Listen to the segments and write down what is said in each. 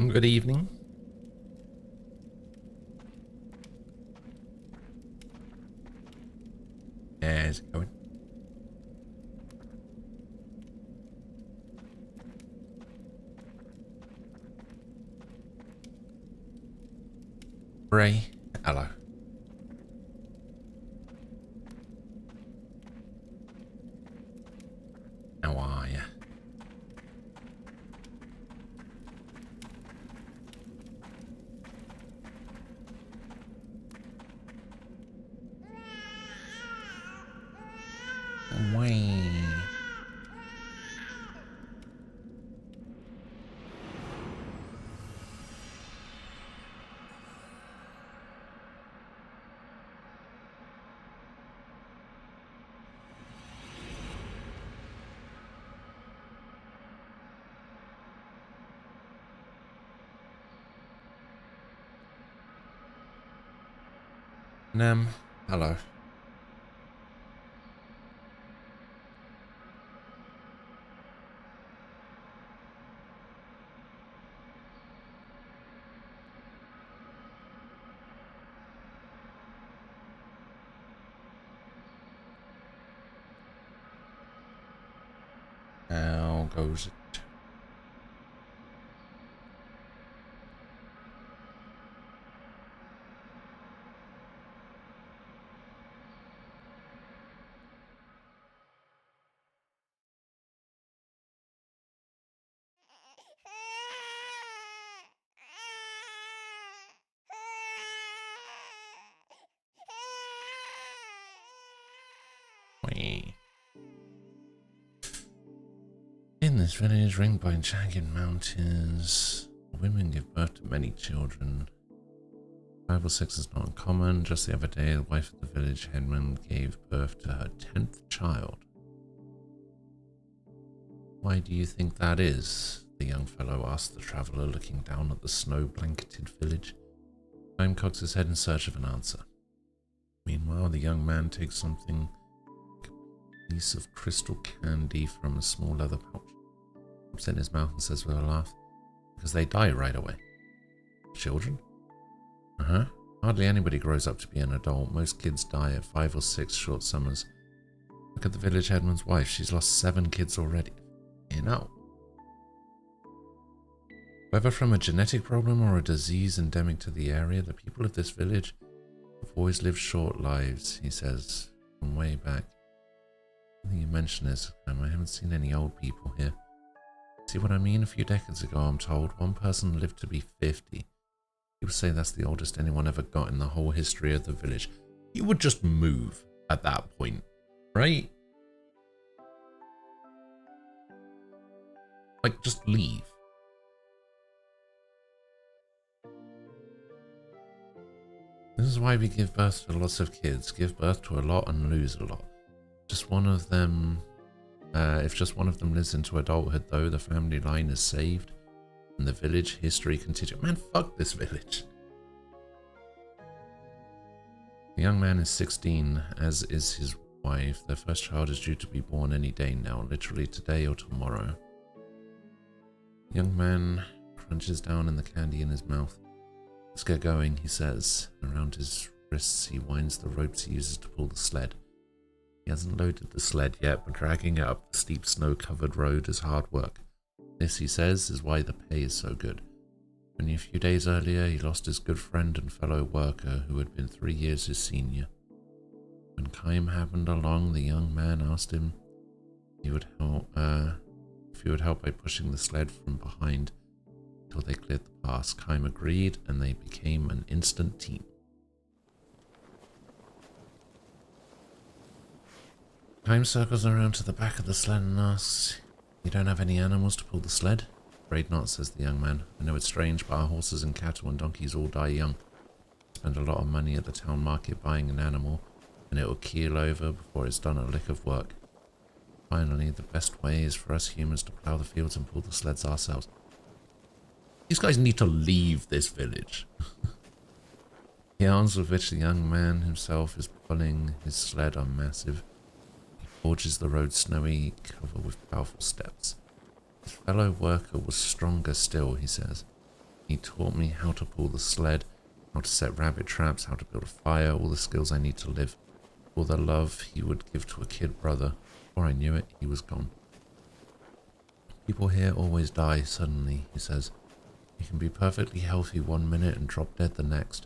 Good evening. How's it going? Ray, hello. How are ya? Wee. Hello. How goes it? Wee. In this village ringed by jagged mountains, women give birth to many children. Tribal sex is not uncommon. Just the other day, the wife of the village headman gave birth to her 10th child. Why do you think that is? The young fellow asked the traveller, looking down at the snow-blanketed village. Time cocks his head in search of an answer. Meanwhile, the young man takes something, a piece of crystal candy from a small leather pouch, puts it in his mouth and says with a laugh, because they die right away. Children? Uh-huh. Hardly anybody grows up to be an adult. Most kids die at 5 or 6 short summers. Look at the village headman's wife. She's lost 7 kids already. You know. Whether from a genetic problem or a disease endemic to the area, the people of this village have always lived short lives, he says, from way back. I think you mentioned this, I haven't seen any old people here. See what I mean? A few decades ago, I'm told, one person lived to be 50. People say that's the oldest anyone ever got in the whole history of the village. You would just move at that point, right? Like, just leave. This is why we give birth to lots of kids. Give birth to a lot and lose a lot. Just one of them... if just one of them lives into adulthood, though, the family line is saved. And the village history continues. Man, fuck this village. The young man is 16, as is his wife. Their first child is due to be born any day now, literally today or tomorrow. The young man crunches down in the candy in his mouth. Let's get going, he says. Around his wrists, he winds the ropes he uses to pull the sled. He hasn't loaded the sled yet, but dragging it up the steep snow-covered road is hard work. This, he says, is why the pay is so good. Only a few days earlier, he lost his good friend and fellow worker, who had been 3 years his senior. When Kaim happened along, the young man asked him if he would help by pushing the sled from behind until they cleared the pass. Kaim agreed, and they became an instant team. Kaim circles around to the back of the sled and asks, "You don't have any animals to pull the sled?" "Afraid not," says the young man. "I know it's strange, but our horses and cattle and donkeys all die young. Spend a lot of money at the town market buying an animal, and it will keel over before it's done a lick of work. Finally, the best way is for us humans to plow the fields and pull the sleds ourselves." These guys need to leave this village. The arms with which the young man himself is pulling his sled are massive. He forges the road snowy cover with powerful steps. His fellow worker was stronger still, he says. He taught me how to pull the sled, how to set rabbit traps, how to build a fire, all the skills I need to live. All the love he would give to a kid brother. Before I knew it, he was gone. People here always die suddenly, he says. You can be perfectly healthy one minute and drop dead the next.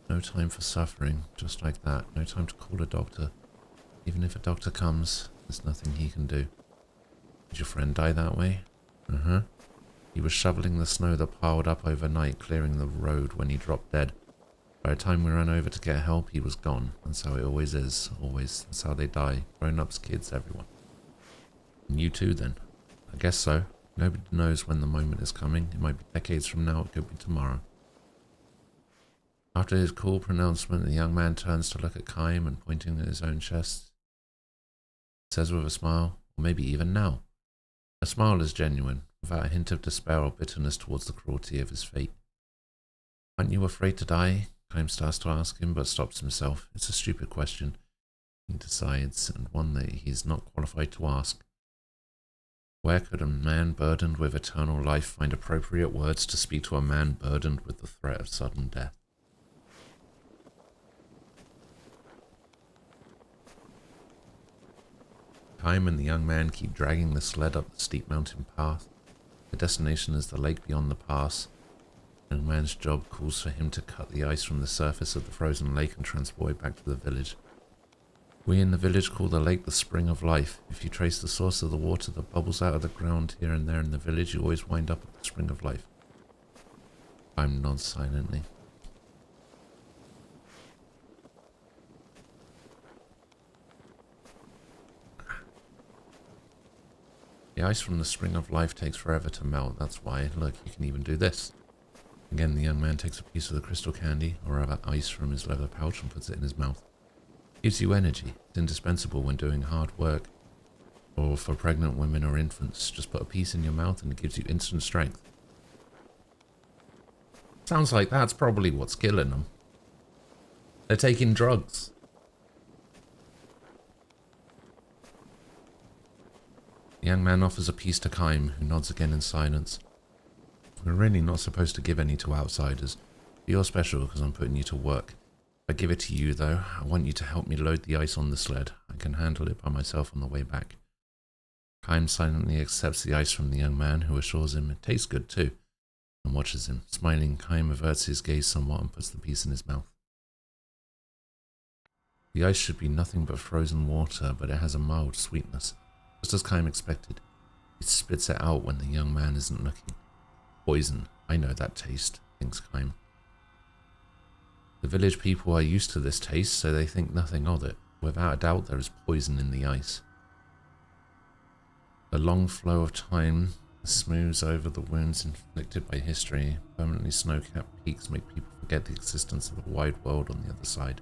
No time for suffering, just like that. No time to call a doctor. Even if a doctor comes, there's nothing he can do. Did your friend die that way? Uh-huh. He was shoveling the snow that piled up overnight, clearing the road when he dropped dead. By the time we ran over to get help, he was gone. That's how it always is. Always. That's how they die. Grown-ups, kids, everyone. And you too, then? I guess so. Nobody knows when the moment is coming. It might be decades from now. It could be tomorrow. After his cool pronouncement, the young man turns to look at Chaim and pointing at his own chest, says with a smile, or maybe even now. A smile is genuine, without a hint of despair or bitterness towards the cruelty of his fate. Aren't you afraid to die? Chaim starts to ask him, but stops himself. It's a stupid question, he decides, and one that he's not qualified to ask. Where could a man burdened with eternal life find appropriate words to speak to a man burdened with the threat of sudden death? Chaim and the young man keep dragging the sled up the steep mountain path. The destination is the lake beyond the pass. The young man's job calls for him to cut the ice from the surface of the frozen lake and transport it back to the village. We in the village call the lake the Spring of Life. If you trace the source of the water that bubbles out of the ground here and there in the village, you always wind up at the Spring of Life. Chaim nods silently. The ice from the Spring of Life takes forever to melt, that's why. Look, you can even do this. Again, the young man takes a piece of the crystal candy, or rather ice, from his leather pouch and puts it in his mouth. It gives you energy. It's indispensable when doing hard work, or for pregnant women or infants. Just put a piece in your mouth and it gives you instant strength. Sounds like that's probably what's killing them. They're taking drugs. The young man offers a piece to Chaim, who nods again in silence. We're really not supposed to give any to outsiders. But you're special because I'm putting you to work. If I give it to you, though, I want you to help me load the ice on the sled. I can handle it by myself on the way back. Chaim silently accepts the ice from the young man, who assures him it tastes good too, and watches him. Smiling, Chaim averts his gaze somewhat and puts the piece in his mouth. The ice should be nothing but frozen water, but it has a mild sweetness. Just as Chaim expected, he spits it out when the young man isn't looking. Poison, I know that taste, thinks Chaim. The village people are used to this taste, so they think nothing of it. Without a doubt, there is poison in the ice. The long flow of time smooths over the wounds inflicted by history. Permanently snow-capped peaks make people forget the existence of a wide world on the other side.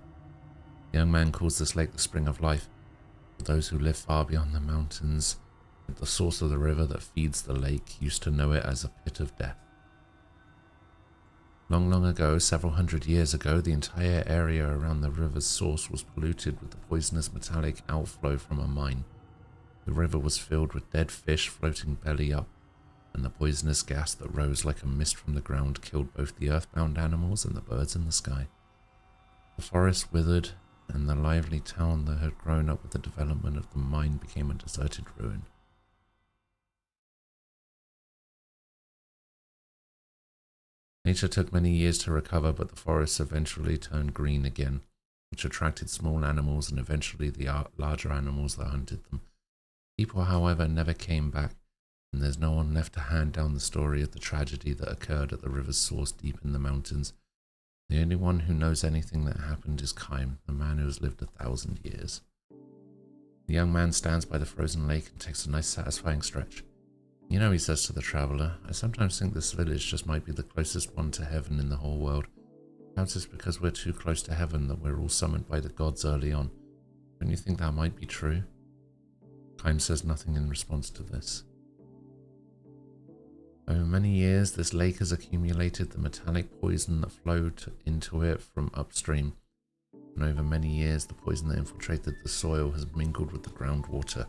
The young man calls this lake the Spring of Life. For those who live far beyond the mountains, the source of the river that feeds the lake used to know it as a pit of death. Long, long ago, several hundred years ago, the entire area around the river's source was polluted with the poisonous metallic outflow from a mine. The river was filled with dead fish floating belly up, and the poisonous gas that rose like a mist from the ground killed both the earthbound animals and the birds in the sky. The forest withered, and the lively town that had grown up with the development of the mine became a deserted ruin. Nature took many years to recover, but the forests eventually turned green again, which attracted small animals and eventually the larger animals that hunted them. People, however, never came back, and there's no one left to hand down the story of the tragedy that occurred at the river's source deep in the mountains. The only one who knows anything that happened is Chaim, the man who has lived 1,000 years. The young man stands by the frozen lake and takes a nice satisfying stretch. You know, he says to the traveller, I sometimes think this village just might be the closest one to heaven in the whole world. Perhaps it's because we're too close to heaven that we're all summoned by the gods early on. Don't you think that might be true? Chaim says nothing in response to this. Over many years, this lake has accumulated the metallic poison that flowed into it from upstream. And over many years, the poison that infiltrated the soil has mingled with the groundwater,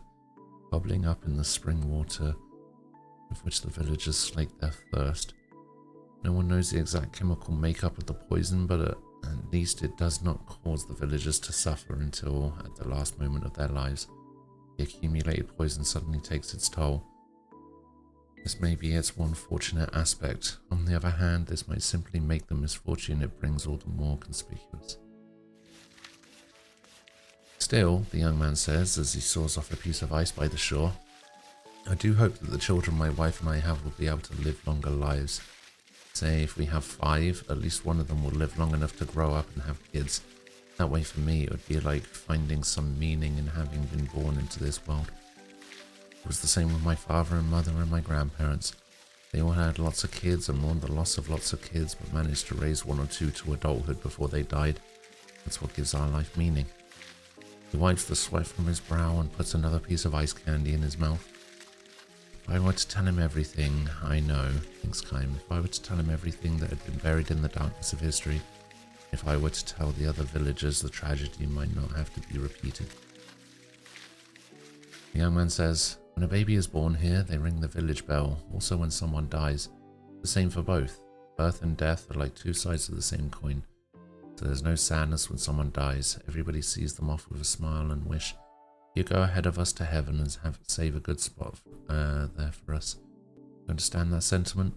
bubbling up in the spring water with which the villagers slake their thirst. No one knows the exact chemical makeup of the poison, but at least it does not cause the villagers to suffer until at the last moment of their lives. The accumulated poison suddenly takes its toll. This may be its one fortunate aspect. On the other hand, this might simply make the misfortune it brings all the more conspicuous. Still, the young man says as he saws off a piece of ice by the shore, I do hope that the children my wife and I have will be able to live longer lives. Say if we have 5, at least one of them will live long enough to grow up and have kids. That way for me it would be like finding some meaning in having been born into this world. It was the same with my father and mother and my grandparents. They all had lots of kids and mourned the loss of lots of kids, but managed to raise 1 or 2 to adulthood before they died. That's what gives our life meaning. He wipes the sweat from his brow and puts another piece of ice candy in his mouth. If I were to tell him everything I know, thinks Kym, if I were to tell him everything that had been buried in the darkness of history, if I were to tell the other villagers, the tragedy might not have to be repeated. The young man says, when a baby is born here, they ring the village bell, also when someone dies. The same for both. Birth and death are like 2 sides of the same coin. So there's no sadness when someone dies. Everybody sees them off with a smile and wish, you go ahead of us to heaven and save a good spot there for us. You understand that sentiment?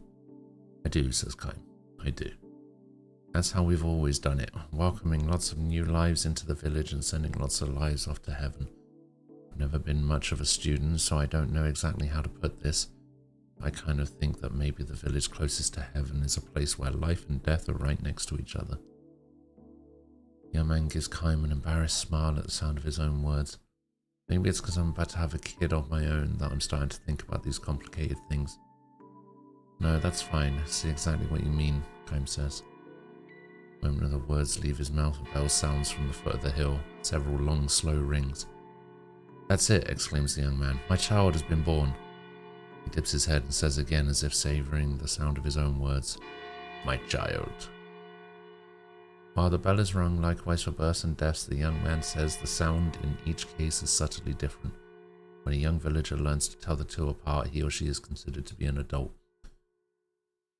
I do, says Kym. I do. That's how we've always done it, welcoming lots of new lives into the village and sending lots of lives off to heaven. I've never been much of a student, so I don't know exactly how to put this. I kind of think that maybe the village closest to heaven is a place where life and death are right next to each other. The young man gives Kym an embarrassed smile at the sound of his own words. Maybe it's because I'm about to have a kid of my own that I'm starting to think about these complicated things. No, that's fine. I see exactly what you mean, Kym says. The moment the words leave his mouth, a bell sounds from the foot of the hill, several long, slow rings. That's it, exclaims the young man. My child has been born. He dips his head and says again, as if savouring the sound of his own words, my child. While the bell is rung likewise for births and deaths, the young man says the sound in each case is subtly different. When a young villager learns to tell the 2 apart, he or she is considered to be an adult.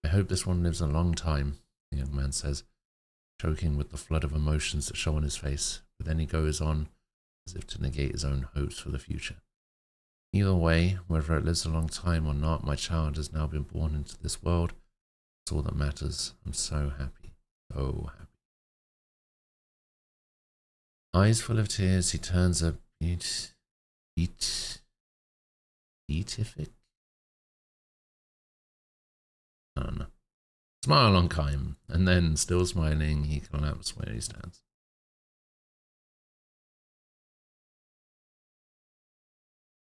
I hope this one lives a long time, the young man says, choking with the flood of emotions that show on his face, but then he goes on as if to negate his own hopes for the future. Either way, whether it lives a long time or not, my child has now been born into this world. That's all that matters. I'm so happy. So happy. Eyes full of tears, he turns a beatific? I don't know. Smile on Kym, and then, still smiling, he collapses where he stands.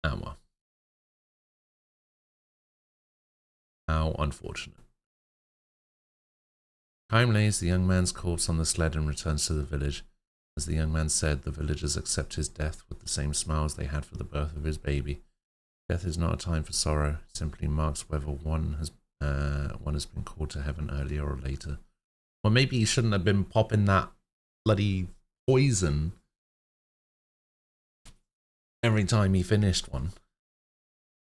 Well. How unfortunate. Kym lays the young man's corpse on the sled and returns to the village. As the young man said, the villagers accept his death with the same smiles they had for the birth of his baby. Death is not a time for sorrow, it simply marks whether one has been called to heaven earlier or later. Or maybe he shouldn't have been popping that bloody poison every time he finished one.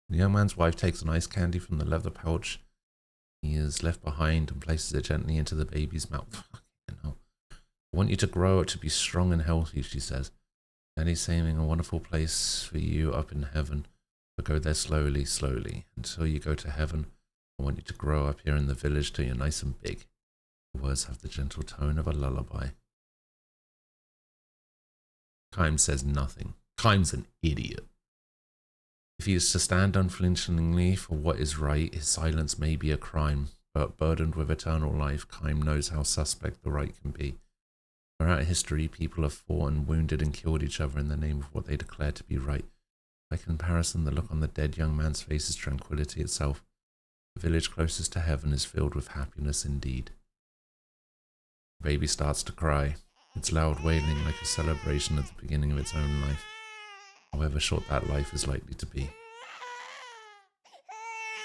The young man's wife takes an ice candy from the leather pouch he is left behind and places it gently into the baby's mouth. Fucking hell. I want you to grow up to be strong and healthy, she says. Daddy's saving a wonderful place for you up in heaven, but go there slowly, slowly. Until you go to heaven, I want you to grow up here in the village till you're nice and big. The words have the gentle tone of a lullaby. Kym says nothing. Kym's an idiot. If he is to stand unflinchingly for what is right, his silence may be a crime, but burdened with eternal life, Kym knows how suspect the right can be. Throughout history, people have fought and wounded and killed each other in the name of what they declare to be right. By comparison, the look on the dead young man's face is tranquility itself. The village closest to heaven is filled with happiness indeed. The baby starts to cry, its loud wailing like a celebration at the beginning of its own life, however short that life is likely to be.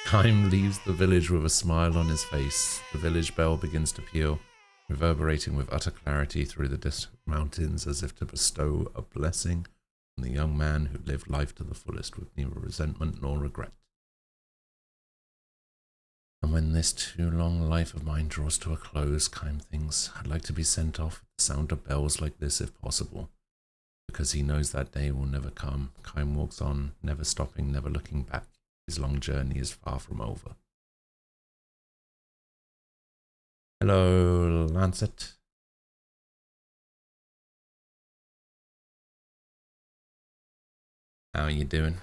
Kym leaves the village with a smile on his face. The village bell begins to peal, reverberating with utter clarity through the distant mountains as if to bestow a blessing on the young man who lived life to the fullest with neither resentment nor regret. A And when this too long life of mine draws to a close, Kime thinks, I'd like to be sent off with the sound of bells like this if possible. Because he knows that day will never come. Kime walks on, never stopping, never looking back. His long journey is far from over. Hello, Lancet. How are you doing?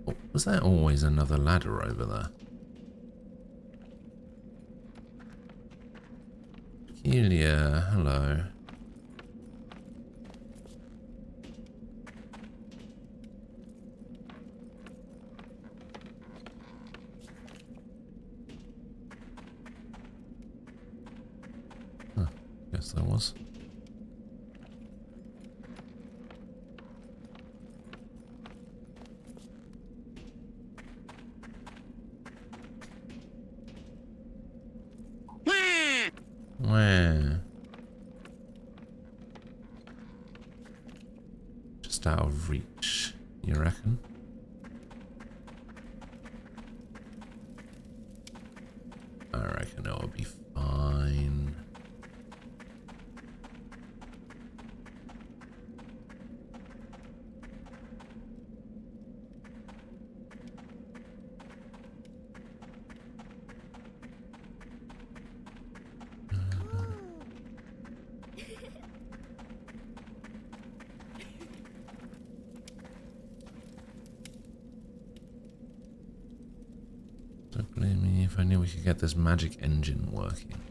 Oh, was there always another ladder over there? Peculiar, hello. Huh, guess there was. Where? Just out of reach, you reckon? I reckon it'll be fine. Don't blame me. If I knew we could get this magic engine working.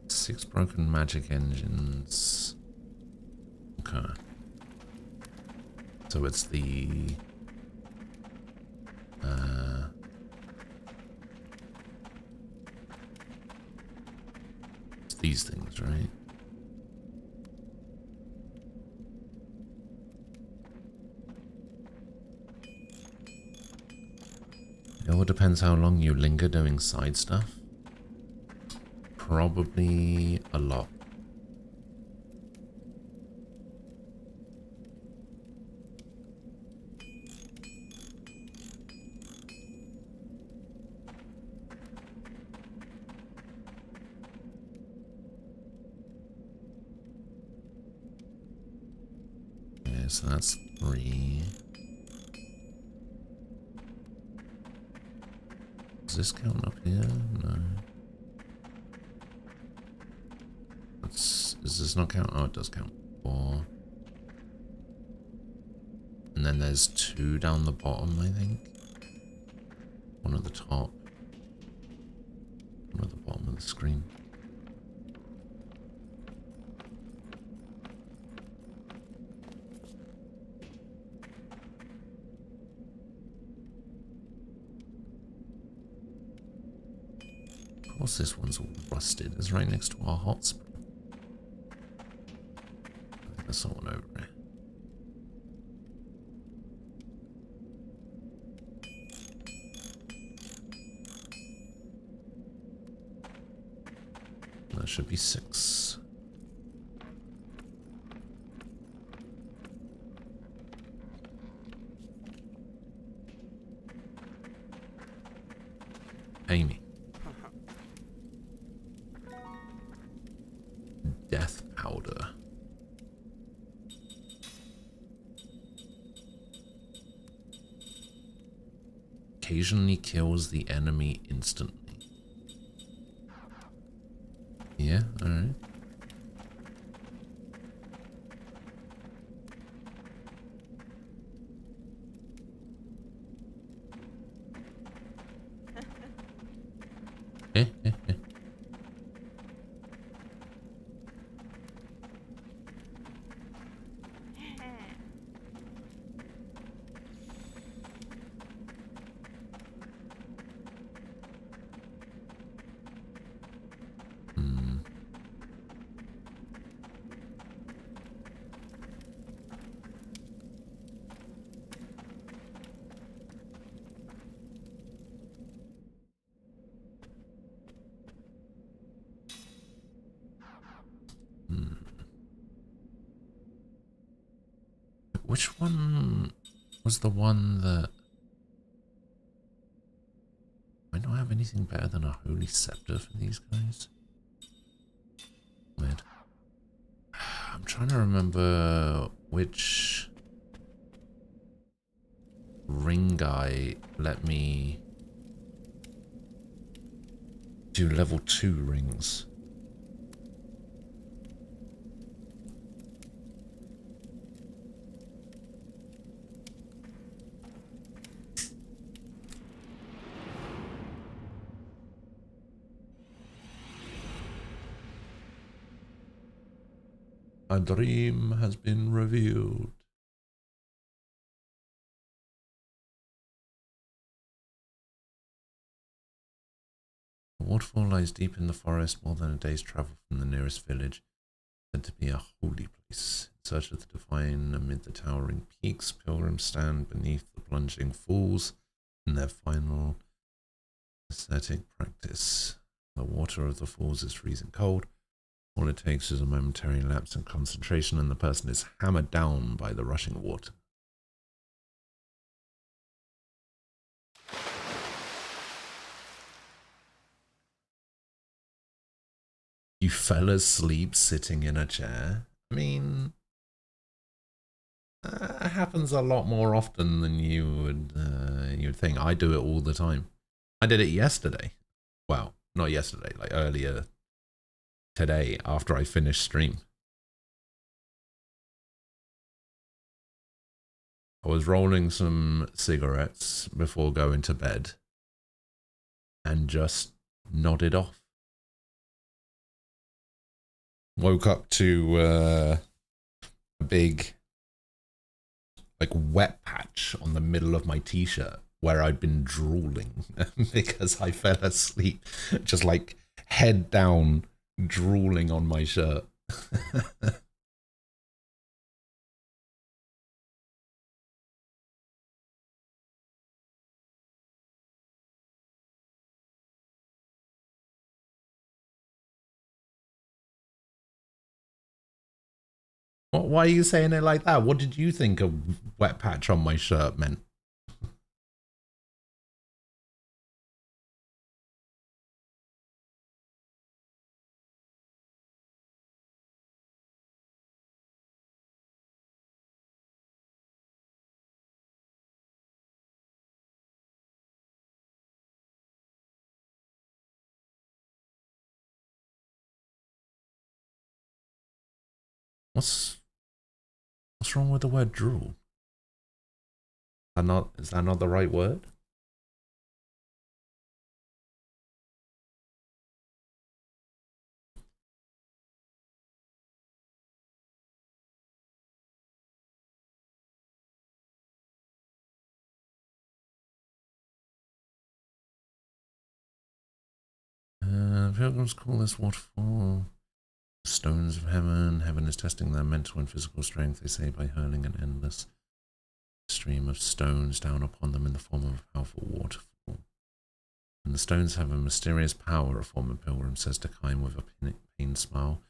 Six broken magic engines. Okay. So it's the... it's these things, right? It all depends how long you linger doing side stuff. Probably a lot. Okay, so that's 3. Does this count up here? No. Does this not count? Oh, it does count. 4. And then there's 2 down the bottom, I think. 1 at the top. 1 at the bottom of the screen. Of course this one's all rusted. It's right next to our hot spring. I think there's someone over here. That should be 6. Amy. Death powder. Occasionally kills the enemy instantly. Yeah, alright. Which one was the one that... I don't have anything better than a holy scepter for these guys. Weird. I'm trying to remember which ring guy let me do level 2 rings. A dream has been revealed. The waterfall lies deep in the forest, more than a day's travel from the nearest village. Said to be a holy place. In search of the divine amid the towering peaks, pilgrims stand beneath the plunging falls in their final ascetic practice. The water of the falls is freezing cold. All it takes is a momentary lapse in concentration and the person is hammered down by the rushing water. You fell asleep sitting in a chair? I mean, it happens a lot more often than you'd think. I do it all the time. I did it yesterday. Well, not yesterday, like earlier today after I finished stream. I was rolling some cigarettes before going to bed and just nodded off. Woke up to a big like wet patch on the middle of my t-shirt where I'd been drooling because I fell asleep just like head down drooling on my shirt. Why are you saying it like that? What did you think a wet patch on my shirt meant? What's wrong with the word drool? Is that not the right word? Pilgrims call this waterfall stones of heaven. Heaven is testing their mental and physical strength, they say, by hurling an endless stream of stones down upon them in the form of a powerful waterfall. And the stones have a mysterious power, a former pilgrim says to Kime with a pained smile.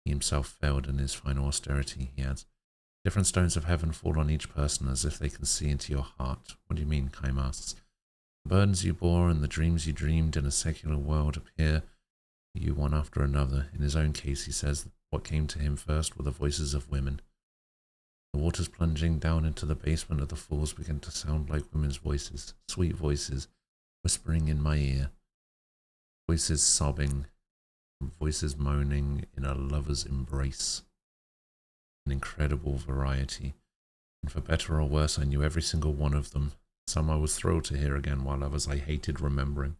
He himself failed in his final austerity, he adds. Different stones of heaven fall on each person as if they can see into your heart. What do you mean, Kime asks. The burdens you bore and the dreams you dreamed in a secular world appear to you one after another. In his own case, he says what came to him first were the voices of women. The waters plunging down into the basement of the falls began to sound like women's voices, sweet voices, whispering in my ear. Voices sobbing, voices moaning in a lover's embrace. An incredible variety. And for better or worse, I knew every single one of them. Some I was thrilled to hear again, while others I hated remembering.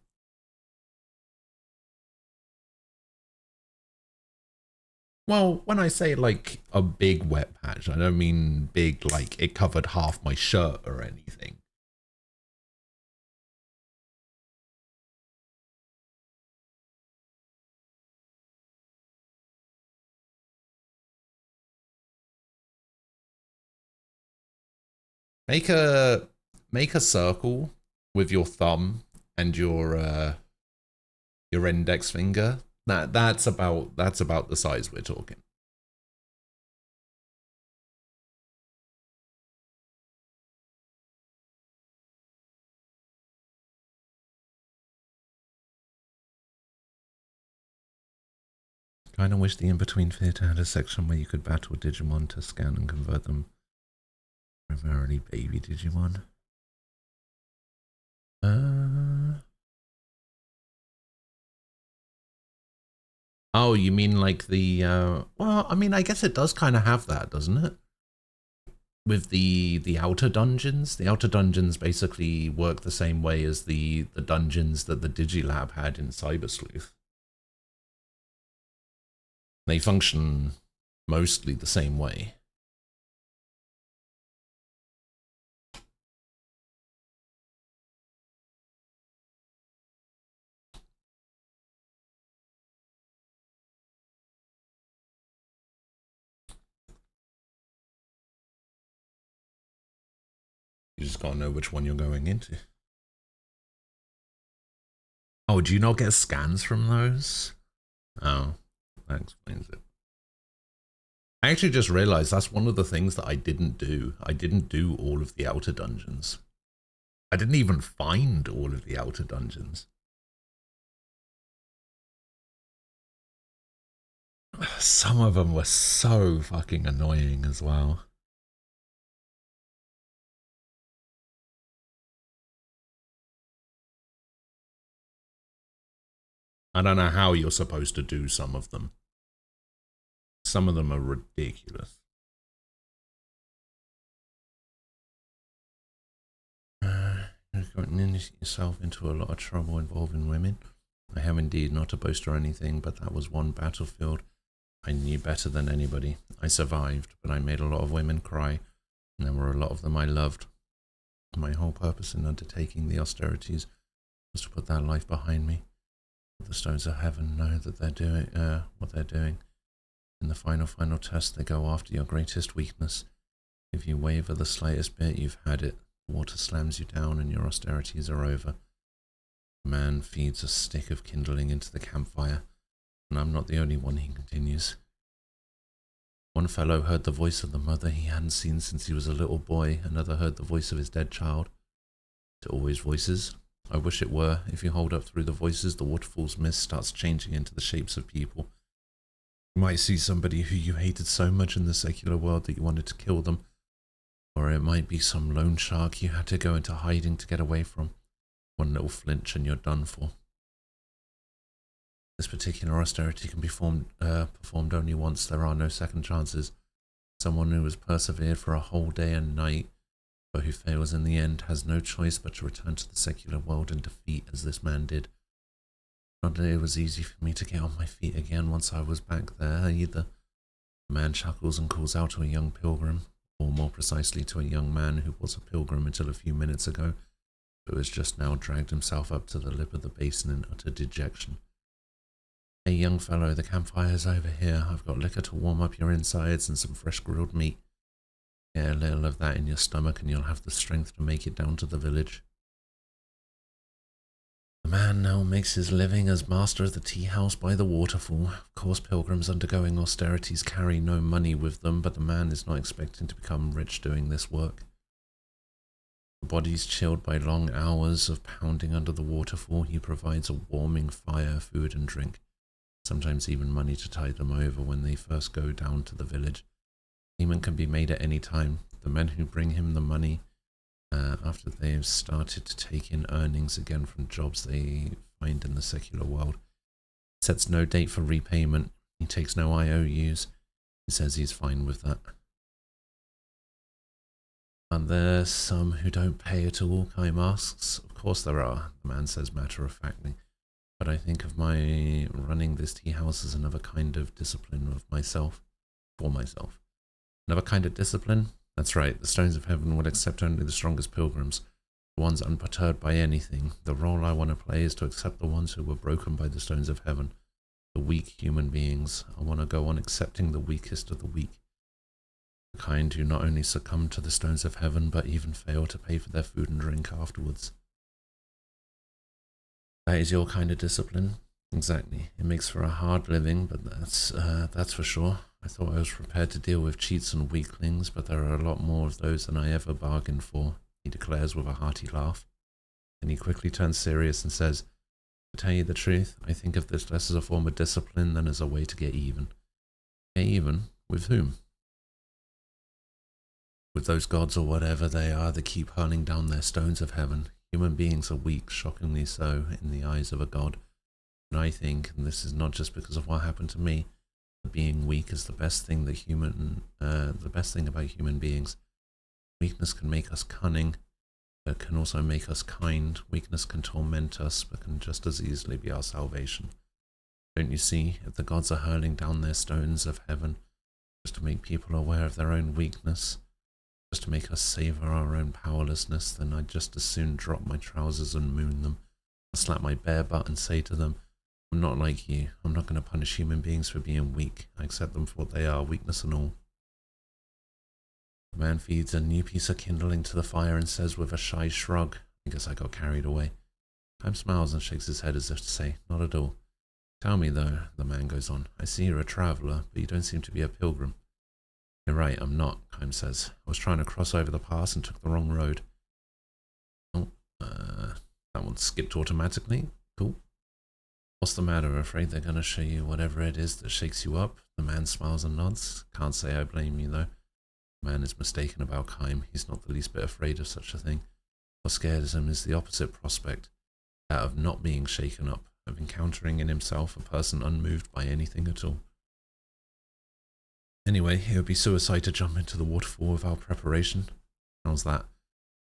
Well, when I say like a big wet patch, I don't mean big like it covered half my shirt or anything. Make a circle with your thumb and your index finger. That's about the size we're talking. Kind of wish the in-between theatre had a section where you could battle Digimon to scan and convert them. Primarily baby Digimon. Oh, you mean like the, well, I mean, I guess it does kind of have that, doesn't it? With the outer dungeons. The outer dungeons basically work the same way as the dungeons that the Digilab had in Cyber Sleuth. They function mostly the same way. You just gotta know which one you're going into. Oh, do you not get scans from those? Oh, that explains it. I actually just realized that's one of the things that I didn't do. I didn't do all of the outer dungeons. I didn't even find all of the outer dungeons. Some of them were so fucking annoying as well. I don't know how you're supposed to do some of them. Some of them are ridiculous. You've gotten yourself into a lot of trouble involving women. I have indeed, not to boast or anything, but that was one battlefield I knew better than anybody. I survived, but I made a lot of women cry, and there were a lot of them I loved. My whole purpose in undertaking the austerities was to put that life behind me. The stones of heaven know that they're doing what they're doing. In the final test, they go after your greatest weakness. If you waver the slightest bit, you've had it. The water slams you down and your austerities are over. Man feeds a stick of kindling into the campfire, and I'm not the only one, he continues. One fellow heard the voice of the mother he hadn't seen since he was a little boy. Another heard the voice of his dead child. Is it always voices? I wish it were. If you hold up through the voices, the waterfall's mist starts changing into the shapes of people. You might see somebody who you hated so much in the secular world that you wanted to kill them. Or it might be some lone shark you had to go into hiding to get away from. One little flinch and you're done for. This particular austerity can be performed only once. There are no second chances. Someone who has persevered for a whole day and night, but who fails in the end, has no choice but to return to the secular world in defeat, as this man did. Not that it was easy for me to get on my feet again once I was back there, either. The man chuckles and calls out to a young pilgrim, or more precisely to a young man who was a pilgrim until a few minutes ago, but has just now dragged himself up to the lip of the basin in utter dejection. Hey, young fellow, the campfire's over here. I've got liquor to warm up your insides and some fresh grilled meat. Get a little of that in your stomach and you'll have the strength to make it down to the village. The man now makes his living as master of the tea house by the waterfall. Of course, pilgrims undergoing austerities carry no money with them, but the man is not expecting to become rich doing this work. The body's chilled by long hours of pounding under the waterfall. He provides a warming fire, food and drink, sometimes even money to tide them over when they first go down to the village. Payment can be made at any time. The men who bring him the money after they've started to take in earnings again from jobs they find in the secular world. Sets no date for repayment. He takes no IOUs. He says he's fine with that. And there's some who don't pay at all, Kai asks. Of course there are, the man says matter-of-factly. But I think of my running this tea house as another kind of discipline of myself. For myself. Another kind of discipline? That's right, the stones of heaven will accept only the strongest pilgrims, the ones unperturbed by anything. The role I want to play is to accept the ones who were broken by the stones of heaven, the weak human beings. I want to go on accepting the weakest of the weak, the kind who not only succumb to the stones of heaven, but even fail to pay for their food and drink afterwards. That is your kind of discipline? Exactly. It makes for a hard living, but that's for sure. I thought I was prepared to deal with cheats and weaklings, but there are a lot more of those than I ever bargained for, he declares with a hearty laugh. Then he quickly turns serious and says, To tell you the truth, I think of this less as a form of discipline than as a way to get even. Get even? With whom? With those gods or whatever they are that keep hurling down their stones of heaven. Human beings are weak, shockingly so, in the eyes of a god. And I think, and this is not just because of what happened to me, that being weak is the best thing about human beings. Weakness can make us cunning, but can also make us kind. Weakness can torment us, but can just as easily be our salvation. Don't you see, if the gods are hurling down their stones of heaven just to make people aware of their own weakness, just to make us savor our own powerlessness, then I'd just as soon drop my trousers and moon them, or slap my bare butt and say to them, I'm not like you. I'm not going to punish human beings for being weak. I accept them for what they are, weakness and all. The man feeds a new piece of kindling to the fire and says with a shy shrug, I guess I got carried away. Time smiles and shakes his head as if to say, not at all. Tell me though, the man goes on, I see you're a traveller, but you don't seem to be a pilgrim. You're right, I'm not, Kime says. I was trying to cross over the pass and took the wrong road. Oh, that one skipped automatically. Cool. What's the matter? Afraid they're going to show you whatever it is that shakes you up? The man smiles and nods. Can't say I blame you, though. The man is mistaken about Kime. He's not the least bit afraid of such a thing. What scares him is the opposite prospect, that of not being shaken up, of encountering in himself a person unmoved by anything at all. Anyway, it would be suicide to jump into the waterfall without preparation. How's that?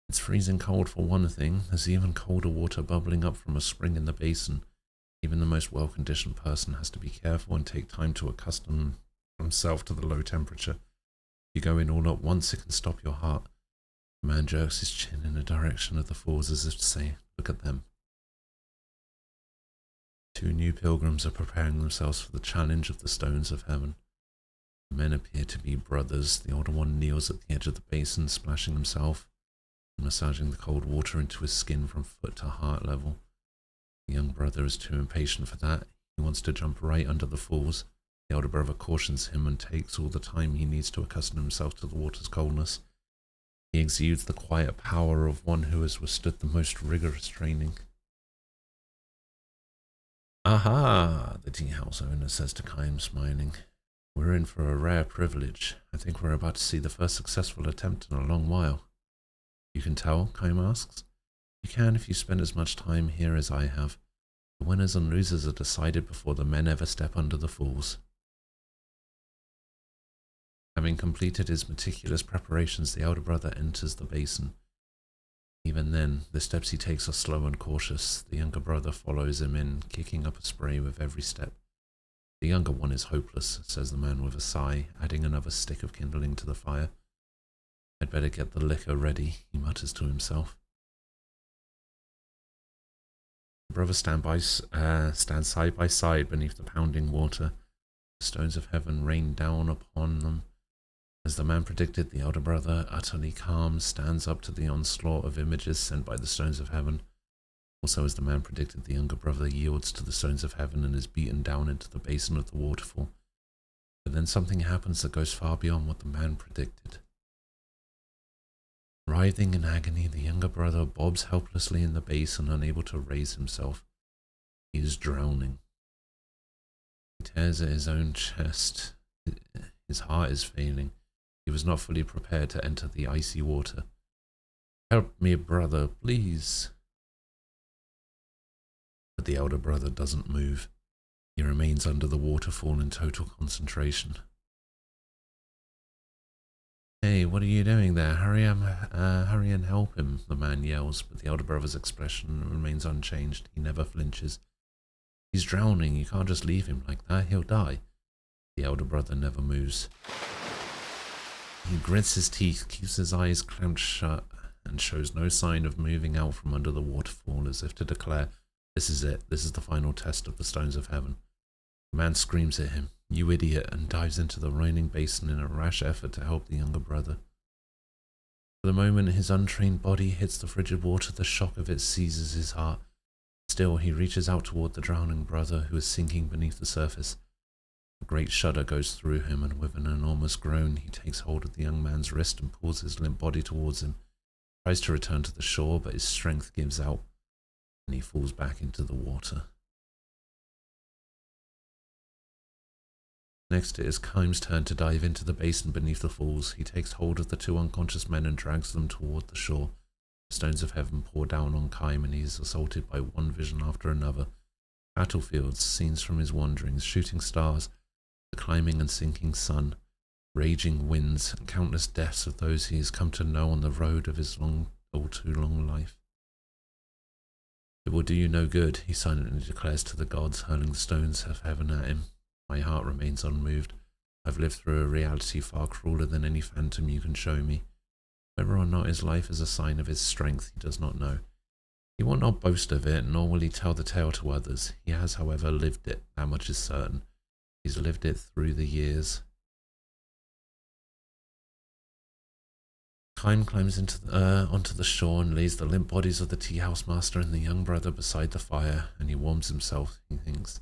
It's freezing cold for one thing. There's even colder water bubbling up from a spring in the basin. Even the most well-conditioned person has to be careful and take time to accustom himself to the low temperature. If you go in all at once, it can stop your heart. The man jerks his chin in the direction of the falls as if to say, look at them. Two new pilgrims are preparing themselves for the challenge of the stones of heaven. The men appear to be brothers. The older one kneels at the edge of the basin, splashing himself and massaging the cold water into his skin from foot to heart level. The young brother is too impatient for that. He wants to jump right under the falls. The elder brother cautions him and takes all the time he needs to accustom himself to the water's coldness. He exudes the quiet power of one who has withstood the most rigorous training. Aha, the tea house owner says to Kime, smiling. We're in for a rare privilege. I think we're about to see the first successful attempt in a long while. You can tell, Kime asks. You can if you spend as much time here as I have. The winners and losers are decided before the men ever step under the falls. Having completed his meticulous preparations, the elder brother enters the basin. Even then, the steps he takes are slow and cautious. The younger brother follows him in, kicking up a spray with every step. The younger one is hopeless, says the man with a sigh, adding another stick of kindling to the fire. I'd better get the liquor ready, he mutters to himself. The brothers stand side by side beneath the pounding water. The stones of heaven rain down upon them. As the man predicted, the elder brother, utterly calm, stands up to the onslaught of images sent by the stones of heaven. Also, as the man predicted, the younger brother yields to the stones of heaven and is beaten down into the basin of the waterfall. But then something happens that goes far beyond what the man predicted. Writhing in agony, the younger brother bobs helplessly in the basin, unable to raise himself. He is drowning. He tears at his own chest. His heart is failing. He was not fully prepared to enter the icy water. Help me, brother, please. But the elder brother doesn't move. He remains under the waterfall in total concentration. Hey, what are you doing there? Hurry and help him, the man yells, but the elder brother's expression remains unchanged. He never flinches. He's drowning. You can't just leave him like that. He'll die. The elder brother never moves. He grits his teeth, keeps his eyes clenched shut, and shows no sign of moving out from under the waterfall, as if to declare, this is it. This is the final test of the stones of heaven. The man screams at him, you idiot, and dives into the raining basin in a rash effort to help the younger brother. For the moment his untrained body hits the frigid water, the shock of it seizes his heart. Still, he reaches out toward the drowning brother, who is sinking beneath the surface. A great shudder goes through him, and with an enormous groan he takes hold of the young man's wrist and pulls his limp body towards him. He tries to return to the shore, but his strength gives out, and he falls back into the water. Next it is Kime's turn to dive into the basin beneath the falls. He takes hold of the two unconscious men and drags them toward the shore. The stones of heaven pour down on Kime and he is assaulted by one vision after another. Battlefields, scenes from his wanderings, shooting stars, the climbing and sinking sun, raging winds, and countless deaths of those he has come to know on the road of his all too long life. It will do you no good, he silently declares to the gods, hurling the stones of heaven at him. My heart remains unmoved. I've lived through a reality far crueler than any phantom you can show me. Whether or not his life is a sign of his strength, he does not know. He will not boast of it, nor will he tell the tale to others. He has, however, lived it. That much is certain. He's lived it through the years. Kime climbs onto the shore and lays the limp bodies of the tea house master and the young brother beside the fire, and he warms himself, he thinks.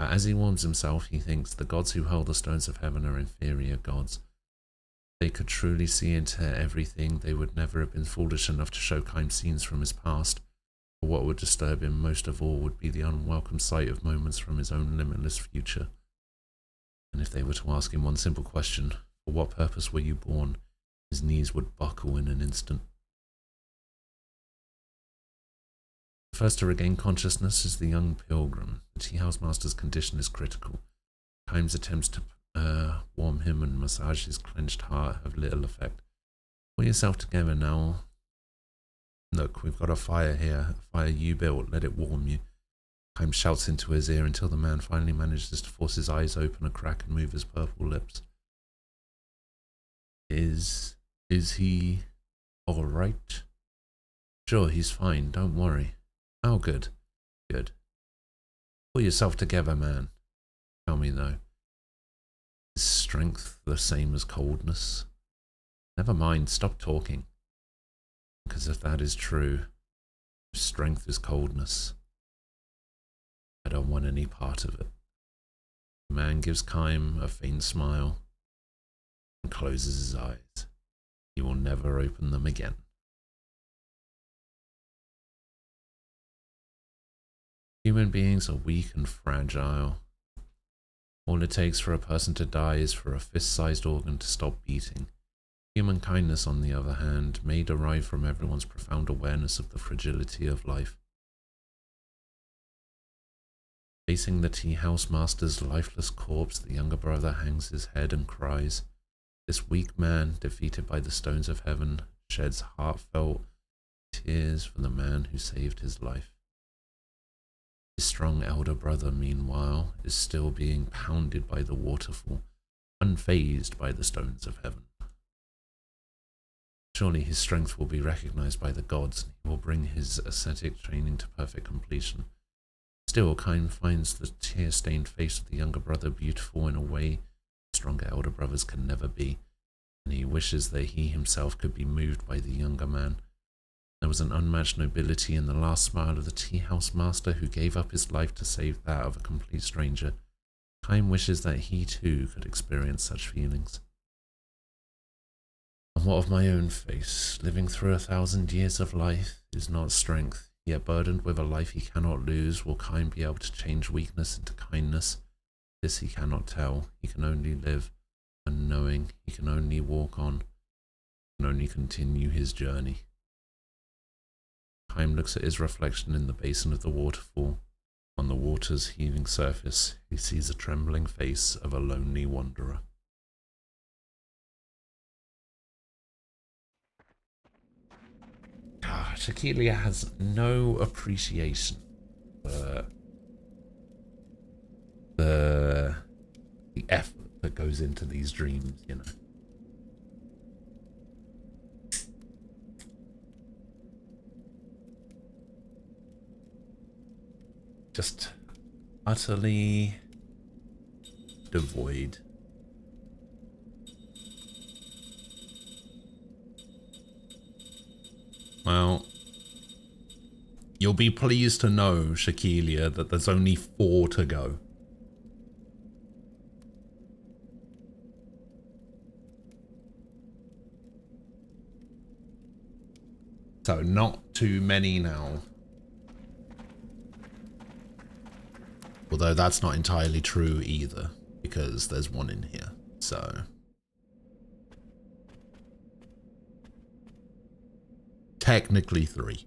As he warms himself, he thinks, the gods who hold the stones of heaven are inferior gods. If they could truly see into everything, they would never have been foolish enough to show Kime scenes from his past. But what would disturb him most of all would be the unwelcome sight of moments from his own limitless future. And if they were to ask him one simple question, for what purpose were you born, his knees would buckle in an instant. The first to regain consciousness is the young pilgrim. The tea house master's condition is critical. Kime's attempts to warm him and massage his clenched heart have little effect. Pull yourself together now. Look, we've got a fire here, a fire you built, let it warm you. Kime shouts into his ear until the man finally manages to force his eyes open a crack and move his purple lips. Is he alright? Sure, he's fine, don't worry. Oh, good. Good. Pull yourself together, man. Tell me, though. Is strength the same as coldness? Never mind, stop talking. Because if that is true, if strength is coldness, I don't want any part of it. The man gives Kime a faint smile and closes his eyes. He will never open them again. Human beings are weak and fragile. All it takes for a person to die is for a fist-sized organ to stop beating. Human kindness, on the other hand, may derive from everyone's profound awareness of the fragility of life. Facing the tea house master's lifeless corpse, the younger brother hangs his head and cries. This weak man, defeated by the stones of heaven, sheds heartfelt tears for the man who saved his life. His strong elder brother, meanwhile, is still being pounded by the waterfall, unfazed by the stones of heaven. Surely his strength will be recognized by the gods, and he will bring his ascetic training to perfect completion. Still, Kime finds the tear-stained face of the younger brother beautiful in a way stronger elder brothers can never be, and he wishes that he himself could be moved by the younger man. There was an unmatched nobility in the last smile of the tea house master who gave up his life to save that of a complete stranger. Kime wishes that he too could experience such feelings. And what of my own face? Living through 1,000 years of life is not strength, yet burdened with a life he cannot lose, will Kime be able to change weakness into kindness? This he cannot tell. He can only live, unknowing. He can only walk on, he can only continue his journey. Kime looks at his reflection in the basin of the waterfall. On the water's heaving surface, he sees a trembling face of a lonely wanderer. Shakilia has no appreciation for the effort that goes into these dreams, you know. Just utterly devoid. Well, you'll be pleased to know, Shakilia, that there's only 4 to go. So not too many now. Although that's not entirely true either, because there's one in here, so... Technically 3.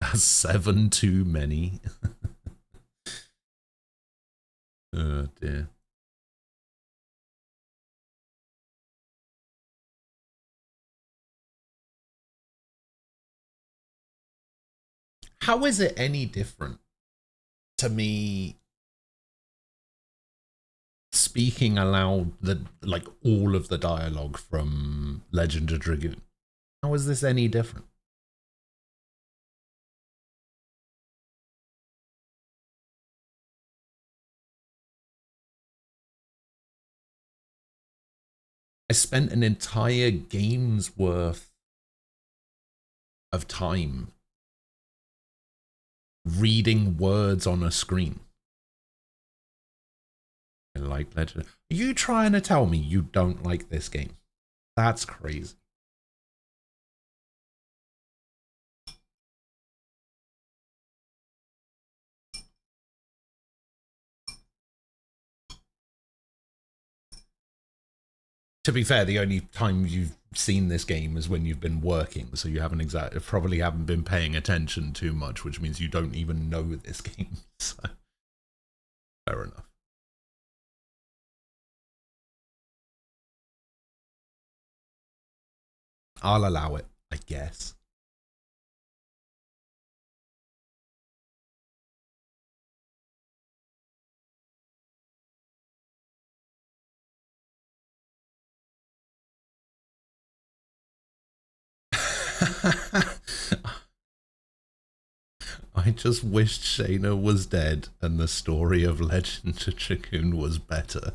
That's 7 too many. Oh dear. How is it any different to me speaking aloud like all of the dialogue from Legend of Dragoon? How is this any different? I spent an entire game's worth of time reading words on a screen. I like Legend. Are you trying to tell me you don't like this game? That's crazy. To be fair, the only time you've seen this game is when you've been working, so you probably haven't been paying attention too much, which means you don't even know this game. So, fair enough. I'll allow it, I guess. I just wished Shayna was dead and the story of Legend of Dragoon was better.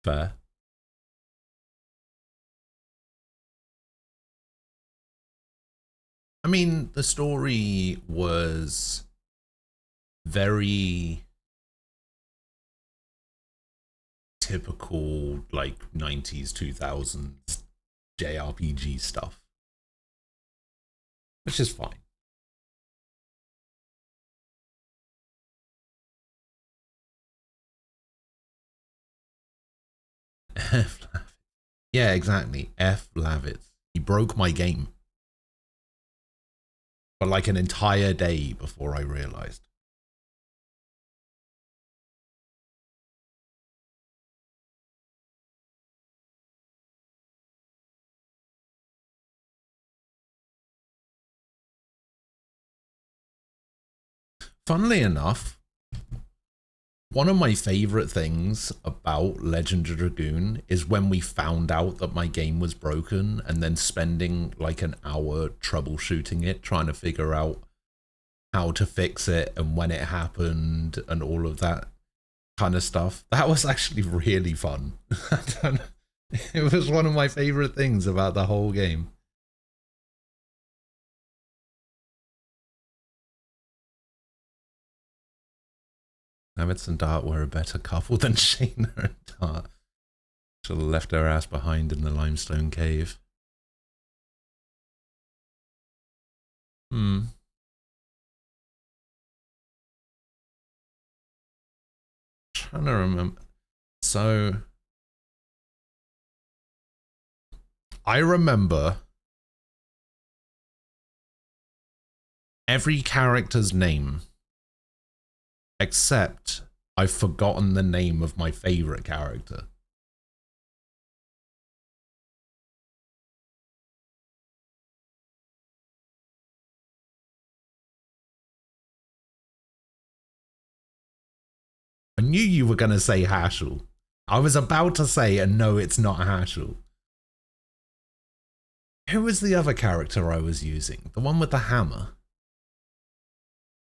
Fair. I mean, the story was very typical, like 90s, 2000s JRPG stuff, which is fine. F. Yeah, exactly. F. Lavitz. He broke my game for like an entire day before I realized. Funnily enough, one of my favorite things about Legend of Dragoon is when we found out that my game was broken and then spending like an hour troubleshooting it, trying to figure out how to fix it and when it happened and all of that kind of stuff. That was actually really fun. It was one of my favorite things about the whole game. Lavitz and Dart were a better couple than Shayna and Dart. Should have left her ass behind in the limestone cave. Trying to remember. So I remember every character's name except I've forgotten the name of my favorite character. I knew you were going to say Hashel. I was about to say, and no, it's not Hashel. Who was the other character I was using? The one with the hammer.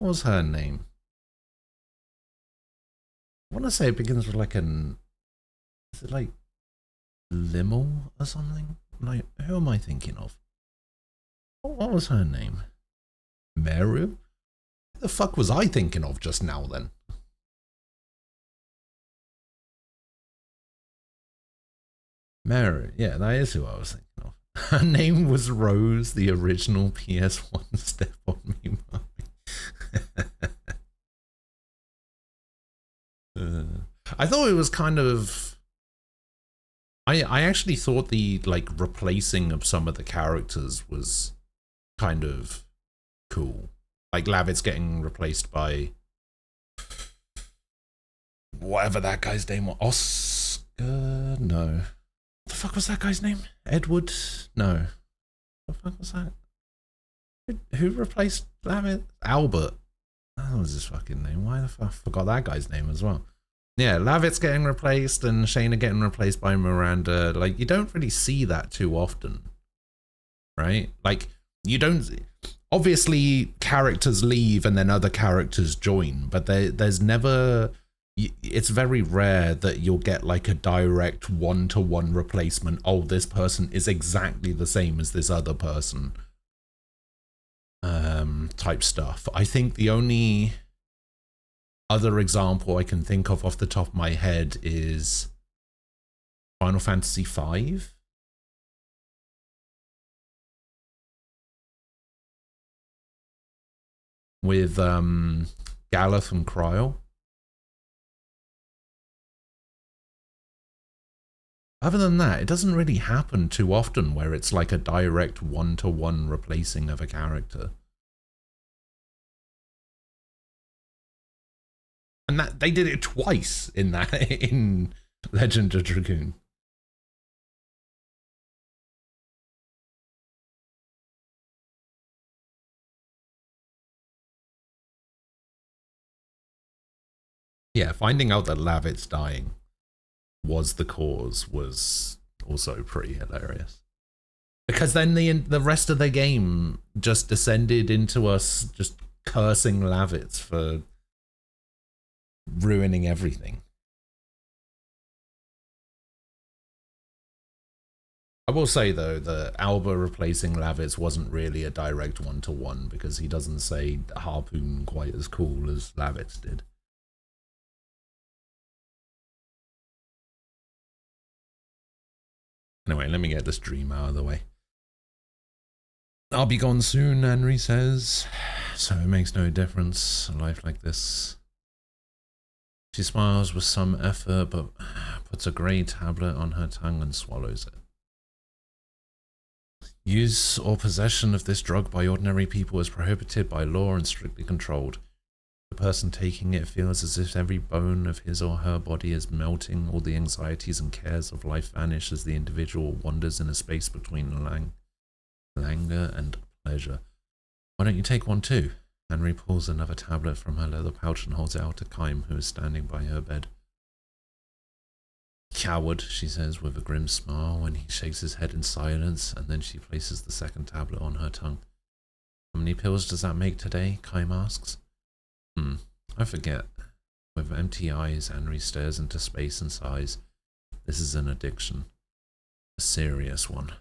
What was her name? I want to say it begins with like an Is it like Limmel or something? Like, who am I thinking of? What was her name? Meru? What the fuck was I thinking of just now then? Meru, yeah, that is who I was thinking of. Her name was Rose, the original PS1 Step On Me mommy. I thought it was kind of... I actually thought the like replacing of some of the characters was kind of cool. Like Lavitz getting replaced by whatever that guy's name was. Oscar? No. What the fuck was that guy's name? Edward? No. What the fuck was that? Who replaced Lavitz? Albert. That was his fucking name. Why the fuck? I forgot that guy's name as well. Yeah, Lavitz getting replaced and Shayna getting replaced by Miranda. Like, you don't really see that too often. Right? Like, you don't... Obviously, characters leave and then other characters join, but there's never... It's very rare that you'll get like a direct one-to-one replacement. Oh, this person is exactly the same as this other person. Type stuff. I think the only other example I can think of off the top of my head is Final Fantasy V. With Galeth and Cryo. Other than that, it doesn't really happen too often where it's like a direct one-to-one replacing of a character. And that they did it twice in that in Legend of Dragoon. Yeah, finding out that Lavitz dying was the cause was also pretty hilarious. Because then the rest of the game just descended into us just cursing Lavitz for ruining everything. I will say though that Alba replacing Lavitz wasn't really a direct one-to-one because he doesn't say Harpoon quite as cool as Lavitz did. Anyway, let me get this dream out of the way. I'll be gone soon, Henry says, so it makes no difference, a life like this. She smiles with some effort, but puts a grey tablet on her tongue and swallows it. Use or possession of this drug by ordinary people is prohibited by law and strictly controlled. The person taking it feels as if every bone of his or her body is melting, all the anxieties and cares of life vanish as the individual wanders in a space between languor and pleasure. Why don't you take one too? Henry pulls another tablet from her leather pouch and holds it out to Kaim, who is standing by her bed. Coward, she says with a grim smile when he shakes his head in silence, and then she places the second tablet on her tongue. How many pills does that make today? Kaim asks. I forget. With empty eyes, Henry stares into space and sighs. This is an addiction. A serious one.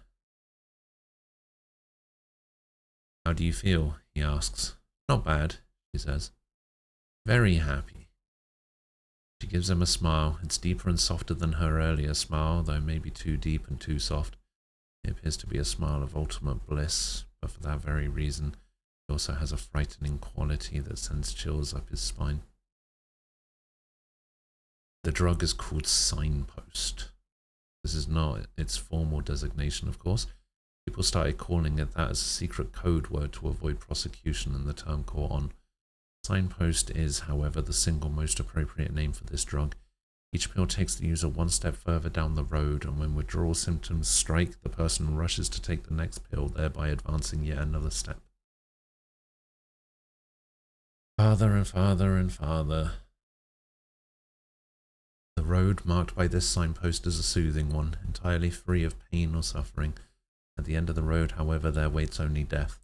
How do you feel? He asks. Not bad, she says. Very happy. She gives him a smile. It's deeper and softer than her earlier smile, though maybe too deep and too soft. It appears to be a smile of ultimate bliss, but for that very reason, it also has a frightening quality that sends chills up his spine. The drug is called Signpost. This is not its formal designation, of course. People started calling it that as a secret code word to avoid prosecution, and the term caught on. Signpost is, however, the single most appropriate name for this drug. Each pill takes the user one step further down the road, and when withdrawal symptoms strike, the person rushes to take the next pill, thereby advancing yet another step. Farther and farther and farther. The road marked by this signpost is a soothing one, entirely free of pain or suffering. At the end of the road, however, there waits only death.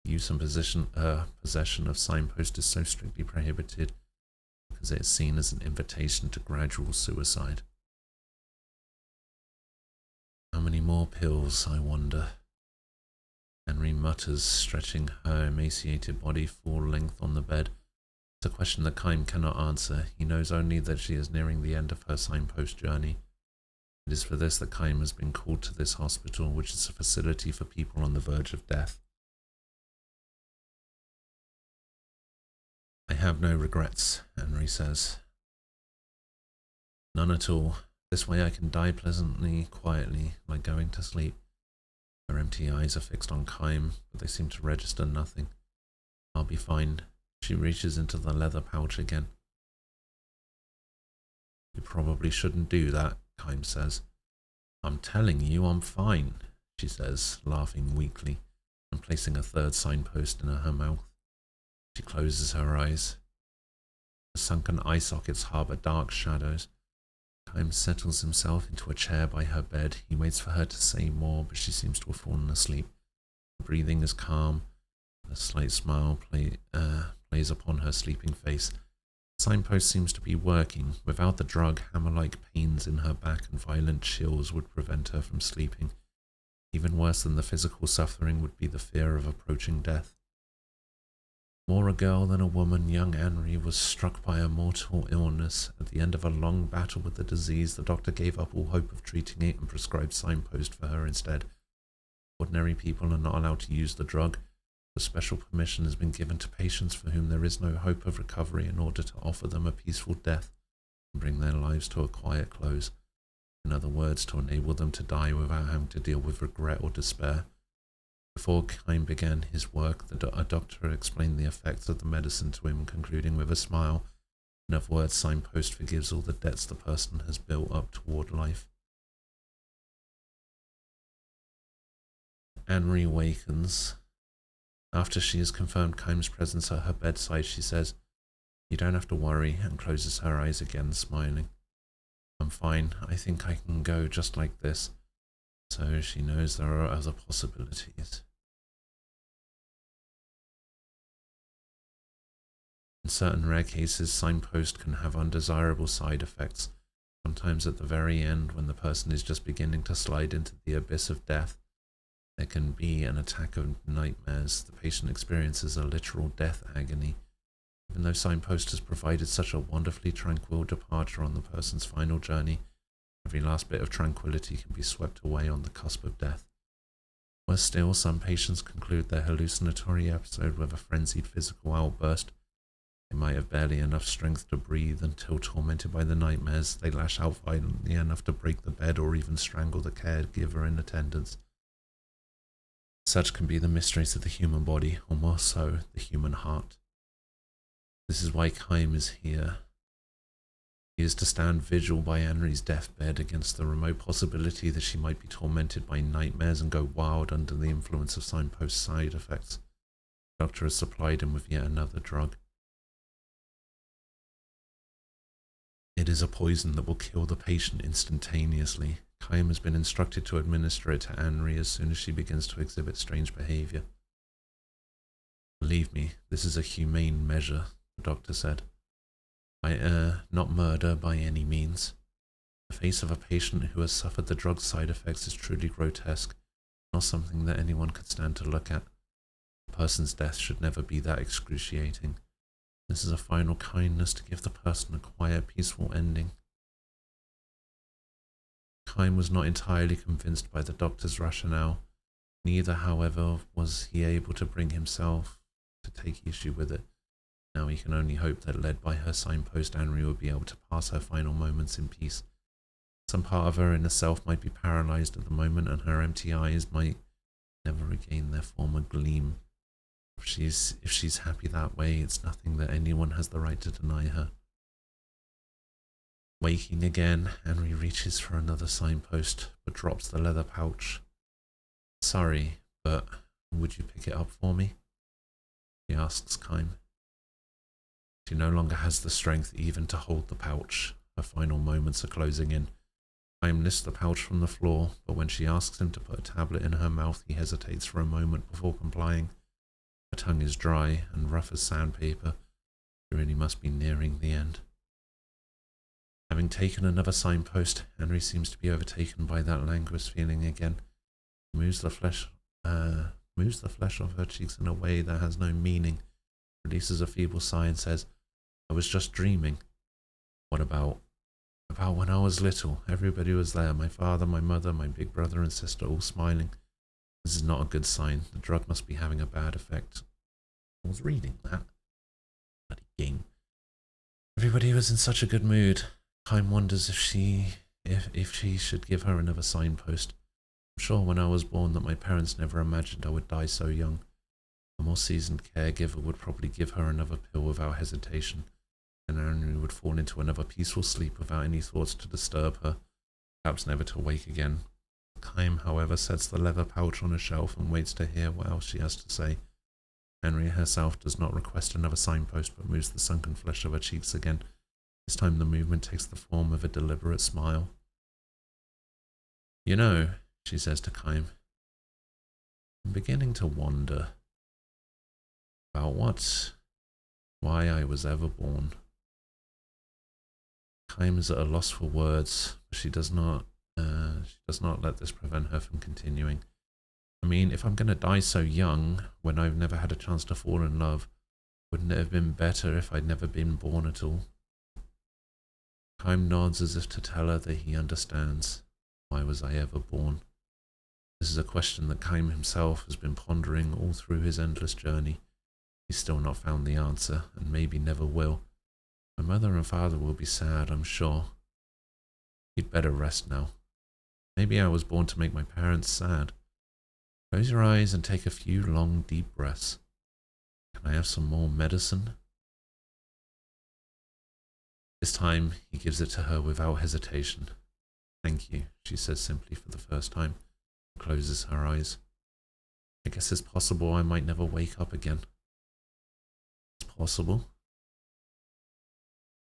Use and possession of signpost is so strictly prohibited because it is seen as an invitation to gradual suicide. How many more pills, I wonder? Henry mutters, stretching her emaciated body full length on the bed. It's a question that Kime cannot answer. He knows only that she is nearing the end of her signpost journey. It is for this that Kime has been called to this hospital, which is a facility for people on the verge of death. I have no regrets, Henry says. None at all. This way I can die pleasantly, quietly, like going to sleep. Her empty eyes are fixed on Kime, but they seem to register nothing. I'll be fine. She reaches into the leather pouch again. You probably shouldn't do that, Kime says. I'm telling you I'm fine, she says, laughing weakly, and placing a third signpost in her mouth. She closes her eyes. The sunken eye sockets harbour dark shadows. Kime settles himself into a chair by her bed. He waits for her to say more, but she seems to have fallen asleep. Her breathing is calm. A slight smile plays upon her sleeping face. The signpost seems to be working. Without the drug, hammer-like pains in her back and violent chills would prevent her from sleeping. Even worse than the physical suffering would be the fear of approaching death. More a girl than a woman, young Henry was struck by a mortal illness. At the end of a long battle with the disease, the doctor gave up all hope of treating it and prescribed signpost for her instead. Ordinary people are not allowed to use the drug. A special permission has been given to patients for whom there is no hope of recovery in order to offer them a peaceful death and bring their lives to a quiet close. In other words, to enable them to die without having to deal with regret or despair. Before Kime began his work, a doctor explained the effects of the medicine to him, concluding with a smile. In other words, signpost forgives all the debts the person has built up toward life. Henry wakens. After she has confirmed Kime's presence at her bedside, she says, "You don't have to worry," and closes her eyes again, smiling. "I'm fine. I think I can go just like this." So she knows there are other possibilities. In certain rare cases, signpost can have undesirable side effects. Sometimes at the very end, when the person is just beginning to slide into the abyss of death, there can be an attack of nightmares. The patient experiences a literal death agony. Even though signpost has provided such a wonderfully tranquil departure on the person's final journey, every last bit of tranquility can be swept away on the cusp of death. Worse still, some patients conclude their hallucinatory episode with a frenzied physical outburst. They might have barely enough strength to breathe until, tormented by the nightmares, they lash out violently enough to break the bed or even strangle the caregiver in attendance. Such can be the mysteries of the human body, or more so, the human heart. This is why Kime is here. He is to stand vigil by Henry's deathbed against the remote possibility that she might be tormented by nightmares and go wild under the influence of signpost side effects. The doctor has supplied him with yet another drug. It is a poison that will kill the patient instantaneously. Kime has been instructed to administer it to Henry as soon as she begins to exhibit strange behavior. "Believe me, this is a humane measure," the doctor said. "I err, not murder by any means. The face of a patient who has suffered the drug side effects is truly grotesque, not something that anyone could stand to look at. A person's death should never be that excruciating. This is a final kindness to give the person a quiet, peaceful ending." Kime was not entirely convinced by the doctor's rationale. Neither, however, was he able to bring himself to take issue with it. Now he can only hope that, led by her signpost, Henry will be able to pass her final moments in peace. Some part of her inner self might be paralyzed at the moment, and her empty eyes might never regain their former gleam. If she's happy that way, it's nothing that anyone has the right to deny her. Waking again, Henry reaches for another signpost, but drops the leather pouch. "Sorry, but would you pick it up for me?" She asks Kime. She no longer has the strength even to hold the pouch. Her final moments are closing in. Kime lifts the pouch from the floor, but when she asks him to put a tablet in her mouth, he hesitates for a moment before complying. Her tongue is dry and rough as sandpaper. She really must be nearing the end. Having taken another signpost, Henry seems to be overtaken by that languorous feeling again. He moves the flesh off her cheeks in a way that has no meaning, releases a feeble sigh and says, I was just dreaming. What about? About when I was little. Everybody was there. My father, my mother, my big brother and sister all smiling. This is not a good sign. The drug must be having a bad effect. I was reading that. Bloody game. Everybody was in such a good mood. Time wonders if she should give her another signpost. I'm sure when I was born that my parents never imagined I would die so young. A more seasoned caregiver would probably give her another pill without hesitation, and Henry would fall into another peaceful sleep without any thoughts to disturb her, perhaps never to wake again. Kym, however, sets the leather pouch on a shelf and waits to hear what else she has to say. Henry herself does not request another signpost, but moves the sunken flesh of her cheeks again. This time the movement takes the form of a deliberate smile. You know, she says to Kym, I'm beginning to wonder about why I was ever born. Kym is at a loss for words, but she does not let this prevent her from continuing. I mean, if I'm going to die so young, when I've never had a chance to fall in love, wouldn't it have been better if I'd never been born at all? Kym nods as if to tell her that he understands. Why was I ever born? This is a question that Kym himself has been pondering all through his endless journey. He's still not found the answer, and maybe never will. My mother and father will be sad, I'm sure. You'd better rest now. Maybe I was born to make my parents sad. Close your eyes and take a few long, deep breaths. Can I have some more medicine? This time, he gives it to her without hesitation. Thank you, she says simply for the first time, and closes her eyes. I guess it's possible I might never wake up again. It's possible.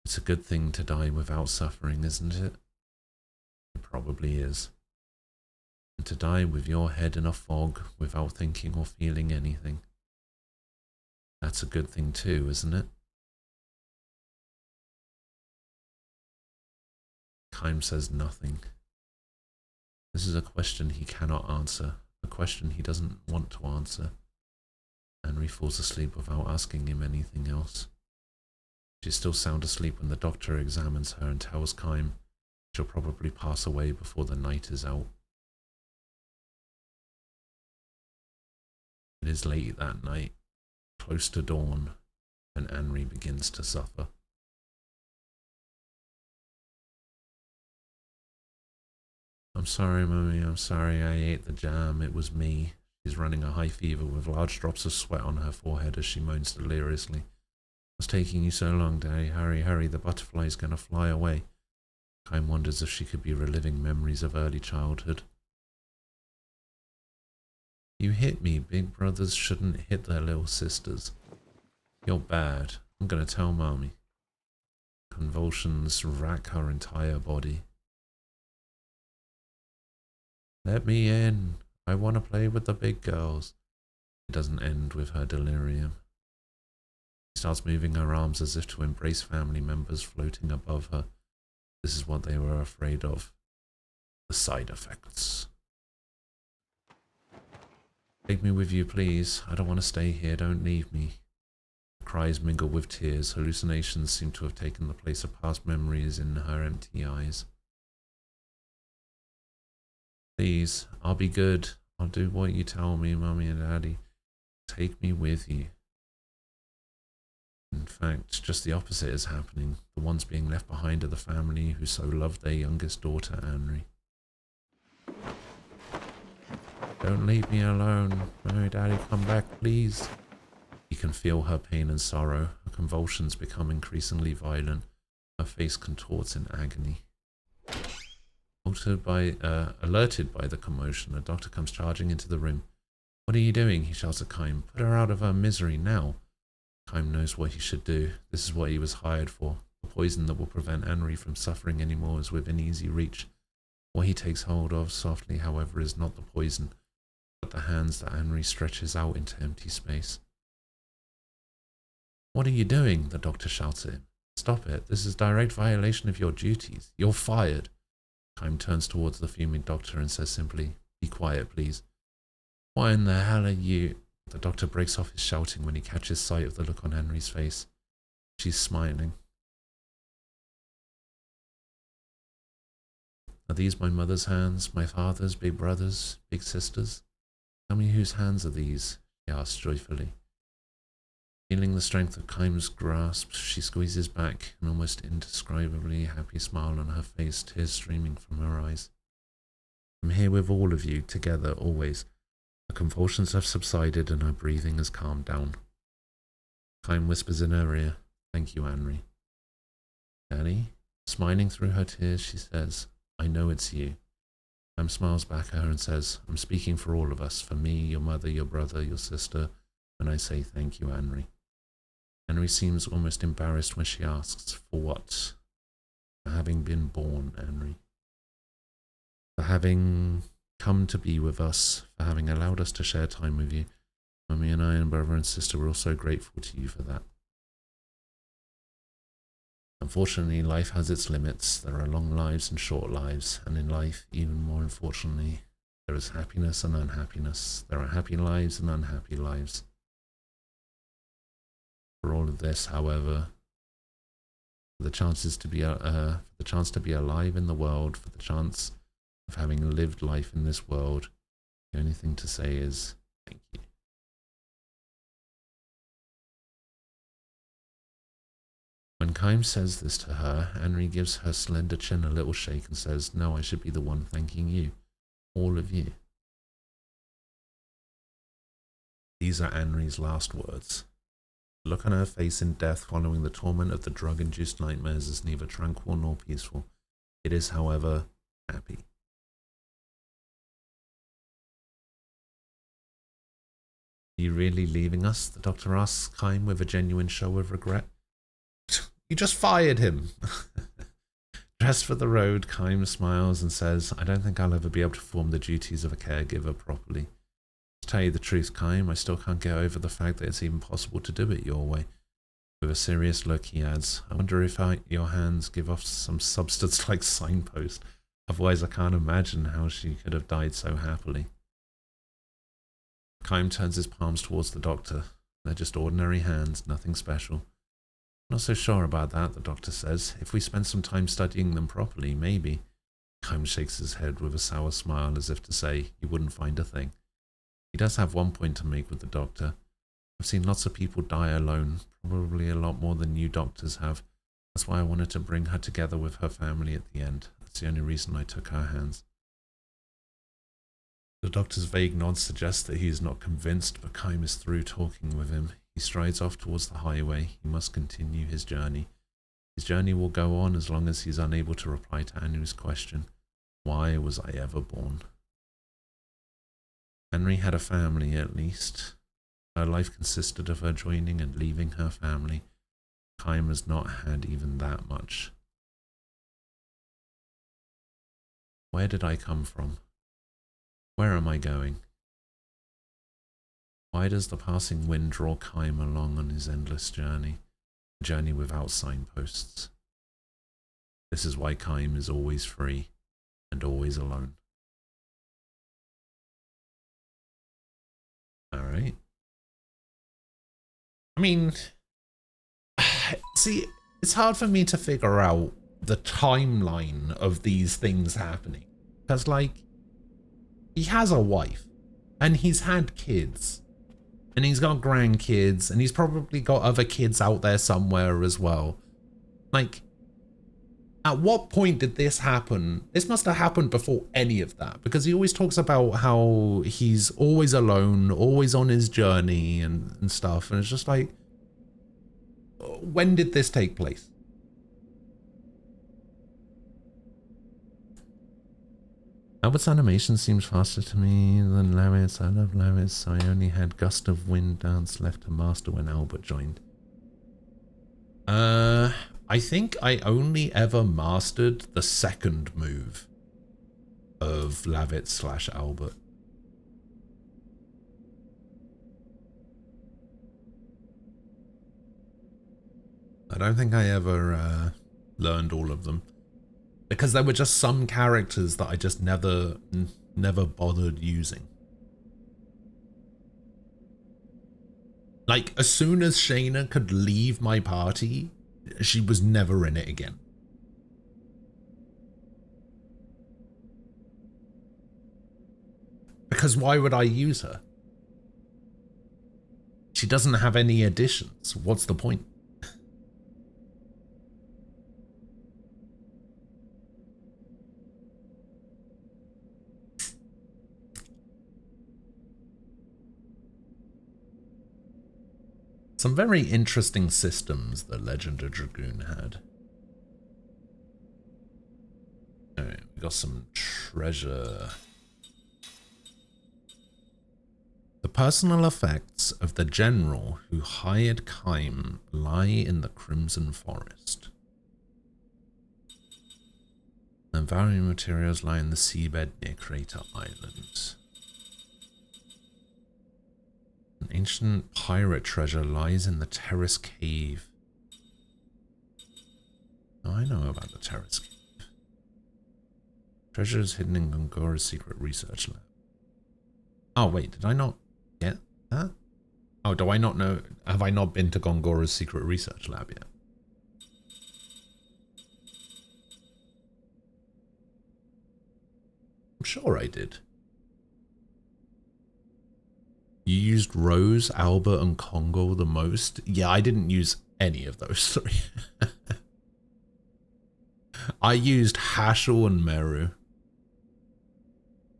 It's a good thing to die without suffering, isn't it? It probably is. And to die with your head in a fog without thinking or feeling anything. That's a good thing too, isn't it? Kym says nothing. This is a question he cannot answer, a question he doesn't want to answer. Henry falls asleep without asking him anything else. She's still sound asleep when the doctor examines her and tells Kym she'll probably pass away before the night is out. It is late that night, close to dawn, when Henry begins to suffer. I'm sorry, Mummy, I'm sorry I ate the jam. It was me. She's running a high fever with large drops of sweat on her forehead as she moans deliriously. What's taking you so long, Daddy? Hurry, hurry, the butterfly's gonna fly away. Kym wonders if she could be reliving memories of early childhood. You hit me. Big brothers shouldn't hit their little sisters. You're bad. I'm gonna tell Mommy. Convulsions rack her entire body. Let me in. I want to play with the big girls. It doesn't end with her delirium. She starts moving her arms as if to embrace family members floating above her. This is what they were afraid of. The side effects. Take me with you, please. I don't want to stay here. Don't leave me. Cries mingle with tears. Hallucinations seem to have taken the place of past memories in her empty eyes. Please, I'll be good. I'll do what you tell me, Mummy and Daddy. Take me with you. In fact, just the opposite is happening. The ones being left behind are the family who so loved their youngest daughter, Henry. Don't leave me alone. Mummy, Daddy, come back, please. He can feel her pain and sorrow. Her convulsions become increasingly violent. Her face contorts in agony. Alerted by the commotion, the doctor comes charging into the room. What are you doing? He shouts at Kym. Put her out of her misery now. Kym knows what he should do. This is what he was hired for. The poison that will prevent Henry from suffering anymore is within easy reach. What he takes hold of softly, however, is not the poison, but the hands that Henry stretches out into empty space. What are you doing? The doctor shouts at him. Stop it. This is direct violation of your duties. You're fired. Kime turns towards the fuming doctor and says simply, be quiet, please. Why in the hell are you... The doctor breaks off his shouting when he catches sight of the look on Henry's face. She's smiling. Are these my mother's hands, my father's, big brothers, big sisters? Tell me whose hands are these? She asks joyfully. Feeling the strength of Kime's grasp, she squeezes back, an almost indescribably happy smile on her face, tears streaming from her eyes. I'm here with all of you, together, always. Her convulsions have subsided and her breathing has calmed down. Kime whispers in her ear, thank you, Henry. Daddy? Smiling through her tears, she says, I know it's you. Kime smiles back at her and says, I'm speaking for all of us, for me, your mother, your brother, your sister, when I say thank you, Henry. Henry seems almost embarrassed when she asks, for what? For having been born, Henry. For having come to be with us, for having allowed us to share time with you. Mummy and I and brother and sister were all so grateful to you for that. Unfortunately, life has its limits. There are long lives and short lives, and in life, even more unfortunately, there is happiness and unhappiness. There are happy lives and unhappy lives. For all of this, however, for the chance to be alive in the world, for the chance of having lived life in this world, the only thing to say is thank you. When Kime says this to her, Henry gives her slender chin a little shake and says, no, I should be the one thanking you. All of you. These are Henry's last words. The look on her face in death following the torment of the drug-induced nightmares is neither tranquil nor peaceful. It is, however, happy. Are you really leaving us? The doctor asks Kime with a genuine show of regret. You just fired him. Dressed for the road, Kime smiles and says, I don't think I'll ever be able to perform the duties of a caregiver properly. To tell you the truth, Kime, I still can't get over the fact that it's even possible to do it your way. With a serious look, he adds, I wonder if your hands give off some substance like signpost. Otherwise, I can't imagine how she could have died so happily. Kime turns his palms towards the doctor. They're just ordinary hands, nothing special. Not so sure about that, the doctor says. If we spend some time studying them properly, maybe. Kime shakes his head with a sour smile as if to say he wouldn't find a thing. He does have one point to make with the doctor. I've seen lots of people die alone, probably a lot more than you doctors have. That's why I wanted to bring her together with her family at the end. That's the only reason I took her hands. The doctor's vague nod suggests that he is not convinced, but Kime is through talking with him. He strides off towards the highway. He must continue his journey. His journey will go on as long as he's unable to reply to Henry's question, why was I ever born? Henry had a family, at least. Her life consisted of her joining and leaving her family. Kime has not had even that much. Where did I come from? Where am I going? Why does the passing wind draw Kime along on his endless journey? A journey without signposts. This is why Kime is always free and always alone. Alright. I mean, see, it's hard for me to figure out the timeline of these things happening. Because, like, he has a wife, and he's had kids, and he's got grandkids, and he's probably got other kids out there somewhere as well. Like, at what point did this happen? This must have happened before any of that, because he always talks about how he's always alone, always on his journey and stuff, and it's just like, when did this take place? Albert's animation seems faster to me than Larry's. I love Larry's, so I only had Gust of Wind dance left to master when Albert joined. I think I only ever mastered the second move of Lavit / Albert. I don't think I ever learned all of them. Because there were just some characters that I just never bothered using. Like, as soon as Shayna could leave my party, she was never in it again. Because why would I use her? She doesn't have any additions. What's the point? Some very interesting systems the Legend of Dragoon had. Alright, we got some treasure. The personal effects of the general who hired Kaim lie in the Crimson Forest. And valuable materials lie in the seabed near Crater Island. An ancient pirate treasure lies in the Terrace Cave. Oh, I know about the Terrace Cave. Treasure is hidden in Gongora's secret research lab. Oh, wait, did I not get that? Oh, do I not know? Have I not been to Gongora's secret research lab yet? I'm sure I did. You used Rose, Albert, and Congo the most? Yeah, I didn't use any of those three. I used Hashel and Meru.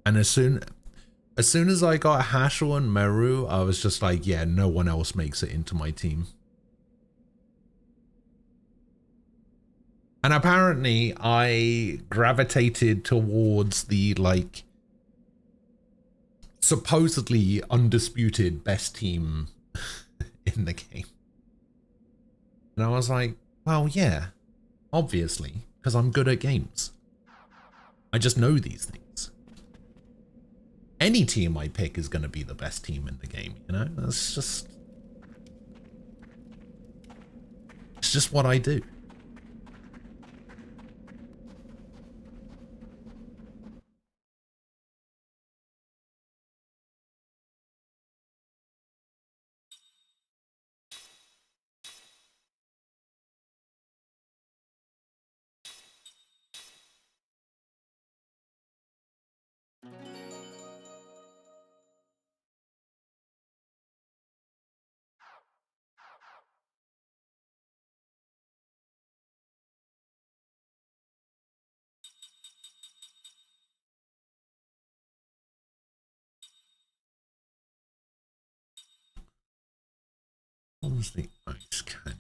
And as soon as I got Hashel and Meru, I was just like, yeah, no one else makes it into my team. And apparently I gravitated towards the, like, supposedly undisputed best team in the game. And I was like, well, yeah, obviously, because I'm good at games. I just know these things. Any team I pick is going to be the best team in the game, you know? That's just... It's just what I do. What was the ice canyon?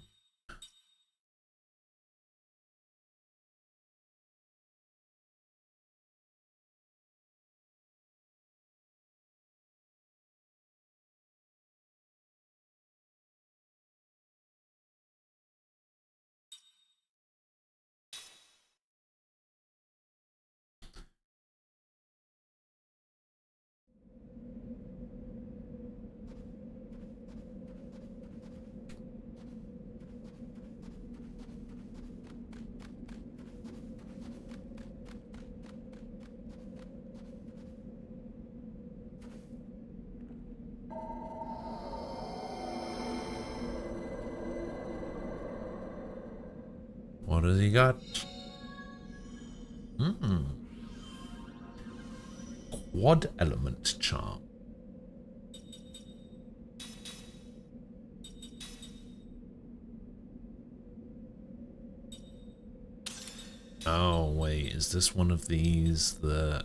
What has he got? Quad element charm. Oh, wait, is this one of these that...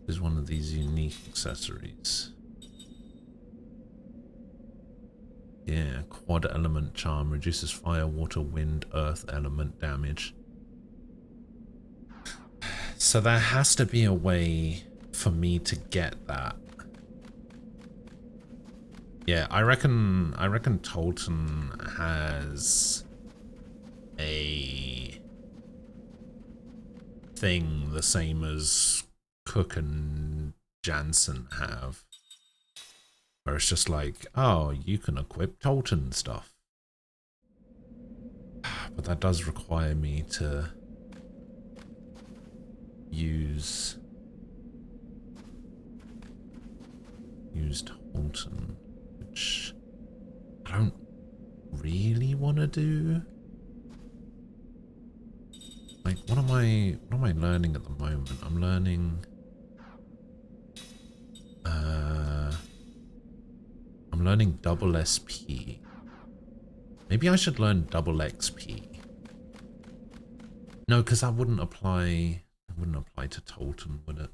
is one of these unique accessories. odd element charm. Reduces fire, water, wind, earth element damage. So there has to be a way for me to get that. Yeah, I reckon Tolton has a thing the same as Cook and Jansen have. Where it's just like, oh, you can equip Tolton stuff. But that does require me to use Tolton, which I don't really want to do. Like, what am I learning at the moment? I'm learning double SP. Maybe I should learn double XP. No, because that wouldn't apply. It wouldn't apply to Tolton, would it?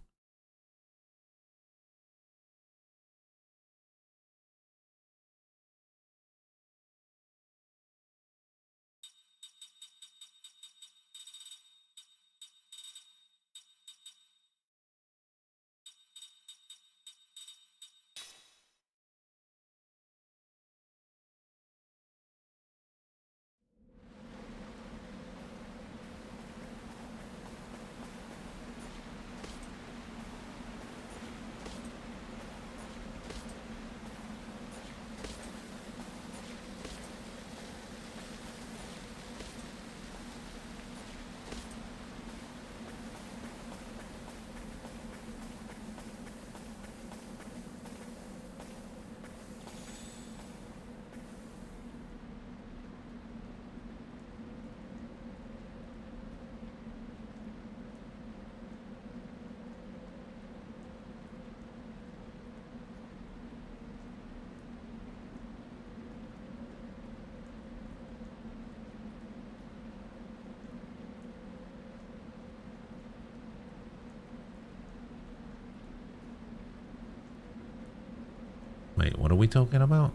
Wait, what are we talking about?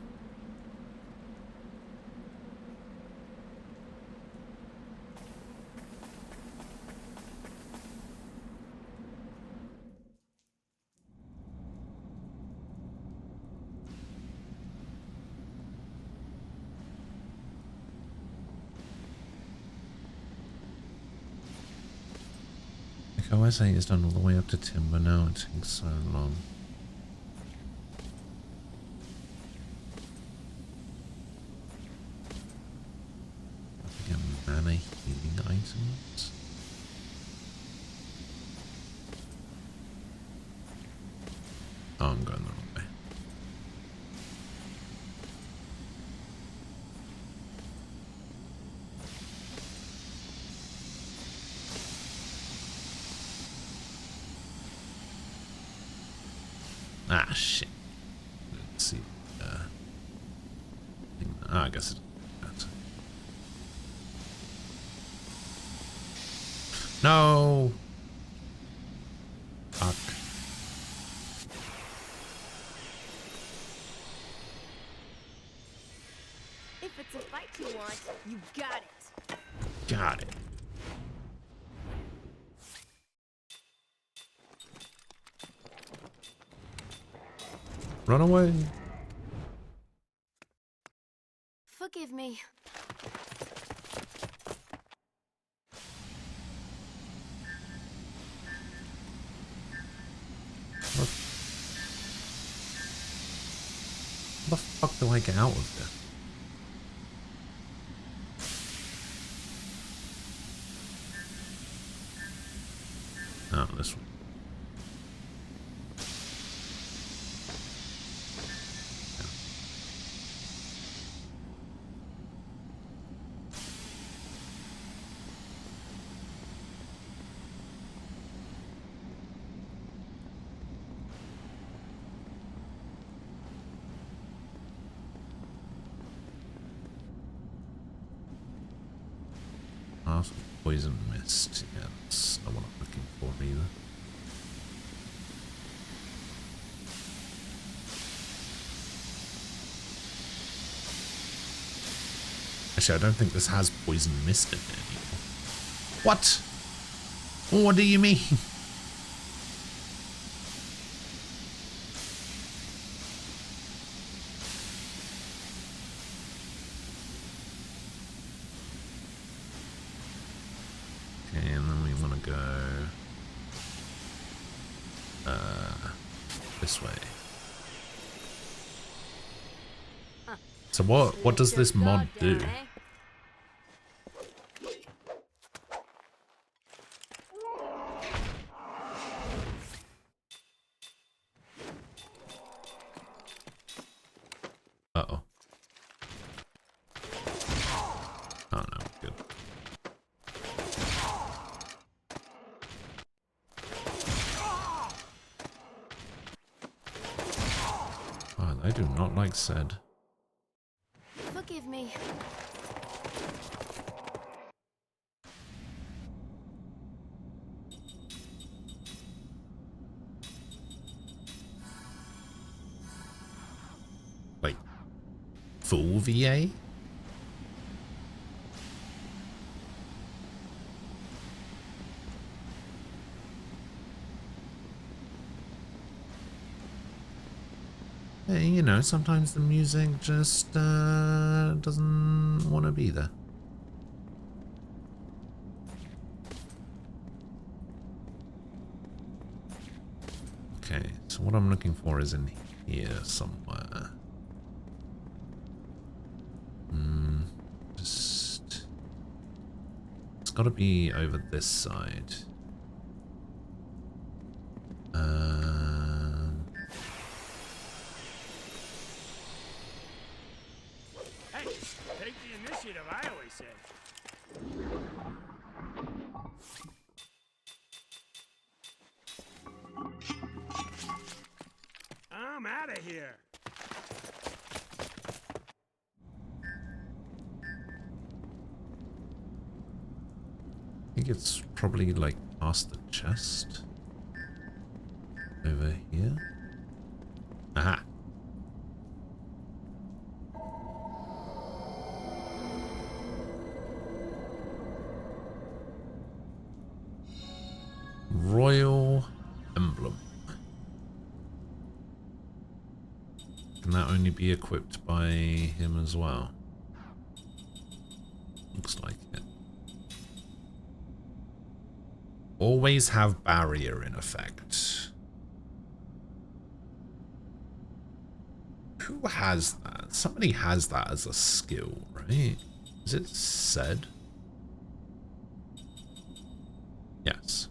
Like OS8 is done all the way up to Timber now, it takes so long. Mana healing items. Oh, I'm going the wrong way. Ah, shit. Let's see. I guess it doesn't matter. No! Fuck. If it's a fight you want, you got it. Got it. Run away. Forgive me. What the fuck do I get out of there? Oh, this one. Poison mist. Yeah, that's not what I'm looking for either. Actually, I don't think this has poison mist in it anymore. What? What do you mean? Okay, and then we want to go this way. So what does this mod do? Uh-oh. Oh no, good. Oh, I do not like said. Forgive me. Like, full VA? Hey, you know, sometimes the music just doesn't want to be there. Okay, so what I'm looking for is in here somewhere. Just... It's got to be over this side. Hey, take the initiative, I always say. I'm out of here. I think it's probably like past the chest. Over here. Aha. Royal Emblem. Can that only be equipped by him as well? Looks like it. Always have barrier in effect. Who has that? Somebody has that as a skill, right? Is it said? Yes.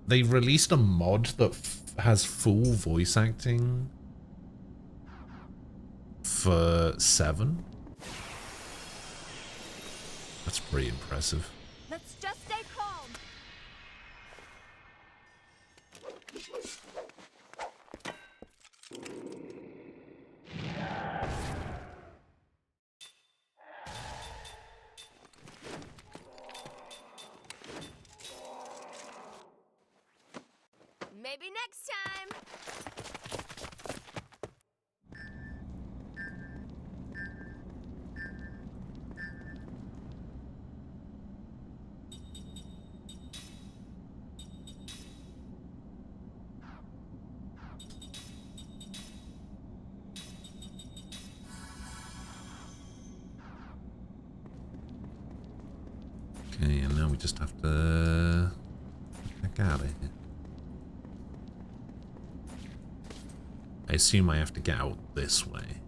They released a mod that has full voice acting for 7. That's pretty impressive. Let's just stay calm. Maybe next time. Okay, and now we just have to get out of here. I assume I have to get out this way.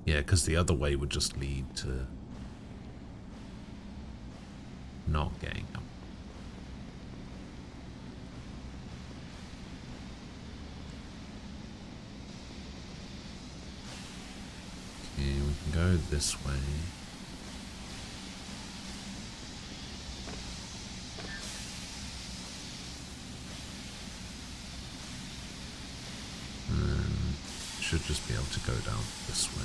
Yeah, because the other way would just lead to not getting up. Okay, we can go this way. Should just be able to go down this way.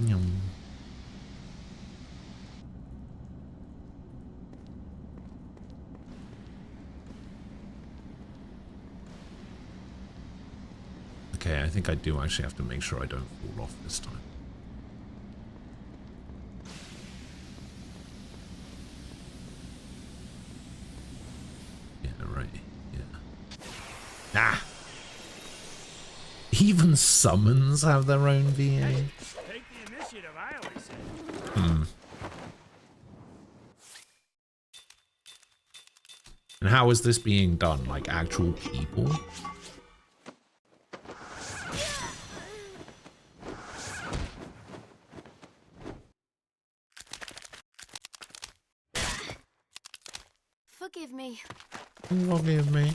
Yum. Okay, I think I do actually have to make sure I don't fall off this time. Yeah, right. Yeah. Ah! Even summons have their own VA. Hey, take the initiative, I always say. Hmm. And how is this being done? Like actual people? Forgive me. Forgive me.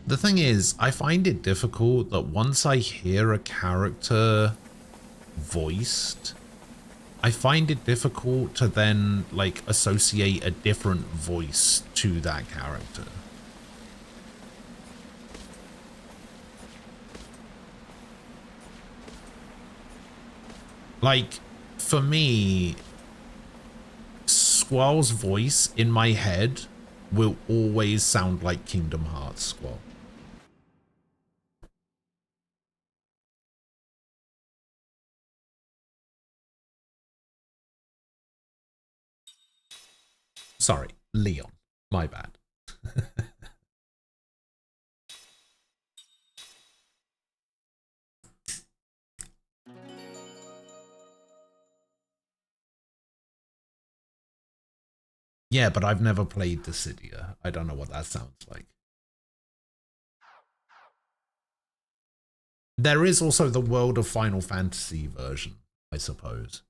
The thing is, I find it difficult that once I hear a character voiced, I find it difficult to then, like, associate a different voice to that character. Like, for me, Squall's voice in my head will always sound like Kingdom Hearts Squall. Sorry, Leon. My bad. Yeah, but I've never played Dissidia. I don't know what that sounds like. There is also the World of Final Fantasy version, I suppose.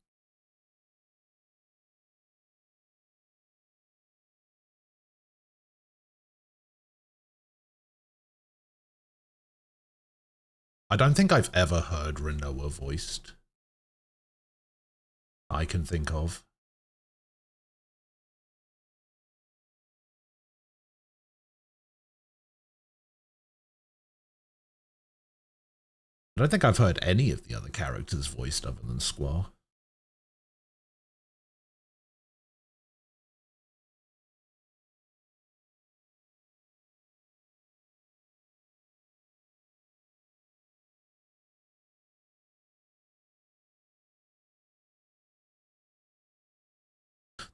I don't think I've ever heard Rinoa voiced. I can think of. I don't think I've heard any of the other characters voiced other than Squall.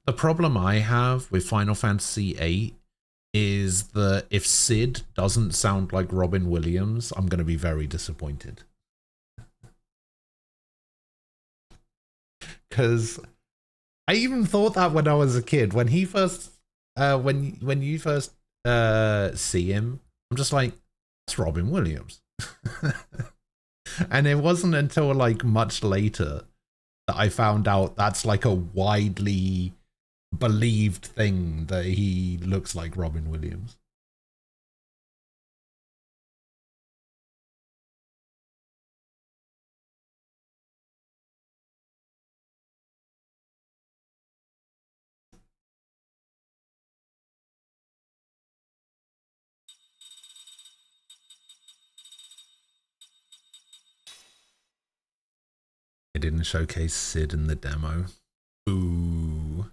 The problem I have with Final Fantasy VIII is that if Sid doesn't sound like Robin Williams, I'm going to be very disappointed. Because I even thought that when I was a kid, when he first, when you first see him, I'm just like, it's Robin Williams. And it wasn't until like much later that I found out that's like a widely believed thing that he looks like Robin Williams. It didn't showcase Sid in the demo. Ooh.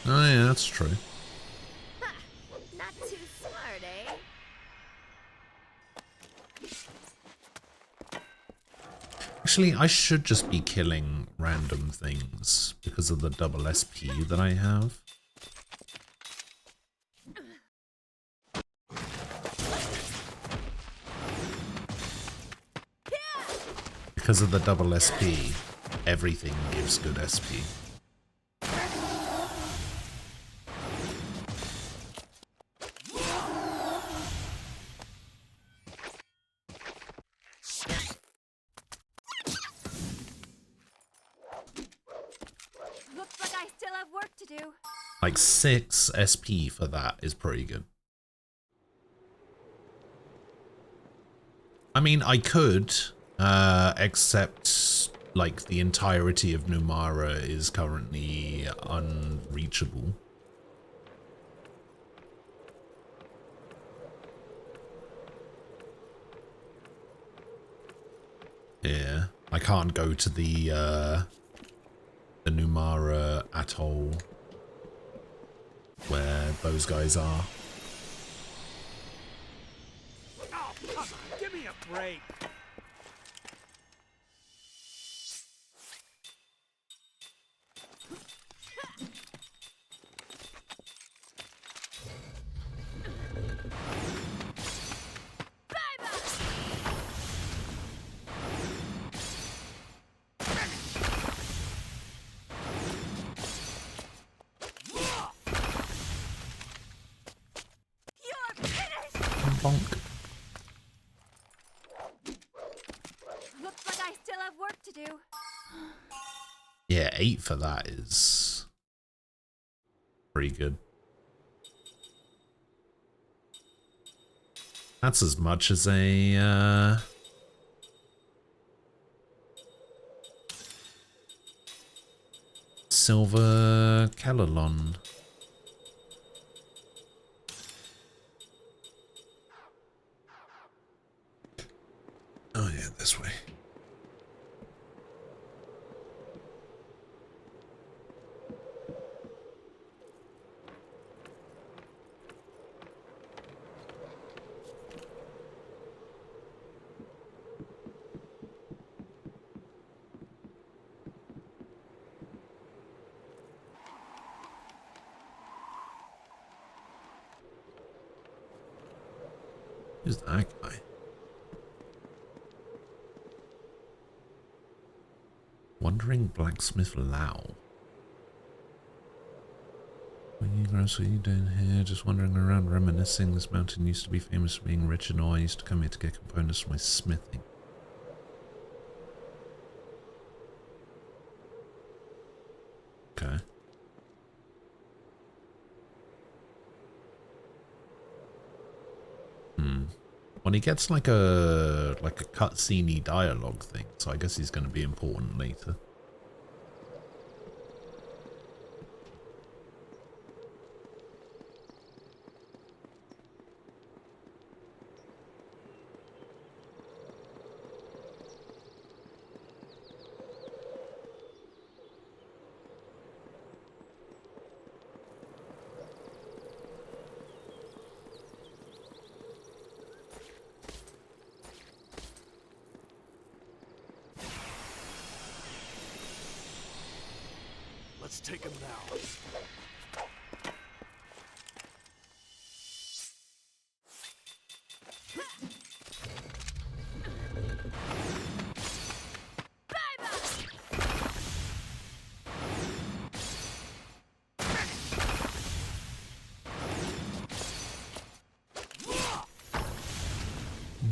Oh yeah, that's true. Actually, I should just be killing random things because of the double SP that I have. Because of the double SP, everything gives good SP. Looks like I still have work to do. Like 6 SP for that is pretty good. I mean, I could, except like the entirety of Numara is currently unreachable. Yeah, I can't go to the Numara atoll where those guys are. Oh, come on, give me a break. You're finished! Bonk. Looks like I still have work to do. Yeah, 8 for that is pretty good. That's as much as a silver Kellalon. Oh yeah, this way. Who's that guy? Wandering Blacksmith Lau. When you grow, so you down here, just wandering around reminiscing. This mountain used to be famous for being rich in ore. I used to come here to get components for my smithing. Okay. Well, he gets like a cutscene-y dialogue thing, so I guess he's going to be important later. Let's take him now.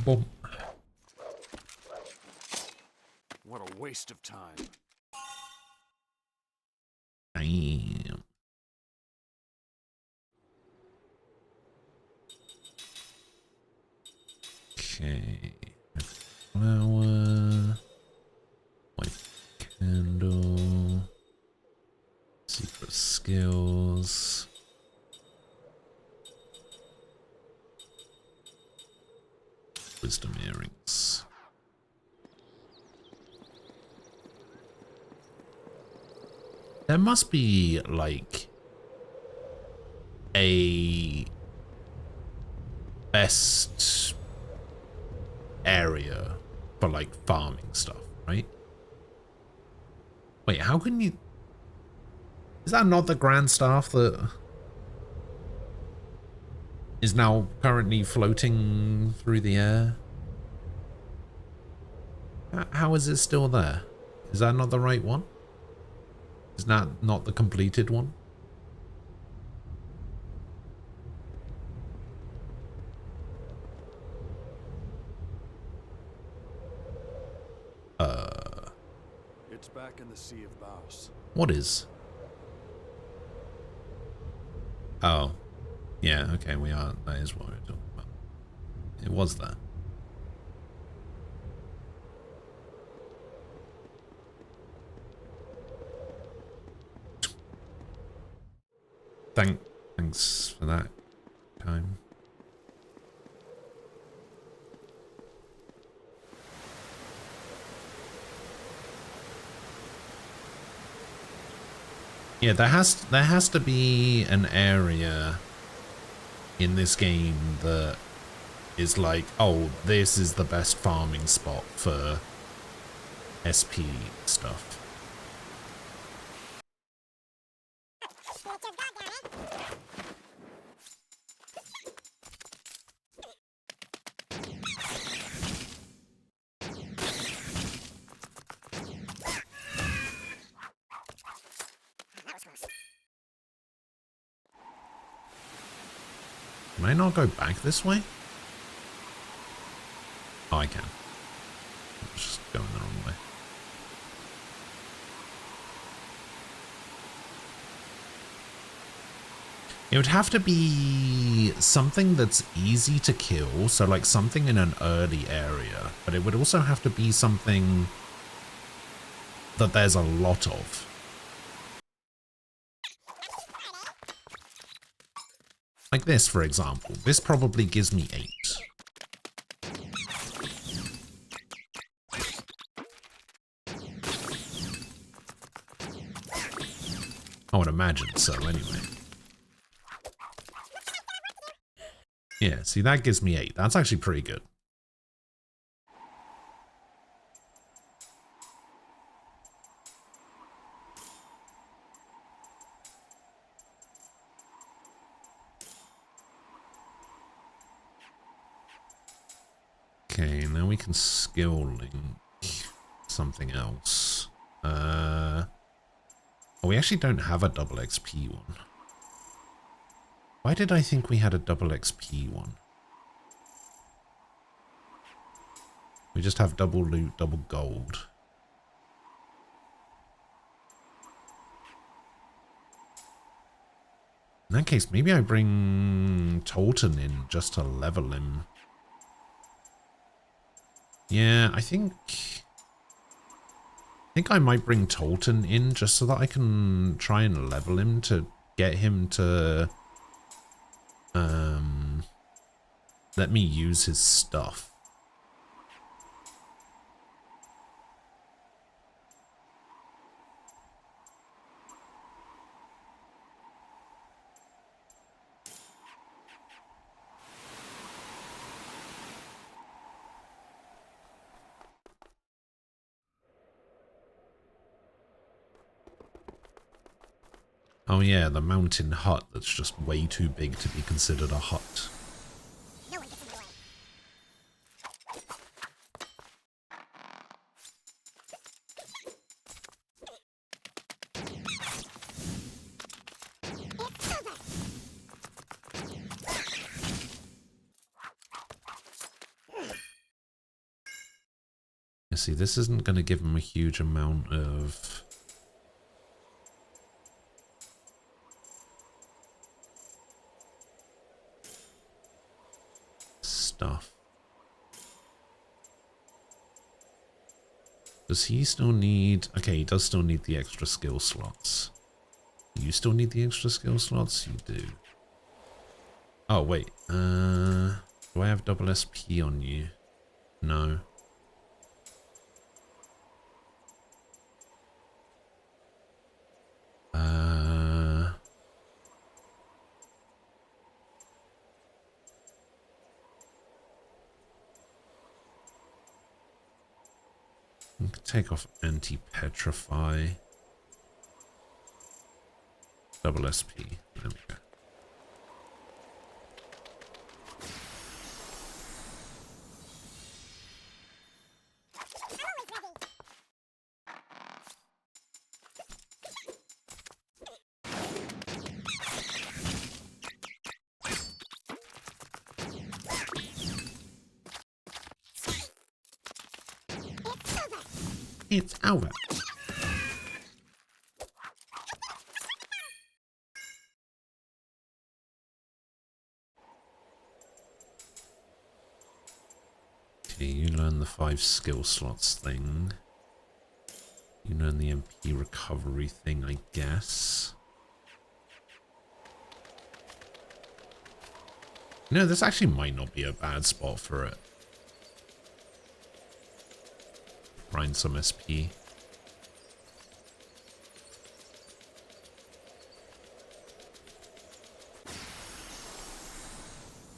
Boom. What a waste of time. Damn. Okay. Flower. White candle. Secret skills. Wisdom earrings. There must be like a best area for like farming stuff. right? Wait, how can you... Is that not the Grand Staff that is now currently floating through the air? How is it still there? Is that not the right one? Is that not the completed one? It's back in the Sea of Baos. What is? Oh. Yeah, okay, we are. That is what we're talking about. It was there. Thanks for that time. Yeah, there has to be an area in this game that is like, oh, this is the best farming spot for SP stuff. Can I not go back this way? Oh, I can. I'm just going the wrong way. It would have to be something that's easy to kill, so like something in an early area, but it would also have to be something that there's a lot of. Like this, for example. This probably gives me 8. I would imagine so, anyway. Yeah, see, that gives me 8. That's actually pretty good. Okay, now we can skill link something else. Oh, we actually don't have a double XP one. Why did I think we had a double XP one? We just have double loot, double gold. In that case, maybe I bring Tolton in just to level him. Yeah, I think I might bring Tolton in just so that I can try and level him to get him to let me use his stuff. Oh yeah, the mountain hut that's just way too big to be considered a hut. No one gets in the way. It's over. You see, this isn't going to give him a huge amount of stuff. Does he still need... Okay, he does still need the extra skill slots. You still need the extra skill slots? You do. Oh, wait. Do I have double SP on you? No. Take off anti-petrify. Double SP. There we go. It's over. Okay, you learn the 5 skill slots thing. You learn the MP recovery thing, I guess. No, this actually might not be a bad spot for it. Grind some SP.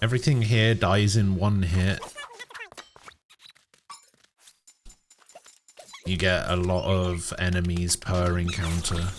Everything here dies in 1 hit. You get a lot of enemies per encounter.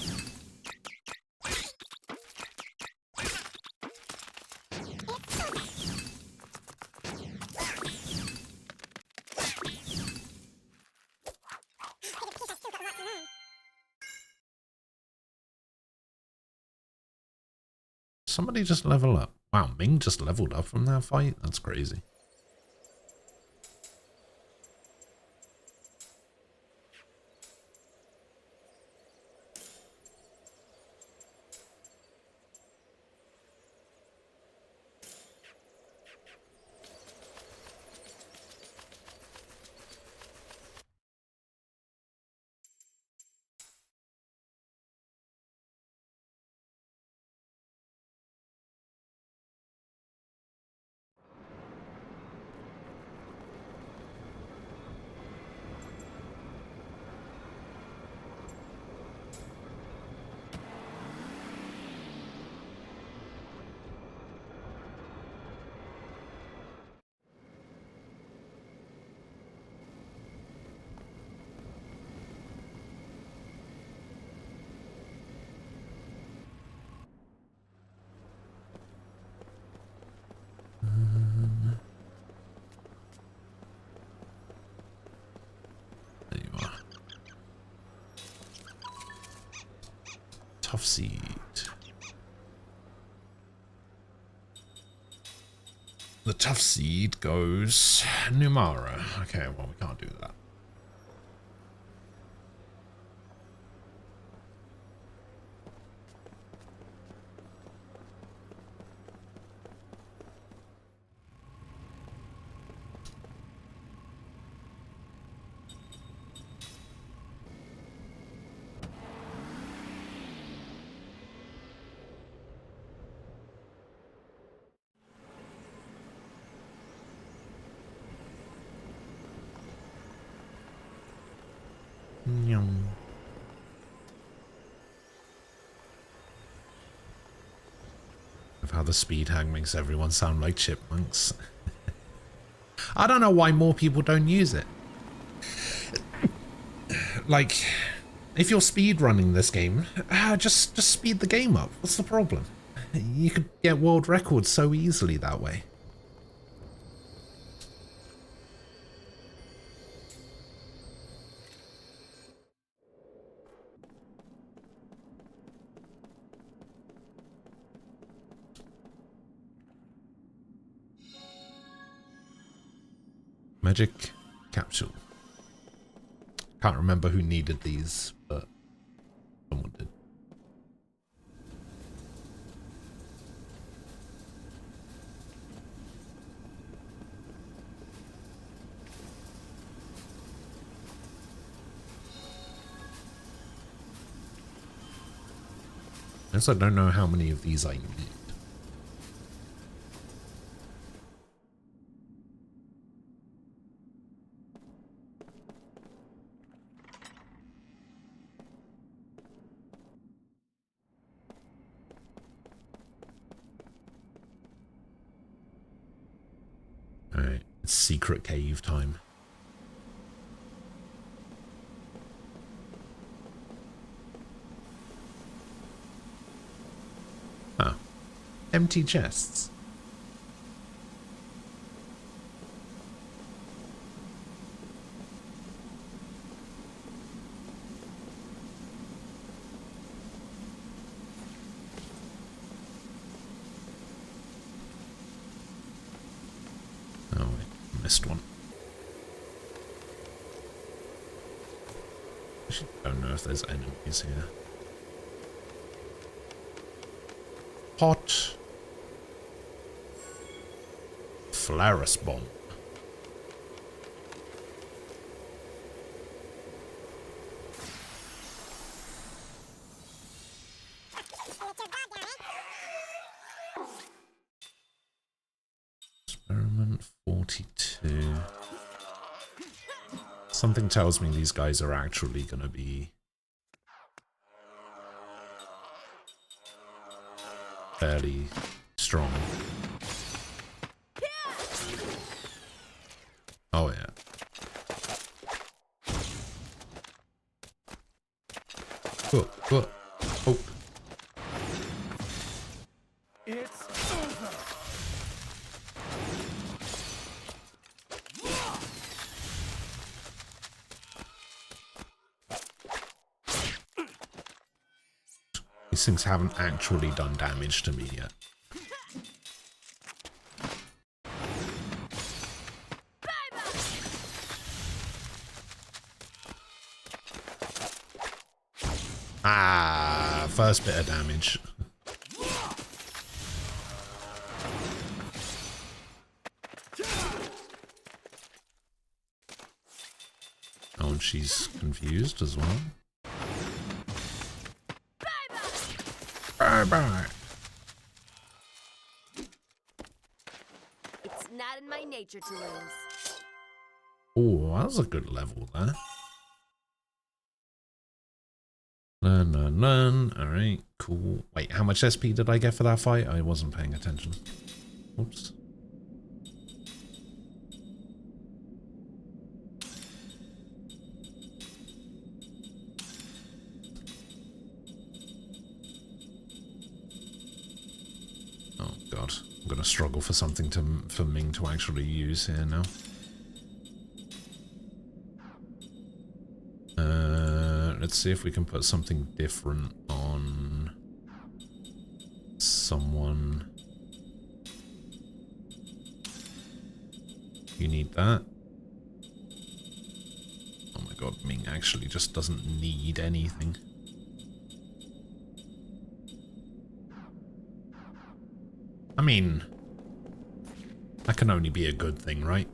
Somebody just level up. Wow, Ming just leveled up from that fight? That's crazy. There you are. Tough seed. The tough seed goes Numara. Okay, well, we can't do that. Nyum. Of how the speed hang makes everyone sound like chipmunks. I don't know why more people don't use it. Like, if you're speed running this game, just speed the game up. What's the problem? You could get world records so easily that way. Magic capsule. Can't remember who needed these, but someone did. I also don't know how many of these I need. Alright, it's secret cave time. Empty chests. Oh, I missed one. Actually, don't know if there's enemies here. Hot Flaris bomb. Experiment 42. Something tells me these guys are actually going to be fairly strong. Oh yeah. Oh, oh, oh. It's over. These things haven't actually done damage to me yet. Ah, first bit of damage. Oh, and she's confused as well. Bye-bye. It's not in my nature to lose. Oh, that was a good level there. Learn. Alright, cool. Wait, how much SP did I get for that fight? I wasn't paying attention. Oops. Oh god, I'm gonna struggle for something for Ming to actually use here now. Let's see if we can put something different on someone. You need that. Oh my god, Ming actually just doesn't need anything. I mean, that can only be a good thing, right?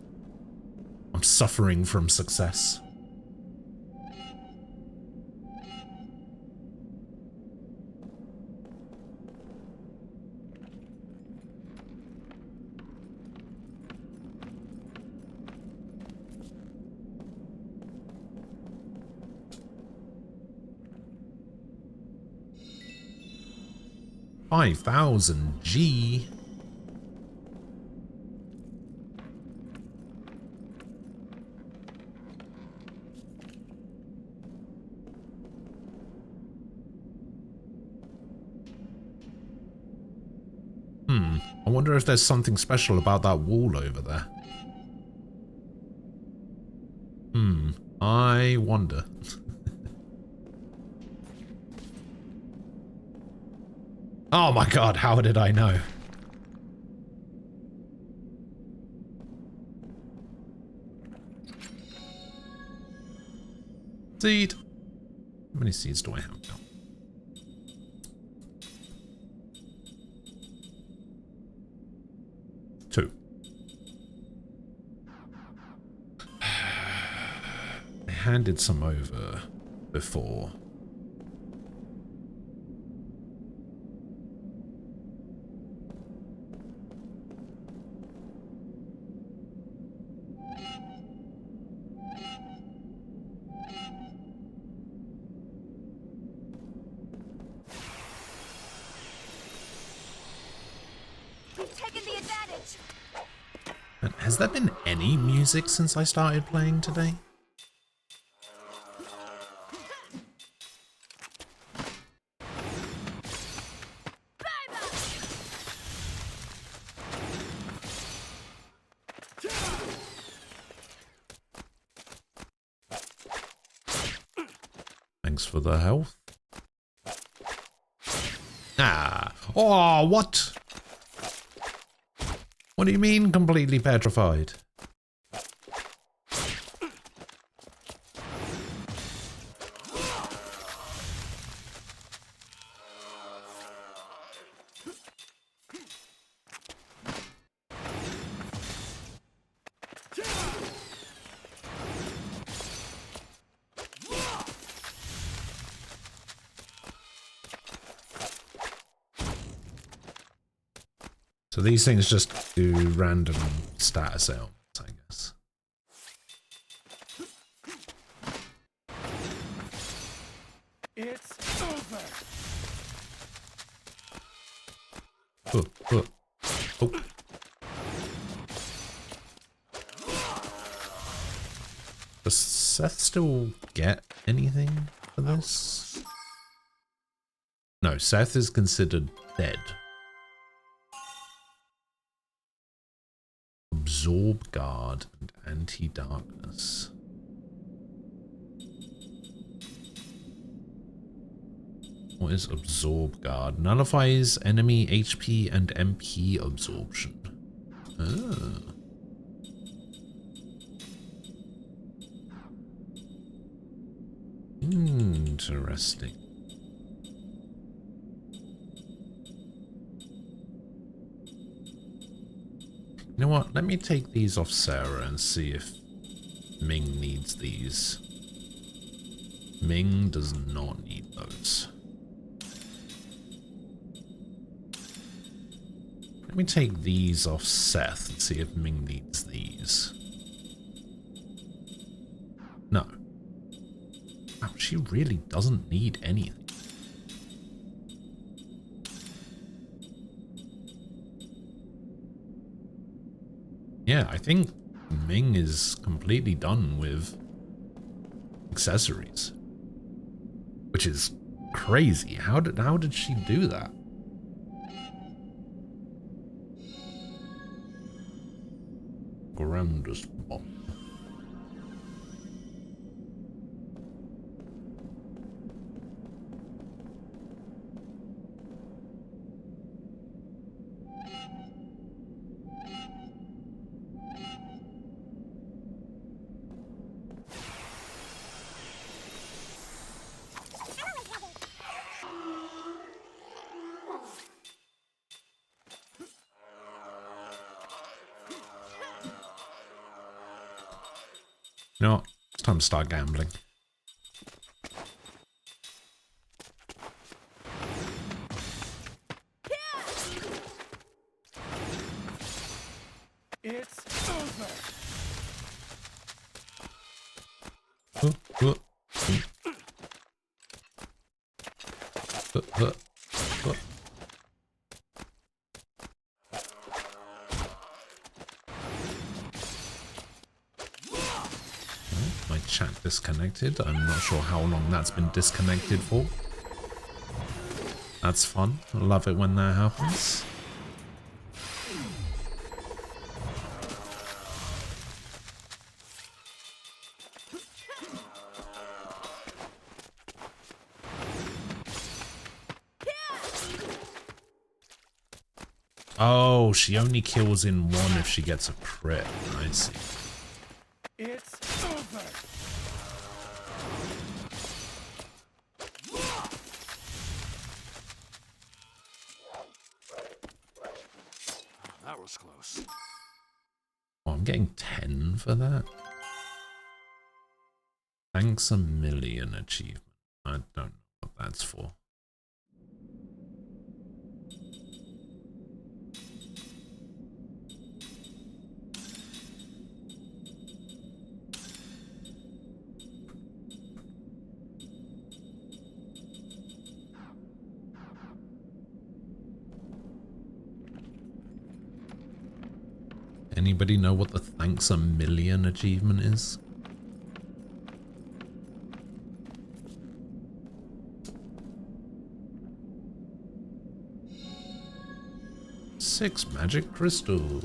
I'm suffering from success. $5,000 I wonder if there's something special about that wall over there. I wonder. Oh my god, how did I know? Seed. How many seeds do I have now? Two. I handed some over before. We've taken the advantage. Has there been any music since I started playing today? for the health. Ah. Oh, what? What do you mean completely petrified? So these things just do random status ailments, I guess. It's over. Oh, oh, oh. Does Seth still get anything for this? No, Seth is considered dead. Absorb Guard and Anti-Darkness. What is Absorb Guard? Nullifies enemy HP and MP absorption. Ah. Interesting. You know what? Let me take these off Sarah and see if Ming needs these. Ming does not need those. Let me take these off Seth and see if Ming needs these. No. Wow, she really doesn't need anything. Yeah, I think Ming is completely done with accessories. Which is crazy. How did she do that? Groundus bomb. You know what? It's time to start gambling. It's over. Oh, oh, oh. My chat disconnected. I'm not sure how long that's been disconnected for. That's fun. I love it when that happens. Oh, she only kills in one if she gets a crit. I see. It's over. That was close. Oh, I'm getting 10 for that. Thanks a million achievement. I don't know what that's for. Anybody know what the thanks a million achievement is? Six magic crystals.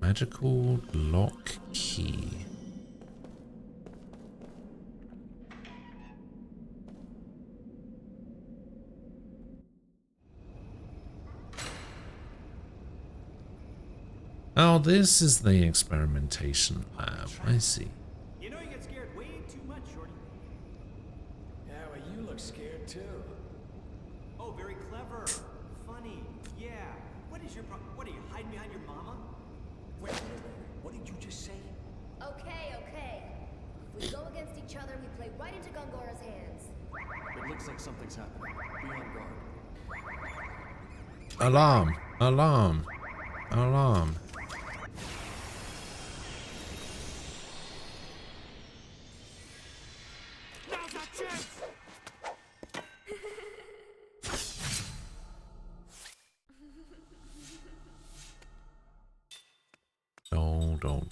Magical lock key. Oh, this is the experimentation lab. I see. You know you get scared way too much, Shorty. Yeah, well, you look scared too. Oh, very clever. Funny. Yeah. What is your problem? What are you, hiding behind your mama? Wait, what did you just say? Okay, okay. If we go against each other, we play right into Gongora's hands. It looks like something's happening. Be on guard. Alarm! Alarm! Alarm! Now's our chance!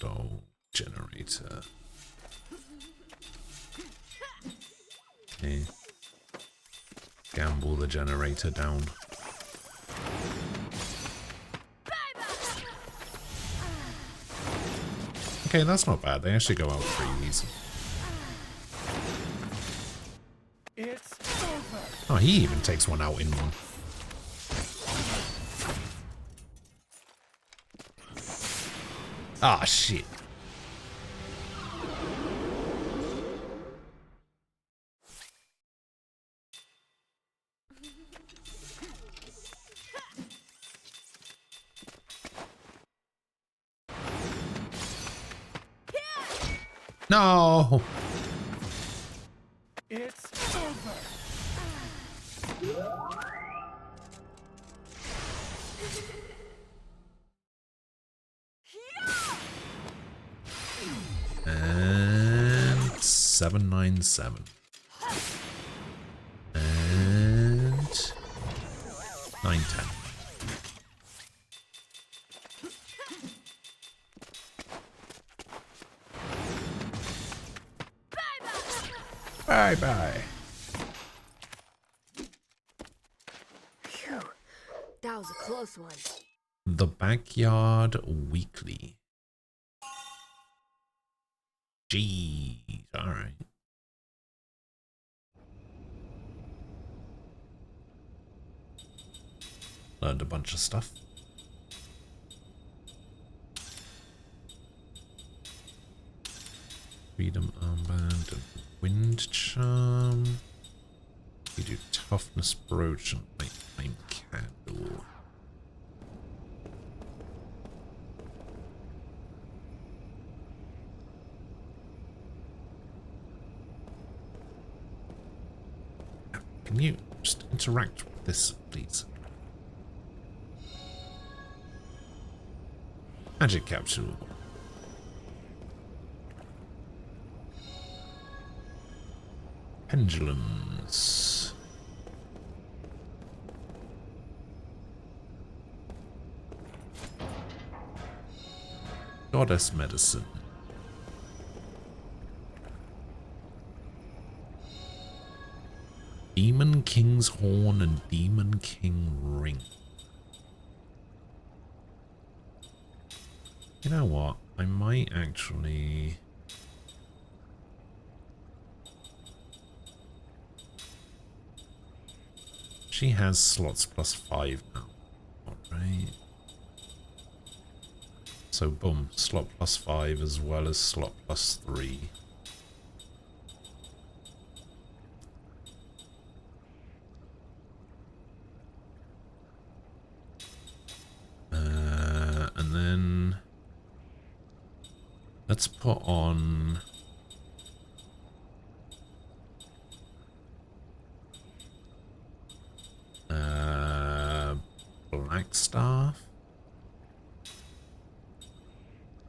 Do. Generator. Okay. Gamble the generator down. Okay, that's not bad. They actually go out pretty easy. It's over. Oh, he even takes one out in one. Ah, shit. No. It's over. And 797. And 910. Bye bye. Phew. That was a close one. The Backyard Weekly. Jeez, alright. Learned a bunch of stuff. Freedom armband and wind charm. We do toughness brooch and nighttime candle. Can you just interact with this, please? Magic capsule. Pendulums. Goddess medicine. Demon King's Horn and Demon King Ring. You know what? I might actually... She has slots +5 now. Alright. So boom, slot +5 as well as slot +3. And then let's put on Black Staff.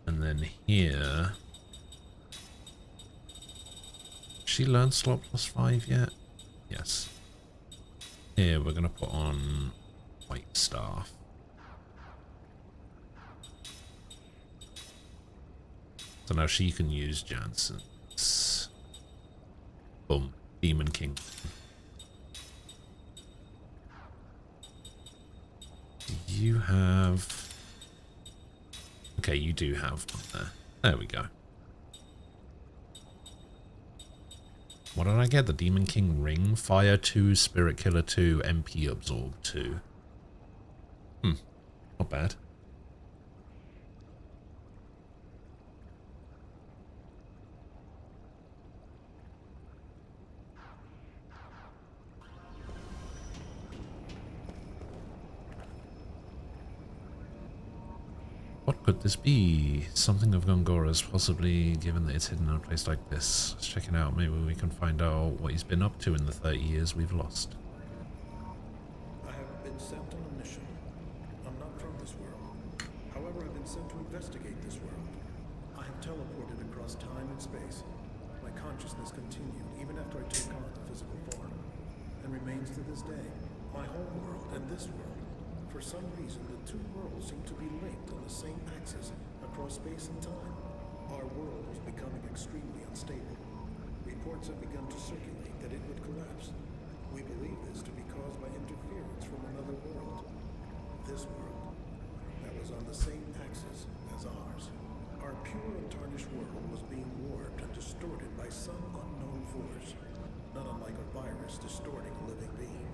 And then here, she learned slot +5 yet? Yes. Here we're gonna put on White Staff. So now she can use Jansen's. Boom. Demon King. Do you have... okay, you do have one there. There we go. What did I get? The Demon King Ring, Fire 2, Spirit Killer 2, MP Absorb 2. Not bad. What could this be? Something of Gongora's, possibly, given that it's hidden in a place like this. Let's check it out. Maybe we can find out what he's been up to in the 30 years we've lost. I have been sent on a mission. I'm not from this world. However, I've been sent to investigate this world. I have teleported across time and space. My consciousness continued even after I took on the physical form, and remains to this day. My home world and this world. For some reason, the two worlds seem to be linked on the same axis across space and time. Our world was becoming extremely unstable. Reports have begun to circulate that it would collapse. We believe this to be caused by interference from another world. This world, that was on the same axis as ours. Our pure untarnished world was being warped and distorted by some unknown force, not unlike a virus distorting a living being.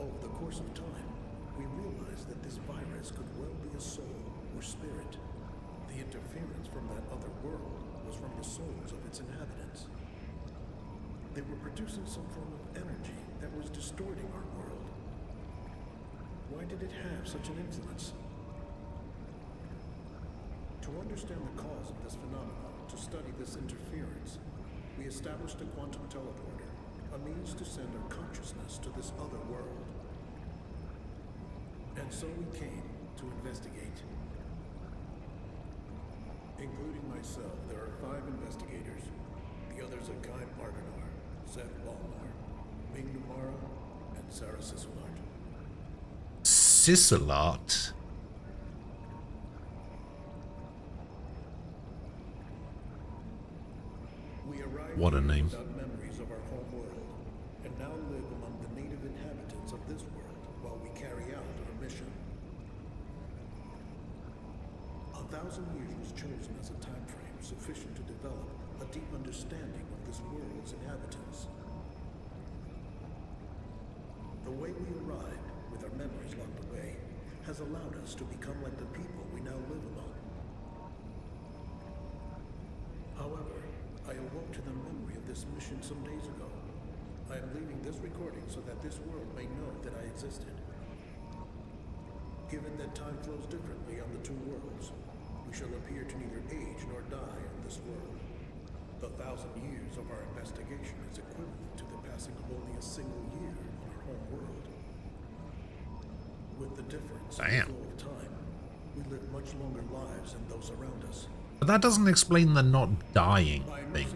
Over the course of time, we realized that this virus could well be a soul or spirit. The interference from that other world was from the souls of its inhabitants. They were producing some form of energy that was distorting our world. Why did it have such an influence? To understand the cause of this phenomenon, to study this interference, we established a quantum teleporter, a means to send our consciousness to this other world. And so we came to investigate. Including myself, there are 5 investigators. The others are Kai Marganar, Seth Balnar, Ming Numara, and Sarah Sisolart. Sisolart? We arrived What a here name. without memories of our home world, and now live among the native inhabitants of this world while we carry out our mission. 1,000 years was chosen as a time frame sufficient to develop a deep understanding of this world's inhabitants. The way we arrived, with our memories locked away, has allowed us to become like the people we now live among. However, I awoke to the memory of this mission some days ago. I am leaving this recording so that this world may know that I existed. Given that time flows differently on the two worlds, we shall appear to neither age nor die on this world. The 1,000 years of our investigation is equivalent to the passing of only a single year on our home world. With the difference in the flow of time, we live much longer lives than those around us. But that doesn't explain the not dying thing.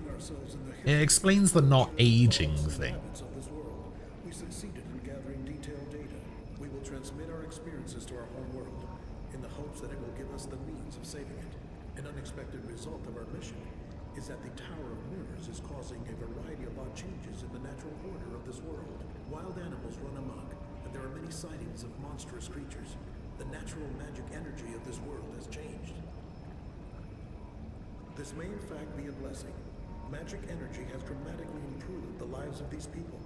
It explains the not aging thing. Of this world, we succeeded in gathering detailed data. We will transmit our experiences to our home world in the hopes that it will give us the means of saving it. An unexpected result of our mission is that the Tower of Mirrors is causing a variety of odd changes in the natural order of this world. Wild animals run amok, and there are many sightings of monstrous creatures. The natural magic energy of this world has changed. This may in fact be a blessing. Magic energy has dramatically improved the lives of these people.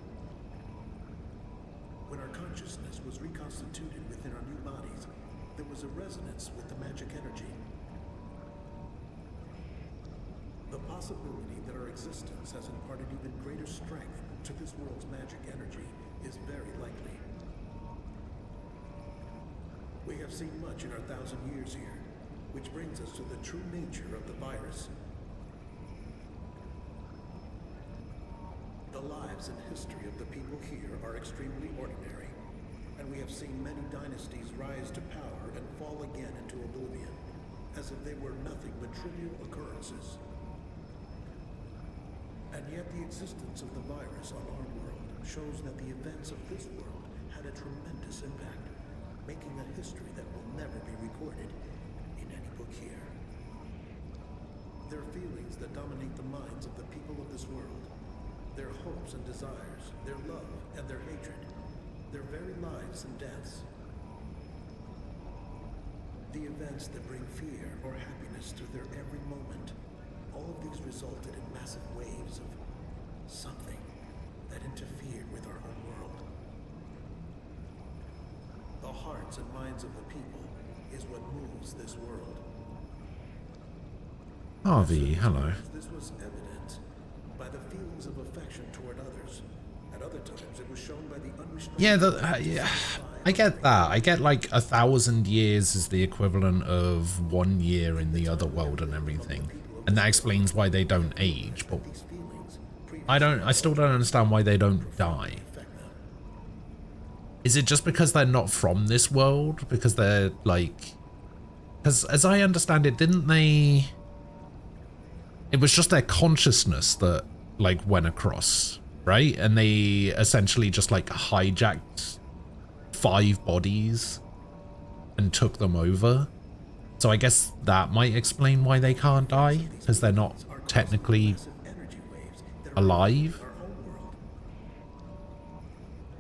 When our consciousness was reconstituted within our new bodies, there was a resonance with the magic energy. The possibility that our existence has imparted even greater strength to this world's magic energy is very likely. We have seen much in our 1,000 years here, which brings us to the true nature of the virus. The lives and history of the people here are extremely ordinary, and we have seen many dynasties rise to power and fall again into oblivion, as if they were nothing but trivial occurrences. And yet the existence of the virus on our world shows that the events of this world had a tremendous impact, making a history that will never be recorded in any book here. There are feelings that dominate the minds of the people of this world. Their hopes and desires, their love and their hatred, their very lives and deaths. The events that bring fear or happiness to their every moment, all of these resulted in massive waves of something that interfered with our own world. The hearts and minds of the people is what moves this world. Harvey, hello. This was evident by the feelings of affection toward others. At other times, it was shown by the unrestrained... Yeah, I get that. I get like 1,000 years is the equivalent of 1 year in the other world and everything. And that explains why they don't age, but I still don't understand why they don't die. Is it just because they're not from this world? Because they're like... Because as I understand it, didn't they... It was just their consciousness that like went across, right? And they essentially just like hijacked 5 bodies and took them over. So I guess that might explain why they can't die, because they're not technically alive.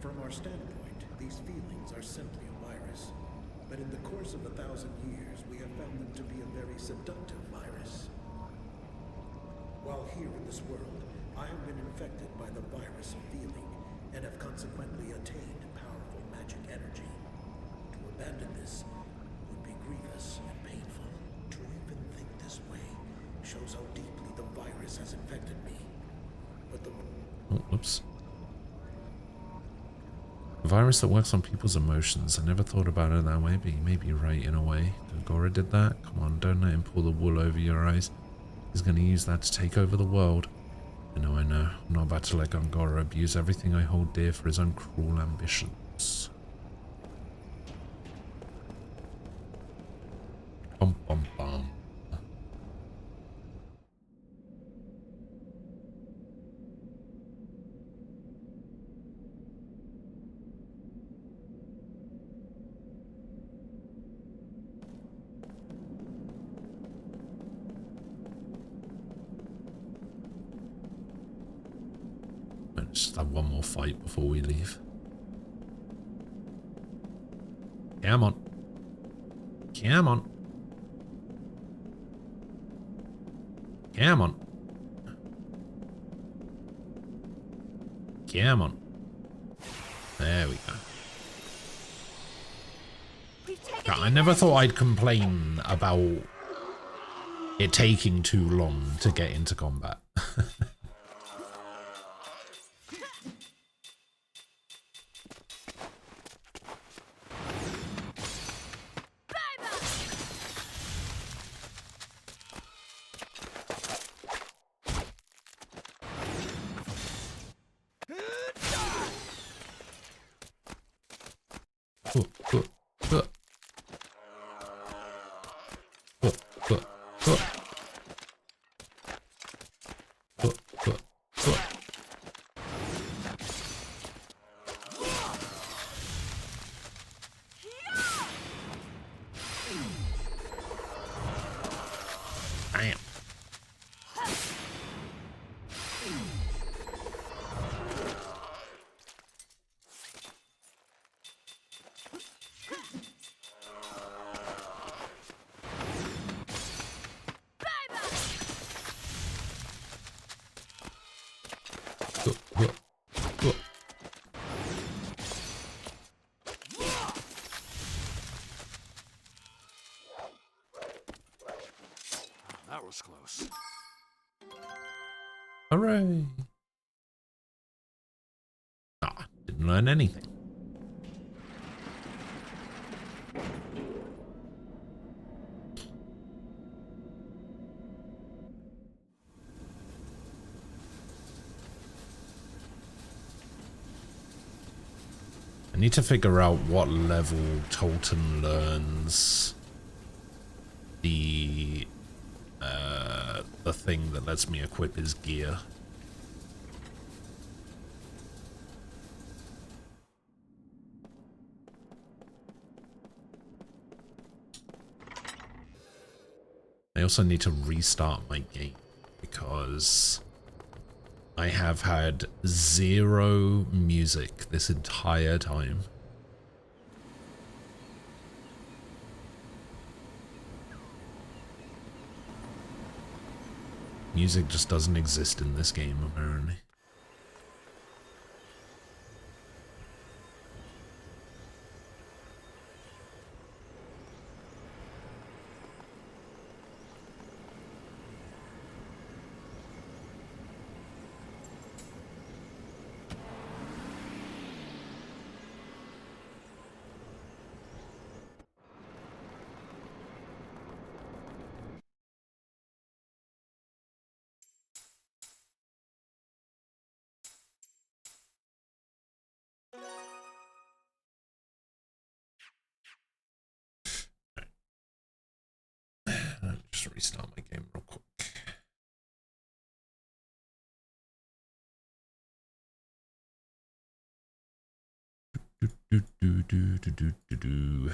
From our standpoint, these feelings are simply a virus. But in the course of 1,000 years, we have found them to be a very seductive virus. While here in this world, I have been infected by the virus of feeling and have consequently attained powerful magic energy. To abandon this would be grievous and painful. To even think this way shows how deeply the virus has infected me. But the... Oh, whoops. A virus that works on people's emotions. I never thought about it that way, but you may be right in a way. Gora did that. Come on, don't let him pull the wool over your eyes. He's going to use that to take over the world. I know. I'm not about to let Gongora abuse everything I hold dear for his own cruel ambitions. Bum bum bum. Just have one more fight before we leave. Come on. Come on. Come on. Come on. There we go. God, I never thought I'd complain about it taking too long to get into combat. That was close. Hooray! Didn't learn anything. I need to figure out what level Tolton learns the thing that lets me equip his gear. I also need to restart my game because I have had 0 music this entire time. Music just doesn't exist in this game, apparently. Just restart my game real quick. Do.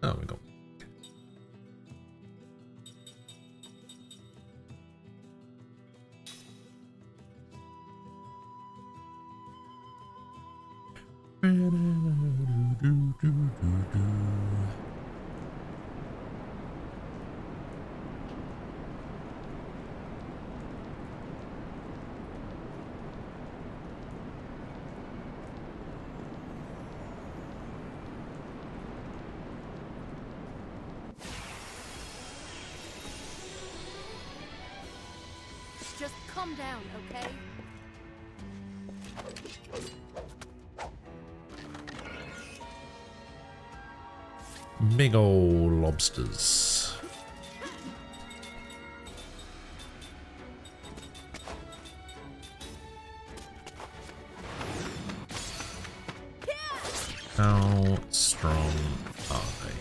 Oh, we go. Just calm down, okay? Big ol' lobsters. How strong are they?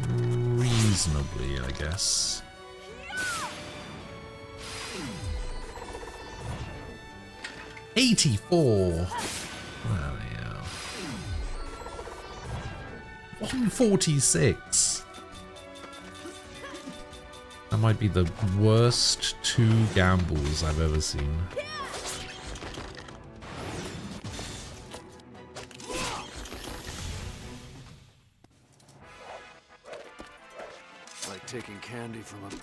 Reasonably, I guess. $84. Wow, yeah. 146. That might be the worst 2 gambles I've ever seen. Like taking candy from a baby.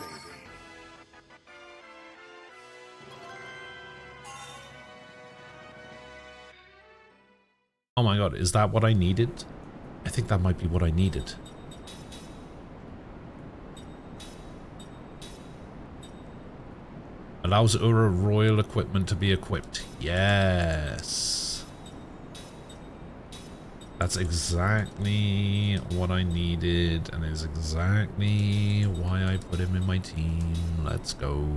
Oh my god, is that what I needed? I think that might be what I needed. Allows Ura royal equipment to be equipped. Yes. That's exactly what I needed, and is exactly why I put him in my team. Let's go.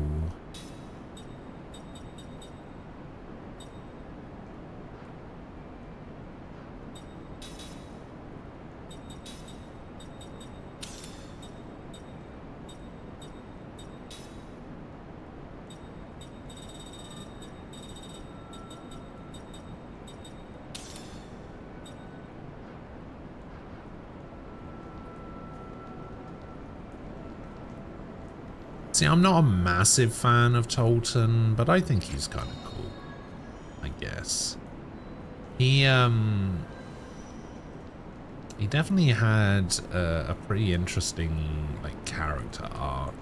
See, I'm not a massive fan of Tolton, but I think he's kind of cool, I guess. He definitely had a pretty interesting, like, character arc.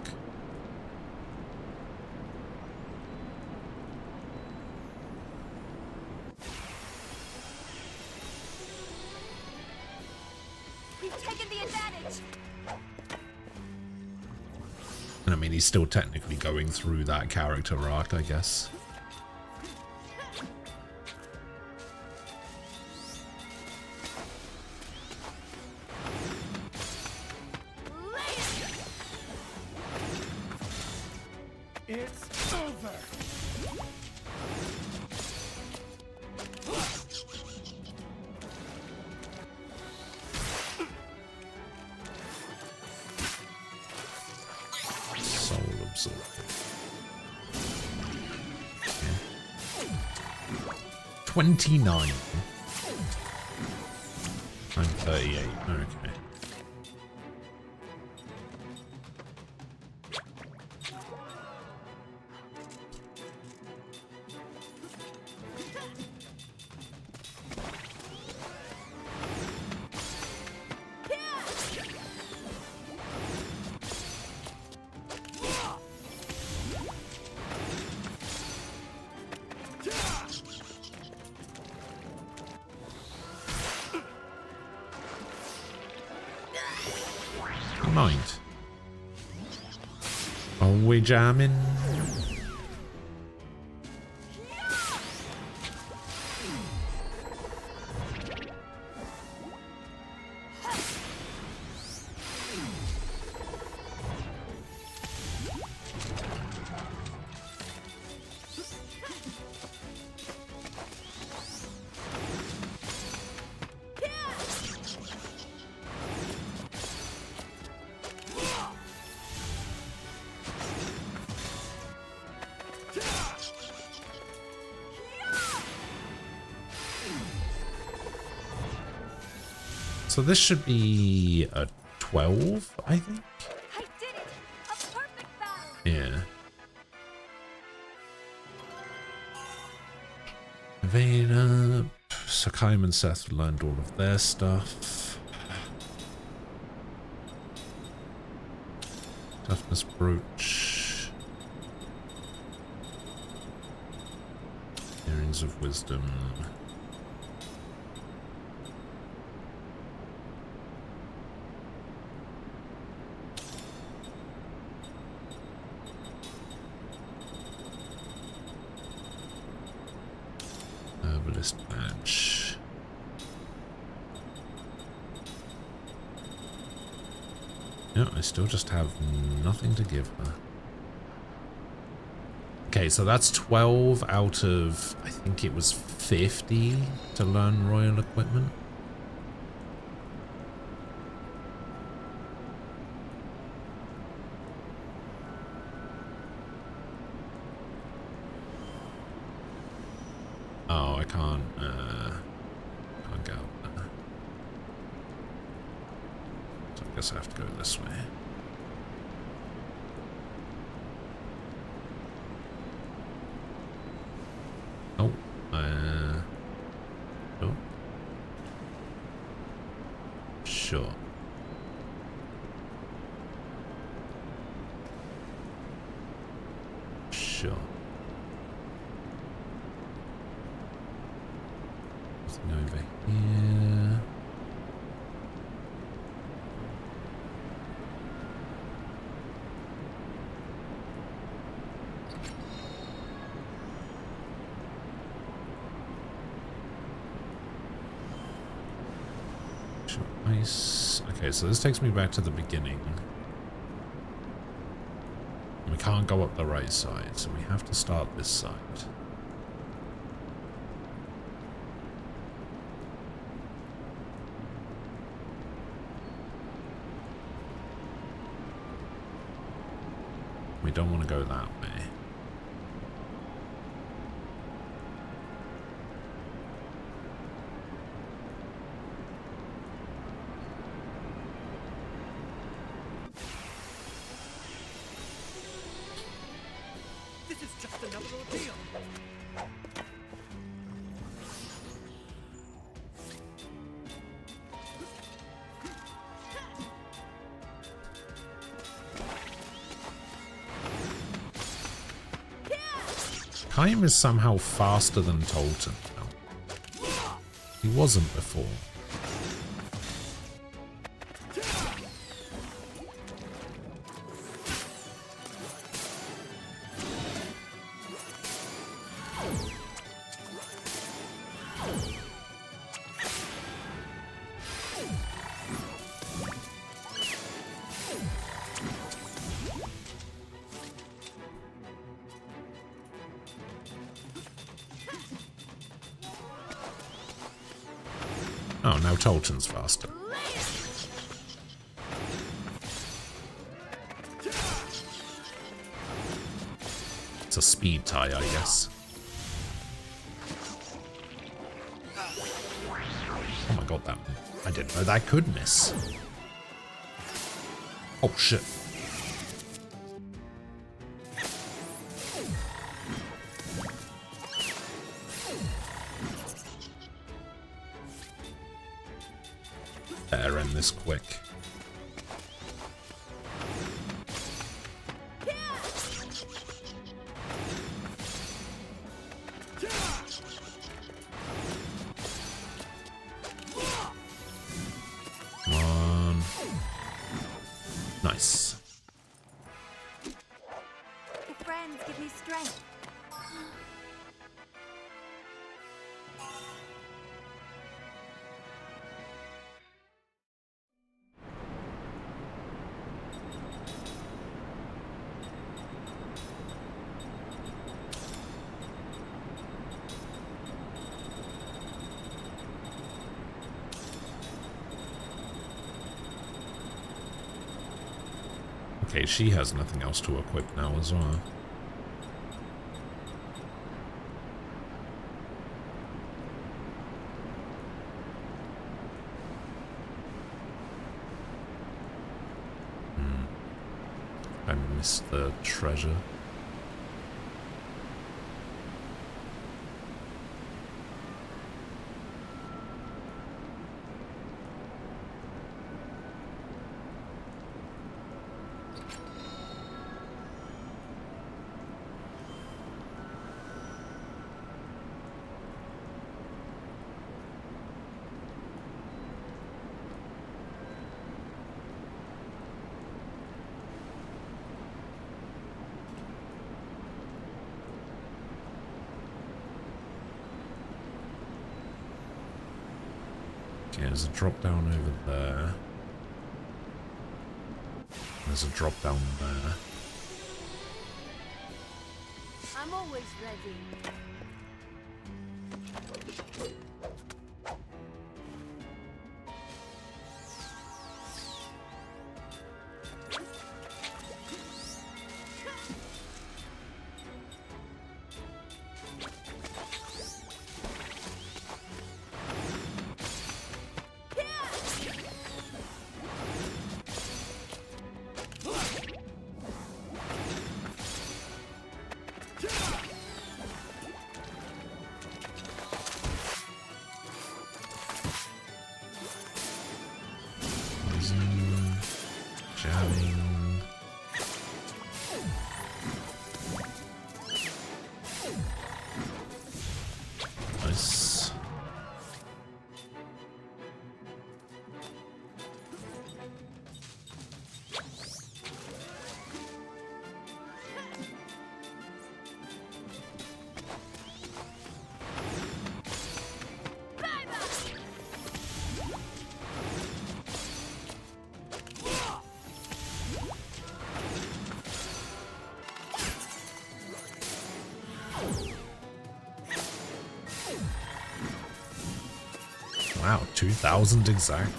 We've taken the advantage. And I mean, he's still technically going through that character arc, I guess. Soul absorption. Okay. 29. I'm 38. Okay. Mind. Are we jamming? So this should be a 12, I think. I did it! A perfect battle! Yeah. Vayne up. Sakaim and Seth learned all of their stuff. Toughness brooch. Earrings of wisdom. Herbalist badge. Yeah, I still just have nothing to give her. Okay, so that's 12 out of, I think it was 50 to learn royal equipment. Oh, I can't go up there. So I guess I have to go this way. Oh, oh. Sure. Sure. Nothing over here. Nice. Okay, so this takes me back to the beginning. We can't go up the right side, so we have to start this side. We don't want to go that way. This is just another ordeal. Kaim is somehow faster than Tolton now. He wasn't before. Oh, now Tolton's faster. It's a speed tie, I guess. Oh my god, that... I didn't know that could miss. Oh shit. Better end this quick. Come on. Nice. Your friends give me strength. Okay, she has nothing else to equip now as well. I missed the treasure. Okay, there's a drop down over there. There's a drop down there. I'm always ready. Jamming. Nice. Wow, 2,000 exact.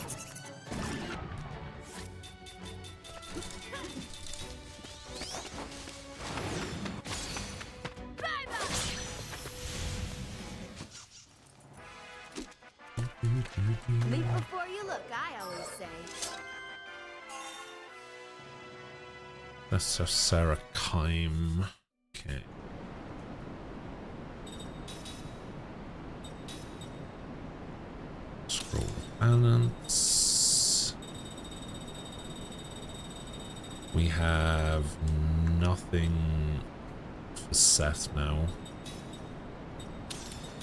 Leap before you look, I always say. That's a Sarah Kime. Okay. Scroll balance. We have nothing for Seth now.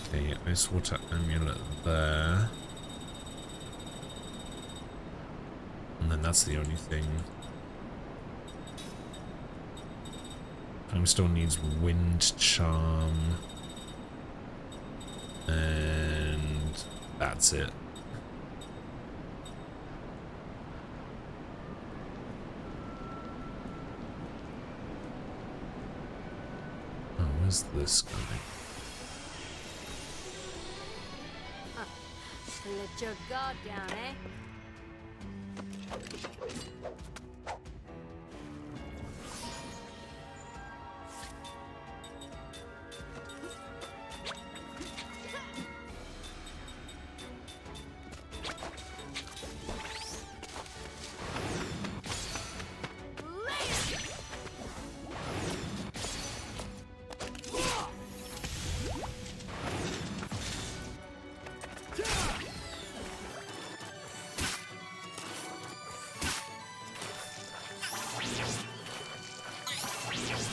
Okay, Ice Water Amulet there. And then that's the only thing. Still needs Wind Charm. And that's it. Oh, where's this guy? Let your guard down, eh?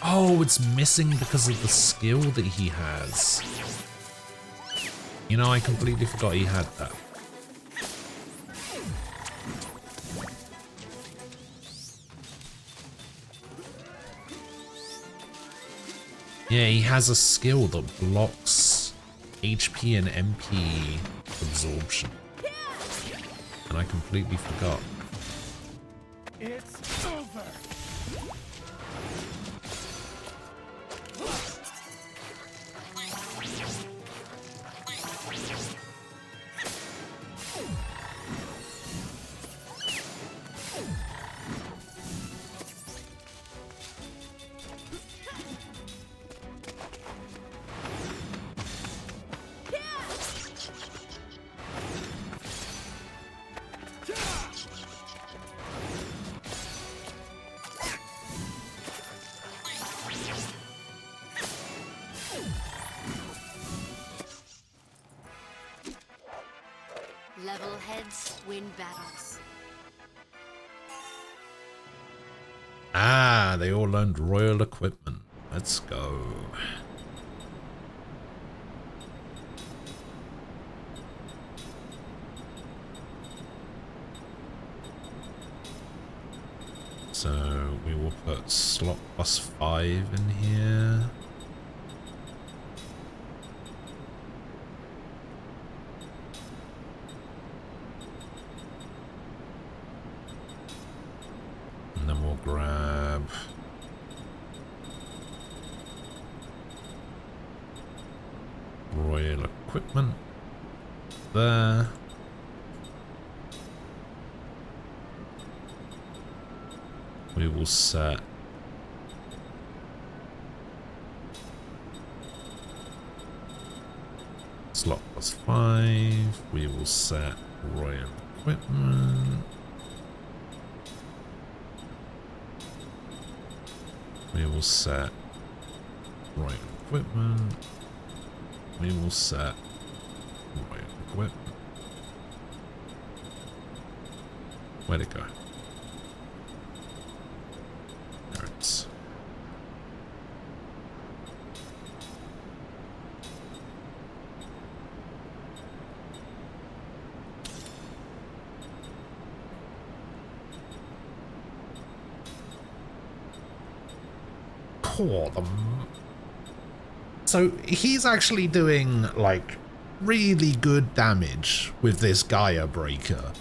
Oh, it's missing because of the skill that he has. You know, I completely forgot he had that. Yeah, he has a skill that blocks HP and MP absorption. And I completely forgot. It's over. Level heads win battles. Ah, they all learned royal equipment. Let's go. So we will put slot +5 in here. And then we'll grab royal equipment there. We will set slot +5. We will set royal equipment. We will set royal equipment. We will set royal equipment. Where'd it go? There it is. So he's actually doing like really good damage with this Gaia Breaker,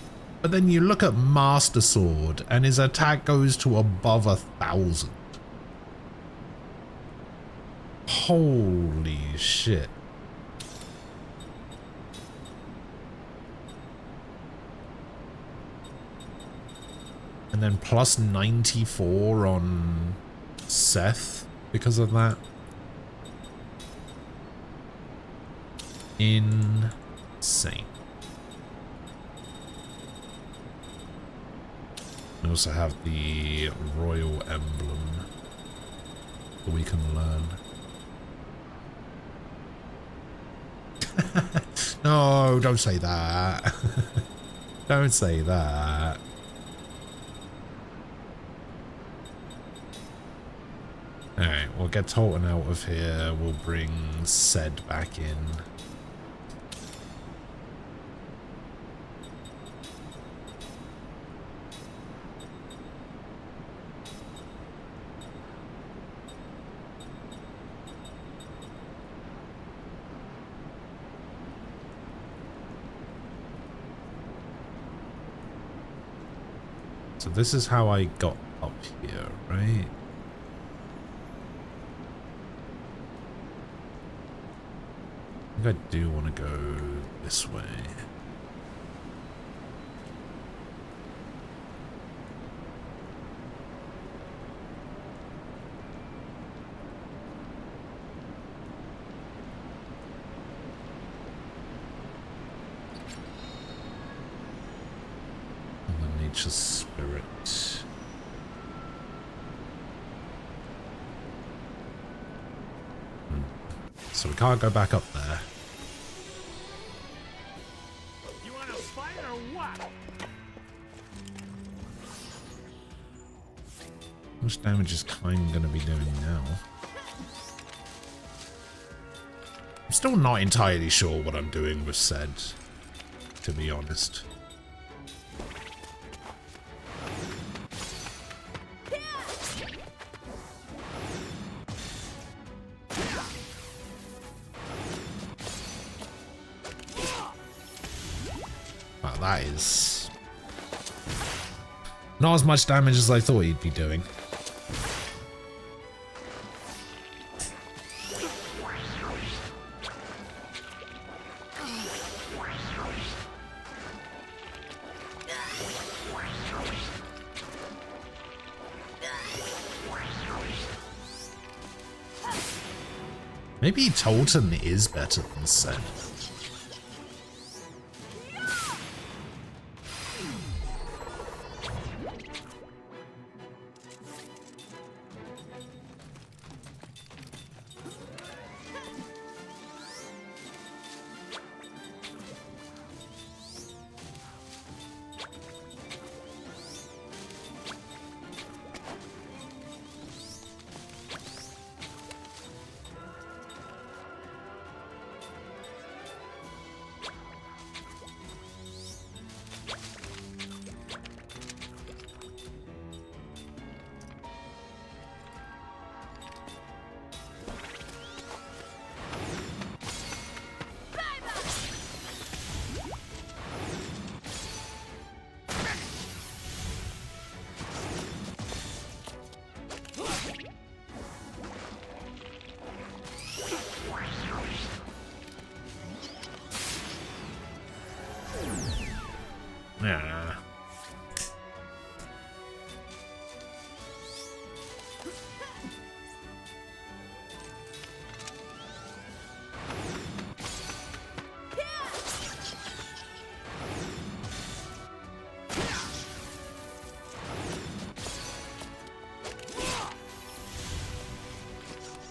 but then you look at Master Sword and his attack goes to above 1,000. Holy shit. And then plus 94 on Seth because of that. Insane. We also have the royal emblem that we can learn. No, don't say that. Don't say that. Alright, we'll get Tolton out of here. We'll bring Sed back in. So this is how I got up here, right? I think I do want to go this way. Nature's spirit. So we can't go back up there. You want to fight or what? How much damage is Kind going to be doing now? I'm still not entirely sure what I'm doing with Zed, to be honest. Wow, that is not as much damage as I thought he'd be doing. Maybe Tolton is better than Zed. Yeah.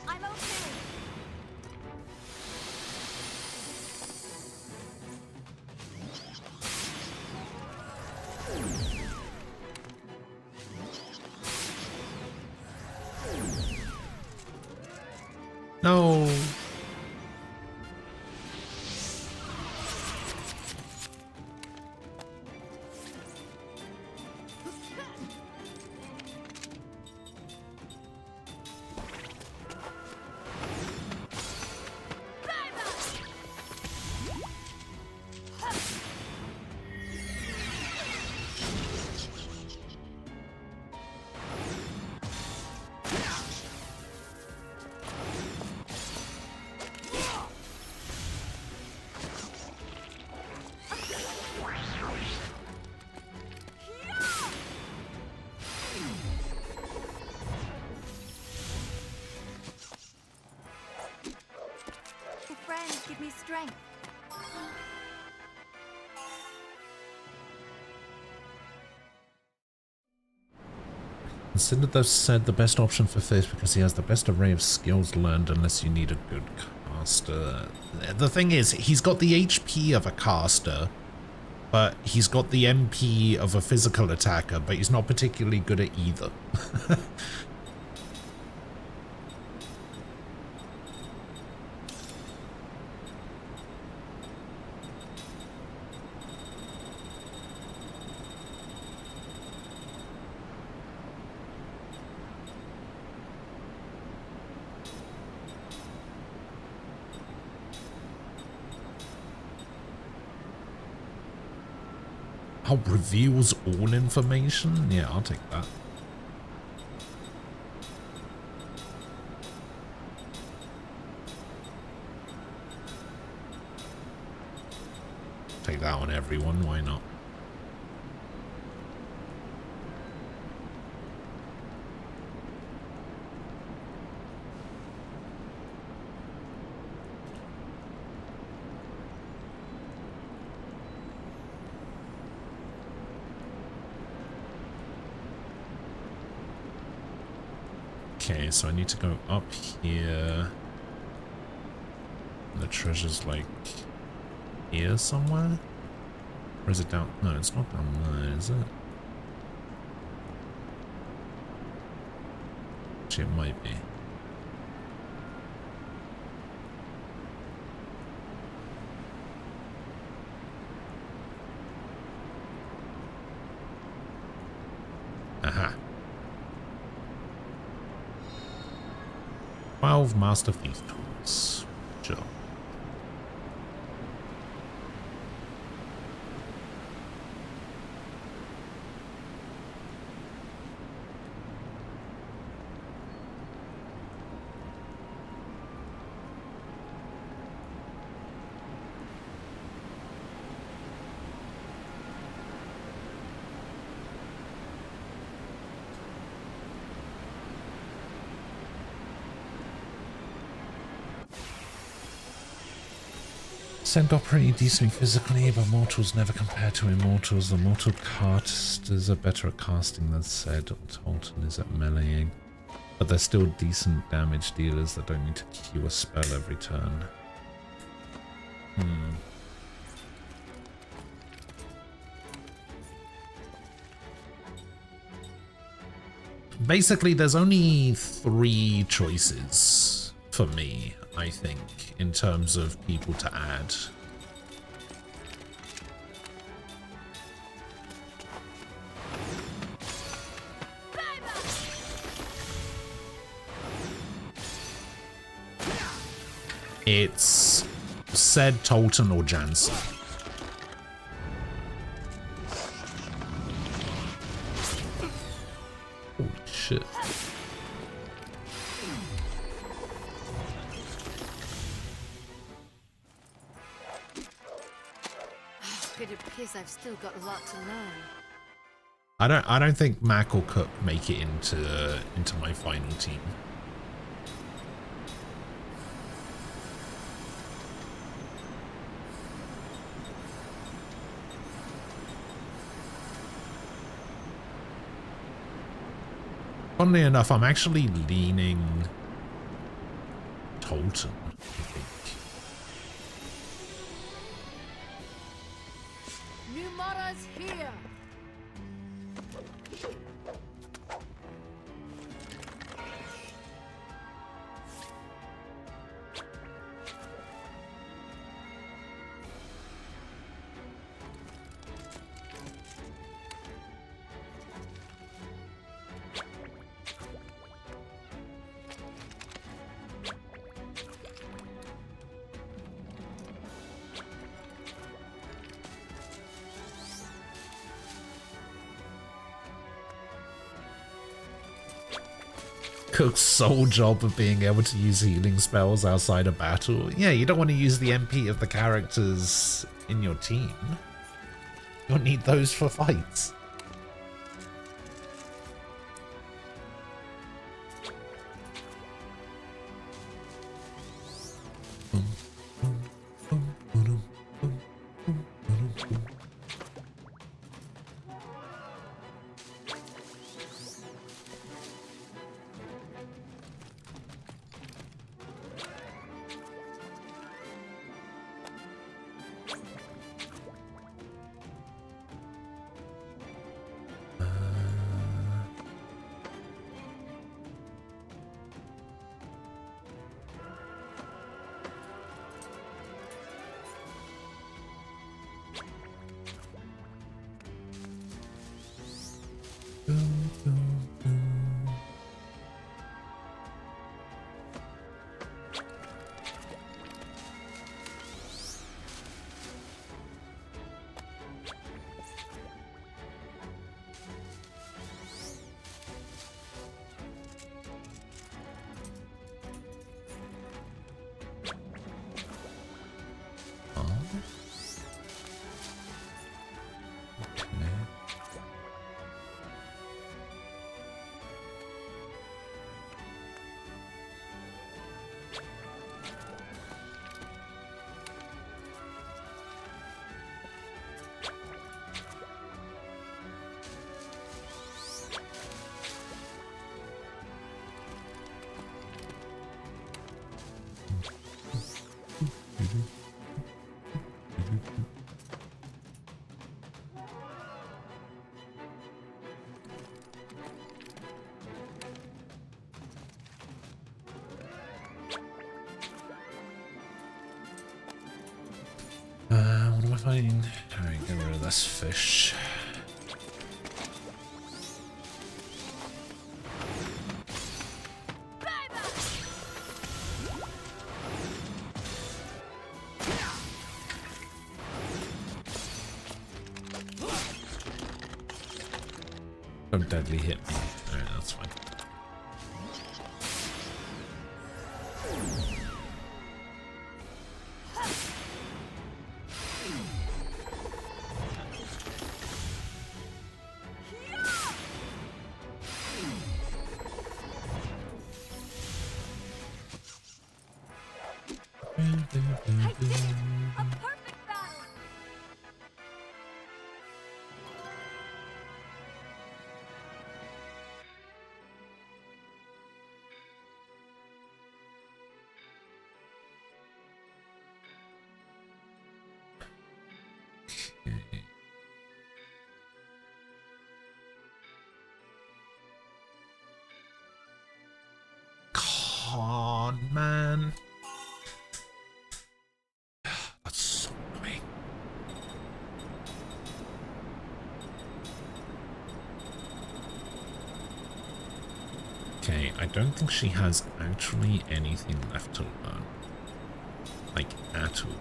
I'm okay. No. The friends give me strength. Consider the Zed the best option for Fish because he has the best array of skills learned unless you need a good caster. The thing is, he's got the HP of a caster, but he's got the MP of a physical attacker, but he's not particularly good at either. Oh, reveals all information? Yeah, I'll take that. Take that on everyone, why not? Okay, so I need to go up here. The treasure's like here somewhere? Or is it down? No, it's not down there, is it? Actually, it might be. Aha. 12 Master Thief tools. Sure. Sent off pretty decently physically, but mortals never compare to immortals. The mortal casters are better at casting than said. Tolton is at meleeing. But they're still decent damage dealers that don't need to queue a spell every turn. Basically, there's only 3 choices for me, I think, in terms of people to add. It's said Tolton or Jansen. Holy shit. It appears I've still got a lot to learn. I don't think Mac or Cook make it into my final team. Funnily enough, I'm actually leaning Tolton, I think. Numara's here! Cook's sole job of being able to use healing spells outside of battle. Yeah, you don't want to use the MP of the characters in your team. You don't need those for fights. Fine. Alright, get rid of this fish. Don't deadly hit me. Alright, that's fine. I did it! A perfect battle! Come on, man. That's so annoying. Okay, I don't think she has actually anything left to learn. Like, at all.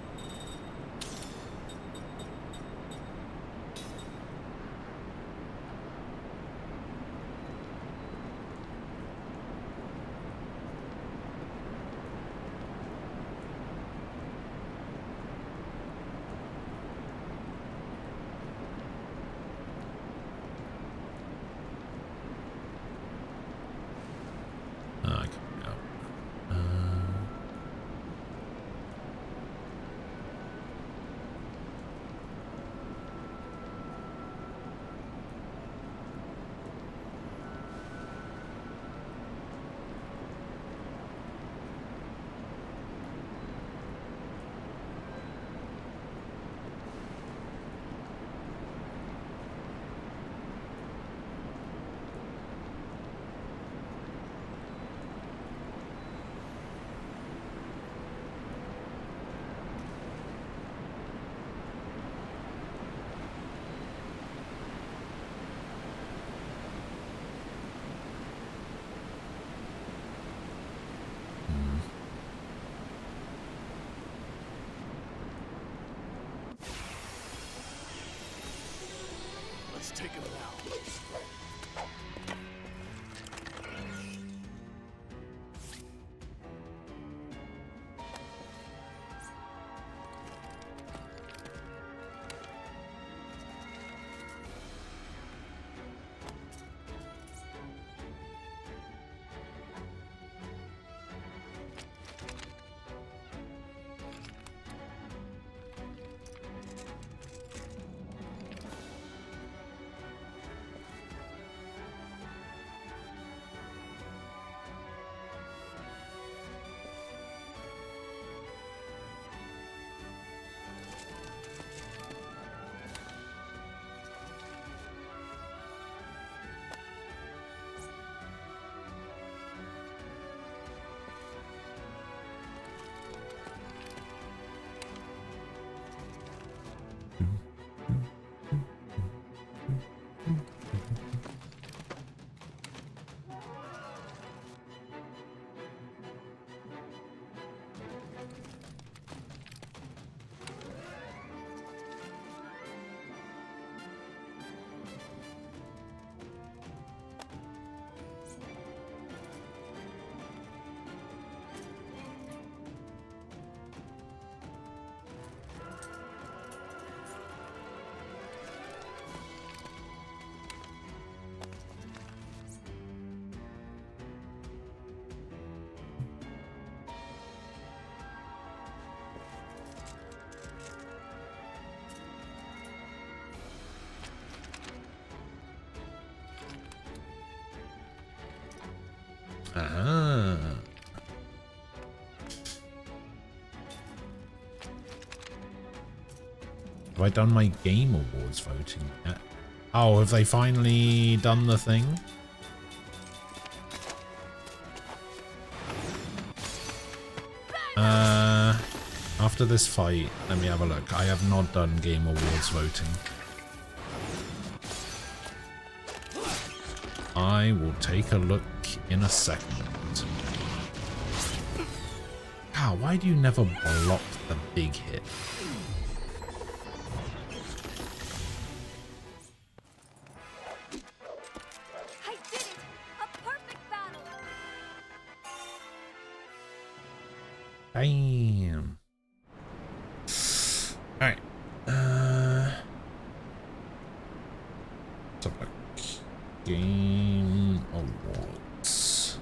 Let's take him now. Ah. Have I done my Game Awards voting yet? Oh, have they finally done the thing? after this fight, let me have a look. I have not done Game Awards voting. I will take a look in a second. Wow, why do you never block the big hit? I did it! A perfect battle! Damn. Alright. So like Game Awards.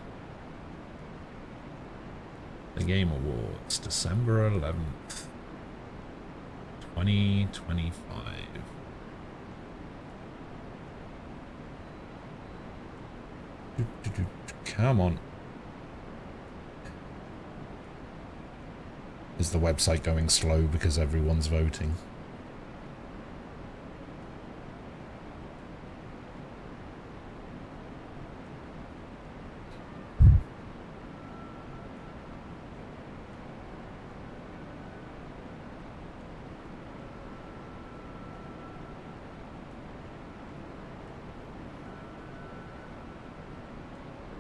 The Game Awards, December 11th, 2025. Come on. Is the website going slow because everyone's voting?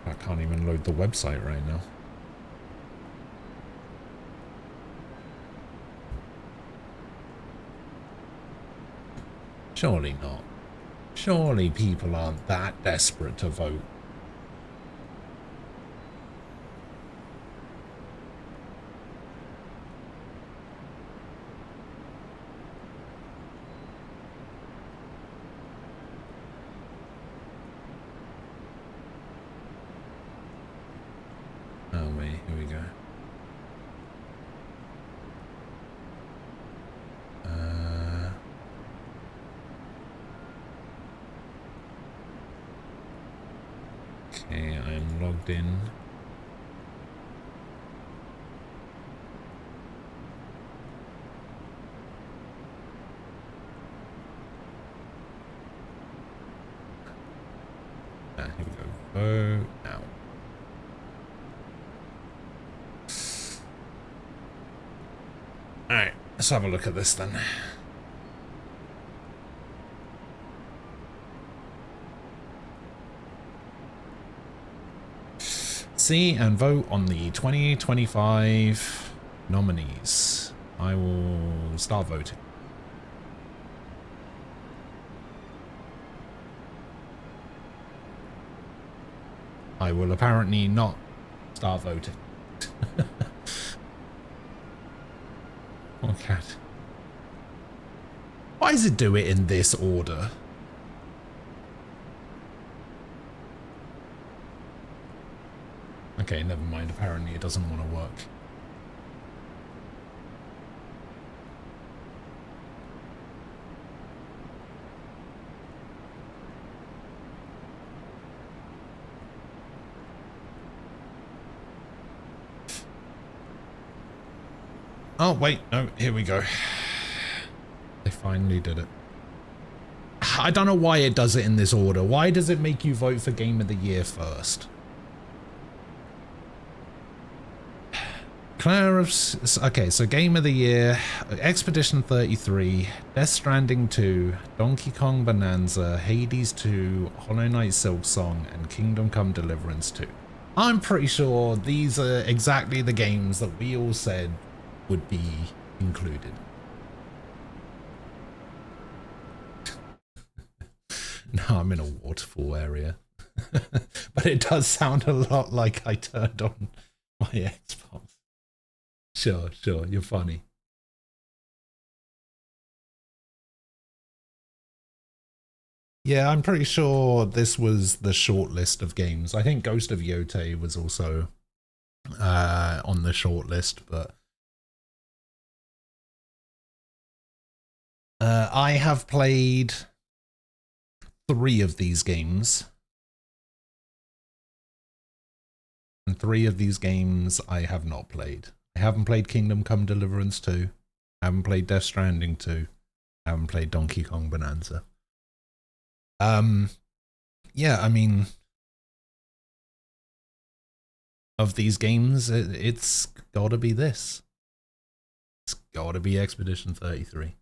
I can't even load the website right now. Surely not. Surely people aren't that desperate to vote. Oh wait, here we go. Okay, I'm logged in. Here we go. Vote now. Alright, let's have a look at this then. See and vote on the 2025 nominees. I will start voting. I will apparently not start voting. Okay. Why does it do it in this order? Okay, never mind. Apparently it doesn't want to work. Oh, wait. No, here we go. They finally did it. I don't know why it does it in this order. Why does it make you vote for Game of the Year first? Claire of... Okay, so Game of the Year, Expedition 33, Death Stranding 2, Donkey Kong Bonanza, Hades 2, Hollow Knight Silksong, and Kingdom Come Deliverance 2. I'm pretty sure these are exactly the games that we all said would be included. No, I'm in a waterfall area. But it does sound a lot like I turned on my Xbox. Sure, you're funny. Yeah, I'm pretty sure this was the short list of games. I think Ghost of Yotei was also on the short list, but I have played 3 of these games. And 3 of these games I have not played. I haven't played Kingdom Come Deliverance 2. I haven't played Death Stranding 2. I haven't played Donkey Kong Bonanza. Yeah, I mean, of these games, it's gotta be this. It's Gotta be Expedition 33.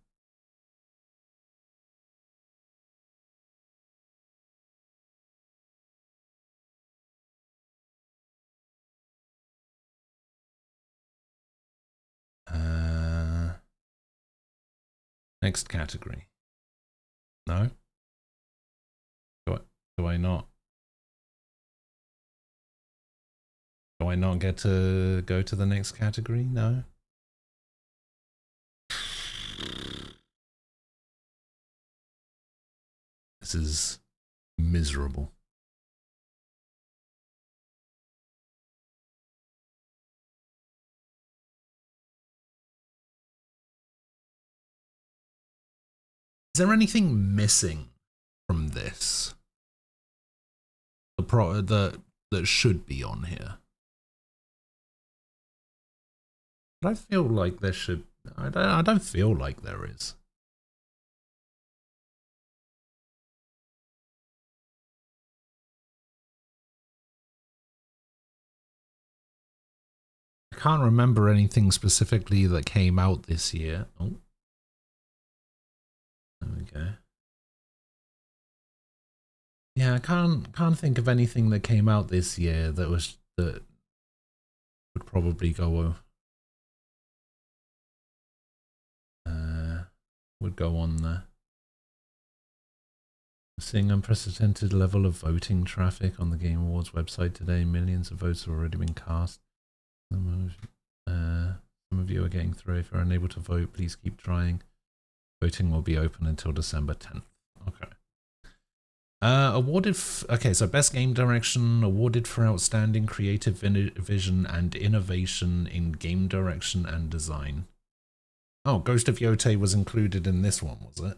Next category. No? Do I not? Do I not get to go to the next category? No? This is miserable. Is there anything missing from this? That should be on here. But I feel like there should. I don't feel like there is. I can't remember anything specifically that came out this year. Oh, there we go. Yeah, I can't think of anything that came out this year that would probably go would go on there. Seeing unprecedented level of voting traffic on the Game Awards website today. Millions of votes have already been cast. Some of you are getting through. If you're unable to vote, please keep trying. Voting will be open until December 10th. Okay. Okay, so Best Game Direction, awarded for outstanding creative vision and innovation in game direction and design. Oh, Ghost of Yotei was included in this one, was it?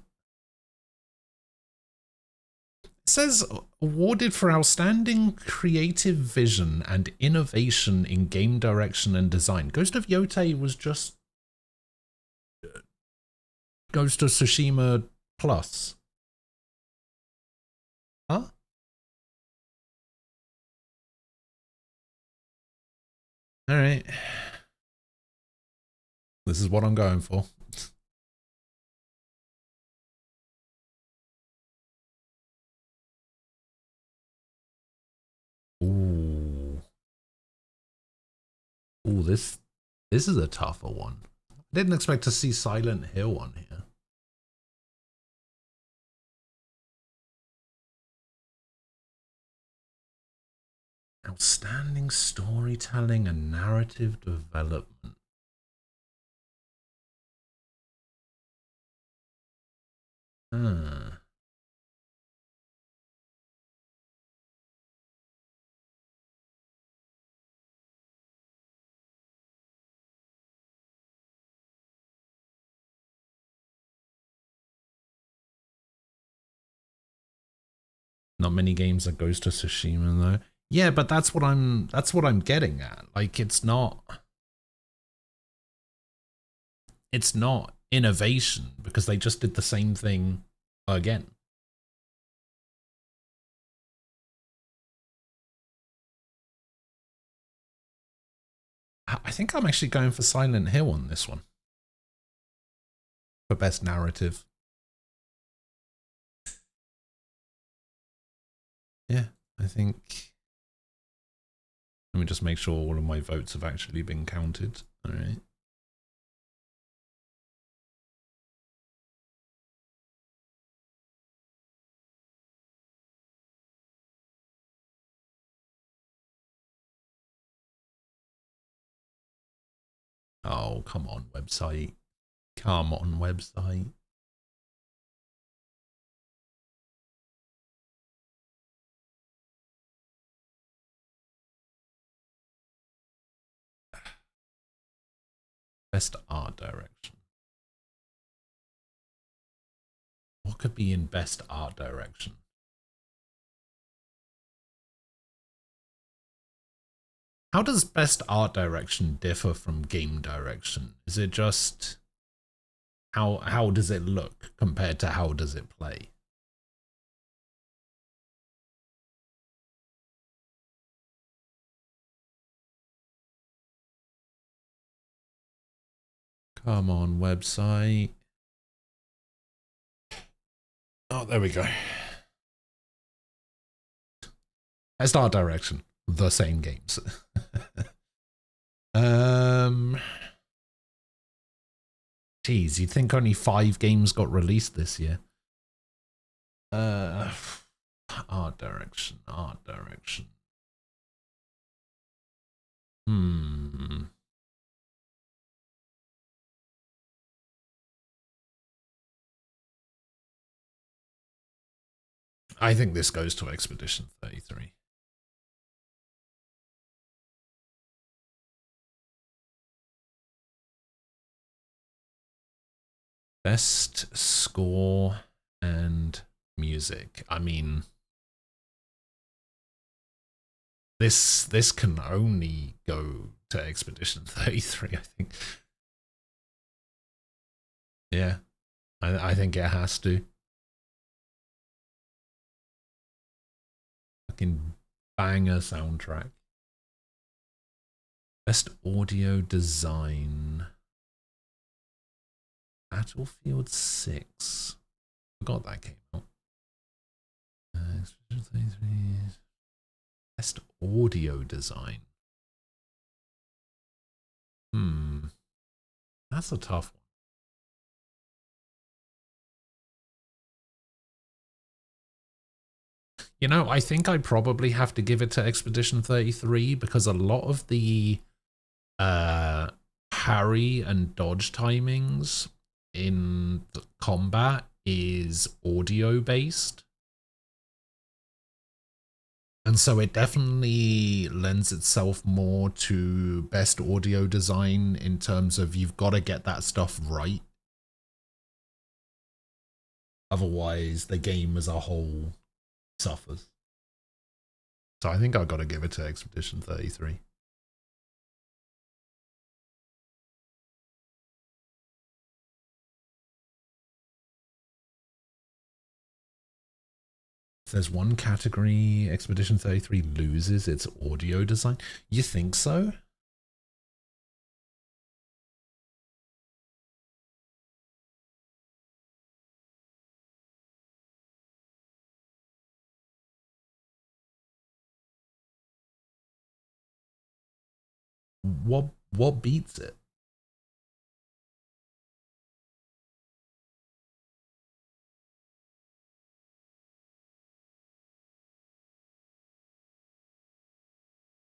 It says awarded for outstanding creative vision and innovation in game direction and design. Ghost of Yotei was just Ghost of Tsushima Plus. Huh? All right. This is what I'm going for. Ooh. Ooh, this is a tougher one. I didn't expect to see Silent Hill on here. Outstanding storytelling and narrative development. Huh. Not many games that goes to Tsushima though. Yeah, but that's what I'm getting at. Like it's not innovation because they just did the same thing again. I think I'm actually going for Silent Hill on this one. For best narrative. Yeah, I think. Let me just make sure all of my votes have actually been counted. All right. Oh, come on, website. Come on, website. Best art direction. What could be in best art direction? How does best art direction differ from game direction? Is it just how does it look compared to how does it play? Come on, website. Oh, there we go. As art direction, the same games. Geez, you'd think only 5 games got released this year. Art direction, art direction. I think this goes to Expedition 33. Best score and music. I mean, this can only go to Expedition 33, I think. Yeah, I think it has to. Fucking banger soundtrack. Best audio design. Battlefield 6. Forgot that came out. Best audio design. That's a tough one. You know, I think I probably have to give it to Expedition 33 because a lot of the parry and dodge timings in the combat is audio based. And so it definitely lends itself more to best audio design in terms of you've got to get that stuff right. Otherwise, the game as a whole suffers. So I think I've got to give it to Expedition 33. If there's one category Expedition 33 loses, it's audio design. You think so? What beats it?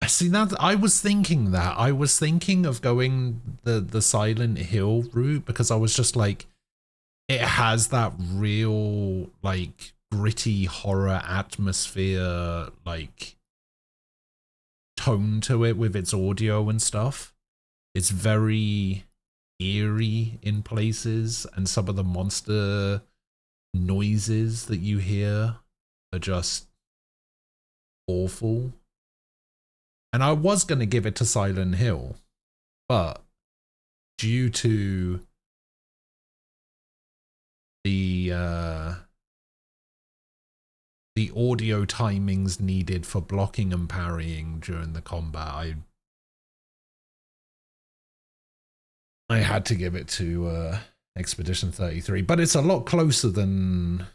See, that I was thinking that. I was thinking of going the Silent Hill route because I was just like, it has that real, like, gritty horror atmosphere, like, tone to it with its audio and stuff. It's very eerie in places, and some of the monster noises that you hear are just awful. And I was going to give it to Silent Hill, but due to the audio timings needed for blocking and parrying during the combat, I had to give it to Expedition 33. But it's a lot closer than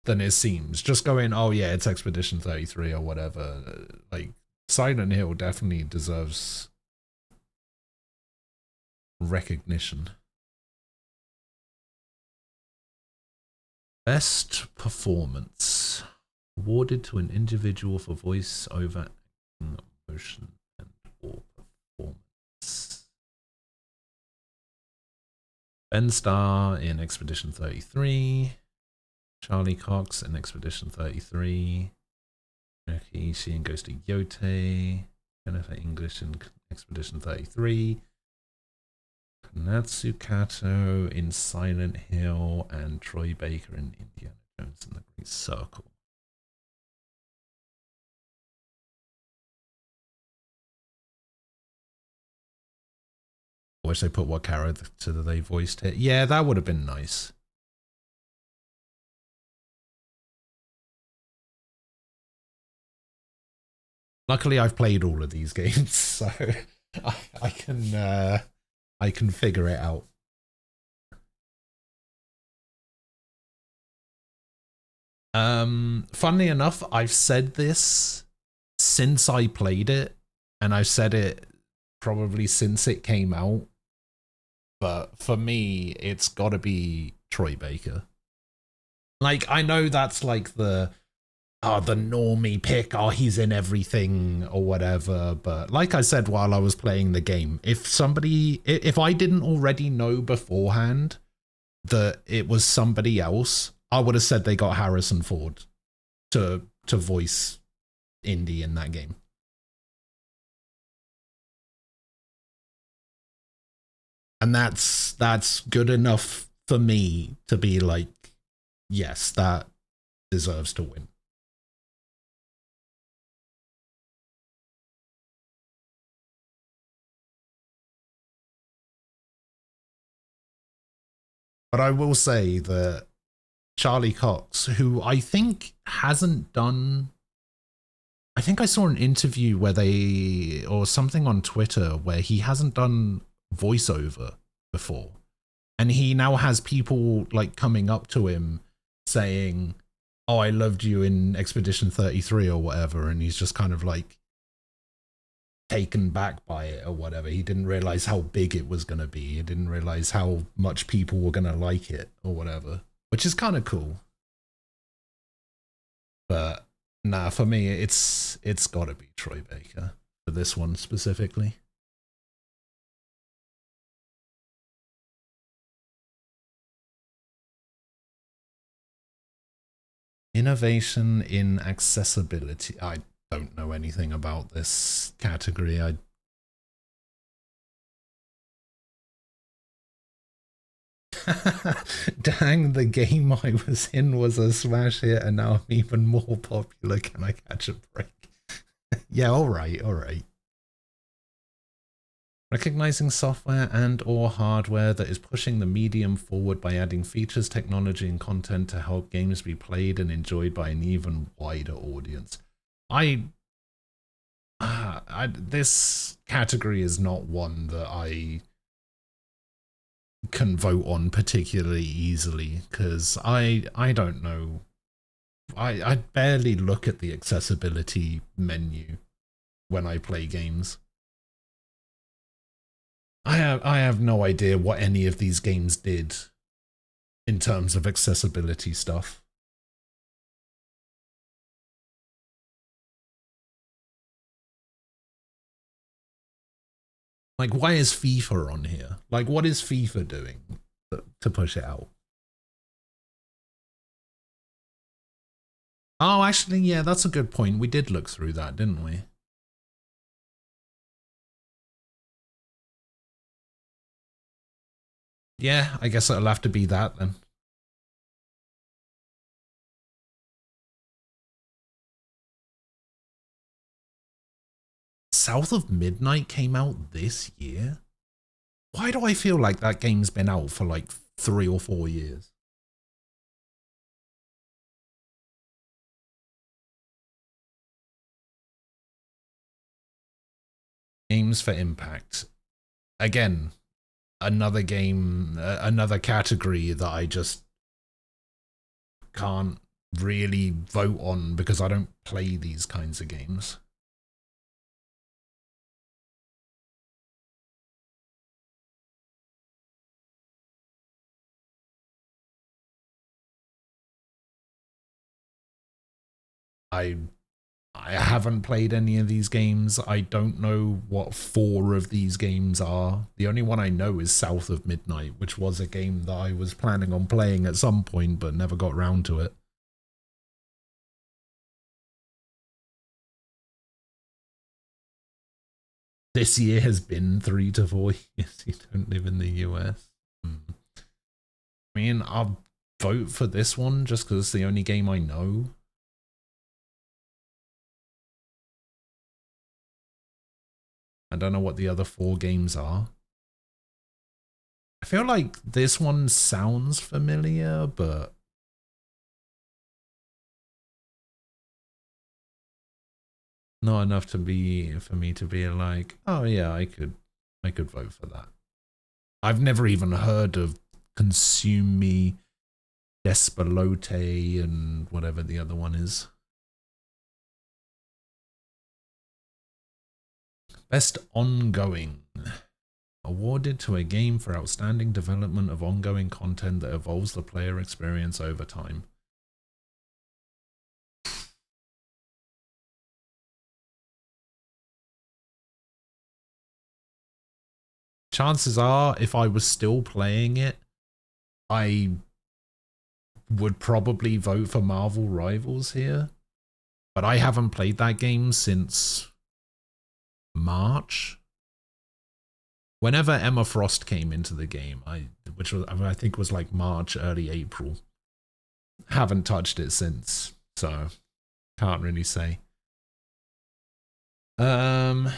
it seems. Just going, oh yeah, it's Expedition 33 or whatever. Like, Silent Hill definitely deserves recognition. Best performance. Awarded to an individual for voice over acting, motion, and or performance. Ben Starr in Expedition 33. Charlie Cox in Expedition 33. Okay, Sheehan goes to Yote. Jennifer English in Expedition 33. Natsu Kato in Silent Hill, and Troy Baker in Indiana Jones and the Great Circle. I wish they put what character they voiced it. Yeah, that would have been nice. Luckily, I've played all of these games, so I can figure it out. Funnily enough, I've said this since I played it, and I've said it probably since it came out. But for me, it's got to be Troy Baker. Like, I know that's like the normie pick, he's in everything or whatever, but like I said while I was playing the game, if I didn't already know beforehand that it was somebody else, I would have said they got Harrison Ford to voice Indy in that game. And that's good enough for me to be like, yes, that deserves to win. But I will say that Charlie Cox, who I think hasn't done, I think I saw an interview or something on Twitter where he hasn't done voiceover before. And he now has people like coming up to him saying, oh, I loved you in Expedition 33 or whatever. And he's just kind of like taken back by it or whatever. He didn't realize how big it was going to be. He didn't realize how much people were going to like it or whatever, which is kind of cool. But nah, for me, it's got to be Troy Baker for this one specifically. Innovation in accessibility. I don't know anything about this category. Dang, the game I was in was a smash hit and now I'm even more popular. Can I catch a break? Yeah, alright. Recognizing software and or hardware that is pushing the medium forward by adding features, technology, and content to help games be played and enjoyed by an even wider audience. This category is not one that I can vote on particularly easily, because I don't know. I barely look at the accessibility menu when I play games. I have no idea what any of these games did in terms of accessibility stuff. Like, why is FIFA on here? Like, what is FIFA doing to push it out? Oh, actually, yeah, that's a good point. We did look through that, didn't we? Yeah, I guess it'll have to be that then. South of Midnight came out this year? Why do I feel like that game's been out for like 3 or 4 years? Games for Impact. Again, another game, another category that I just can't really vote on because I don't play these kinds of games. I haven't played any of these games. I don't know what 4 of these games are. The only one I know is South of Midnight, which was a game that I was planning on playing at some point, but never got round to it. This year has been 3 to 4 years. You don't live in the US. I mean, I'll vote for this one just because it's the only game I know. I don't know what the other 4 games are. I feel like this one sounds familiar, but not enough for me to be like, oh yeah, I could vote for that. I've never even heard of Consume Me Despelote and whatever the other one is. Best ongoing. Awarded to a game for outstanding development of ongoing content that evolves the player experience over time. Chances are, if I was still playing it, I would probably vote for Marvel Rivals here. But I haven't played that game since March. Whenever Emma Frost came into the game, which was, I think was like March, early April. Haven't touched it since, so can't really say. I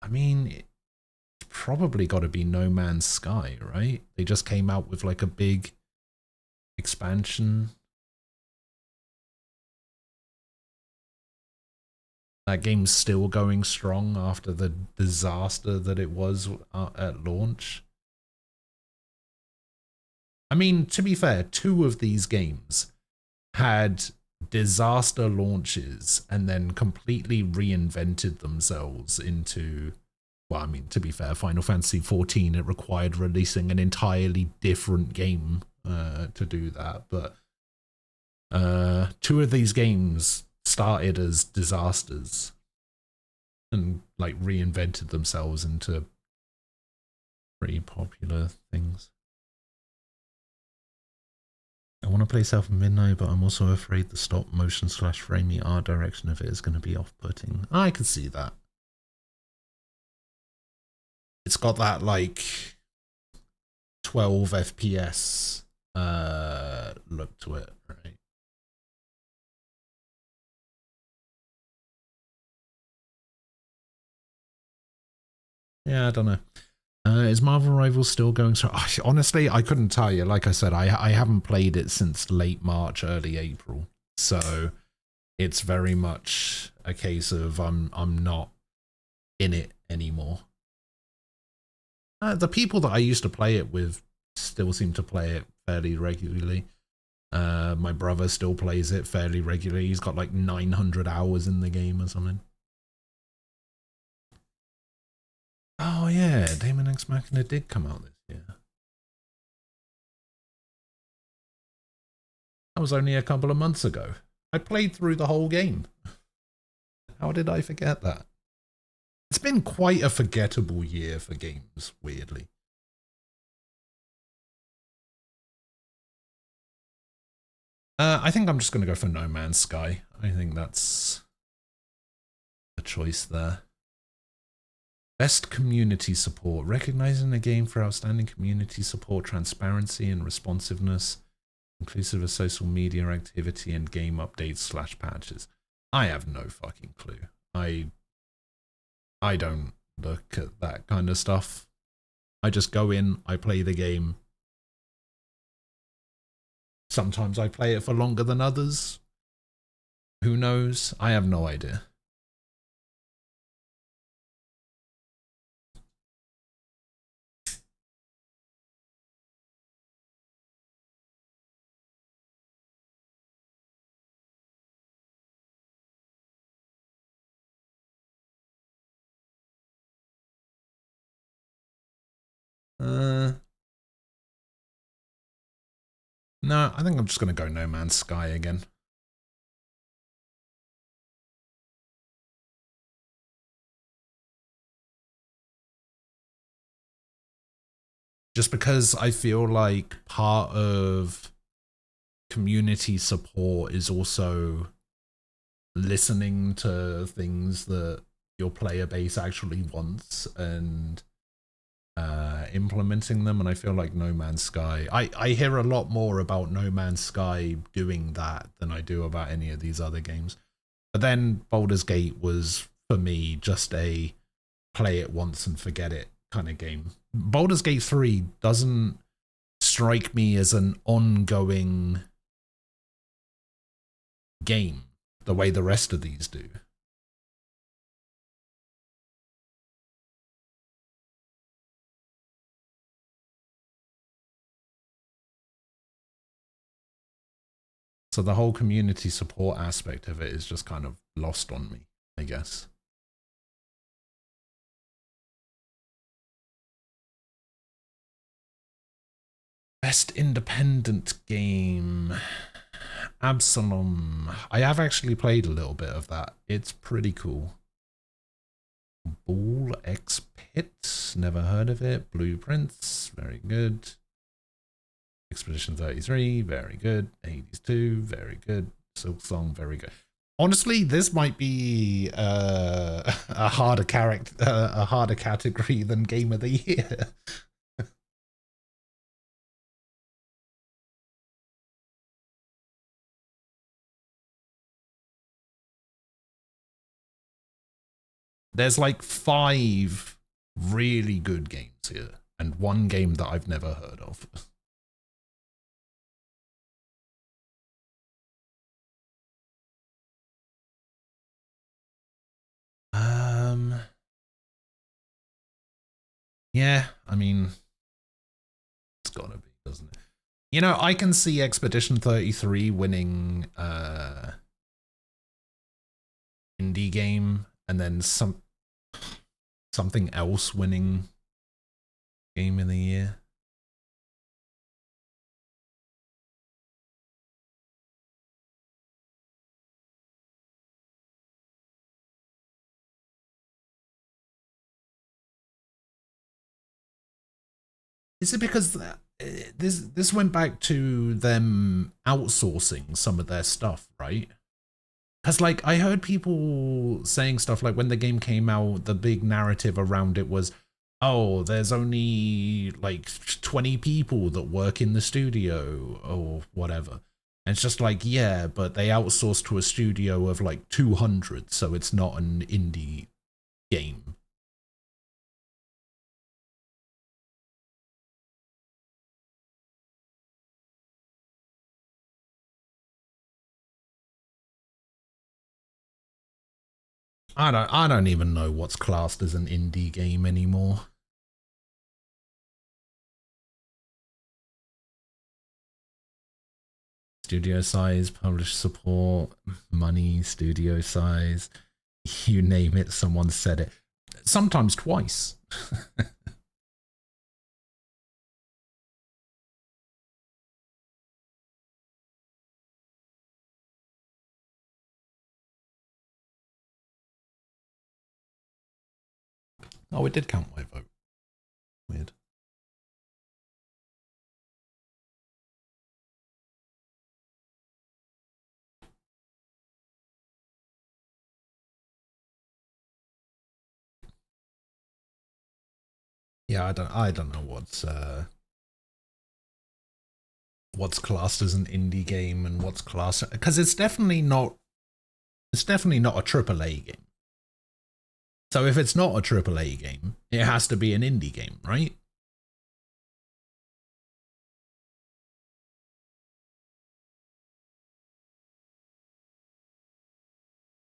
mean, it's probably got to be No Man's Sky, right? They just came out with like a big expansion. That game's still going strong after the disaster that it was at launch. I mean, to be fair, 2 of these games had disaster launches and then completely reinvented themselves into, well, I mean, to be fair, Final Fantasy XIV, it required releasing an entirely different game to do that. But 2 of these games started as disasters and like reinvented themselves into pretty popular things. I want to play South of Midnight, but I'm also afraid the stop motion / framey art direction of it is going to be off-putting. I could see that. It's got that like 12 FPS look to it, right? Yeah, I don't know. Is Marvel Rivals still going strong? Honestly, I couldn't tell you. Like I said, I haven't played it since late March, early April. So it's very much a case of I'm not in it anymore. The people that I used to play it with still seem to play it fairly regularly. My brother still plays it fairly regularly. He's got like 900 hours in the game or something. Oh yeah, Daemon X Machina did come out this year. That was only a couple of months ago. I played through the whole game. How did I forget that? It's been quite a forgettable year for games, weirdly. I think I'm just going to go for No Man's Sky. I think that's a choice there. Best community support. Recognizing a game for outstanding community support, transparency, and responsiveness, inclusive of social media activity and game updates / patches. I have no fucking clue. I don't look at that kind of stuff. I just go in, I play the game. Sometimes I play it for longer than others. Who knows? I have no idea. No, I think I'm just going to go No Man's Sky again. Just because I feel like part of community support is also listening to things that your player base actually wants and implementing them. And I feel like No Man's Sky, I hear a lot more about No Man's Sky doing that than I do about any of these other games. But then Baldur's Gate was, for me, just a play it once and forget it kind of game. Baldur's Gate 3 doesn't strike me as an ongoing game the way the rest of these do. So the whole community support aspect of it is just kind of lost on me, I guess. Best independent game. Absalom. I have actually played a little bit of that. It's pretty cool. Ball X Pit. Never heard of it. Blueprints. Very good. Expedition 33. Very good. Hades 2. Very good. Silk Song. Very good. Honestly, this might be a harder category than Game of the Year. There's like 5 really good games here, and 1 game that I've never heard of. Yeah, I mean, it's gotta be, doesn't it? You know, I can see Expedition 33 winning indie game, and then something else winning Game of the Year. Is it because this went back to them outsourcing some of their stuff, right? Because like I heard people saying stuff like when the game came out, the big narrative around it was, oh, there's only like 20 people that work in the studio or whatever. And it's just like, yeah, but they outsourced to a studio of like 200, so it's not an indie game. I don't even know what's classed as an indie game anymore. Studio size, publish support, money, studio size, you name it, someone said it. Sometimes twice. Oh, it did count my vote. Weird. Yeah, I don't know what's classed as an indie game and what's classed, because it's definitely not a AAA game. So if it's not a AAA game, it has to be an indie game, right?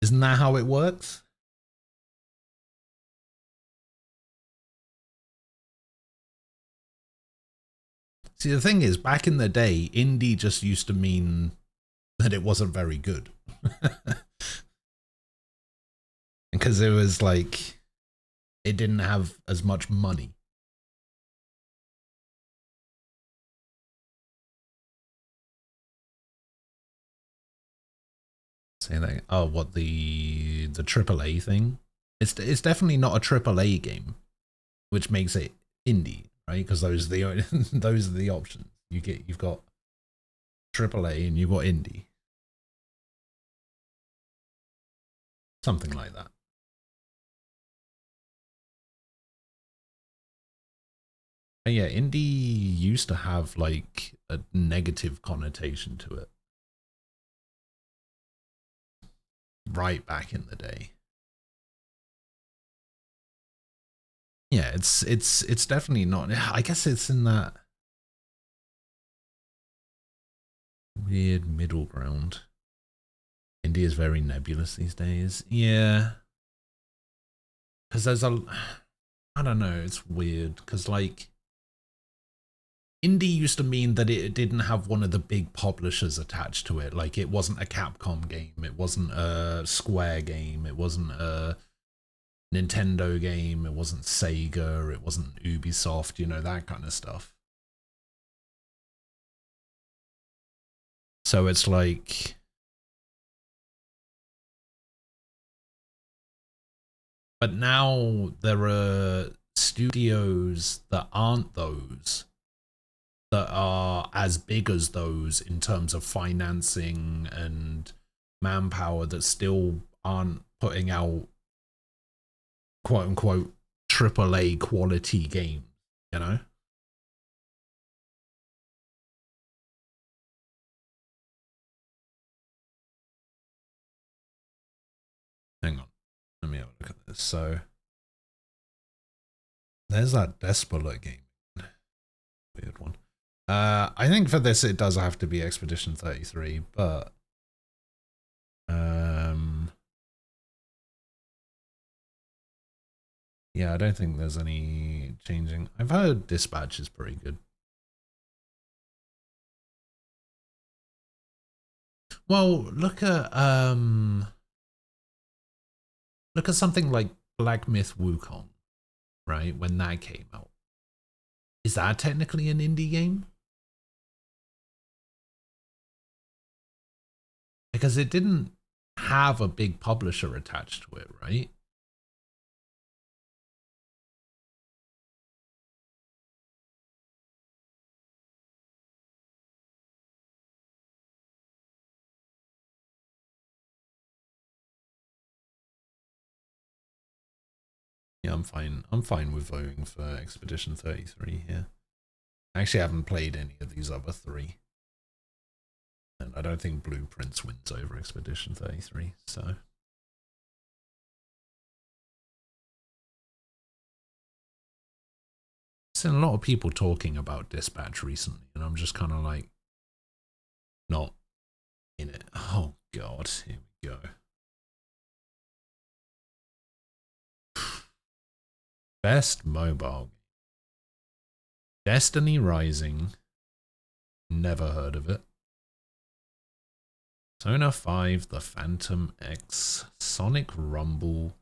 Isn't that how it works? See, the thing is, back in the day, indie just used to mean that it wasn't very good. Because it was like, it didn't have as much money. Say that. Oh, what, the AAA thing? It's definitely not a AAA game, which makes it indie, right? Because those are the those are the options. You've got AAA and you've got indie. Something like that. And yeah, indie used to have like a negative connotation to it. Right back in the day. Yeah, it's definitely not. I guess it's in that weird middle ground. Indie is very nebulous these days. Yeah. Because there's I don't know, it's weird. Because like, indie used to mean that it didn't have one of the big publishers attached to it. Like, it wasn't a Capcom game, it wasn't a Square game, it wasn't a Nintendo game, it wasn't Sega, it wasn't Ubisoft, you know, that kind of stuff. So it's like, but now there are studios that aren't those, that are as big as those in terms of financing and manpower, that still aren't putting out quote unquote AAA quality games, you know? Hang on, let me have a look at this. So there's that Despelate game. Weird one. I think for this it does have to be Expedition 33, but yeah, I don't think there's any changing. I've heard Dispatch is pretty good. Well, look at something like Black Myth Wukong, right? When that came out. Is that technically an indie game? Because it didn't have a big publisher attached to it, right? Yeah, I'm fine. I'm fine with voting for Expedition 33 here. I actually haven't played any of these other three. And I don't think Blueprints wins over Expedition 33, so. I've seen a lot of people talking about Dispatch recently, and I'm just kind of like, not in it. Oh god, here we go. Best mobile game. Destiny Rising. Never heard of it. Persona 5, The Phantom X, Sonic Rumble,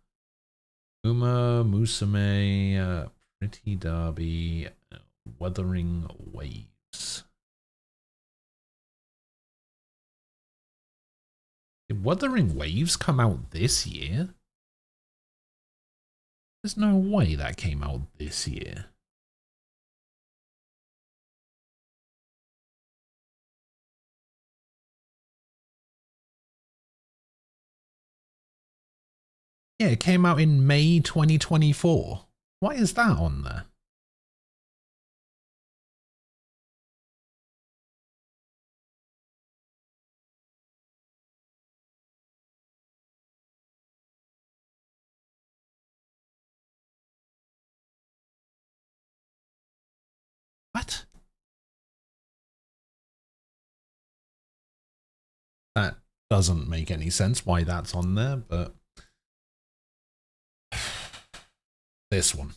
Uma Musume, Pretty Derby, Wuthering Waves. Did Wuthering Waves come out this year? There's no way that came out this year. Yeah, it came out in May 2024. Why is that on there? What? That doesn't make any sense why that's on there, but this one.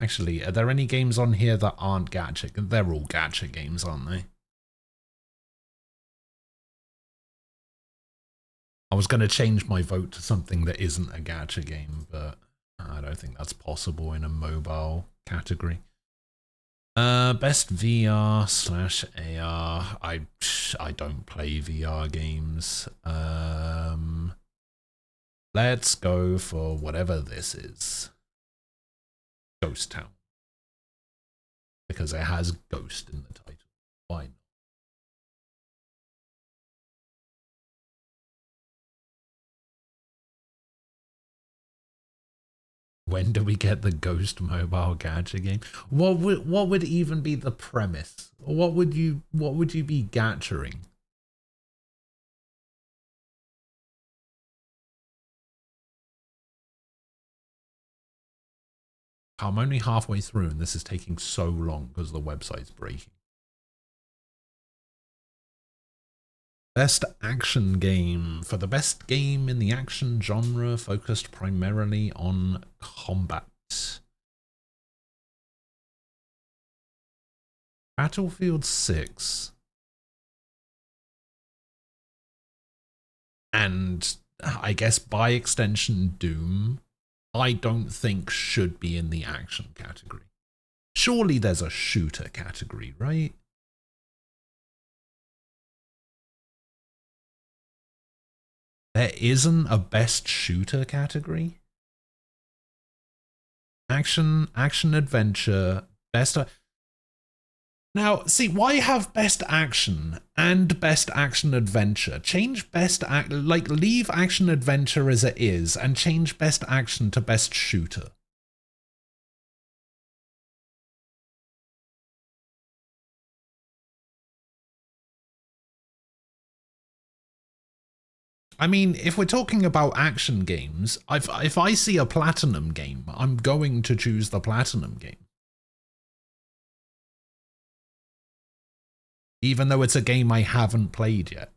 Actually, are there any games on here that aren't gacha? They're all gacha games, aren't they? I was going to change my vote to something that isn't a gacha game, but I don't think that's possible in a mobile category. Best VR/AR. I don't play VR games. Let's go for whatever this is. Ghost Town. Because it has ghost in the title. Why not? When do we get the Ghost mobile gacha game? What would even be the premise? What would you be gacharing? I'm only halfway through and this is taking so long because the website's breaking. Best action game. For the best game in the action genre focused primarily on combat. Battlefield 6 and I guess by extension Doom, I don't think should be in the action category. Surely there's a shooter category, right? There isn't a best shooter category? Action adventure, best... Now, see, why have best action and best action adventure? Change best like leave action adventure as it is and change best action to best shooter. I mean, if we're talking about action games, if I see a platinum game, I'm going to choose the platinum game. Even though it's a game I haven't played yet.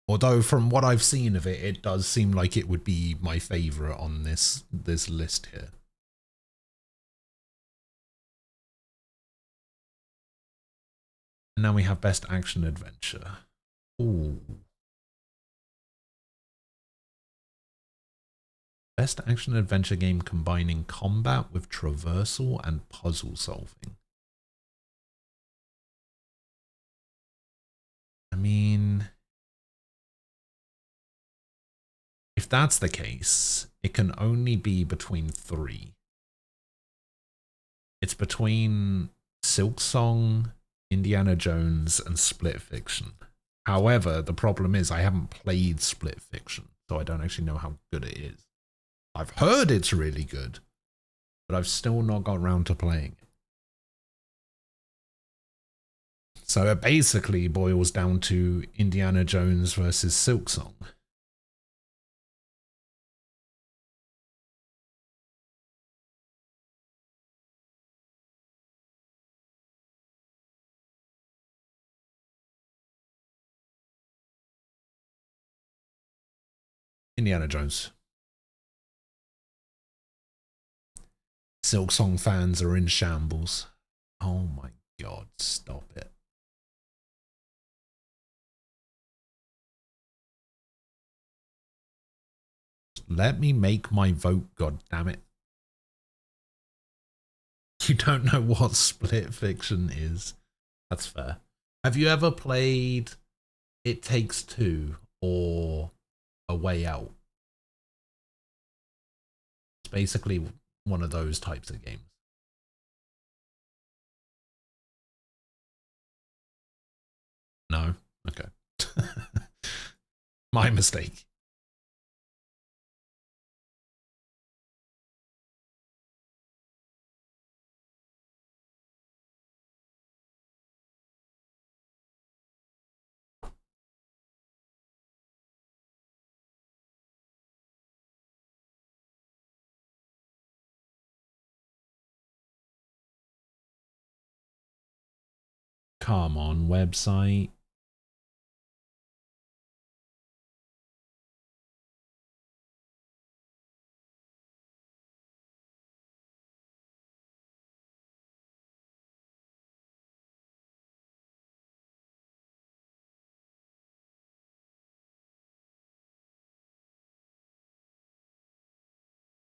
Although from what I've seen of it, it does seem like it would be my favorite on this list here. And now we have best action adventure. Ooh. Best action adventure game combining combat with traversal and puzzle solving. I mean, if that's the case, it can only be between 3. It's between Silksong, Indiana Jones, and Split Fiction. However, the problem is I haven't played Split Fiction, so I don't actually know how good it is. I've heard it's really good, but I've still not got around to playing it. So it basically boils down to Indiana Jones versus Silksong. Indiana Jones. Silksong fans are in shambles. Oh my god, stop it. Let me make my vote, god damn it. You don't know what Split Fiction is. That's fair. Have you ever played It Takes Two or A Way Out? It's basically one of those types of games. No? Okay. My mistake. Come on, website.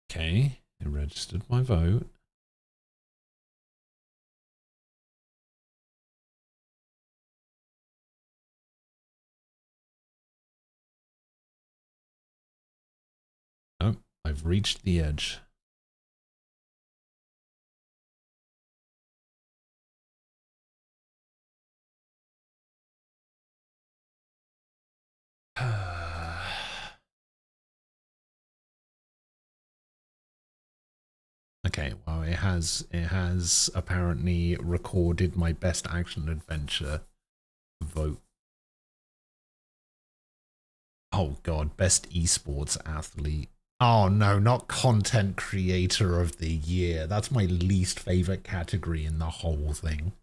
Okay, it registered my vote. Oh, I've reached the edge. Okay, well, it has apparently recorded my best action adventure vote. Oh god, best esports athlete. Oh no, not content creator of the year. That's my least favorite category in the whole thing.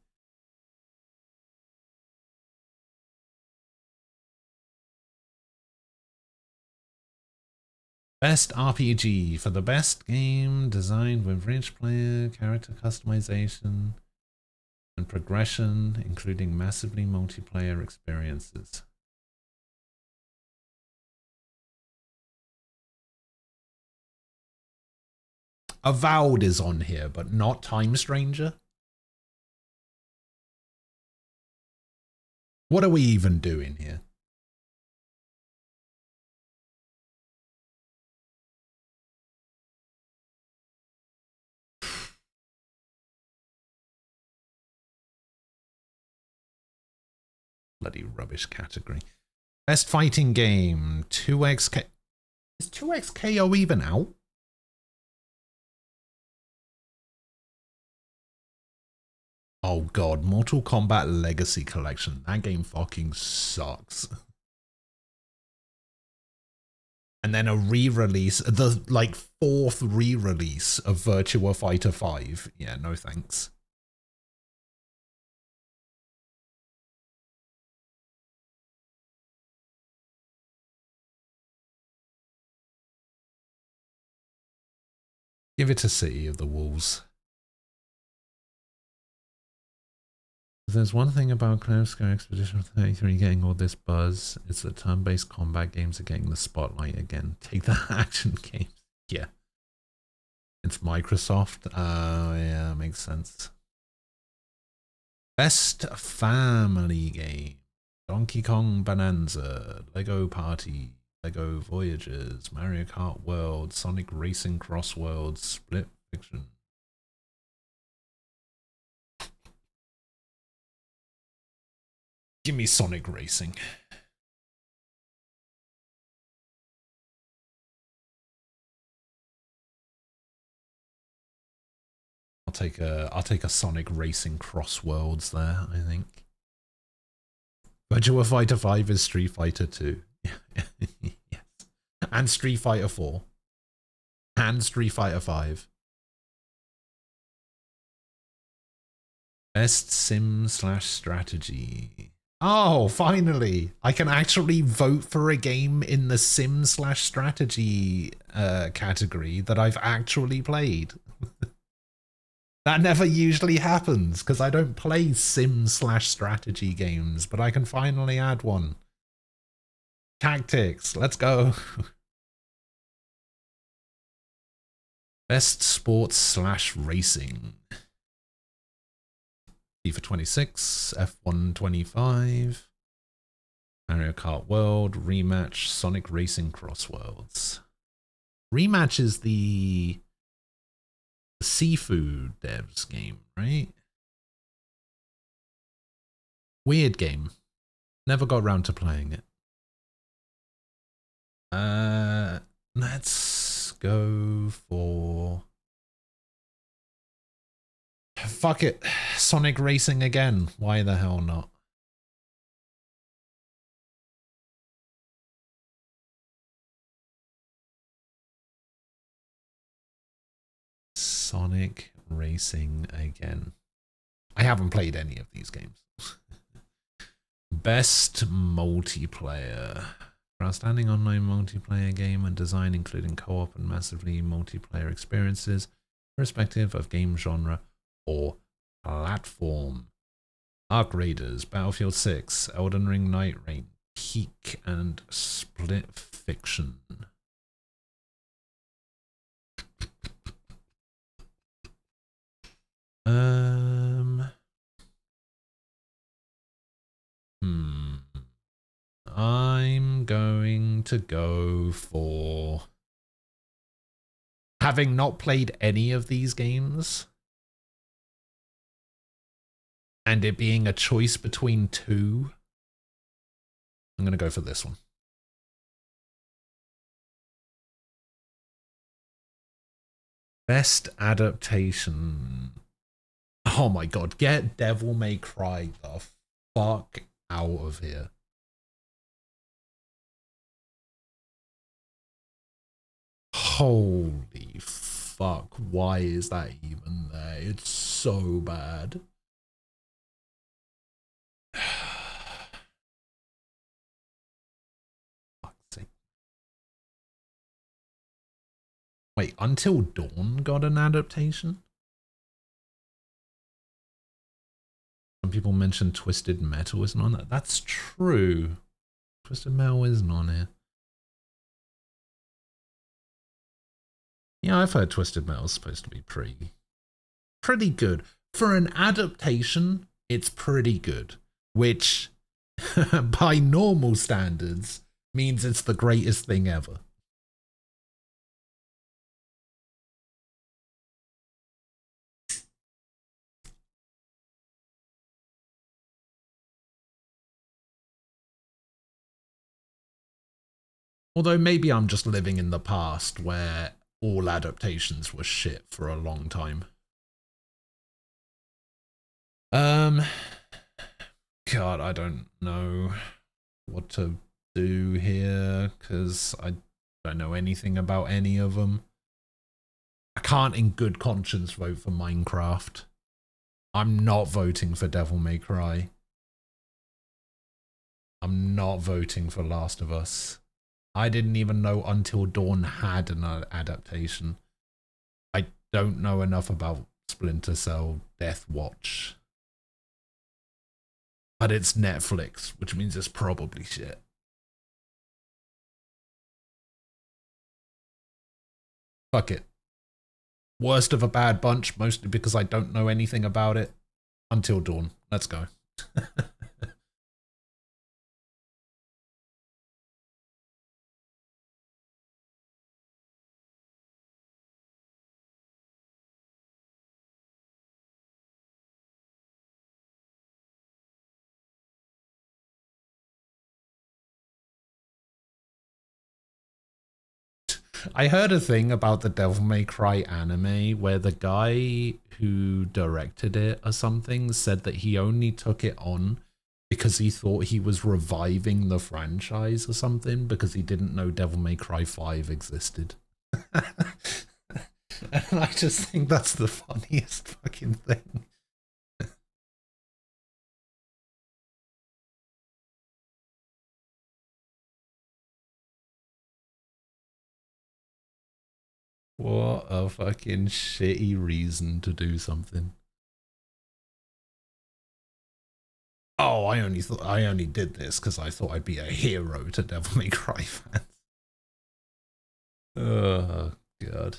Best RPG for the best game designed with rich player character customization and progression, including massively multiplayer experiences. Avowed is on here, but not Time Stranger. What are we even doing here? Bloody rubbish category. Best fighting game, 2XK. Is 2XKO even out? Oh god, Mortal Kombat Legacy Collection. That game fucking sucks. And then a re-release, the like 4th re-release of Virtua Fighter 5. Yeah, no thanks. Give it to City of the Wolves. If there's one thing about Cloudskar Expedition 33 getting all this buzz, it's that turn-based combat games are getting the spotlight again. Take the action games. Yeah. It's Microsoft. Yeah, makes sense. Best family game. Donkey Kong Bonanza, Lego Party, Lego Voyages, Mario Kart World, Sonic Racing Cross Worlds, Split Fiction. Give me Sonic Racing. I'll take a Sonic Racing Cross Worlds there, I think. Virtua Fighter 5 is Street Fighter 2. Yes. And Street Fighter 4. And Street Fighter 5. Best sim/strategy. Oh, finally! I can actually vote for a game in the sim/strategy category that I've actually played. That never usually happens because I don't play sim/strategy games, but I can finally add one. Tactics, let's go. Best sports/racing. FIFA 26, F1 25, Mario Kart World, Rematch, Sonic Racing Cross Worlds. Rematch is the seafood devs game, right? Weird game. Never got around to playing it. Let's go for... Fuck it. Sonic Racing again. Why the hell not? Sonic Racing again. I haven't played any of these games. Best multiplayer. For outstanding online multiplayer game and design, including co-op and massively multiplayer experiences, irrespective of game genre or platform. Arc Raiders, Battlefield 6, Elden Ring Night Rain, Peak, and Split Fiction. I'm going to go for, having not played any of these games and it being a choice between two, I'm going to go for this one. Best adaptation. Oh my god, get Devil May Cry the fuck out of here. Holy fuck, why is that even there? It's so bad. Fuck's sake. Wait, Until Dawn got an adaptation? Some people mentioned Twisted Metal isn't on that. That's true. Twisted Metal isn't on here. Yeah, I've heard Twisted Metal's supposed to be pretty good. For an adaptation, it's pretty good. Which, by normal standards, means it's the greatest thing ever. Although maybe I'm just living in the past where all adaptations were shit for a long time. God, I don't know what to do here because I don't know anything about any of them. I can't in good conscience vote for Minecraft. I'm not voting for Devil May Cry. I'm not voting for Last of Us. I didn't even know Until Dawn had an adaptation. I don't know enough about Splinter Cell Death Watch. But it's Netflix, which means it's probably shit. Fuck it. Worst of a bad bunch, mostly because I don't know anything about it. Until Dawn. Let's go. I heard a thing about the Devil May Cry anime where the guy who directed it or something said that he only took it on because he thought he was reviving the franchise or something because he didn't know Devil May Cry 5 existed. And I just think that's the funniest fucking thing. What a fucking shitty reason to do something. Oh, I only did this because I thought I'd be a hero to Devil May Cry fans. Oh god.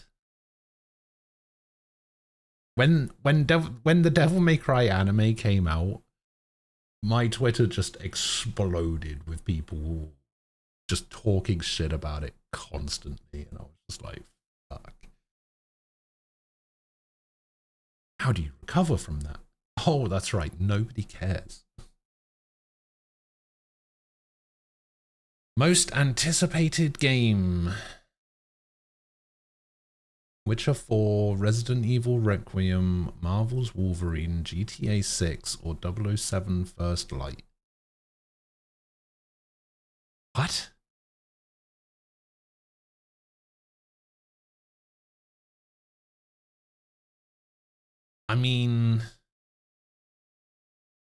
When the Devil May Cry anime came out, my Twitter just exploded with people just talking shit about it constantly, and I was just like, fuck. How do you recover from that? Oh, that's right, nobody cares. Most anticipated game. Witcher 4, Resident Evil Requiem, Marvel's Wolverine, GTA 6, or 007 First Light. What? I mean,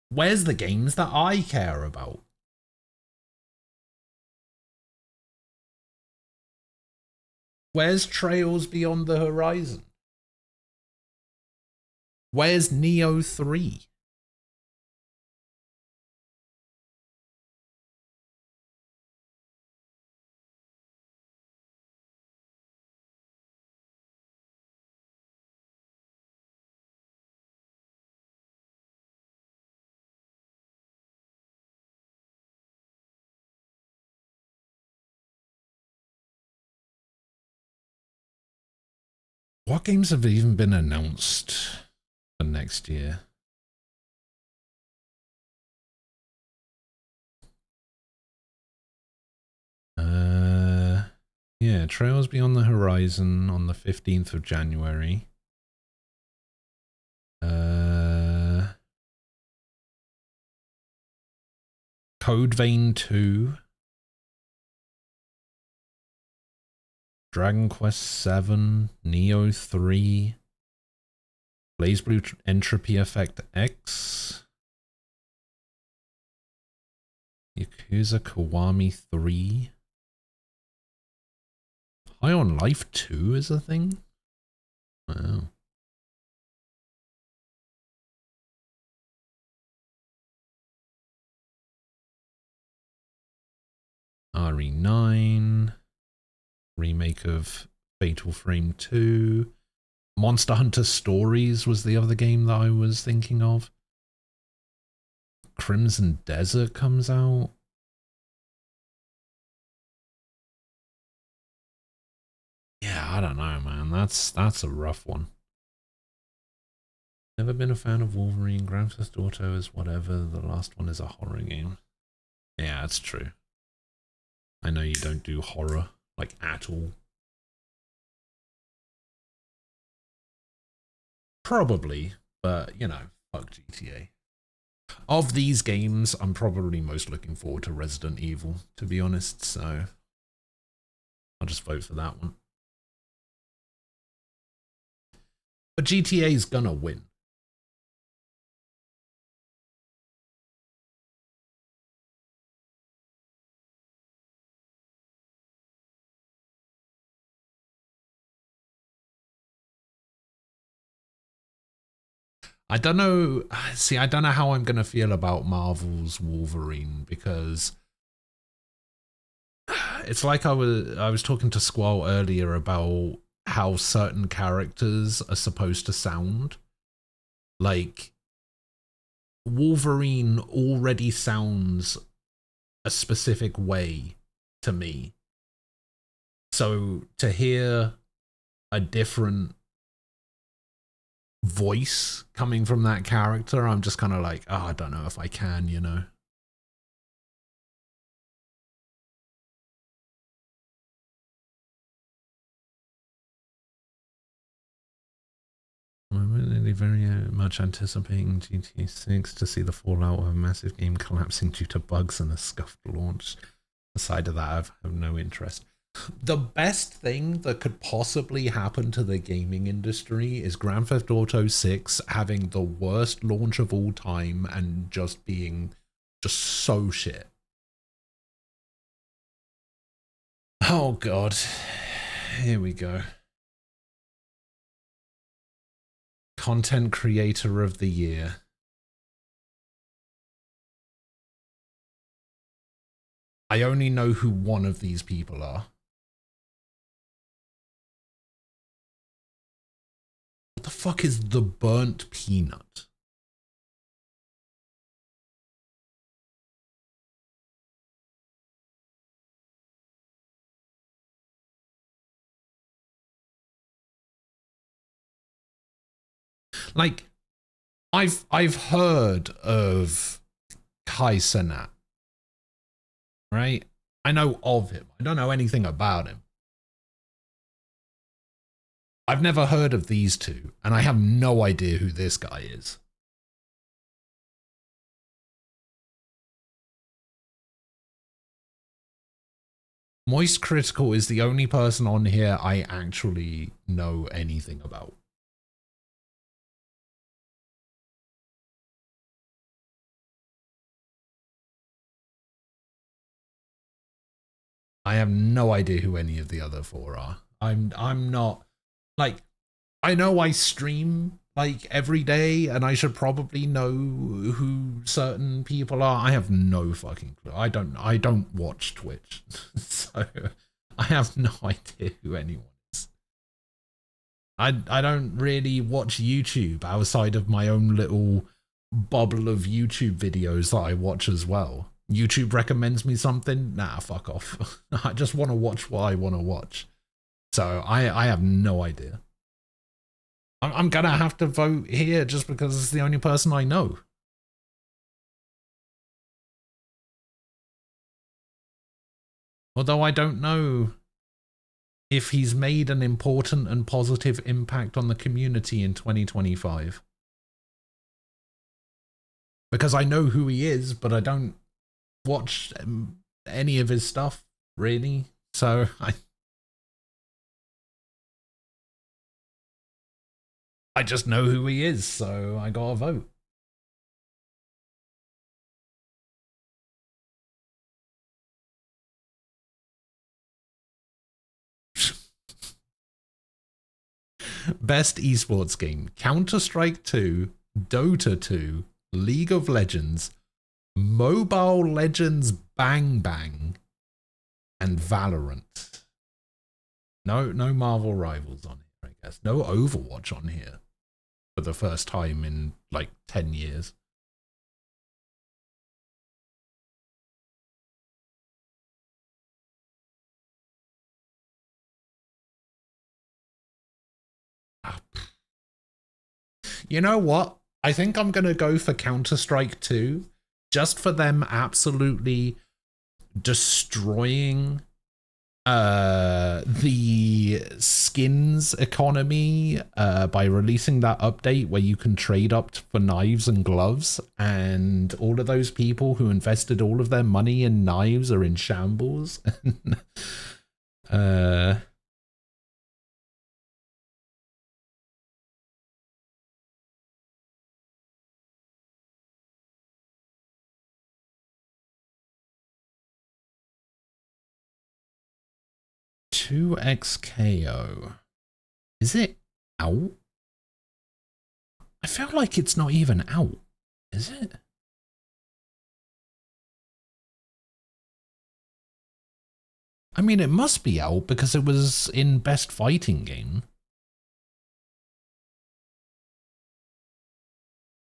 where's the games that I care about? Where's Trails Beyond the Horizon? Where's Neo 3? What games have even been announced for next year? Yeah, Trails Beyond the Horizon on the 15th of January. Code Vein 2. Dragon Quest 7, Neo 3, BlazBlue Entropy Effect X, Yakuza Kiwami 3, High on Life 2 is a thing? Wow. RE9. Remake of Fatal Frame 2. Monster Hunter Stories was the other game that I was thinking of. Crimson Desert comes out. Yeah, I don't know, man. That's a rough one. Never been a fan of Wolverine. Grand Theft Auto is whatever. The last one is a horror game. Yeah, that's true. I know you don't do horror, like, at all. Probably, but, you know, fuck GTA. Of these games, I'm probably most looking forward to Resident Evil, to be honest, so I'll just vote for that one. But GTA's gonna win. I don't know. See, I don't know how I'm going to feel about Marvel's Wolverine, because it's like I was talking to Squall earlier about how certain characters are supposed to sound. Like, Wolverine already sounds a specific way to me. So to hear a different voice coming from that character, I'm just kind of like, oh, I don't know if I can, you know. I'm really very much anticipating GTA 6 to see the fallout of a massive game collapsing due to bugs and a scuffed launch. Aside of that, I have no interest. The best thing that could possibly happen to the gaming industry is Grand Theft Auto 6 having the worst launch of all time and just being just so shit. Oh god. Here we go. Content Creator of the Year. I only know who one of these people are. What the fuck is the burnt peanut? Like, I've heard of Kai Cenat, right? I know of him. I don't know anything about him. I've never heard of these two, and I have no idea who this guy is. Moist Critical is the only person on here I actually know anything about. I have no idea who any of the other four are. I'm not, like, I know I stream like every day and I should probably know who certain people are. I have no fucking clue. I don't watch Twitch. So I have no idea who anyone is. I don't really watch YouTube outside of my own little bubble of YouTube videos that I watch as well. YouTube recommends me something, nah, fuck off. I just want to watch what I want to watch. So I have no idea. I'm gonna have to vote here just because it's the only person I know. Although I don't know if he's made an important and positive impact on the community in 2025. Because I know who he is, but I don't watch any of his stuff, really. So I just know who he is, so I gotta vote. Best esports game: Counter-Strike 2, Dota 2, League of Legends, Mobile Legends Bang Bang, and Valorant. No Marvel Rivals on here, I guess. No Overwatch on here for the first time in like 10 years. You know what? I think I'm going to go for Counter-Strike 2, just for them absolutely destroying the skins economy by releasing that update where you can trade up for knives and gloves, and all of those people who invested all of their money in knives are in shambles. 2XKO. Is it out? I feel like it's not even out. Is it? I mean, it must be out because it was in Best Fighting Game.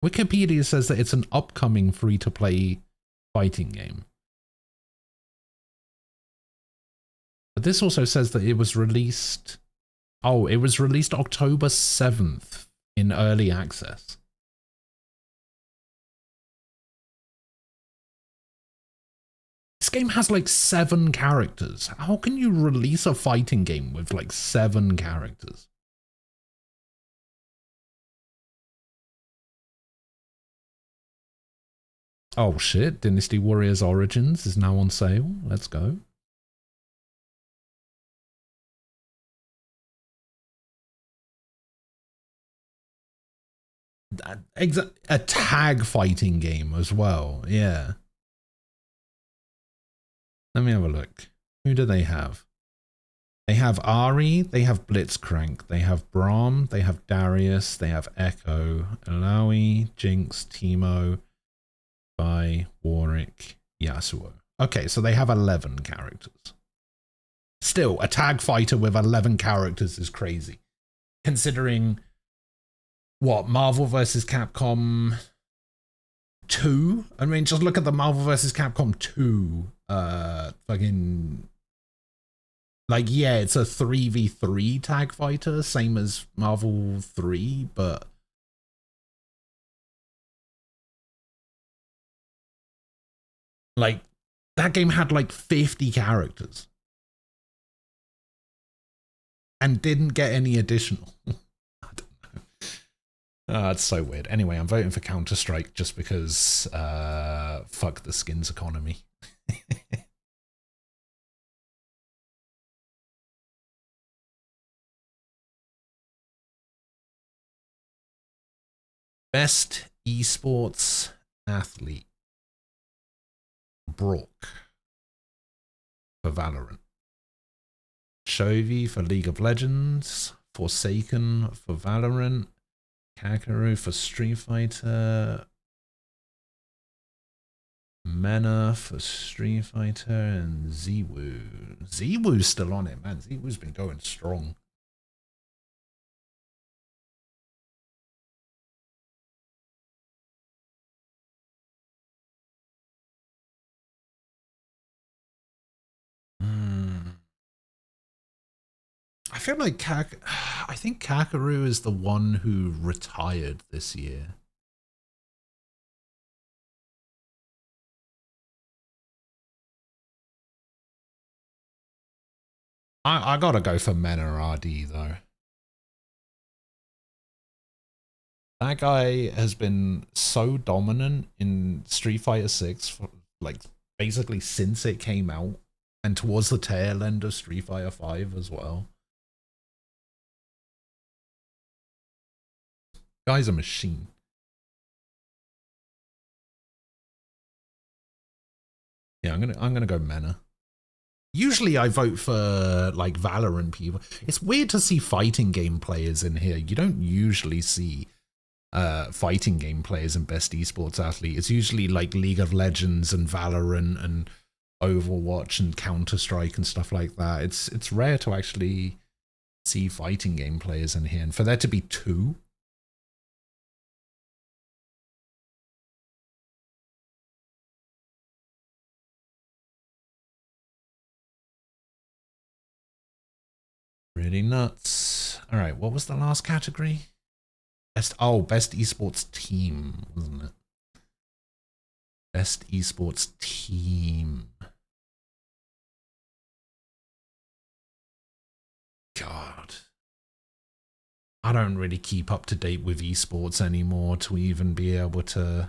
Wikipedia says that it's an upcoming free-to-play fighting game. But this also says that it was released... Oh, it was released October 7th in early access. This game has like 7 characters. How can you release a fighting game with like 7 characters? Oh shit, Dynasty Warriors Origins is now on sale. Let's go. A tag fighting game as well, yeah. Let me have a look. Who do they have? They have Ari, they have Blitzcrank, they have Braum, they have Darius, they have Echo, Alawi, Jinx, Teemo, Vi, Warwick, Yasuo. Okay, so they have 11 characters. Still, a tag fighter with 11 characters is crazy. Considering... What, Marvel vs. Capcom 2? I mean, just look at the Marvel vs. Capcom 2 fucking... Like, yeah, it's a 3v3 tag fighter, same as Marvel 3, but... Like, that game had like 50 characters. And didn't get any additional. It's so weird. Anyway, I'm voting for Counter-Strike just because fuck the skins economy. Best esports athlete. Brook for Valorant. Chovy for League of Legends. Forsaken for Valorant. Kakaru for Street Fighter, Mena for Street Fighter, and Ziwu. Ziwu's still on it, man. Ziwu's been going strong. I feel like I think Kakaru is the one who retired this year. I gotta go for Mena RD though. That guy has been so dominant in Street Fighter 6 for like basically since it came out, and towards the tail end of Street Fighter 5 as well. Guy's a machine. Yeah, I'm gonna go Mena. Usually I vote for like Valorant people. It's weird to see fighting game players in here. You don't usually see fighting game players and best esports athlete. It's usually like League of Legends and Valorant and Overwatch and Counter-Strike and stuff like that. It's rare to actually see fighting game players in here, and for there to be two. Really nuts. All right, what was the last category? Best esports team, wasn't it? Best esports team. God. I don't really keep up to date with esports anymore to even be able to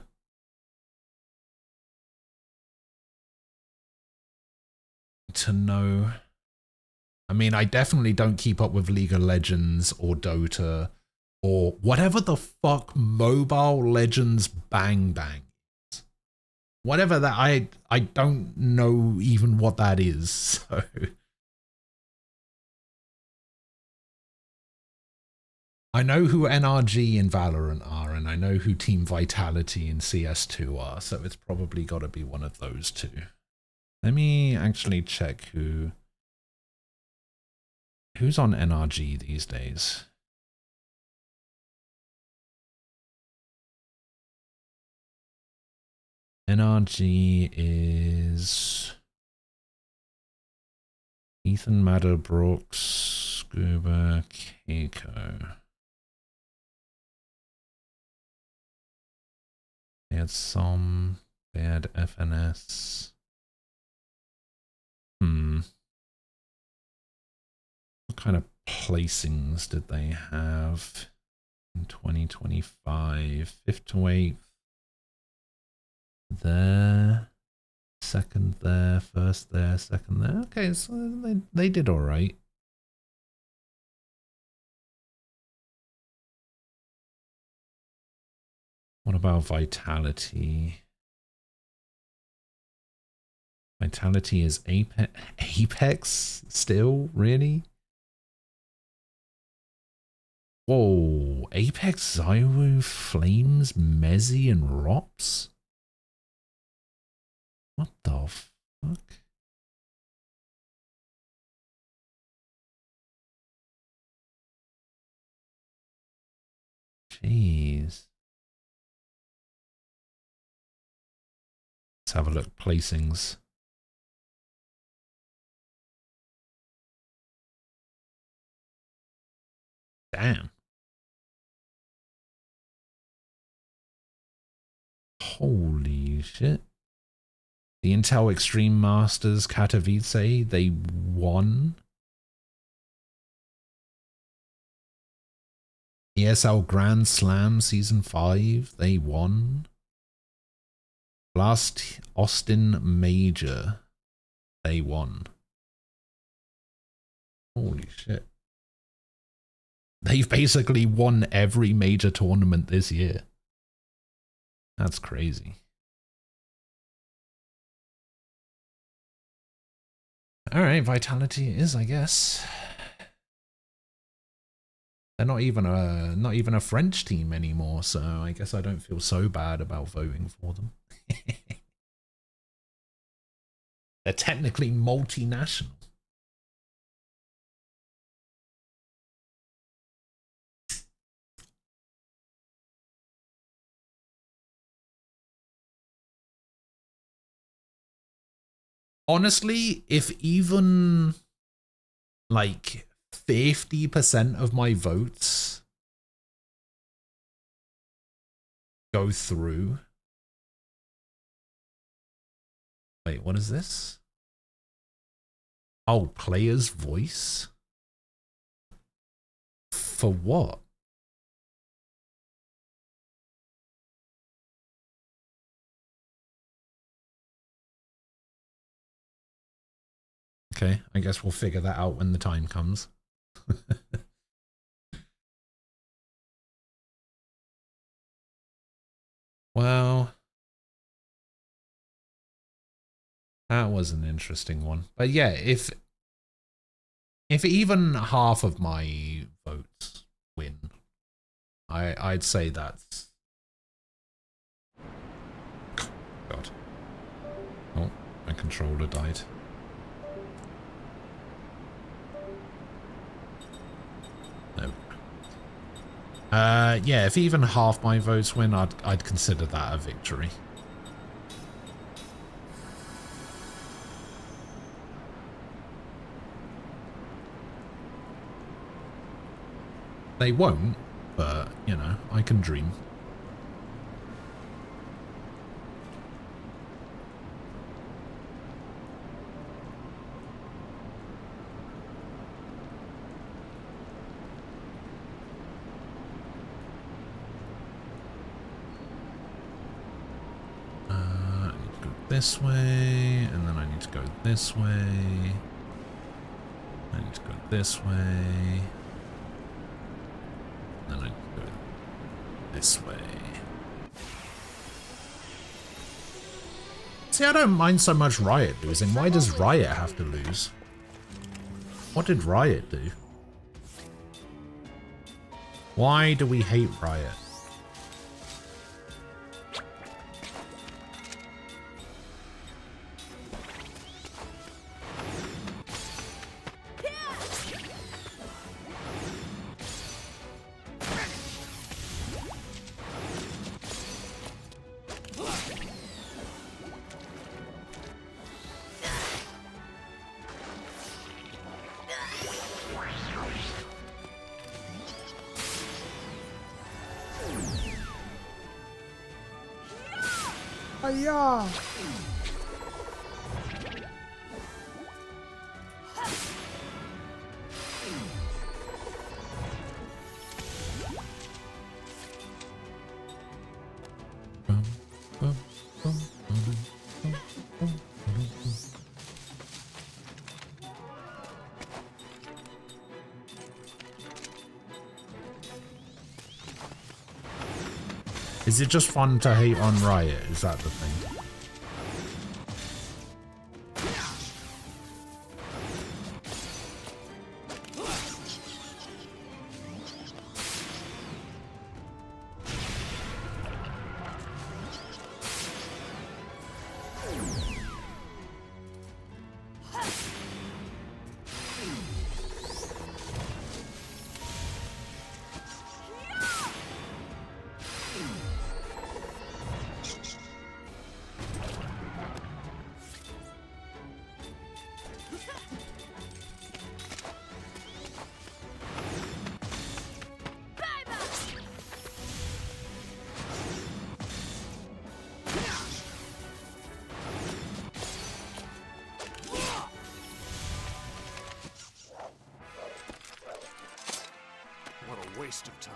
know. I mean, I definitely don't keep up with League of Legends or Dota or whatever the fuck Mobile Legends Bang Bang is. Whatever that, I don't know even what that is, so... I know who NRG and Valorant are, and I know who Team Vitality and CS2 are, so it's probably got to be one of those two. Let me actually check who's on NRG these days. NRG is Ethan Madderbrooks, Scuba, Keiko. They had some, they had FNS. What kind of placings did they have in 2025? 5th to 8th. There. 2nd there. 1st there. 2nd there. Okay, so they did all right. What about Vitality? Vitality is Apex still? Really? Whoa, Apex, Zyro, Flames, Mezzy, and Rops? What the fuck? Jeez. Let's have a look. Placings. Damn. Holy shit. The Intel Extreme Masters Katowice, they won. ESL Grand Slam Season 5, they won. Last Austin Major, they won. Holy shit. They've basically won every major tournament this year. That's crazy. Alright, Vitality it is, I guess. They're not even a French team anymore, so I guess I don't feel so bad about voting for them. They're technically multinational. Honestly, if even like 50% of my votes go through. Wait, what is this? Oh, player's voice? For what? Okay, I guess we'll figure that out when the time comes. Well, That was an interesting one. But yeah, if even half of my votes win, I'd say that's... God. Oh, my controller died. No. Yeah, if even half my votes win, I'd consider that a victory. They won't, but, you know, I can dream. I need to go this way, and then I need to go this way. I need to go this way. Then I go this way. See, I don't mind so much Riot losing. Why does Riot have to lose? What did Riot do? Why do we hate Riot? Hiya! Is it just fun to hate on Riot? Is that the thing? What a waste of time.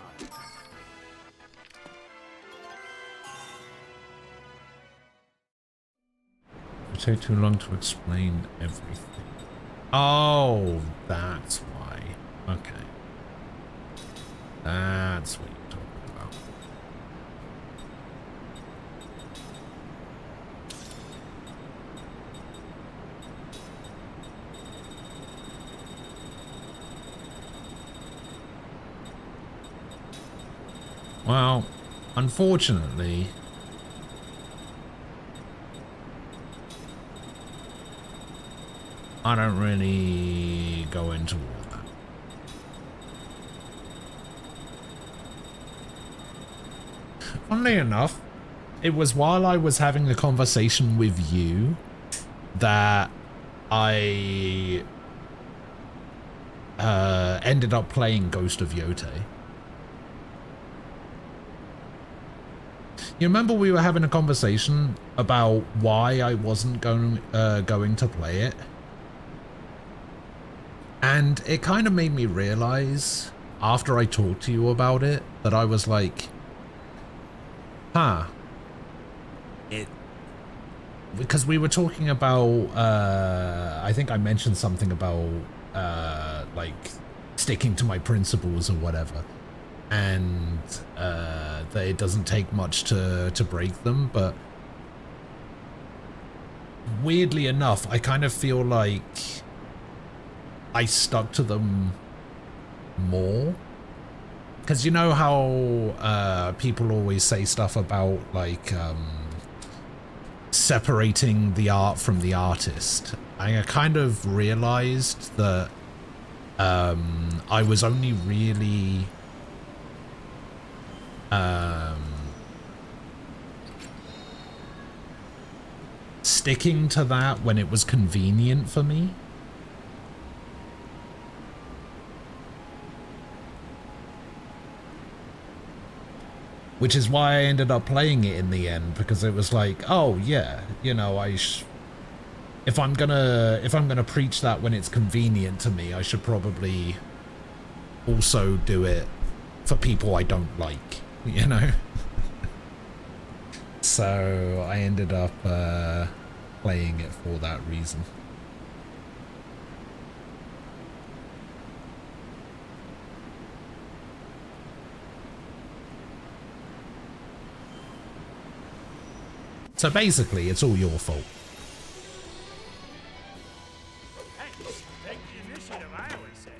It take too long to explain everything. Oh, that's why. Okay. That's what you're talking about. Well, unfortunately, I don't really go into all that. Funnily enough, it was while I was having the conversation with you that I ended up playing Ghost of Yotei. You remember we were having a conversation about why I wasn't going to play it? And it kind of made me realize, after I talked to you about it, that I was like, huh. Because we were talking about, I think I mentioned something about, like, sticking to my principles or whatever. And that it doesn't take much to break them, but weirdly enough, I kind of feel like I stuck to them more. Because you know how people always say stuff about like separating the art from the artist. I kind of realized that I was only really sticking to that when it was convenient for me. Which is why I ended up playing it in the end, because it was like, oh yeah, you know, if I'm gonna preach that when it's convenient to me, I should probably also do it for people I don't like, you know? So I ended up playing it for that reason. So basically, it's all your fault. Hey, take the initiative, I always say.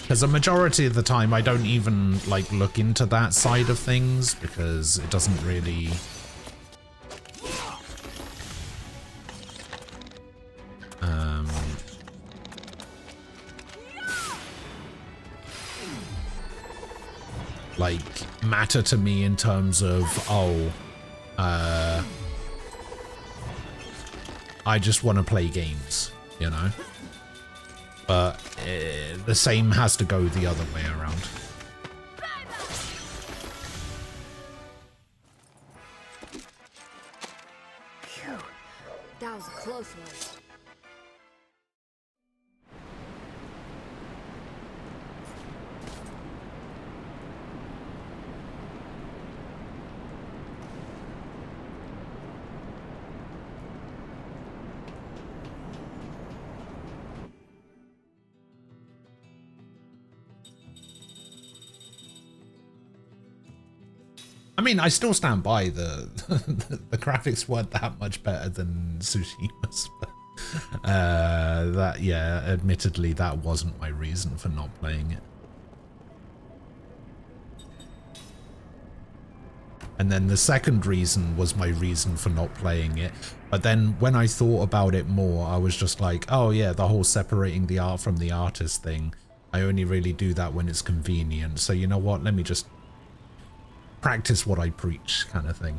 Because a majority of the time, I don't even like look into that side of things because it doesn't really. Like matter to me in terms of, oh, I just want to play games, you know? But the same has to go the other way around. Phew. That was a close one. I mean, I still stand by the graphics weren't that much better than Tsushima's, but that, yeah, admittedly, that wasn't my reason for not playing it. And then the second reason was my reason for not playing it. But then when I thought about it more, I was just like, oh yeah, the whole separating the art from the artist thing. I only really do that when it's convenient. So you know what? Let me just practice what I preach, kind of thing.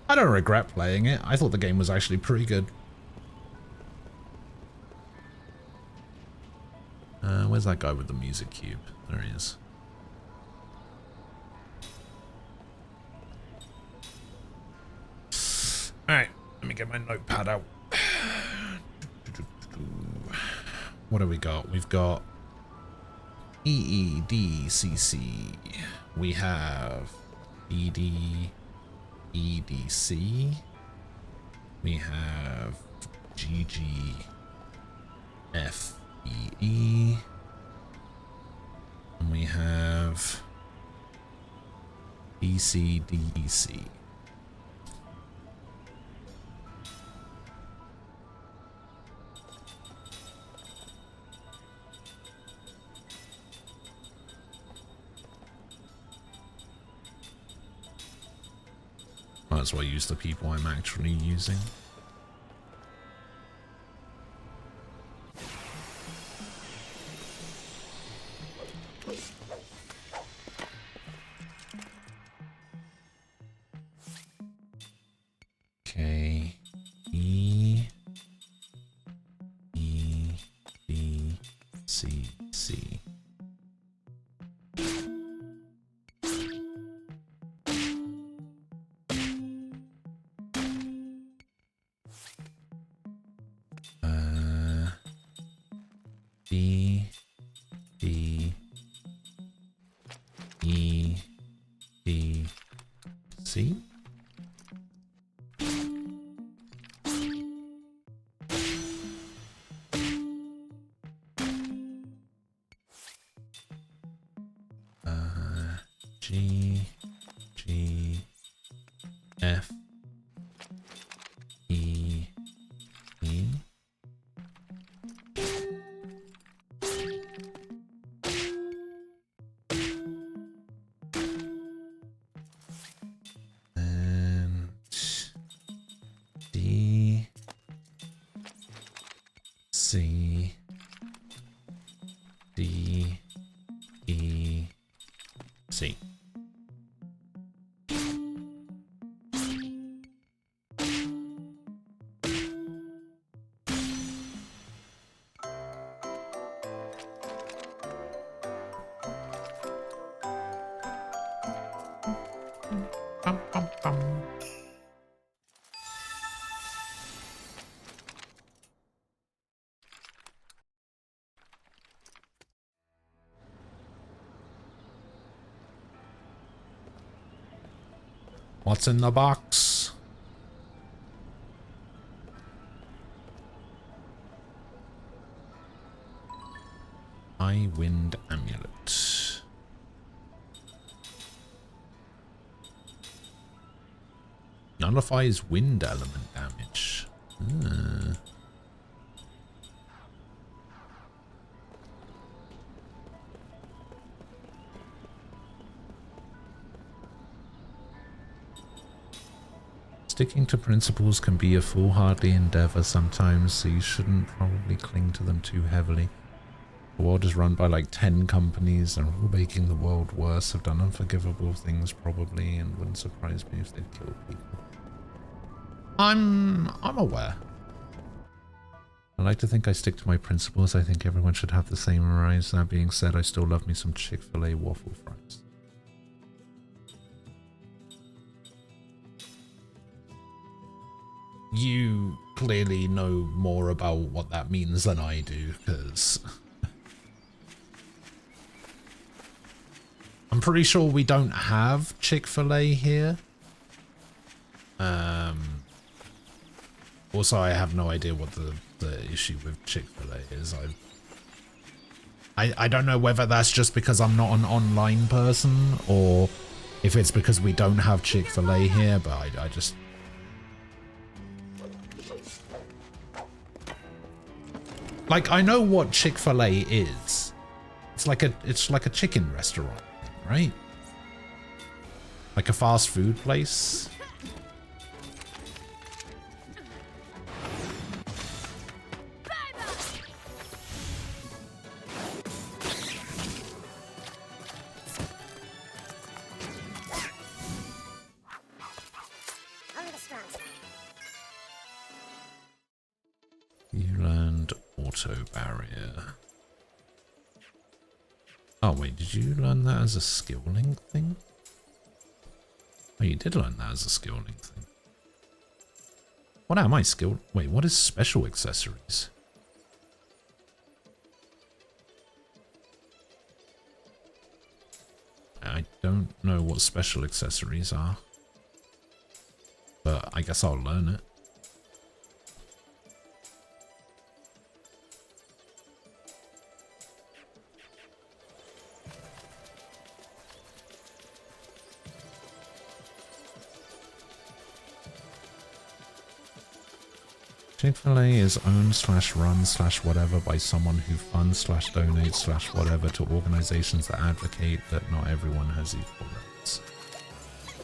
I don't regret playing it. I thought the game was actually pretty good. Where's that guy with the music cube? There he is. Alright, let me get my notepad out. What do we got? We've got EEDCC. We have EDC. We have GGFEE. And we have ECDEC. Might as well use the people I'm actually using. Okay. E B C C. B D E D C. G, F, E, E. And D, C, D, E, C. Bum, bum, bum. What's in the box? Eye Wind Amulet. Nullifies wind element damage. Sticking to principles can be a foolhardy endeavor sometimes, so you shouldn't probably cling to them too heavily. The world is run by like 10 companies, and all making the world worse have done unforgivable things probably, and wouldn't surprise me if they'd kill people. I'm aware. I like to think I stick to my principles. I think everyone should have the same rights. That being said, I still love me some Chick-fil-A waffle fries. You clearly know more about what that means than I do, because I'm pretty sure we don't have Chick-fil-A here. Also, I have no idea what the issue with Chick-fil-A is. I don't know whether that's just because I'm not an online person, or if it's because we don't have Chick-fil-A here, but I just... Like, I know what Chick-fil-A is. It's like a chicken restaurant, right? Like a fast food place. You learned auto barrier. Oh wait, did you learn that as a skill link thing? Oh, you did learn that as a skill link thing. What am I skilled? Wait, what is special accessories? I don't know what special accessories are, but I guess I'll learn it. Chick-fil-A is owned/run/whatever by someone who funds/donates/whatever to organizations that advocate that not everyone has equal rights.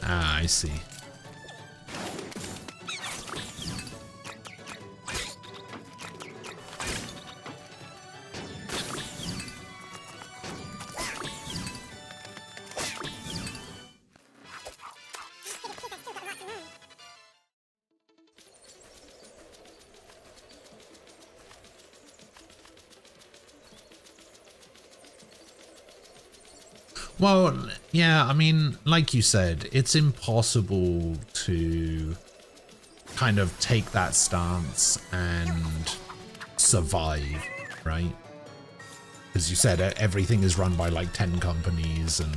Ah, I see. Well, yeah, I mean, like you said, it's impossible to kind of take that stance and survive, right? As you said, everything is run by like 10 companies, and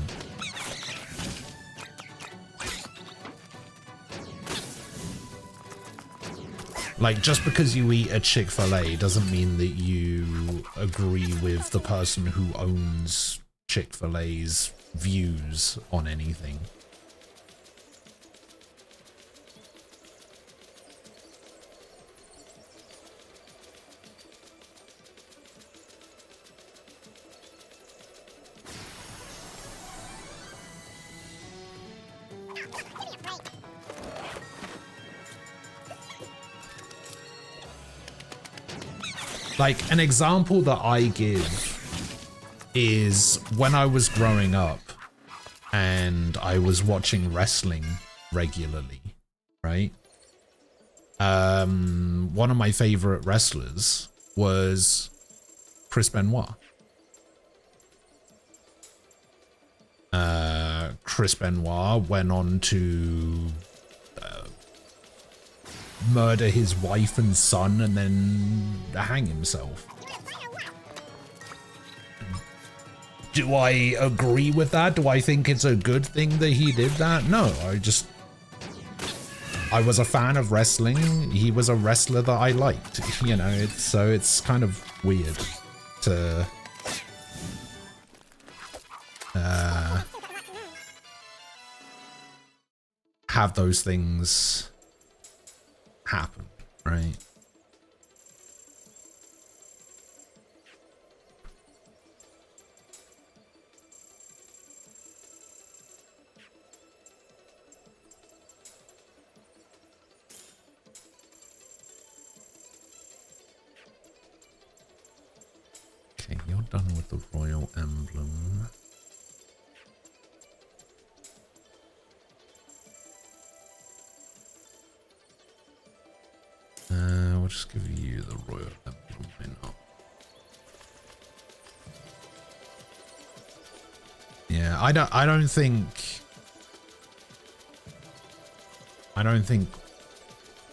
like, just because you eat a Chick-fil-A doesn't mean that you agree with the person who owns Chick-fil-A's views on anything. Like, an example that I give is when I was growing up and I was watching wrestling regularly, right? One of my favorite wrestlers was Chris Benoit. Chris Benoit went on to murder his wife and son and then hang himself. Do I agree with that? Do I think it's a good thing that he did that? No, I was a fan of wrestling. He was a wrestler that I liked, you know, it's kind of weird to have those things happen, right? Okay, you're done with the royal emblem. We'll just give you the royal emblem. Why not? Yeah, I don't think.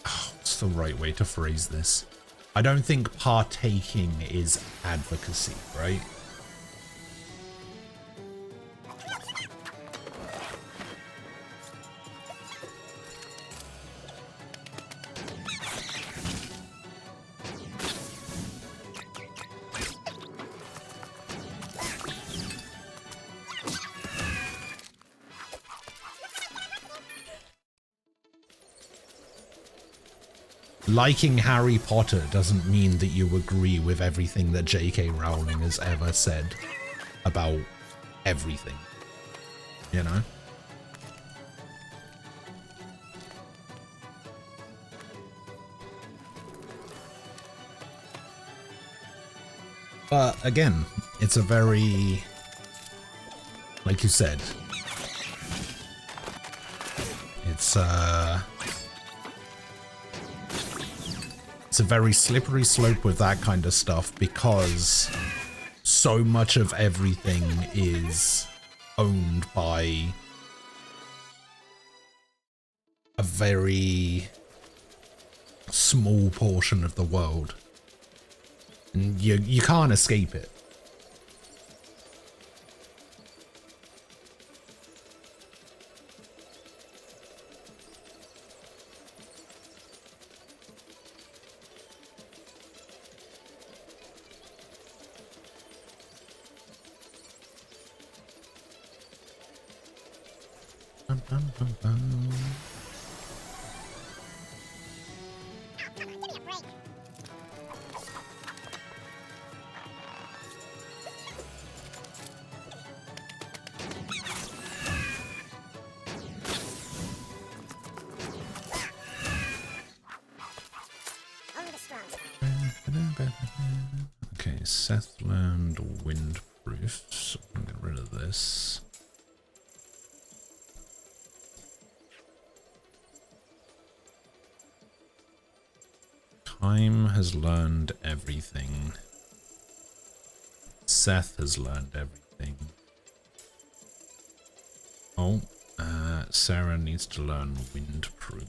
Oh, what's the right way to phrase this? I don't think partaking is advocacy, right? Liking Harry Potter doesn't mean that you agree with everything that J.K. Rowling has ever said about everything, you know? But again, it's a very, like you said, it's a very slippery slope with that kind of stuff because so much of everything is owned by a very small portion of the world. And you can't escape it. Okay, Seth learned windproof, so I can get rid of this. Time has learned everything. Seth has learned everything. Oh, Sarah needs to learn windproof.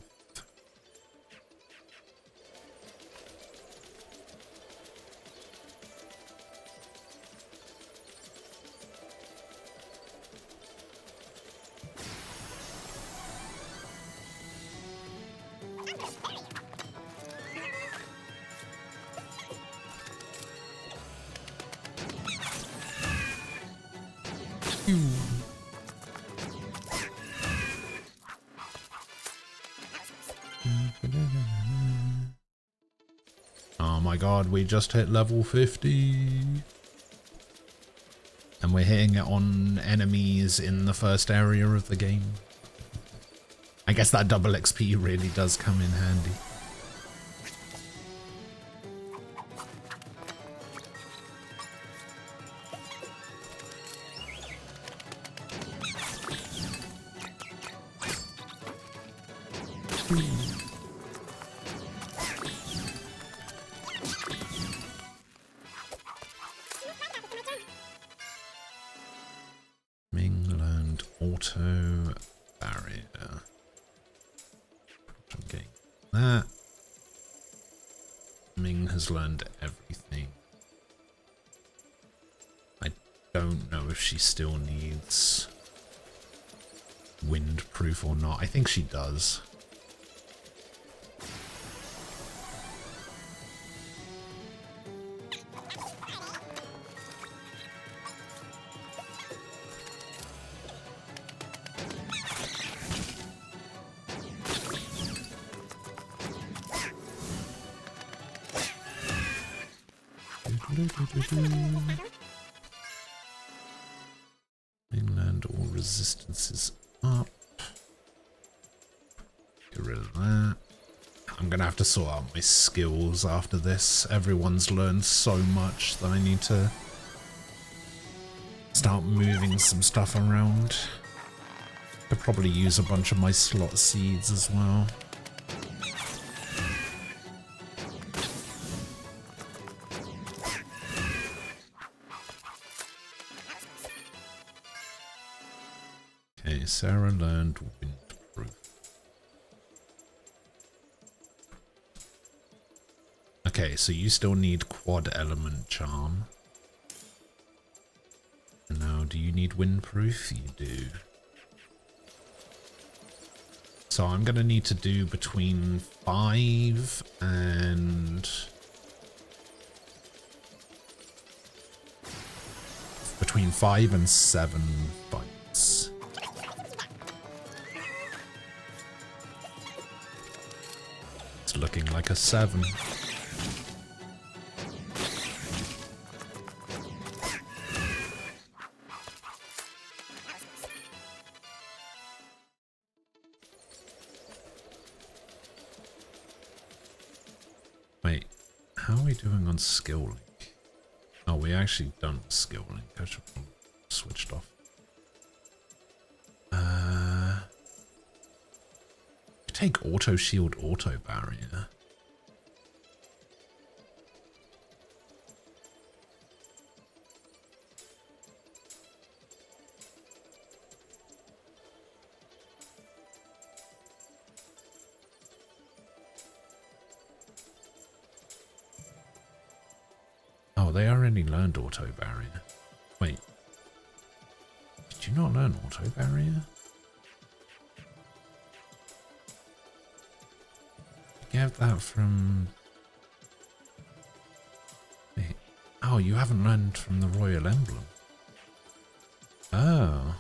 my god, we just hit level 50. And we're hitting it on enemies in the first area of the game. I guess that double XP really does come in handy. Ming learned auto barrier. I'm getting that. Ming has learned everything. I don't know if she still needs windproof or not. I think she does. Mainland, all resistances up. Get rid of that. I'm gonna have to sort out my skills after this. Everyone's learned so much that I need to start moving some stuff around. Could probably use a bunch of my slot seeds as well. Okay, Sarah learned windproof. Okay, so you still need quad element charm. And now, do you need windproof? You do. So I'm going to need to do between 5 and... between 5 and 7 fights. It's looking like a 7. Wait, how are we doing on skill link? Oh, we actually done skill link. I should have switched off. Take auto shield, auto barrier. Oh, they already learned auto barrier. Wait. Did you not learn auto barrier? You have that from... Wait. Oh, you haven't learned from the Royal Emblem. Oh.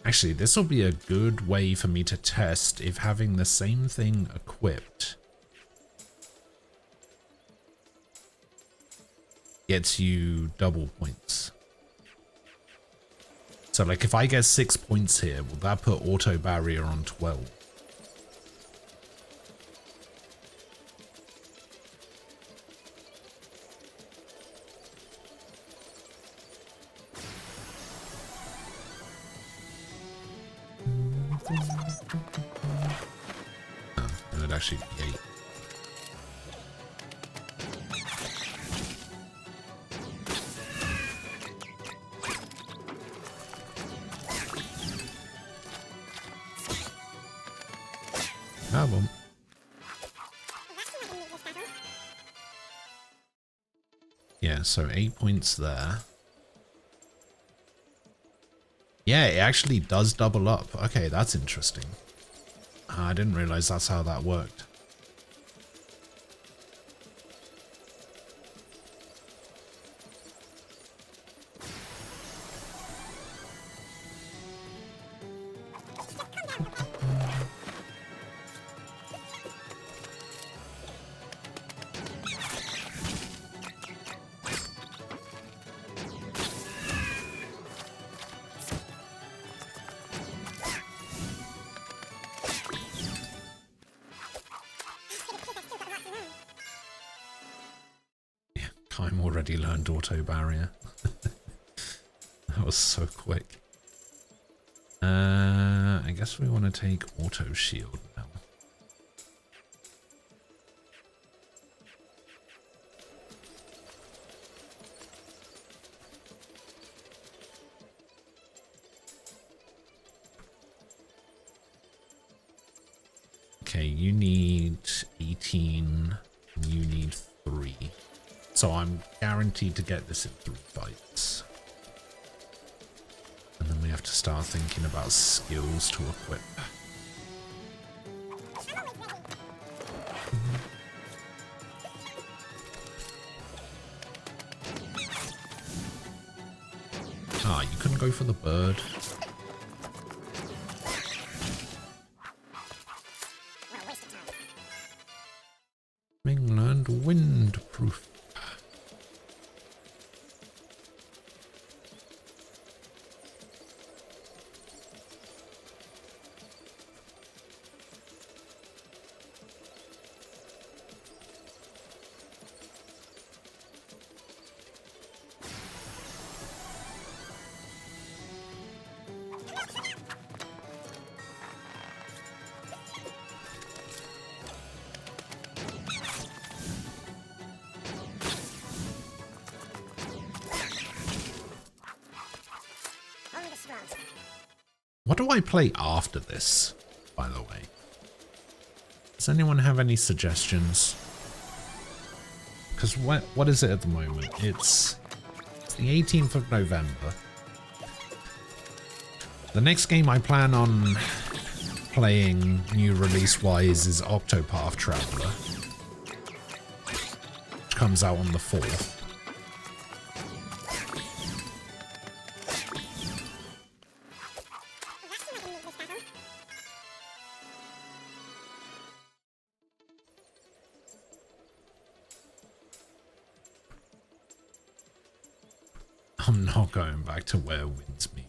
Actually, this will be a good way for me to test if having the same thing equipped gets you double points. So like if I get 6 points here, will that put auto barrier on 12? Oh, it would actually be 8. Well. Yeah, so 8 points there. Yeah, it actually does double up. Okay, that's interesting. I didn't realize that's how that worked. already learned auto barrier. That was so quick. I guess we want to take auto shield now. Okay, you need 18, you need 3. So I'm guaranteed to get this in 3 fights. And then we have to start thinking about skills to equip. Ah, you couldn't go for the bird. England windproof. What do I play after this, by the way? Does anyone have any suggestions? Because what is it at the moment? It's the 18th of November. The next game I plan on playing new release-wise is Octopath Traveler, which comes out on the 4th. I'm not going back to where winds meet.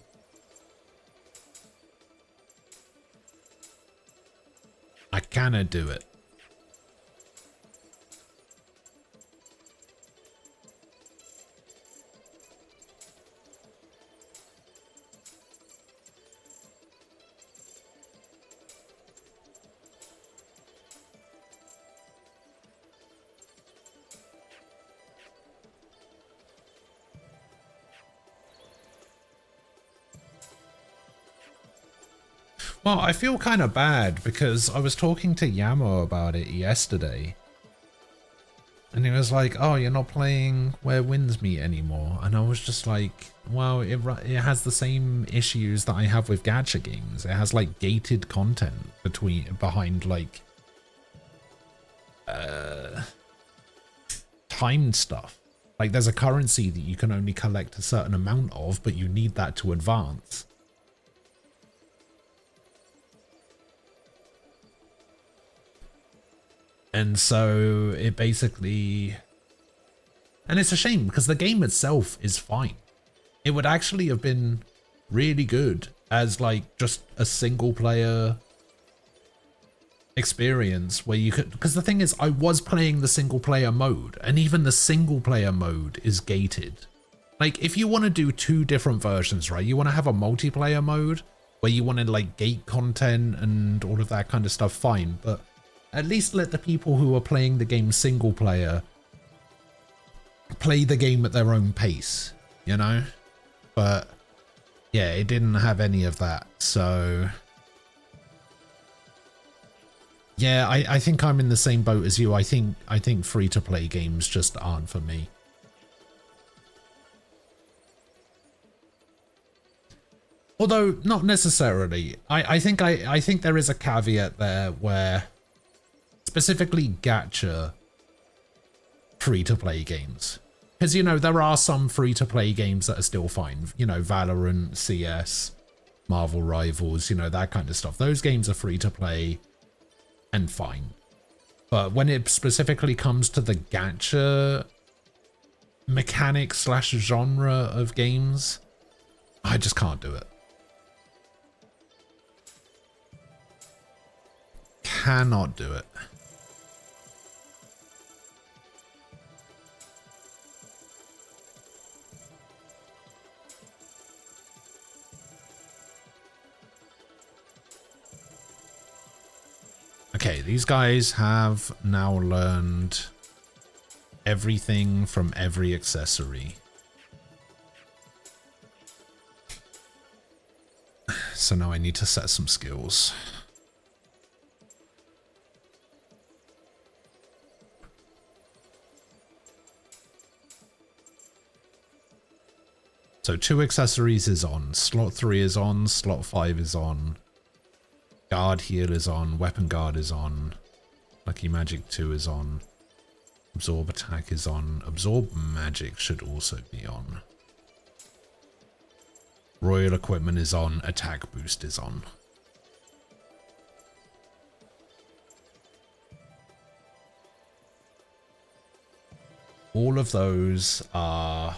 I cannot do it. Well, I feel kind of bad because I was talking to Yamo about it yesterday. And he was like, oh, you're not playing Where Winds Meet anymore. And I was just like, well, it has the same issues that I have with gacha games. It has like gated content behind like timed stuff. Like there's a currency that you can only collect a certain amount of, but you need that to advance. And so it basically, and it's a shame because the game itself is fine. It would actually have been really good as like just a single player experience where you could, because the thing is I was playing the single player mode and even the single player mode is gated. Like if you want to do 2 different versions, right? You want to have a multiplayer mode where you want to like gate content and all of that kind of stuff, fine, but at least let the people who are playing the game single player play the game at their own pace, you know? But yeah, it didn't have any of that. So yeah, I think I'm in the same boat as you. I think free to play games just aren't for me. Although not necessarily. I think there is a caveat there where specifically gacha free-to-play games. Because, you know, there are some free-to-play games that are still fine. You know, Valorant, CS, Marvel Rivals, you know, that kind of stuff. Those games are free-to-play and fine. But when it specifically comes to the gacha mechanic / genre of games, I just can't do it. Cannot do it. Okay, these guys have now learned everything from every accessory. So now I need to set some skills. So 2 accessories is on, slot 3 is on, slot 5 is on, guard heal is on, weapon guard is on, lucky magic 2 is on, absorb attack is on, absorb magic should also be on. Royal equipment is on, attack boost is on. All of those are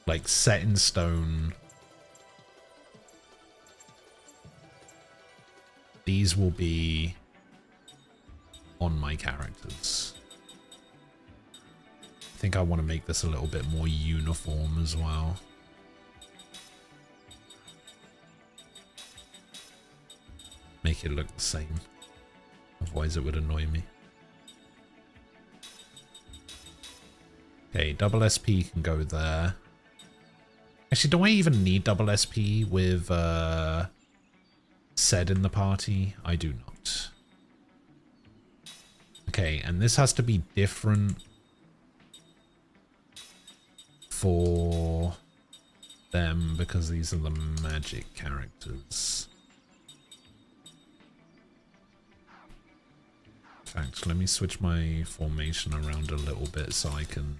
like set in stone. These will be on my characters. I think I want to make this a little bit more uniform as well. Make it look the same. Otherwise it would annoy me. Okay, double SP can go there. Actually, do I even need double SP with Zed in the party? I do not. Okay, and this has to be different for them because these are the magic characters. In fact, let me switch my formation around a little bit so I can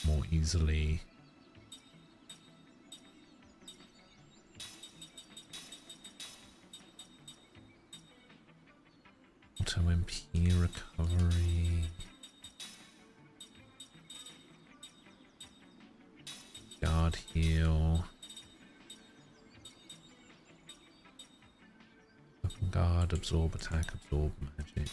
more easily auto MP recovery, guard heal, weapon guard, absorb attack, absorb magic.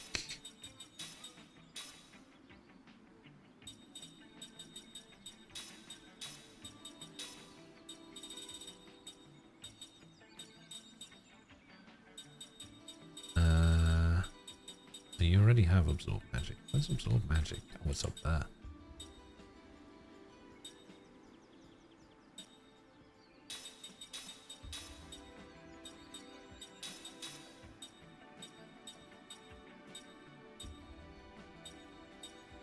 You already have absorb magic. Where's absorb magic? Oh, what's up there?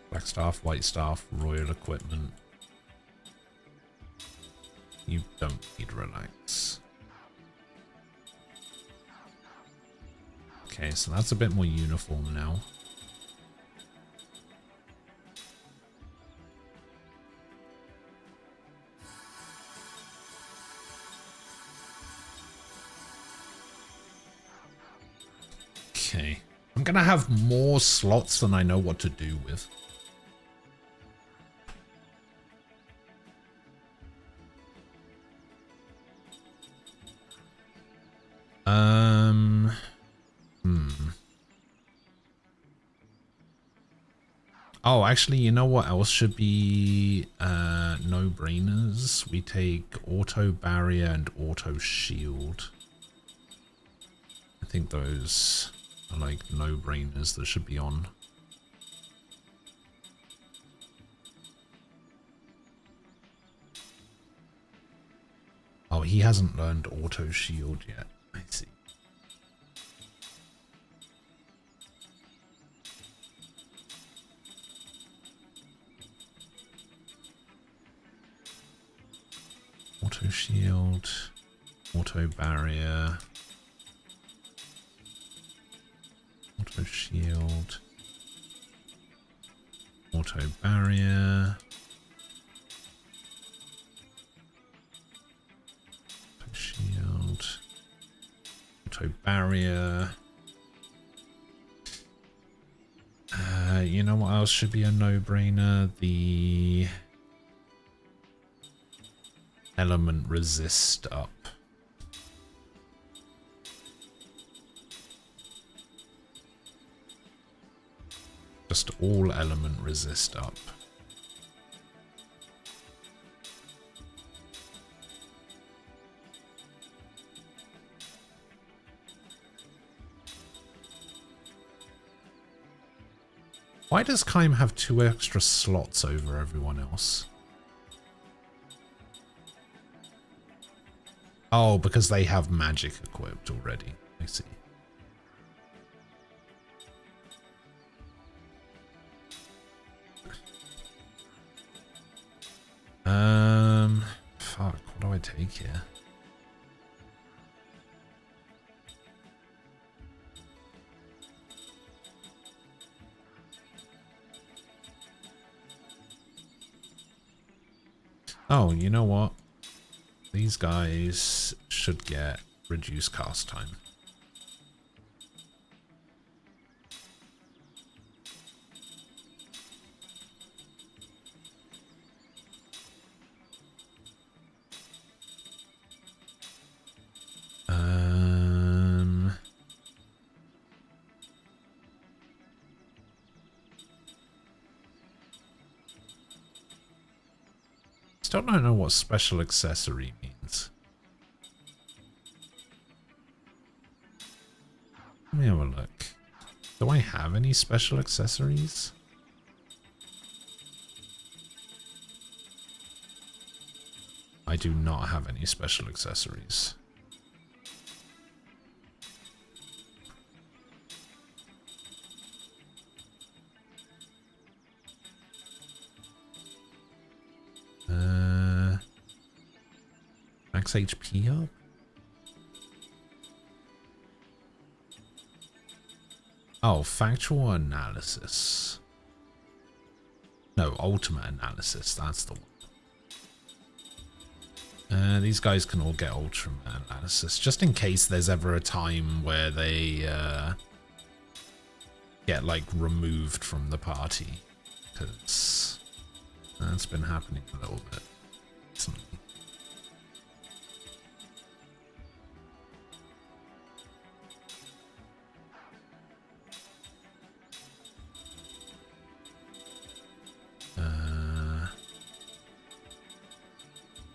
Black staff, white staff, royal equipment. You don't need relax. Okay, so that's a bit more uniform now. Okay. I'm gonna have more slots than I know what to do with. Oh, actually, you know what else should be no-brainers? We take auto barrier and auto shield. I think those are like no-brainers that should be on. Oh, he hasn't learned auto shield yet. I see. Auto shield, auto barrier, auto shield, auto barrier, auto shield, auto barrier. You know what else should be a no-brainer? The element resist up. Just all element resist up. Why does Kaim have 2 extra slots over everyone else? Oh, because they have magic equipped already. I see. Fuck, what do I take here? Oh, you know what? These guys should get reduced cast time. Still don't know what special accessory means. Let me have a look. Do I have any special accessories? I do not have any special accessories. Max HP up? Oh, factual analysis. No, ultimate analysis, that's the one. These guys can all get ultimate analysis, just in case there's ever a time where they get, like, removed from the party. Because that's been happening a little bit recently.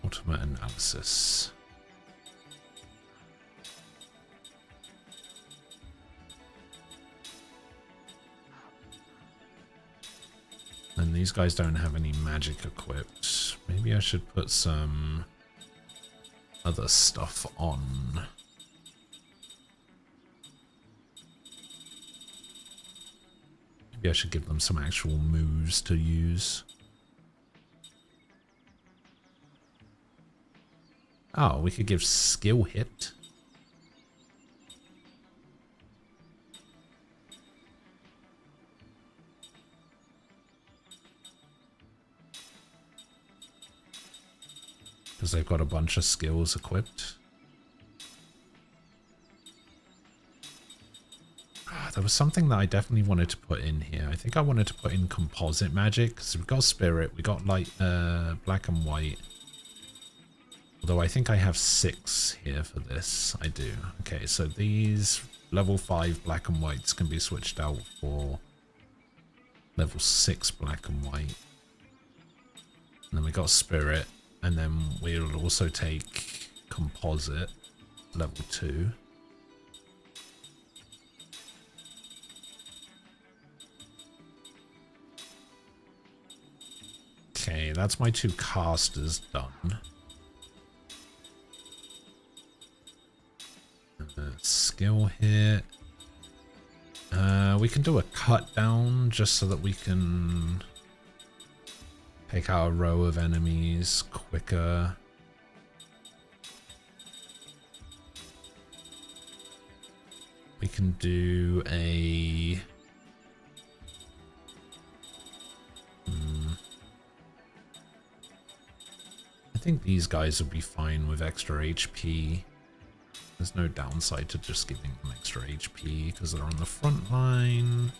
Ultimate analysis. And these guys don't have any magic equipped. Maybe I should put some other stuff on. Maybe I should give them some actual moves to use. Oh, we could give skill hit. Because they've got a bunch of skills equipped. There was something that I definitely wanted to put in here. I think I wanted to put in composite magic. Because we've got spirit, we got light, black and white. Although I think I have 6 here for this. I do. Okay, so these level 5 black and whites can be switched out for level 6 black and white. And then we got spirit. And then we'll also take composite level 2. Okay, that's my 2 casters done. Skill hit. We can do a cut down just so that we can take out a row of enemies quicker. We can do a... I think these guys would be fine with extra HP. There's no downside to just giving them extra HP because they're on the front line.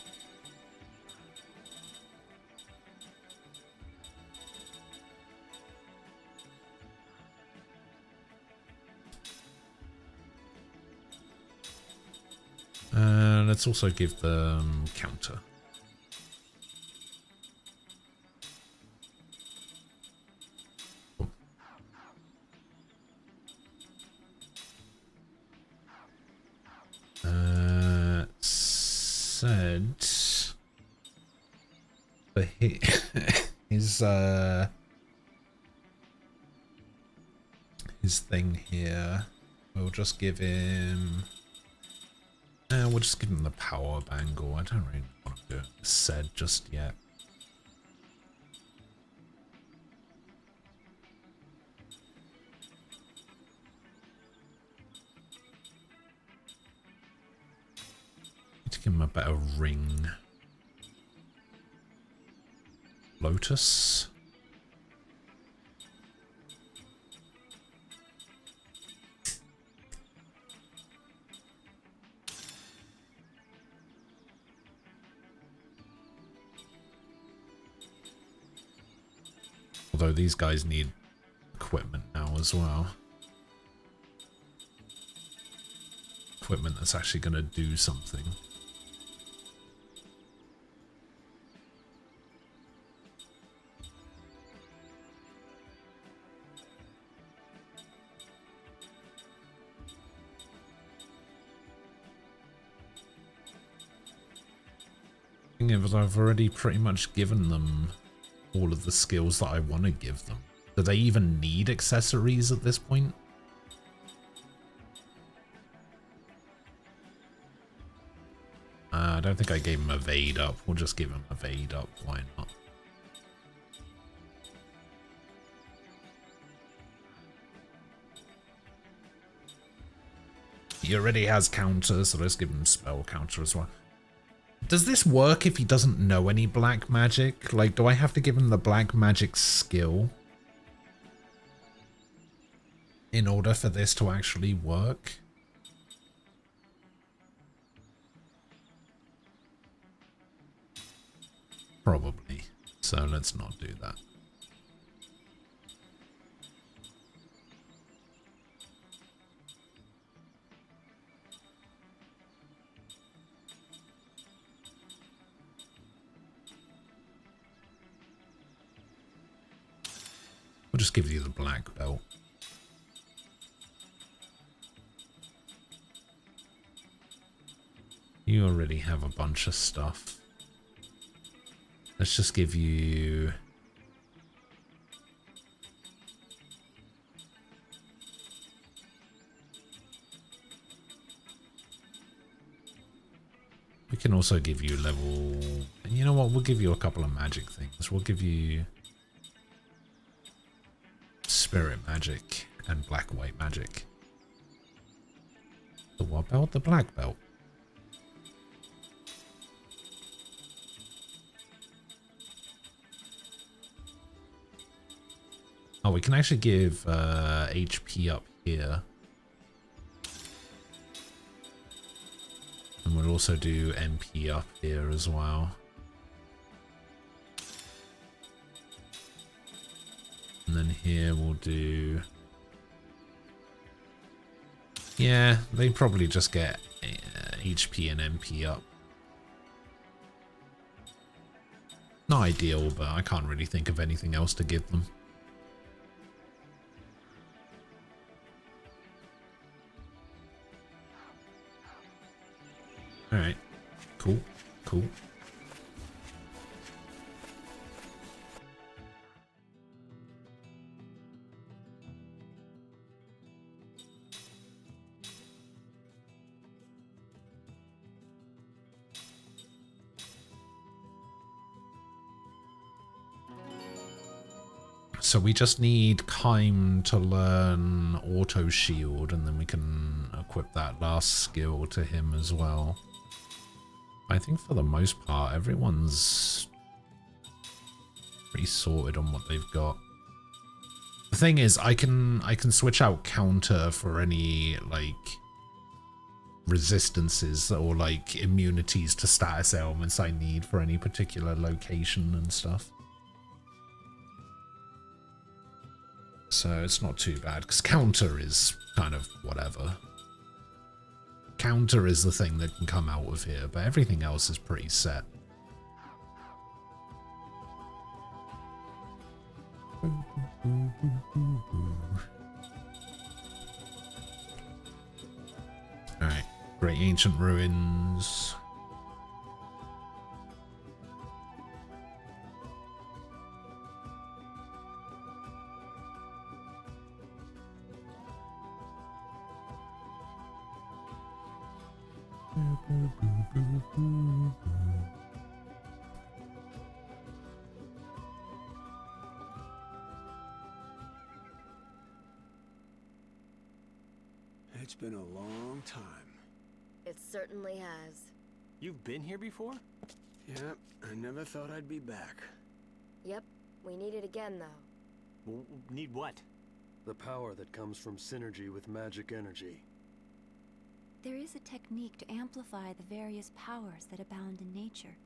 Let's also give them counter. Said for his thing here, we'll just give him. We'll just give him the power bangle. I don't really want to do it said just yet. Need to give him a better ring. Lotus. Although these guys need equipment now as well. Equipment that's actually going to do something. Thing is, I've already pretty much given them all of the skills that I want to give them. Do they even need accessories at this point? I don't think I gave him evade up. We'll just give him evade up. Why not? He already has counter, so let's give him spell counter as well. Does this work if he doesn't know any black magic? Like, do I have to give him the black magic skill in order for this to actually work? Probably. So let's not do that. We'll just give you the black belt. You already have a bunch of stuff. Let's just give you... We can also give you level... And you know what? We'll give you a couple of magic things. We'll give you... Spirit magic and black white magic. The what belt? The black belt. Oh, we can actually give HP up here. And we'll also do MP up here as well. And then here we'll do... Yeah, they probably just get HP and MP up. Not ideal, but I can't really think of anything else to give them. Alright, cool, cool. So we just need Kime to learn auto shield, and then we can equip that last skill to him as well. I think for the most part, everyone's pretty sorted on what they've got. The thing is, I can switch out counter for any like resistances or like immunities to status ailments I need for any particular location and stuff. So it's not too bad, because counter is kind of whatever. Counter is the thing that can come out of here, but everything else is pretty set. Alright, Great Ancient Ruins. It's been a long time. It certainly has. You've been here before? Yeah, I never thought I'd be back. Yep, we need it again though. Need what? The power that comes from synergy with magic energy. There is a technique to amplify the various powers that abound in nature.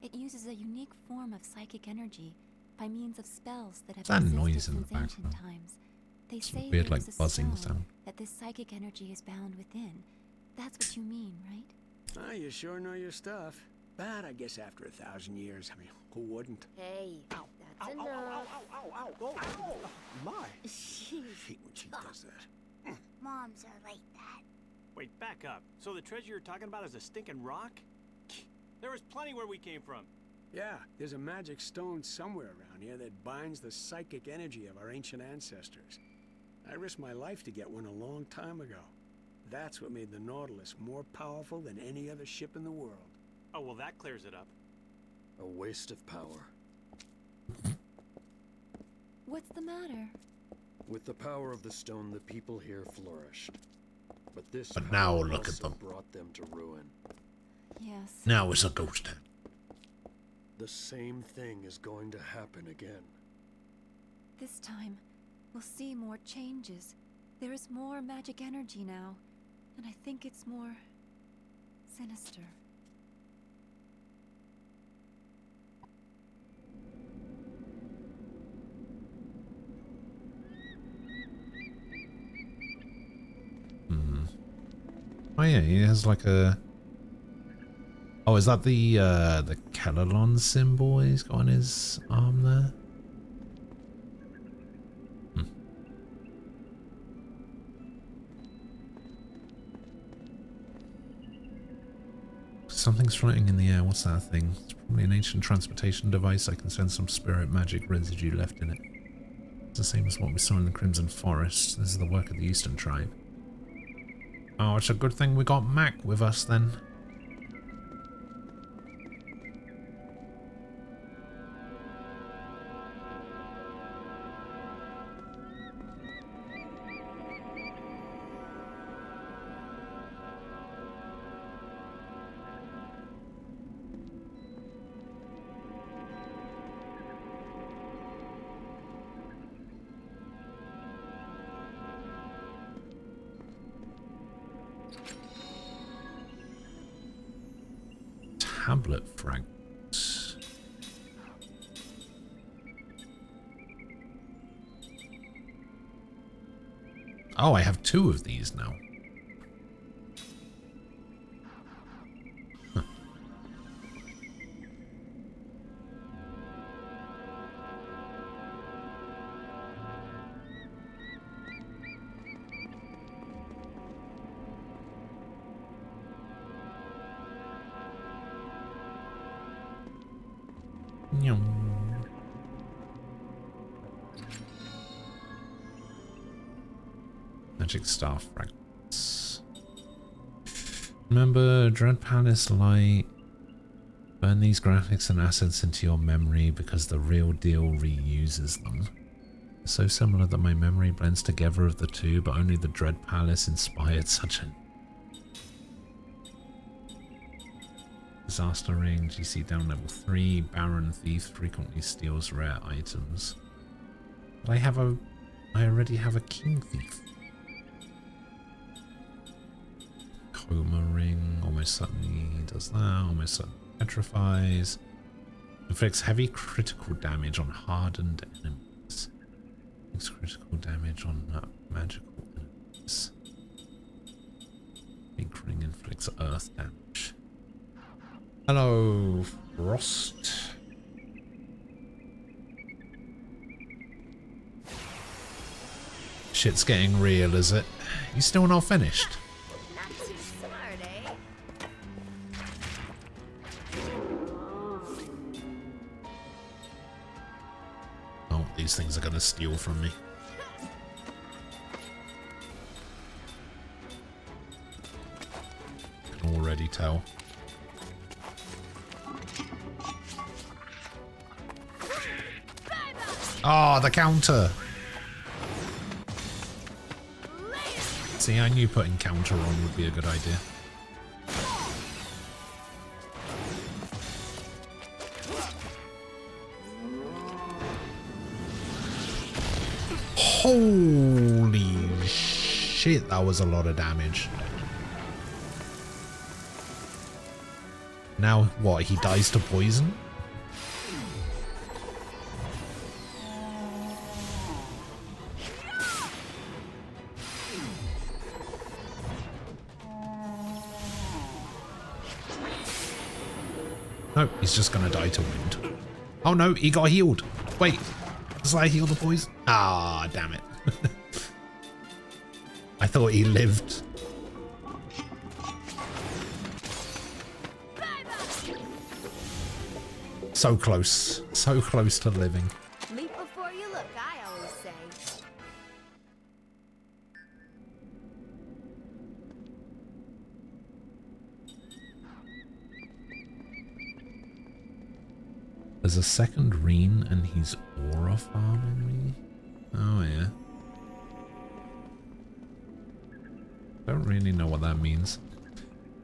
It uses a unique form of psychic energy by means of spells that have That existed noise in the since ancient background. times. They It's say weird, there like is a buzzing stone sound. that this psychic energy is bound within. That's what you mean, right? Ah, you sure know your stuff. But I guess after 1,000 years, I mean, who wouldn't? Hey, that's Ow, enough. Oh, my. I hate when she does that. Moms are like that. Wait, back up. So the treasure you're talking about is a stinking rock? There was plenty where we came from. Yeah, there's a magic stone somewhere around here that binds the psychic energy of our ancient ancestors. I risked my life to get one a long time ago. That's what made the Nautilus more powerful than any other ship in the world. Oh, well, that clears it up. A waste of power. What's the matter? With the power of the stone, the people here flourished. But this But power now look at also them. brought them to ruin. Yes. Now it's a ghost town. The same thing is going to happen again. This time, we'll see more changes. There is more magic energy now, and I think it's more sinister. Oh yeah, he has like a... Oh, is that the Kellalon symbol he's got on his arm there? Something's floating in the air. What's that thing? It's probably an ancient transportation device. I can sense some spirit magic residue left in it. It's the same as what we saw in the Crimson Forest. This is the work of the Eastern Tribe. Oh, it's a good thing we got Mac with us then. Tablet fragments. Oh, I have 2 of these now. Huh. Nyum. Magic Staff fragments. Remember Dread Palace Light. Burn these graphics and assets into your memory because the real deal reuses them. So similar that my memory blends together of the two, but only the Dread Palace inspired such a Disaster Ring, GC down level 3, Baron Thief frequently steals rare items. But I already have a King Thief. Coma Ring, almost certainly does that, almost certainly petrifies. Inflicts heavy critical damage on hardened enemies. Inflicts critical damage on magical enemies. Pink Ring inflicts earth damage. Hello, Frost. Shit's getting real, is it? You still not finished? Not too smart, eh? Oh, these things are gonna steal from me. can already tell. Ah, the counter! See, I knew putting counter on would be a good idea. Holy shit, that was a lot of damage. Now, what, he dies to poison? No, he's just gonna die to wind. Oh no, he got healed. Wait, does I heal the poison? Ah, damn it. I thought he lived. So close to living. Leap before you look, I always say. There's a second Reen and he's aura farming me? Oh yeah. Don't really know what that means.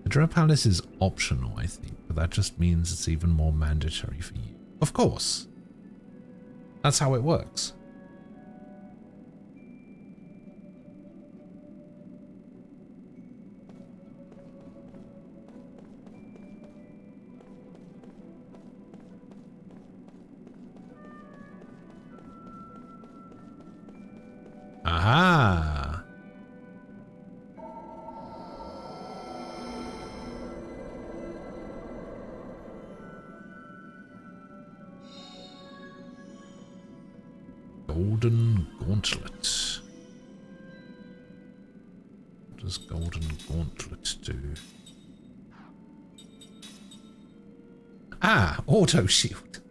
The Dread Palace is optional, I think, but that just means it's even more mandatory for you. Of course. That's how it works. Aha! Golden Gauntlet. What does Golden Gauntlet do? Ah, auto shield.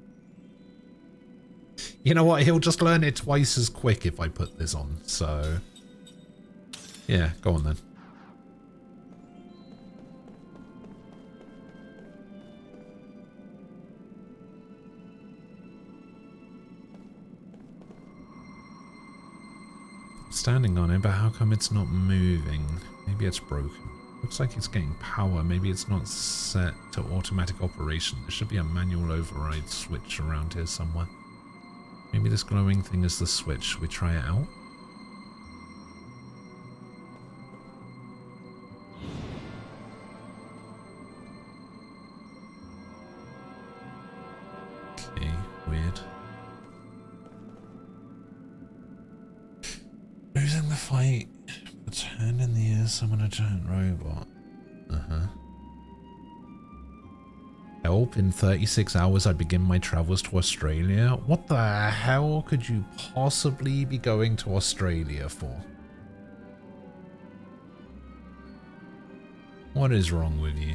You know what? He'll just learn it twice as quick if I put this on. So, yeah, go on then. Standing on it, but how come it's not moving? Maybe it's broken. Looks like it's getting power. Maybe it's not set to automatic operation. There should be a manual override switch around here somewhere. Maybe this glowing thing is the switch. Should we try it out? Okay, weird. Losing the fight, puts hand in the air, summon a giant robot. Help, in 36 hours I begin my travels to Australia. What the hell could you possibly be going to Australia for? What is wrong with you?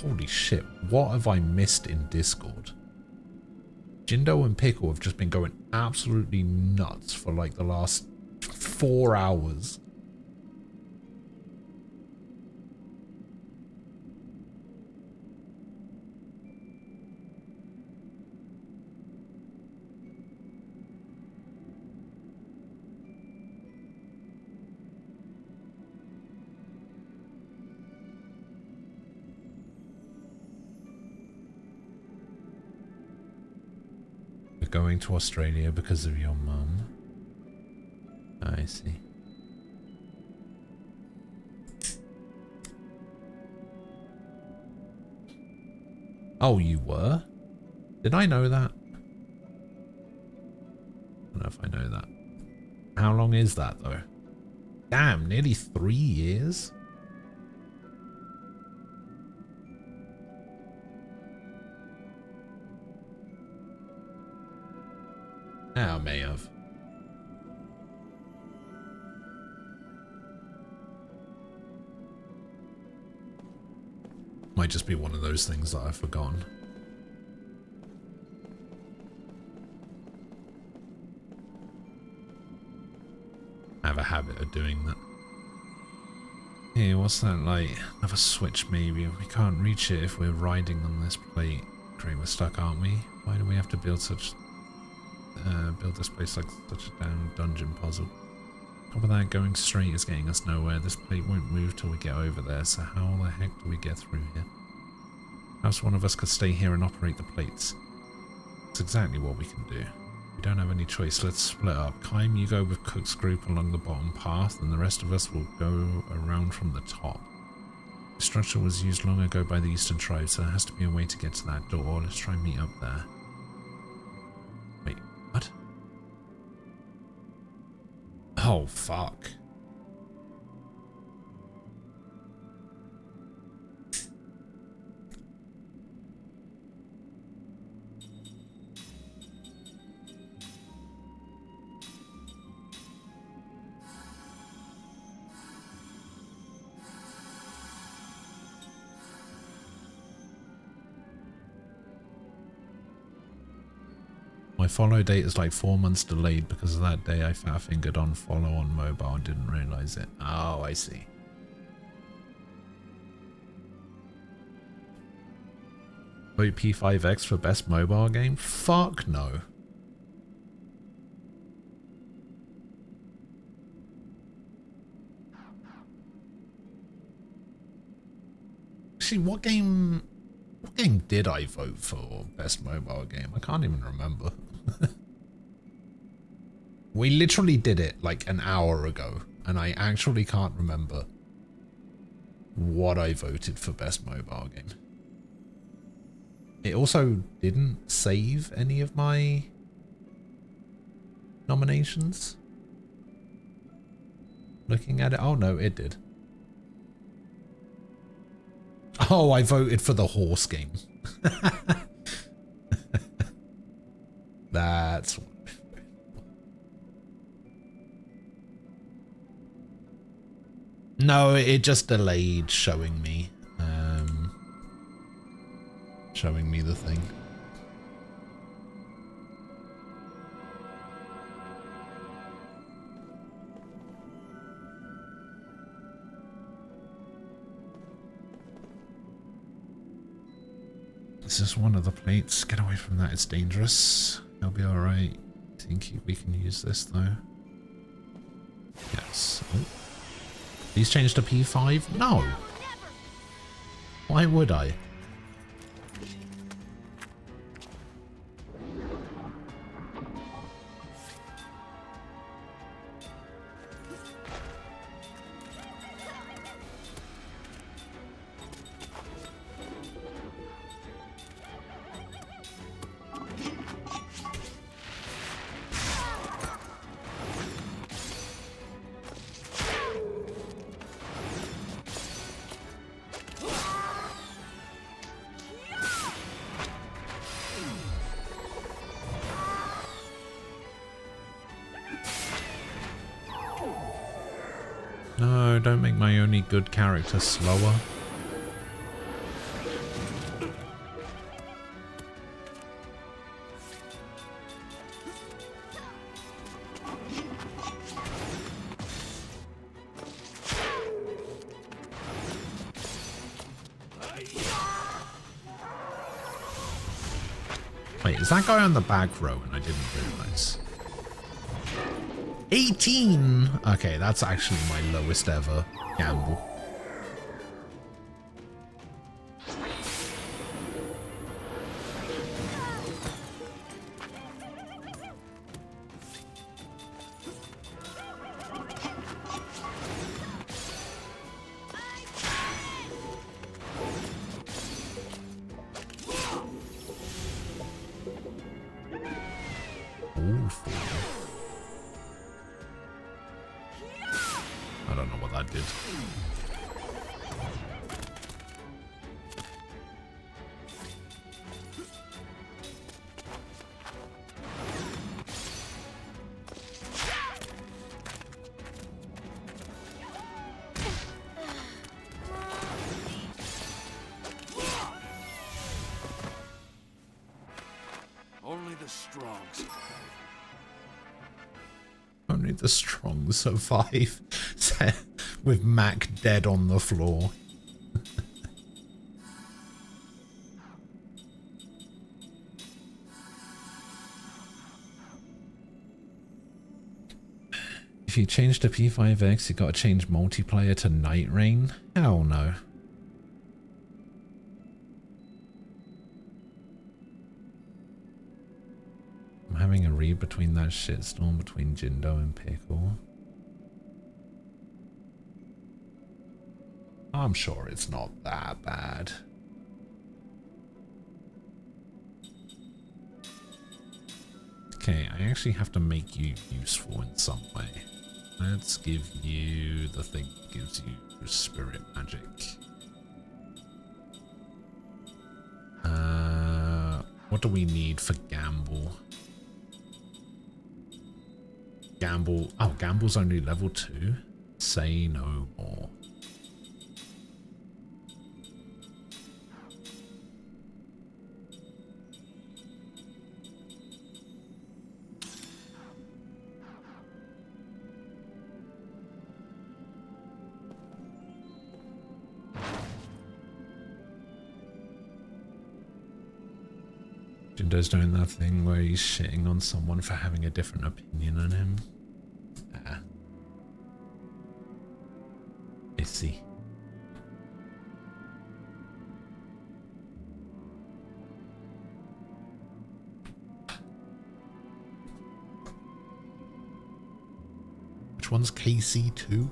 Holy shit, what have I missed in Discord? Jindo and Pickle have just been going absolutely nuts for like the last 4 hours. Going to Australia because of your mum. I see. Oh, you were? Did I know that? I don't know if I know that. How long is that though? Damn, nearly 3 years? I may have. Might just be one of those things that I've forgotten. are doing that. Hey, what's that like? Another switch maybe. We can't reach it if we're riding on this plate. Great, we're stuck, aren't we? Why do we have to build this place like such a damn dungeon puzzle? Top of that, going straight is getting us nowhere. This plate won't move till we get over there, so how the heck do we get through here? Perhaps one of us could stay here and operate the plates. That's exactly what we can do. We don't have any choice. Let's split up. Kaim, you go with Cook's group along the bottom path, and the rest of us will go around from the top. The structure was used long ago by the Eastern tribes, so there has to be a way to get to that door. Let's try and meet up there. Wait, what? Oh, fuck. My follow date is like 4 months delayed because of that day I fat-fingered on follow on mobile and didn't realize it. Oh, I see. Vote P5X for best mobile game? Fuck no. Actually, what game did I vote for best mobile game? I can't even remember. We literally did it like an hour ago, and I actually can't remember what I voted for best mobile game. It also didn't save any of my nominations. Looking at it, oh no, it did. Oh, I voted for the horse game. That's what. No, it just delayed showing me the thing. This is one of the plates. Get away from that, it's dangerous. It'll be alright. I think we can use this though. Yes. Oh. These changed to P5? No. Why would I? No, don't make my only good character slower. Wait, is that guy on the back row and I didn't realize? 18! Okay, that's actually my lowest ever gamble. I don't know what that did. Only the strong survive. Only the strong survive. With Mac dead on the floor. If you change to P5X, you gotta change multiplayer to Night Rain? Hell no. I'm having a read between that shitstorm between Jindo and Pickle. I'm sure it's not that bad. Okay, I actually have to make you useful in some way. Let's give you the thing that gives you spirit magic. What do we need for Gamble? Gamble. Oh, Gamble's only level 2. Say no more. Jindo's doing that thing where he's shitting on someone for having a different opinion on him. Ah. I see. Which one's KC2?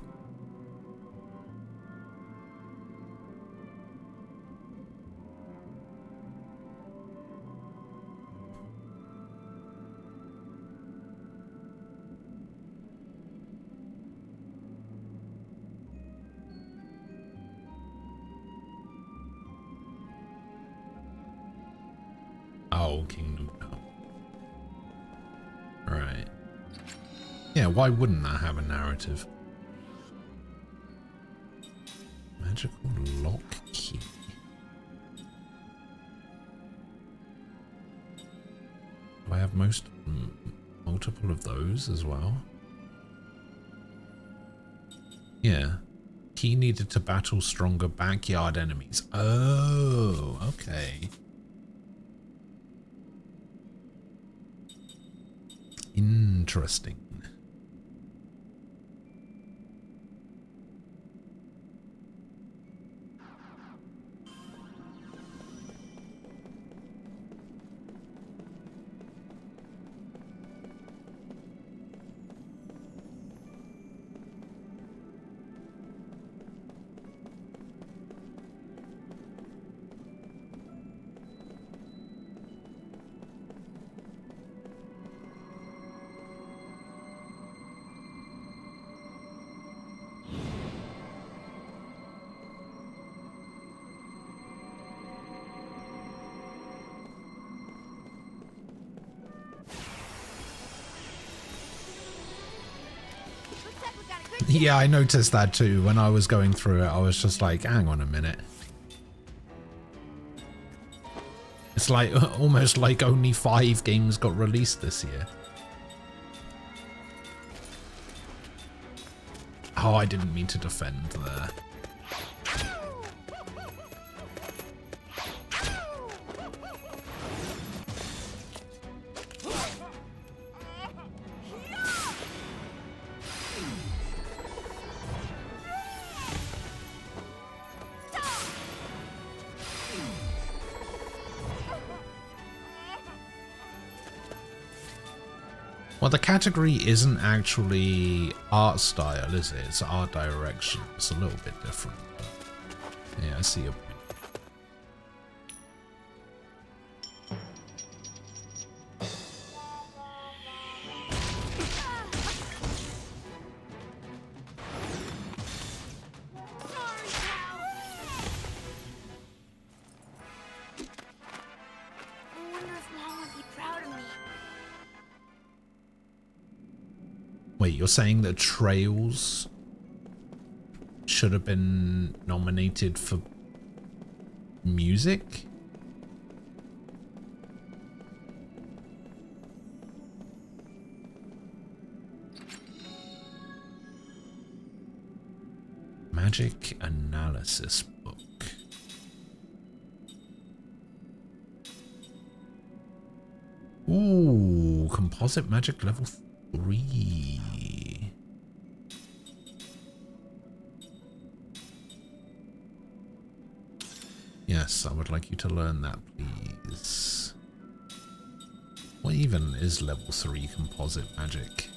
Oh, Kingdom Come. Right. Yeah, why wouldn't that have a narrative? Magical lock key. Do I have multiple of those as well? Yeah. Key needed to battle stronger backyard enemies. Oh, okay. Interesting. Yeah, I noticed that too. When I was going through it, I was just like, hang on a minute. It's like almost like only 5 games got released this year. Oh, I didn't mean to defend there. Well, the category isn't actually art style, is it? It's art direction. It's a little bit different. But yeah, I see your point. Wait, you're saying that Trails should have been nominated for music? Magic analysis book. Ooh, composite magic level 3. Yes, I would like you to learn that, please. What even is level 3 composite magic?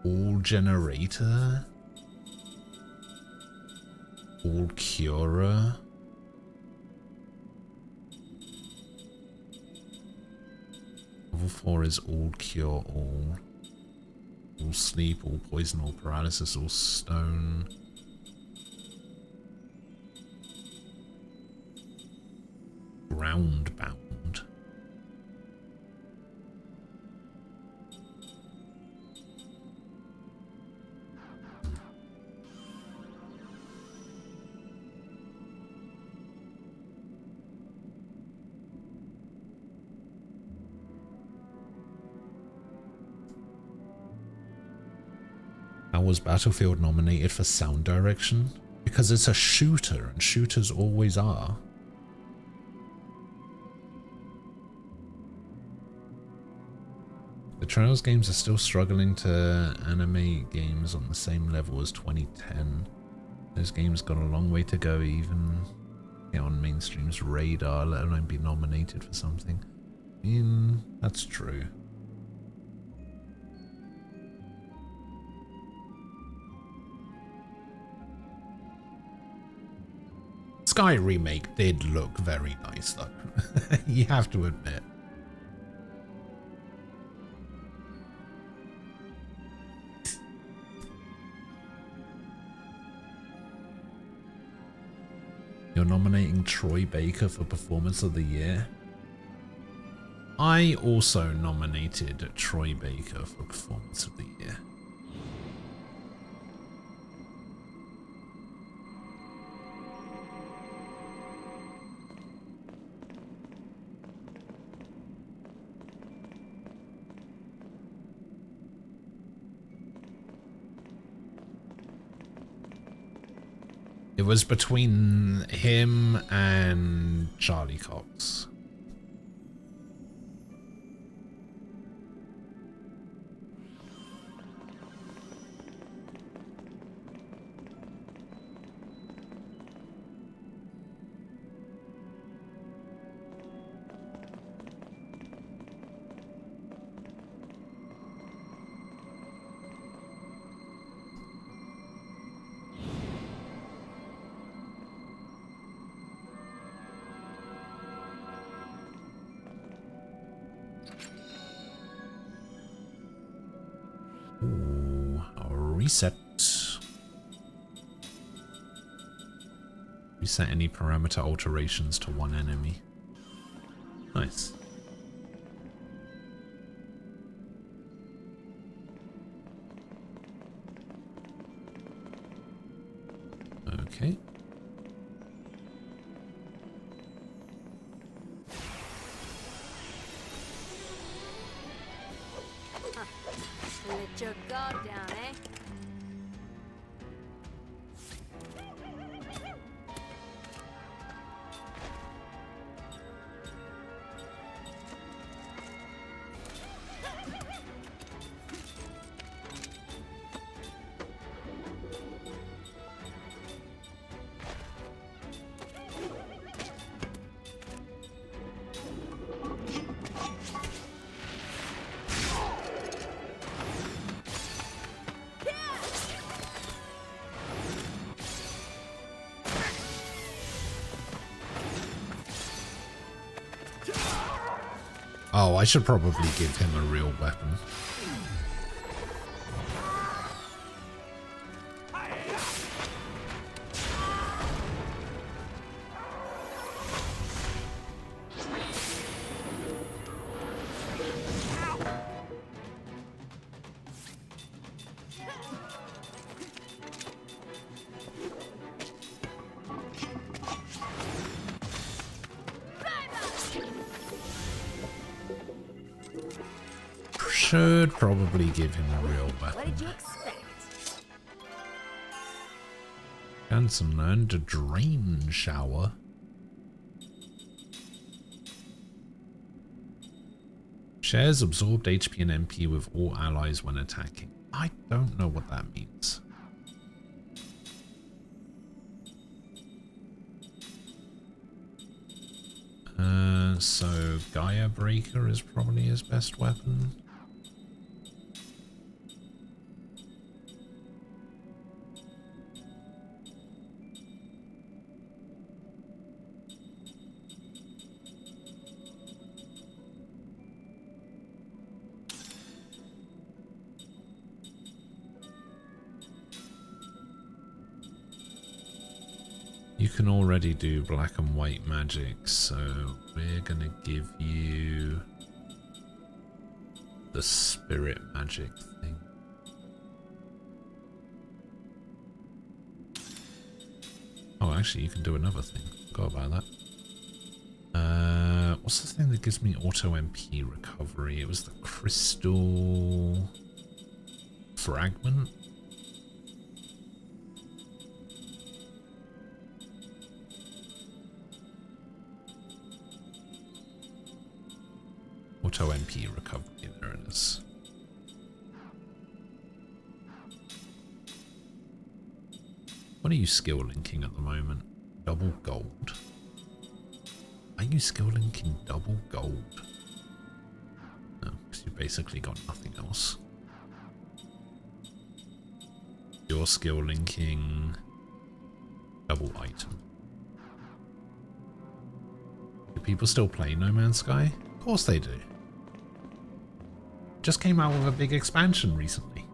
All generator? All curer? Level 4 is all cure all. All sleep, all poison, all paralysis, all stone. Ground bound. How was Battlefield nominated for sound direction? Because it's a shooter, and shooters always are. The Trails games are still struggling to animate games on the same level as 2010. Those games got a long way to go even get on mainstream's radar, let alone be nominated for something. I mean, that's true. Sky remake did look very nice though. You have to admit. You're nominating Troy Baker for Performance of the Year? I also nominated Troy Baker for Performance of the Year. It was between him and Charlie Cox. Ooh, I'll reset. Reset any parameter alterations to one enemy. Nice. Okay. Let your guard down, eh? Oh, I should probably give him a real weapon. Should probably give him a real What weapon. did you expect? Jansen learned a drain shower. Shares absorbed HP and MP with all allies when attacking. I don't know what that means. So Gaia Breaker is probably his best weapon. You can already do black and white magic, so we're gonna give you the spirit magic thing. Oh, actually, you can do another thing. Forgot about that. What's the thing that gives me auto MP recovery? It was the crystal fragment. Auto MP recovery, there it is. What are you skill linking at the moment? Double gold. Are you skill linking double gold? No, because you basically got nothing else. You're skill linking double item. Do people still play No Man's Sky? Of course they do. Just came out with a big expansion recently.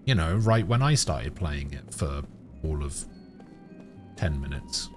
You know, right when I started playing it for all of 10 minutes.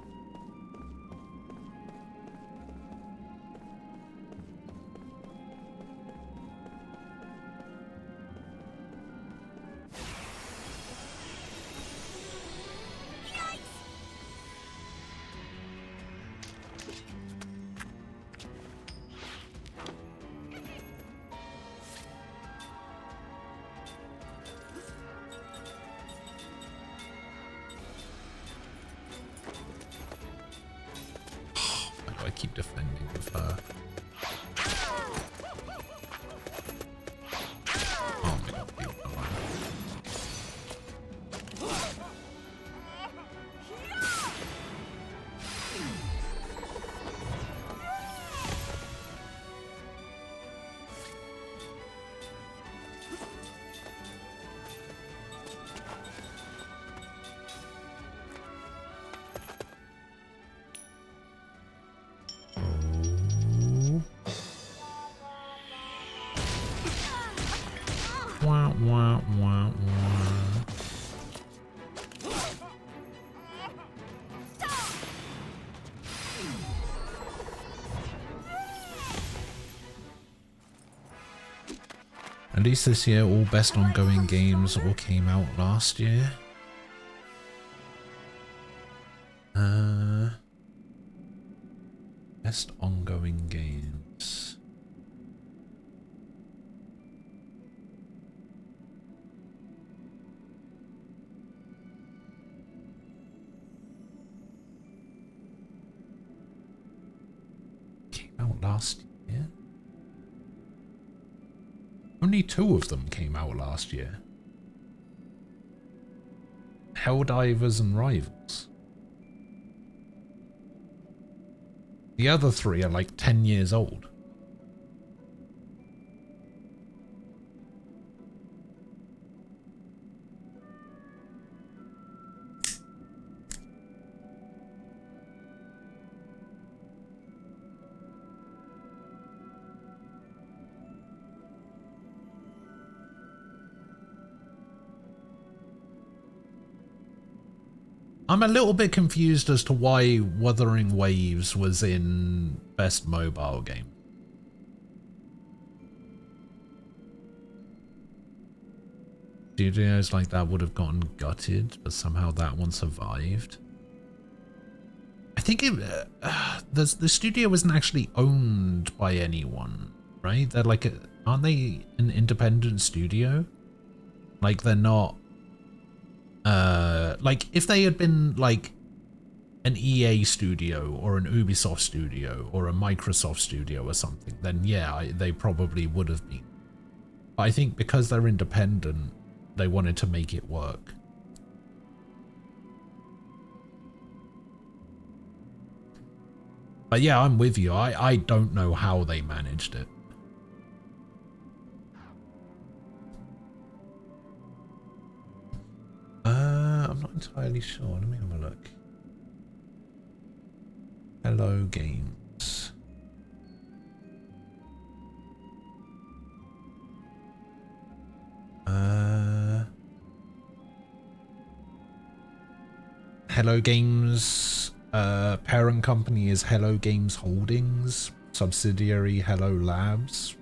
Wah, wah, wah, wah. At least this year, all best ongoing games all came out last year. Best ongoing games. Came out last year? Only 2 of them came out last year. Helldivers and Rivals. The other 3 are like 10 years old. I'm a little bit confused as to why Wuthering Waves was in Best Mobile Game. Studios like that would have gotten gutted, but somehow that one survived. I think the studio wasn't actually owned by anyone, right? They're like, aren't they an independent studio? Like they're not, like if they had been like an EA studio or an Ubisoft studio or a Microsoft studio or something, then yeah, they probably would have been. But I think because they're independent, they wanted to make it work. But yeah, I'm with you. I don't know how they managed it. I'm not entirely sure. Let me have a look. Hello Games. Hello Games, parent company is Hello Games Holdings, subsidiary Hello Labs.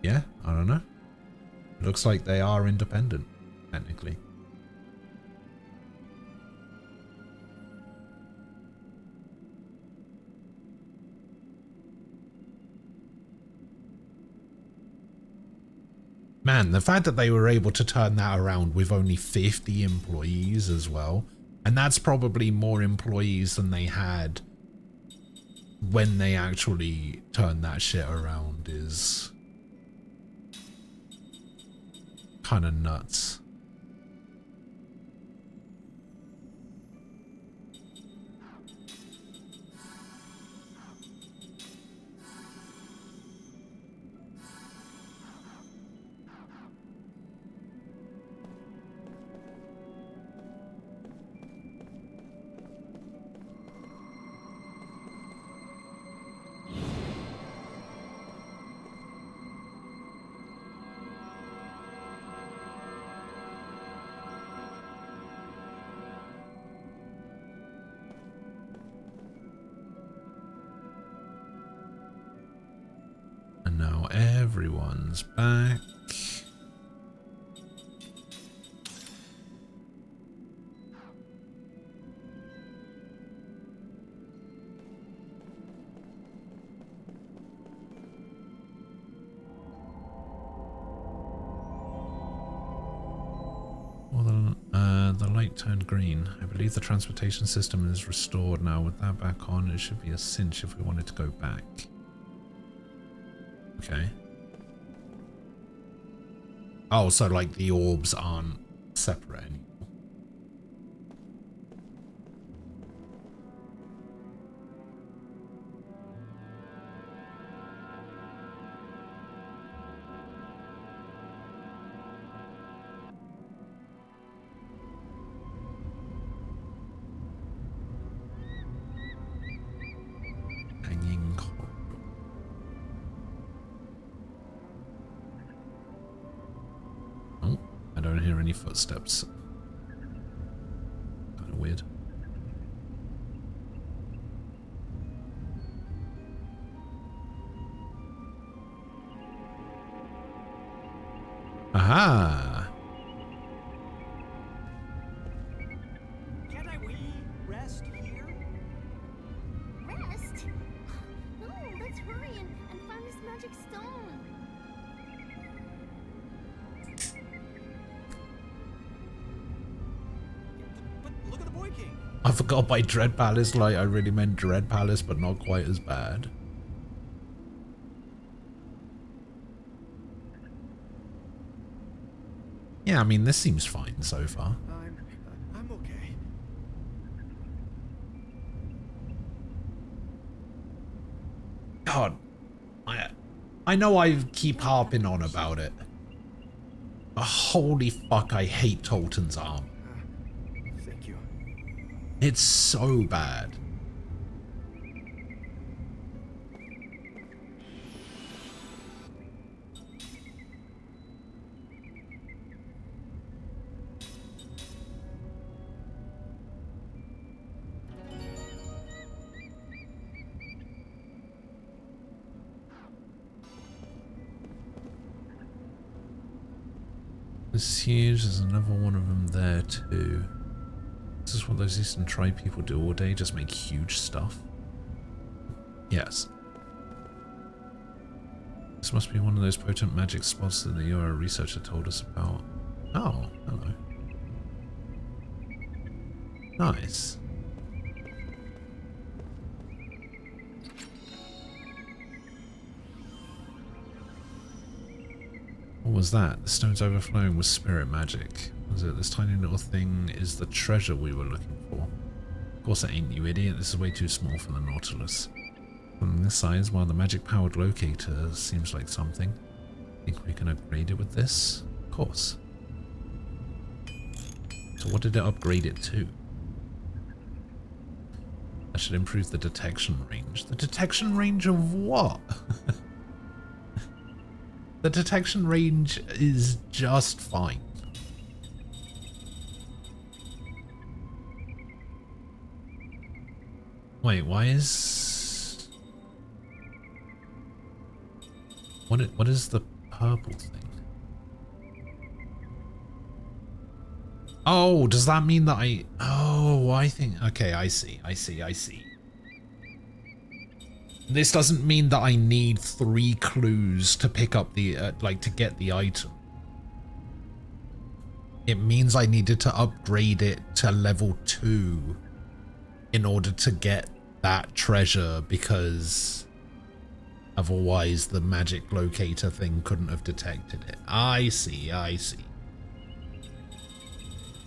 Yeah, I don't know. It looks like they are independent, technically. Man, the fact that they were able to turn that around with only 50 employees as well, and that's probably more employees than they had when they actually turned that shit around, is kind of nuts. Now everyone's back. Well, the light turned green. I believe the transportation system is restored now. With that back on, it should be a cinch if we wanted to go back. Okay. Oh, so like the orbs aren't separate anymore. Hanging corridor. Oh, I don't hear any footsteps. Kind of weird. Aha! Can't we rest here? Rest? No, let's hurry and find this magic stone. But look at the Boy King. I forgot by Dread Palace, like I really meant Dread Palace, but not quite as bad. Yeah, I mean, this seems fine so far. I'm okay. God, I know I keep harping on about it, but holy fuck, I hate Tolton's arm. Thank you. It's so bad. This is huge. There's another one of them there too. This is what those Eastern Tribe people do all day, just make huge stuff. Yes. This must be one of those potent magic spots that the Euro researcher told us about. Oh, hello. Nice. What was that? The stone's overflowing with spirit magic. Was it this tiny little thing is the treasure we were looking for? Of course it ain't, you idiot. This is way too small for the Nautilus. From this size, while the magic-powered locator seems like something. Think we can upgrade it with this? Of course. So what did it upgrade it to? That should improve the detection range. The detection range of what? The detection range is just fine. Wait, why is... What is the purple thing? Oh, does that mean that I... Oh, I think... Okay, I see. This doesn't mean that I need 3 clues to pick up the... like, to get the item. It means I needed to upgrade it to level 2 in order to get that treasure, because otherwise the magic locator thing couldn't have detected it. I see.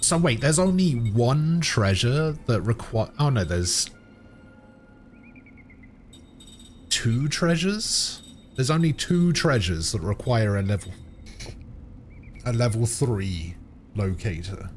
So wait, there's only one treasure that require... Oh no, there's 2 treasures? There's only 2 treasures that require a level 3 locator.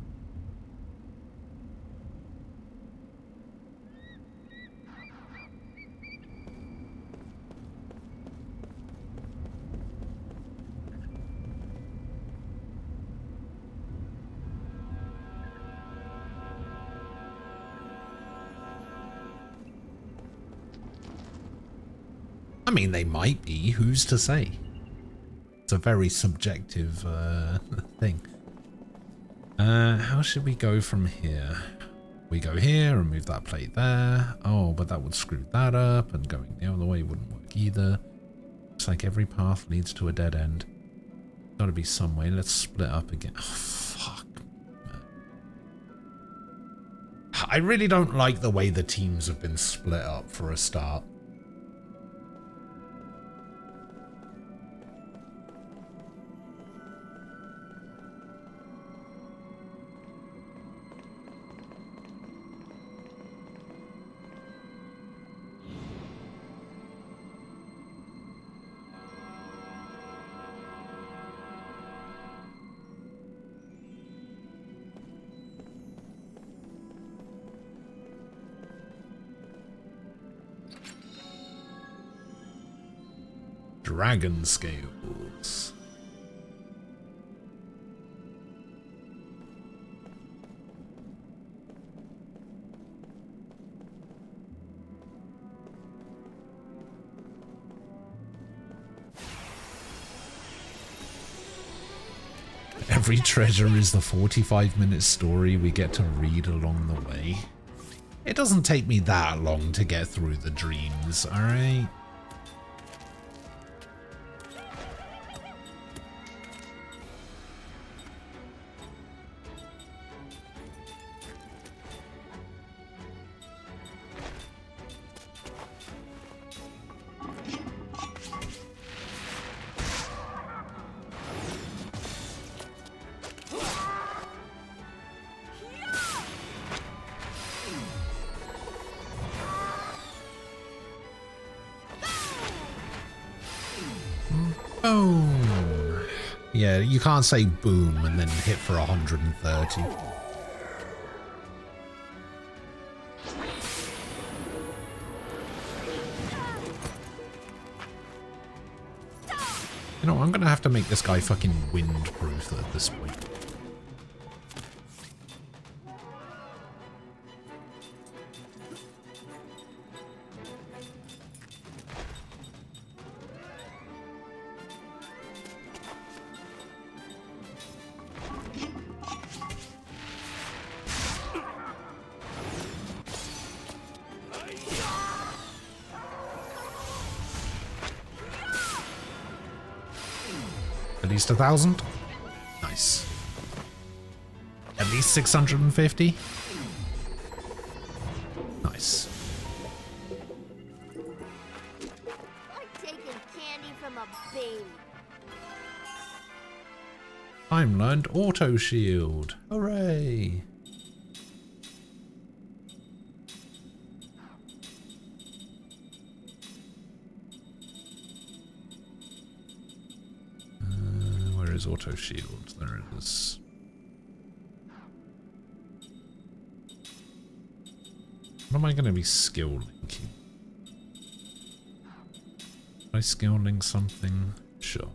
I mean, they might be. Who's to say? It's a very subjective thing. How should we go from here? We go here and move that plate there. Oh, but that would screw that up, and going the other way wouldn't work either. Looks like every path leads to a dead end. Gotta be some way. Let's split up again. Oh, fuck. I really don't like the way the teams have been split up for a start. Dragon scales. Every treasure is the 45-minute story we get to read along the way. It doesn't take me that long to get through the dreams, alright? Boom. Yeah, you can't say boom and then hit for 130. You know, I'm gonna have to make this guy fucking windproof at this point. At least 1,000? Nice. At least 650? Nice. Like taking candy from a baby. I'm learned auto shield. Hooray! Where is auto shield? There it is. What am I going to be skill linking? Am I skill link something? Sure.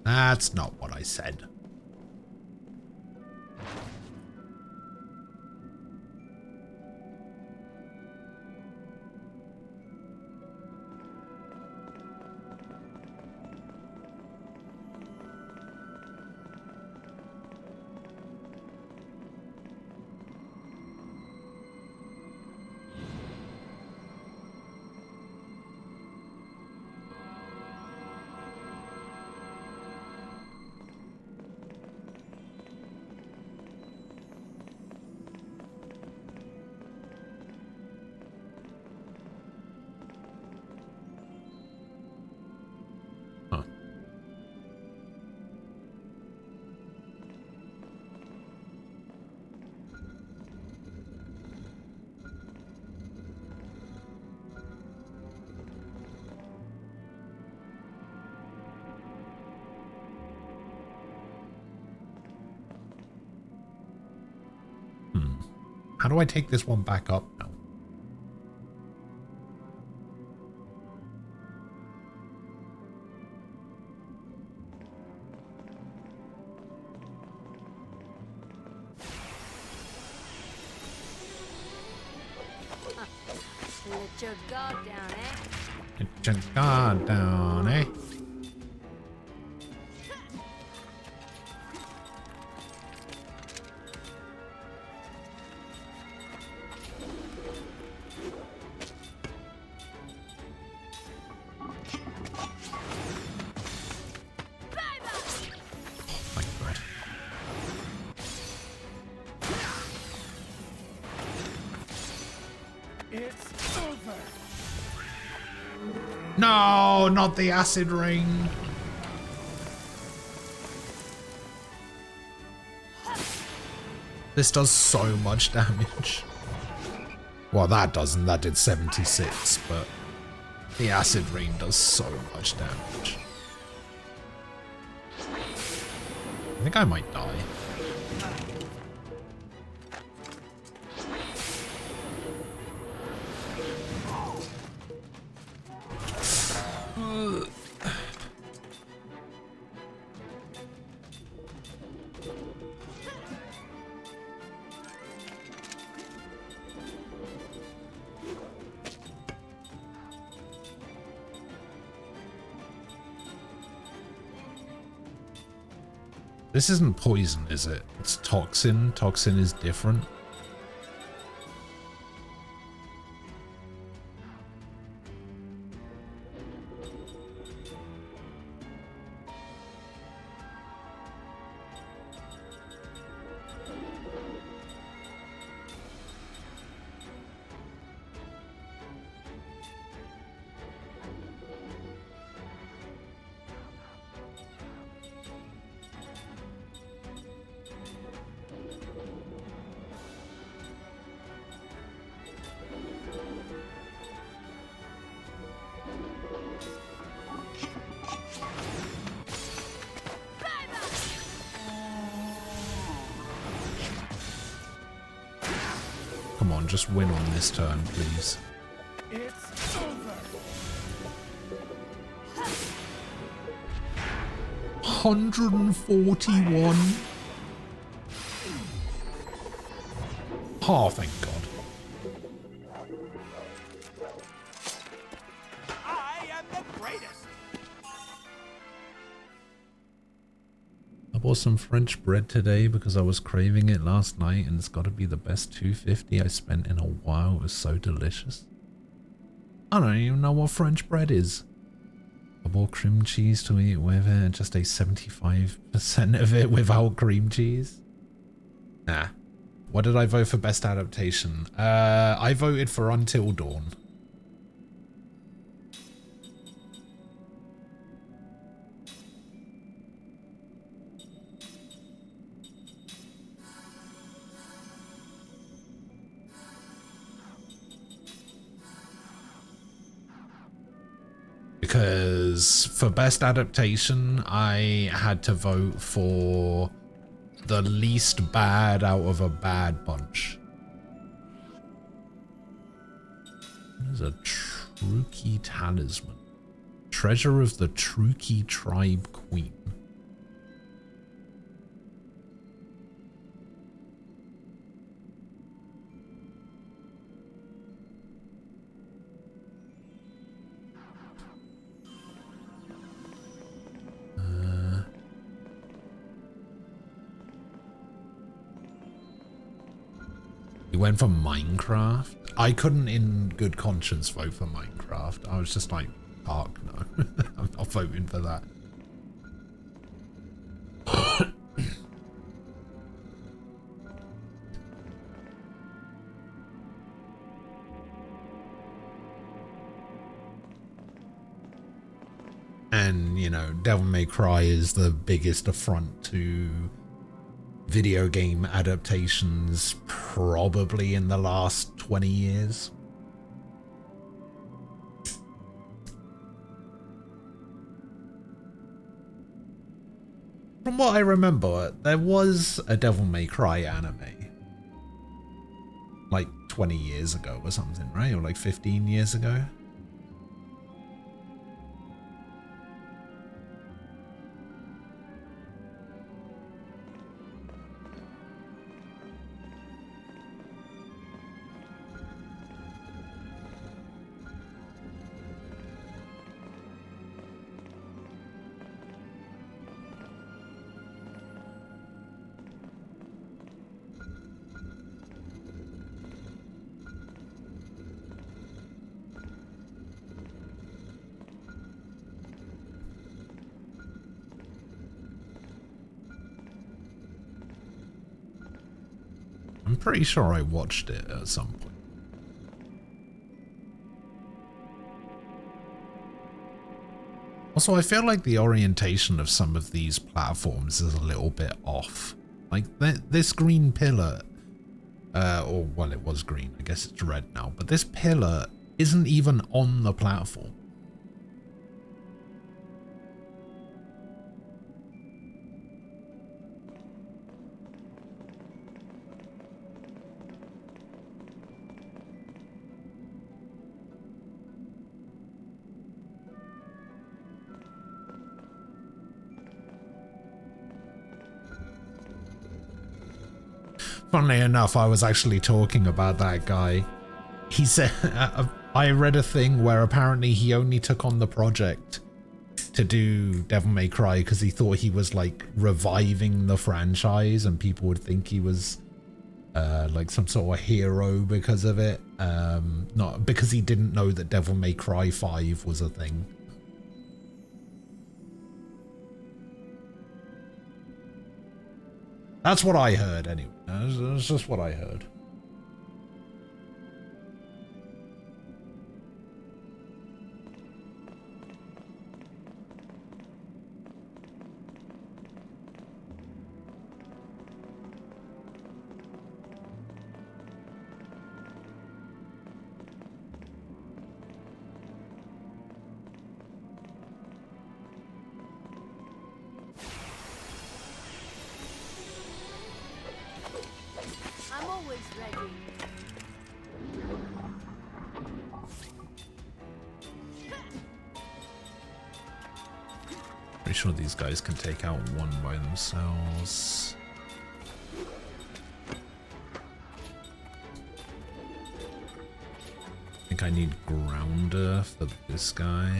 That's not what I said. How do I take this one back up now? Let your guard down, eh? Get your guard down, eh? No, not the acid rain. This does so much damage. Well, that doesn't. That did 76, but the acid rain does so much damage. I think I might die. This isn't poison, is it? It's toxin. Toxin is different. Come on, just win on this turn, please. It's over. 141. Oh, thank God. I am the greatest. A for some French bread today because I was craving it last night, and it's got to be the best 250 I spent in a while. It was so delicious. I don't even know what French bread is. I bought cream cheese to eat with it, and just ate 75% of it without cream cheese. Nah. What did I vote for best adaptation? I voted for Until Dawn. Because for best adaptation, I had to vote for the least bad out of a bad bunch. There's a Truki talisman. Treasure of the Truki tribe queen. You went for Minecraft? I couldn't in good conscience vote for Minecraft. I was just like, fuck no. I'm not voting for that. And, you know, Devil May Cry is the biggest affront to video game adaptations probably in the last 20 years. From what I remember, there was a Devil May Cry anime like 20 years ago or something, right? Or like 15 years ago. I'm pretty sure I watched it at some point. Also, I feel like the orientation of some of these platforms is a little bit off. Like this green pillar, or well, it was green, I guess it's red now, but this pillar isn't even on the platform. Funnily enough, I was actually talking about that guy. He said, I read a thing where apparently he only took on the project to do Devil May Cry because he thought he was like reviving the franchise and people would think he was like some sort of hero because of it. Not because he didn't know that Devil May Cry 5 was a thing. That's what I heard anyway. That's just what I heard. I'm always ready. Pretty sure these guys can take out one by themselves. I think I need grounder for this guy.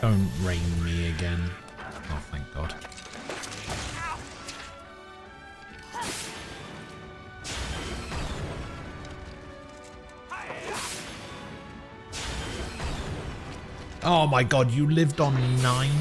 Don't rain me again. Oh, thank God. Oh my God, you lived on 9?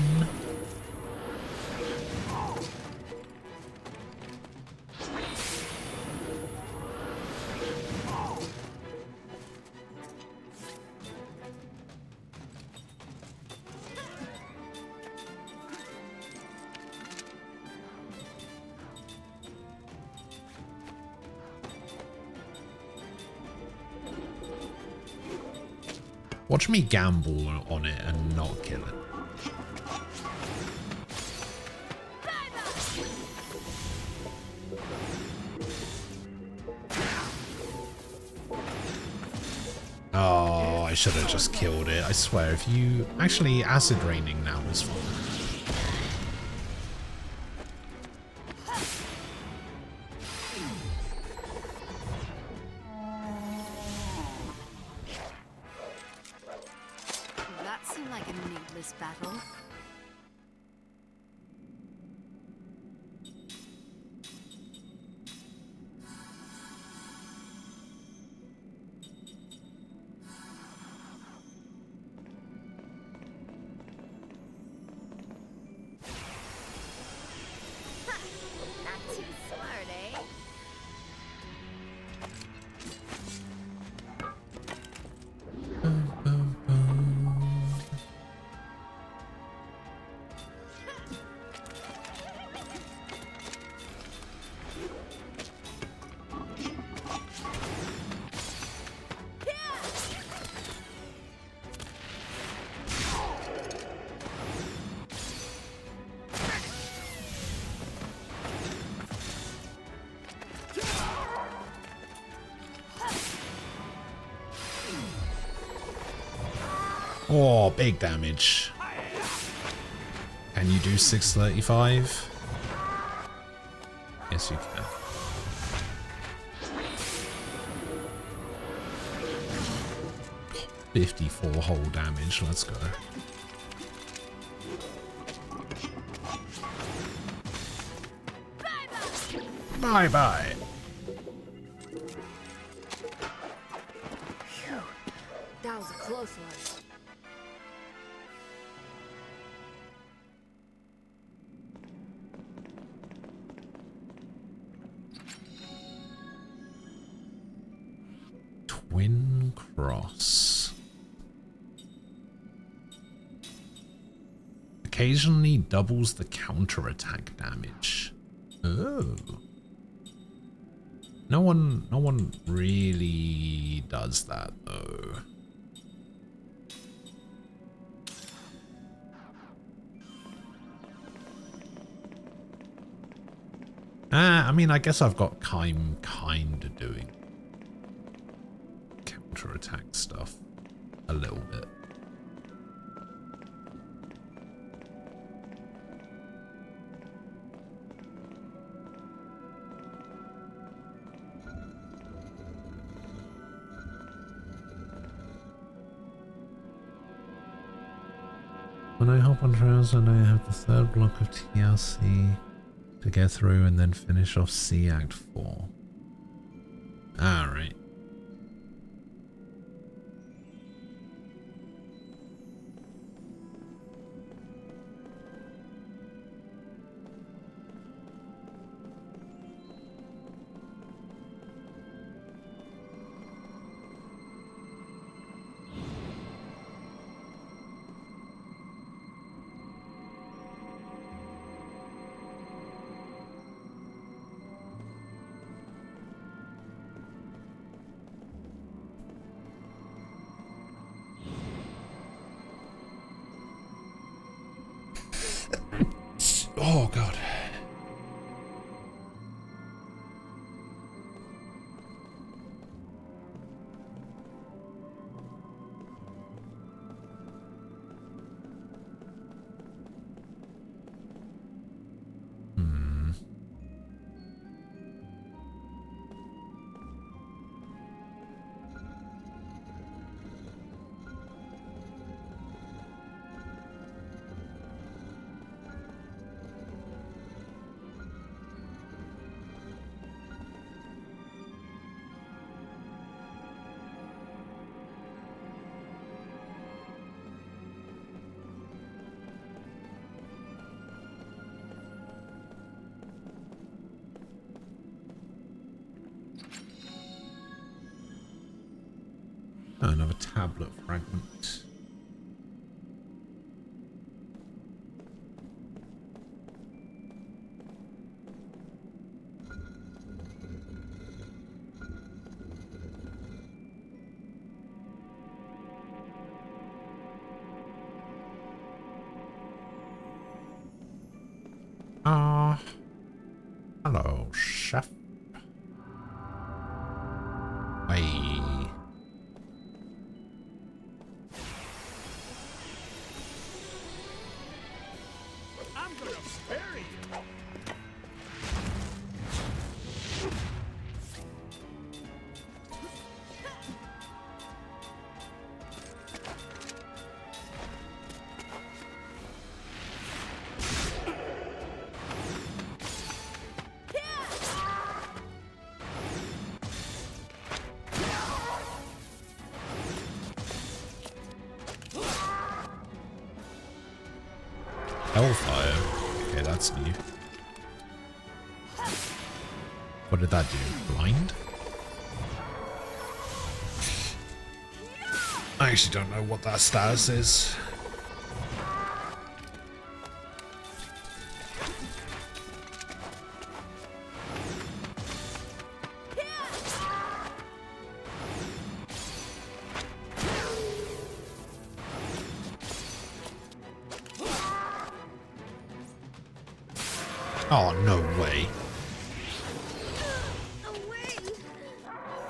Watch me gamble on it and not kill it. Oh, I should have just killed it. I swear, if you... Actually, acid raining now is fine. That seemed like a needless battle. Not too smart, eh? Oh, big damage. Can you do 635? Yes, you can. God, 54 whole damage. Let's go. Bye-bye. That was a close one. Twin Cross. Occasionally doubles the counterattack damage. Oh. No one really does that though. I mean, I guess I've got kind of doing counterattack stuff a little bit. When I hop on trails, I know I have the third block of TLC to get through and then finish off C Act 4. Alright. Oh god. another tablet fragment. Hello, chef. Hey. I'm gonna bury you. Hellfire. Okay, that's new. What did that do? Blind? I actually don't know what that status is. Oh, no way.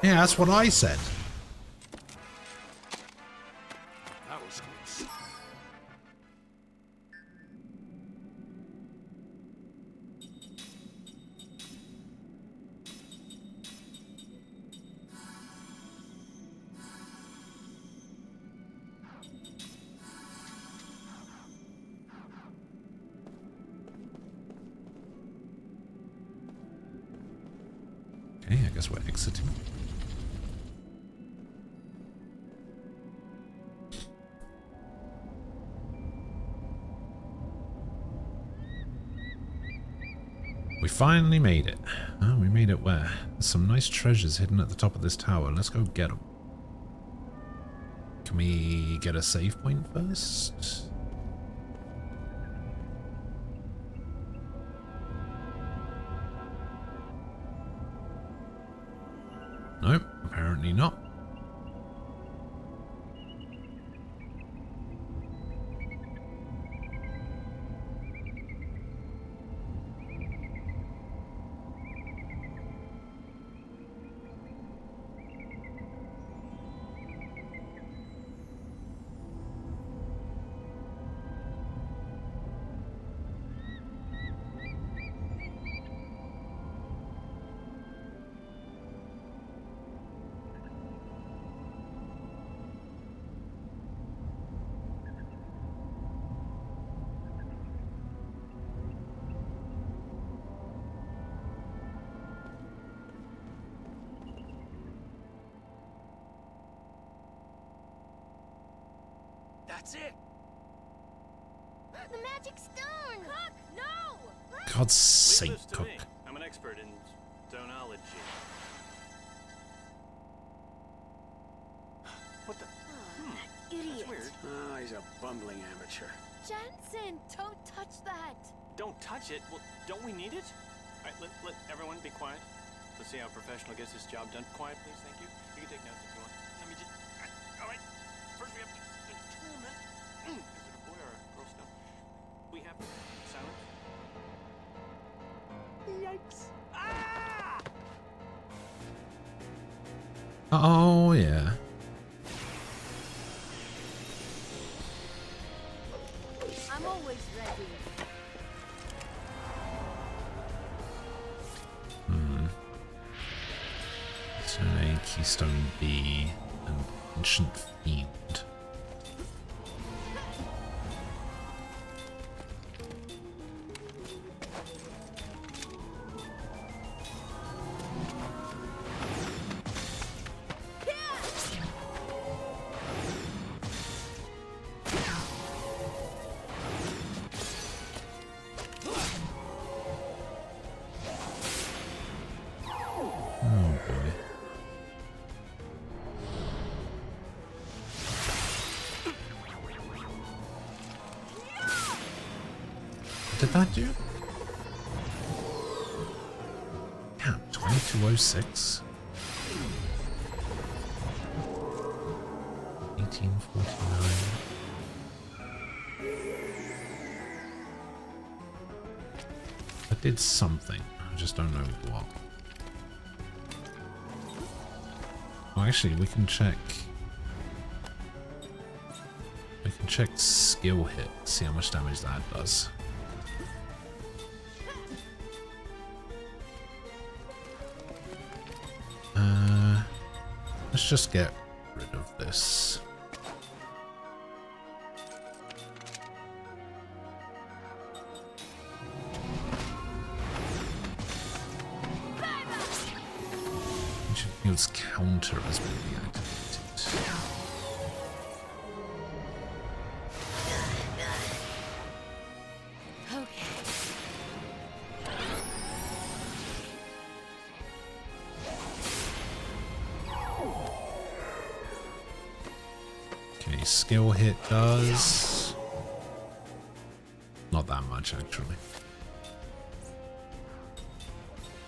Yeah, that's what I said. That was close. Okay, I guess we're exiting. We finally made it. Oh, we made it where? There's some nice treasures hidden at the top of this tower. Let's go get them. Can we get a save point first? Nope, apparently not. That's it. The magic stone! Cook, no! God's sake, Leave this to Cook. me. I'm an expert in stonology. What the? Idiot. That's weird. Oh, he's a bumbling amateur. Jensen, don't touch that. Don't touch it. Well, don't we need it? All right, let everyone be quiet. Let's see how a professional gets this job done. Quiet, please. Thank you. You can take notes if you want. Let me just. All right. First, we have to determine. Is it a boy or a girl still? We have silence. Yikes! Ah! Oh, yeah. I'm always ready. So a Keystone B, an Ancient Fiend. Oh boy. did that do? Yeah, 2206. 1849. That did something. I just don't know what. Oh, actually, we can check. We can check skill hit, see how much damage that does. Let's just get rid of this. Its counter has been deactivated. Okay, skill hit does not that much actually.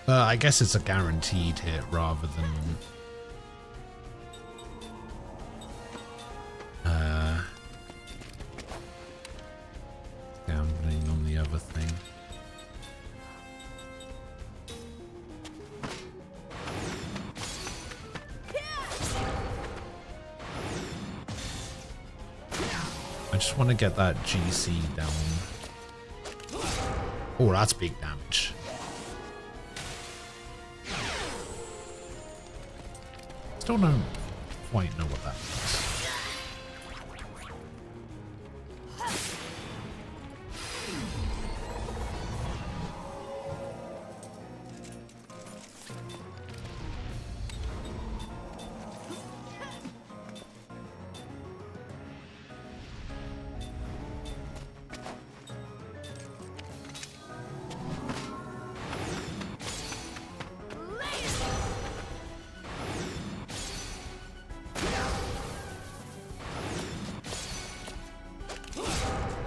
I guess it's a guaranteed hit rather than gambling on the other thing. I just want to get that GC down. Oh, that's big damage. Still don't quite know what that means.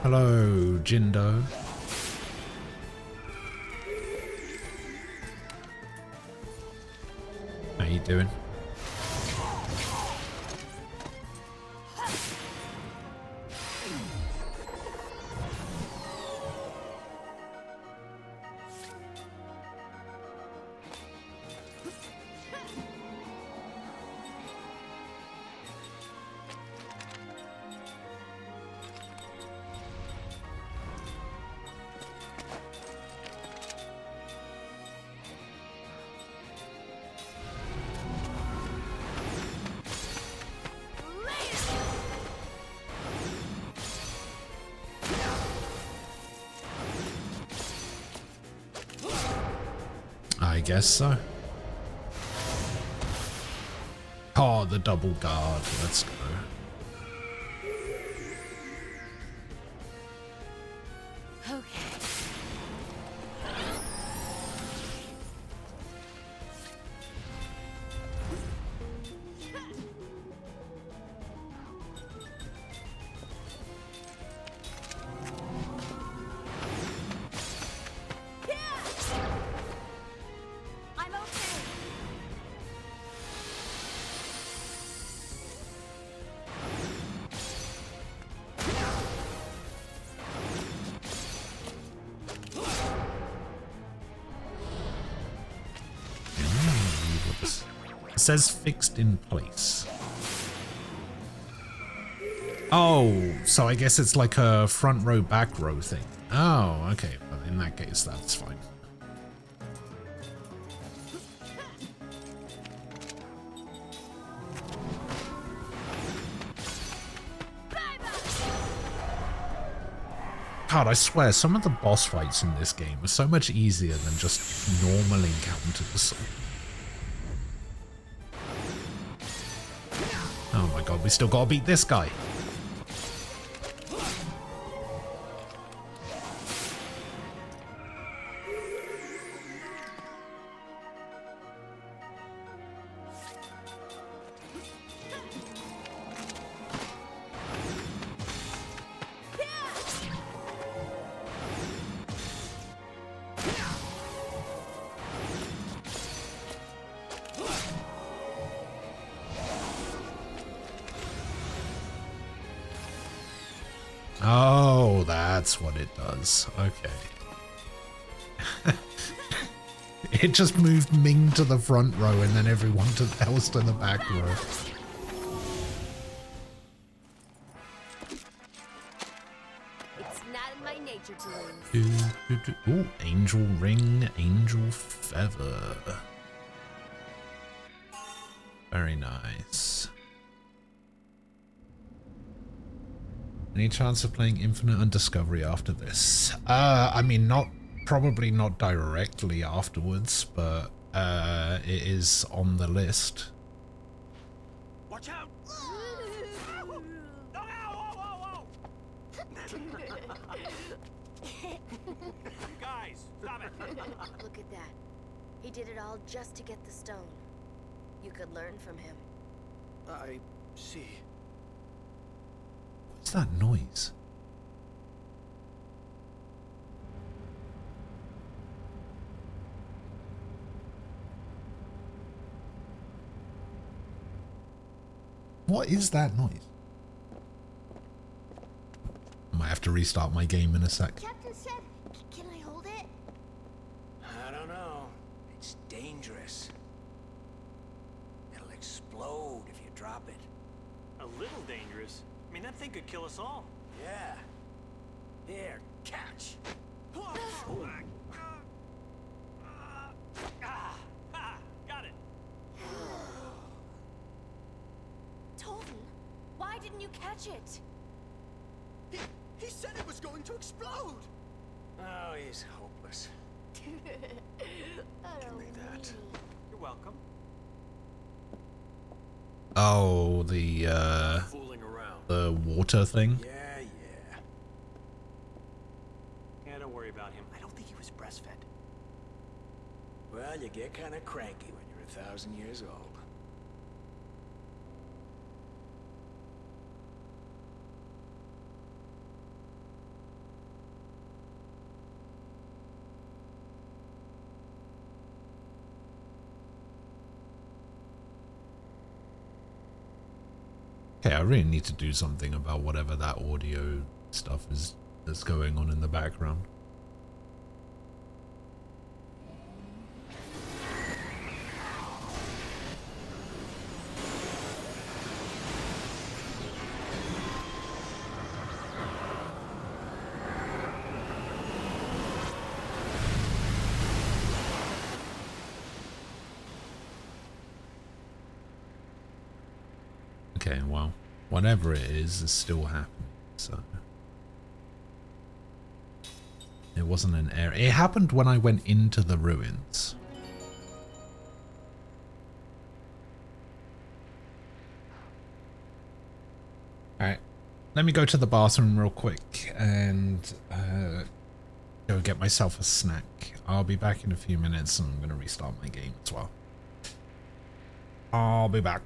Hello, Jindo. How you doing? I guess so. Oh, the double guard. Let's go. It says fixed in place. Oh, so I guess it's like a front row, back row thing. Oh, okay. Well, in that case, that's fine. God, I swear, some of the boss fights in this game are so much easier than just normal encounters. Oh my god, we still gotta beat this guy. Oh, that's what it does. Okay. It just moved Ming to the front row and then everyone else to the back row. It's not in my nature to lose. Ooh, angel ring, angel feather. Very nice. Any chance of playing Infinite and Discovery after this? I mean, probably not directly afterwards, but it is on the list. Watch out! Whoa, whoa, whoa! You guys, stop it! Look at that. He did it all just to get the stone. You could learn from him. I see. What's that noise? What is that noise? I might have to restart my game in a sec. Captain said, can I hold it? I don't know. It's dangerous. It'll explode if you drop it. A little dangerous. I mean, that thing could kill us all. Yeah. Here, catch. Got it. Tolton, why didn't you catch it? He said it was going to explode! Oh, he's hopeless. Give me that. You're welcome. Oh, the Fooling around. water thing. Yeah. Yeah, don't worry about him. I don't think he was breastfed. Well, you get kind of cranky when you're 1,000 years old. Okay, I really need to do something about whatever that audio stuff is that's going on in the background. Okay, well, whatever it is still happening, so... It wasn't an error. It happened when I went into the ruins. Alright, let me go to the bathroom real quick and go get myself a snack. I'll be back in a few minutes and I'm going to restart my game as well. I'll be back.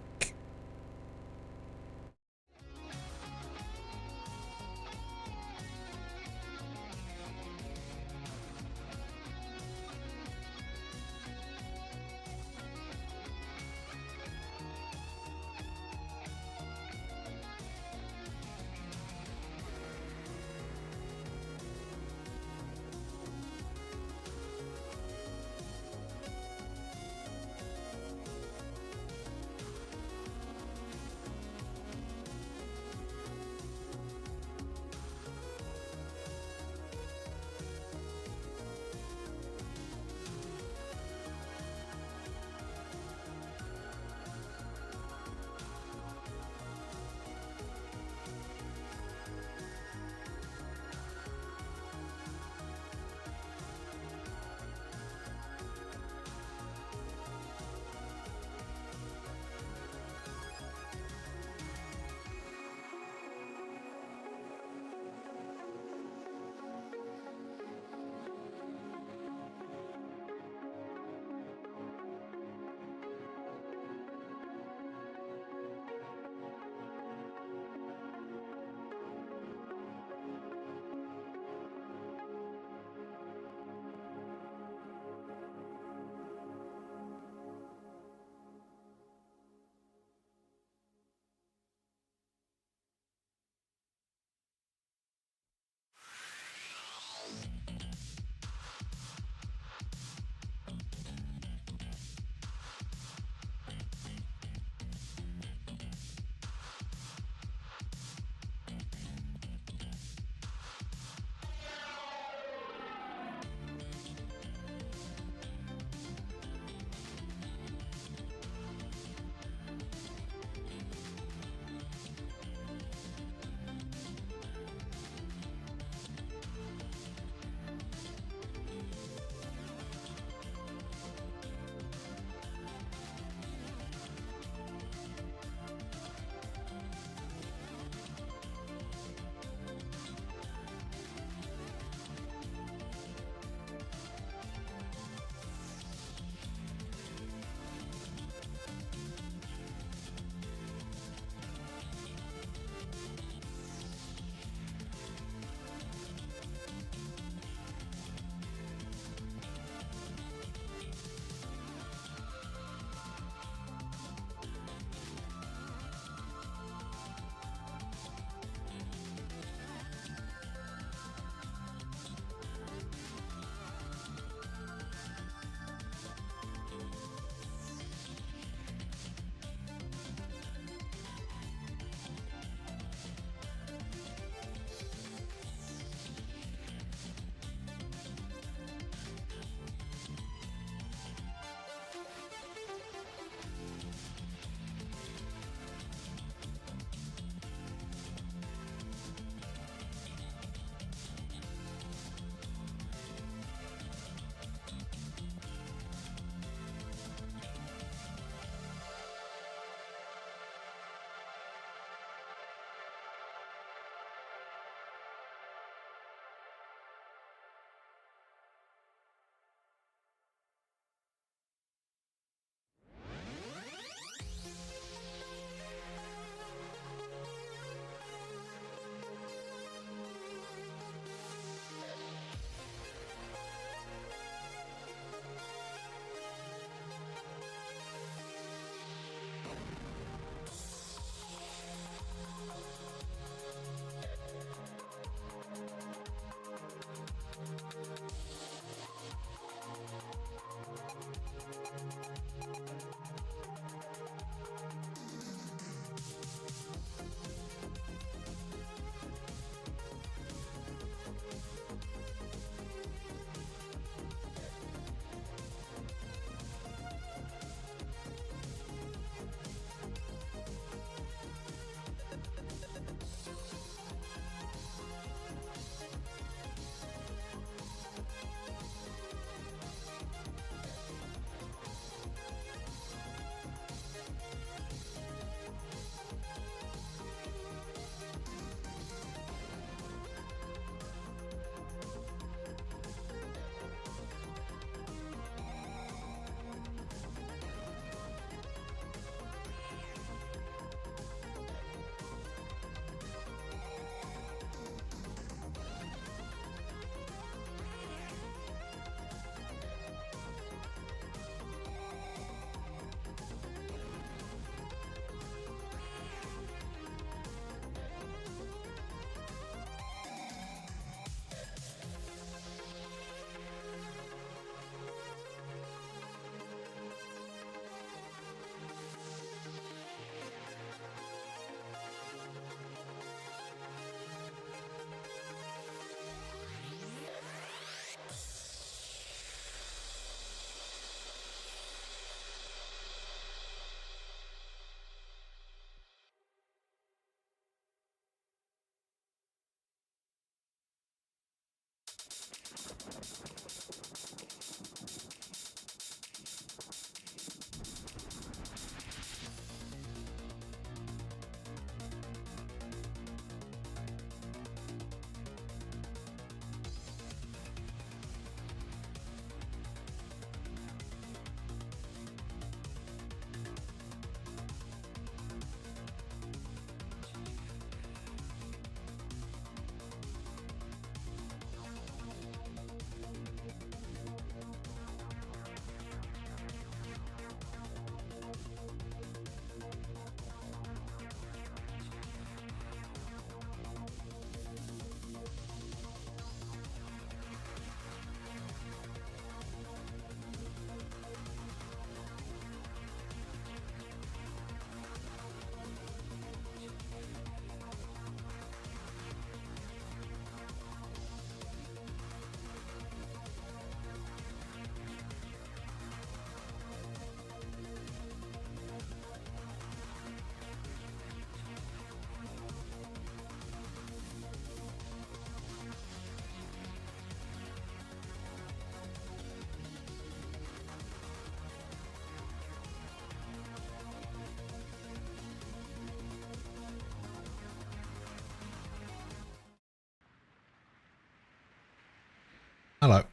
Hello.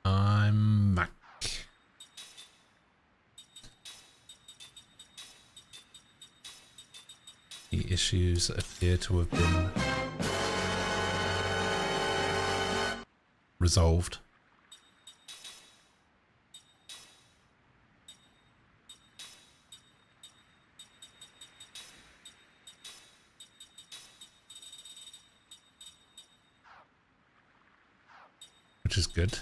I'm back. The issues appear to have been resolved. Which is good.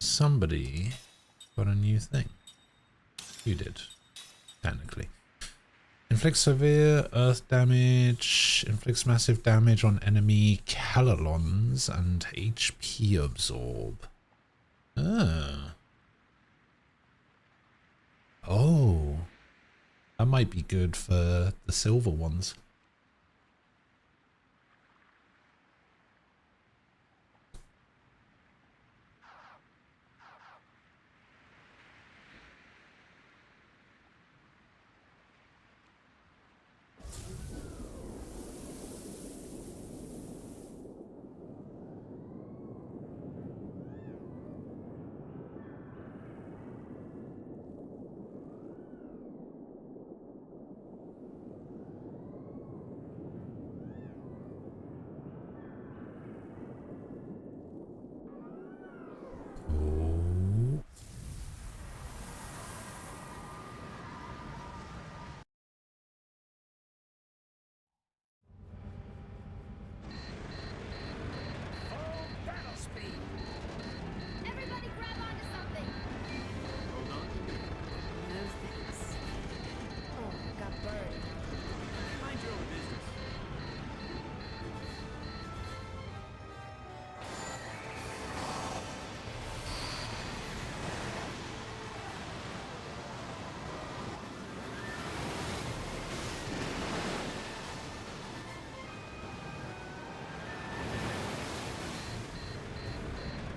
Somebody got a new thing. You did, technically. Inflicts severe earth damage, inflicts massive damage on enemy Callalons, and HP absorb. Ah. Oh. That might be good for the silver ones. Everybody grab onto something! Hold on. Move things. Oh, got burned. Mind your own business.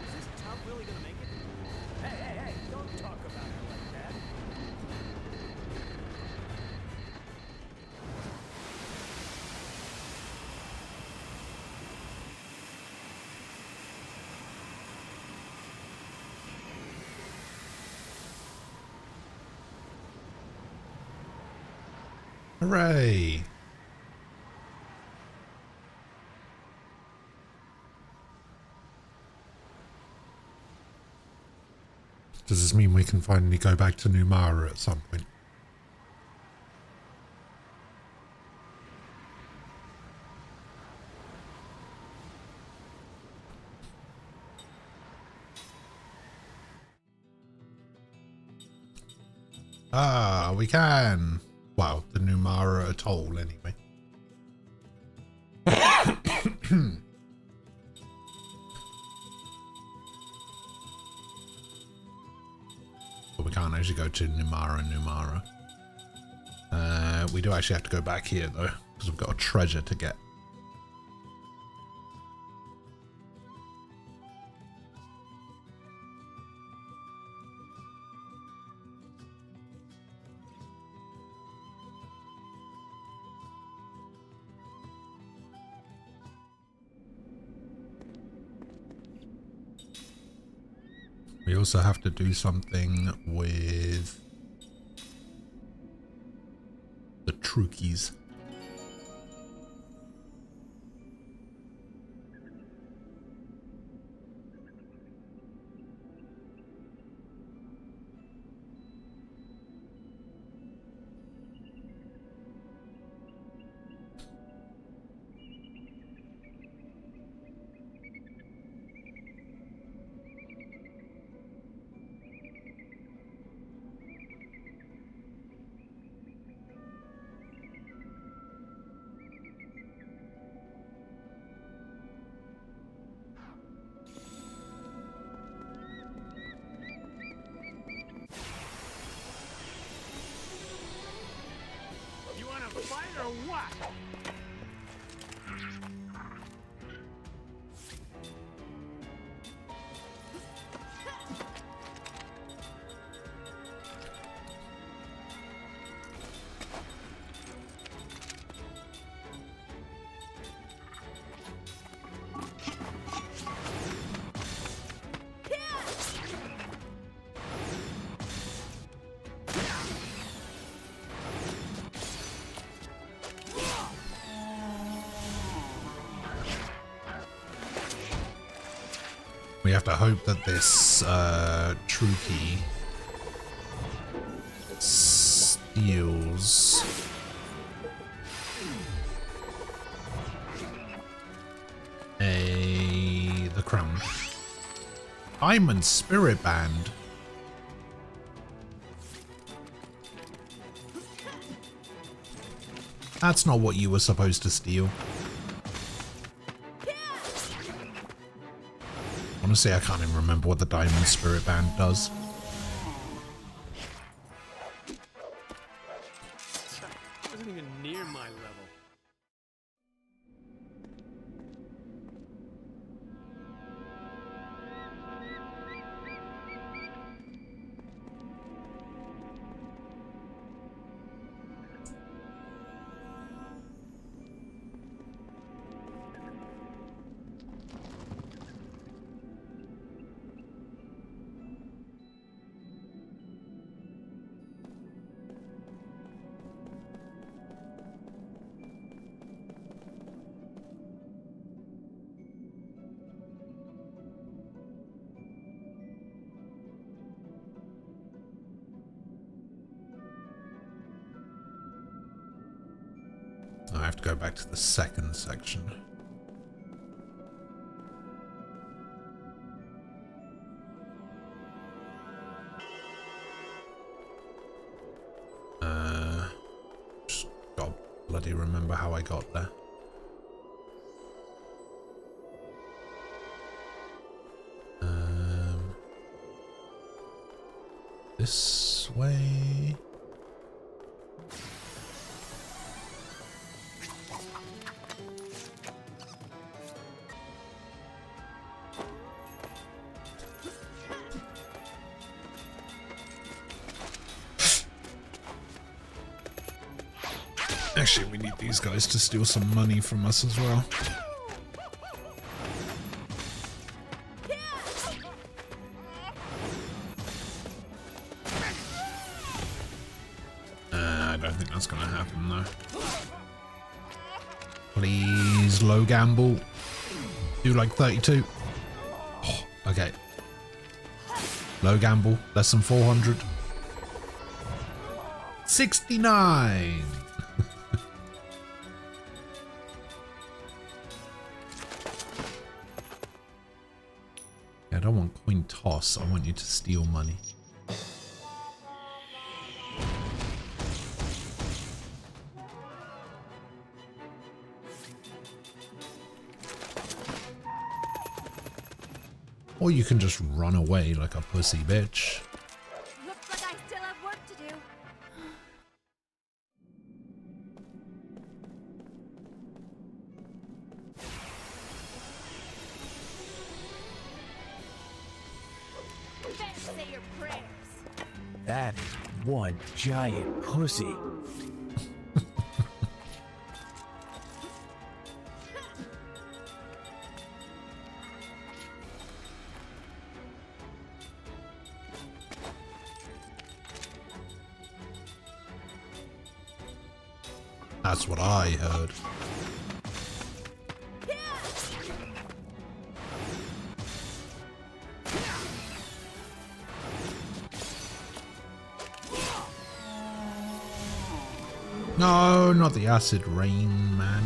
Is this tub really gonna make it? Hey, don't talk about it like that. Hooray! Does this mean we can finally go back to Numara at some point? Ah, we can. Well, the Numara Atoll, anyway. But we can't actually go to Numara. We do actually have to go back here, though, because we've got a treasure to get. We also have to do something with the Trukies. or what? We have to hope that this true key steals the crown. Diamond Spirit Band. That's not what you were supposed to steal. Honestly, I can't even remember what the Diamond Spirit Band does. Wasn't even near my level. I have to go back to the second section. Just gotta bloody remember how I got there. This way. Actually, we need these guys to steal some money from us as well. I don't think that's gonna happen though. Please, low gamble. Do like 32. Oh, okay. Low gamble, less than 400. 69. I don't want coin toss, I want you to steal money. Or you can just run away like a pussy bitch. Looks like I still have work to do. Better say your prayers. That is one giant pussy. That's what I heard. No, not the acid rain, man.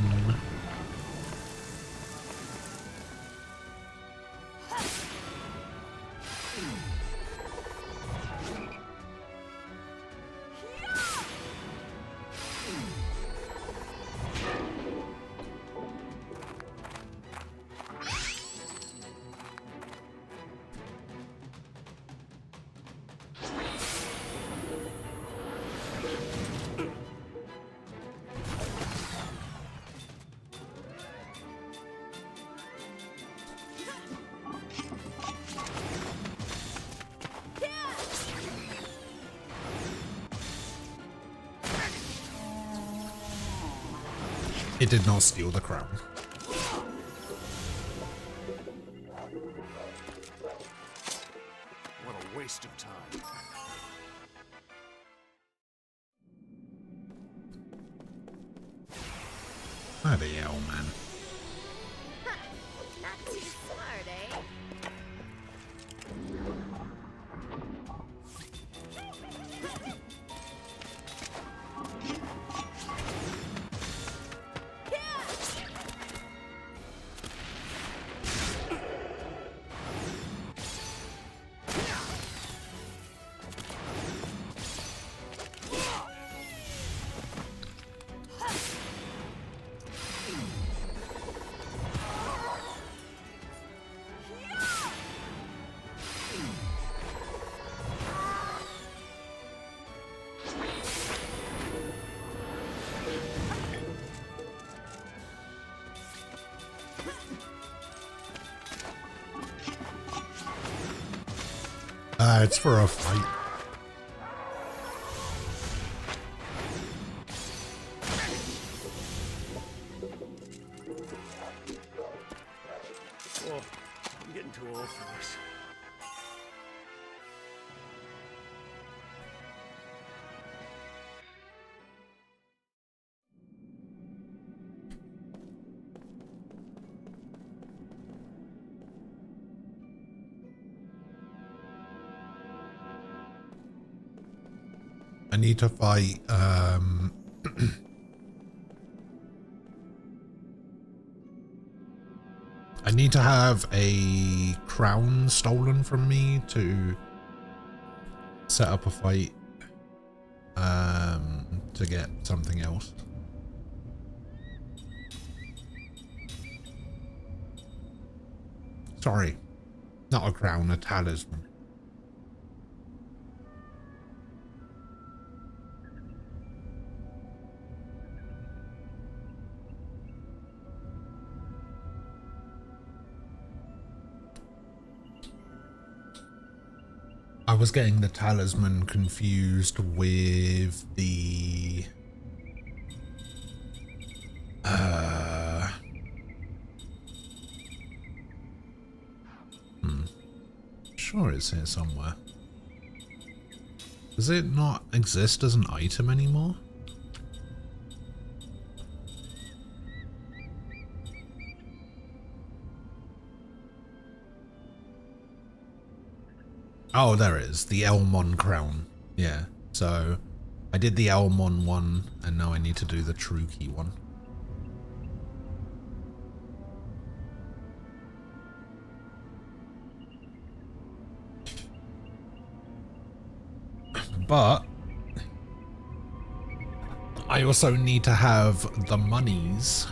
It did not steal the crown. What a waste of time. Bloody hell, man. Not too smart, eh? It's for a fight. Oh, I'm getting too old for this. I need to fight, I need to have a crown stolen from me to set up a fight, to get something else. Sorry, not a crown, a talisman. I was getting the talisman confused with the sure it's here somewhere. Does it not exist as an item anymore? Oh, there it is. The Elmon crown. Yeah. So I did the Elmon one and now I need to do the True Key one. But I also need to have the monies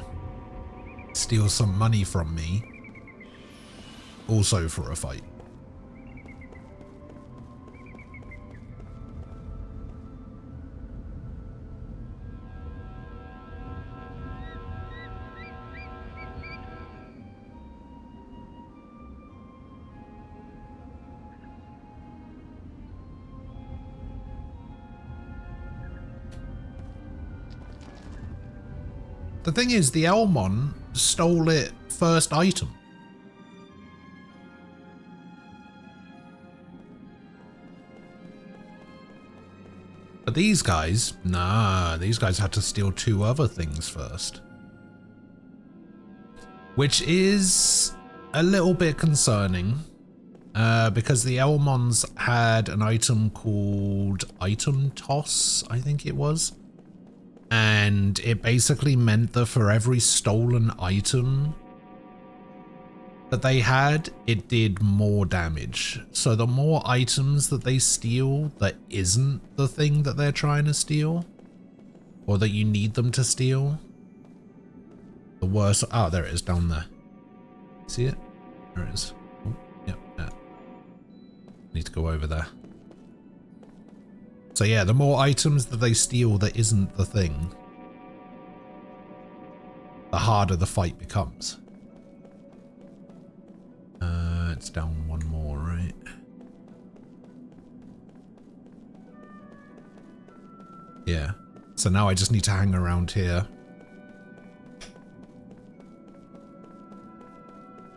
steal some money from me also for a fight. The thing is, the Elmon stole it first item. But these guys, nah, these guys had to steal 2 other things first. Which is a little bit concerning, because the Elmons had an item called Item Toss, I think it was. And it basically meant that for every stolen item that they had, it did more damage. So the more items that they steal that isn't the thing that they're trying to steal, or that you need them to steal, the worse. Oh, there it is down there. See it? There it is. Oh, yep, yeah. Need to go over there. So yeah, the more items that they steal that isn't the thing, the harder the fight becomes. It's down 1 more, right? Yeah. So now I just need to hang around here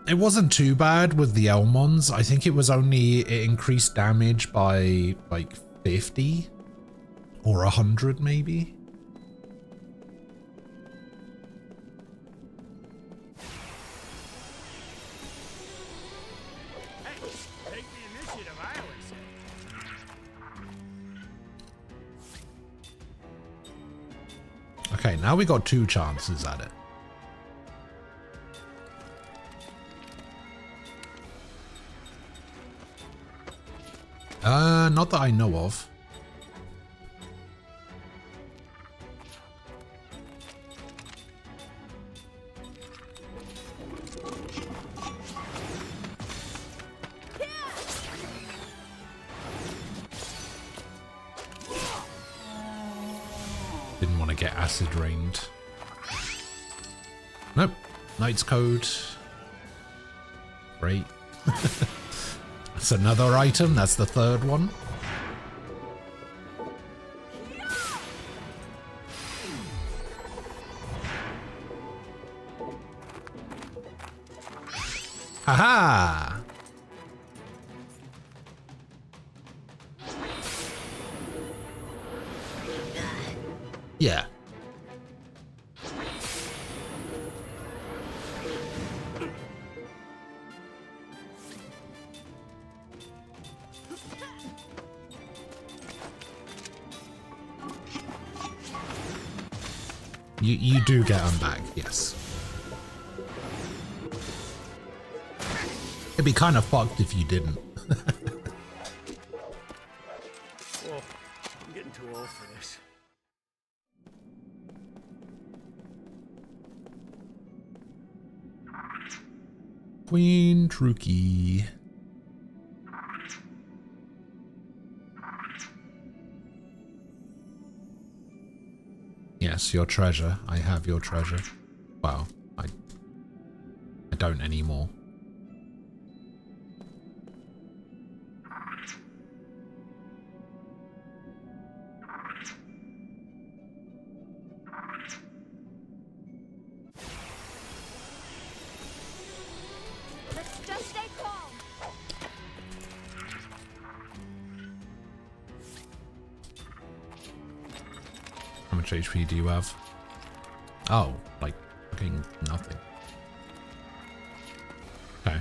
It wasn't too bad with the Elmons. I think it was only, it increased damage by like 50 or 100 maybe. Take the initiative, I always say. Okay, now we got 2 chances at it. Not that I know of. Didn't want to get acid rained. Nope. Knight's Code. Great. That's another item. That's the 3rd one. Haha! Yeah. You do get them back, yes. It'd be kind of fucked if you didn't. Oh, I'm getting too old for this. Queen Truki. Yes, your treasure. I have your treasure. Well, I don't anymore. Let's just stay calm. How much HP do you have? Oh, like fucking nothing. Okay.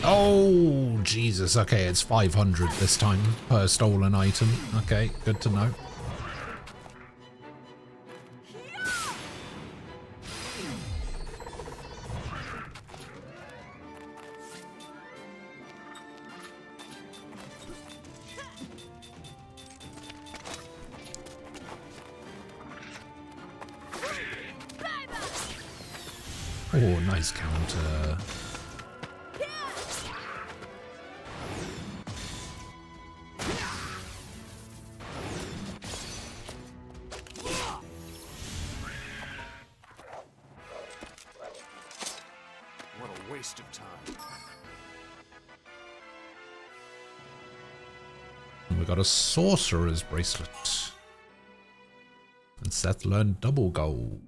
Oh, Jesus. Okay, it's 500 this time per stolen item. Okay, good to know. Oh, nice counter. What a waste of time. And we got a sorcerer's bracelet. And Seth learned double gold.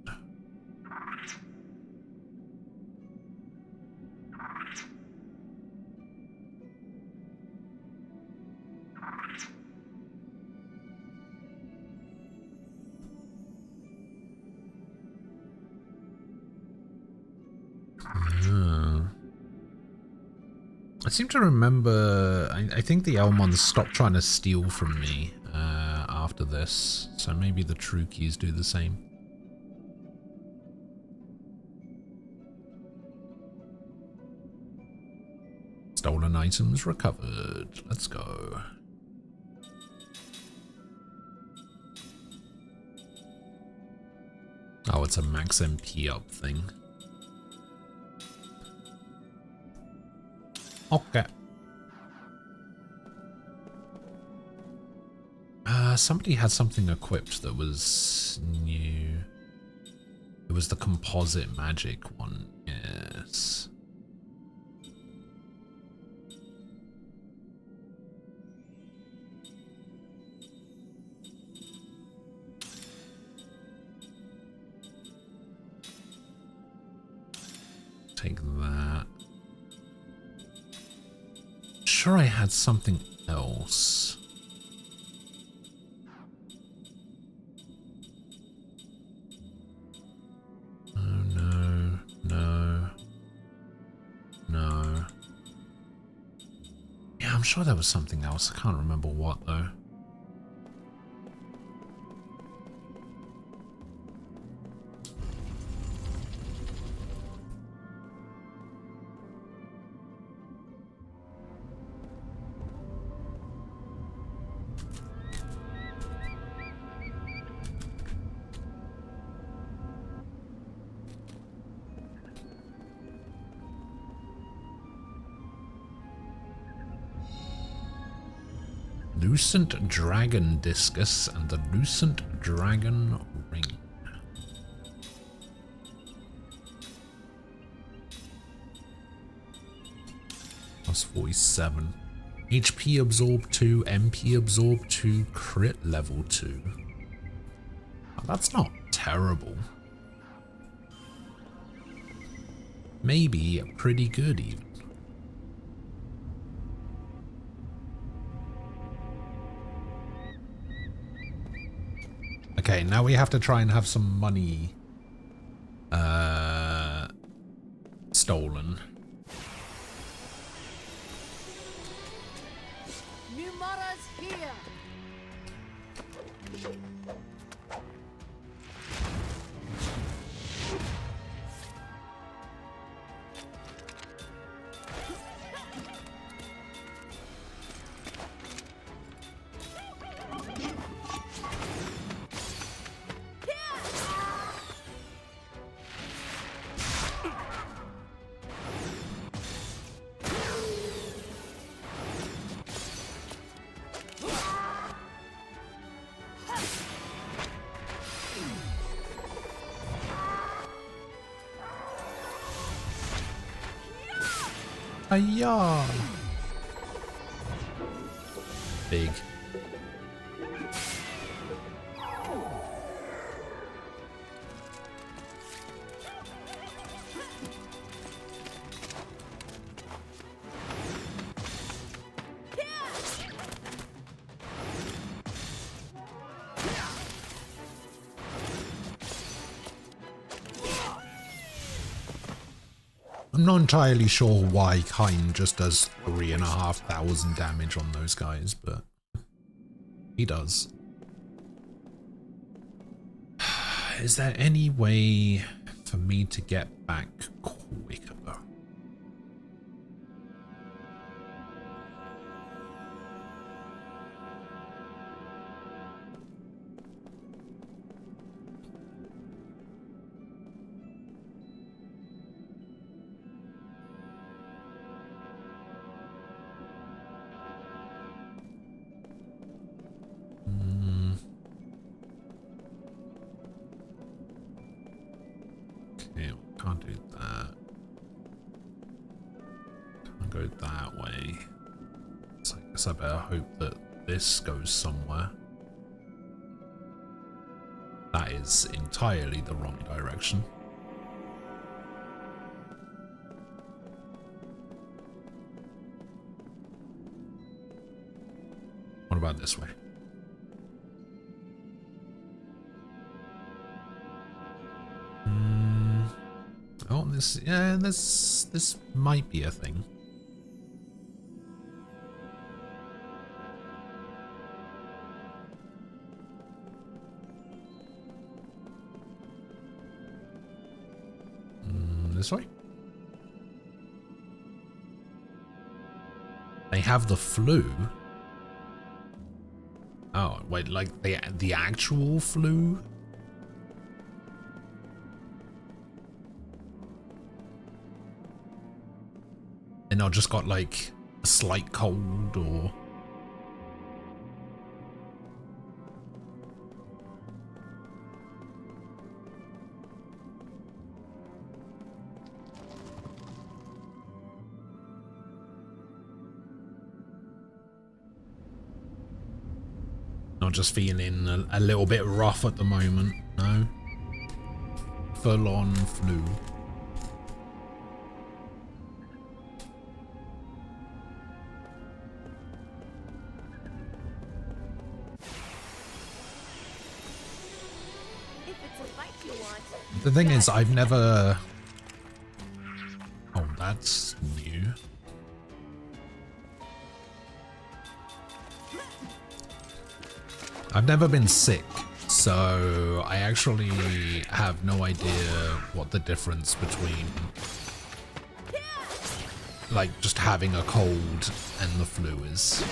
I seem to remember, I think the Elmons stopped trying to steal from me after this, so maybe the Trukies do the same. Stolen items recovered. Let's go. Oh, it's a max MP up thing. Okay. Somebody had something equipped that was new. It was the composite magic one. Yes. Take that. Sure, I had something else. Oh no, no, no. Yeah, I'm sure there was something else. I can't remember what though. Lucent Dragon Discus and the Lucent Dragon Ring. Plus 47. HP absorb 2, MP absorb 2, crit level 2. Oh, that's not terrible. Maybe pretty good even. Okay, now we have to try and have some money stolen. Numara's here. Hiya! Big. I'm not entirely sure why Kine just does 3,500 damage on those guys, but he does. Is there any way for me to get back quicker? Can't do that. Can't go that way. So I guess I better hope that this goes somewhere. That is entirely the wrong direction. What about this way? Oh, this might be a thing. This way? They have the flu. Oh, wait, like the actual flu? And not just got like a slight cold or... Not just feeling a little bit rough at the moment, no. Full on flu. If it's a fight you want. The thing is, I've never... Oh, that's new. I've never been sick, so I actually have no idea what the difference between like just having a cold and the flu is.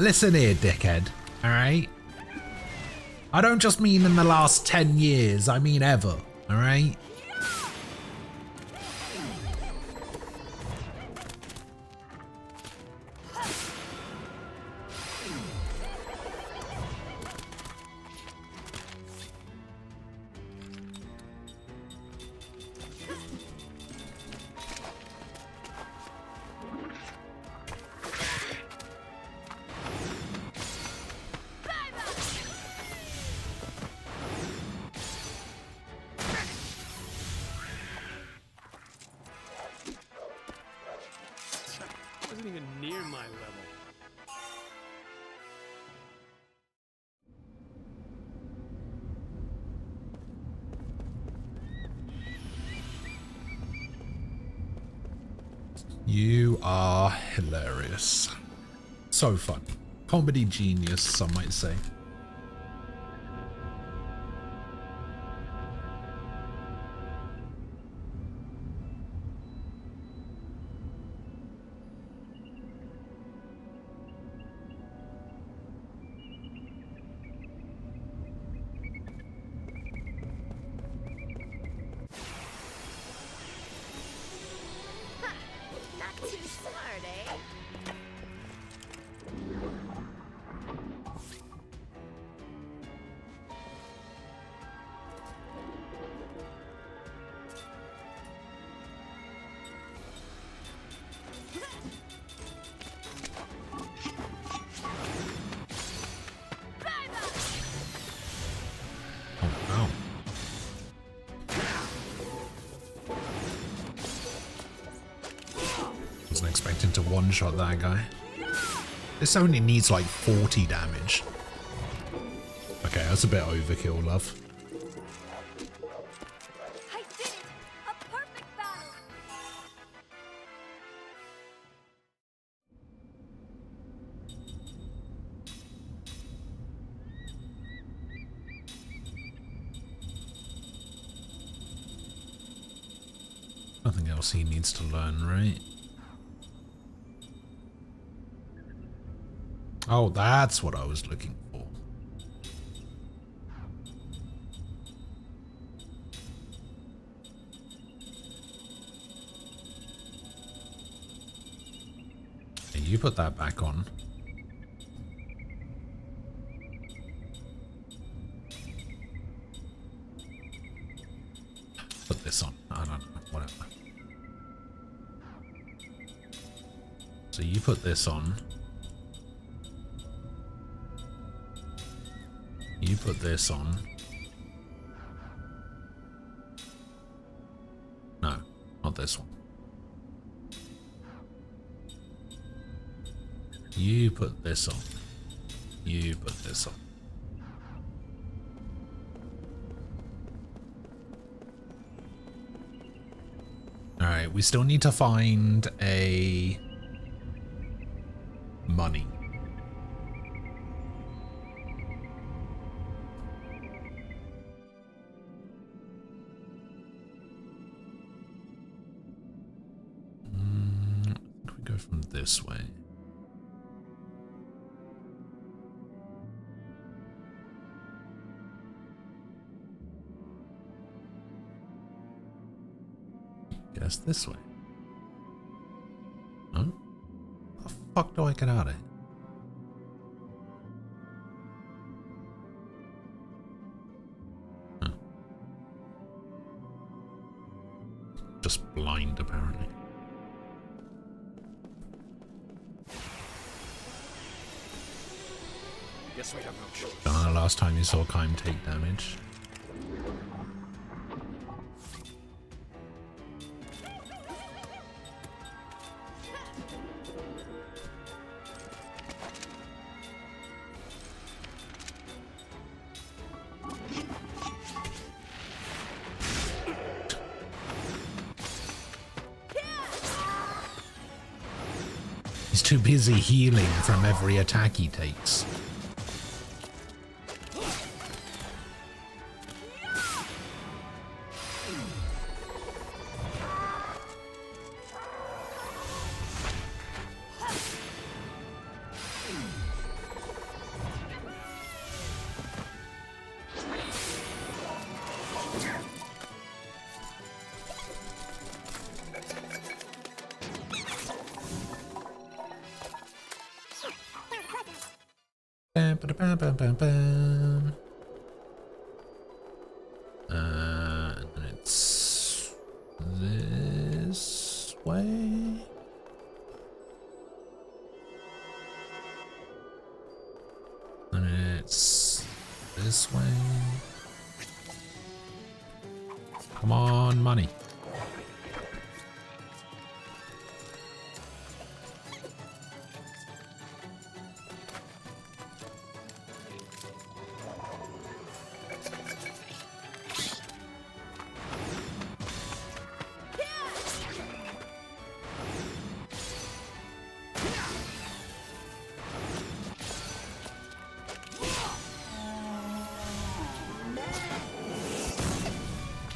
Listen here, dickhead, alright? I don't just mean in the last 10 years, I mean ever, alright? Wasn't even near my level. You are hilarious. So fun. Comedy genius, some might say. Not too smart, eh? Oh, wasn't expecting to one-shot that guy. This only needs like 40 damage. Okay, that's a bit overkill, love. I did it! A perfect battle! Nothing else he needs to learn, right? Oh, that's what I was looking for. Hey, you put that back on. Put this on. I don't know. Whatever. So you put this on. You put this on. No, not this one. You put this on. You put this on. Alright, we still need to find a money. I think we go from this way. Guess this way. Huh? How the fuck do I get out of here? Huh. Just blind, apparently. Guess we have no choice. Don't know the last time you saw Kime take damage. He's too busy healing from every attack he takes. Bam. And then it's this way. And it's this way. Come on, money.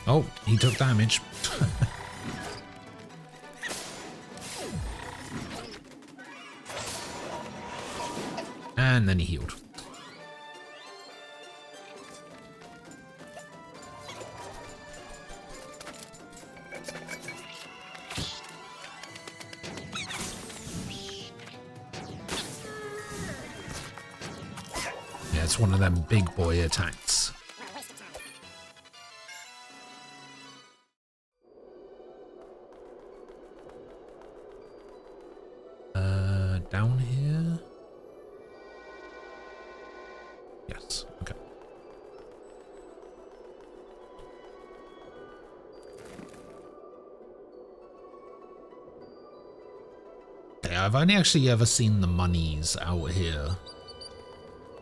Oh, he took damage. And then he healed. Yeah, it's one of them big boy attacks. Down here? Yes, okay. Yeah, I've only actually ever seen the monies out here.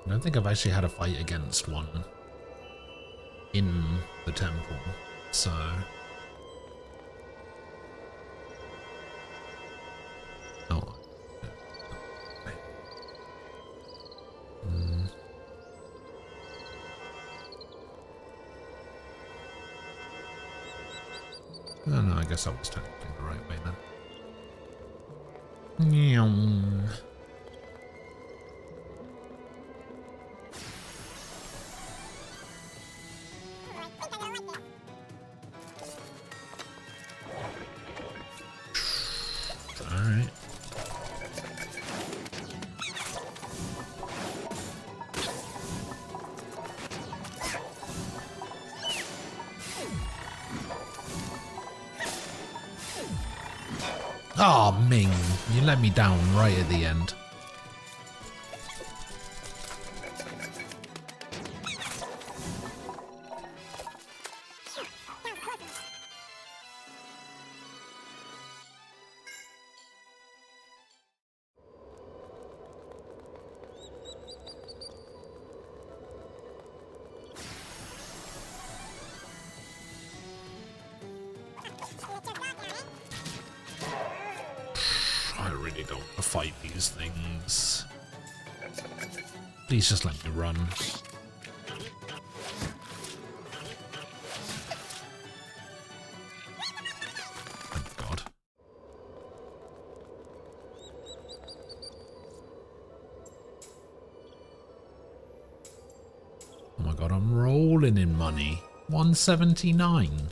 I don't think I've actually had a fight against one in the temple, so... Oh. Oh no, I guess I was technically the right way then. Meow. Alright. Oh, Ming, you let me down right at the end. I really don't want to fight these things. Please just let me run. Thank God. Oh my God, I'm rolling in money. 179.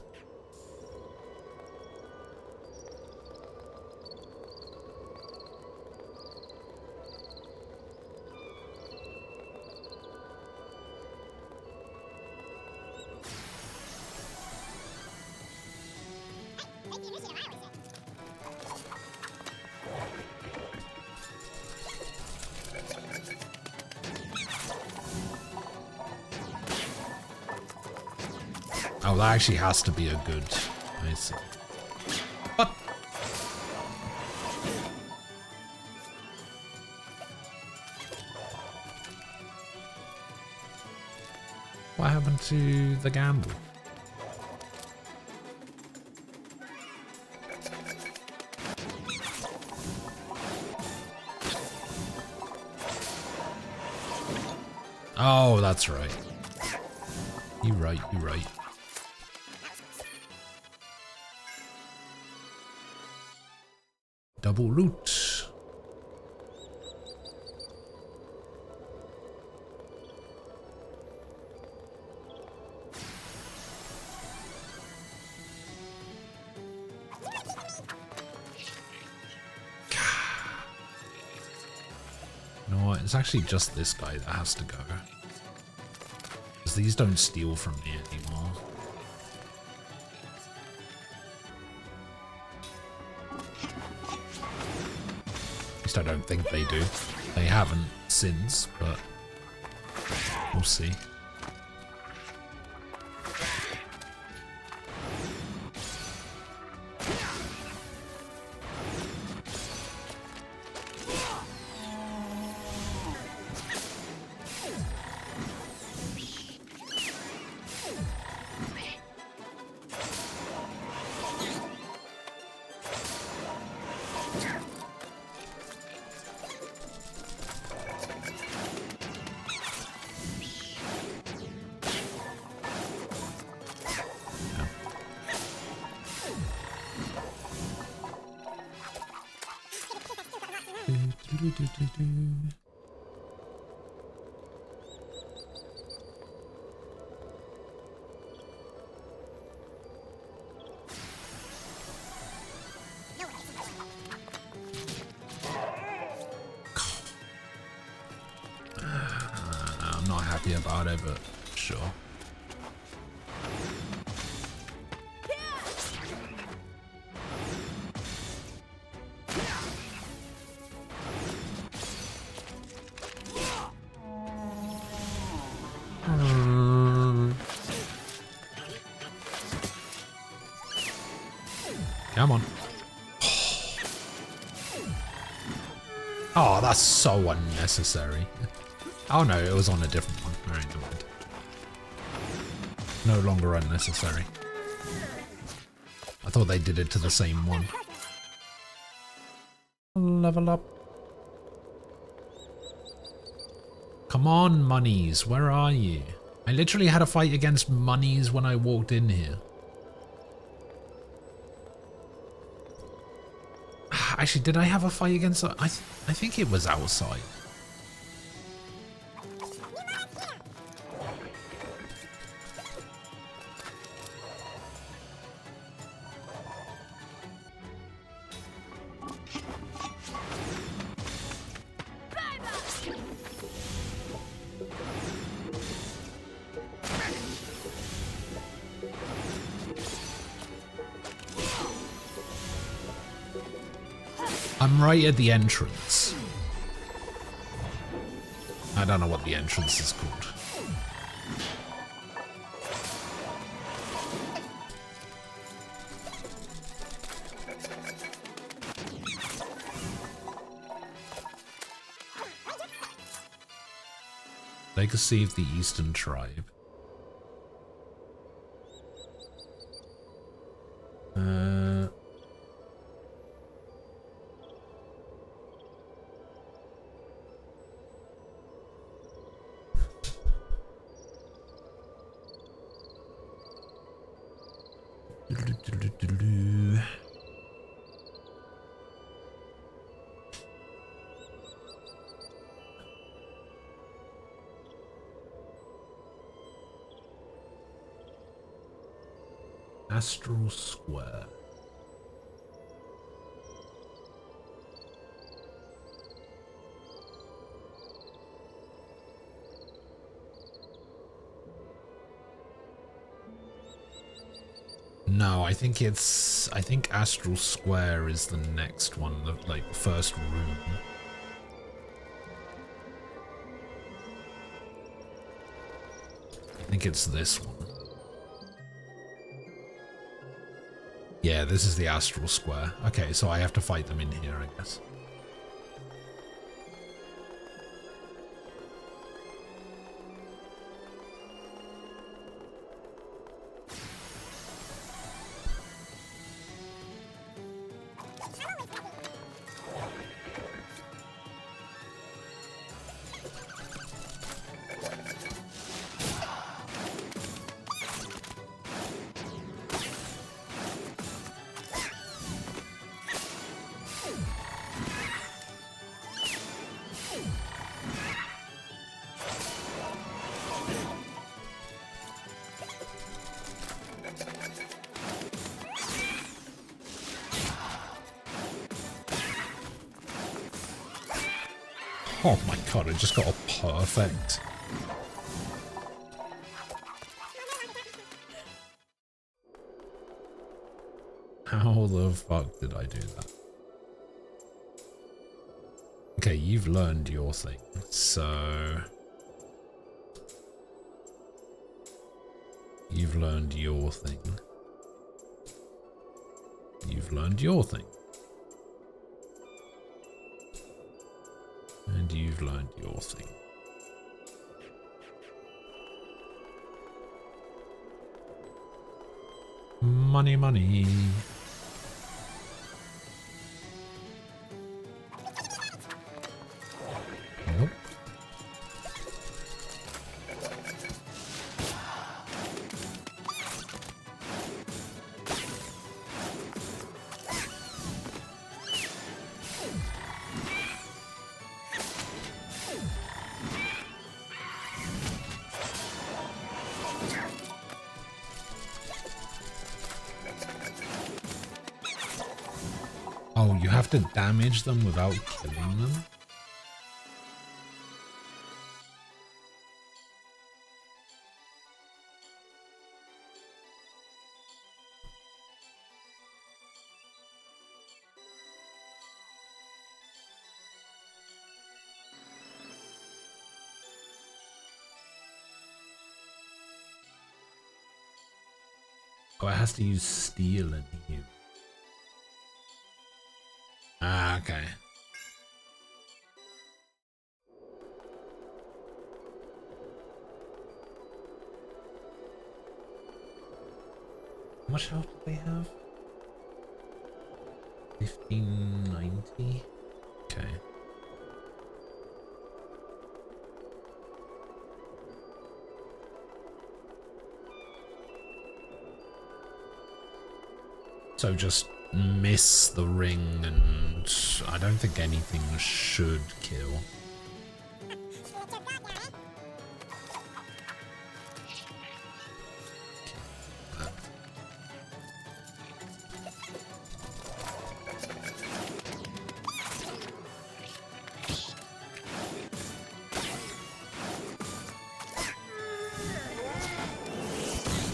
Oh, that actually has to be a good. I see. What? What happened to the gamble? Oh, that's right. You're right, you're right. Double loot. You know what? It's actually just this guy that has to go. Because these don't steal from me anymore. At least I don't think they do. They haven't since, but we'll see. I'm not happy about it, but sure. Come on. Oh, that's so unnecessary. Oh no, it was on a different one. Alright, never mind. No longer unnecessary. I thought they did it to the same one. Level up. Come on, Monies, where are you? I literally had a fight against Monies when I walked in here. Actually, did I have a fight against... I think it was outside. I'm right at the entrance. I don't know what the entrance is called. Legacy of the Eastern Tribe. Astral Square. No, I think Astral Square is the next one, like the first room. I think it's this one. Yeah, this is the Astral Square. Okay, so I have to fight them in here, I guess. Oh my god, I just got a perfect. How the fuck did I do that? Okay, you've learned your thing, so... You've learned your thing. You've learned your thing. And you've learned your thing. Money, money. Nope. Oh, you have to damage them without killing them? Oh, it has to use steel in here. Ah, okay. How much health do they have? 1590? Okay. So just miss the ring and I don't think anything should kill.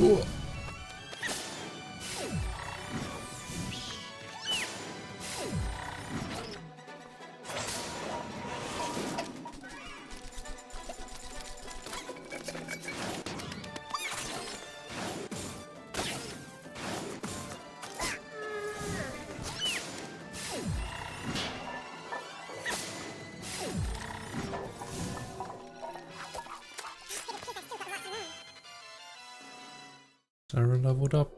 Ooh. leveled up.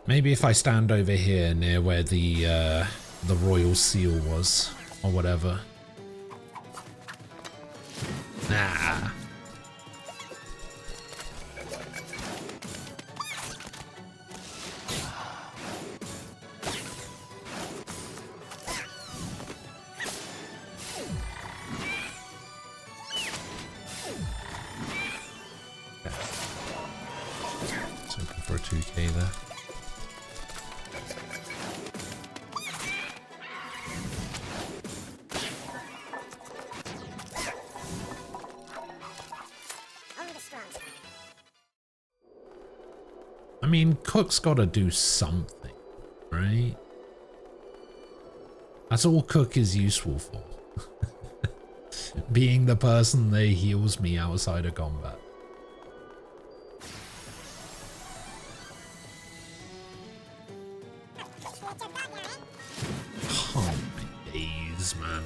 Maybe if I stand over here near where the royal seal was, or whatever. Nah. It's hoping for a 2k there. I mean, Cook's got to do something, right? That's all Cook is useful for. Being the person that heals me outside of combat. Oh my days, man.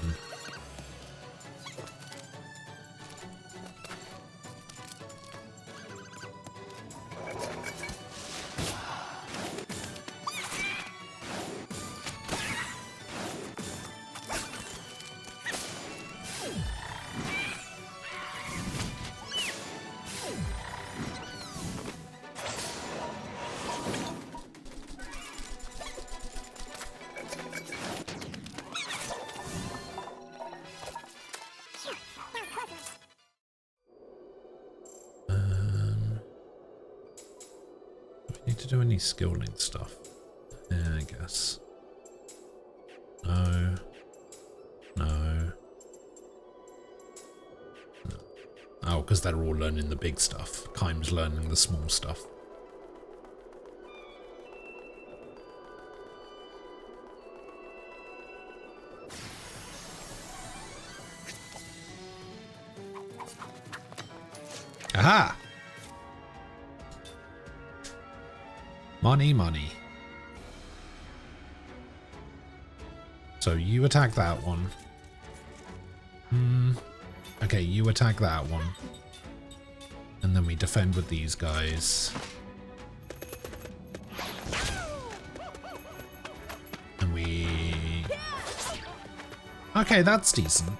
Do any skill link stuff? Yeah, I guess. No. No. No. Oh, because they're all learning the big stuff. Kime's learning the small stuff. Aha! Money, money. So you attack that one. Okay, you attack that one. And then we defend with these guys. And we... Okay, that's decent.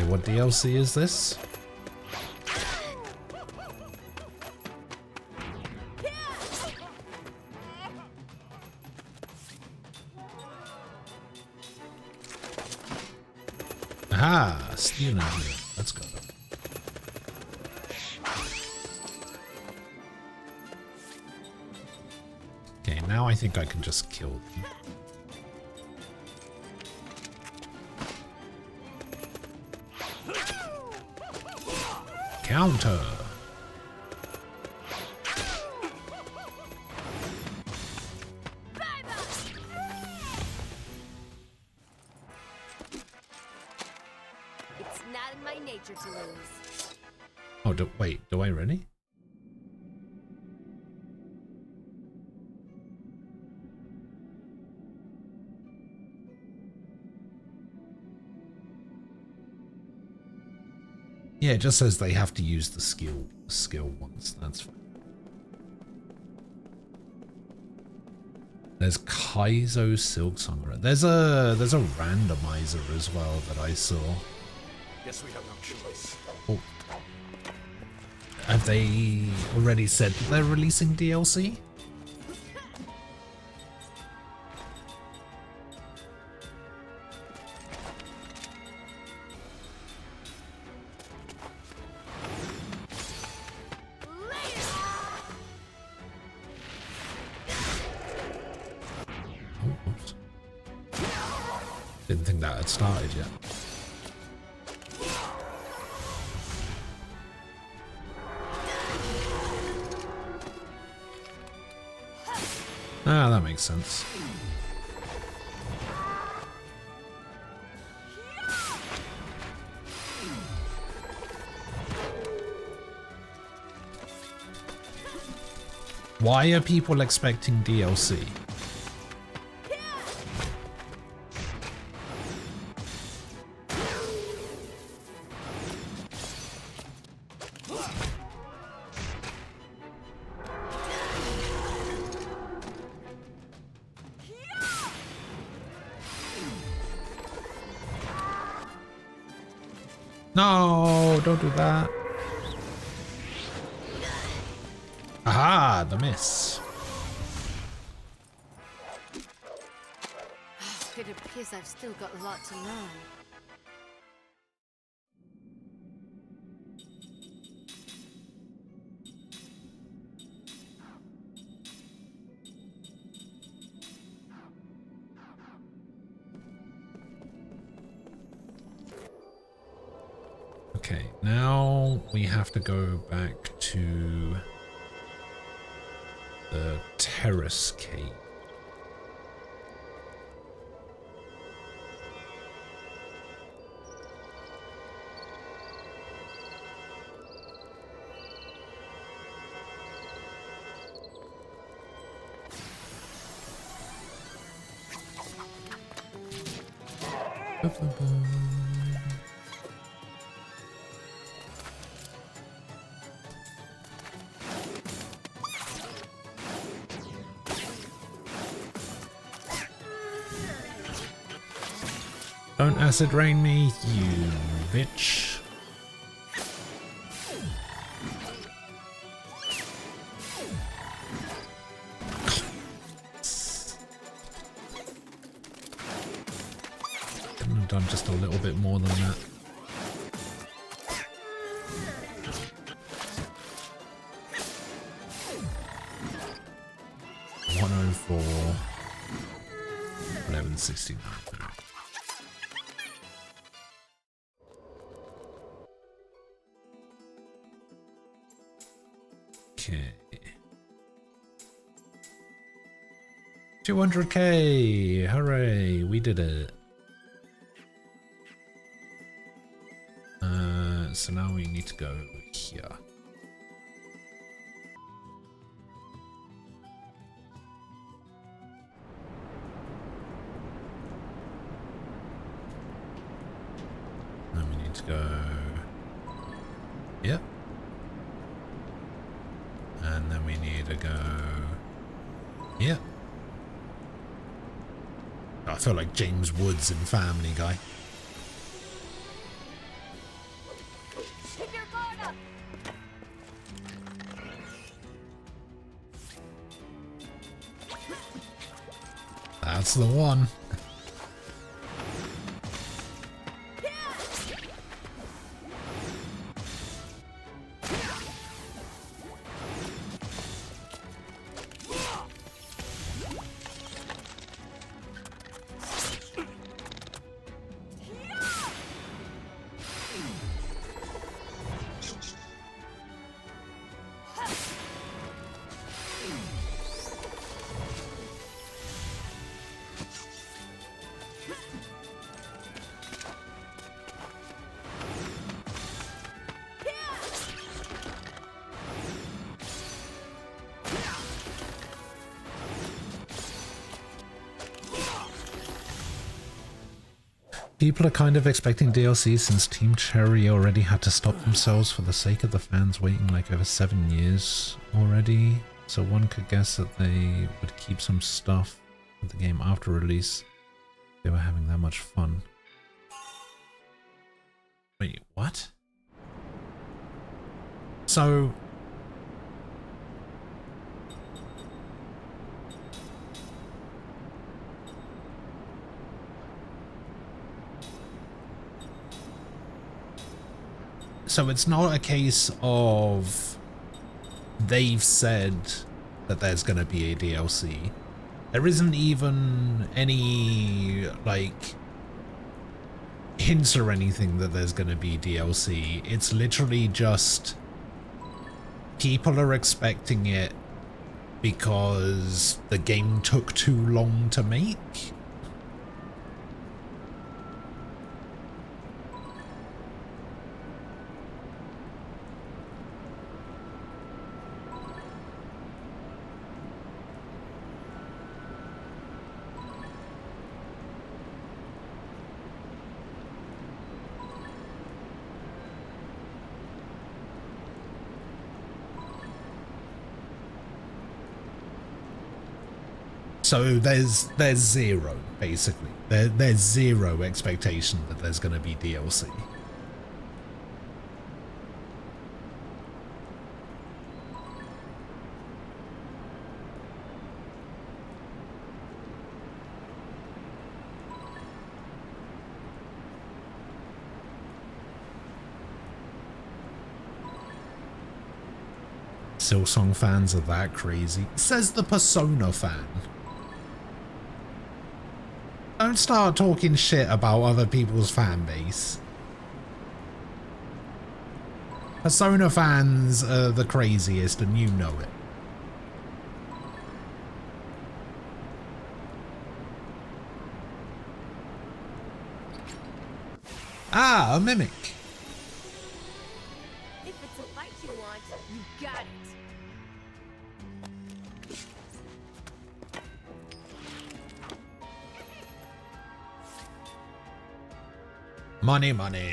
What DLC is this? Aha! Stealing here. Let's go. Okay, now I think I can just kill them. Counter. It's not in my nature to lose. Oh, wait, do I really? Yeah, it just says they have to use the skill once. That's fine. There's Kaizo Silksong. There's a randomizer as well that I saw. Guess we have no choice. Oh. Have they already said that they're releasing DLC? Didn't think that had started yet. Ah, that makes sense. Why are people expecting DLC? No, don't do that. Aha, the miss. It appears I've still got a lot to learn. Okay, now we have to go back to the terrace cave. Don't acid rain me, you bitch. Couldn't have done just a little bit more than that. $104, $11.69. Okay. 200k! Hooray! We did it. So now we need to go here. Then we need to go. Yep. And then we need to go. Yep. I feel like James Woods in Family Guy. Keep your guard up. That's the one. People are kind of expecting DLC since Team Cherry already had to stop themselves for the sake of the fans waiting like over 7 years already. So one could guess that they would keep some stuff of the game after release. They were having that much fun. Wait, what? So... So it's not a case of they've said that there's going to be a DLC. There isn't even any, like, hints or anything that there's going to be DLC. It's literally just people are expecting it because the game took too long to make. So there's zero, basically. There's zero expectation that there's going to be DLC. Silksong fans are that crazy, says the Persona fan. Don't start talking shit about other people's fan base. Persona fans are the craziest and you know it. Ah, a mimic. If it's a fight you want, you got it. Money, money.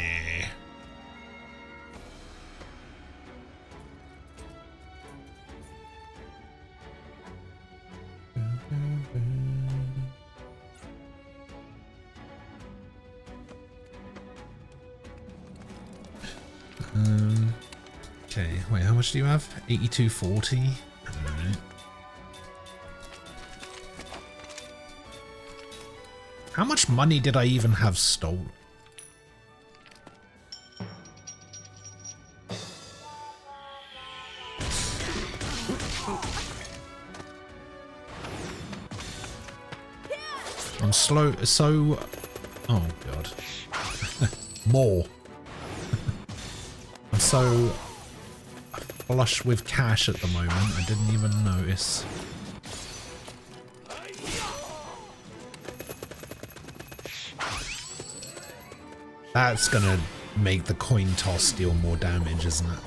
Okay, wait, how much do you have? 8240. All right. How much money did I even have stolen? I'm slow, so... Oh, God. More. I'm so flush with cash at the moment, I didn't even notice. That's gonna make the coin toss deal more damage, isn't it?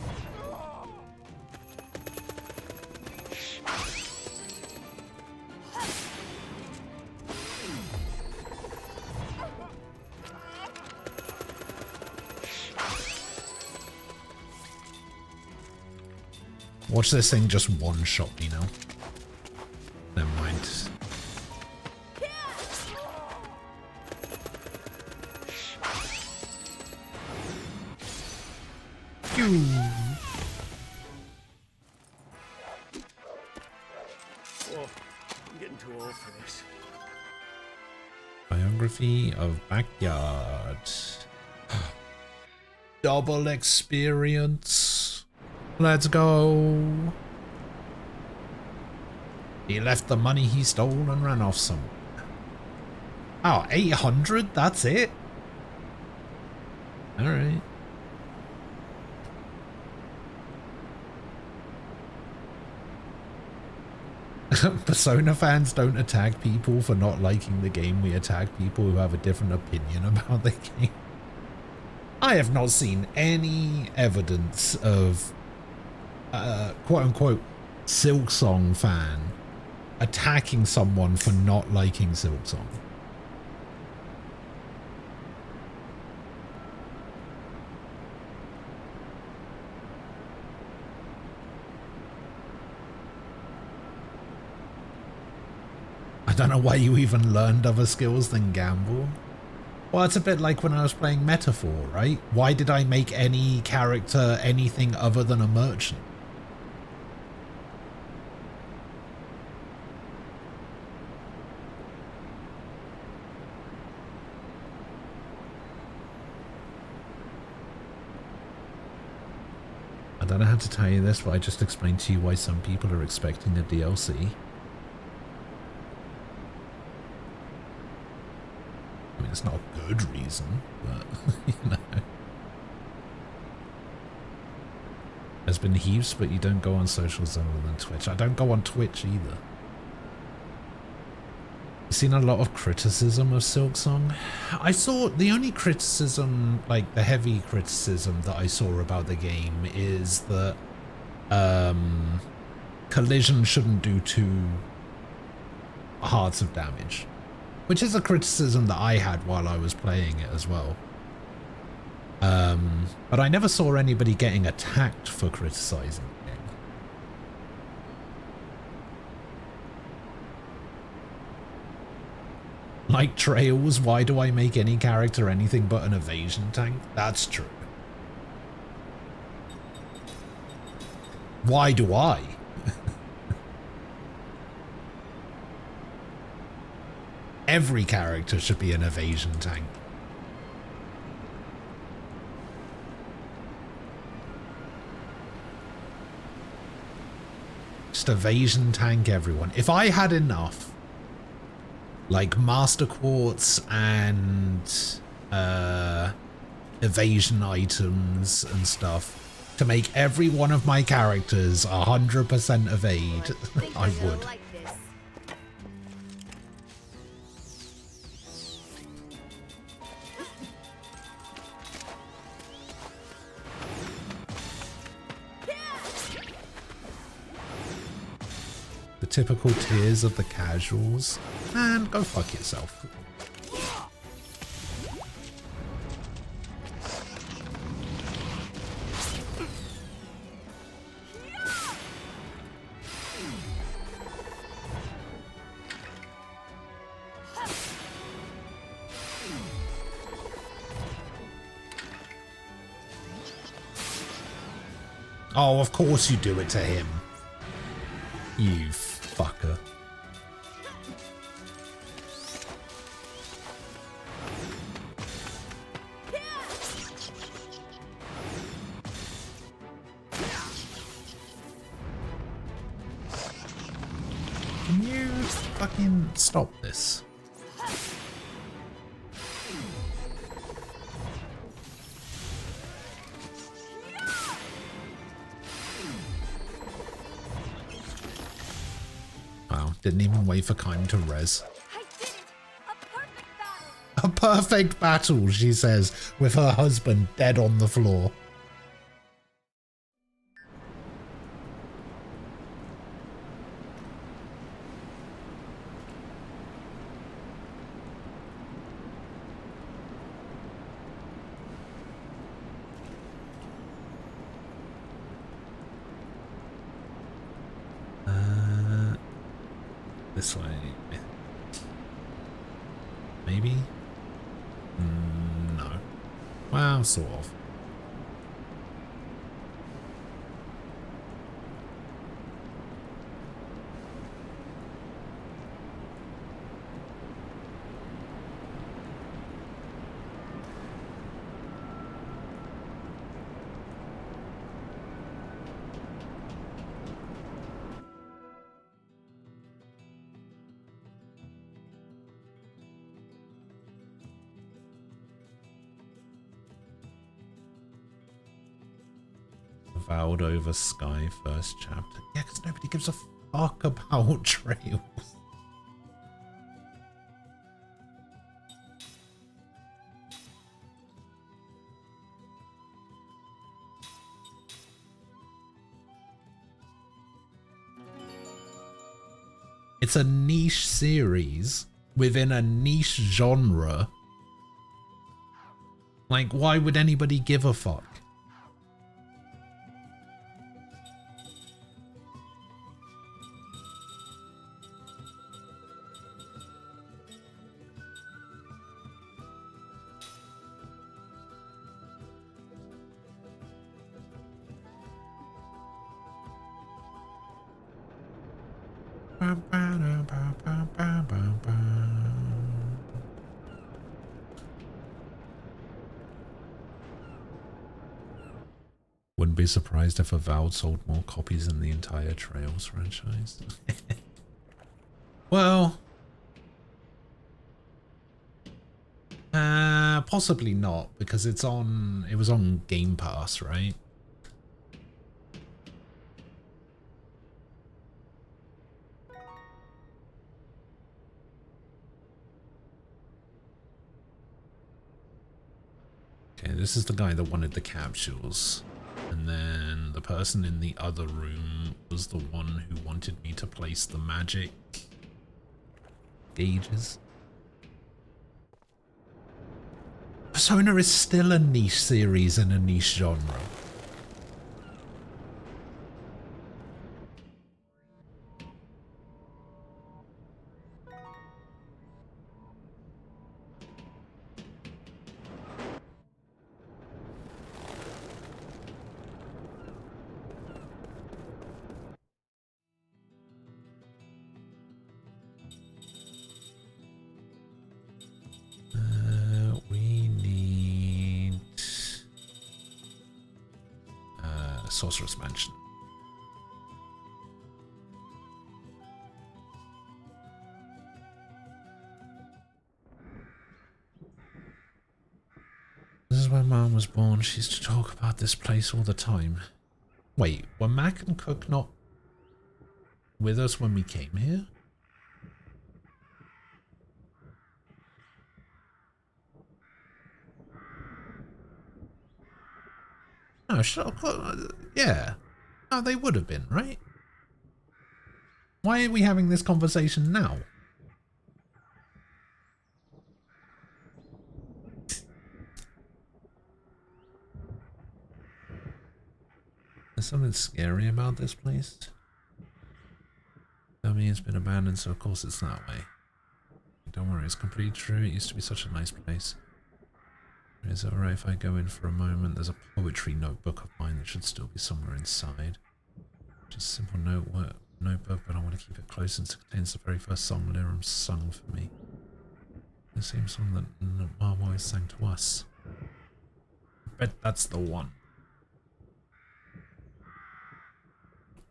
Watch this thing just one-shot me now. Never mind. Phew. Whoa, I'm getting too old for this. Biography of Backyard. Double experience. Let's go. He left the money he stole and ran off somewhere. Oh, 800? That's it? Alright. Persona fans don't attack people for not liking the game. We attack people who have a different opinion about the game. I have not seen any evidence of quote-unquote Silksong fan attacking someone for not liking Silksong. I don't know why you even learned other skills than gamble. Well, it's a bit like when I was playing Metaphor, right? Why did I make any character anything other than a merchant? I don't know how to tell you this, but I just explained to you why some people are expecting a DLC. I mean, it's not a good reason, but, you know. There's been heaps, but you don't go on socials other than Twitch. I don't go on Twitch either. I've seen a lot of criticism of Silksong. I saw the only criticism, like the heavy criticism that I saw about the game is that collision shouldn't do 2 hearts of damage. Which is a criticism that I had while I was playing it as well. But I never saw anybody getting attacked for criticizing the game. like Trails, why do I make any character anything but an evasion tank? That's true. Why do I? Every character should be an evasion tank. Just evasion tank everyone. If I had enough, like Master Quartz and evasion items and stuff, to make every one of my characters 100% evade, I would. Like this. The typical tiers of the casuals. Man, go fuck yourself. Oh, of course you do it to him. You fucker. Can you fucking stop this? Wow, didn't even wait for Kind to res. I did it! A perfect battle! A perfect battle, she says, with her husband dead on the floor. This way. Maybe? No. Well, sort of. Vowed over Sky first chapter. Yeah, because nobody gives a fuck about Trails. It's a niche series within a niche genre. Like, why would anybody give a fuck? Wouldn't be surprised if Avowed sold more copies than the entire Trails franchise. Well, possibly not, because it was on Game Pass, right? Okay, this is the guy that wanted the capsules. And then the person in the other room was the one who wanted me to place the magic gauges. Persona is still a niche series in a niche genre. Sorcerer's Mansion. This is where Mom was born. She used to talk about this place all the time. Wait, were Mac and Cook not with us when we came here? No, yeah. No, they would have been, right? Why are we having this conversation now? There's something scary about this place. I mean, it's been abandoned, so of course it's that way. Don't worry, it's completely true. It used to be such a nice place. Is it alright if I go in for a moment? There's a poetry notebook of mine that should still be somewhere inside. Just a simple notebook, but I want to keep it close since it contains the very first song Liram sung for me. The same song that Mom always sang to us. I bet that's the one.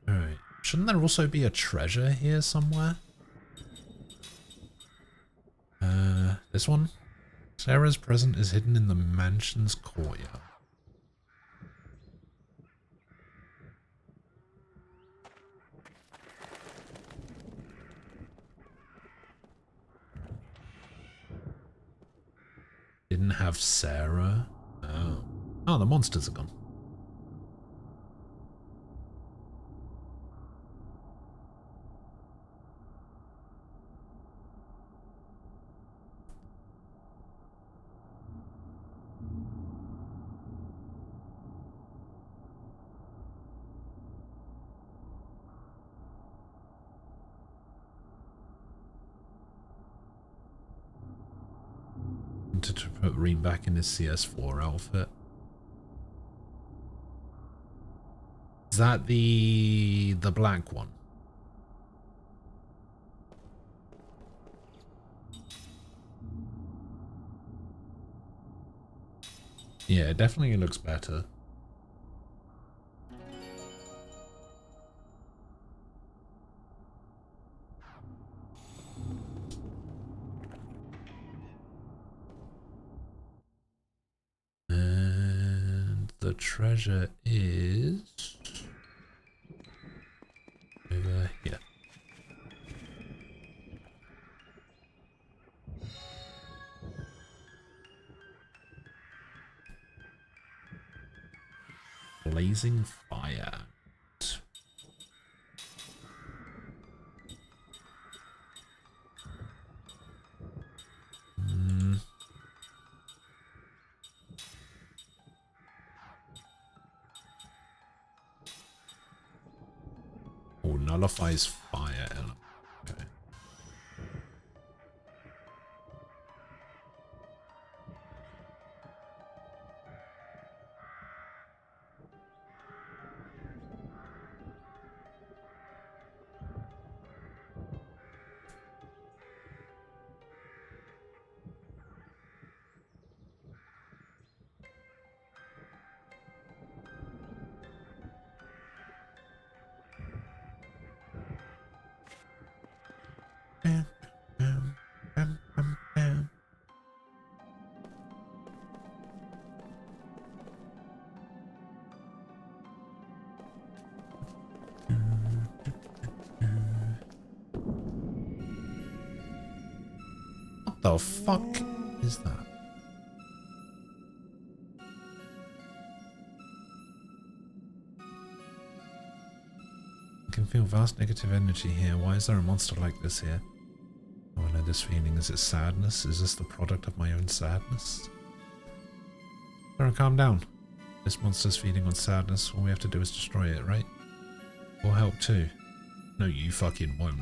Alright. Shouldn't there also be a treasure here somewhere? This one? Sarah's present is hidden in the mansion's courtyard. Didn't have Sarah? Oh. Oh, the monsters are gone. To put Reem back in his CS4 outfit. Is that the black one? Yeah, it definitely looks better. The treasure is over here. Blazing fire. Oh, nullifies fire element. Okay. What the fuck is that? I can feel vast negative energy here. Why is there a monster like this here? Oh, I know this feeling. Is it sadness? Is this the product of my own sadness? Sarah, calm down. This monster's feeding on sadness. All we have to do is destroy it, right? We'll help too. No, you fucking won't.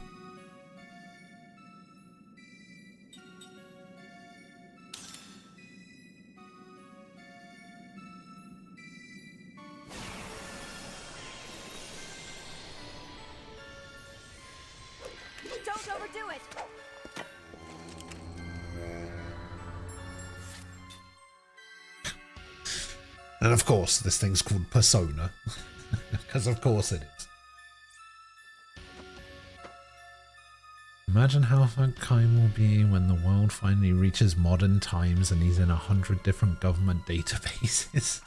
Don't overdo it! And of course, this thing's called Persona. Because of course it is. Imagine how fun Kaim will be when the world finally reaches modern times and he's in 100 different government databases.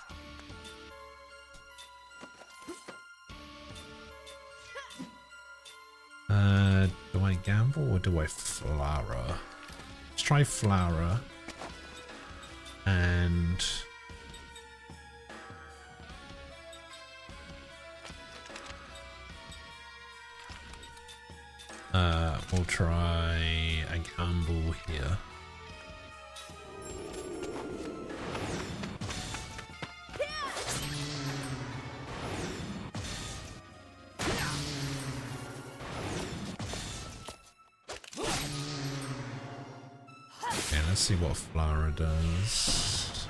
Do I gamble or do I flower? Let's try flower. And we'll try a gamble here. Okay, let's see what Flower does.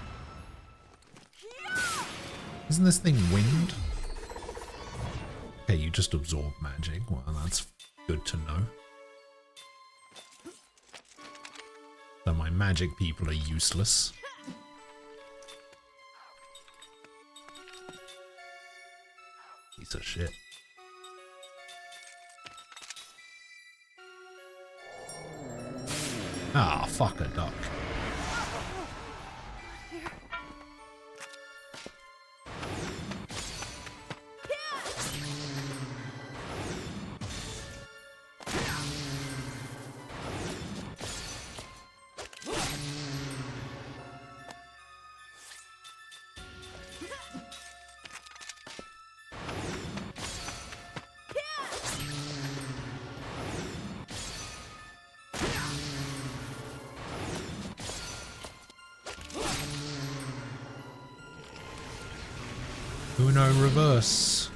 Isn't this thing wind? Okay, you just absorb magic. Well, that's good to know. So my magic people are useless. Piece of shit. Ah, fuck a duck. Uno reverse.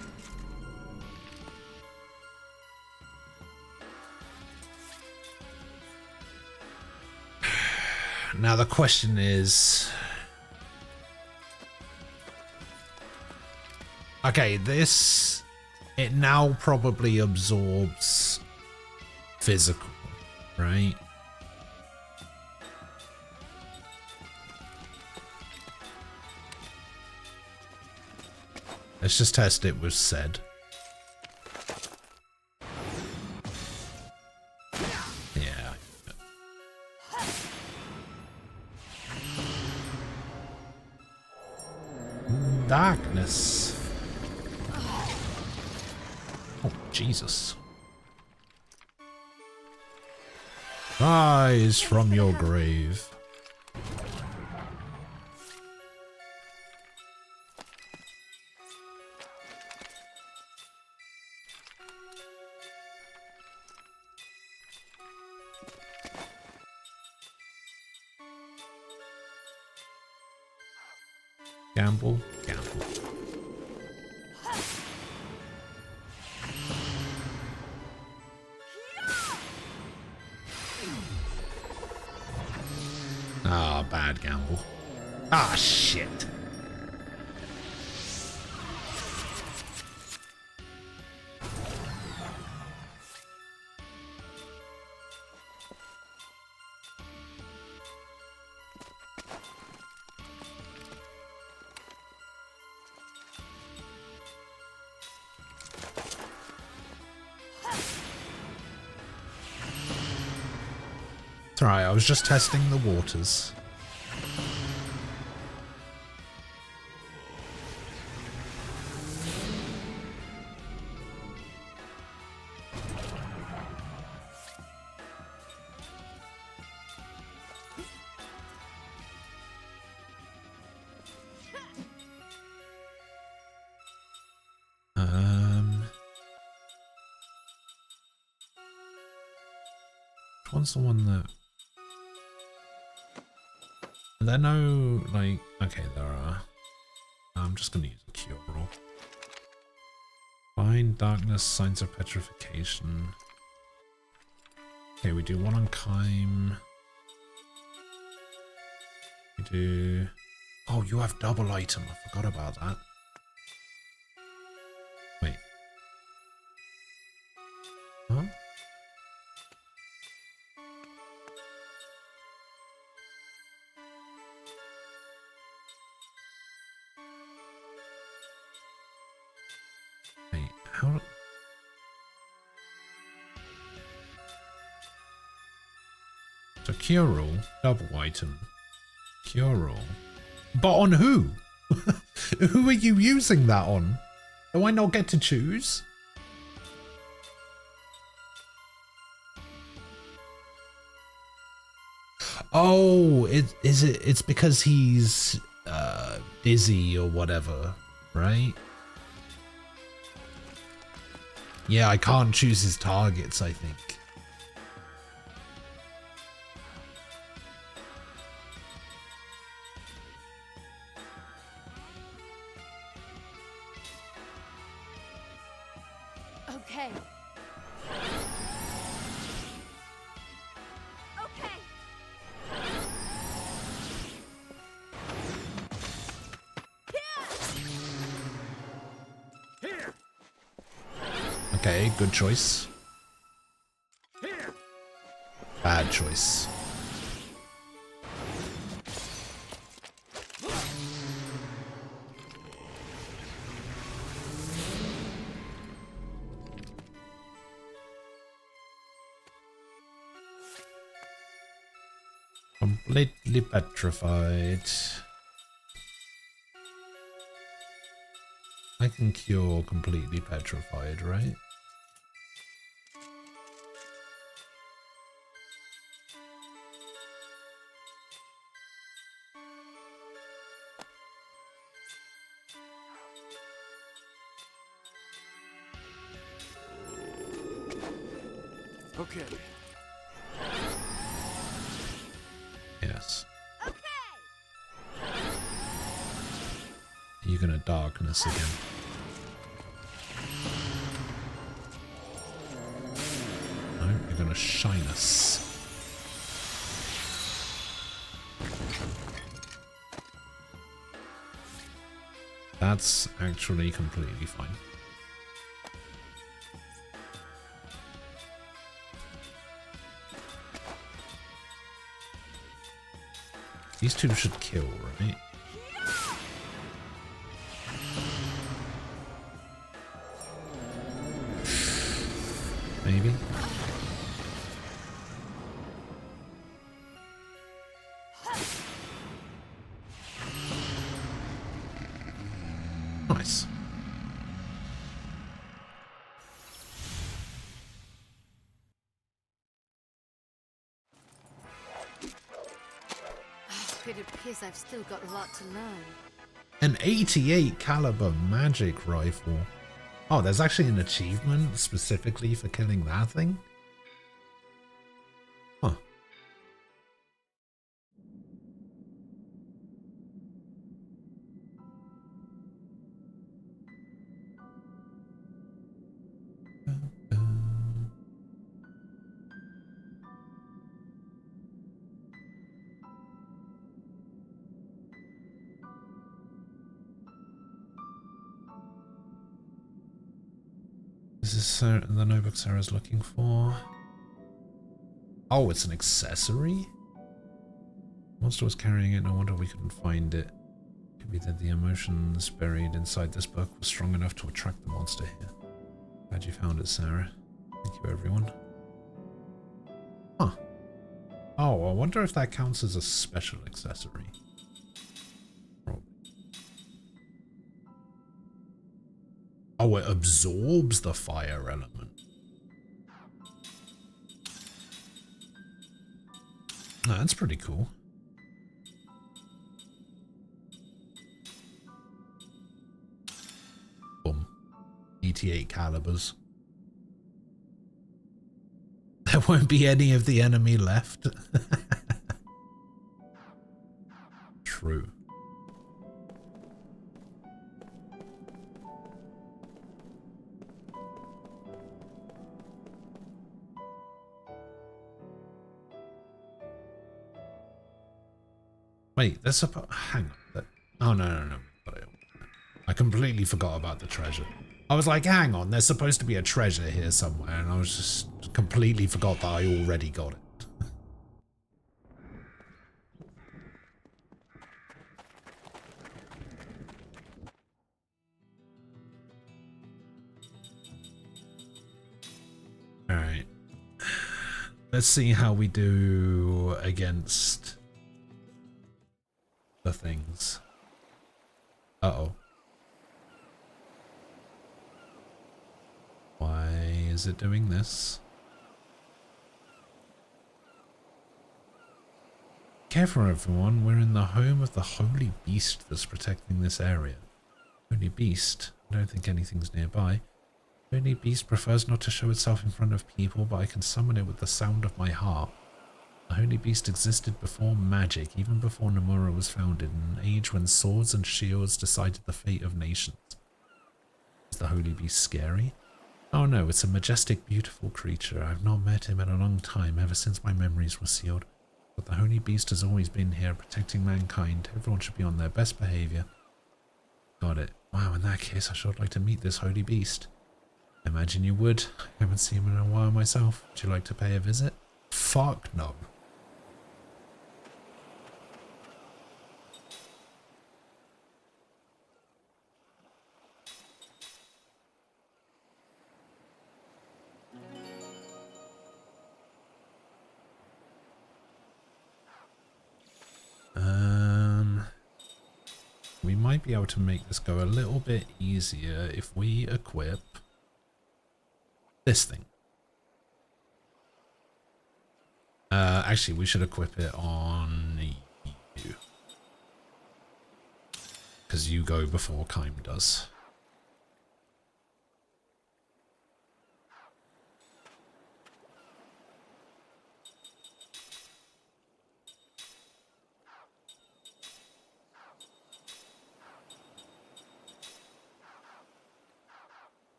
Now the question is... Okay, this... It now probably absorbs physical, right? Let's just test it with said. Yeah. Darkness. Oh, Jesus. Rise from your grave. Gamble, gamble. Ah, bad gamble. Ah, shit. It's alright, I was just testing the waters. Which one's the one that... Are there no, like... Okay, there are. I'm just going to use a cure roll. Find darkness, signs of petrification. Okay, we do one on Kaim. We do... Oh, you have double item. I forgot about that. Wait. Huh? Wait, how... So cure all, double item, cure all. But on who? Who are you using that on? Do I not get to choose? Oh, it's because he's busy or whatever, right? Yeah, I can't choose his targets, I think. Okay. Okay. Here! Okay, good choice. Here! Bad choice. Completely petrified. I can cure completely petrified, right? Okay. Yes. Okay! You're gonna darkness again. No, you're gonna shine us. That's actually completely fine. These two should kill, right? Maybe. Nice. It appears I've still got a lot to learn. An 88 caliber magic rifle. Oh, there's actually an achievement specifically for killing that thing? Huh. This is the notebook Sarah's looking for. Oh, it's an accessory? Monster was carrying it, no wonder we couldn't find it. Could be that the emotions buried inside this book was strong enough to attract the monster here. Glad you found it, Sarah. Thank you, everyone. Huh. Oh, I wonder if that counts as a special accessory. Probably. Oh, it absorbs the fire element. Oh, that's pretty cool. Boom. 88 calibers. There won't be any of the enemy left. True. Wait, there's a... Hang on. Oh, no. I completely forgot about the treasure. I was like, hang on, there's supposed to be a treasure here somewhere, and I was just completely forgot that I already got it. Alright. Let's see how we do against the things. Uh-oh. Why is it doing this? Careful everyone, we're in the home of the holy beast that's protecting this area. Holy beast? I don't think anything's nearby. Holy beast prefers not to show itself in front of people, but I can summon it with the sound of my heart. The holy beast existed before magic, even before Nomura was founded, in an age when swords and shields decided the fate of nations. Is the holy beast scary? Oh no, it's a majestic, beautiful creature. I've not met him in a long time, ever since my memories were sealed. But the holy beast has always been here, protecting mankind. Everyone should be on their best behavior. Got it. Wow, in that case, I sure would like to meet this holy beast. I imagine you would. I haven't seen him in a while myself. Would you like to pay a visit? Fuck no. We might be able to make this go a little bit easier if we equip this thing. Actually, we should equip it on you. Because you go before Kime does.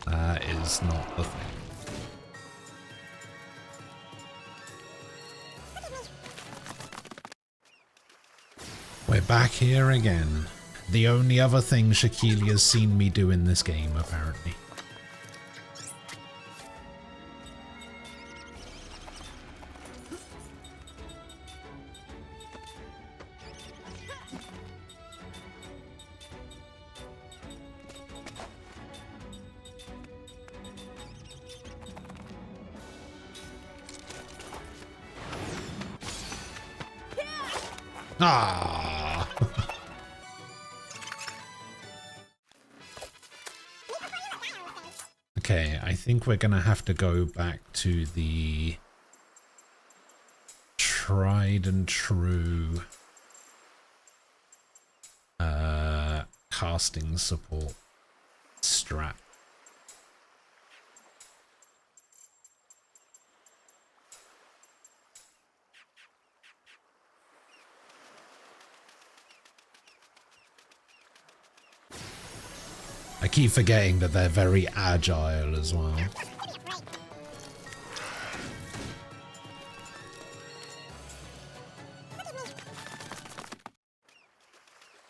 That is not the thing. We're back here again. The only other thing Shakilia's seen me do in this game, apparently. Ah. Okay, I think we're gonna have to go back to the tried and true casting support strat. I keep forgetting that they're very agile as well.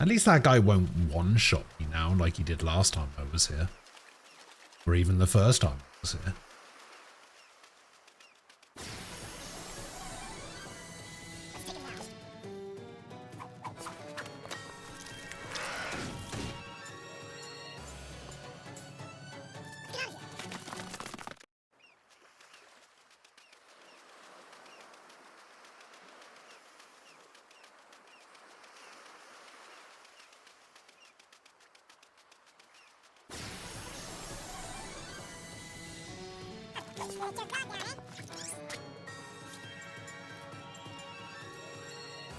At least that guy won't one-shot me now like he did last time I was here. Or even the first time I was here.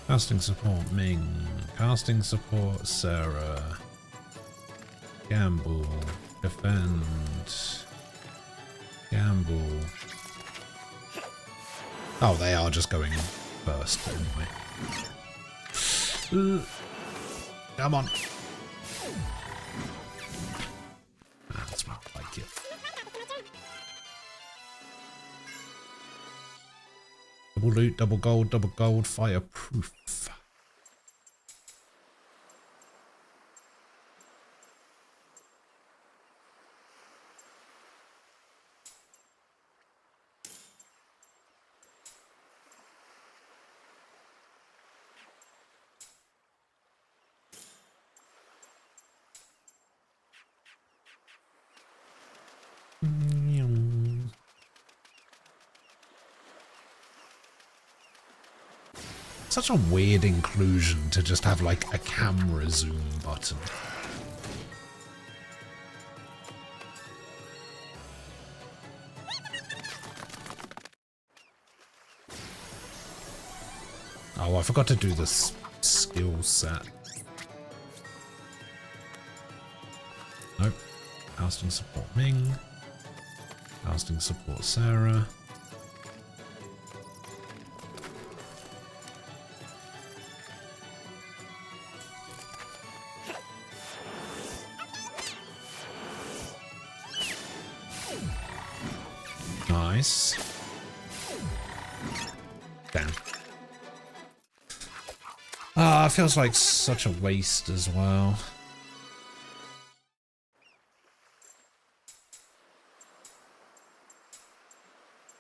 Casting support Ming, casting support Sarah, gamble, defend, gamble. Oh, they are just going first anyway. Come on. That's not like it. Double loot, double gold, fireproof. Such a weird inclusion to just have like a camera zoom button. Oh, I forgot to do this skill set. Nope. Ousting support Ming. Ousting support Sarah. Nice. Damn. Ah, it feels like such a waste as well.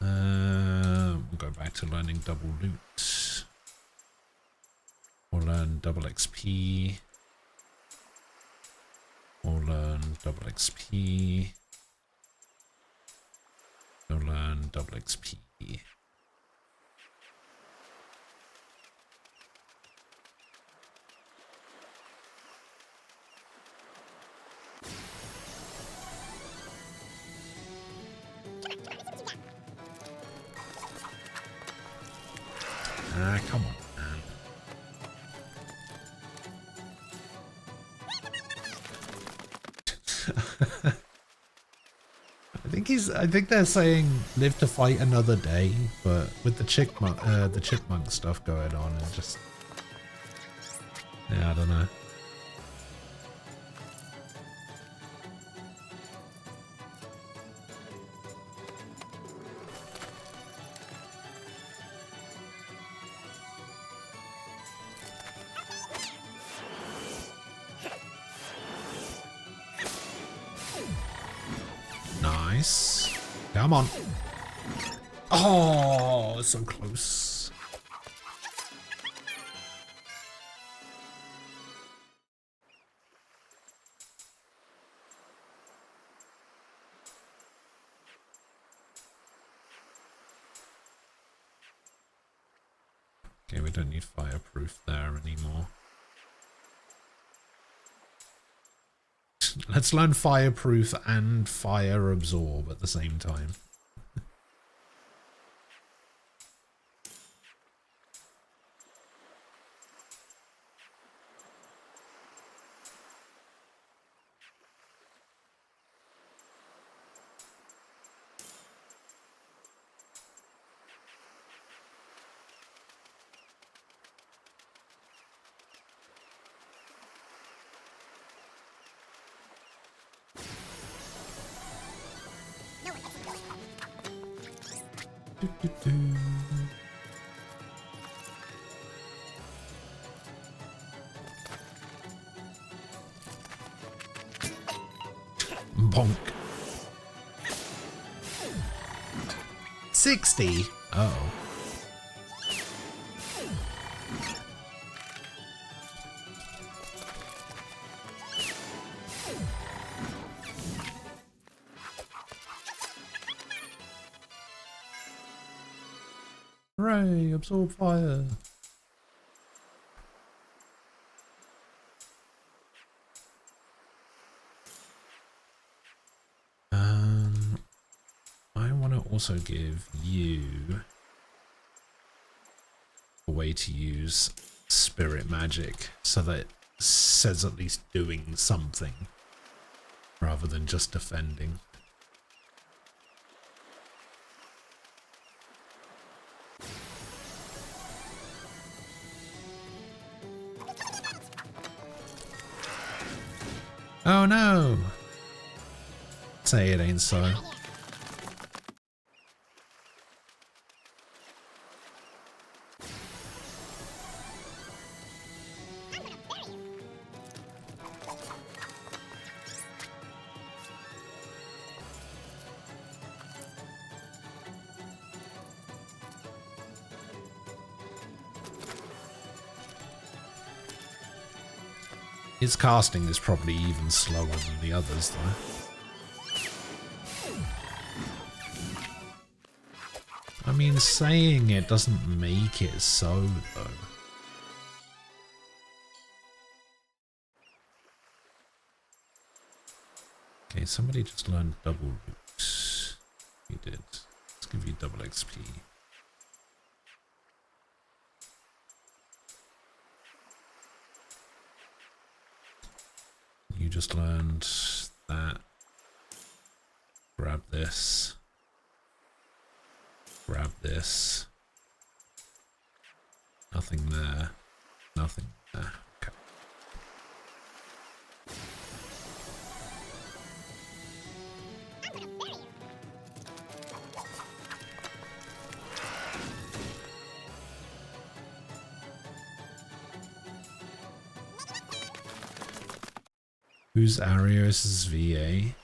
We'll go back to learning double loot. We'll learn double XP. We'll learn double XP. We'll learn double XP. Ah, come on, man. I think they're saying live to fight another day, but with the chipmunk stuff going on, and just, yeah, I don't know. Nice. Come on. Oh, so close. Okay, we don't need fireproof there anymore. Let's learn fireproof and fire absorb at the same time. Bonk. 60? Uh-oh. Hooray, absorb fire. I want to also give you a way to use spirit magic so that it says at least doing something rather than just defending. Oh no! Say it ain't so. His casting is probably even slower than the others, though. I mean, saying it doesn't make it so, though. Okay, somebody just learned double root. He did. Let's give you double XP. You just learned that. Grab this. Grab this. Nothing there. Nothing there. Okay. Who's Arios' VA?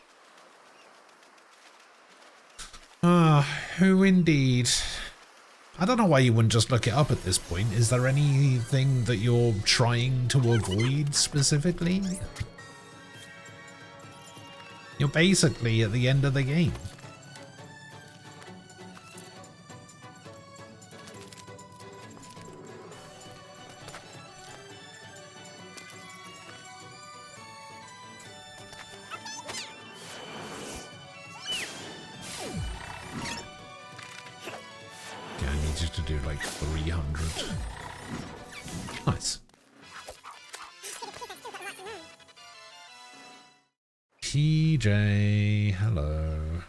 Ah, who indeed? I don't know why you wouldn't just look it up at this point. Is there anything that you're trying to avoid specifically? You're basically at the end of the game. To do like 300. Nice. TJ, hello.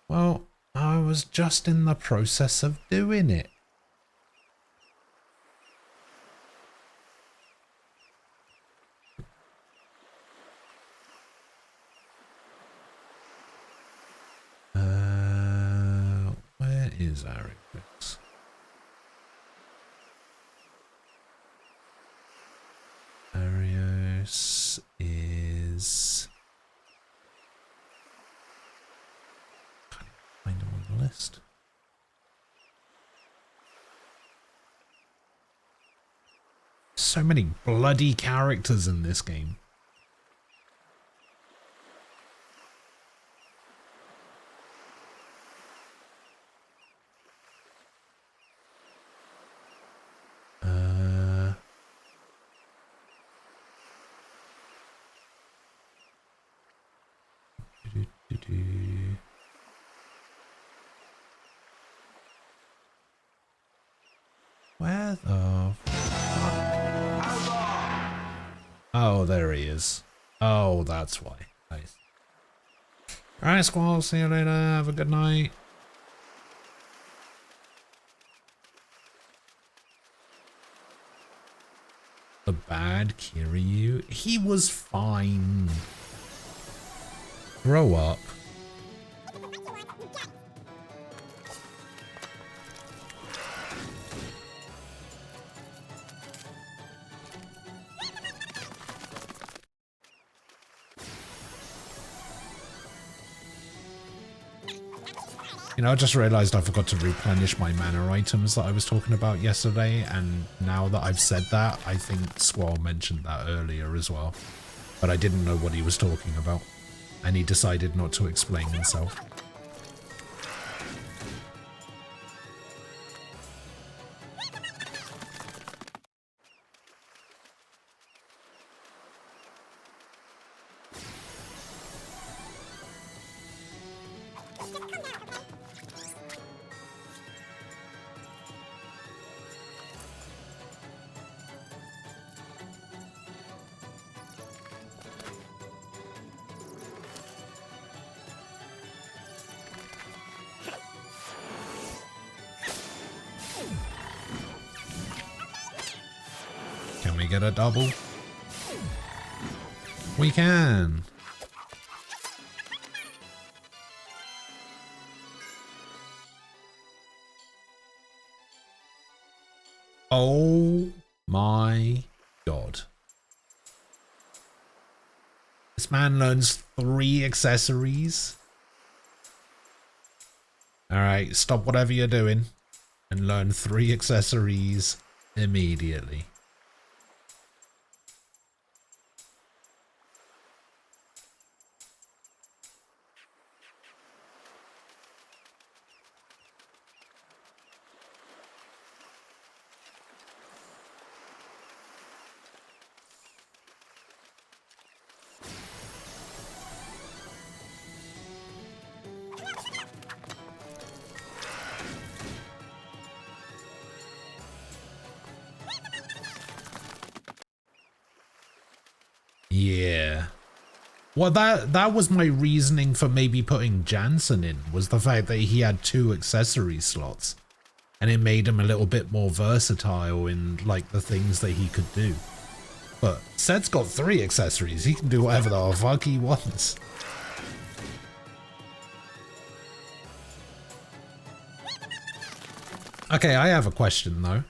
Well, I was just in the process of doing it. Where is Arios? Arios is... Can't even find him on the list. So many bloody characters in this game. Where the fuck? Oh, there he is. Oh, that's why. Nice. Alright, Squall, see you later. Have a good night. The bad Kiryu? He was fine. Grow up. You know, I just realized I forgot to replenish my mana items that I was talking about yesterday, and now that I've said that, I think Squall mentioned that earlier as well. But I didn't know what he was talking about, and he decided not to explain himself. Can we get a double? We can. Oh my god. This man learns 3 accessories. Alright, stop whatever you're doing and learn 3 accessories immediately. Yeah. Well, that was my reasoning for maybe putting Jansen in, was the fact that he had 2 accessory slots. And it made him a little bit more versatile in, like, the things that he could do. But Sed's got 3 accessories. He can do whatever the fuck he wants. Okay, I have a question, though.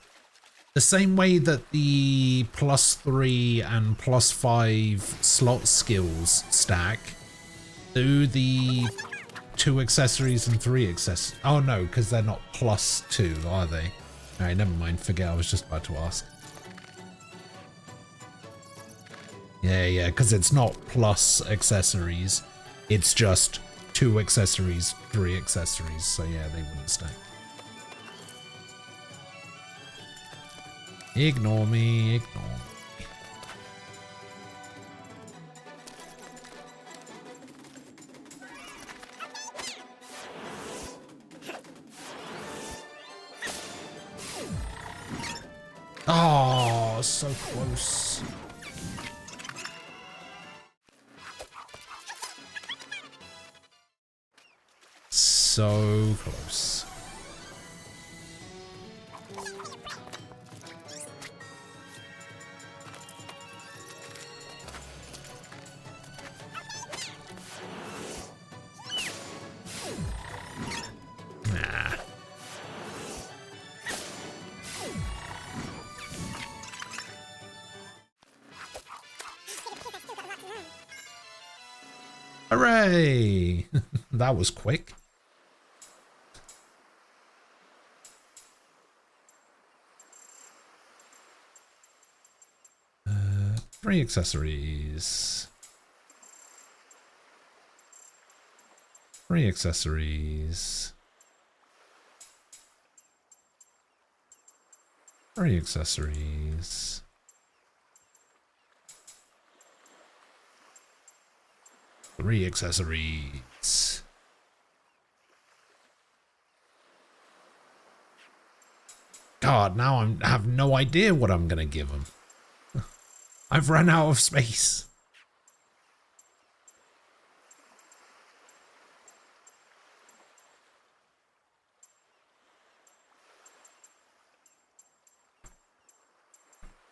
The same way that the +3 and +5 slot skills stack, do the 2 accessories and 3 accessories. Oh no, because they're not +2, are they? Alright, never mind. Forget, I was just about to ask. Yeah, because it's not plus accessories. It's just 2 accessories, 3 accessories. So yeah, they wouldn't stack. Ignore me, ignore me. Oh, so close. So close. Nah. Hooray! That was quick. Three accessories. 3 accessories. 3 accessories. Three accessories. God, now I have no idea what I'm gonna give him. I've run out of space.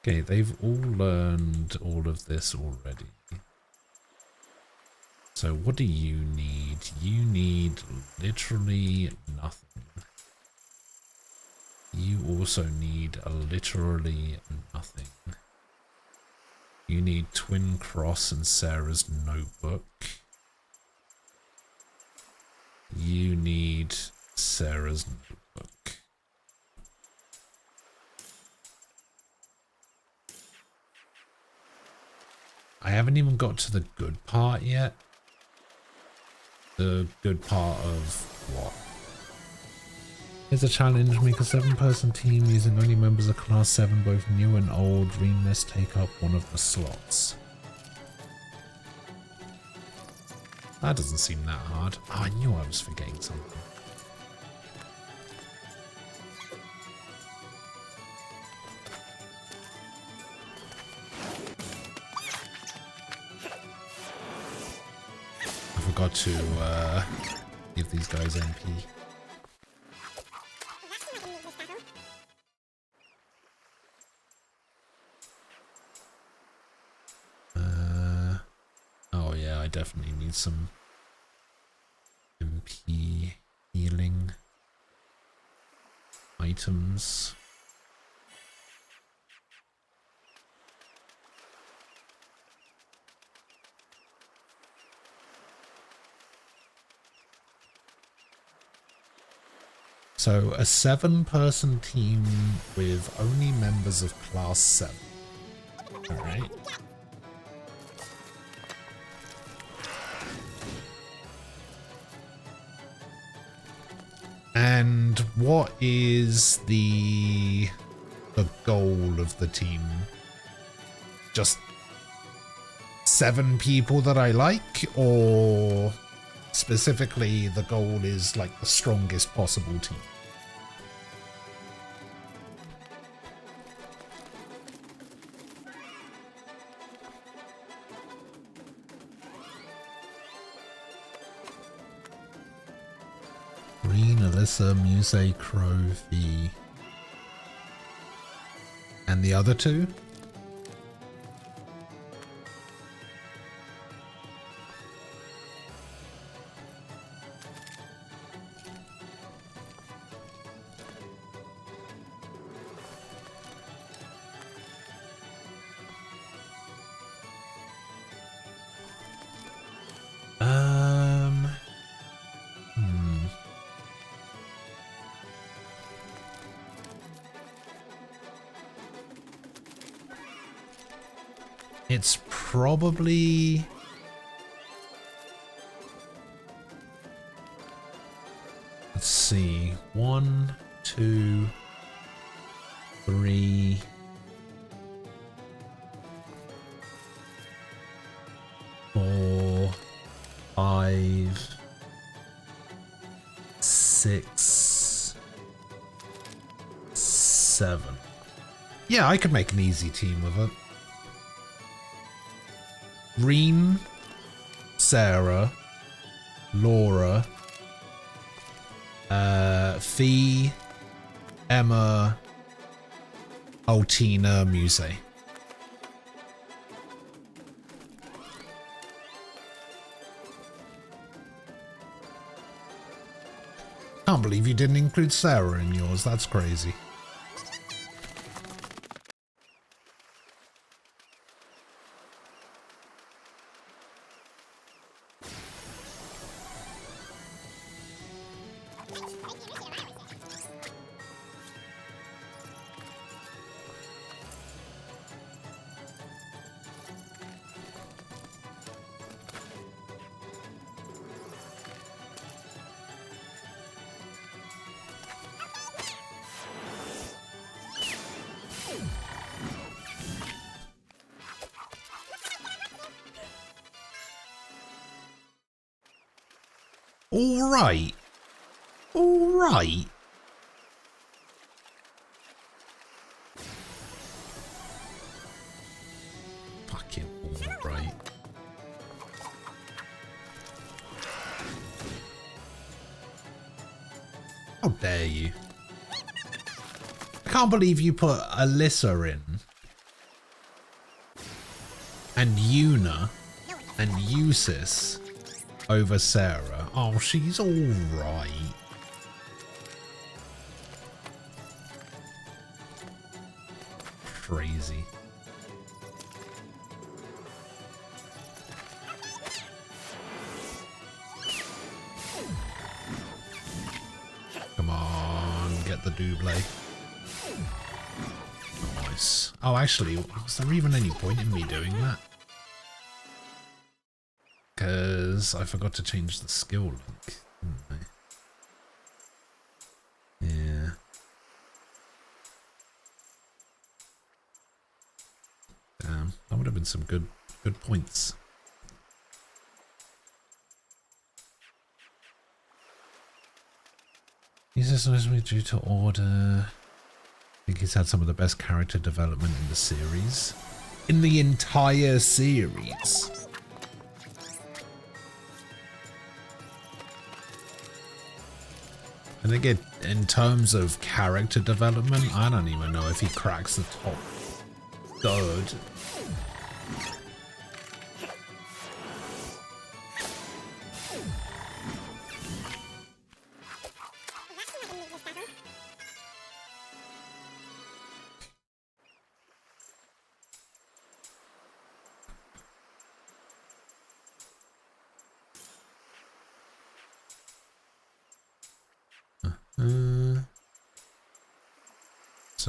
Okay, they've all learned all of this already. So what do you need? You need literally nothing. You also need literally nothing. You need Twin Cross and Sarah's notebook. You need Sarah's notebook. I haven't even got to the good part yet. The good part of what? Here's a challenge. Make a 7-person team using only members of class 7, both new and old. Dream this, take up one of the slots. That doesn't seem that hard. Oh, I knew I was forgetting something. I forgot to give these guys MP. Oh yeah, I definitely need some MP healing items. So a 7-person team with only members of class 7. Alright. And what is the goal of the team? Just 7 people that I like, or specifically the goal is like the strongest possible team? Green, Alyssa, Muse, Crow, V. And the other 2? It's probably... Let's see. 1, 2, 3... 4, 5, 6, 7. Yeah, I could make an easy team with it. Reen, Sarah, Laura, Fee, Emma, Altina, Muse. Can't believe you didn't include Sarah in yours. That's crazy. Alright. Alright. Fucking alright. How dare you? I can't believe you put Alyssa in. And Yuna. And Eusis. Over Sarah. Oh, she's alright. Crazy. Come on, get the double. Nice. Oh, actually, was there even any point in me doing that? Because I forgot to change the skill link, didn't I? Yeah. Damn, that would have been some good points. He's especially due to order. I think he's had some of the best character development in the series. In the entire series. I think in terms of character development, I don't even know if he cracks the top third.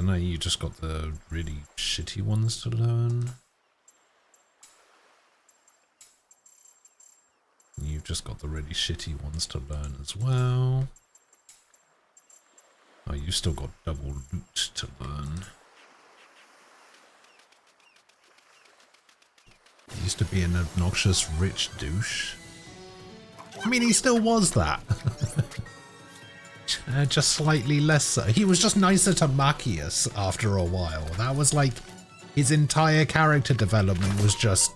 So now you just got the really shitty ones to learn. You've just got the really shitty ones to learn as well. Oh, you still got double loot to learn. He used to be an obnoxious rich douche. I mean, he still was that. Just slightly less so. He was just nicer to Machias after a while. That was like his entire character development was just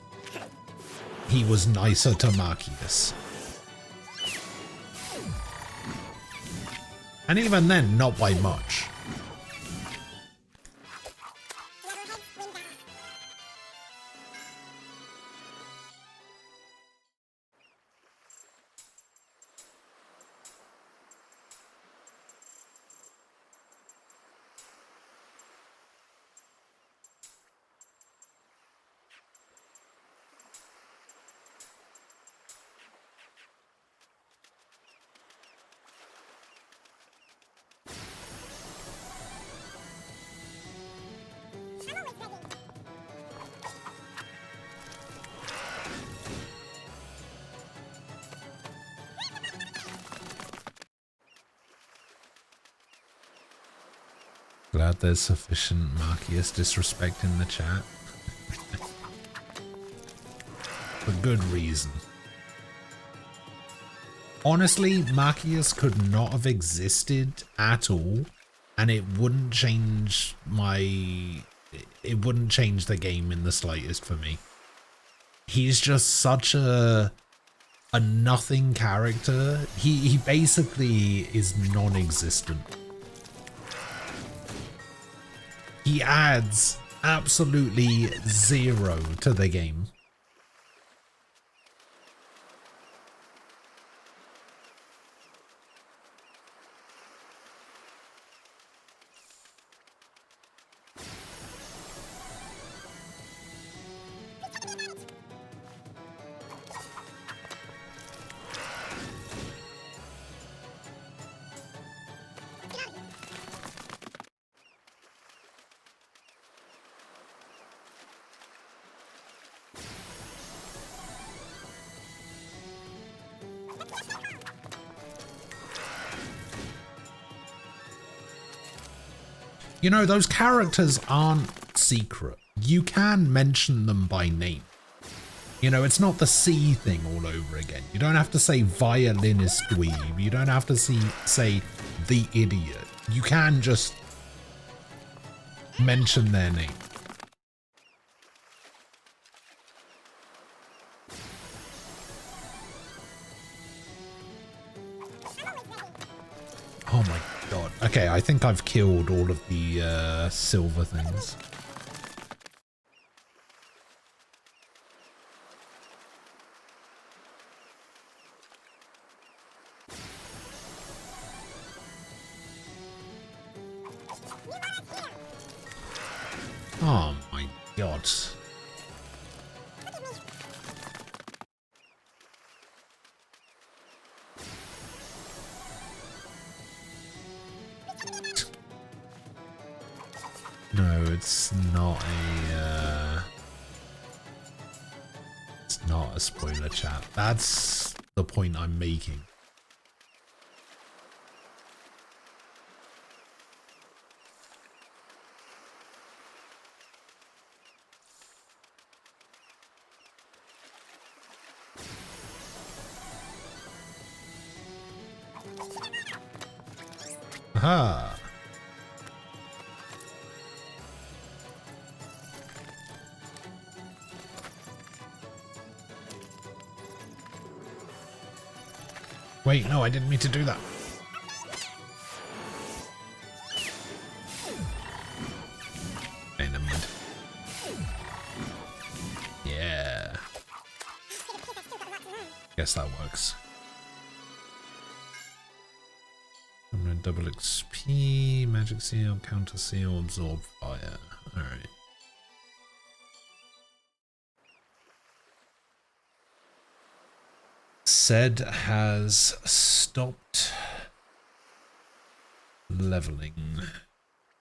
he was nicer to Machias. And even then, not by much. Glad there's sufficient Machias disrespect in the chat. For good reason. Honestly, Machias could not have existed at all, and it wouldn't change it wouldn't change the game in the slightest for me. He's just such a nothing character. He basically is non-existent. He adds absolutely zero to the game. You know, those characters aren't secret. You can mention them by name. You know, it's not the C thing all over again. You don't have to say violinist dweeb. You don't have to say the idiot. You can just mention their name. Oh my god. Okay, I think I've killed all of the silver things. Oh my god. No, it's not a spoiler chat. That's the point I'm making. Aha! Wait, no, I didn't mean to do that. Okay, never mind. Yeah. Guess that works. Double XP, magic seal, counter seal, absorb fire. Alright. Said has stopped leveling.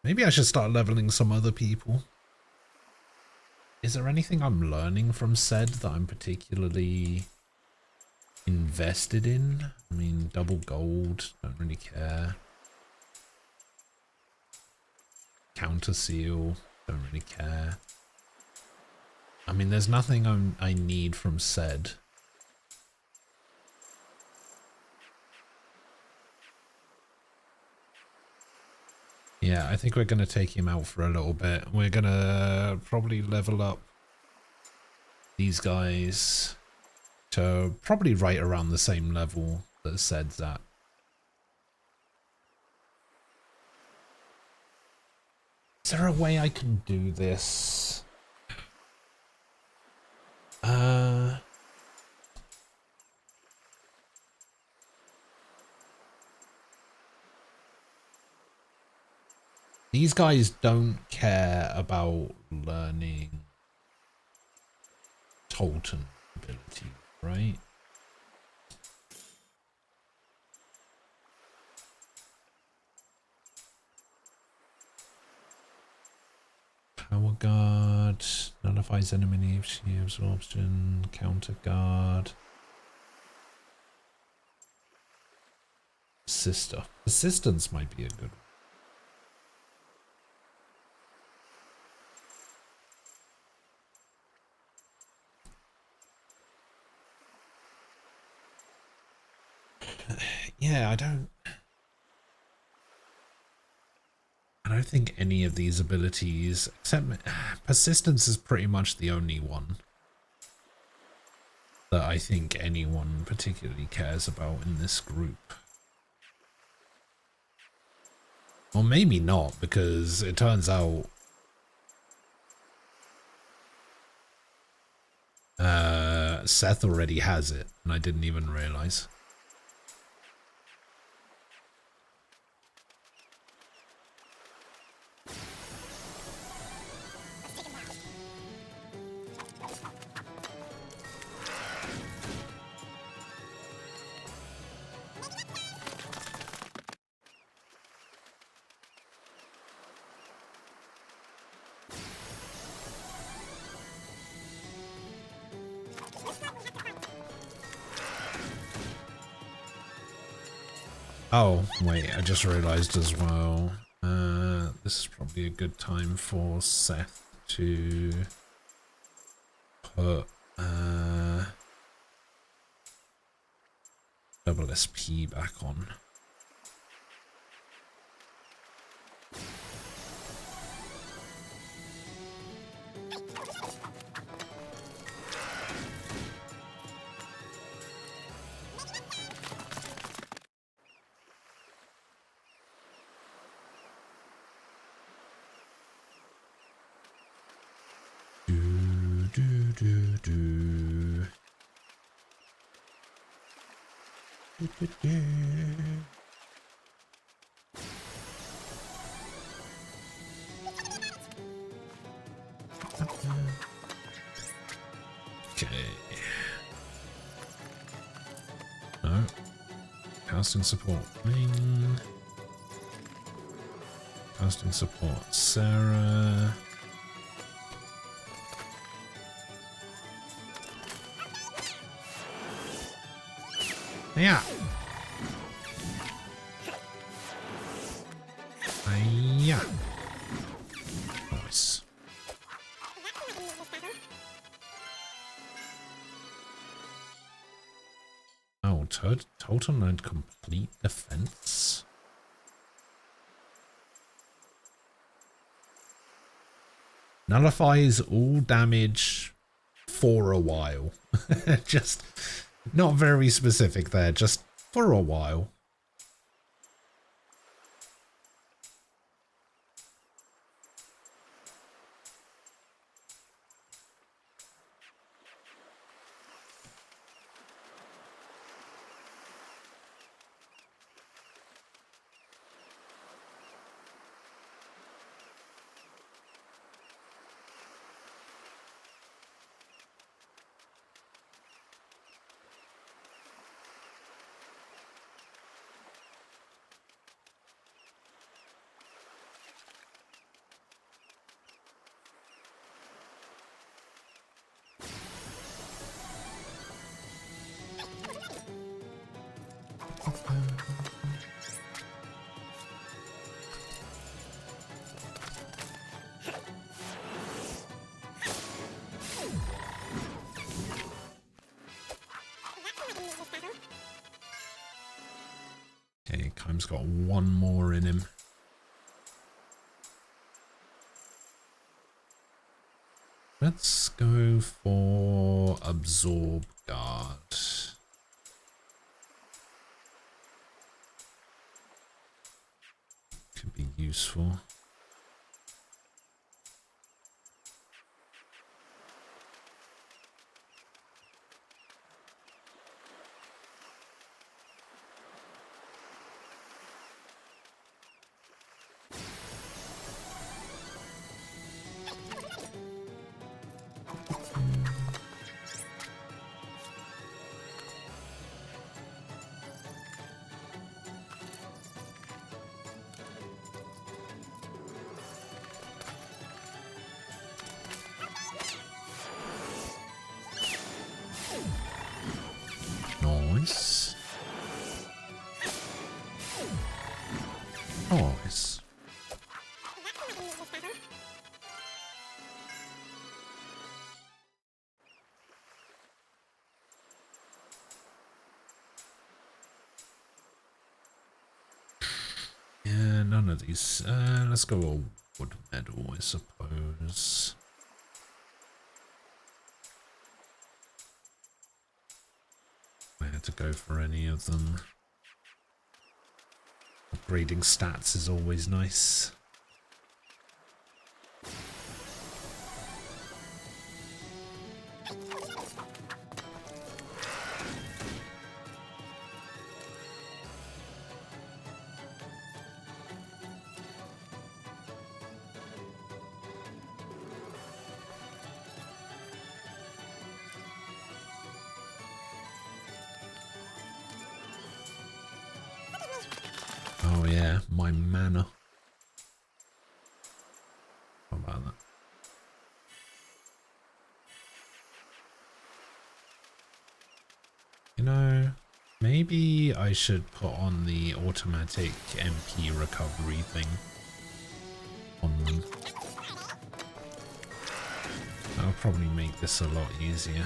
Maybe I should start leveling some other people. Is there anything I'm learning from Ced that I'm particularly invested in? I mean, double gold, don't really care. Counter seal, don't really care. I mean, there's nothing I need from Ced. Yeah, I think we're going to take him out for a little bit. We're going to probably level up these guys to probably right around the same level that Ced's at. Is there a way I can do this? These guys don't care about learning Tolton ability, right? Power guard nullifies enemy absorption, counter guard. Persistence might be a good one. Yeah, I don't think any of these abilities, except persistence, is pretty much the only one that I think anyone particularly cares about in this group. Or maybe not, because it turns out Seth already has it, and I didn't even realize. Oh, wait, I just realized as well. This is probably a good time for Seth to put double SP back on. Okay. No. Casting support Ming. Casting support Sarah. Yeah. Yeah. Nice. Oh, total and complete defense. Nullifies all damage for a while. Just not very specific there, just for a while. He's got one more in him. Let's go for Absorb Guard. Could be useful. Nice. Nice. Yeah, none of these. Let's go a wood medal, I suppose. I had to go for any of them. Upgrading stats is always nice. Oh yeah, my mana. How about that? You know, maybe I should put on the automatic MP recovery thing on them. That'll probably make this a lot easier.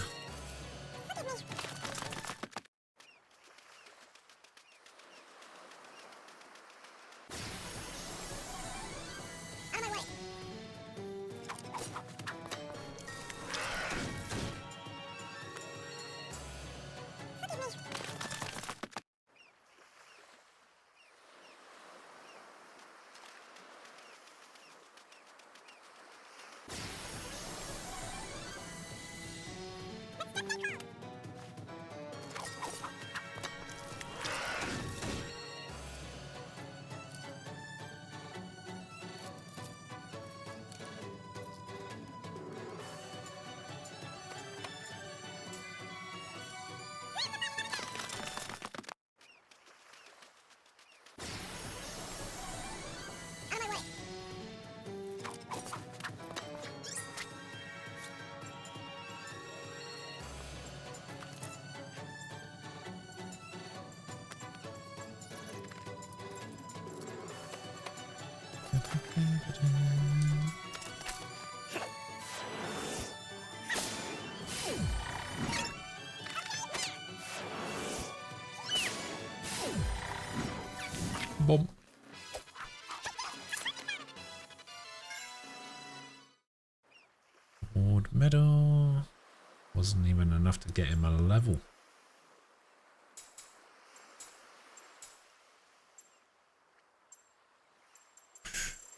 Boom. Award medal. Wasn't even enough to get him a level.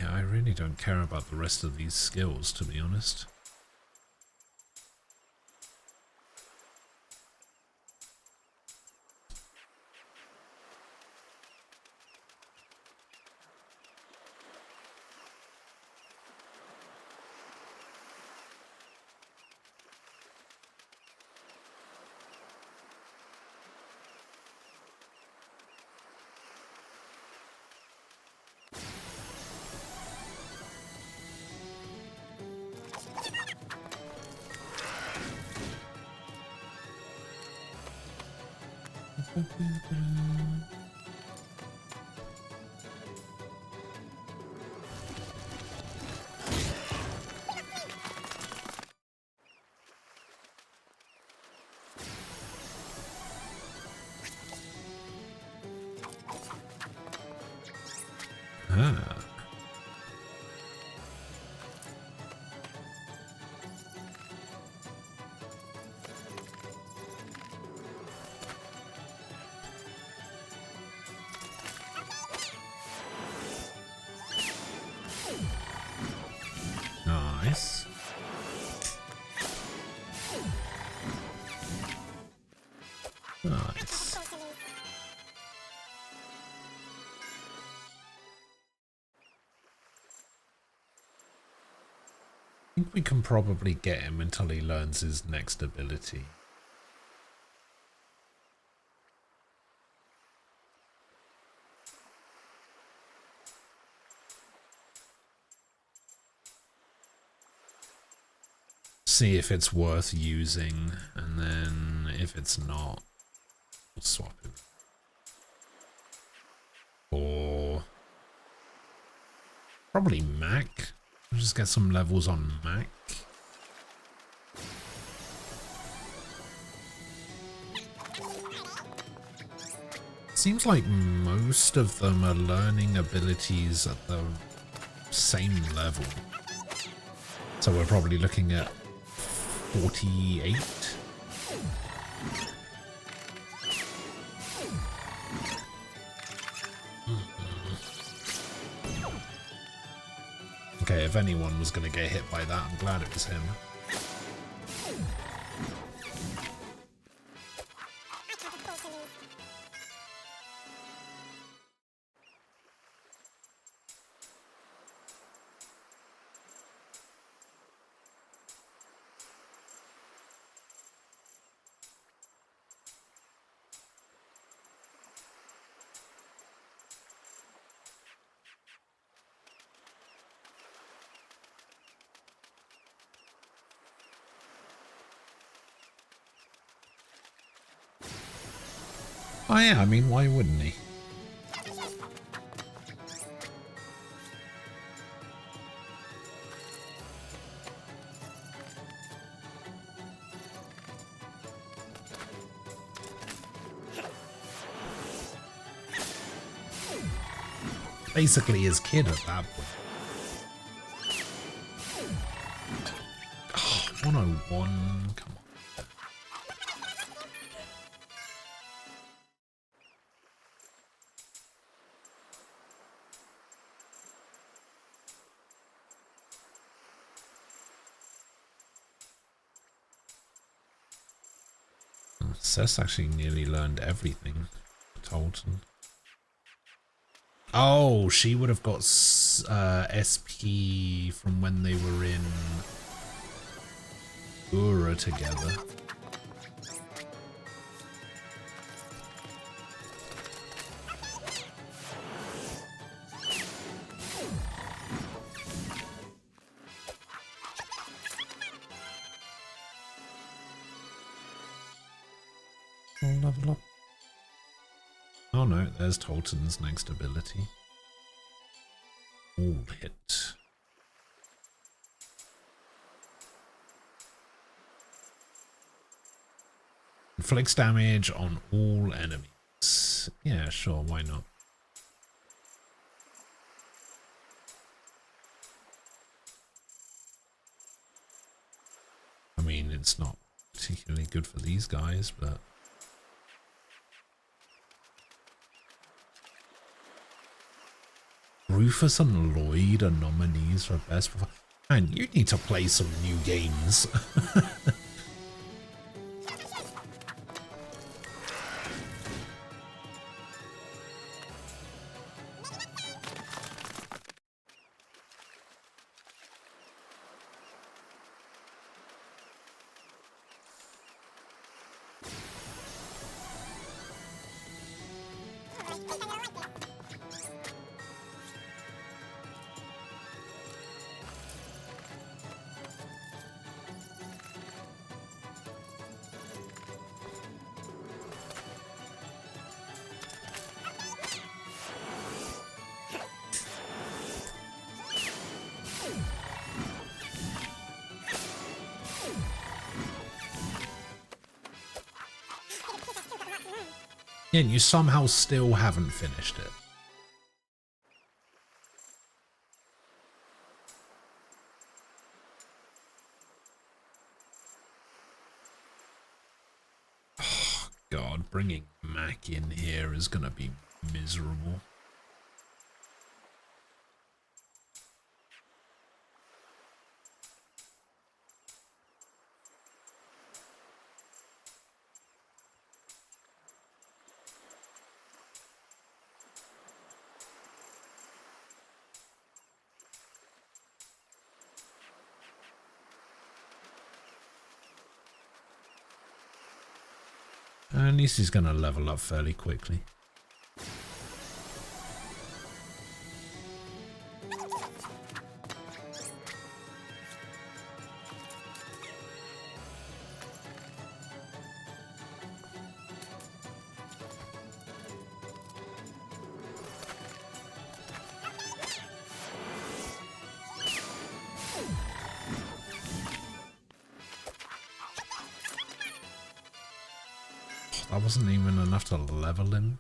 Yeah, I really don't care about the rest of these skills, to be honest. Nice. Nice. I think we can probably get him until he learns his next ability. See if it's worth using, and then if it's not, we'll swap him. Or probably Mac. We'll just get some levels on Mac. Seems like most of them are learning abilities at the same level. So we're probably looking at 48. Okay, if anyone was going to get hit by that, I'm glad it was him. Oh yeah, I mean, why wouldn't he? Basically his kid at that point. Oh, 101, come on. Cess actually nearly learned everything. Tolton. Oh, she would have got SP from when they were in Ura together. Level up. Oh no, there's Tolton's next ability. All hit. Inflicts damage on all enemies. Yeah, sure, why not? I mean, it's not particularly good for these guys, but... Rufus and Lloyd are nominees for Best Performance. Man, you need to play some new games. Yeah, and you somehow still haven't finished it. Oh, God, bringing Mac in here is going to be miserable. At least he's going to level up fairly quickly. That wasn't even enough to level him.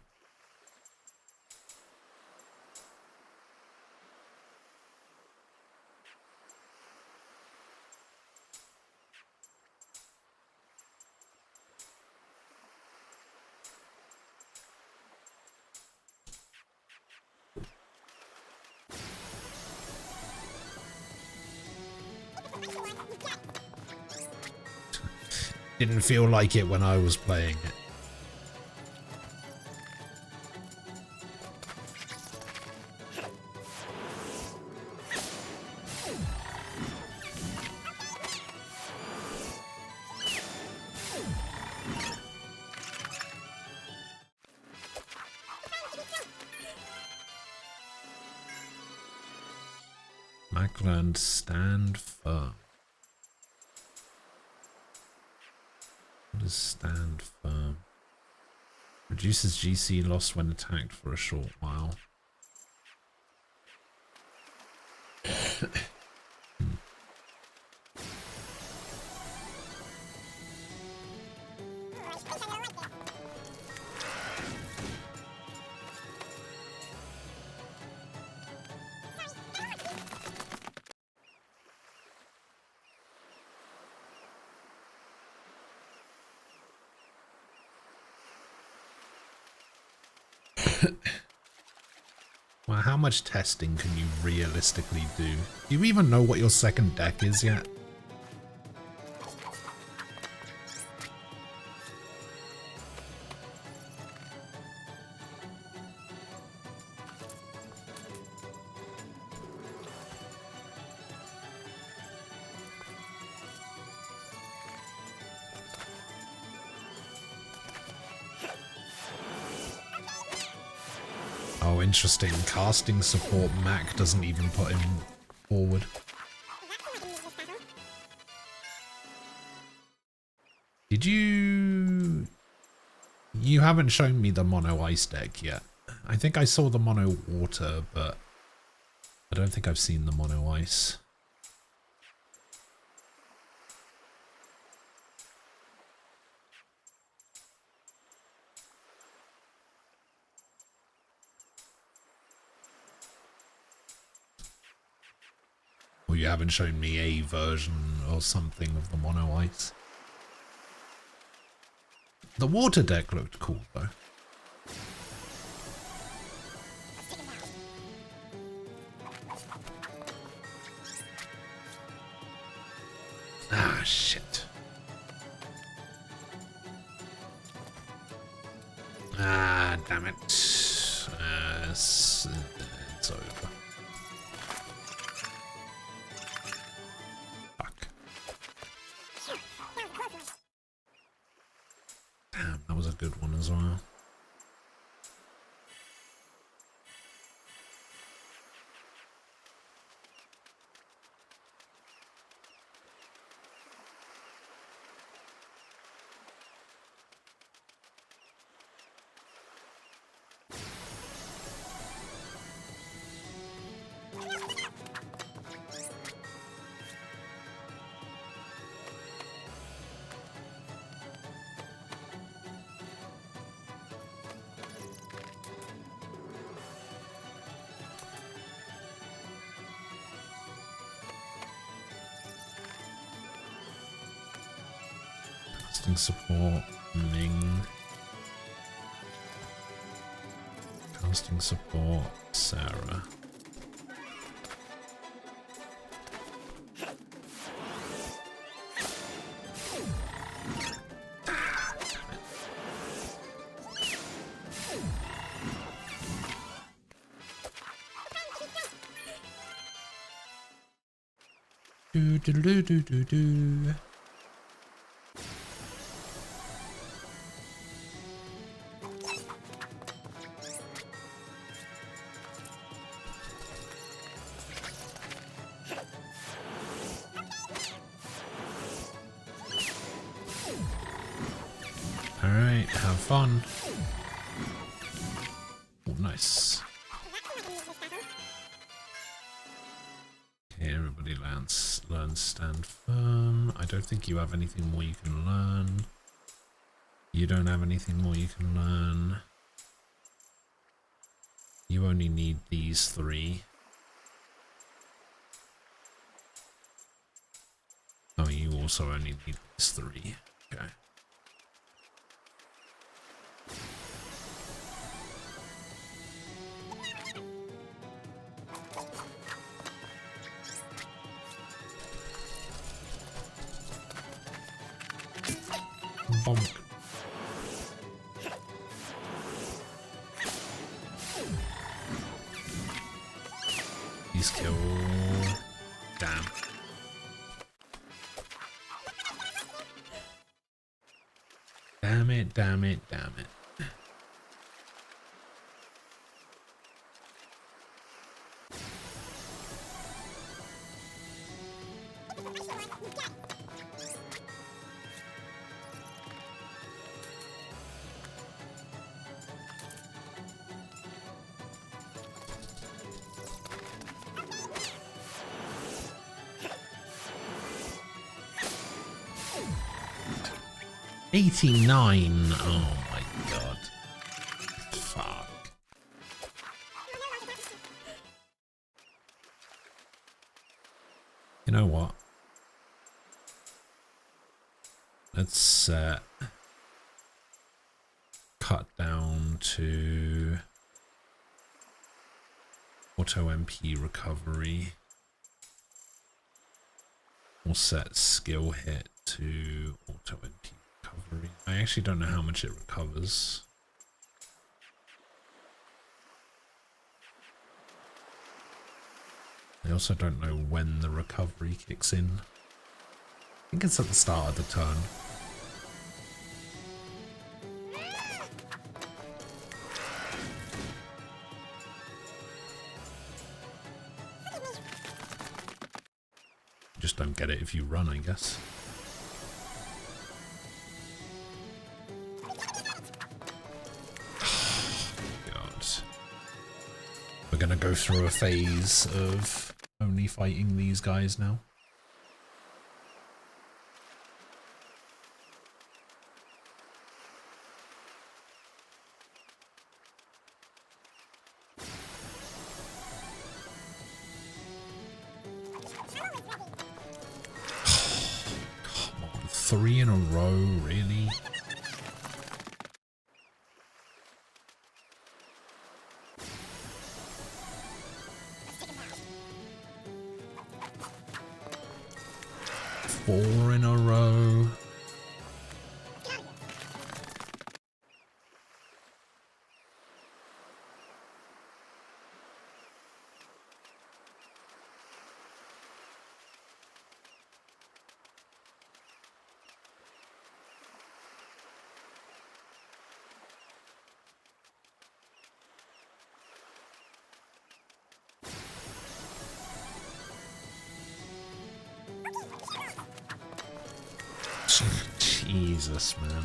Didn't feel like it when I was playing it. Macland, stand firm. What does stand firm? Reduces GC loss when attacked for a short while. Well, how much testing can you realistically do? Do you even know what your second deck is yet? Oh, interesting. Casting support Mac doesn't even put him forward. Did you... You haven't shown me the mono ice deck yet. I think I saw the mono water, but I don't think I've seen the mono ice. Or you haven't shown me a version or something of the mono ice. The water deck looked cool though. Ah, shit. Ah, damn it. It's over. Fuck. Damn, that was a good one as well. Casting support, Ming. Casting support, Sarah. Do do do do do do. Alright, have fun. Oh, nice. Okay, everybody learn stand firm. I don't think you have anything more you can learn. You don't have anything more you can learn. You only need these 3. Oh, you also only need these 3. Okay. Bonk. He's killed. Damn. Damn it, damn it, damn it. 89. Oh my god. Fuck. You know what? Let's cut down to auto MP recovery. We'll set skill hit to auto MP recovery. I actually don't know how much it recovers. I also don't know when the recovery kicks in. I think it's at the start of the turn. Just don't get it if you run, I guess. God. We're gonna go through a phase of only fighting these guys now. Come on, 3 in a row, really? Four in a row. Jesus, man.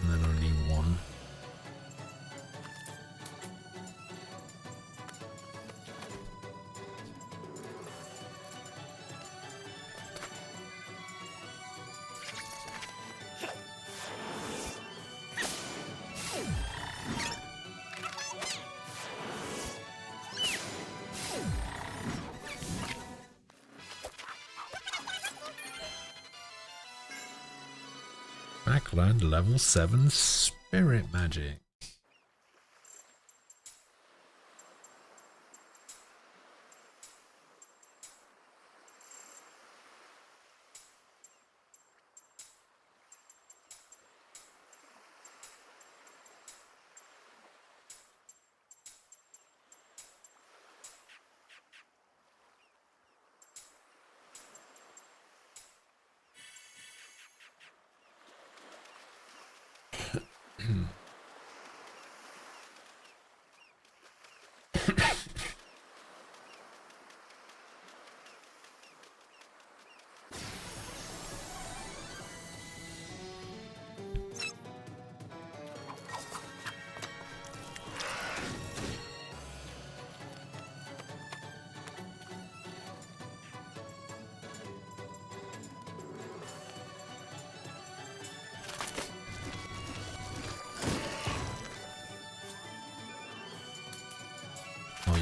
And then only one. Learned level 7 spirit magic.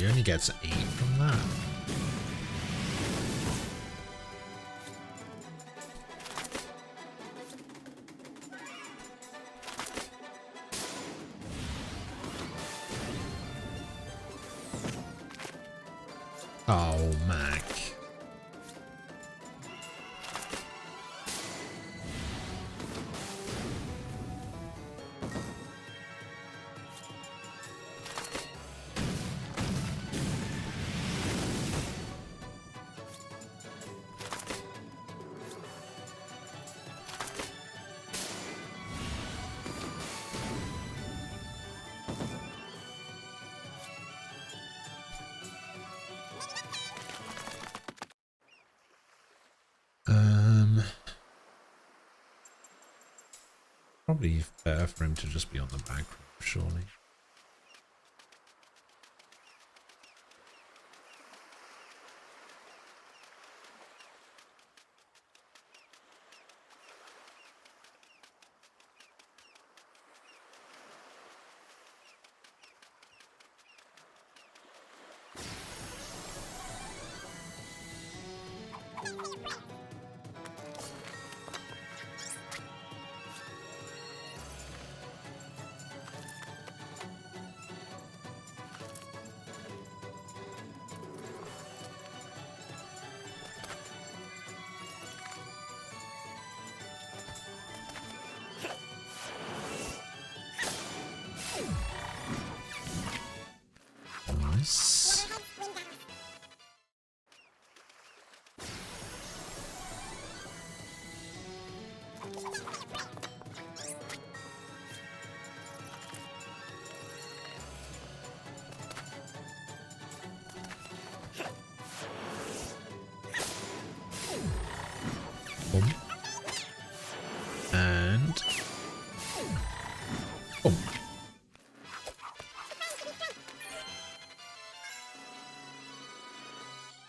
he only gets 8 from that. Oh, Mac. Probably better for him to just be on the back row, surely. Nice. Boom. And boom.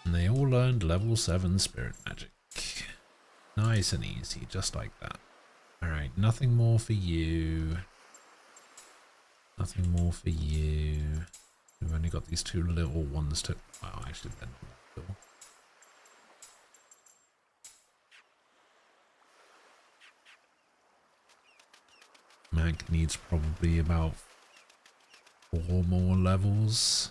And they all learned level 7 spirit magic. Nice and easy, just like that. Alright, nothing more for you. Nothing more for you. We've only got these 2 little ones to... Well, actually, they're not that little. Mac needs probably about 4 more levels.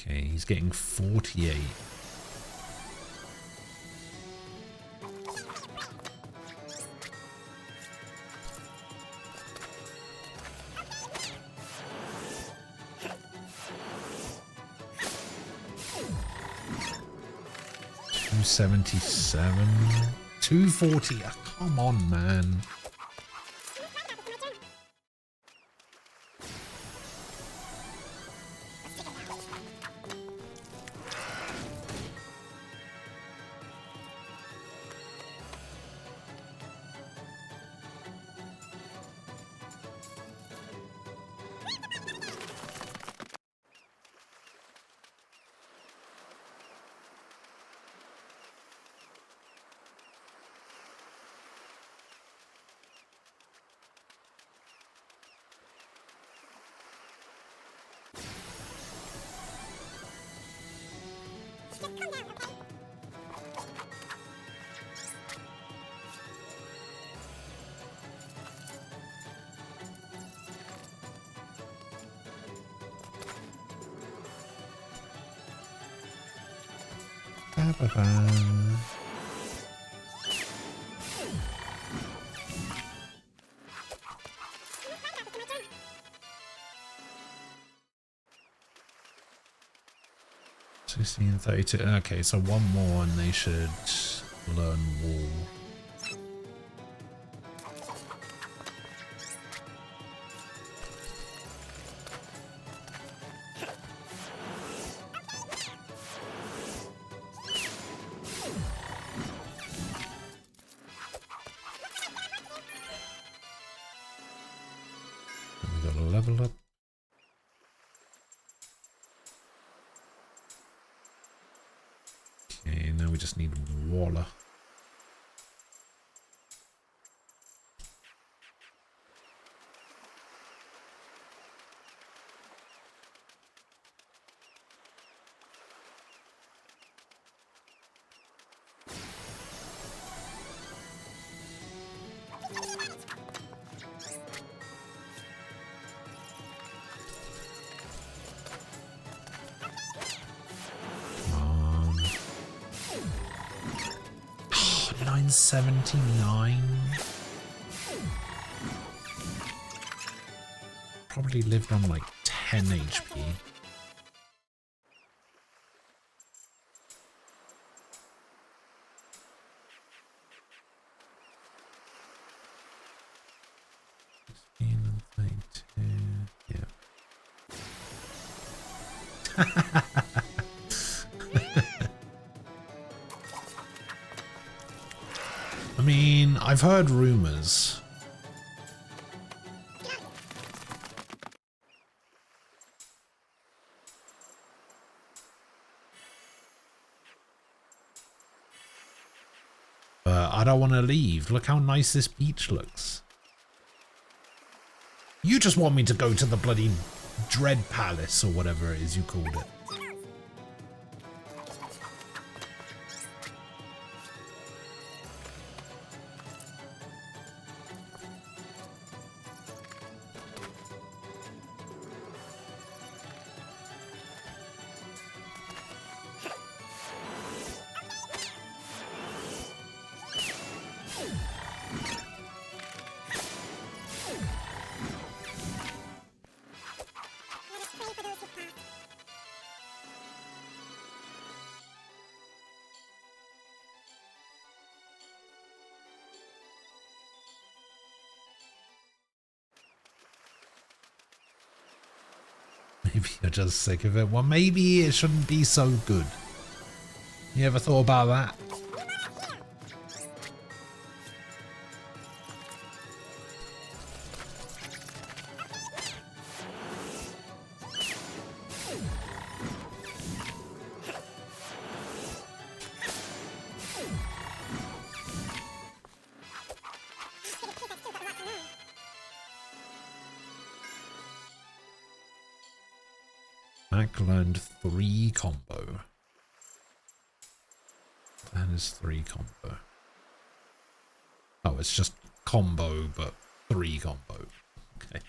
Okay, he's getting 48. $277, $240. Oh, come on, man. 16, 32. Okay, so one more and they should learn wall. We got a level up. Okay, now we just need Waller. Come on. 979. Probably lived on like 10 HP. Yeah. I mean, I've heard rumors. But I don't want to leave. Look how nice this beach looks. You just want me to go to the bloody Dread Palace or whatever it is you called it. Maybe you're just sick of it. Well, maybe it shouldn't be so good. You ever thought about that? Mac learned 3 combo. That is 3 combo. Oh, it's just combo, but 3 combo. Okay.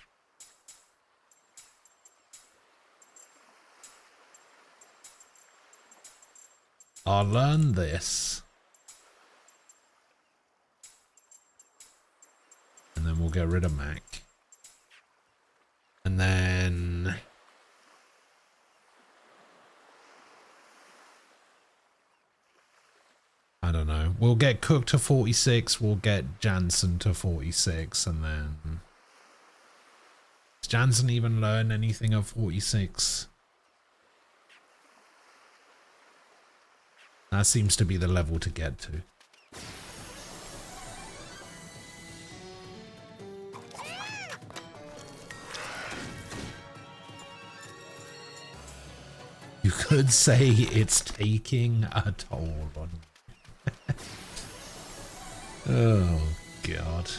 I'll learn this. And then we'll get rid of Mac. And then... I don't know. We'll get Cook to 46. We'll get Jansen to 46. And then... Does Jansen even learn anything at 46? That seems to be the level to get to. You could say it's taking a toll on you. Oh, God.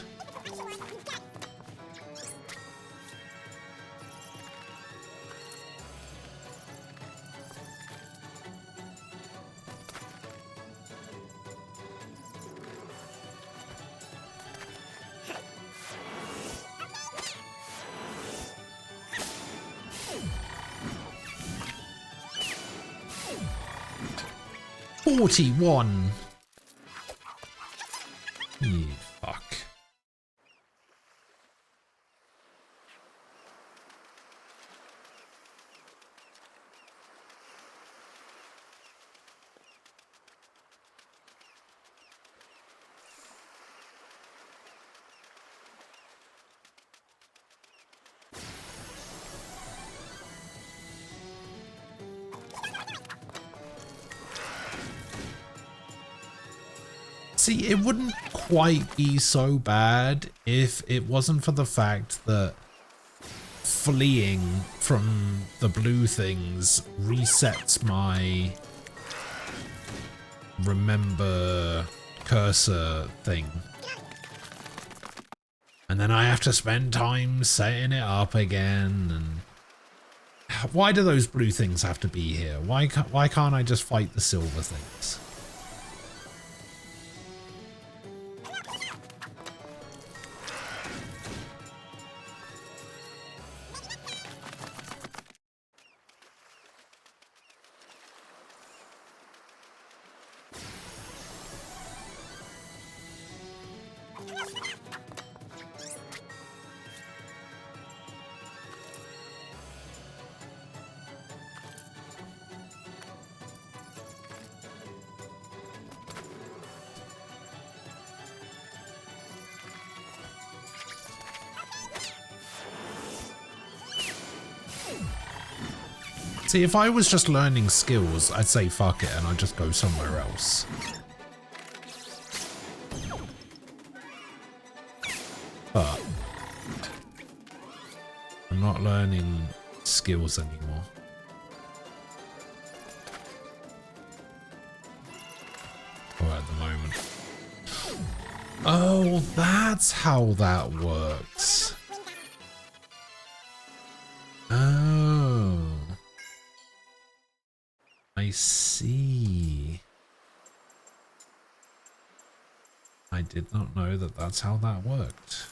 $41. You fuck. See, it wouldn't quite be so bad if it wasn't for the fact that fleeing from the blue things resets my remember cursor thing. And then I have to spend time setting it up again. And why do those blue things have to be here? Why can't I just fight the silver things? See, if I was just learning skills, I'd say fuck it and I'd just go somewhere else. But I'm not learning skills anymore. Or at the moment. Oh, that's how that works. Oh. I see. I did not know that that's how that worked.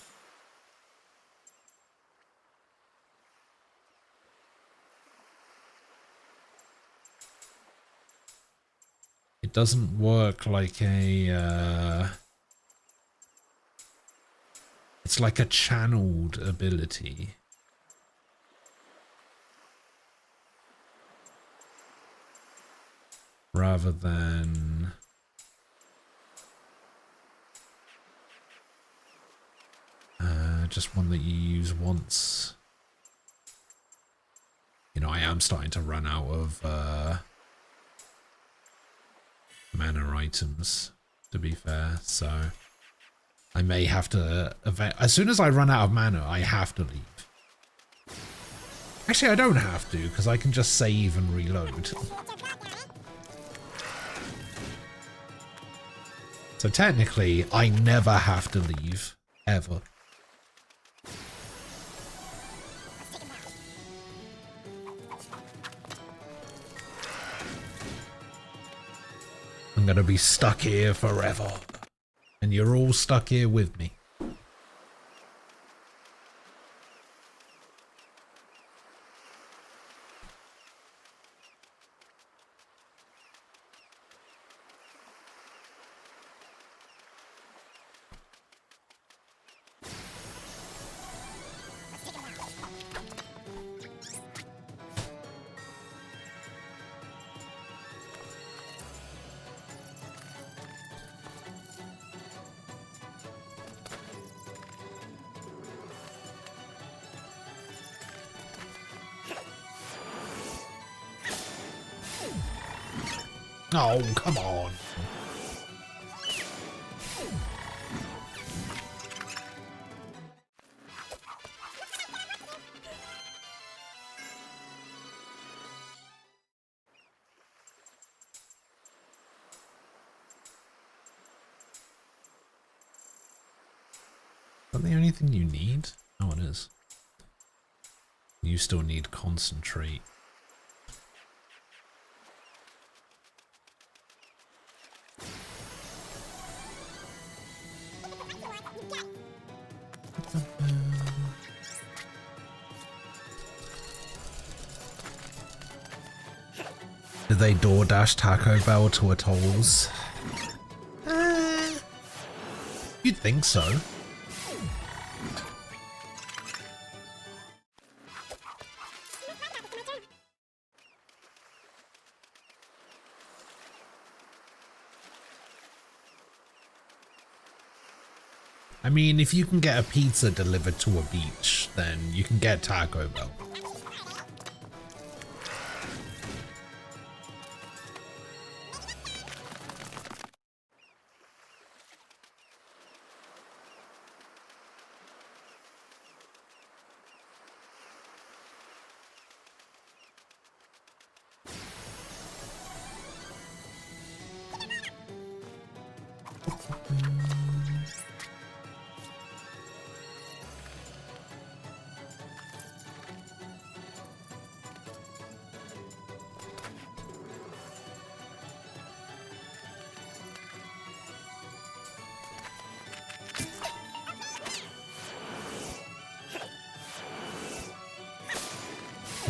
It doesn't work like a... it's like a channeled ability. Rather than just one that you use once. You know, I am starting to run out of mana items, to be fair, so I may have to, as soon as I run out of mana, I have to leave. Actually, I don't have to, because I can just save and reload. So technically, I never have to leave, ever. I'm gonna be stuck here forever. And you're all stuck here with me. Oh, come on. Is that the only thing you need? Oh, it is. You still need concentrate. Did they DoorDash Taco Bell to Atolls? You'd think so. I mean, if you can get a pizza delivered to a beach, then you can get Taco Bell.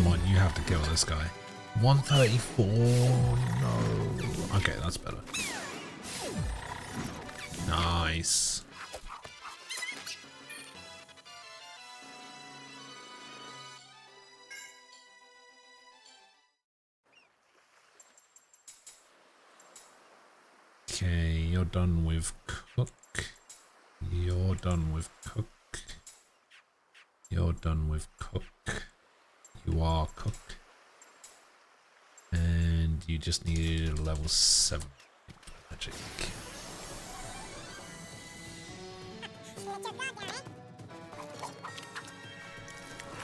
Come on, you have to kill this guy. 134, no. Okay, that's better. Nice. Okay, you're done with cook. You're done with cook. You're done with cook. You are cook. And you just need a level 7 magic.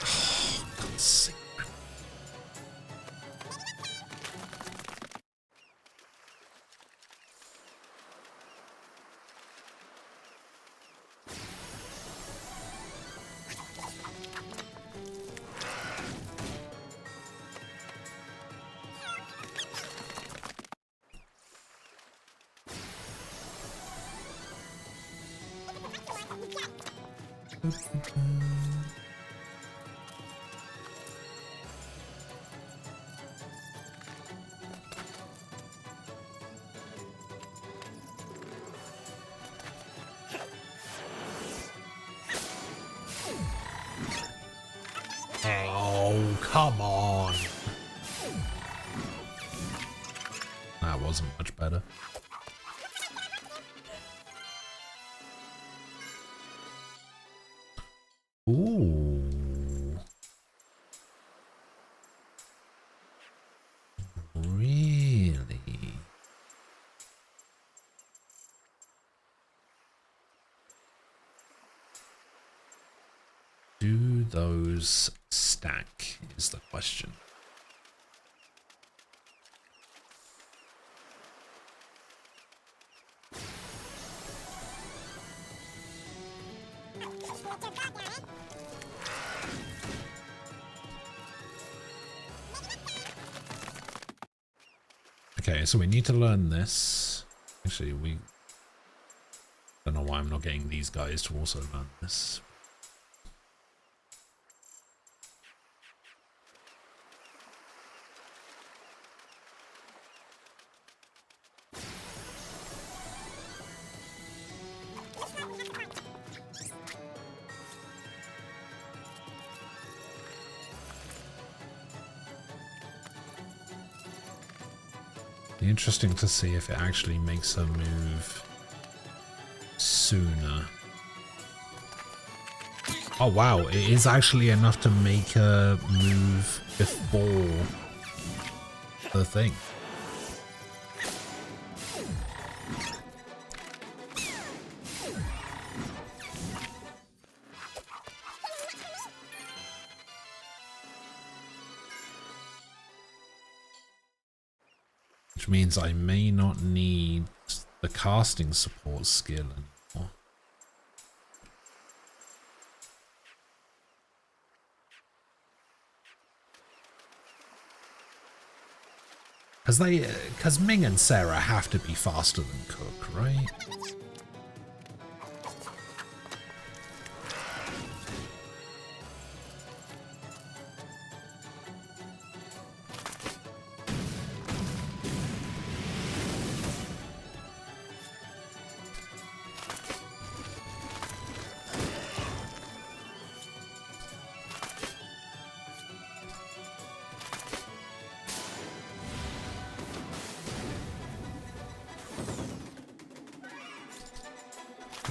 Oh, God's sake. Oh, come on. That wasn't much better. Ooh. Really? Do those stack is the question. Okay, so we need to learn this. Actually, we don't know why I'm not getting these guys to also learn this. Be interesting to see if it actually makes her move sooner. Oh wow, it is actually enough to make her move before the thing. Which means I may not need the casting support skill anymore. Because Ming and Sarah have to be faster than Cook, right?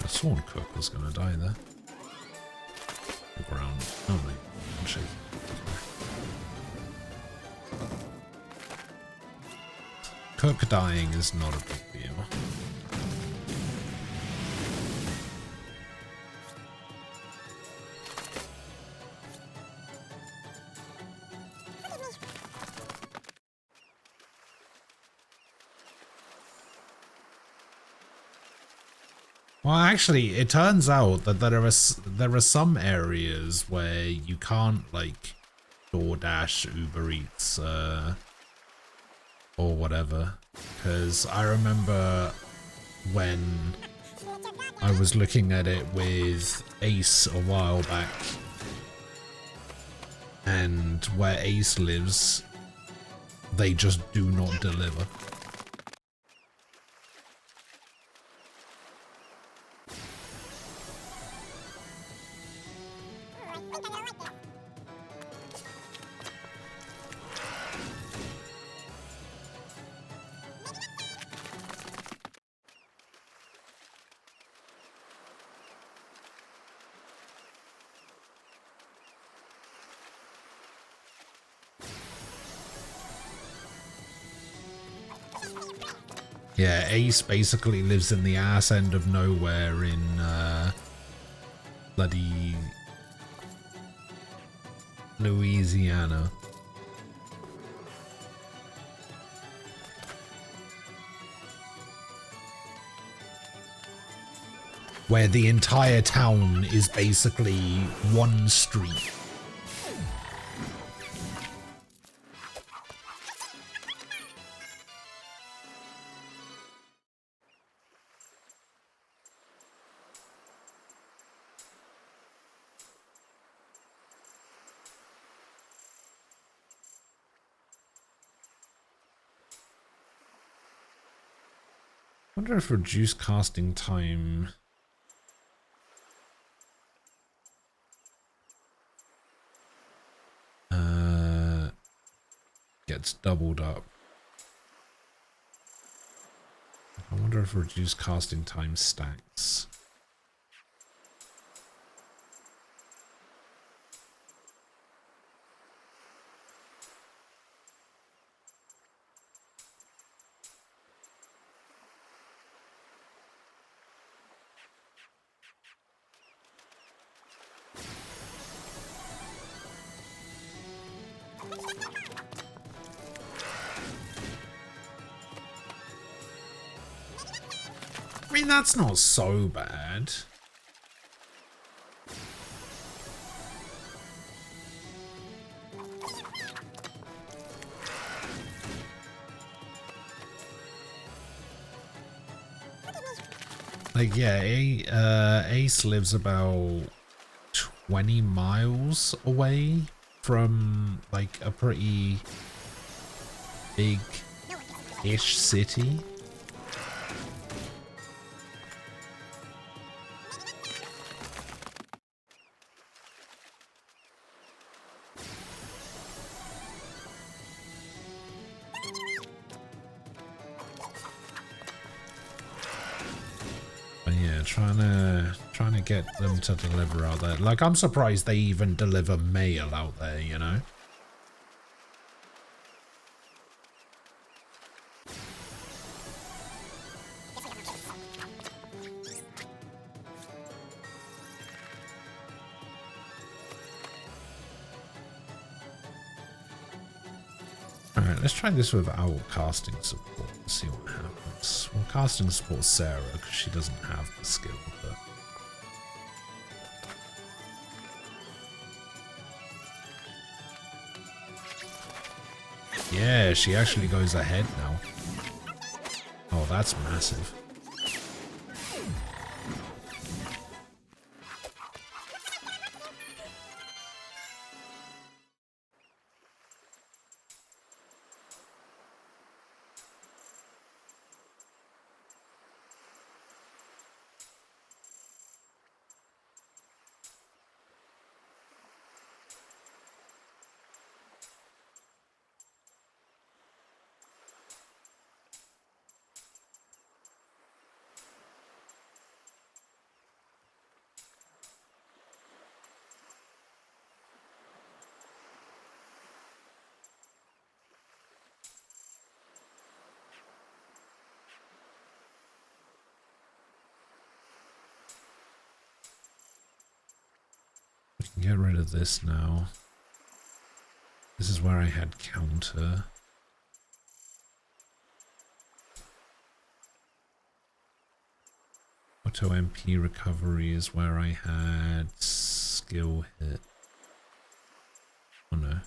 Sworn Cook was going to die there. The ground. Oh my. Handshake. Cook dying is not a big deal. Well, actually, it turns out that there are some areas where you can't like DoorDash, Uber Eats, or whatever. Because I remember when I was looking at it with Ace a while back, and where Ace lives, they just do not deliver. Yeah, Ace basically lives in the ass end of nowhere in bloody Louisiana. Where the entire town is basically one street. I wonder if reduced casting time gets doubled up. I wonder if reduced casting time stacks. I mean, that's not so bad. Like, yeah, Ace lives about 20 miles away from, like, a pretty big-ish city. Trying to get them to deliver out there. Like, I'm surprised they even deliver mail out there, you know? Alright, let's try this without casting support and see what happens. We'll casting support Sarah because she doesn't have the skill, but... Yeah, she actually goes ahead now. Oh, that's massive. Get rid of this now. This is where I had counter. Auto MP recovery is where I had skill hit. Oh no,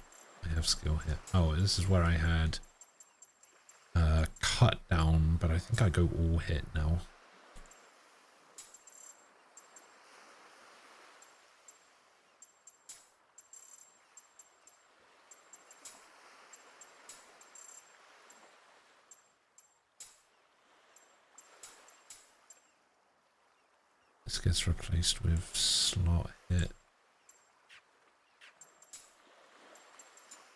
I have skill hit. Oh, this is where I had cut down, but I think I go all hit now. This gets replaced with slot hit.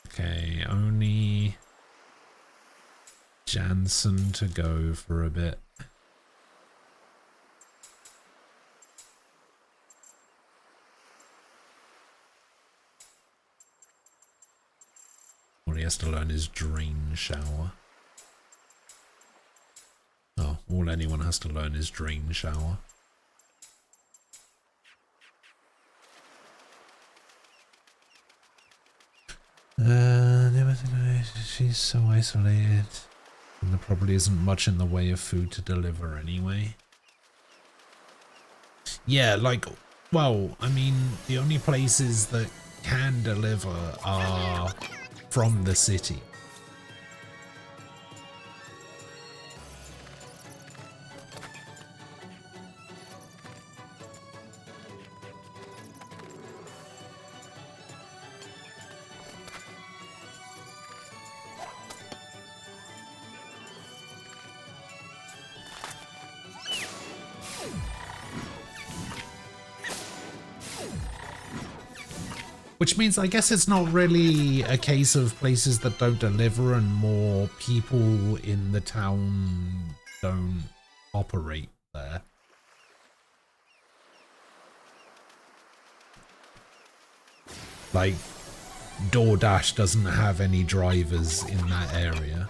Okay, only Jansen to go for a bit. All he has to learn is drain shower. Oh, all anyone has to learn is drain shower. She's so isolated. And there probably isn't much in the way of food to deliver anyway. Yeah, like, well, I mean, the only places that can deliver are from the city. Which means I guess it's not really a case of places that don't deliver and more people in the town don't operate there. Like, DoorDash doesn't have any drivers in that area.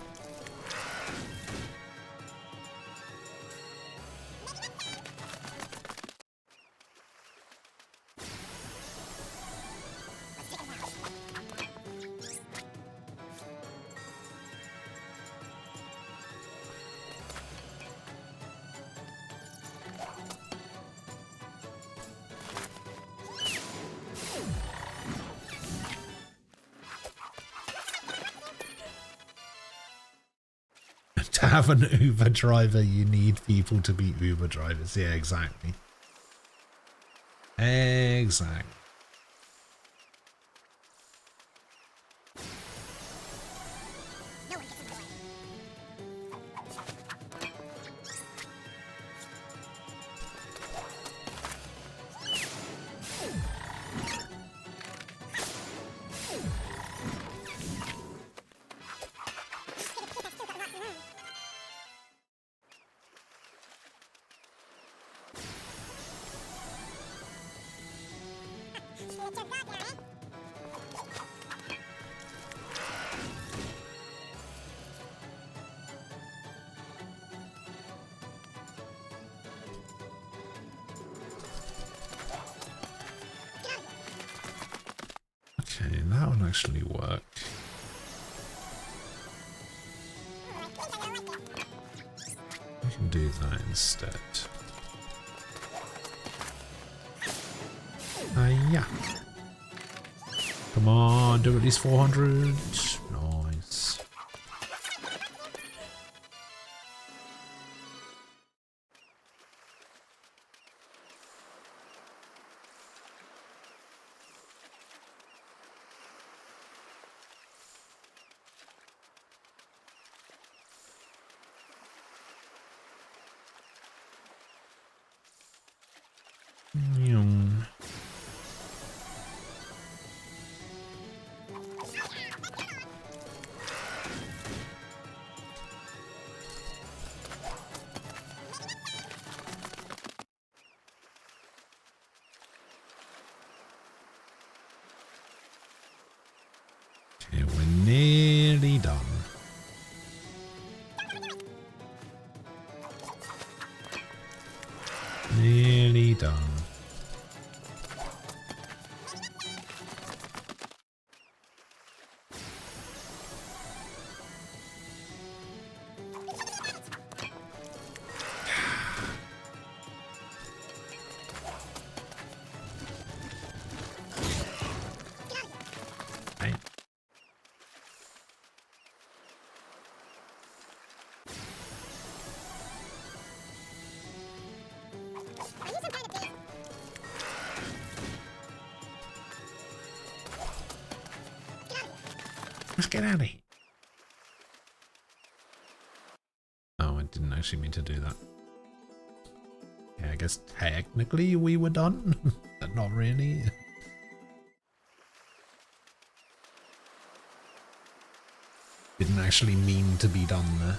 To have an Uber driver, you need people to be Uber drivers. Yeah, exactly. Exactly. Okay, that would actually work. We can do that instead. Yeah. Come on, do at least 400. Nice. Okay, we're nearly done. Nearly done. Let's get out of here. Oh, I didn't actually mean to do that. Okay, I guess technically we were done, but not really. Didn't actually mean to be done there.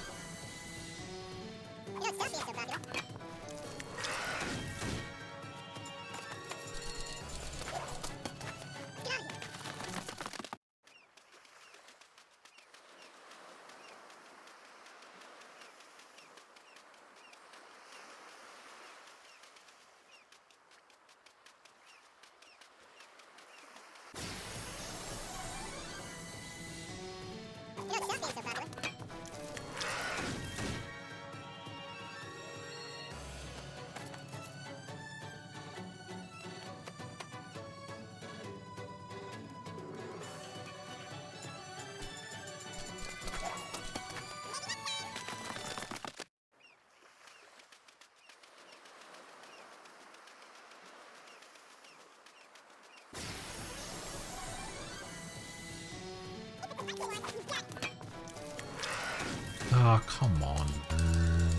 Oh, come on, man.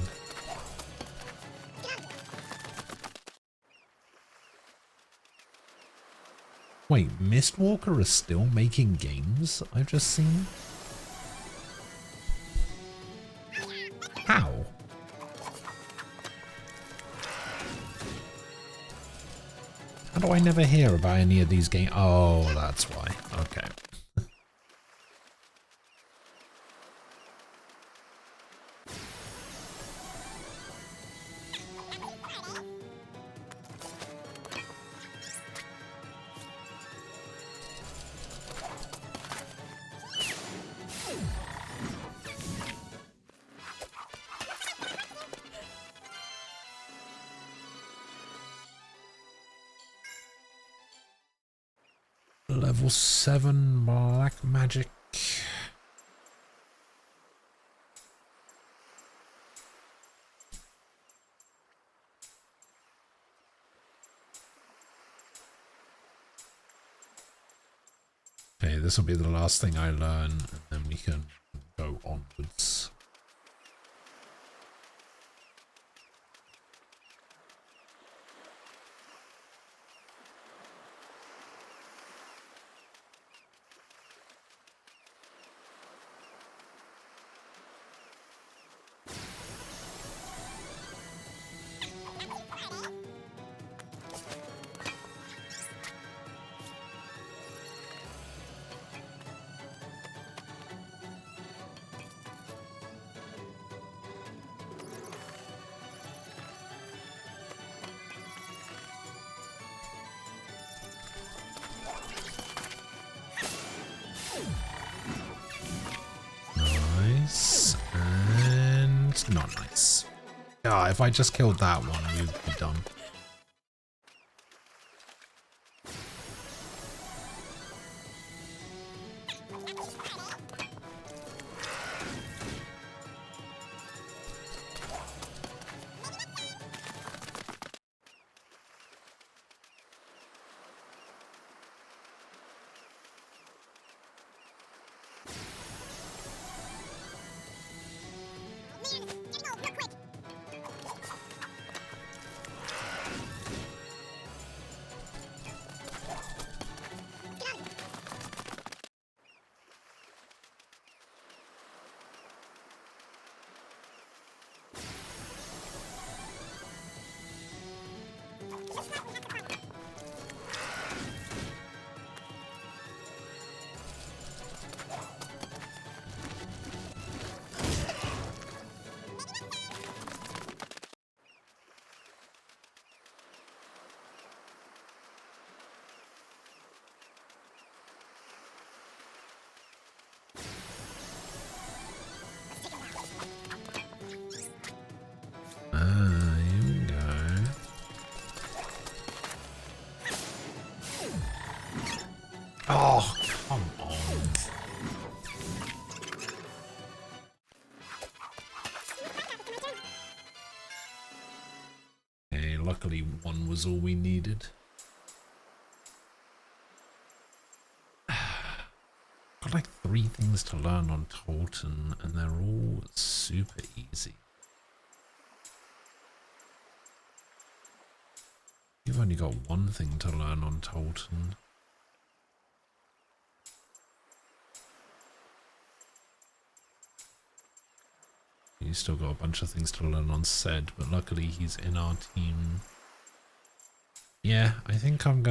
Wait, Mistwalker is still making games, I've just seen? How? How do I never hear about any of these games? Oh, that's why. Okay. Level 7 black magic. Okay, this will be the last thing I learn, and then we can go onwards. Not nice. Ah, if I just killed that one, we'd be done. Oh, come on. Okay, luckily one was all we needed. Got like 3 things to learn on Tolton, and they're all super easy. I've only got one thing to learn on Tolton. He's still got a bunch of things to learn on Sed, but luckily he's in our team. Yeah, I think I'm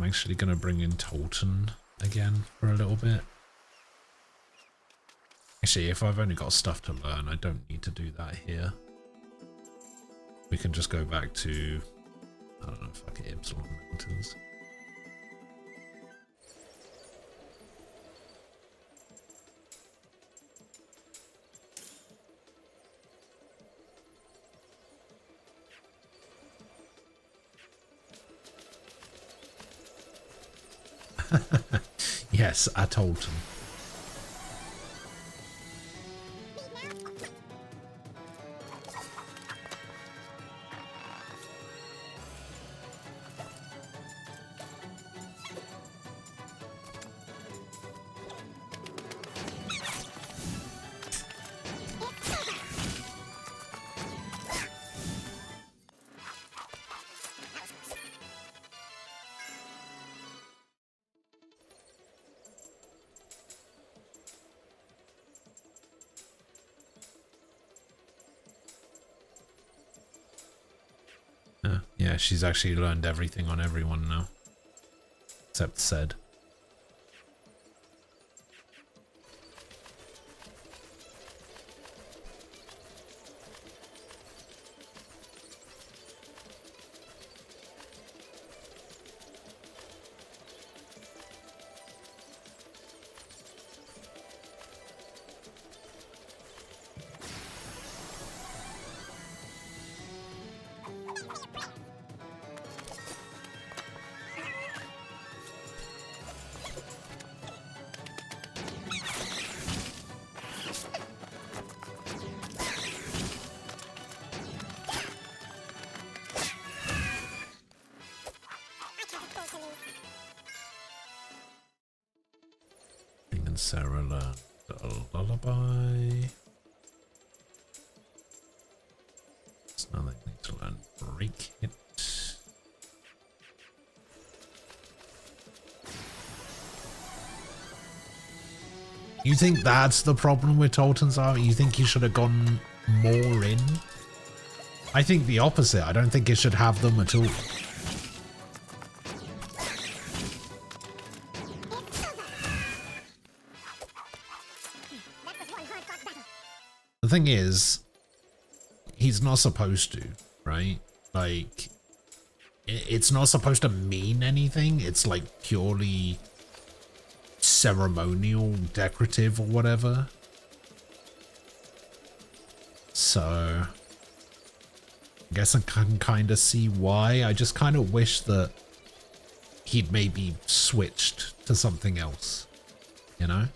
actually gonna bring in Tolton again for a little bit. Actually, if I've only got stuff to learn, I don't need to do that here. We can just go back to, I don't know, fuck it, Ipsilon Mountains. Yes, at Tolton. Yeah, she's actually learned everything on everyone now. Except Sed. Sarah learned a lullaby. So now they need to learn break it. You think that's the problem with Tolton's art? You think he should have gone more in? I think the opposite. I don't think it should have them at all. The thing is, he's not supposed to, right? Like, it's not supposed to mean anything. It's like purely ceremonial, decorative, or whatever. So, I guess I can kind of see why. I just kind of wish that he'd maybe switched to something else, you know?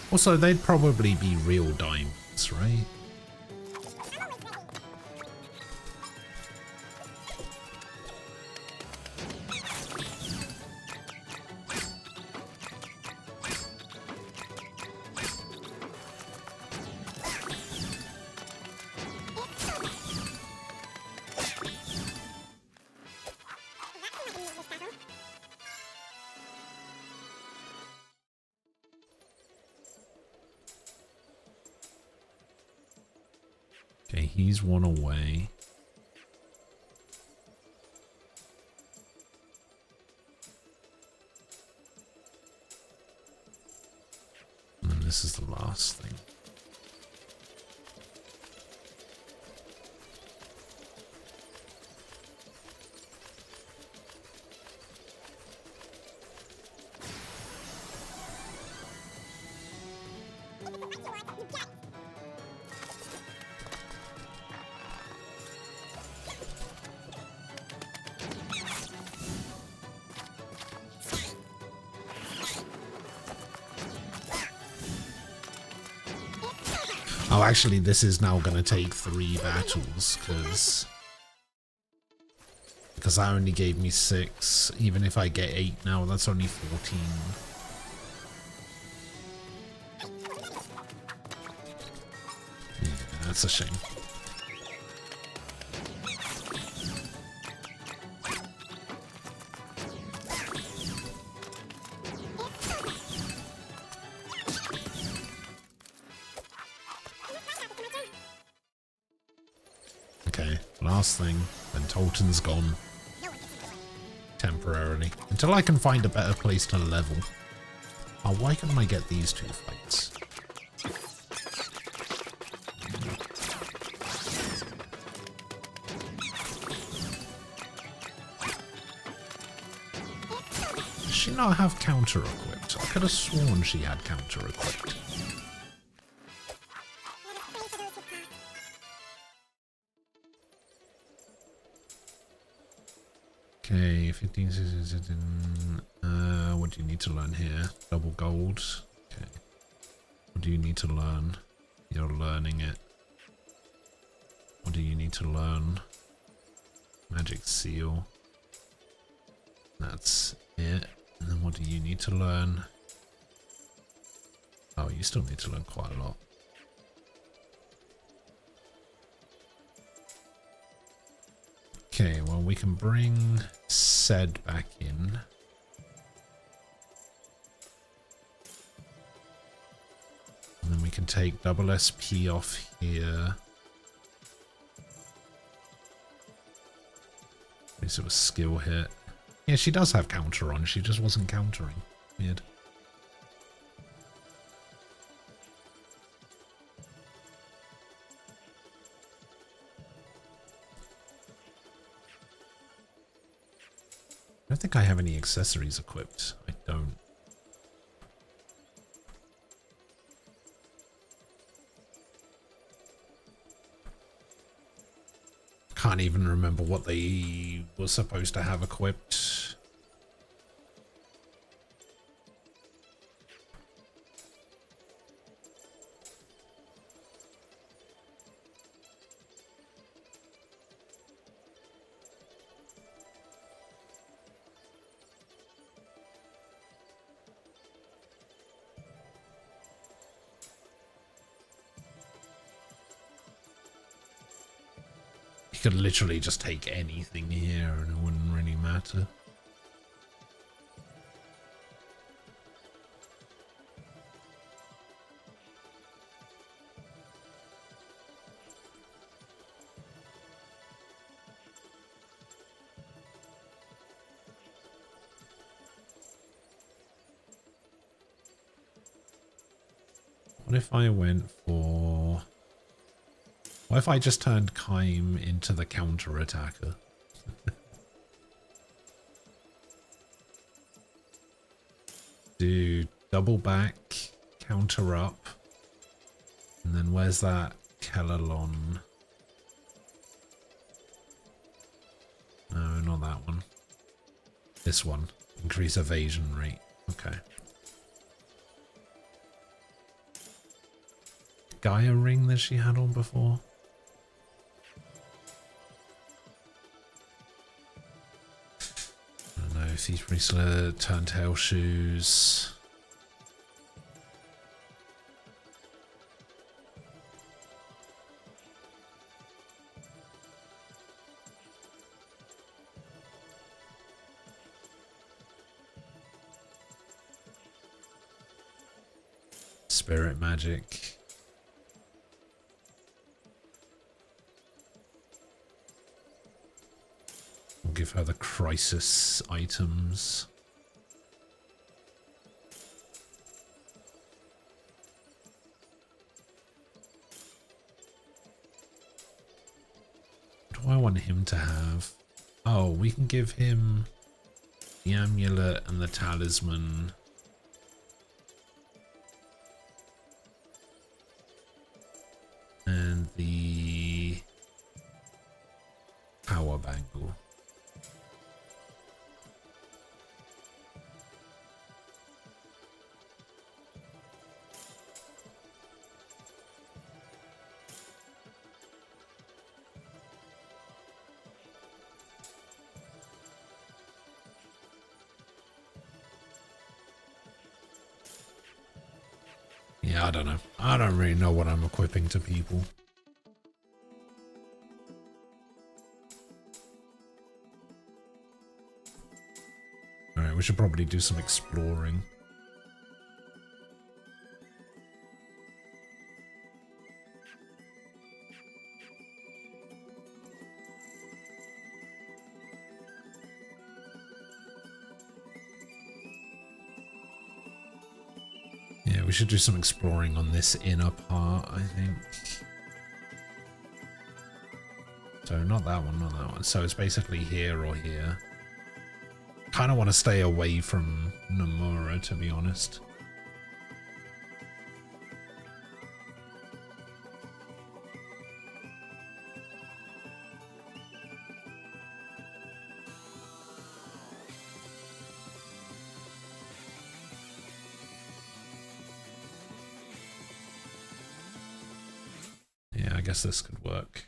Also, they'd probably be real diamonds, right? Okay, he's one away. And then this is the last thing. Oh, actually, this is now going to take 3 battles, because that only gave me 6. Even if I get 8 now, that's only 14. Yeah, that's a shame. Okay, last thing, then Tolton's gone. Temporarily. Until I can find a better place to level. Oh, why couldn't I get these 2 fights? Does she not have counter-equipped? I could have sworn she had counter-equipped. Okay, 15, 16, 17, what do you need to learn here? Double gold. Okay. What do you need to learn? You're learning it. What do you need to learn? Magic seal. That's it. And then what do you need to learn? Oh, you still need to learn quite a lot. Okay, well, we can bring Sed back in. And then we can take double SP off here. At least it was skill hit. Yeah, she does have counter on. She just wasn't countering. Weird. I don't think I have any accessories equipped. I don't. Can't even remember what they were supposed to have equipped. You could literally just take anything here and it wouldn't really matter. What if I went for... What if I just turned Kaim into the counter-attacker? Do double back, counter up, and then where's that Kellalon? No, not that one. This one. Increase evasion rate. Okay. Gaia ring that she had on before? I don't know, Thief Bracelet, Turntail Shoes. Spirit Magic. We'll give her the crisis items. What do I want him to have? Oh, we can give him the amulet and the talisman. And the power bangle. Yeah, I don't know. I don't really know what I'm equipping to people. Alright, we should probably do some exploring. Yeah, we should do some exploring on this inner part, I think. So not that one, not that one. So it's basically here or here. Kind of want to stay away from Nomura, to be honest. Yeah, I guess this could work.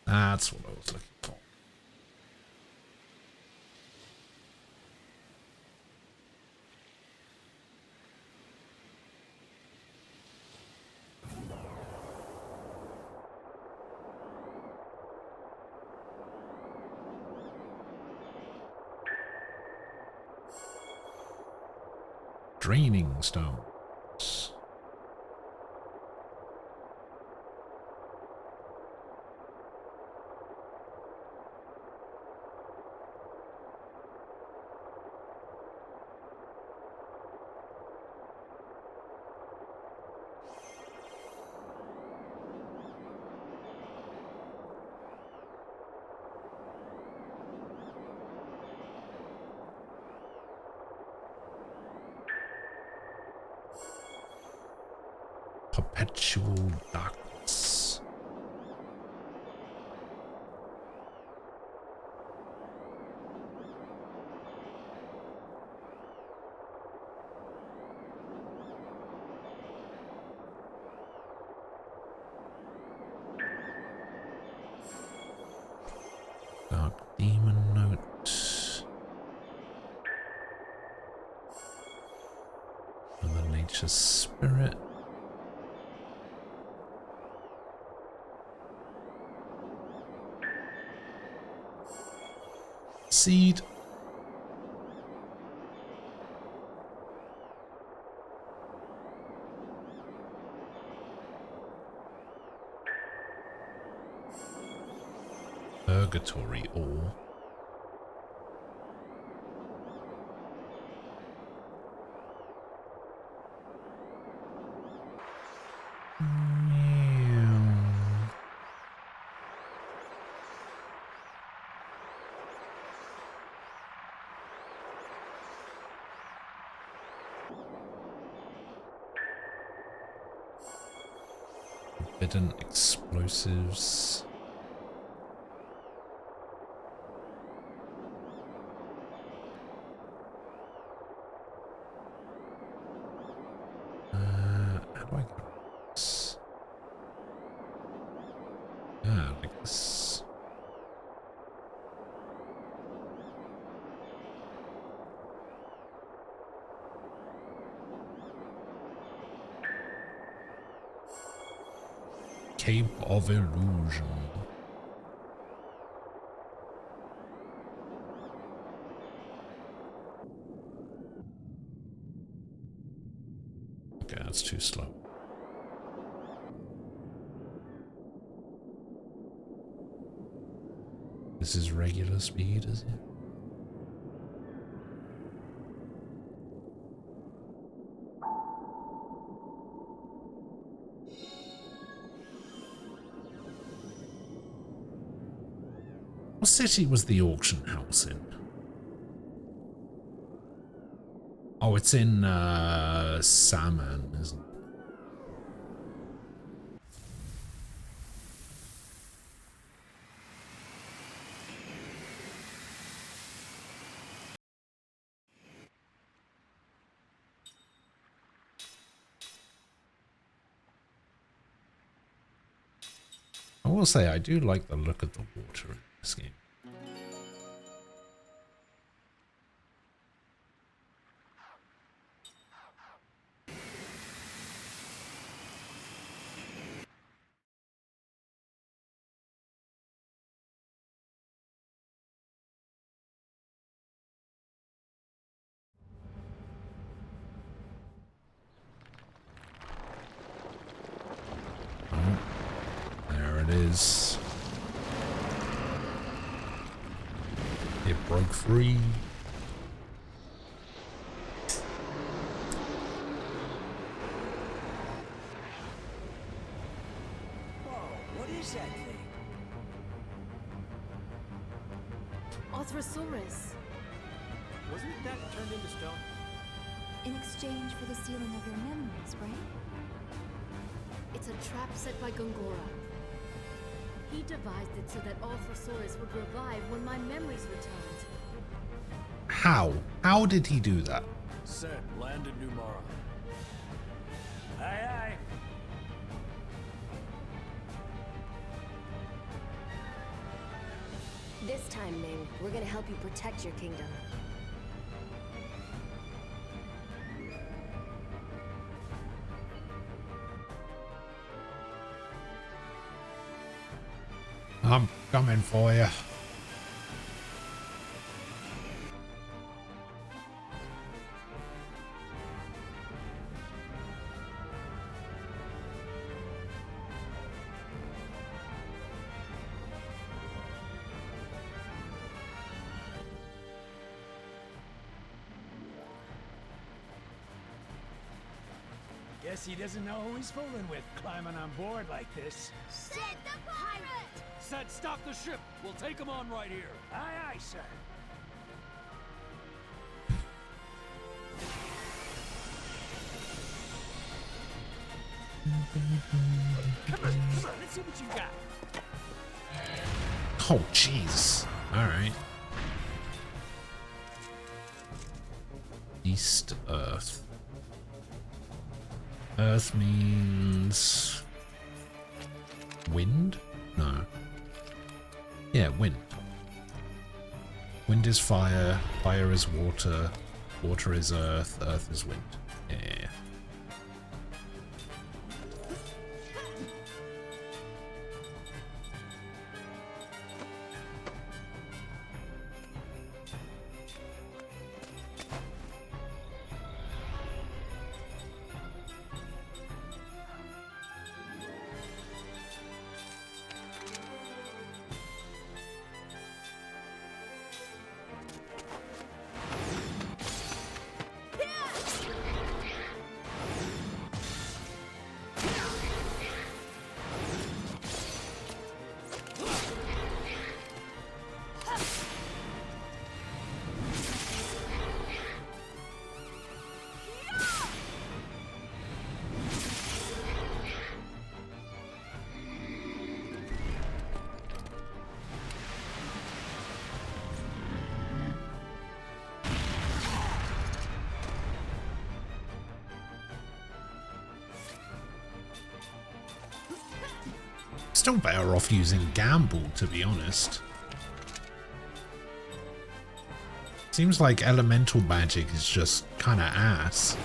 That's what I was looking for. Draining stones. Perpetual darkness. Dark demon note. Mother Nature's spirit. Seed. Purgatory ore. Forbidden explosives. How do I get this? Like this. Cape of Illusion. Okay, that's too slow. This is regular speed, is it? What city was the auction house in? Oh, it's in Salmon, isn't it? I will say I do like the look of the water in this game. Oh, there it is. It broke free. What is that thing? Othrosaurus. Wasn't that turned into stone? In exchange for the sealing of your memories, right? It's a trap set by Gongora. He devised it so that Othrosaurus would revive when my memories returned. How? How did he do that? Set, land at Numara. Aye, aye. This time, Ming, we're gonna help you protect your kingdom. I'm coming for you. Guess he doesn't know who he's fooling with, climbing on board like this. Set the pirate! Set, stop the ship. We'll take him on right here. Aye, aye, sir. Come on, let's see what you got. Oh, jeez. All right. East Earth. Earth means wind? No. Yeah, wind. Wind is fire, fire is water, water is earth, earth is wind. Yeah. Still better off using Gamble, to be honest. Seems like elemental magic is just kind of ass.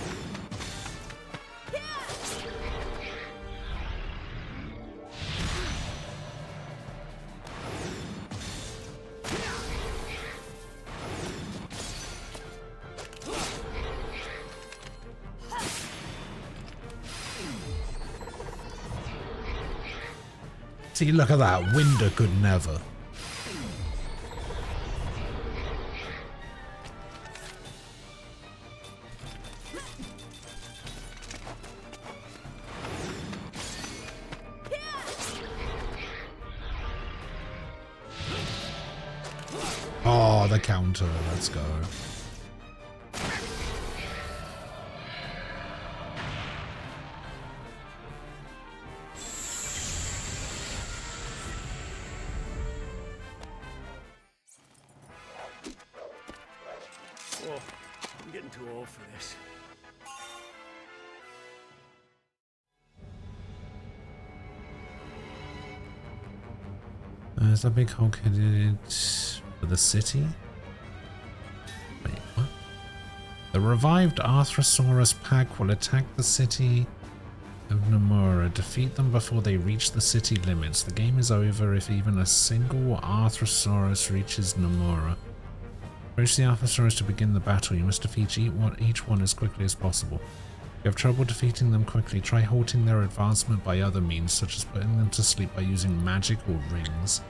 See, look at that. Winder could never. Oh, the counter. Let's go. Oh, I'm getting too old for this. Is that big Hulk headed for the city? Wait, what? The revived Arthrosaurus pack will attack the city of Nomura. Defeat them before they reach the city limits. The game is over if even a single Arthrosaurus reaches Nomura. Approach the Arthrosaurus to begin the battle. You must defeat each one as quickly as possible. If you have trouble defeating them quickly, try halting their advancement by other means, such as putting them to sleep by using magic or rings.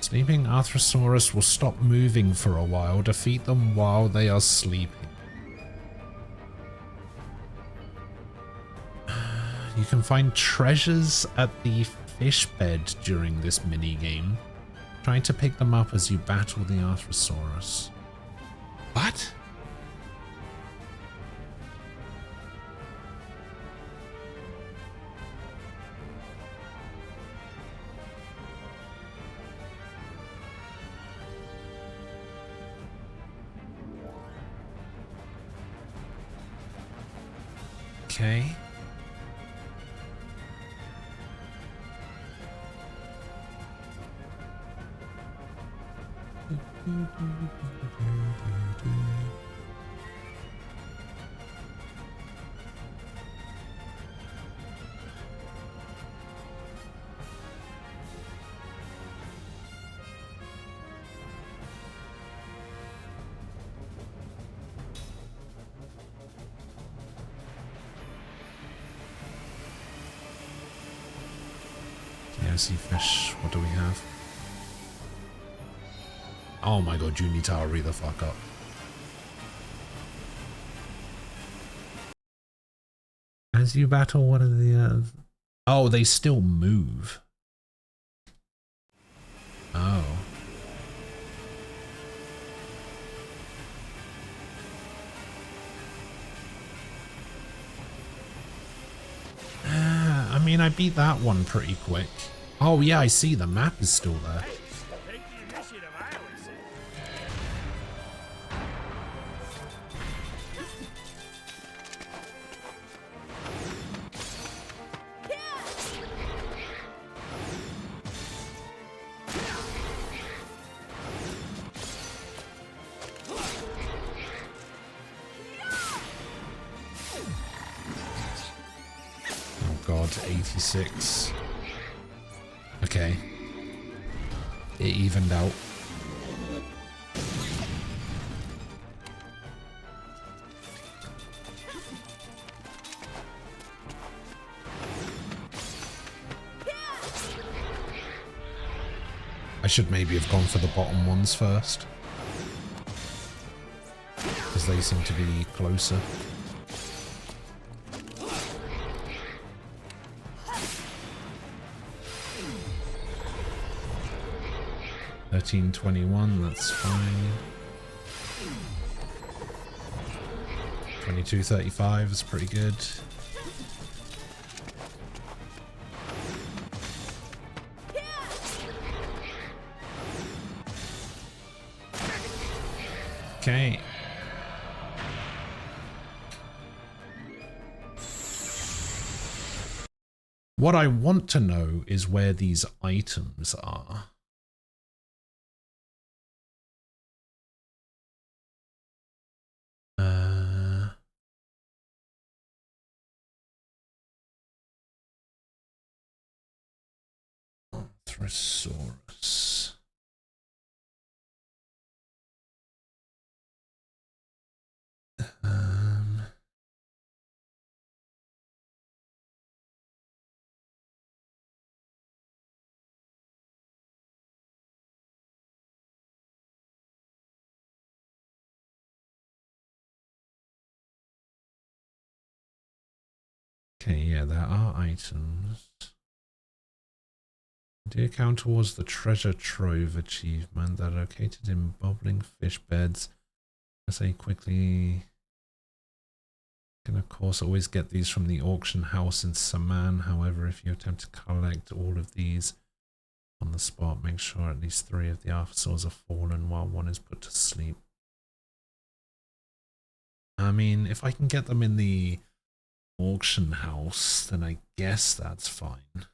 Sleeping Arthrosaurus will stop moving for a while. Defeat them while they are sleeping. You can find treasures at the fish bed during this minigame. Try to pick them up as you battle the Arthrosaurus. What? Okay. Yeah, I see fish. What do we have? Oh my god, you need to hurry the fuck up. As you battle one of the... Oh, they still move. Oh. I mean, I beat that one pretty quick. Oh yeah, I see the map is still there. Take the initiative, I would say. Oh god, 86. Okay. It evened out. I should maybe have gone for the bottom ones first, because they seem to be closer. $13.21, that's fine. $22.35 is pretty good. Okay. What I want to know is where these items are. Arthrosaurus. Okay, yeah, there are items. Do you count towards the treasure trove achievement that are located in bubbling fish beds? I say quickly. You can of course always get these from the auction house in Saman. However, if you attempt to collect all of these on the spot, make sure at least 3 of the officers are fallen while 1 is put to sleep. I mean, if I can get them in the auction house, then I guess that's fine.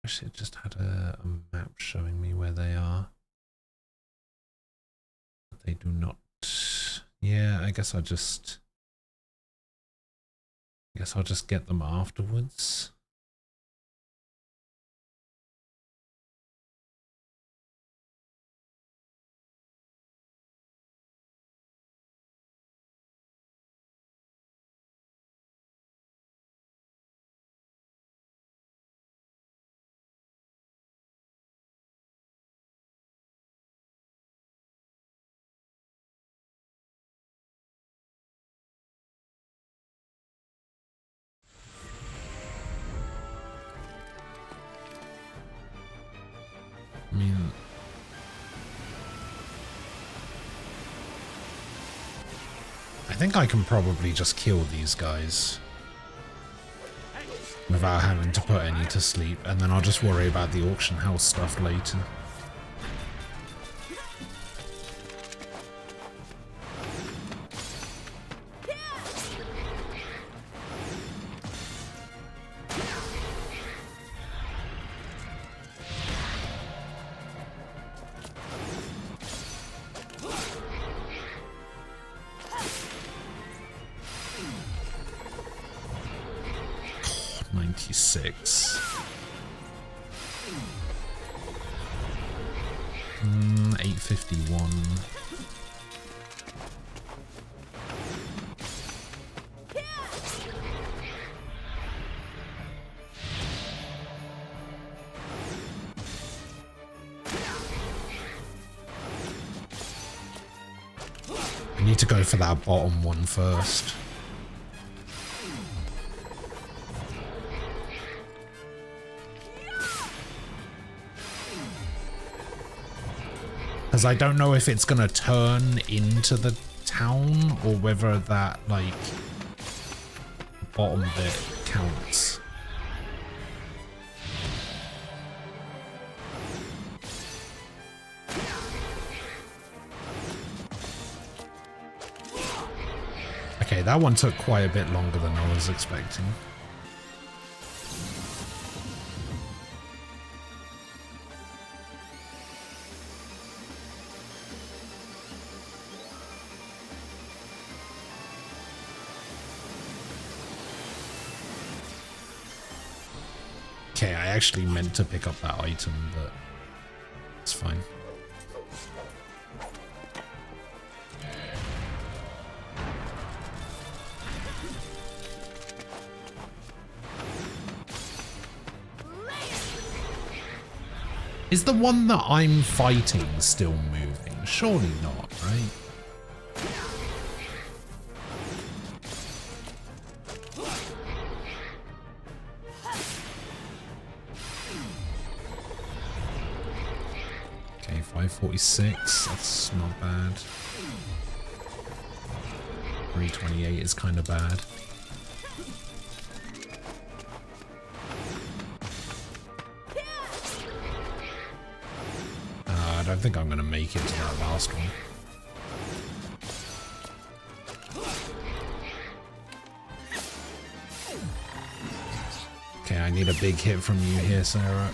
Wish it just had a map showing me where they are. But they do not. Yeah, I guess I'll just get them afterwards. I mean, I think I can probably just kill these guys without having to put any to sleep, and then I'll just worry about the auction house stuff later. I need to go for that bottom one first. Because I don't know if it's going to turn into the town or whether that, like, bottom bit counts. Okay, that one took quite a bit longer than I was expecting. Okay, I actually meant to pick up that item, but it's fine. Is the one that I'm fighting still moving? Surely not, right? Okay, 546, that's not bad. 328 is kind of bad. I don't think I'm going to make it to that last one. Okay, I need a big hit from you here, Sarah.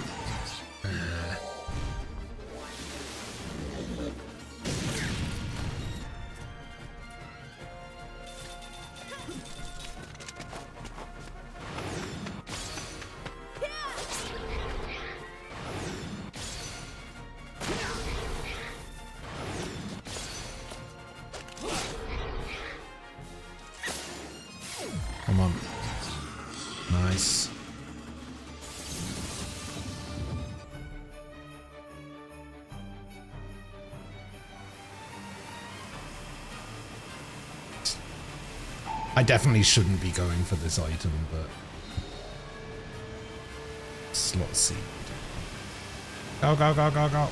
Come on. Nice. I definitely shouldn't be going for this item, but slot seed. Go, go, go, go, go.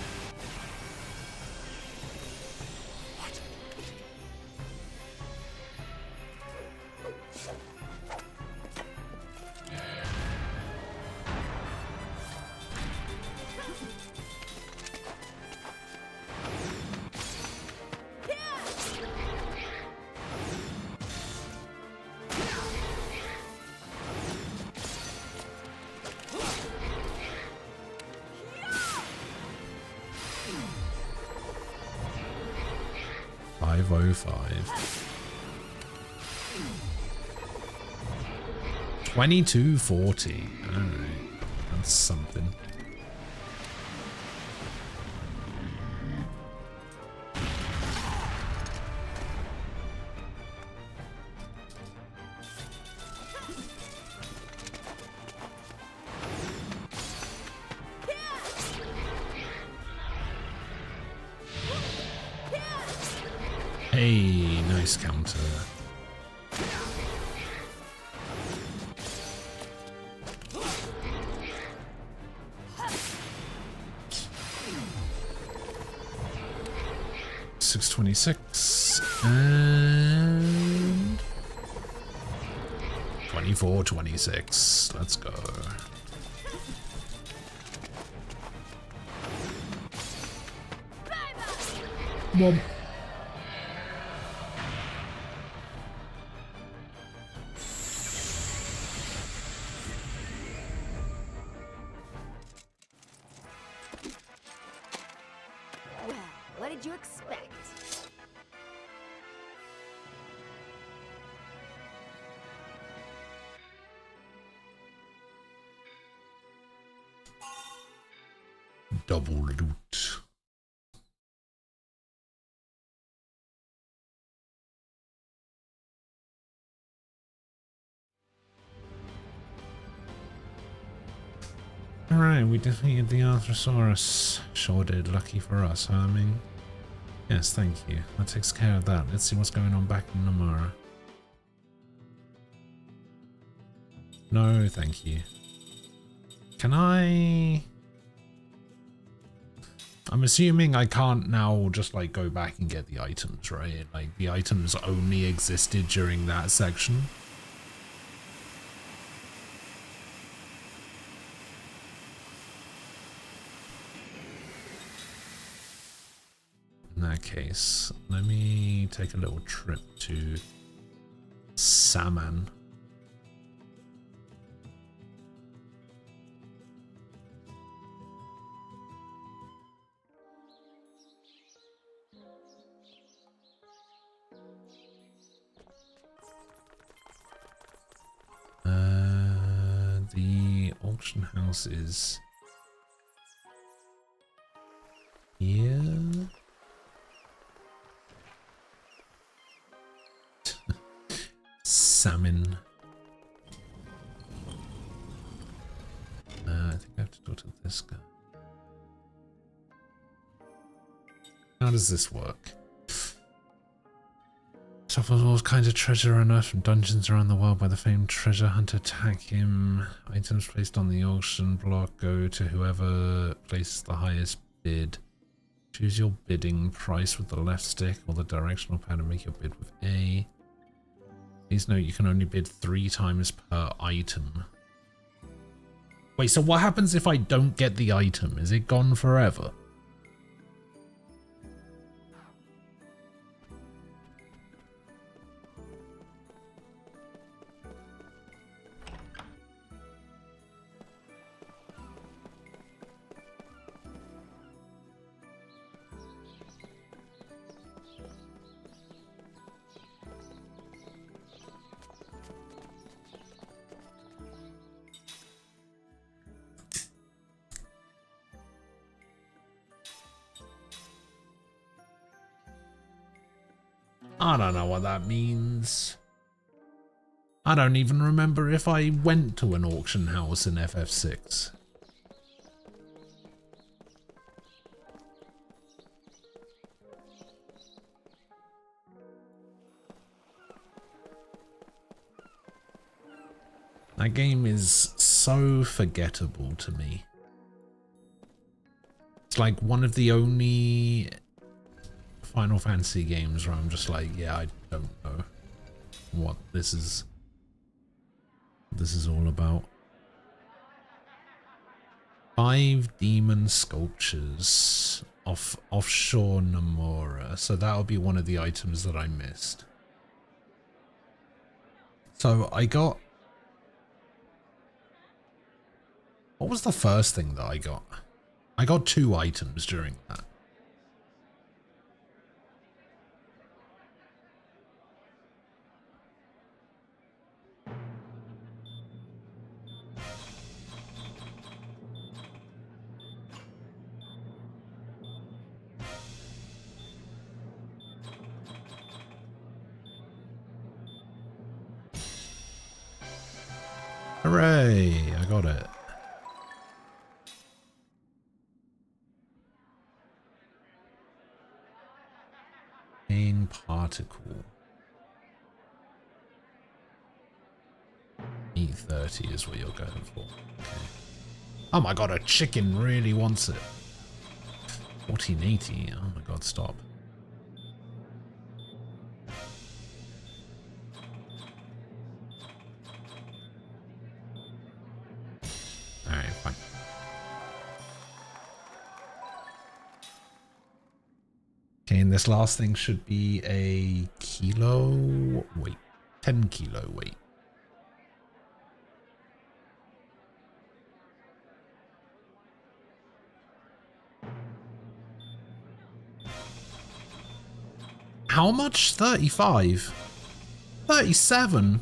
$22.40. Alright, that's something. Hey, nice counter. $6.26 and $24.26. Let's go. Womp. Well, what did you expect? Double loot. Alright, we defeated the Arthrosaurus. Sure did. Lucky for us, huh? I mean, yes, thank you. That takes care of that. Let's see what's going on back in Namara. No, thank you. Can I... I'm assuming I can't now just like go back and get the items, right? Like the items only existed during that section. In that case, let me take a little trip to Saman. The auction house is here. Salmon. I think I have to talk to this guy. How does this work? Suffers all kinds of treasure unearthed from dungeons around the world by the famed treasure hunter. Attack him. Items placed on the auction block go to whoever places the highest bid. Choose your bidding price with the left stick or the directional pad and make your bid with A. Please note you can only bid 3 times per item. Wait, so what happens if I don't get the item? Is it gone forever? I don't know what that means. I don't even remember if I went to an auction house in FF6. That game is so forgettable to me. It's like one of the only Final Fantasy games where I'm just like, yeah, I don't know what this is all about. 5 demon sculptures offshore Namora. So that'll be one of the items that I missed. So I got... What was the first thing that I got? I got 2 items during that. Hooray! I got it. Main particle. 830 is what you're going for. Okay. Oh my god, a chicken really wants it. 1480. Oh my god, stop. Alright, fine. Okay, and this last thing should be a kilo weight. 10 kilo weight. How much? 35? 37?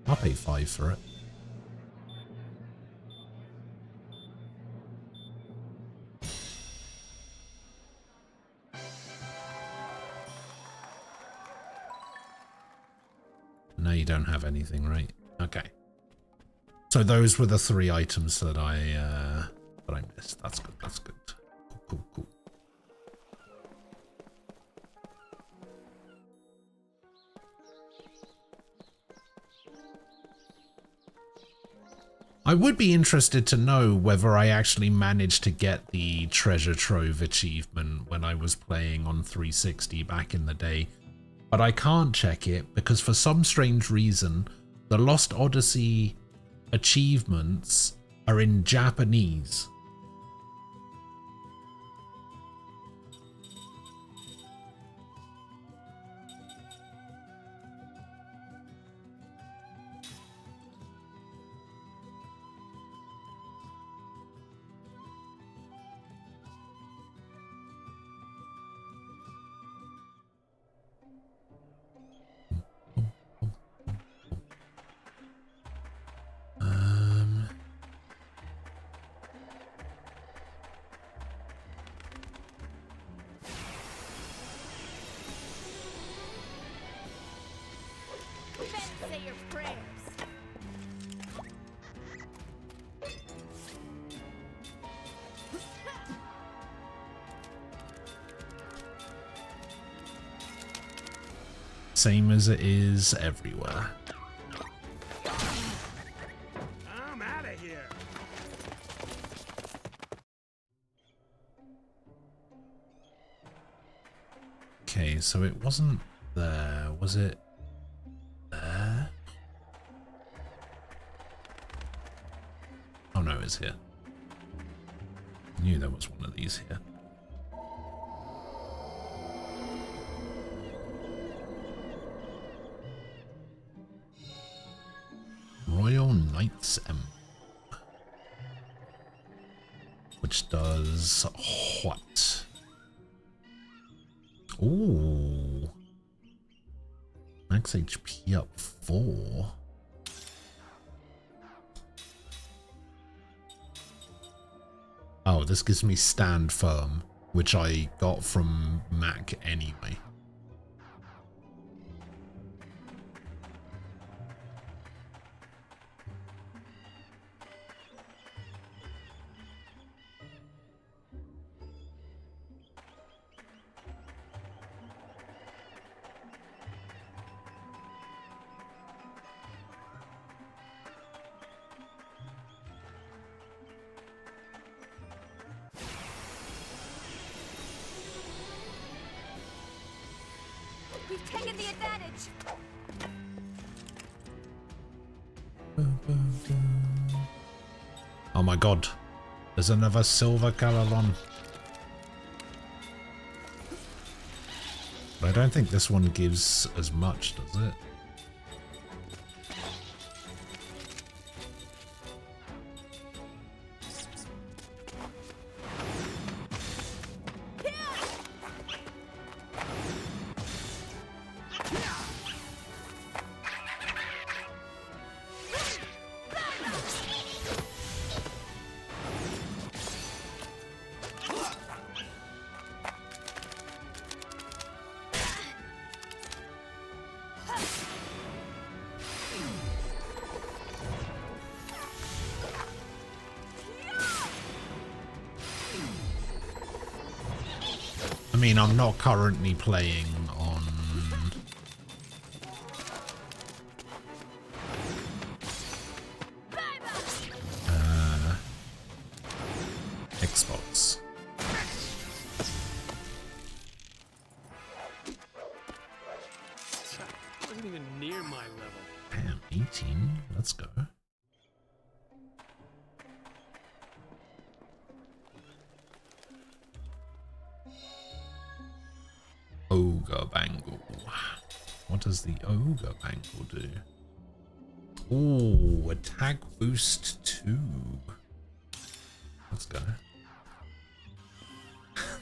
I'll pay 5 for it. No, you don't have anything, right? Okay. So those were the 3 items that I missed. That's good. That's good. Cool, cool, cool. I would be interested to know whether I actually managed to get the treasure trove achievement when I was playing on 360 back in the day, but I can't check it because for some strange reason, the Lost Odyssey achievements are in Japanese. Say your prayers. Same as it is everywhere. I'm out of here. Okay, so it wasn't there, was it? There? Oh no, it's here. I knew there was one of these here. Royal Knight's Emblem. Which does what? Ooh. Max HP up 4. Oh, this gives me stand firm. which I got from Mac anyway. We've taken the advantage. Oh my god. There's another silver Calaron. But I don't think this one gives as much, does it? I mean, I'm not currently playing on Xbox. Wasn't even near my level. Damn, 18. Let's go. Ogre Bangle. What does the Ogre Bangle do? Ooh, attack boost 2. Let's go.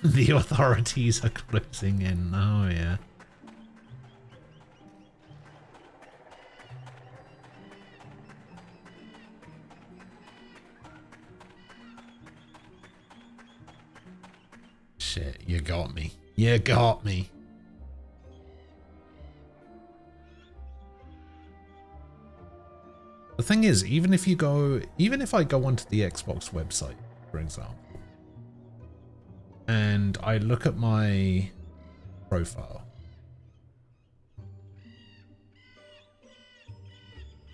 The authorities are closing in. Oh, yeah. Shit, you got me. You got me. The thing is, even if I go onto the Xbox website, for example, and I look at my profile,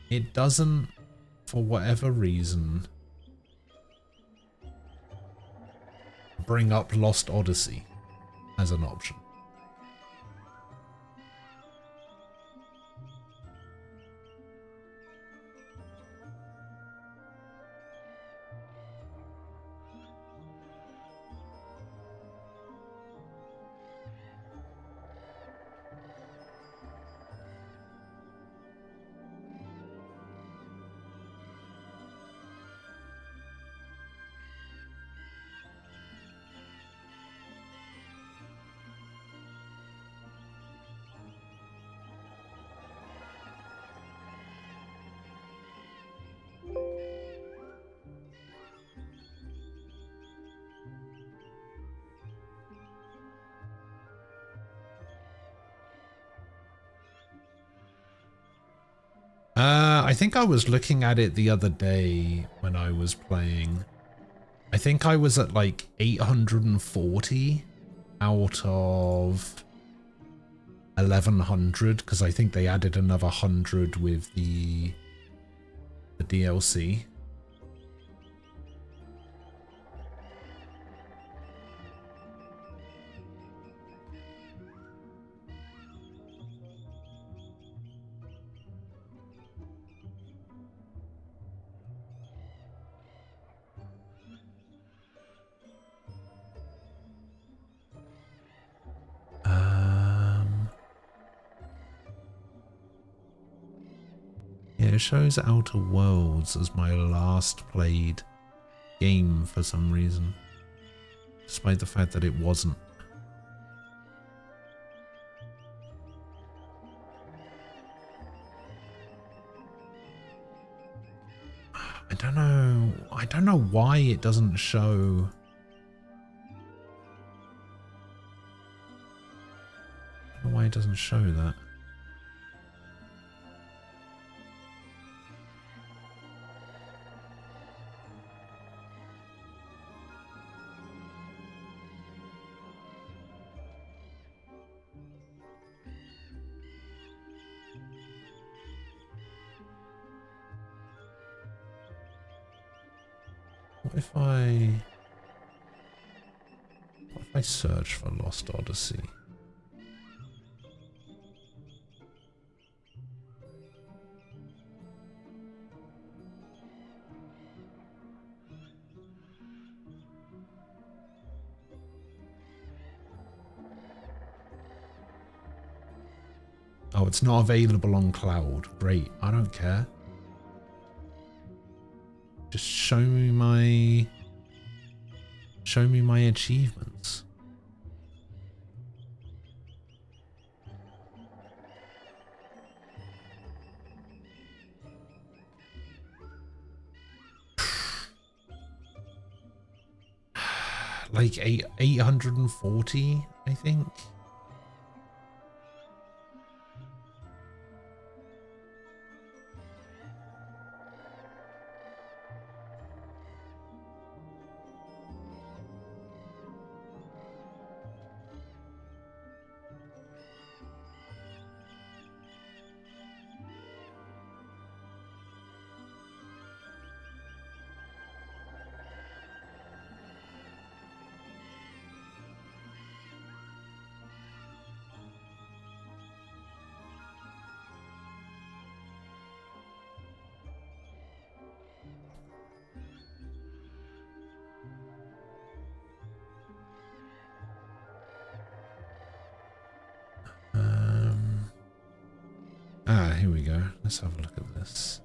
it doesn't, for whatever reason, bring up Lost Odyssey as an option. I think I was looking at it the other day when I was playing. I think I was at like 840 out of 1100 because I think they added another 100 with the DLC. Yeah, it shows Outer Worlds as my last played game for some reason, despite the fact that it wasn't. I don't know why it doesn't show doesn't show that. What if I search for Lost Odyssey? Oh, it's not available on cloud. Great, I don't care. Just show me my achievements. Like 840, I think. Here we go. Let's have a look at this.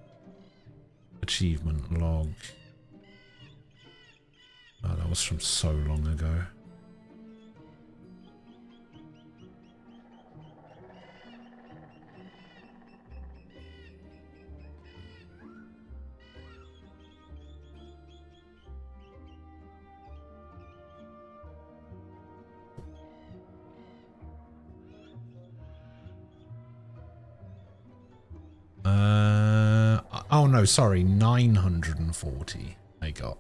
Achievement log. Oh, that was from so long ago. Oh no, sorry, 940 I got.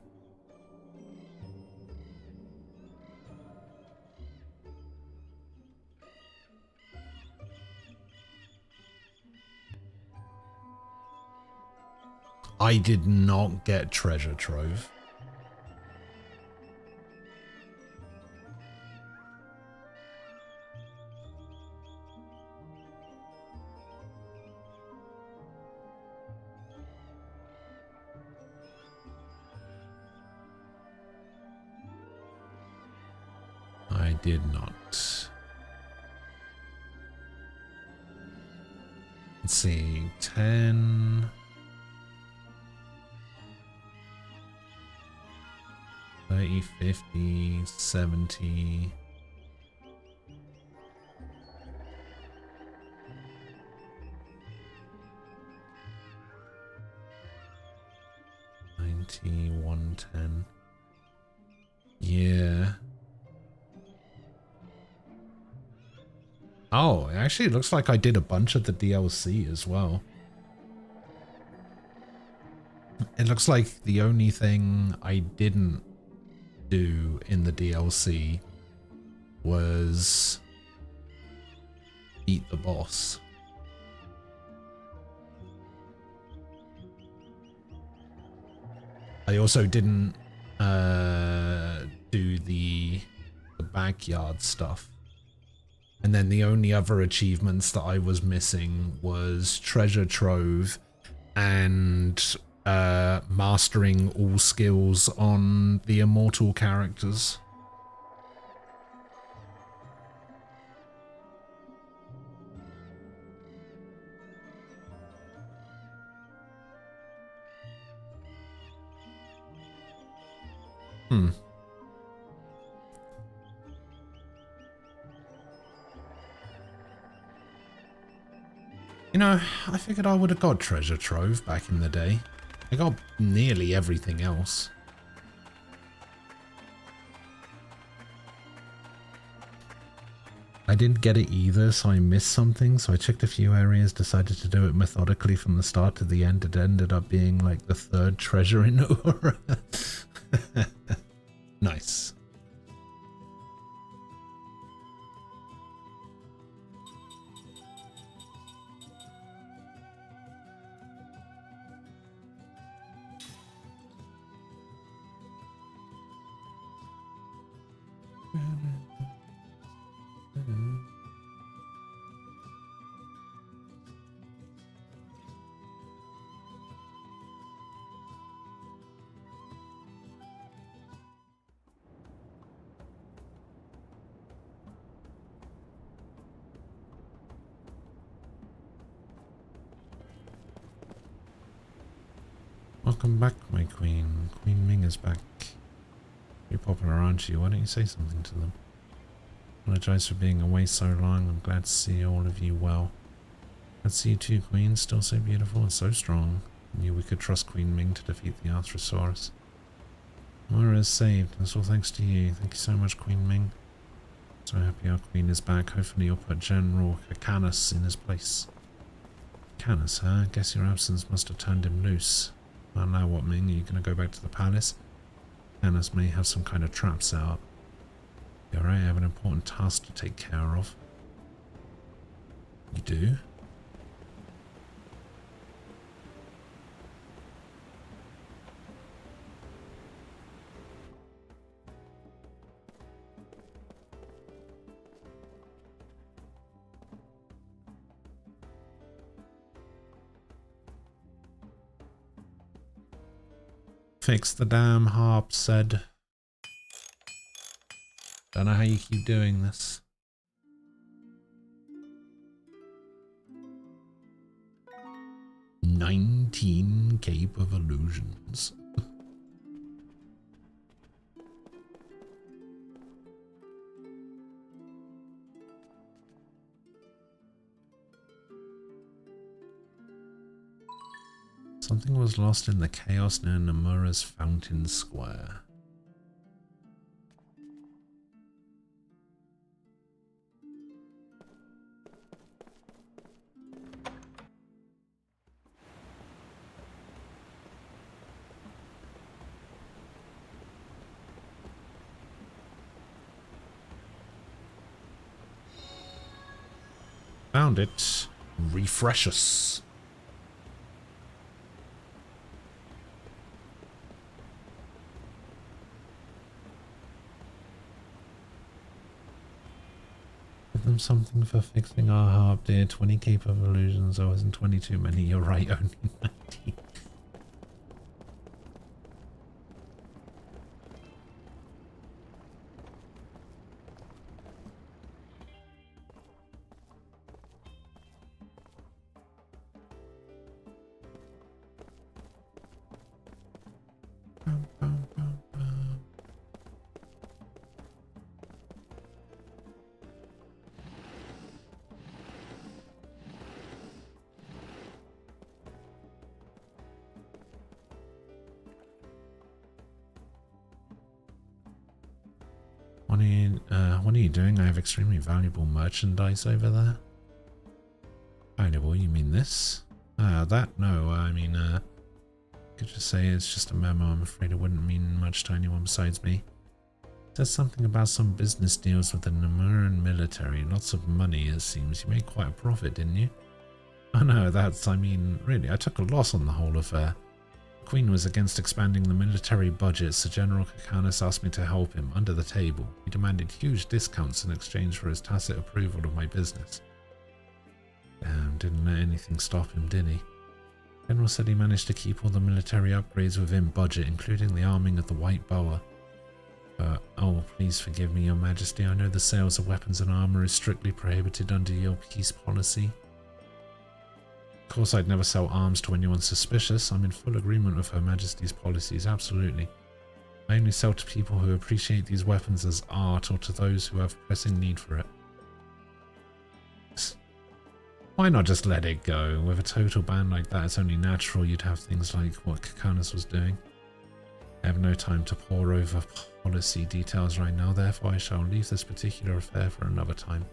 I did not get treasure trove. I did not. Let's see, 10... 30, 50, 70... 90, 110... Yeah... Oh, actually it looks like I did a bunch of the DLC as well. It looks like the only thing I didn't do in the DLC was beat the boss. I also didn't do the backyard stuff. And then the only other achievements that I was missing was treasure trove and mastering all skills on the immortal characters. You know, I figured I would have got treasure trove back in the day. I got nearly everything else. I didn't get it either, so I missed something. So I checked a few areas, decided to do it methodically from the start to the end. It ended up being like the 3rd treasure in Aura. Nice. Welcome back, my queen. Queen Ming is back. You're popping around you. Why don't you say something to them? Apologize for being away so long. I'm glad to see all of you well. Glad to see you too, Queen. Still so beautiful and so strong. I knew we could trust Queen Ming to defeat the Arthrosaurus. Moira is saved. That's all thanks to you. Thank you so much, Queen Ming. So happy our queen is back. Hopefully you'll put General Canis in his place. Canis, huh? Guess your absence must have turned him loose. Well, now what, Ming? Are you going to go back to the palace? Canis may have some kind of trap set up. You alright? I have an important task to take care of. You do? Fix the damn harp, said. Don't know how you keep doing this. "19 Cape of Illusions." Something was lost in the chaos near Nomura's Fountain Square. Found it. Refresh us. Give them something for fixing our harp, dear. 20 Cape of Illusions. I wasn't 20 too many. You're right, only 19. What are you doing? I have extremely valuable merchandise over there. Valuable? You mean this? That? No, I mean, could just say it's just a memo. I'm afraid it wouldn't mean much to anyone besides me. It says something about some business deals with the Namuran military. Lots of money, it seems. You made quite a profit, didn't you? Oh no, I mean, really, I took a loss on the whole affair. The Queen was against expanding the military budget, so General Canis asked me to help him, under the table. He demanded huge discounts in exchange for his tacit approval of my business. Damn, didn't let anything stop him, did he? General said he managed to keep all the military upgrades within budget, including the arming of the White Boa. But, oh, please forgive me, Your Majesty. I know the sales of weapons and armor is strictly prohibited under your peace policy. Of course, I'd never sell arms to anyone suspicious. I'm in full agreement with Her Majesty's policies, absolutely. I only sell to people who appreciate these weapons as art or to those who have pressing need for it. Why not just let it go? With a total ban like that, it's only natural you'd have things like what Canis was doing. I have no time to pore over policy details right now, therefore I shall leave this particular affair for another time.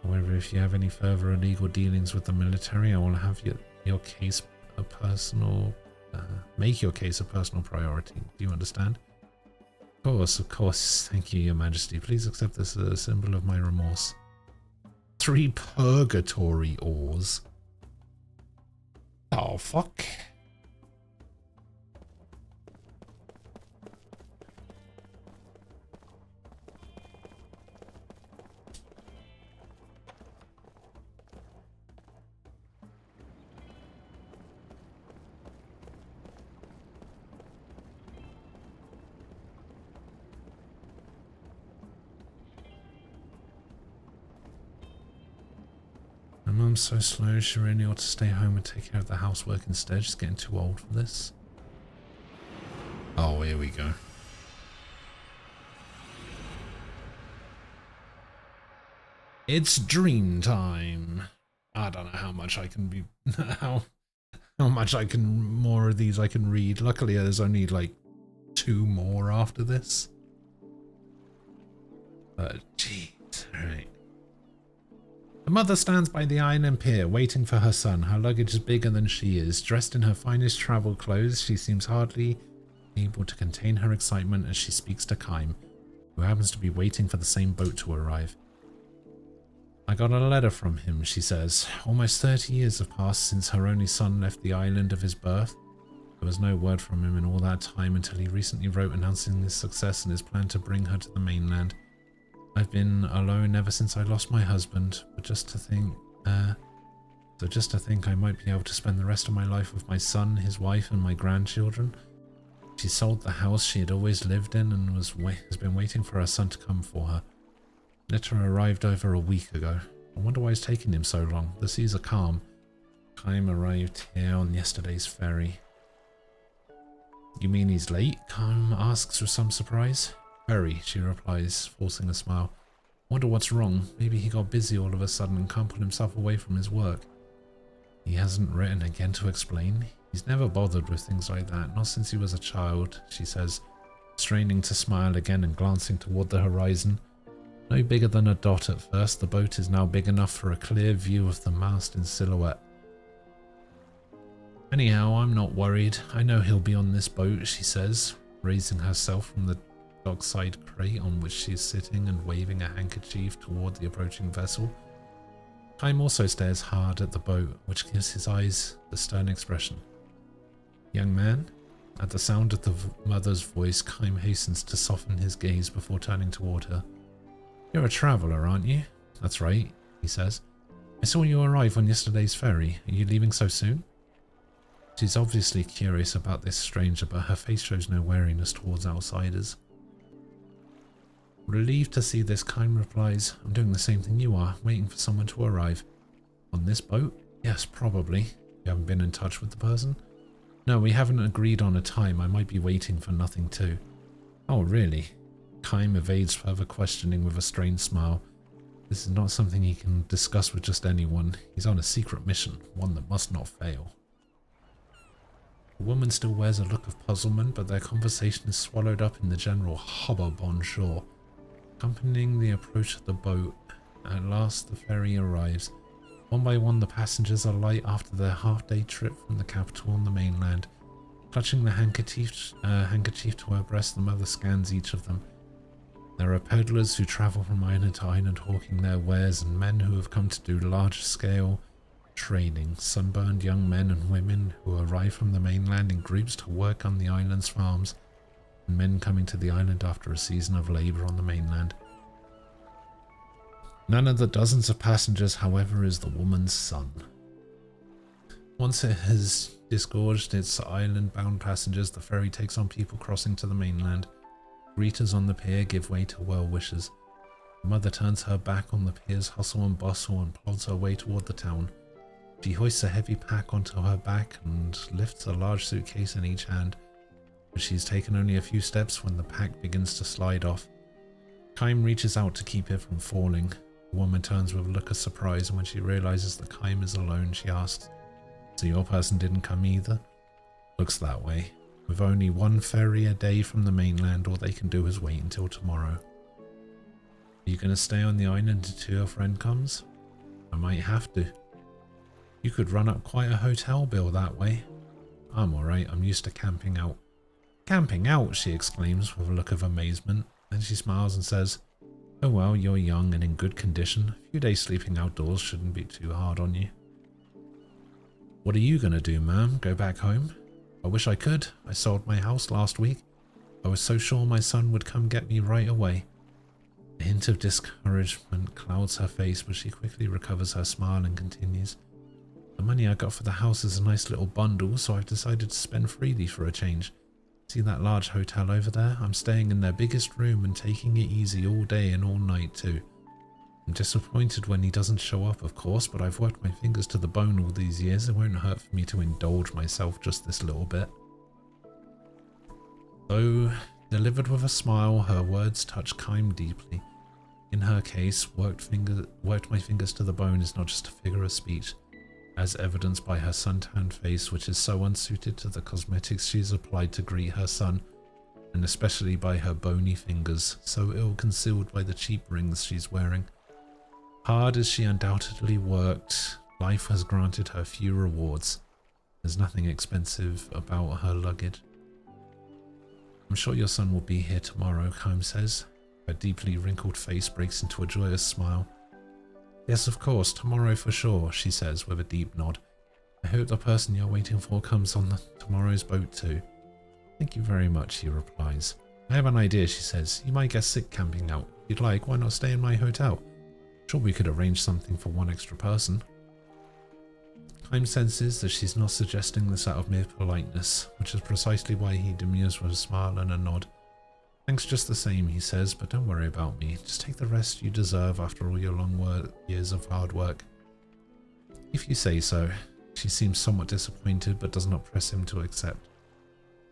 However, if you have any further illegal dealings with the military, I will have your case a personal... make your case a personal priority. Do you understand? Of course. Thank you, Your Majesty. Please accept this as a symbol of my remorse. 3 purgatory ores. Oh, fuck. My mum's so slow, she really ought to stay home and take care of the housework instead. She's getting too old for this. Oh, here we go. It's dream time. I don't know how much I can be... how much I can... more of these I can read. Luckily, there's only like 2 more after this. But, jeez. Alright. The mother stands by the island pier, waiting for her son. Her luggage is bigger than she is. Dressed in her finest travel clothes, she seems hardly able to contain her excitement as she speaks to Kaim, who happens to be waiting for the same boat to arrive. I got a letter from him, she says. Almost 30 years have passed since her only son left the island of his birth. There was no word from him in all that time until he recently wrote announcing his success and his plan to bring her to the mainland. I've been alone ever since I lost my husband, but just to think I might be able to spend the rest of my life with my son, his wife, and my grandchildren. She sold the house she had always lived in and has been waiting for her son to come for her. Letter arrived over a week ago. I wonder why it's taking him so long. The seas are calm. Kaim arrived here on yesterday's ferry. You mean he's late? Kaim asks with some surprise. Very, she replies, forcing a smile. Wonder what's wrong. Maybe he got busy all of a sudden and can't pull himself away from his work. He hasn't written again to explain. He's never bothered with things like that, not since he was a child, she says, straining to smile again and glancing toward the horizon. No bigger than a dot at first, the boat is now big enough for a clear view of the mast in silhouette. Anyhow, I'm not worried. I know he'll be on this boat, she says, raising herself from the dockside crate on which she is sitting and waving a handkerchief toward the approaching vessel. Kaim also stares hard at the boat, which gives his eyes a stern expression. Young man? At the sound of the mother's voice, Kaim hastens to soften his gaze before turning toward her. You're a traveller, aren't you? That's right, he says. I saw you arrive on yesterday's ferry. Are you leaving so soon? She's obviously curious about this stranger, but her face shows no wariness towards outsiders. Relieved to see this, Kaim replies, I'm doing the same thing you are, waiting for someone to arrive. On this boat? Yes, probably. You haven't been in touch with the person? No, we haven't agreed on a time. I might be waiting for nothing too. Oh, really? Kaim evades further questioning with a strained smile. This is not something he can discuss with just anyone. He's on a secret mission, one that must not fail. The woman still wears a look of puzzlement, but their conversation is swallowed up in the general hubbub on shore. Accompanying the approach of the boat, at last the ferry arrives. One by one the passengers alight after their half-day trip from the capital on the mainland. Clutching the handkerchief to her breast, the mother scans each of them. There are peddlers who travel from island to island hawking their wares, and men who have come to do large-scale trading, sunburned young men and women who arrive from the mainland in groups to work on the island's farms, and men coming to the island after a season of labour on the mainland. None of the dozens of passengers, however, is the woman's son. Once it has disgorged its island-bound passengers, the ferry takes on people crossing to the mainland. Greeters on the pier give way to well-wishers. The mother turns her back on the pier's hustle and bustle and plods her way toward the town. She hoists a heavy pack onto her back and lifts a large suitcase in each hand. But she's taken only a few steps when the pack begins to slide off. Kaim reaches out to keep it from falling. The woman turns with a look of surprise, and when she realizes that Kaim is alone, she asks, So your person didn't come either? Looks that way. With only one ferry a day from the mainland, all they can do is wait until tomorrow. Are you going to stay on the island until your friend comes? I might have to. You could run up quite a hotel bill that way. I'm alright, I'm used to camping out. Camping out, she exclaims with a look of amazement. Then she smiles and says, oh well, you're young and in good condition. A few days sleeping outdoors shouldn't be too hard on you. What are you going to do, ma'am? Go back home? I wish I could. I sold my house last week. I was so sure my son would come get me right away. A hint of discouragement clouds her face, but she quickly recovers her smile and continues. The money I got for the house is a nice little bundle, so I've decided to spend freely for a change. See that large hotel over there? I'm staying in their biggest room and taking it easy all day and all night too. I'm disappointed when he doesn't show up, of course, but I've worked my fingers to the bone all these years. It won't hurt for me to indulge myself just this little bit. Though delivered with a smile, her words touch Kime deeply. In her case, worked my fingers to the bone is not just a figure of speech, as evidenced by her suntanned face, which is so unsuited to the cosmetics she's applied to greet her son, and especially by her bony fingers, so ill-concealed by the cheap rings she's wearing. Hard as she undoubtedly worked, life has granted her few rewards. There's nothing expensive about her luggage. I'm sure your son will be here tomorrow, Kime says. Her deeply wrinkled face breaks into a joyous smile. Yes, of course, tomorrow for sure, she says with a deep nod. I hope the person you're waiting for comes on tomorrow's boat too. Thank you very much, he replies. I have an idea, she says. You might get sick camping out. If you'd like, why not stay in my hotel? Sure, we could arrange something for one extra person. Kime senses that she's not suggesting this out of mere politeness, which is precisely why he demurs with a smile and a nod. Thanks just the same, he says, but don't worry about me. Just take the rest you deserve after all your long years of hard work. If you say so. She seems somewhat disappointed, but does not press him to accept.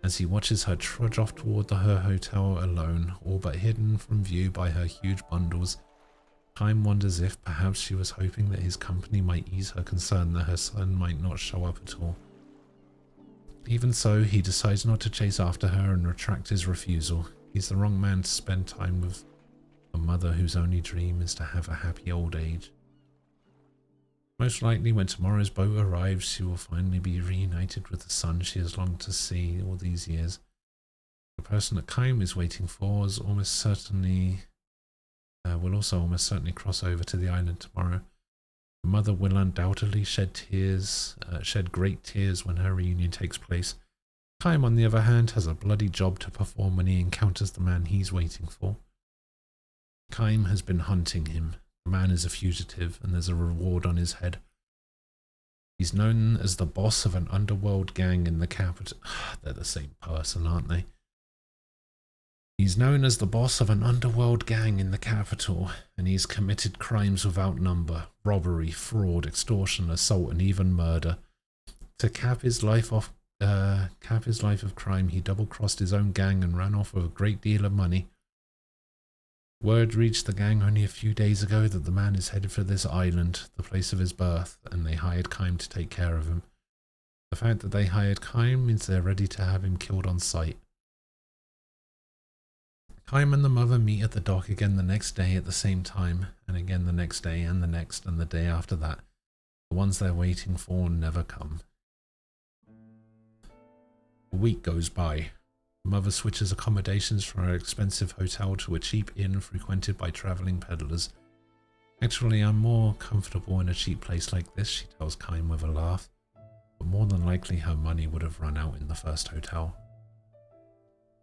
As he watches her trudge off toward her hotel alone, all but hidden from view by her huge bundles, Kime wonders if perhaps she was hoping that his company might ease her concern that her son might not show up at all. Even so, he decides not to chase after her and retract his refusal. He's the wrong man to spend time with a mother whose only dream is to have a happy old age. Most likely when tomorrow's boat arrives, she will finally be reunited with the son she has longed to see all these years. The person that Kime is waiting for is almost certainly will also almost certainly cross over to the island tomorrow. The mother will undoubtedly shed great tears when her reunion takes place. Kime, on the other hand, has a bloody job to perform when he encounters the man he's waiting for. Kime has been hunting him. The man is a fugitive, and there's a reward on his head. He's known as the boss of an underworld gang in the capital. They're the same person, aren't they? He's known as the boss of an underworld gang in the capital, and he's committed crimes without number: robbery, fraud, extortion, assault, and even murder. To cap his life of crime, he double-crossed his own gang and ran off with a great deal of money. Word reached the gang only a few days ago that the man is headed for this island, the place of his birth, and they hired Kime to take care of him. The fact that they hired Kime means they're ready to have him killed on sight. Kime and the mother meet at the dock again the next day at the same time, and again the next day, and the next, and the day after that. The ones they're waiting for never come. A week goes by. The mother switches accommodations from her expensive hotel to a cheap inn frequented by travelling peddlers. Actually, I'm more comfortable in a cheap place like this, she tells Kime with a laugh, but more than likely her money would have run out in the first hotel.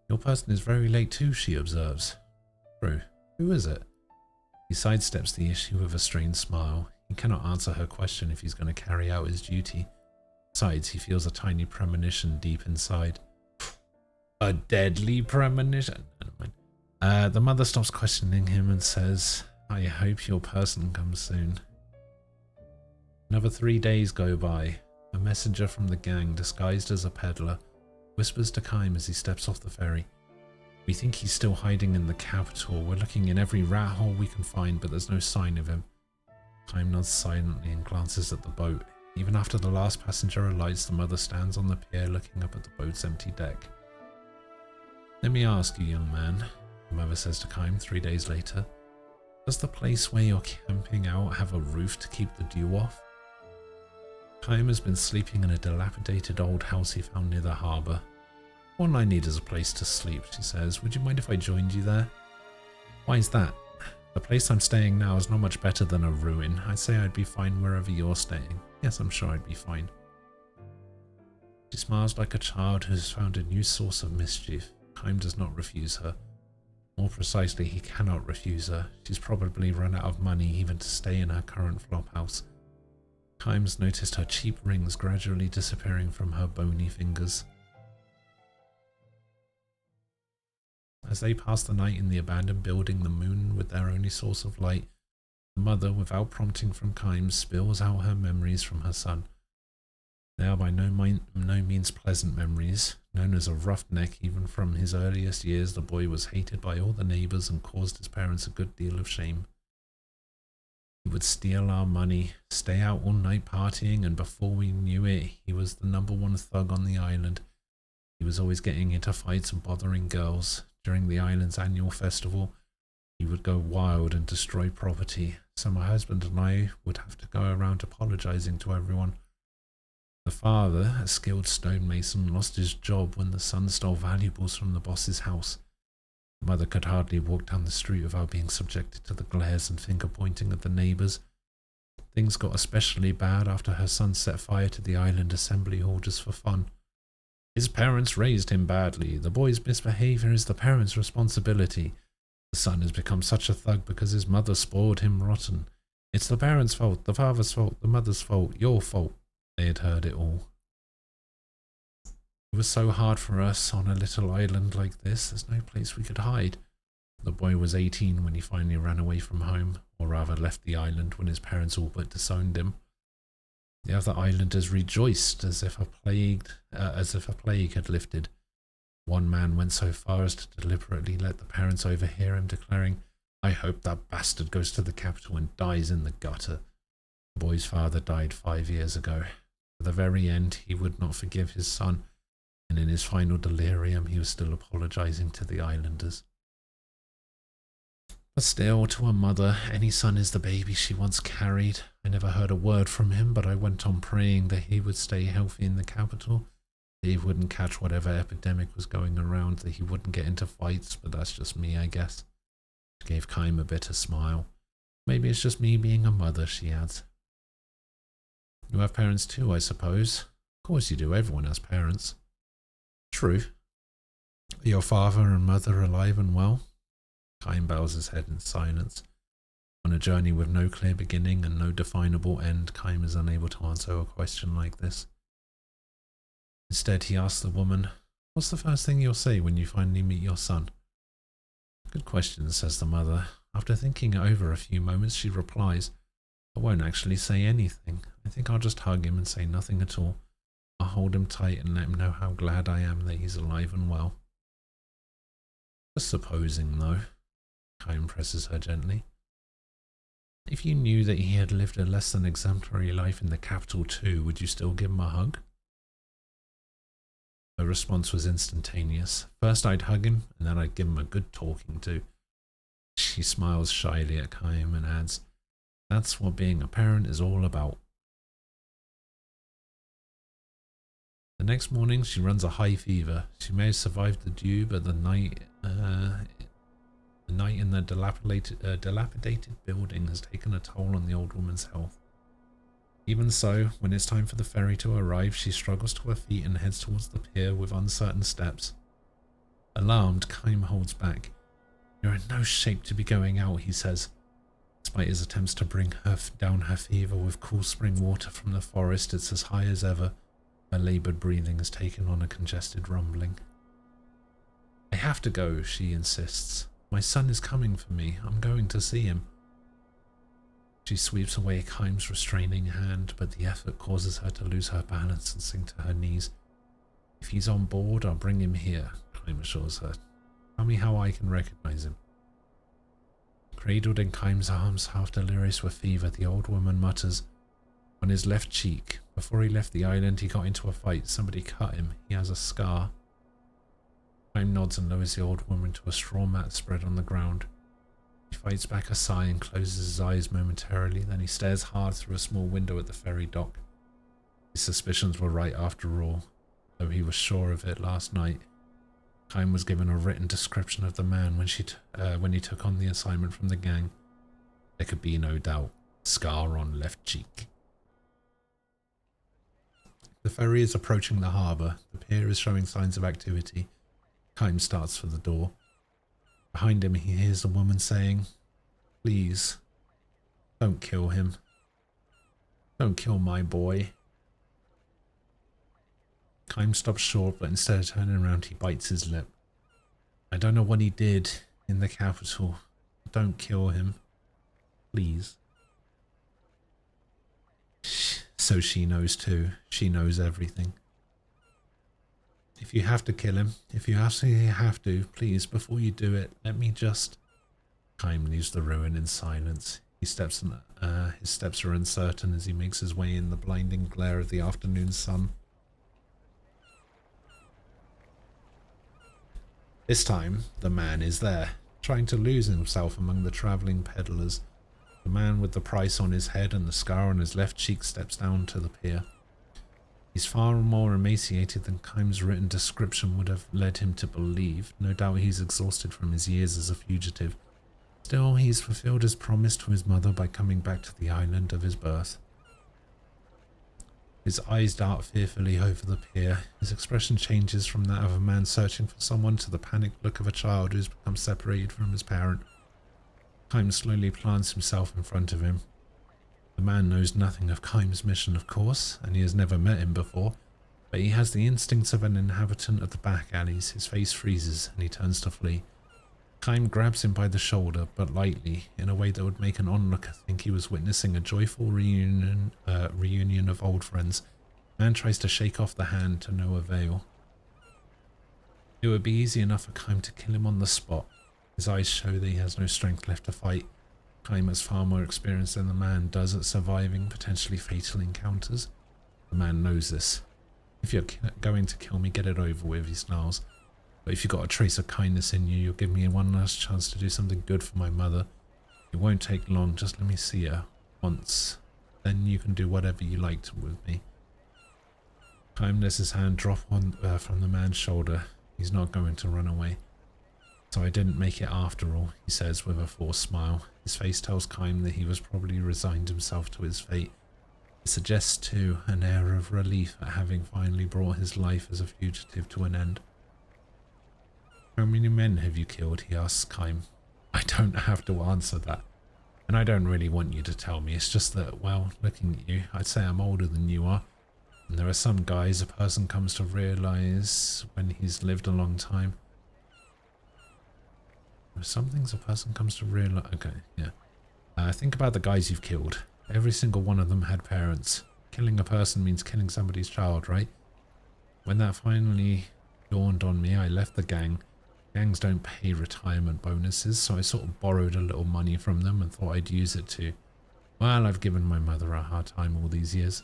Your person is very late too, she observes. True. Who is it? He sidesteps the issue with a strained smile. He cannot answer her question if he's going to carry out his duty. Besides, he feels a tiny premonition deep inside. A deadly premonition? Never mind. The mother stops questioning him and says, I hope your person comes soon. Another 3 days go by. A messenger from the gang, disguised as a peddler, whispers to Kime as he steps off the ferry. We think he's still hiding in the capital. We're looking in every rat hole we can find, but there's no sign of him. Kime nods silently and glances at the boat. Even after the last passenger alights, the mother stands on the pier looking up at the boat's empty deck. Let me ask you, young man, the mother says to Kime 3 days later. Does the place where you're camping out have a roof to keep the dew off? Chaim has been sleeping in a dilapidated old house he found near the harbour. All I need is a place to sleep, she says. Would you mind if I joined you there? Why is that? The place I'm staying now is not much better than a ruin. I'd say I'd be fine wherever you're staying. Yes, I'm sure I'd be fine. She smiles like a child who has found a new source of mischief. Chaim does not refuse her. More precisely, he cannot refuse her. She's probably run out of money even to stay in her current flop house. Chaim's noticed her cheap rings gradually disappearing from her bony fingers. As they pass the night in the abandoned building, the moon with their only source of light, the mother, without prompting from Chaim, spills out her memories from her son. They are by no means pleasant memories. Known as a roughneck, even from his earliest years, the boy was hated by all the neighbours and caused his parents a good deal of shame. He would steal our money, stay out all night partying, and before we knew it, he was the #1 thug on the island. He was always getting into fights and bothering girls. During the island's annual festival, he would go wild and destroy property, so my husband and I would have to go around apologizing to everyone. The father, a skilled stonemason, lost his job when the son stole valuables from the boss's house. The mother could hardly walk down the street without being subjected to the glares and finger-pointing of the neighbours. Things got especially bad after her son set fire to the island assembly hall just for fun. His parents raised him badly. The boy's misbehaviour is the parents' responsibility. The son has become such a thug because his mother spoiled him rotten. It's the parents' fault, the father's fault, the mother's fault, your fault. They had heard it all. It was so hard for us on a little island like this. There's no place we could hide. The boy was 18 when he finally ran away from home, or rather left the island when his parents all but disowned him. The other islanders rejoiced as if a plague had lifted. One man went so far as to deliberately let the parents overhear him declaring, "I hope that bastard goes to the capital and dies in the gutter." The boy's father died 5 years ago. At the very end, he would not forgive his son, and in his final delirium, he was still apologizing to the islanders. But still, to a mother, any son is the baby she once carried. I never heard a word from him, but I went on praying that he would stay healthy in the capital, that he wouldn't catch whatever epidemic was going around, that he wouldn't get into fights, but that's just me, I guess. She gave Chaim a bitter smile. Maybe it's just me being a mother, she adds. You have parents too, I suppose. Of course you do, everyone has parents. True. Are your father and mother alive and well? Chaim bows his head in silence. On a journey with no clear beginning and no definable end, Chaim is unable to answer a question like this. Instead, he asks the woman, "What's the first thing you'll say when you finally meet your son?" Good question, says the mother. After thinking it over a few moments, she replies, "I won't actually say anything. I think I'll just hug him and say nothing at all. I'll hold him tight and let him know how glad I am that he's alive and well." Just supposing, though. Chaim presses her gently. If you knew that he had lived a less than exemplary life in the capital too, would you still give him a hug? Her response was instantaneous. First I'd hug him, and then I'd give him a good talking to. She smiles shyly at Chaim and adds, "That's what being a parent is all about." The next morning she runs a high fever. She may have survived the dew, but the night in the dilapidated building has taken a toll on the old woman's health. Even so, when it's time for the ferry to arrive, she struggles to her feet and heads towards the pier with uncertain steps. Alarmed, Chaim holds back. "You're in no shape to be going out," he says. Despite his attempts to bring down her fever with cool spring water from the forest, it's as high as ever. Her laboured breathing has taken on a congested rumbling. "I have to go," she insists. "My son is coming for me. I'm going to see him." She sweeps away Chaim's restraining hand, but the effort causes her to lose her balance and sink to her knees. "If he's on board, I'll bring him here," Chaim assures her. "Tell me how I can recognize him." Cradled in Chaim's arms, half delirious with fever, the old woman mutters, "On his left cheek. Before he left the island, he got into a fight. Somebody cut him. He has a scar." Chaim nods and lowers the old woman to a straw mat spread on the ground. She fights back a sigh and closes his eyes momentarily. Then he stares hard through a small window at the ferry dock. His suspicions were right after all, though he was sure of it last night. Kime was given a written description of the man when he took on the assignment from the gang. There could be no doubt. Scar on left cheek. The ferry is approaching the harbour. The pier is showing signs of activity. Kime starts for the door. Behind him he hears a woman saying, "Please, don't kill him. Don't kill my boy." Kime stops short, but instead of turning around he bites his lip. "I don't know what he did in the capital. Don't kill him. Please." So she knows too. She knows everything. "If you have to kill him, if you absolutely have to, please, before you do it, let me just..." Kime leaves the ruin in silence. His steps are uncertain as he makes his way in the blinding glare of the afternoon sun. This time, the man is there, trying to lose himself among the travelling peddlers. The man with the price on his head and the scar on his left cheek steps down to the pier. He's far more emaciated than Kime's written description would have led him to believe. No doubt he's exhausted from his years as a fugitive. Still, he's fulfilled his promise to his mother by coming back to the island of his birth. His eyes dart fearfully over the pier. His expression changes from that of a man searching for someone to the panicked look of a child who's become separated from his parent. Kime slowly plants himself in front of him. The man knows nothing of Kime's mission, of course, and he has never met him before, but he has the instincts of an inhabitant of the back alleys. His face freezes, and he turns to flee. Kime grabs him by the shoulder, but lightly, in a way that would make an onlooker think he was witnessing a joyful reunion of old friends. The man tries to shake off the hand to no avail. It would be easy enough for Kime to kill him on the spot. His eyes show that he has no strength left to fight. Kime has far more experience than the man does at surviving potentially fatal encounters. The man knows this. "If you're going to kill me, get it over with," he snarls. "But if you've got a trace of kindness in you, you'll give me one last chance to do something good for my mother. It won't take long, just let me see her once. Then you can do whatever you like with me." Kime lets his hand drop from the man's shoulder. He's not going to run away. "So I didn't make it after all," he says with a forced smile. His face tells Kime that he was probably resigned himself to his fate. It suggests, too, an air of relief at having finally brought his life as a fugitive to an end. "How many men have you killed?" he asks Kime. "I don't have to answer that. And I don't really want you to tell me. It's just that, well, looking at you, I'd say I'm older than you are. And there are some guys a person comes to realize when he's lived a long time. Some things a person comes to realize..." Okay, yeah. Think about the guys you've killed. Every single one of them had parents. Killing a person means killing somebody's child, right? When that finally dawned on me, I left the gang. Gangs don't pay retirement bonuses, so I sort of borrowed a little money from them and thought I'd use it to... Well, I've given my mother a hard time all these years.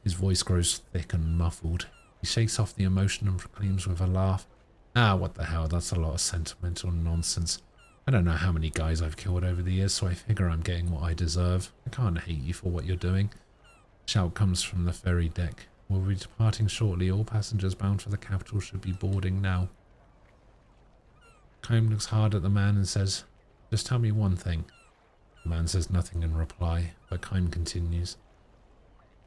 His voice grows thick and muffled. He shakes off the emotion and proclaims with a laugh, "Ah, what the hell, that's a lot of sentimental nonsense. I don't know how many guys I've killed over the years, so I figure I'm getting what I deserve. I can't hate you for what you're doing." A shout comes from the ferry deck. "We'll be departing shortly. All passengers bound for the capital should be boarding now." Kime looks hard at the man and says, "Just tell me one thing." The man says nothing in reply, but Kime continues.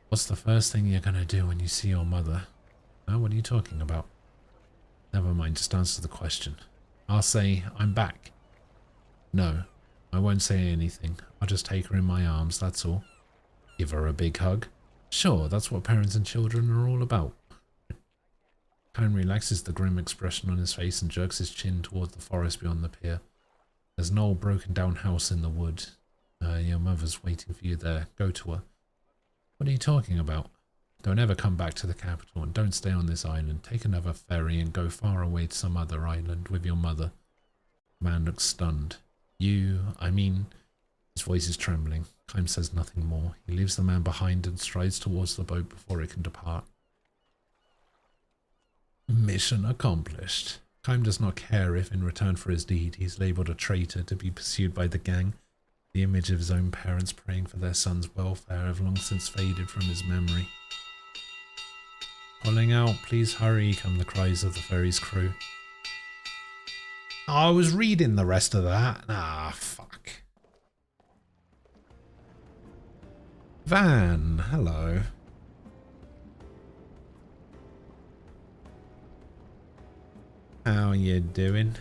"What's the first thing you're going to do when you see your mother?" "What are you talking about?" "Never mind, just answer the question." "I'll say, I'm back." "No, I won't say anything. I'll just take her in my arms, that's all." "Give her a big hug?" "Sure, that's what parents and children are all about." Kime relaxes the grim expression on his face and jerks his chin towards the forest beyond the pier. There's an old broken down house in the wood. Your mother's waiting for you there. Go to her." "What are you talking about?" "Don't ever come back to the capital and don't stay on this island. Take another ferry and go far away to some other island with your mother." The man looks stunned. I mean... His voice is trembling. Kime says nothing more. He leaves the man behind and strides towards the boat before it can depart. Mission accomplished. Kime does not care if, in return for his deed, he's labeled a traitor to be pursued by the gang. The image of his own parents praying for their son's welfare have long since faded from his memory. Pulling out, please hurry, come the cries of the ferry's crew. Oh, I was reading the rest of that. Ah, fuck. Van, hello. How you doing?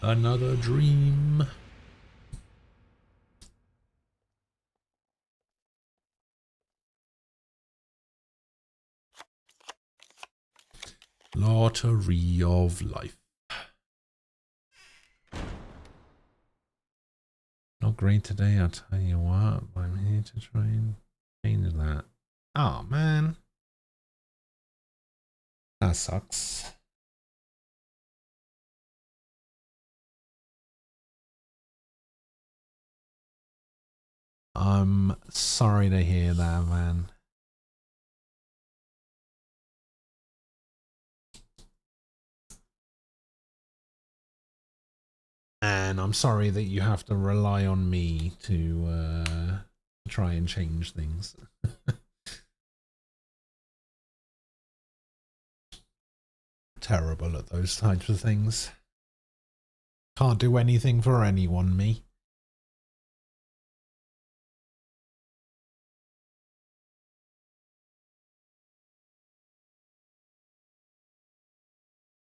Another dream. Lottery of life. Not great today, I'll tell you what. I'm here to try and change that. Oh man. That sucks. I'm sorry to hear that, man. And I'm sorry that you have to rely on me to try and change things. Terrible at those types of things. Can't do anything for anyone, me.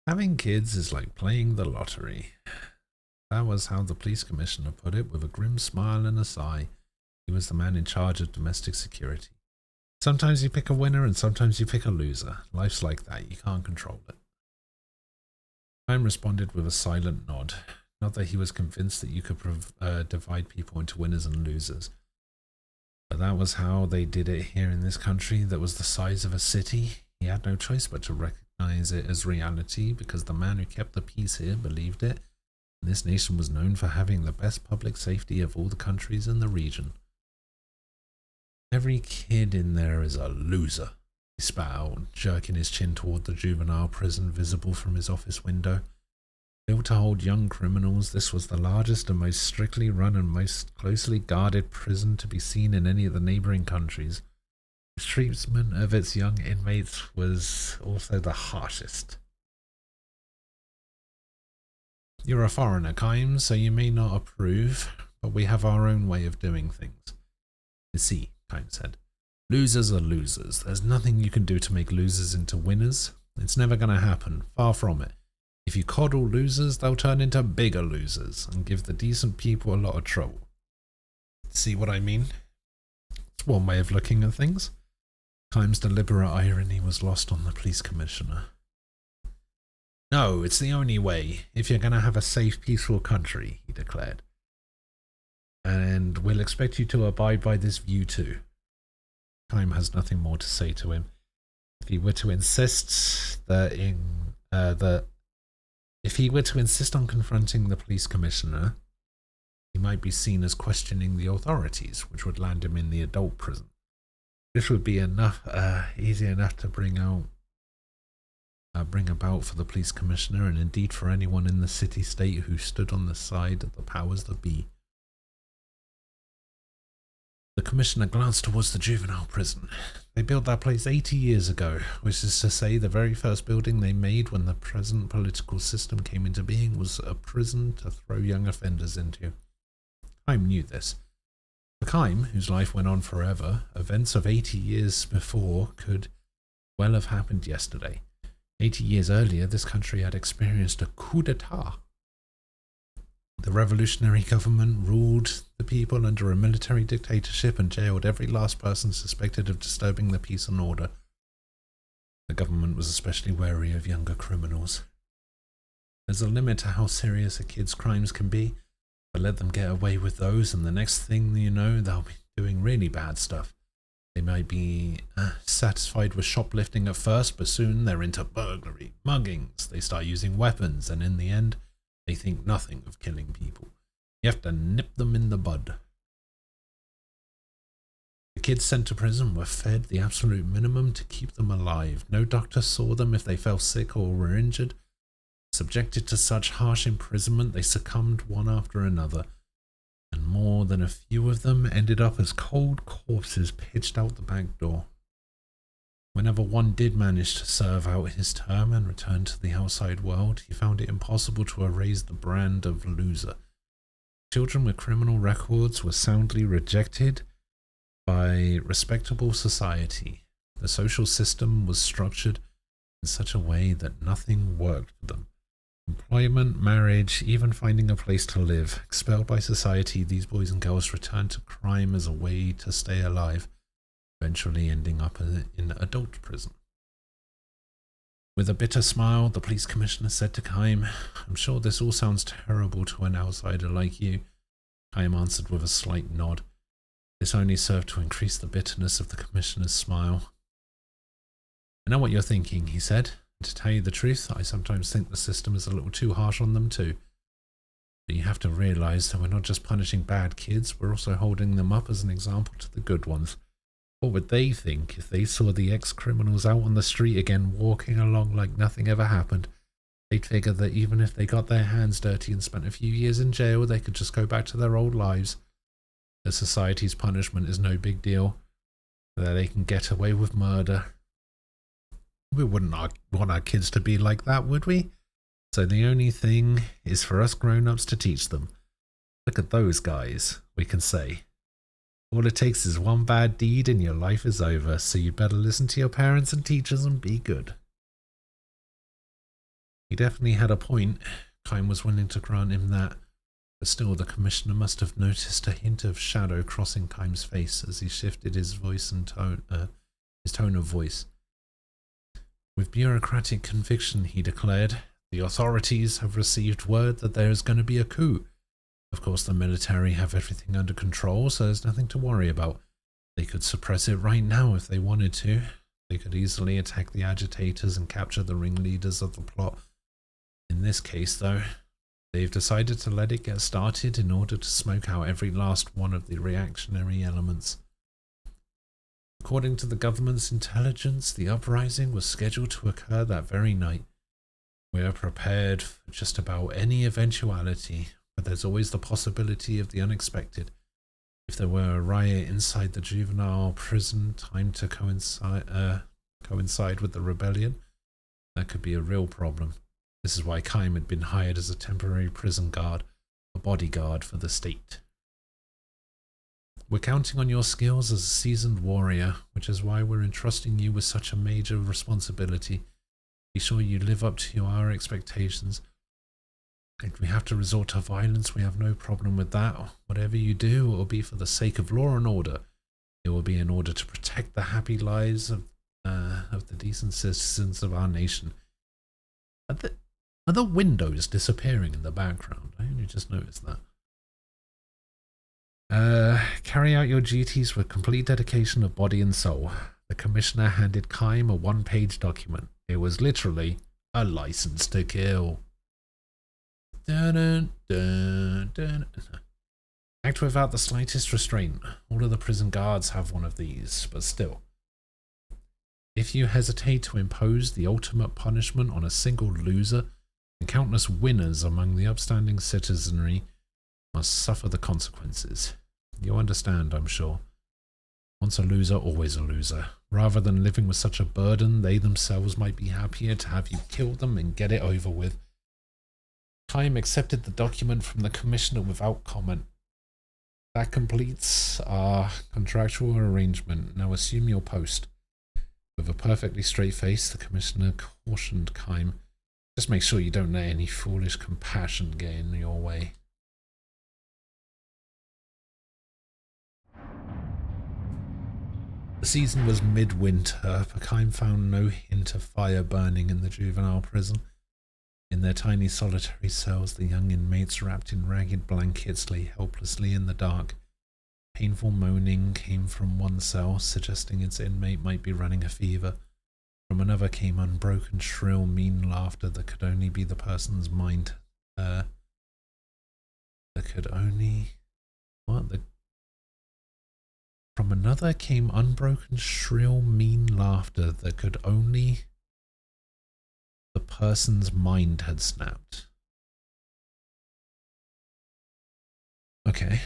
Having kids is like playing the lottery. That was how the police commissioner put it, with a grim smile and a sigh. He was the man in charge of domestic security. Sometimes you pick a winner and sometimes you pick a loser. Life's like that, you can't control it. Time responded with a silent nod. Not that he was convinced that you could divide people into winners and losers. But that was how they did it here in this country that was the size of a city. He had no choice but to recognize it as reality, because the man who kept the peace here believed it. This nation was known for having the best public safety of all the countries in the region. Every kid in there is a loser, he spat out, jerking his chin toward the juvenile prison visible from his office window. Built to hold young criminals, this was the largest and most strictly run and most closely guarded prison to be seen in any of the neighboring countries. Its treatment of its young inmates was also the harshest. You're a foreigner, Kime, so you may not approve, but we have our own way of doing things. You see, Kime said, losers are losers. There's nothing you can do to make losers into winners. It's never going to happen. Far from it. If you coddle losers, they'll turn into bigger losers and give the decent people a lot of trouble. See what I mean? It's one way of looking at things. Kime's deliberate irony was lost on the police commissioner. No, it's the only way, if you're going to have a safe, peaceful country, he declared. And we'll expect you to abide by this view too. Kime has nothing more to say to him. If he were to insist on confronting the police commissioner, he might be seen as questioning the authorities, which would land him in the adult prison. This would be easy enough to bring about for the police commissioner, and indeed for anyone in the city-state who stood on the side of the powers that be. The commissioner glanced towards the juvenile prison. They built that place 80 years ago, which is to say the very first building they made when the present political system came into being was a prison to throw young offenders into. Kime knew this. For Kime, whose life went on forever, events of 80 years before could well have happened yesterday. 80 years earlier, this country had experienced a coup d'etat. The revolutionary government ruled the people under a military dictatorship and jailed every last person suspected of disturbing the peace and order. The government was especially wary of younger criminals. There's a limit to how serious a kid's crimes can be, but let them get away with those and the next thing you know, they'll be doing really bad stuff. They might be satisfied with shoplifting at first, but soon they're into burglary, muggings, they start using weapons, and in the end, they think nothing of killing people. You have to nip them in the bud. The kids sent to prison were fed the absolute minimum to keep them alive. No doctor saw them if they fell sick or were injured. Subjected to such harsh imprisonment, they succumbed one after another, and more than a few of them ended up as cold corpses pitched out the back door. Whenever one did manage to serve out his term and return to the outside world, he found it impossible to erase the brand of loser. Children with criminal records were soundly rejected by respectable society. The social system was structured in such a way that nothing worked for them. Employment, marriage, even finding a place to live. Expelled by society, these boys and girls returned to crime as a way to stay alive, eventually ending up in adult prison. With a bitter smile, the police commissioner said to Kaim, "I'm sure this all sounds terrible to an outsider like you." Kaim answered with a slight nod. This only served to increase the bitterness of the commissioner's smile. "I know what you're thinking," he said. "To tell you the truth, I sometimes think the system is a little too harsh on them too. But you have to realize that we're not just punishing bad kids, we're also holding them up as an example to the good ones. What would they think if they saw the ex-criminals out on the street again walking along like nothing ever happened? They'd figure that even if they got their hands dirty and spent a few years in jail, they could just go back to their old lives. That society's punishment is no big deal, that they can get away with murder. We wouldn't want our kids to be like that, would we? So the only thing is for us grown-ups to teach them. Look at those guys, we can say. All it takes is one bad deed and your life is over, so you'd better listen to your parents and teachers and be good." He definitely had a point. Kaim was willing to grant him that, but still the commissioner must have noticed a hint of shadow crossing Kaim's face as he shifted his voice and tone of voice. With bureaucratic conviction, he declared, "The authorities have received word that there is going to be a coup. Of course, the military have everything under control, so there's nothing to worry about. They could suppress it right now if they wanted to. They could easily attack the agitators and capture the ringleaders of the plot. In this case, though, they've decided to let it get started in order to smoke out every last one of the reactionary elements. According to the government's intelligence, the uprising was scheduled to occur that very night. We are prepared for just about any eventuality, but there's always the possibility of the unexpected. If there were a riot inside the juvenile prison timed to coincide with the rebellion, that could be a real problem. This is why Kaim had been hired as a temporary prison guard, a bodyguard for the state. We're counting on your skills as a seasoned warrior, which is why we're entrusting you with such a major responsibility. Be sure you live up to our expectations. If we have to resort to violence, we have no problem with that. Whatever you do, it will be for the sake of law and order. It will be in order to protect the happy lives of the decent citizens of our nation." Are the windows disappearing in the background? I only just noticed that. Carry out your duties with complete dedication of body and soul. The commissioner handed Kaim a one-page document. It was literally a license to kill. Dun, dun, dun, dun. Act without the slightest restraint. All of the prison guards have one of these, but still. If you hesitate to impose the ultimate punishment on a single loser, then countless winners among the upstanding citizenry must suffer the consequences. You understand, I'm sure. Once a loser, always a loser. Rather than living with such a burden, they themselves might be happier to have you kill them and get it over with. Kaim accepted the document from the commissioner without comment. That completes our contractual arrangement. Now assume your post. With a perfectly straight face, the commissioner cautioned Kaim, "Just make sure you don't let any foolish compassion get in your way." The season was midwinter, but Kime found no hint of fire burning in the juvenile prison. In their tiny solitary cells, the young inmates wrapped in ragged blankets lay helplessly in the dark. Painful moaning came from one cell, suggesting its inmate might be running a fever. From another came unbroken, shrill, mean laughter that could only be the person's mind. From another came unbroken, shrill, mean laughter that could only the person's mind had snapped. Okay.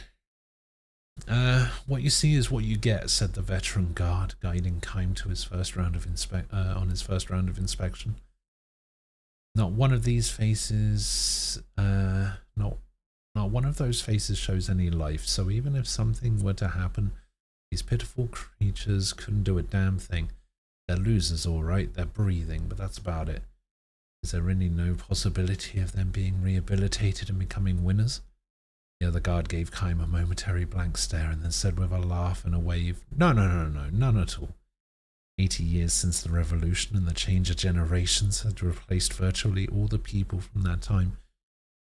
What you see is what you get, said the veteran guard, guiding Kime to his first round of inspection. Not one of these faces, not one of those faces shows any life, so even if something were to happen, these pitiful creatures couldn't do a damn thing. They're losers, all right, they're breathing, but that's about it. Is there really no possibility of them being rehabilitated and becoming winners? The other guard gave Kime a momentary blank stare and then said with a laugh and a wave, No, none at all. 80 years since the revolution and the change of generations had replaced virtually all the people from that time.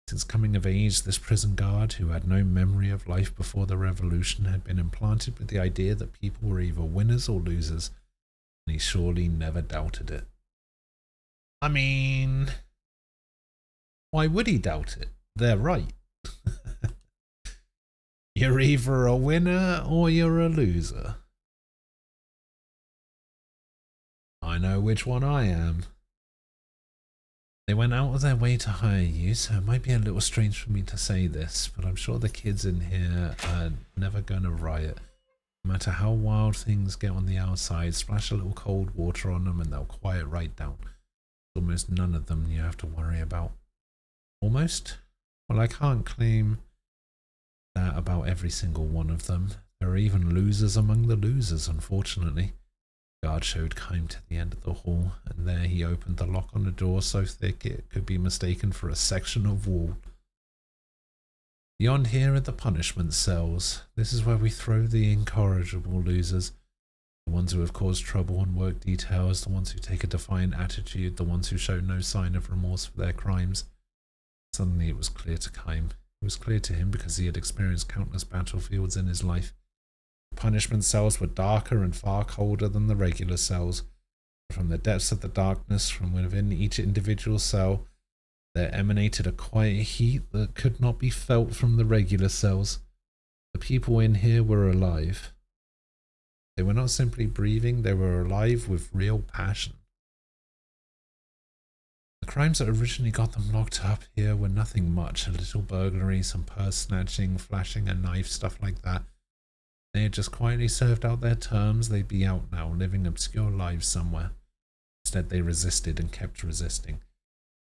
Since coming of age, this prison guard, who had no memory of life before the revolution, had been implanted with the idea that people were either winners or losers, and he surely never doubted it. I mean, why would he doubt it? They're right. You're either a winner or you're a loser. I know which one I am. They went out of their way to hire you, so it might be a little strange for me to say this, but I'm sure the kids in here are never gonna riot. No matter how wild things get on the outside, splash a little cold water on them and they'll quiet right down. Almost none of them you have to worry about. Almost? Well, I can't claim that about every single one of them. There are even losers among the losers, unfortunately. The guard showed Kime to the end of the hall, and there he opened the lock on the door so thick it could be mistaken for a section of wall. Beyond here are the punishment cells. This is where we throw the incorrigible losers. The ones who have caused trouble on work details, the ones who take a defiant attitude, the ones who show no sign of remorse for their crimes. Suddenly it was clear to Kime. It was clear to him because he had experienced countless battlefields in his life. The punishment cells were darker and far colder than the regular cells. From the depths of the darkness, from within each individual cell, there emanated a quiet heat that could not be felt from the regular cells. The people in here were alive. They were not simply breathing, they were alive with real passion. The crimes that originally got them locked up here were nothing much, a little burglary, some purse snatching, flashing a knife, stuff like that. They had just quietly served out their terms, they'd be out now, living obscure lives somewhere. Instead they resisted and kept resisting.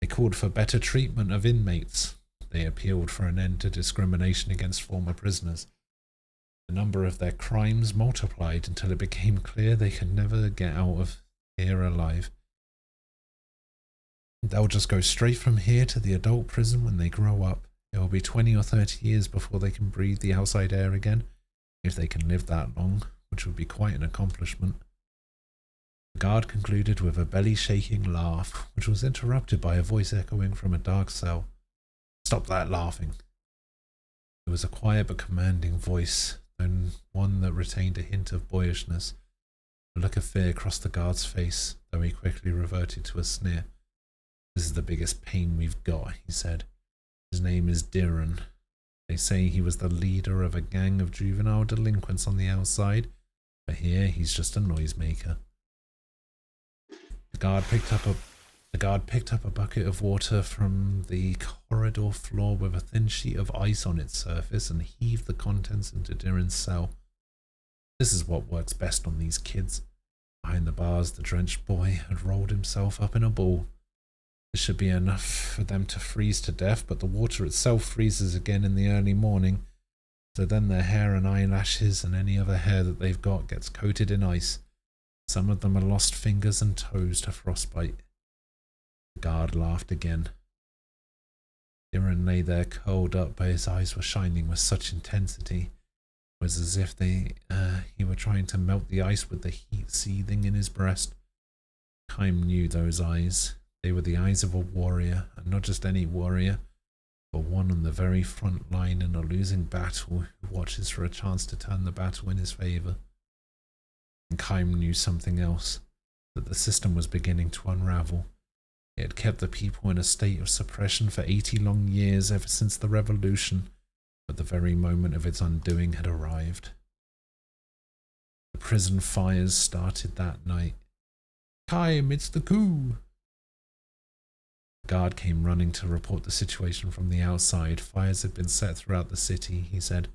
They called for better treatment of inmates. They appealed for an end to discrimination against former prisoners. The number of their crimes multiplied until it became clear they could never get out of here alive. They'll just go straight from here to the adult prison when they grow up. It will be 20 or 30 years before they can breathe the outside air again, if they can live that long, which would be quite an accomplishment. The guard concluded with a belly-shaking laugh, which was interrupted by a voice echoing from a dark cell. Stop that laughing. It was a quiet but commanding voice, and one that retained a hint of boyishness. A look of fear crossed the guard's face, though he quickly reverted to a sneer. This is the biggest pain we've got, he said. His name is Diran. They say he was the leader of a gang of juvenile delinquents on the outside, but here he's just a noisemaker. The guard picked up a bucket of water from the corridor floor with a thin sheet of ice on its surface and heaved the contents into Diran's cell. This is what works best on these kids. Behind the bars, the drenched boy had rolled himself up in a ball. This should be enough for them to freeze to death, but the water itself freezes again in the early morning, so then their hair and eyelashes and any other hair that they've got gets coated in ice. Some of them are lost fingers and toes to frostbite. The guard laughed again. Diran lay there curled up, but his eyes were shining with such intensity. It was as if he were trying to melt the ice with the heat seething in his breast. Kaim knew those eyes. They were the eyes of a warrior, and not just any warrior, but one on the very front line in a losing battle who watches for a chance to turn the battle in his favor. And Kaim knew something else, that the system was beginning to unravel. It had kept the people in a state of suppression for 80 long years ever since the revolution, but the very moment of its undoing had arrived. The prison fires started that night. Kaim, it's the coup! The guard came running to report the situation from the outside. Fires had been set throughout the city, he said.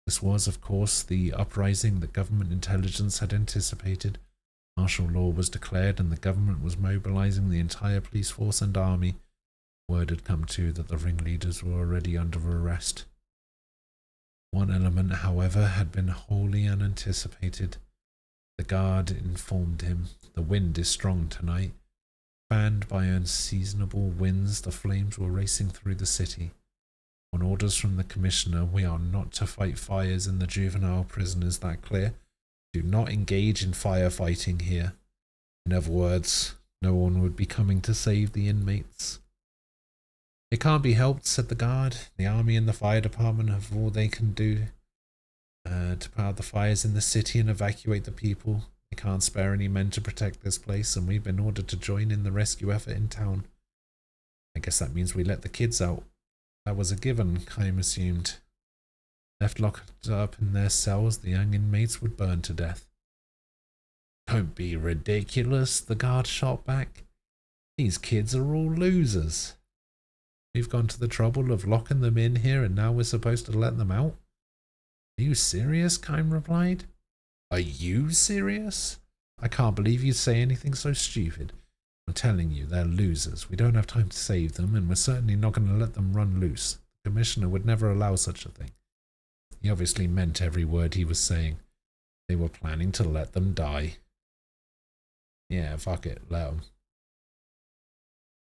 This was, of course, the uprising that government intelligence had anticipated. Martial law was declared and the government was mobilizing the entire police force and army. Word had come too that the ringleaders were already under arrest. One element, however, had been wholly unanticipated. The guard informed him, the wind is strong tonight. Fanned by unseasonable winds, the flames were racing through the city. On orders from the commissioner, we are not to fight fires in the juvenile prison, is that clear? Do not engage in firefighting here. In other words, no one would be coming to save the inmates. It can't be helped, said the guard. The army and the fire department have all they can do to put out the fires in the city and evacuate the people. They can't spare any men to protect this place, and we've been ordered to join in the rescue effort in town. I guess that means we let the kids out. That was a given, Kaim assumed. Left locked up in their cells, the young inmates would burn to death. Don't be ridiculous, the guard shot back. These kids are all losers. We've gone to the trouble of locking them in here and now we're supposed to let them out? Are you serious? Kaim replied. Are you serious? I can't believe you'd say anything so stupid. I'm telling you, they're losers. We don't have time to save them, and we're certainly not going to let them run loose. The commissioner would never allow such a thing. He obviously meant every word he was saying. They were planning to let them die. Yeah, fuck it, let them.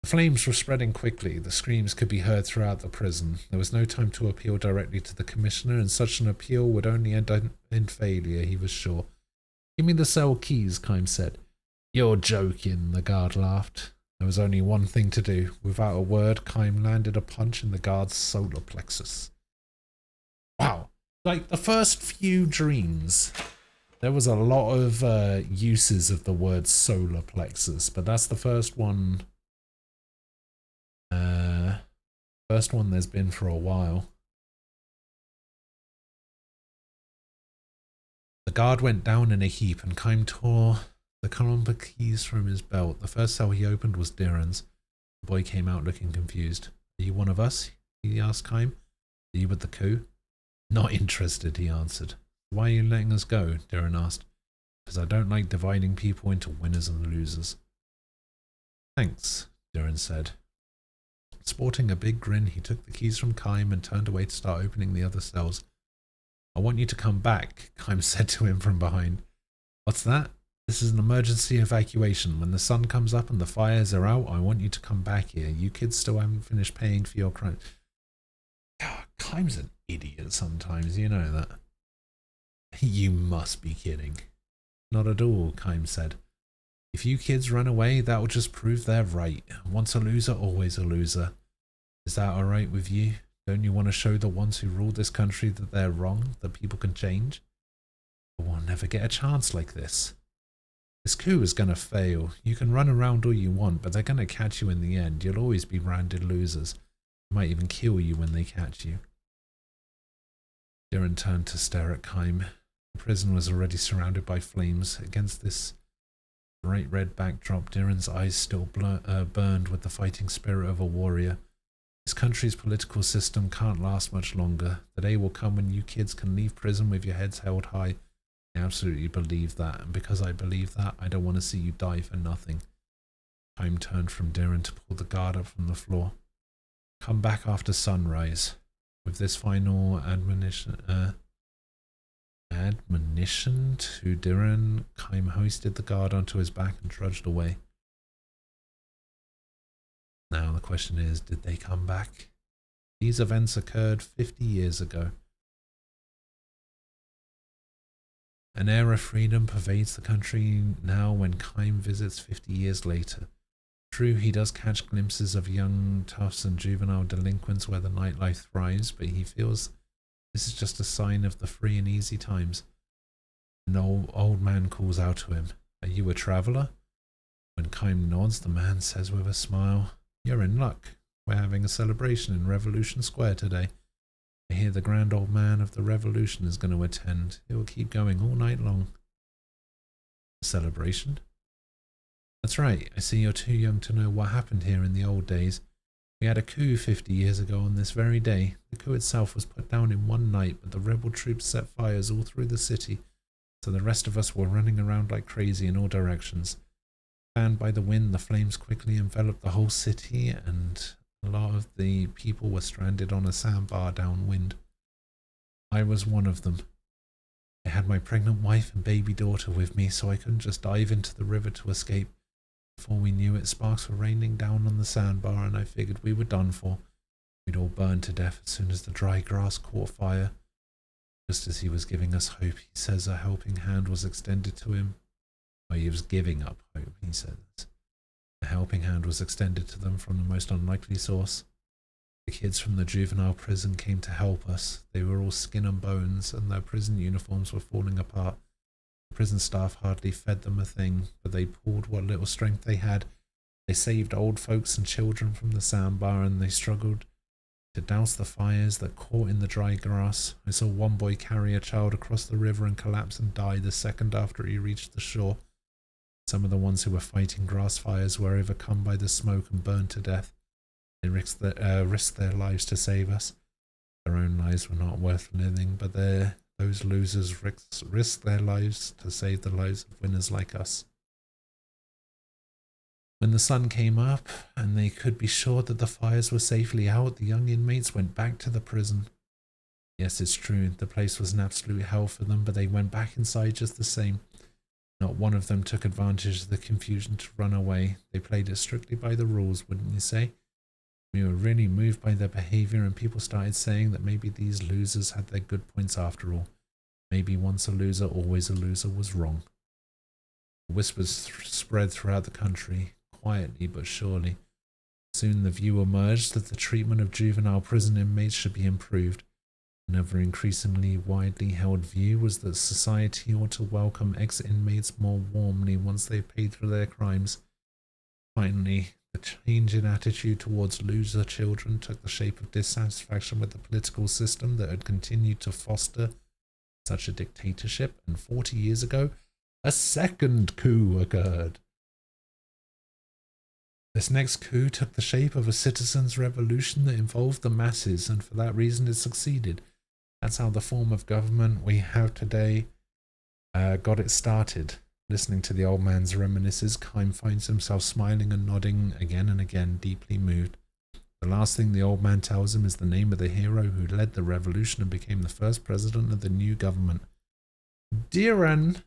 The flames were spreading quickly. The screams could be heard throughout the prison. There was no time to appeal directly to the commissioner, and such an appeal would only end in failure, he was sure. Give me the cell keys, Kaim said. You're joking, the guard laughed. There was only one thing to do. Without a word, Kaim landed a punch in the guard's solar plexus. Wow. Like, the first few dreams, there was a lot of uses of the word solar plexus, but that's the first one. First one there's been for a while. The guard went down in a heap and Kaim tore the Columba keys from his belt. The first cell he opened was Diren's. The boy came out looking confused. Are you one of us? He asked Kaim. Are you with the coup? Not interested, he answered. Why are you letting us go? Diren asked. Because I don't like dividing people into winners and losers. Thanks, Diren said. Sporting a big grin, he took the keys from Kaim and turned away to start opening the other cells. I want you to come back, Kaim said to him from behind. What's that? This is an emergency evacuation. When the sun comes up and the fires are out, I want you to come back here. You kids still haven't finished paying for your crimes. God, Kaim's an idiot sometimes, you know that. You must be kidding. Not at all, Kaim said. If you kids run away, that will just prove they're right. Once a loser, always a loser. Is that alright with you? Don't you want to show the ones who rule this country that they're wrong, that people can change? But we'll never get a chance like this. This coup is going to fail. You can run around all you want, but they're going to catch you in the end. You'll always be branded losers. They might even kill you when they catch you. Diren turned to stare at Kaim. The prison was already surrounded by flames. Against this bright red backdrop, Diren's eyes still burned with the fighting spirit of a warrior. This country's political system can't last much longer. The day will come when you kids can leave prison with your heads held high. I absolutely believe that, and because I believe that, I don't want to see you die for nothing. Kaim turned from Diren to pull the guard up from the floor. Come back after sunrise. With this final admonition to Diren, Kaim hoisted the guard onto his back and trudged away. Now the question is, did they come back? These events occurred 50 years ago. An air of freedom pervades the country now when Kime visits 50 years later. True, he does catch glimpses of young toughs and juvenile delinquents where the nightlife thrives, but he feels this is just a sign of the free and easy times. An old man calls out to him, "Are you a traveller?" When Kime nods, the man says with a smile, "You're in luck. We're having a celebration in Revolution Square today. I hear the grand old man of the revolution is going to attend. It will keep going all night long." A celebration? That's right. I see you're too young to know what happened here in the old days. We had a coup 50 years ago on this very day. The coup itself was put down in one night, but the rebel troops set fires all through the city, so the rest of us were running around like crazy in all directions. Fanned by the wind, the flames quickly enveloped the whole city, and a lot of the people were stranded on a sandbar downwind. I was one of them. I had my pregnant wife and baby daughter with me, so I couldn't just dive into the river to escape. Before we knew it, sparks were raining down on the sandbar, and I figured we were done for. We'd all burn to death as soon as the dry grass caught fire. Just as he was giving us hope, he says a helping hand was extended to him. Oh, he was giving up hope, he says. A helping hand was extended to them from the most unlikely source. The kids from the juvenile prison came to help us. They were all skin and bones, and their prison uniforms were falling apart. The prison staff hardly fed them a thing, but they pulled what little strength they had. They saved old folks and children from the sandbar, and they struggled to douse the fires that caught in the dry grass. I saw one boy carry a child across the river and collapse and die the second after he reached the shore. Some of the ones who were fighting grass fires were overcome by the smoke and burned to death. They risked their lives to save us. Their own lives were not worth living, but those losers risked their lives to save the lives of winners like us. When the sun came up and they could be sure that the fires were safely out, the young inmates went back to the prison. Yes, it's true, the place was an absolute hell for them, but they went back inside just the same. Not one of them took advantage of the confusion to run away. They played it strictly by the rules, wouldn't you say? We were really moved by their behavior, and people started saying that maybe these losers had their good points after all. Maybe once a loser, always a loser was wrong. The whispers spread throughout the country, quietly but surely. Soon the view emerged that the treatment of juvenile prison inmates should be improved. Another increasingly widely held view was that society ought to welcome ex-inmates more warmly once they paid for their crimes. Finally, the change in attitude towards loser children took the shape of dissatisfaction with the political system that had continued to foster such a dictatorship, and 40 years ago, a second coup occurred. This next coup took the shape of a citizens' revolution that involved the masses, and for that reason it succeeded. That's how the form of government we have today got it started. Listening to the old man's reminiscences, Kime finds himself smiling and nodding again and again, deeply moved. The last thing the old man tells him is the name of the hero who led the revolution and became the first president of the new government. Diran!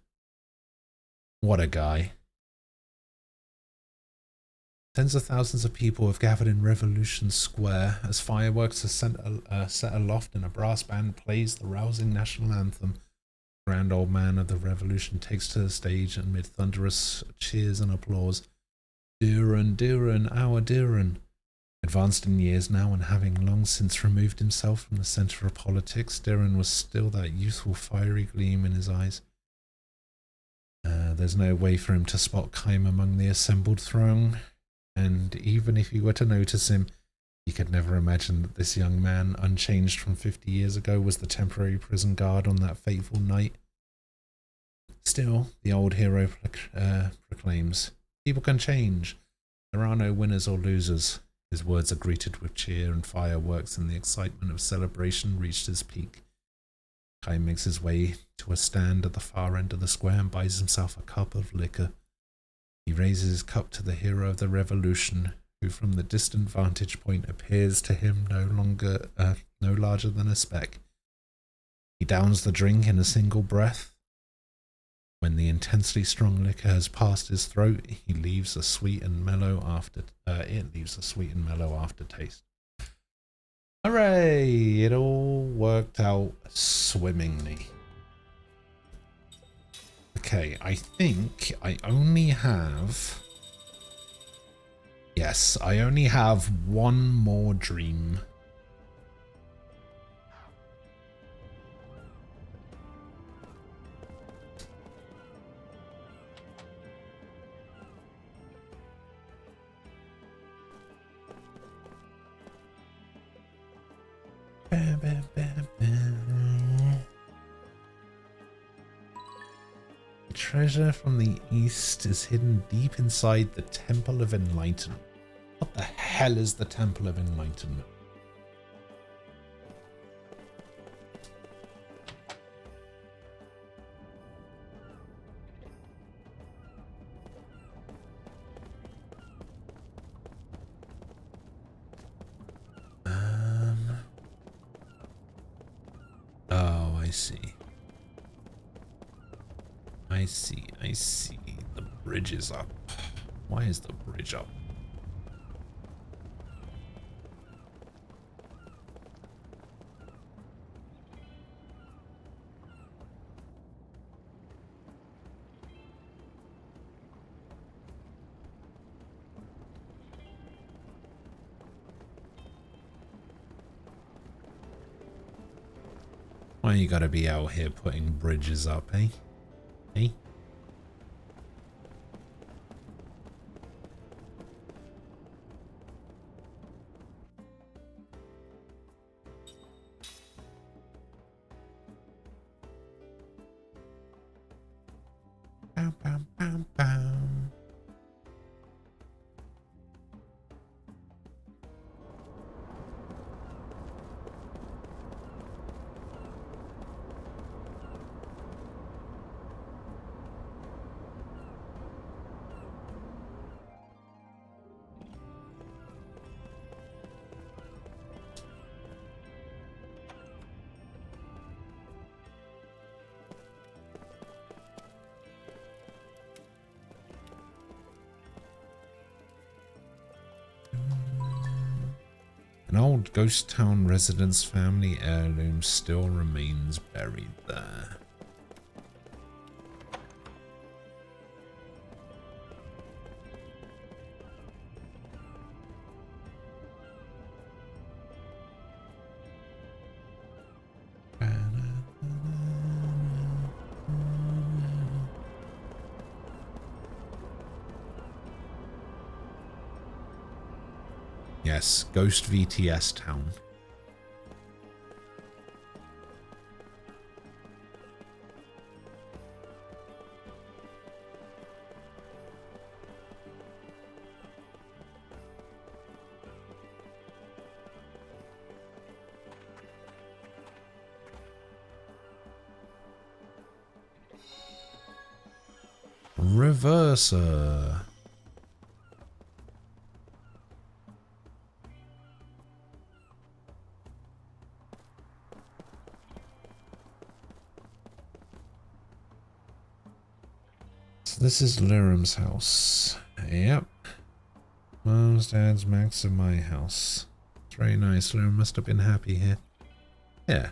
What a guy. Tens of thousands of people have gathered in Revolution Square as fireworks are set aloft and a brass band plays the rousing national anthem. The grand old man of the revolution takes to the stage amid thunderous cheers and applause. Diran, Diran, our Diran. Advanced in years now and having long since removed himself from the centre of politics, Diran was still that youthful fiery gleam in his eyes. There's no way for him to spot Kime among the assembled throng, and even if he were to notice him, he could never imagine that this young man, unchanged from 50 years ago, was the temporary prison guard on that fateful night. Still, the old hero proclaims, "People can change. There are no winners or losers." His words are greeted with cheer and fireworks, and the excitement of celebration reached its peak. Kime makes his way to a stand at the far end of the square and buys himself a cup of liquor. He raises his cup to the hero of the revolution, who from the distant vantage point appears to him no larger than a speck. He downs the drink in a single breath. When the intensely strong liquor has passed his throat, he leaves a sweet and mellow aftertaste. Hooray! It all worked out swimmingly. Okay, I think I only have... Yes, I only have one more dream. The treasure from the east is hidden deep inside the Temple of Enlightenment. What the hell is the Temple of Enlightenment? Oh, I see. I see. The bridge is up. Why is the bridge up? Why you gotta be out here putting bridges up, eh? Eh? Bam, bam, bam, bam. An old ghost town residence family heirloom still remains buried there. Yes, Ghost VTS Town. Reverser. This is Liram's house. Yep. Mom's, Dad's, Max, and my house. It's very nice. Liram must have been happy here. Yeah.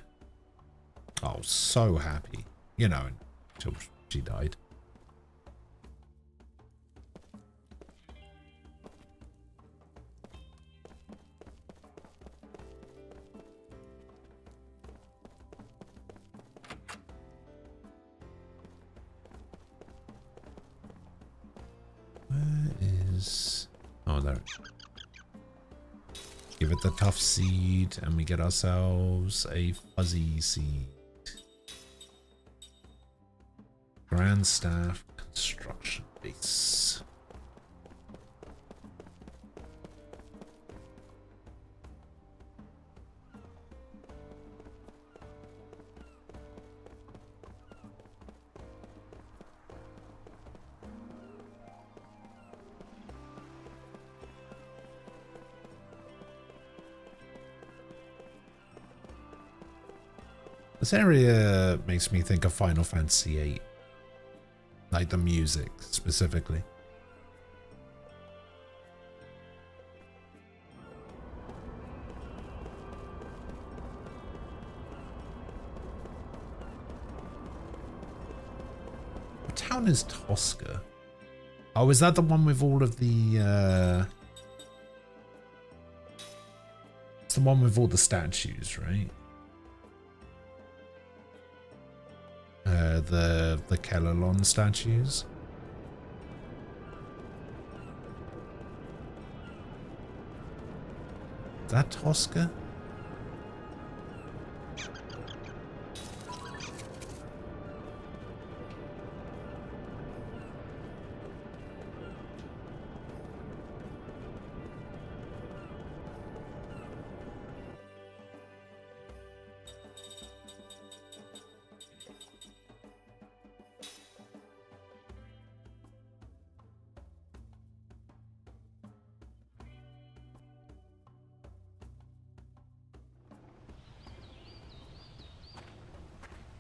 Oh, so happy. You know, until she died. Oh, there. Give it the tough seed, and we get ourselves a fuzzy seed. Grand Staff Construction Base. This area makes me think of Final Fantasy VIII. Like the music, specifically. town is Tosca? Oh, is that the one with all of the it's the one with all the statues, right? The Kellerlon statues. Is that Tosca?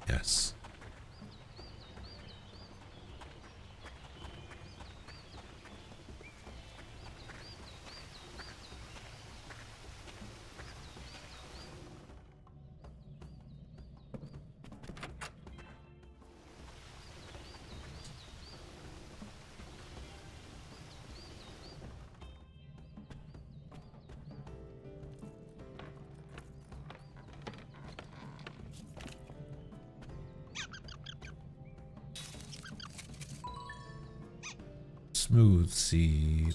Yes. Smooth seed.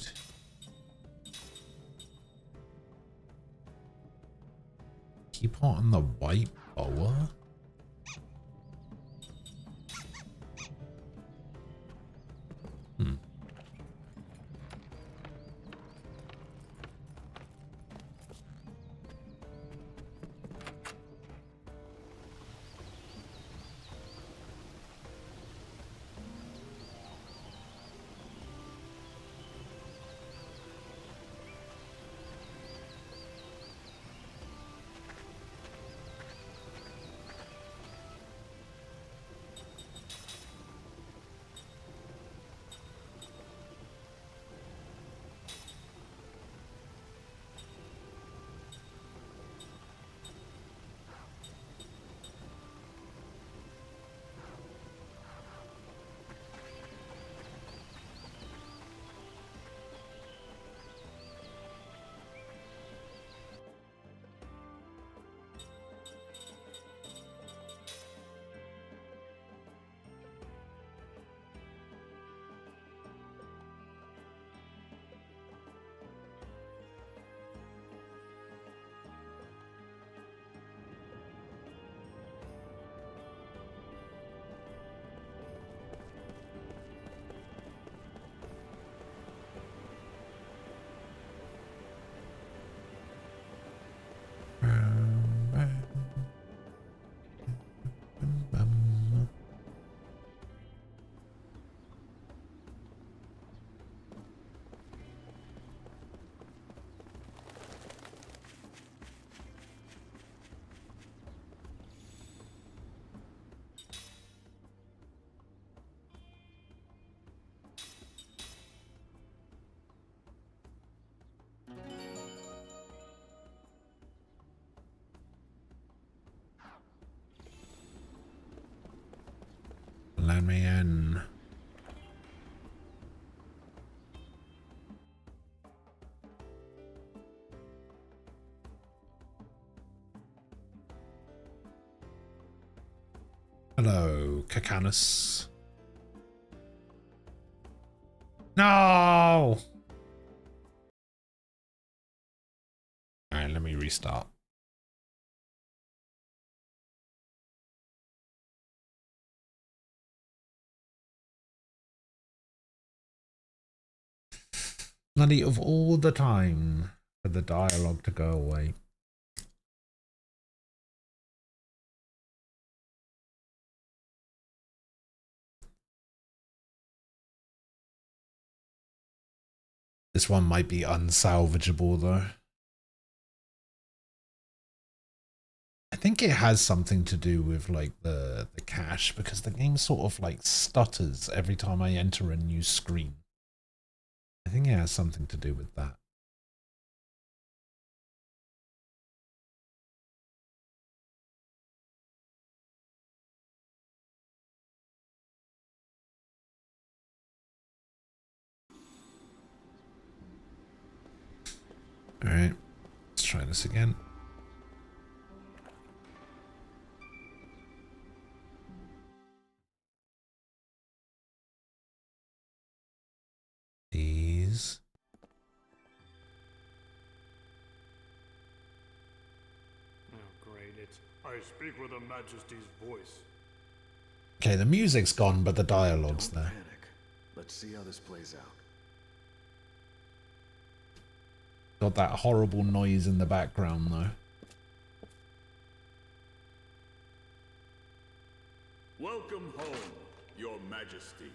Keep on the white boa. Let me in. Hello, Kakanus. No! Alright, let me restart. Bloody of all the time for the dialogue to go away. This one might be unsalvageable though. I think it has something to do with like the cache, because the game sort of like stutters every time I enter a new screen. I think it has something to do with that. Alright, let's try this again. These. Oh, great. It's I speak with Her Majesty's voice. Okay, the music's gone, but the dialogue's Don't there. panic. Let's see how this plays out. Got that horrible noise in the background, though. Welcome home, Your Majesty.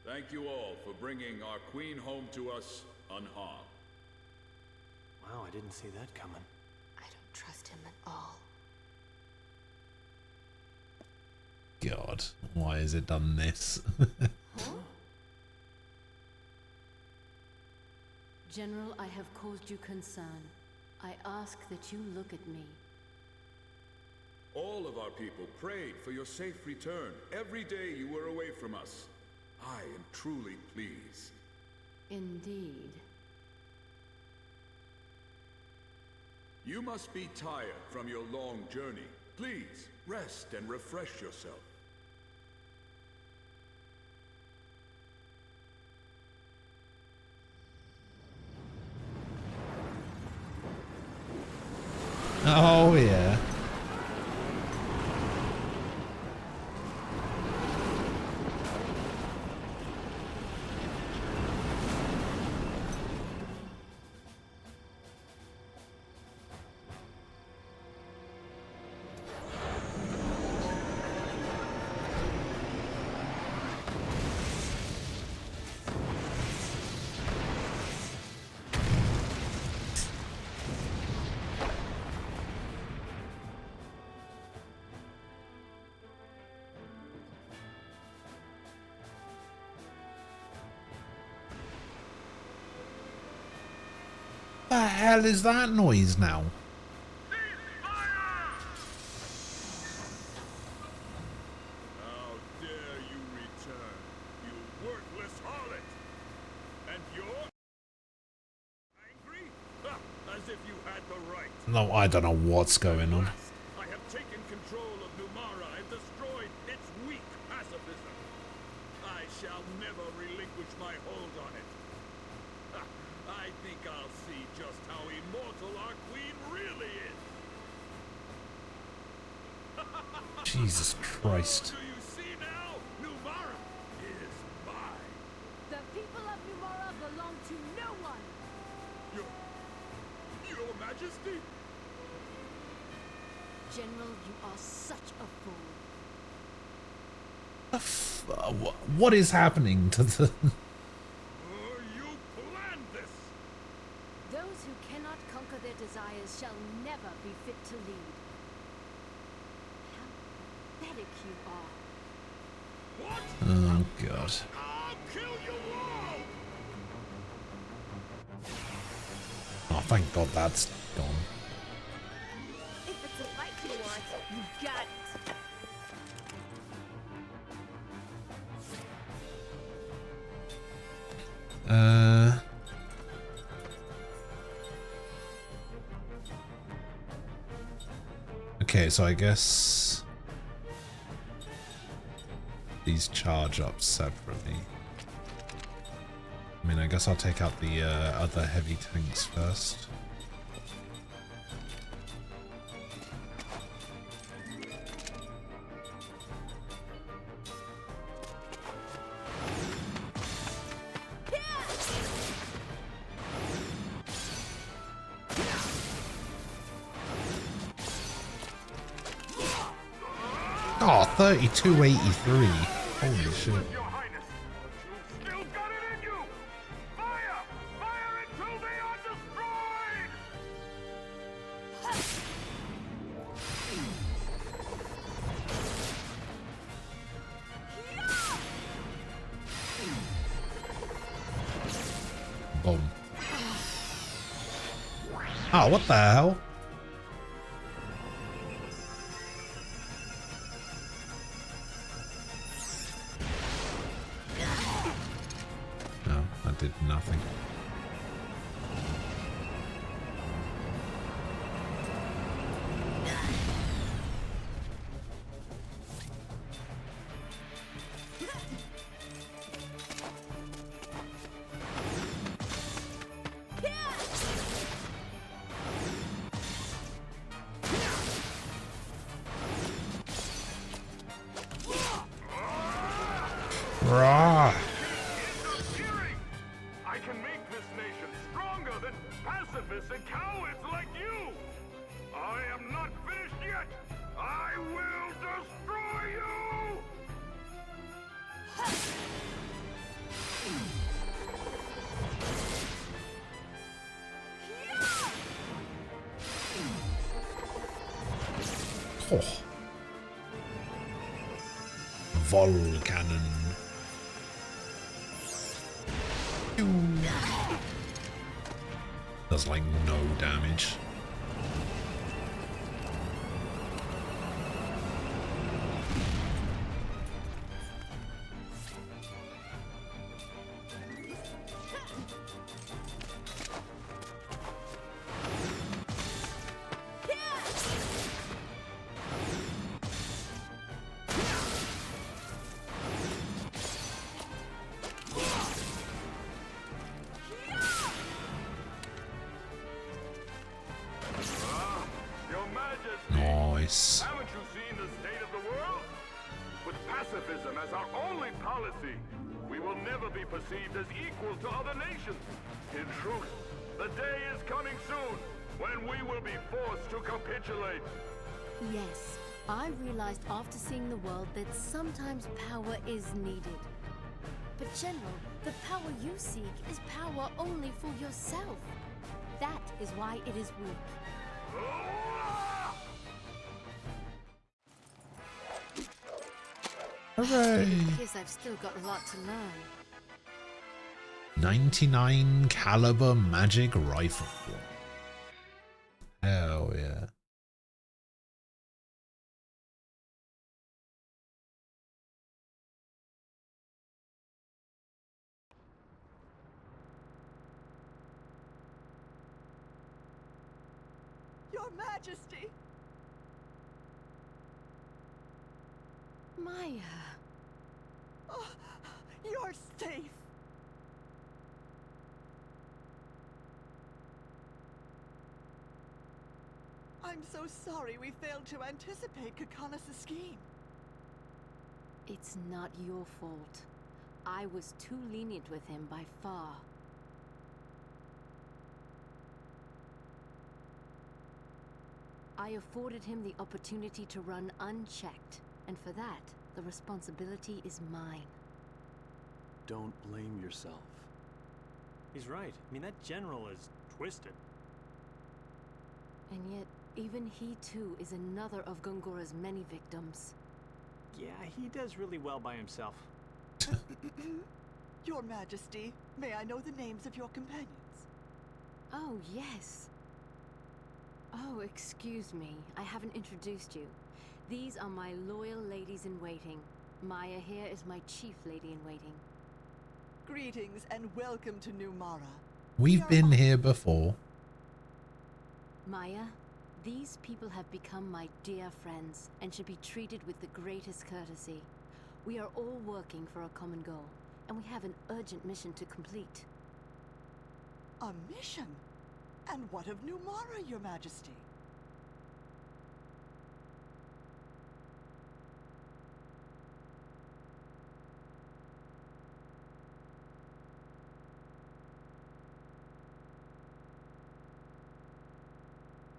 Thank you all for bringing our queen home to us unharmed. Wow, I didn't see that coming. I don't trust him at all. God, why has it done this? Huh? General, I have caused you concern. I ask that you look at me. All of our people prayed for your safe return every day you were away from us. I am truly pleased. Indeed. You must be tired from your long journey. Please, rest and refresh yourself. Oh, yeah. The hell is that noise now? How dare you return, you worthless harlot! And you're angry? Ha, as if you had the right. No, I don't know what's going on. I have taken control of Numara and destroyed its weak pacifism. I shall never relinquish my hold on it. Ha, I think I'll see just how immortal our queen really is. Jesus Christ. Do you see now? Numara is mine. The people of Numara belong to no one! Your Majesty? General, you are such a fool. What is happening to the... You planned this! Those who cannot conquer their desires shall never be fit to lead. How pathetic you are. What? Oh, God. I'll kill you all! Oh, thank God that's gone. If it's a fight you want, you got it. Okay, so I guess these charge up separately. I mean, I guess I'll take out the other heavy tanks first. Oh, 3283. Holy shit. Your Highness, you've still got it in you! Fire! Fire until they are destroyed! Boom. Oh, what the hell? No, that did nothing. Rah! I can make this nation stronger than pacifists and cowards like you! I am not finished yet! I will destroy you! Oh. Volcanon. Does like no damage. Nice. Haven't you seen the state of the world? With pacifism as our only policy, we will never be perceived as equal to other nations. In truth, the day is coming soon when we will be forced to capitulate. Yes, I realized after seeing the world that sometimes power is needed. But General, the power you seek is power only for yourself. That is why it is weak. Hooray! Guess I've still got a lot to learn. 99 caliber magic rifle. Hell yeah. Your Majesty! Maya. Oh, you're safe. I'm so sorry we failed to anticipate Kakanas' scheme. It's not your fault. I was too lenient with him by far. I afforded him the opportunity to run unchecked, and for that, the responsibility is mine. Don't blame yourself. He's right. I mean, that general is twisted. And yet, even he too is another of Gongora's many victims. Yeah, he does really well by himself. Your Majesty, may I know the names of your companions? Oh, yes. Oh, excuse me. I haven't introduced you. These are my loyal ladies-in-waiting. Maya here is my chief lady-in-waiting. Greetings and welcome to Numara. We've been here before. Maya, these people have become my dear friends and should be treated with the greatest courtesy. We are all working for a common goal, and we have an urgent mission to complete. A mission? And what of Numara, Your Majesty?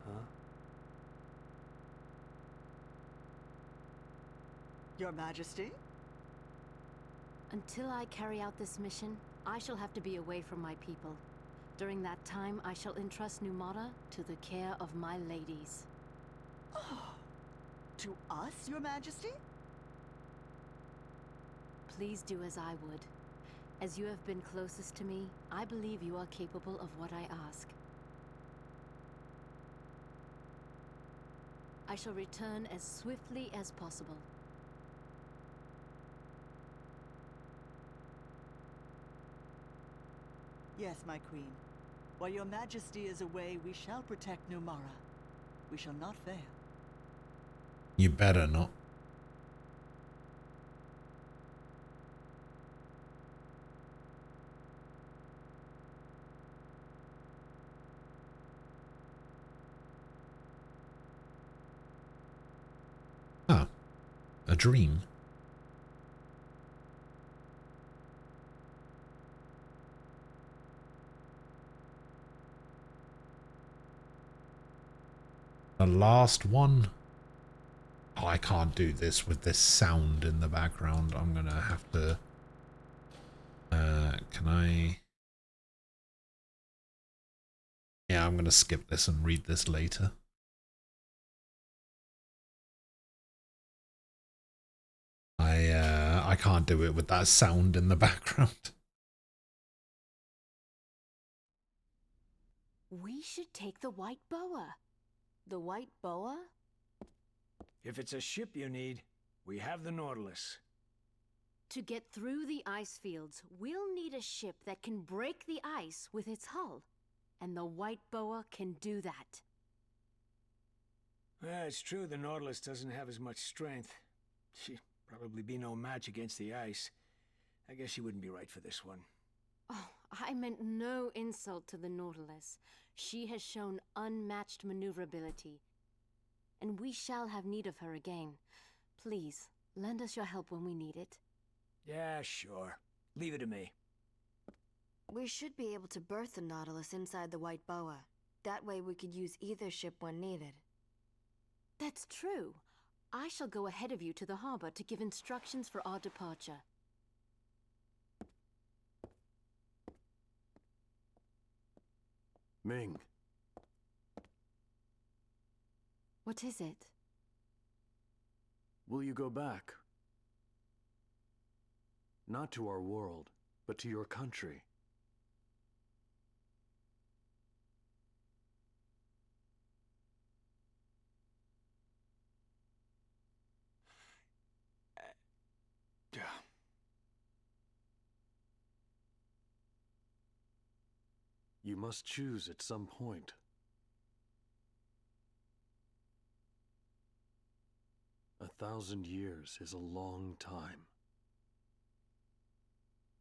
Huh? Your Majesty? Until I carry out this mission, I shall have to be away from my people. During that time, I shall entrust Numara to the care of my ladies. Oh, to us, Your Majesty? Please do as I would. As you have been closest to me, I believe you are capable of what I ask. I shall return as swiftly as possible. Yes, my queen. While your majesty is away, we shall protect Numara. We shall not fail. You better not. Ah, a dream. The last one. Oh, I can't do this with this sound in the background. I'm gonna have to... can I... Yeah, I'm gonna skip this and read this later. I can't do it with that sound in the background. We should take the white boa. The white boa? If it's a ship you need, we have the Nautilus. To get through the ice fields, we'll need a ship that can break the ice with its hull. And the white boa can do that. It's true the Nautilus doesn't have as much strength. She'd probably be no match against the ice. I guess she wouldn't be right for this one. Oh, I meant no insult to the Nautilus. She has shown unmatched maneuverability. And we shall have need of her again. Please, lend us your help when we need it. Yeah, sure. Leave it to me. We should be able to berth the Nautilus inside the white boa. That way we could use either ship when needed. That's true. I shall go ahead of you to the harbor to give instructions for our departure. Ming. What is it? Will you go back? Not to our world, but to your country. You must choose at some point. A 1,000 years is a long time.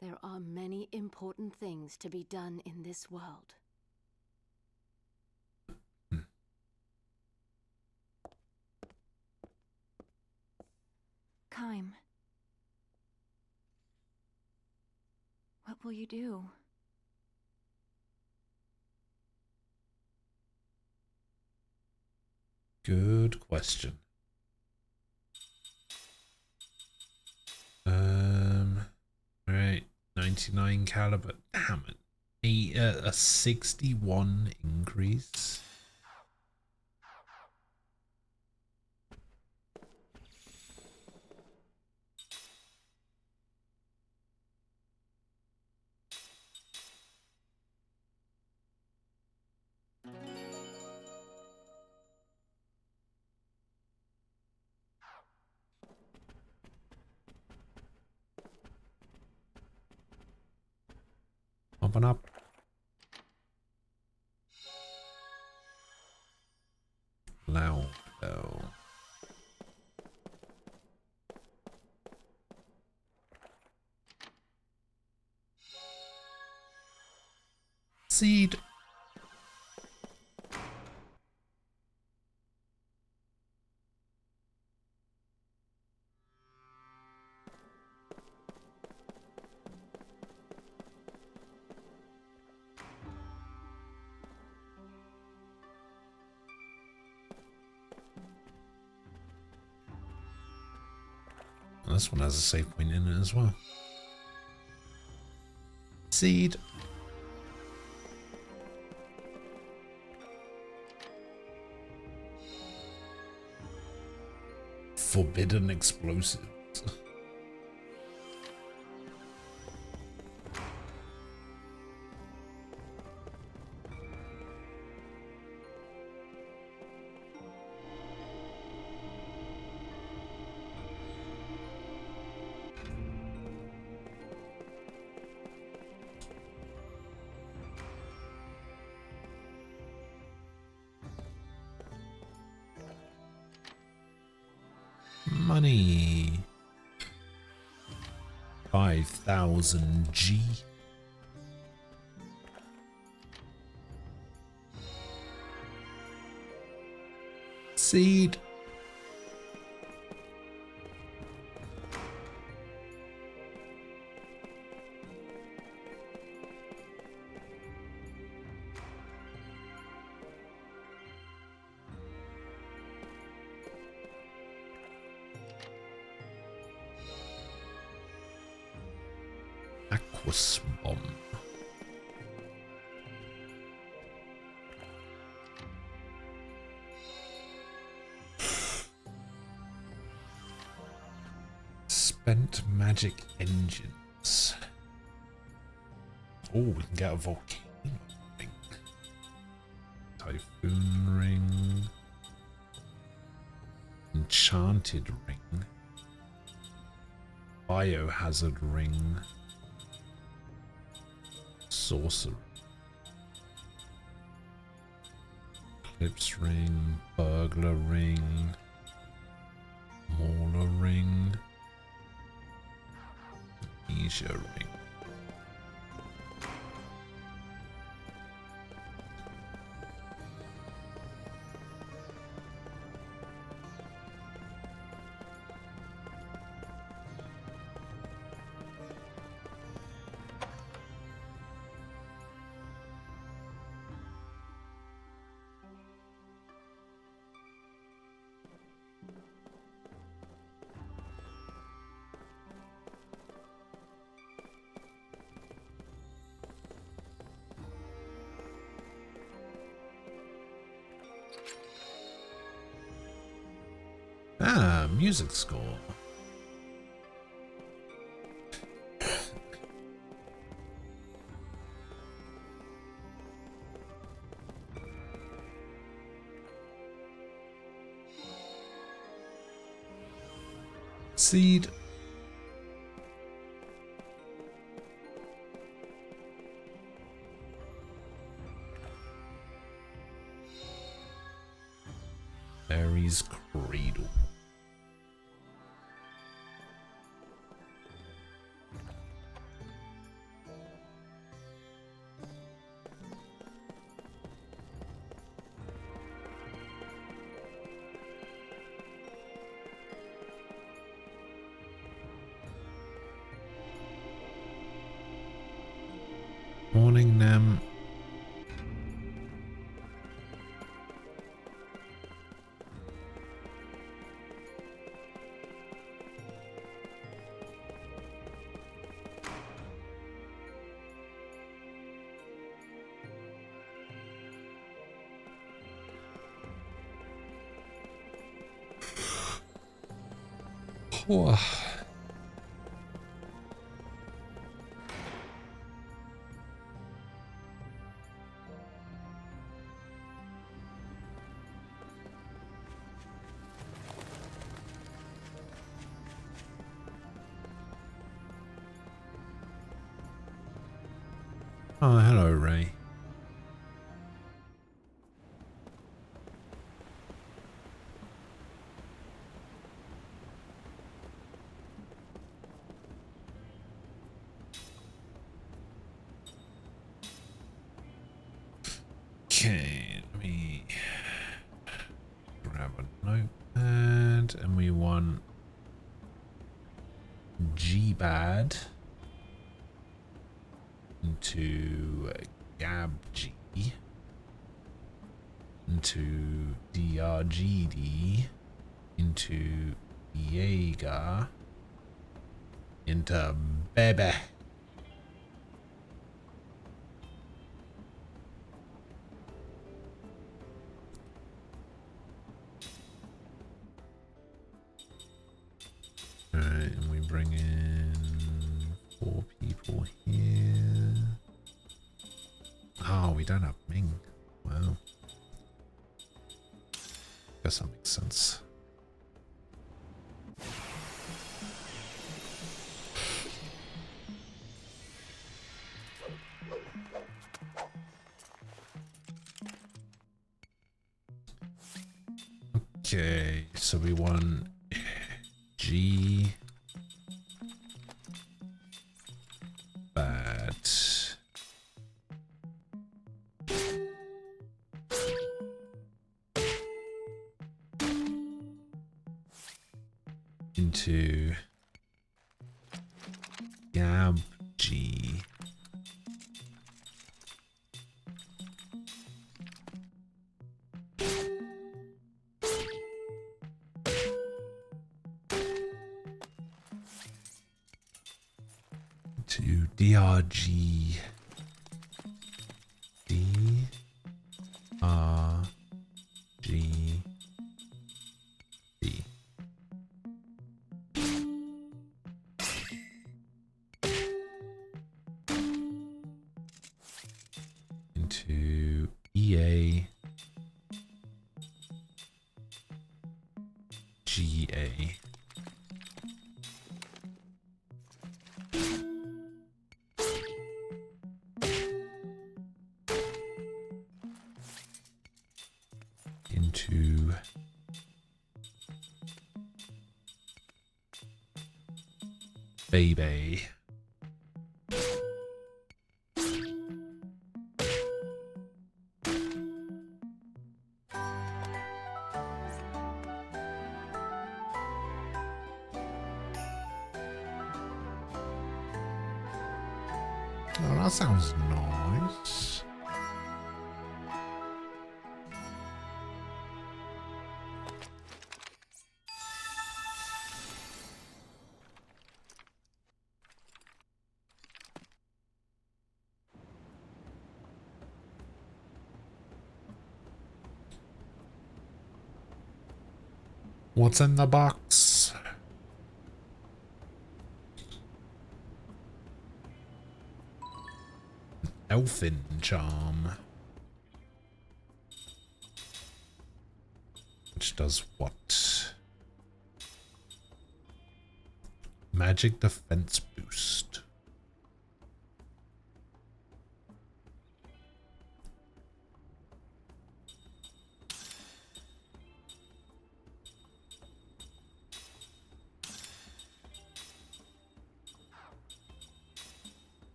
There are many important things to be done in this world. Kaim. What will you do? Good question. Alright, 99 caliber. Damn it. A 61 increase. Open up. Loud bell. Seed. This one has a save point in it as well. Seed. Forbidden explosives. money. 5,000 G. Seed. Aquas bomb. Spent magic engines. Oh, we can get a volcano ring. Typhoon ring. Enchanted ring. Biohazard ring. Sorcerer. Eclipse ring. Burglar ring. Mauler ring. Amnesia ring. Ah, music score. Seed. Mary's Cradle. Morning, Nem. Oh. Oh, hello, Ray. Okay, let me grab a notepad, and we want G-Bad into GabG into DRGD into Jaeger into Bebe. Alright, and we bring in 4 people here. Oh, we don't have Ming. Wow. Guess that makes sense. Okay, so we want G. Bad. Into Gab G. To DRG. DRG. D. Into EA. GA. Into baby. Oh, that sounds nice. What's in the box? Elfin charm. Which does what? Magic defense boost.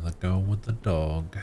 The girl with the dog.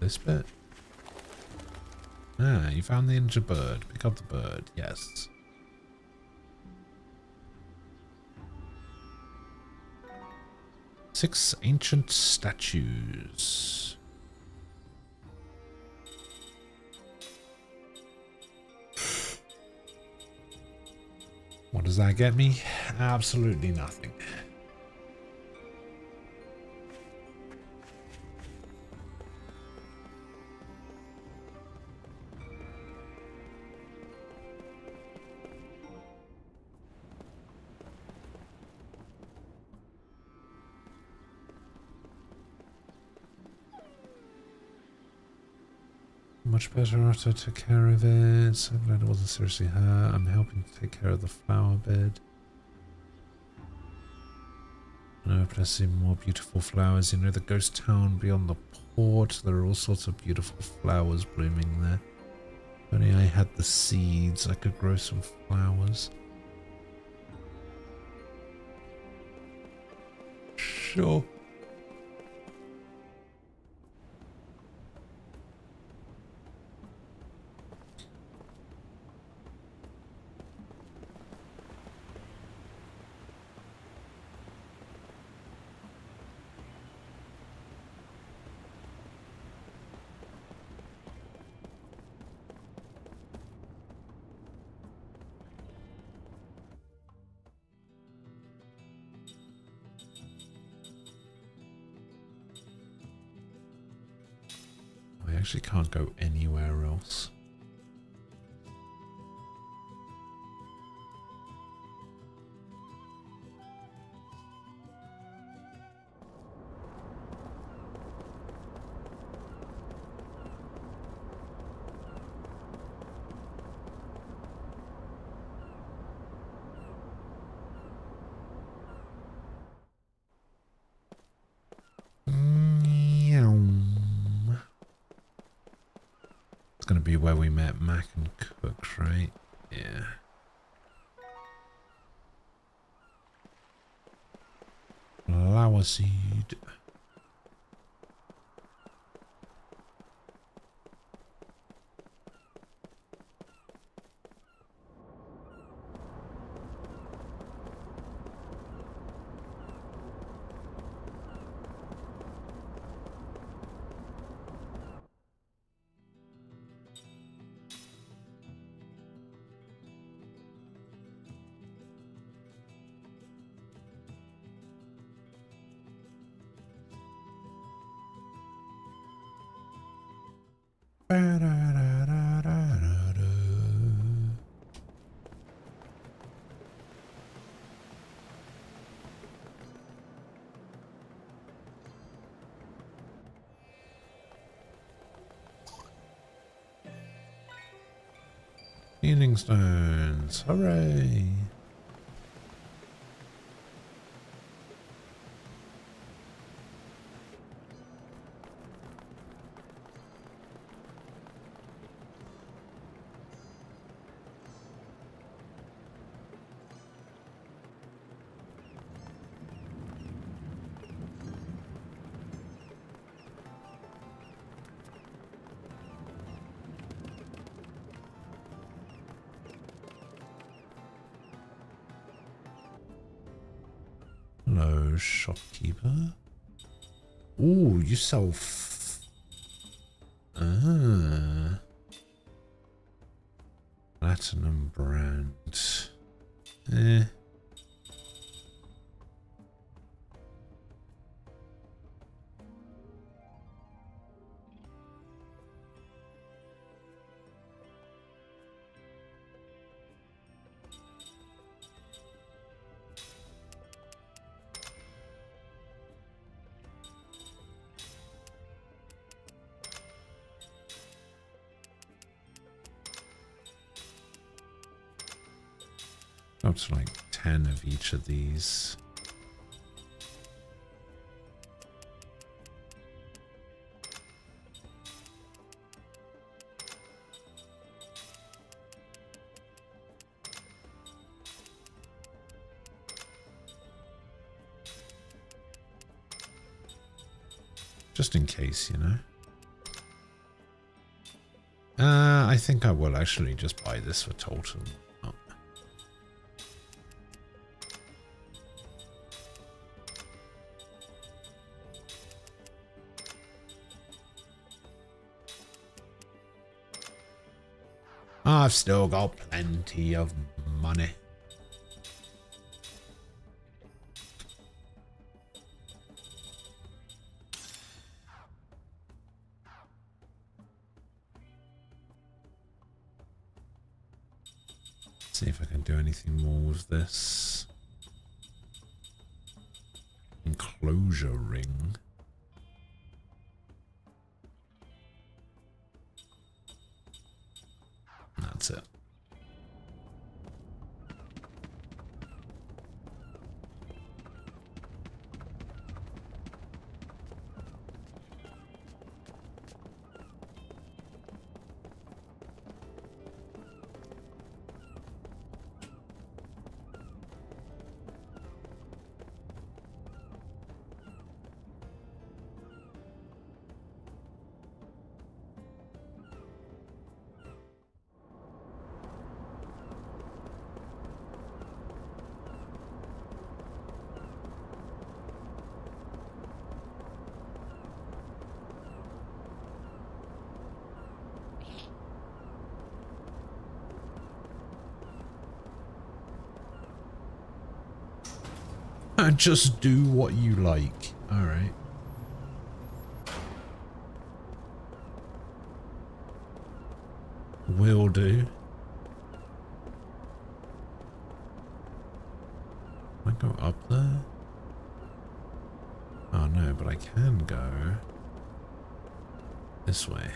This bit? Ah, you found the injured bird. Pick up the bird. Yes. Six ancient statues. What does that get me? Absolutely nothing. Much better after I took care of it. So glad it wasn't seriously hurt. I'm helping to take care of the flower bed. I hope I see more beautiful flowers. You know, the ghost town beyond the port. There are all sorts of beautiful flowers blooming there. If only I had the seeds, I could grow some flowers. Sure. actually can't go anywhere else. It's gonna be where we met Mac and Cook, right? Yeah. Flower seed. Healing stones, hooray! Hello, shopkeeper. Ooh, you sell platinum brand. Eh. Up to like 10 of each of these. Just in case, you know. I think I will actually just buy this for total. Oh. I've still got plenty of money. See if I can do anything more with this. Enclosure ring. That's it. Just do what you like. All right. Will do. Can I go up there? Oh no, but I can go this way.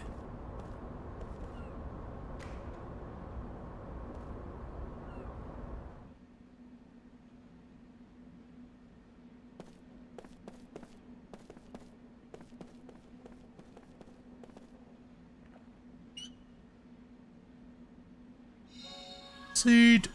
Seed.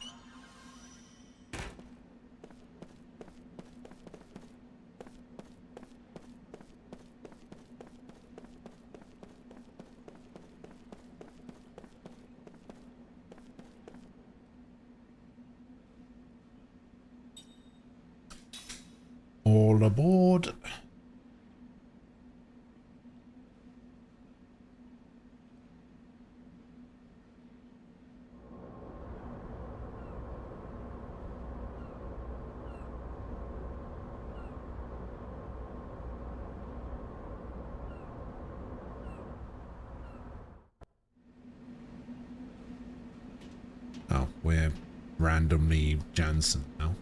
All aboard. Oh, we're randomly Jansen now.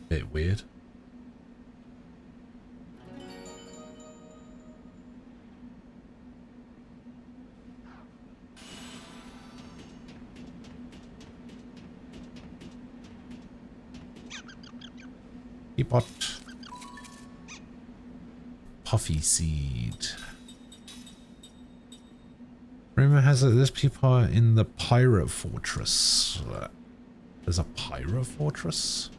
Bit weird. Teapot. Puffy seed. Rumor has it there's people in the pirate fortress. There's a pirate fortress?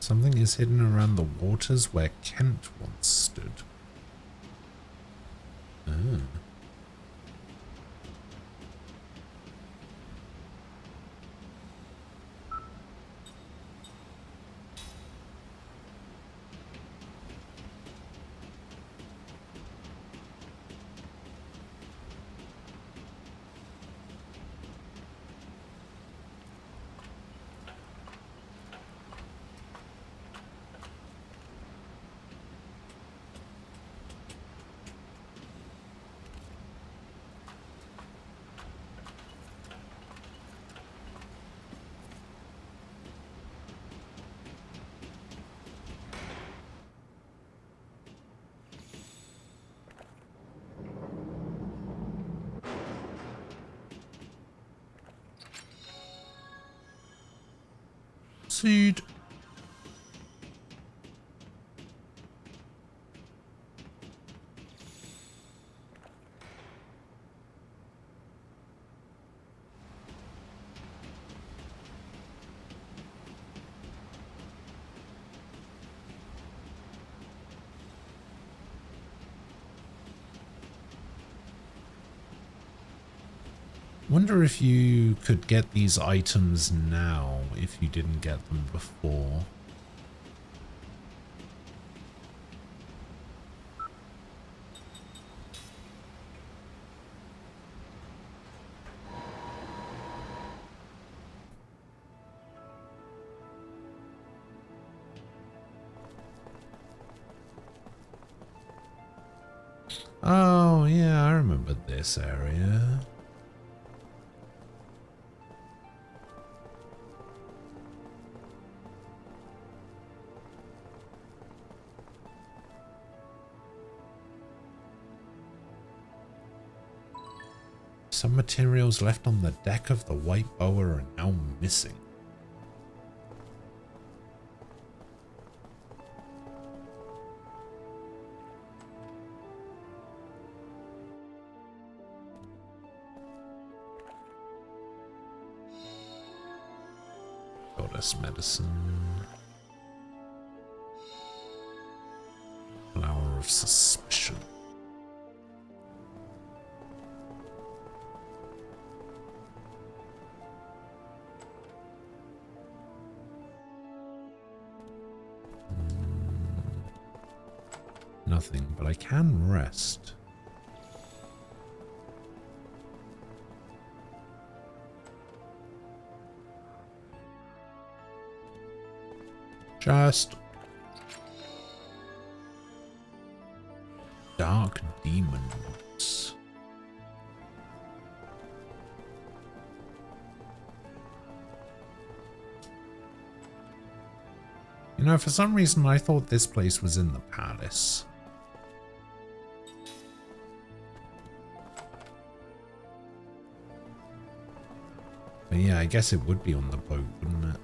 Something is hidden around the waters where Kent once stood. Ah. Seed. Wonder if you could get these items now if you didn't get them before. Oh yeah, I remember this area. Some materials left on the deck of the White Boa are now missing. Got Less medicine. Flower of suspicion. Nothing, but I can rest. Just dark demons. You know, for some reason I thought this place was in the palace. But yeah, I guess it would be on the boat, wouldn't it?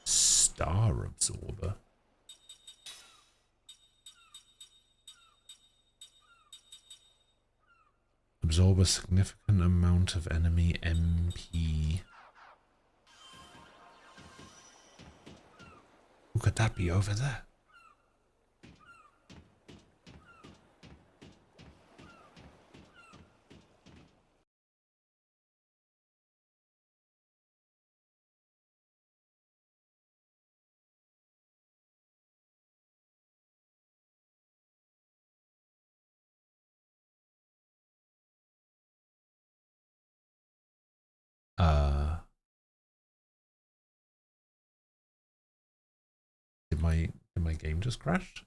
Star absorber. Absorb a significant amount of enemy MP. Who could that be over there? Did my game just crash?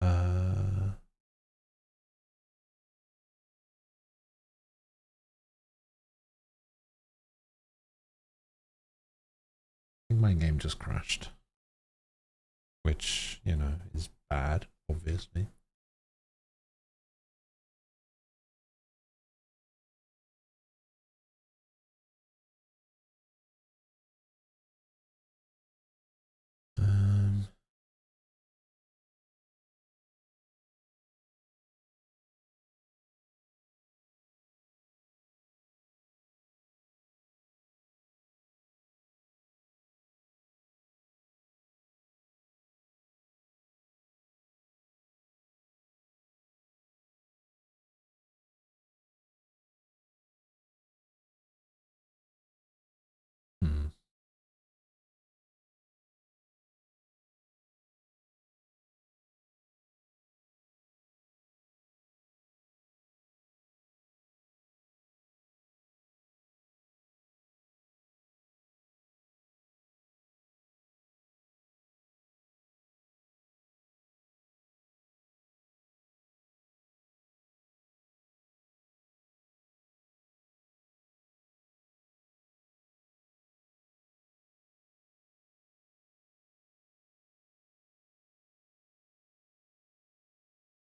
I think my game just crashed. Which, you know, is bad, obviously.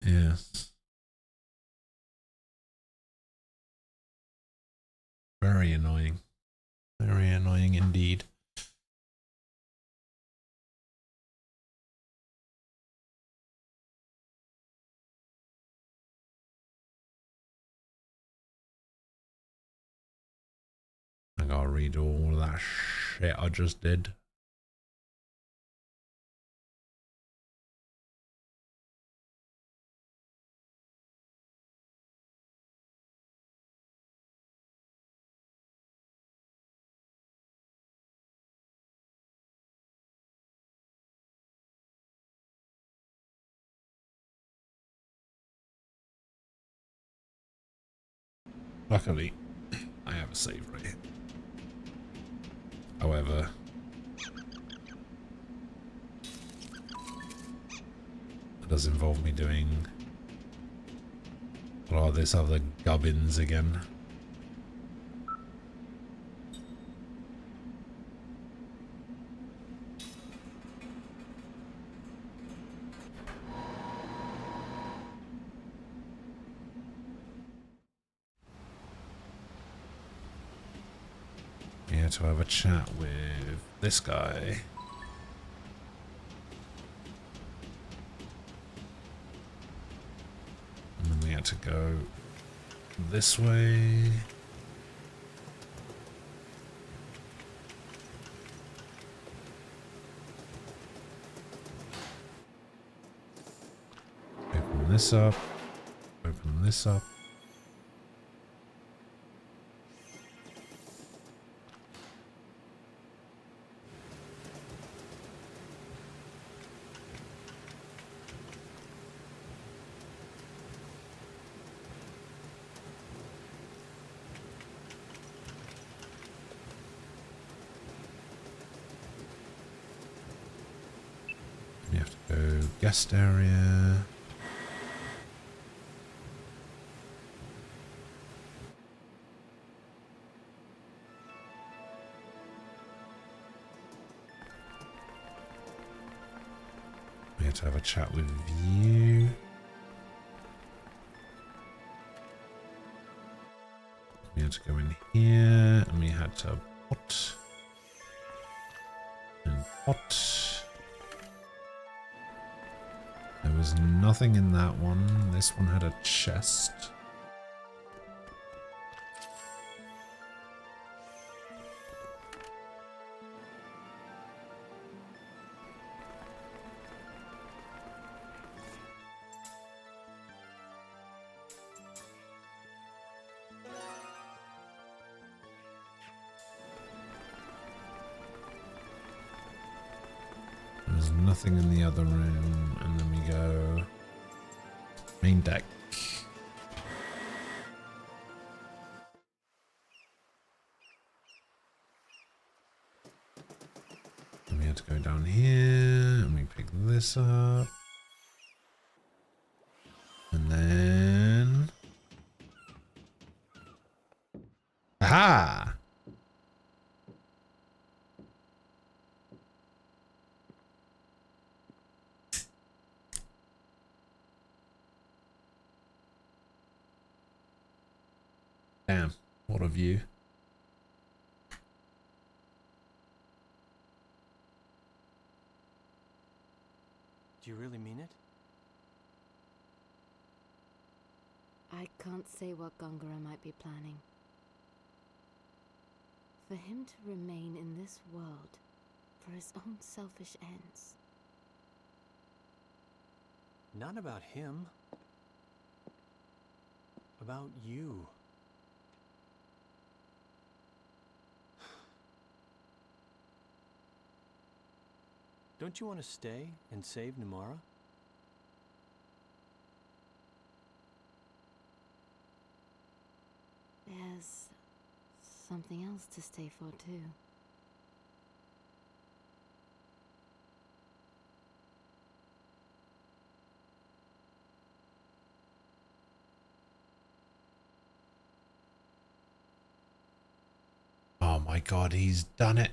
Yes. Very annoying. Very annoying indeed. I gotta read all that shit I just did. Luckily, I have a save right here. However, That does involve me doing a lot of this other gubbins again. Yeah, to have a chat with this guy. And then we had to go this way. Open this up. Open this up. We have to go guest area. We had to have a chat with you. We had to go in here and we had to pot and pot. There was nothing in that one. This one had a chest. There's nothing in the other room, and then we go main deck. And we had to go down here, and we pick this up. And then... Aha! Damn, what a view. Do you really mean it? I can't say what Gongora might be planning. For him to remain in this world for his own selfish ends. Not about him. About you. Don't you want to stay and save Numara? There's something else to stay for, too. Oh my god, he's done it.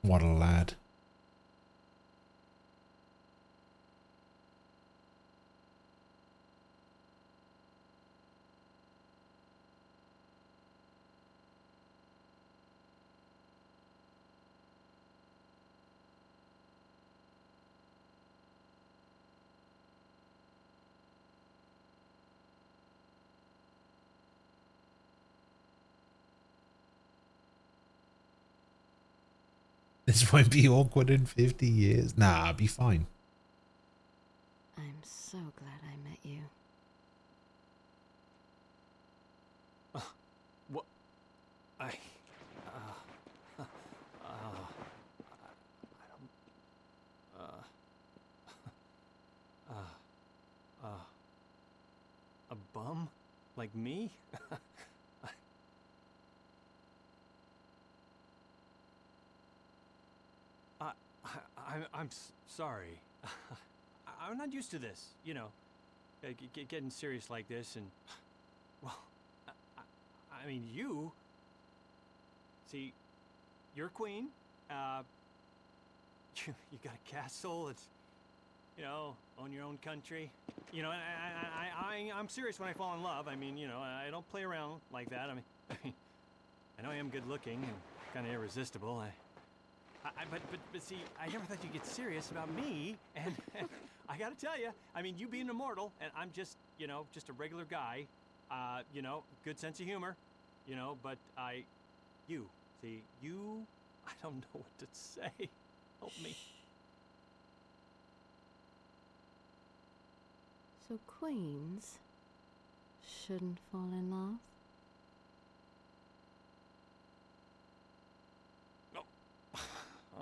What a lad. This won't be awkward in 50 years. Nah, I'll be fine. I'm so glad I met you. What? I don't... A bum? Like me? I'm sorry. I'm not used to this, you know, getting serious like this, and, well, I mean, you, see, you're queen, you got a castle, it's, you know, own your own country, you know, and I'm serious when I fall in love. I mean, you know, I don't play around like that. I mean, I know I am good looking and kind of irresistible. But see, I never thought you'd get serious about me, and I gotta tell you, I mean, you being immortal, and I'm just, you know, just a regular guy, you know, good sense of humor, you know, but I don't know what to say. Help me. So queens shouldn't fall in love?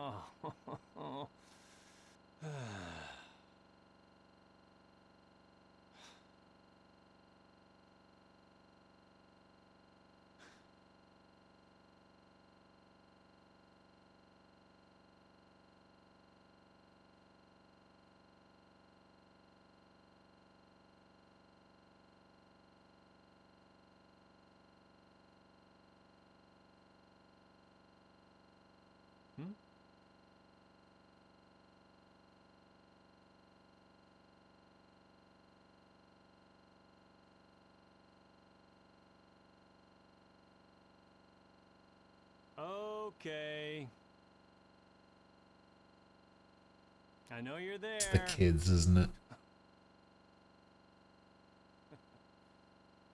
Oh. Hmm? Okay. I know you're there. It's the kids, isn't it?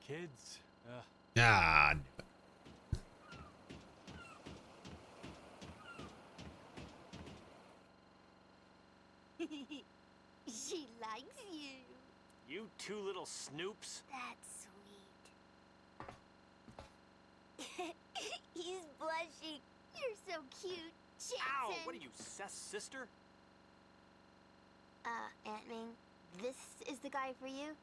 Kids. Ah. She likes you. You two little snoops. That's sweet. He's blushing. You're so cute, Jason. Ow! What are you, Seth's sister? Aunt Ming, this is the guy for you?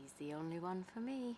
He's the only one for me.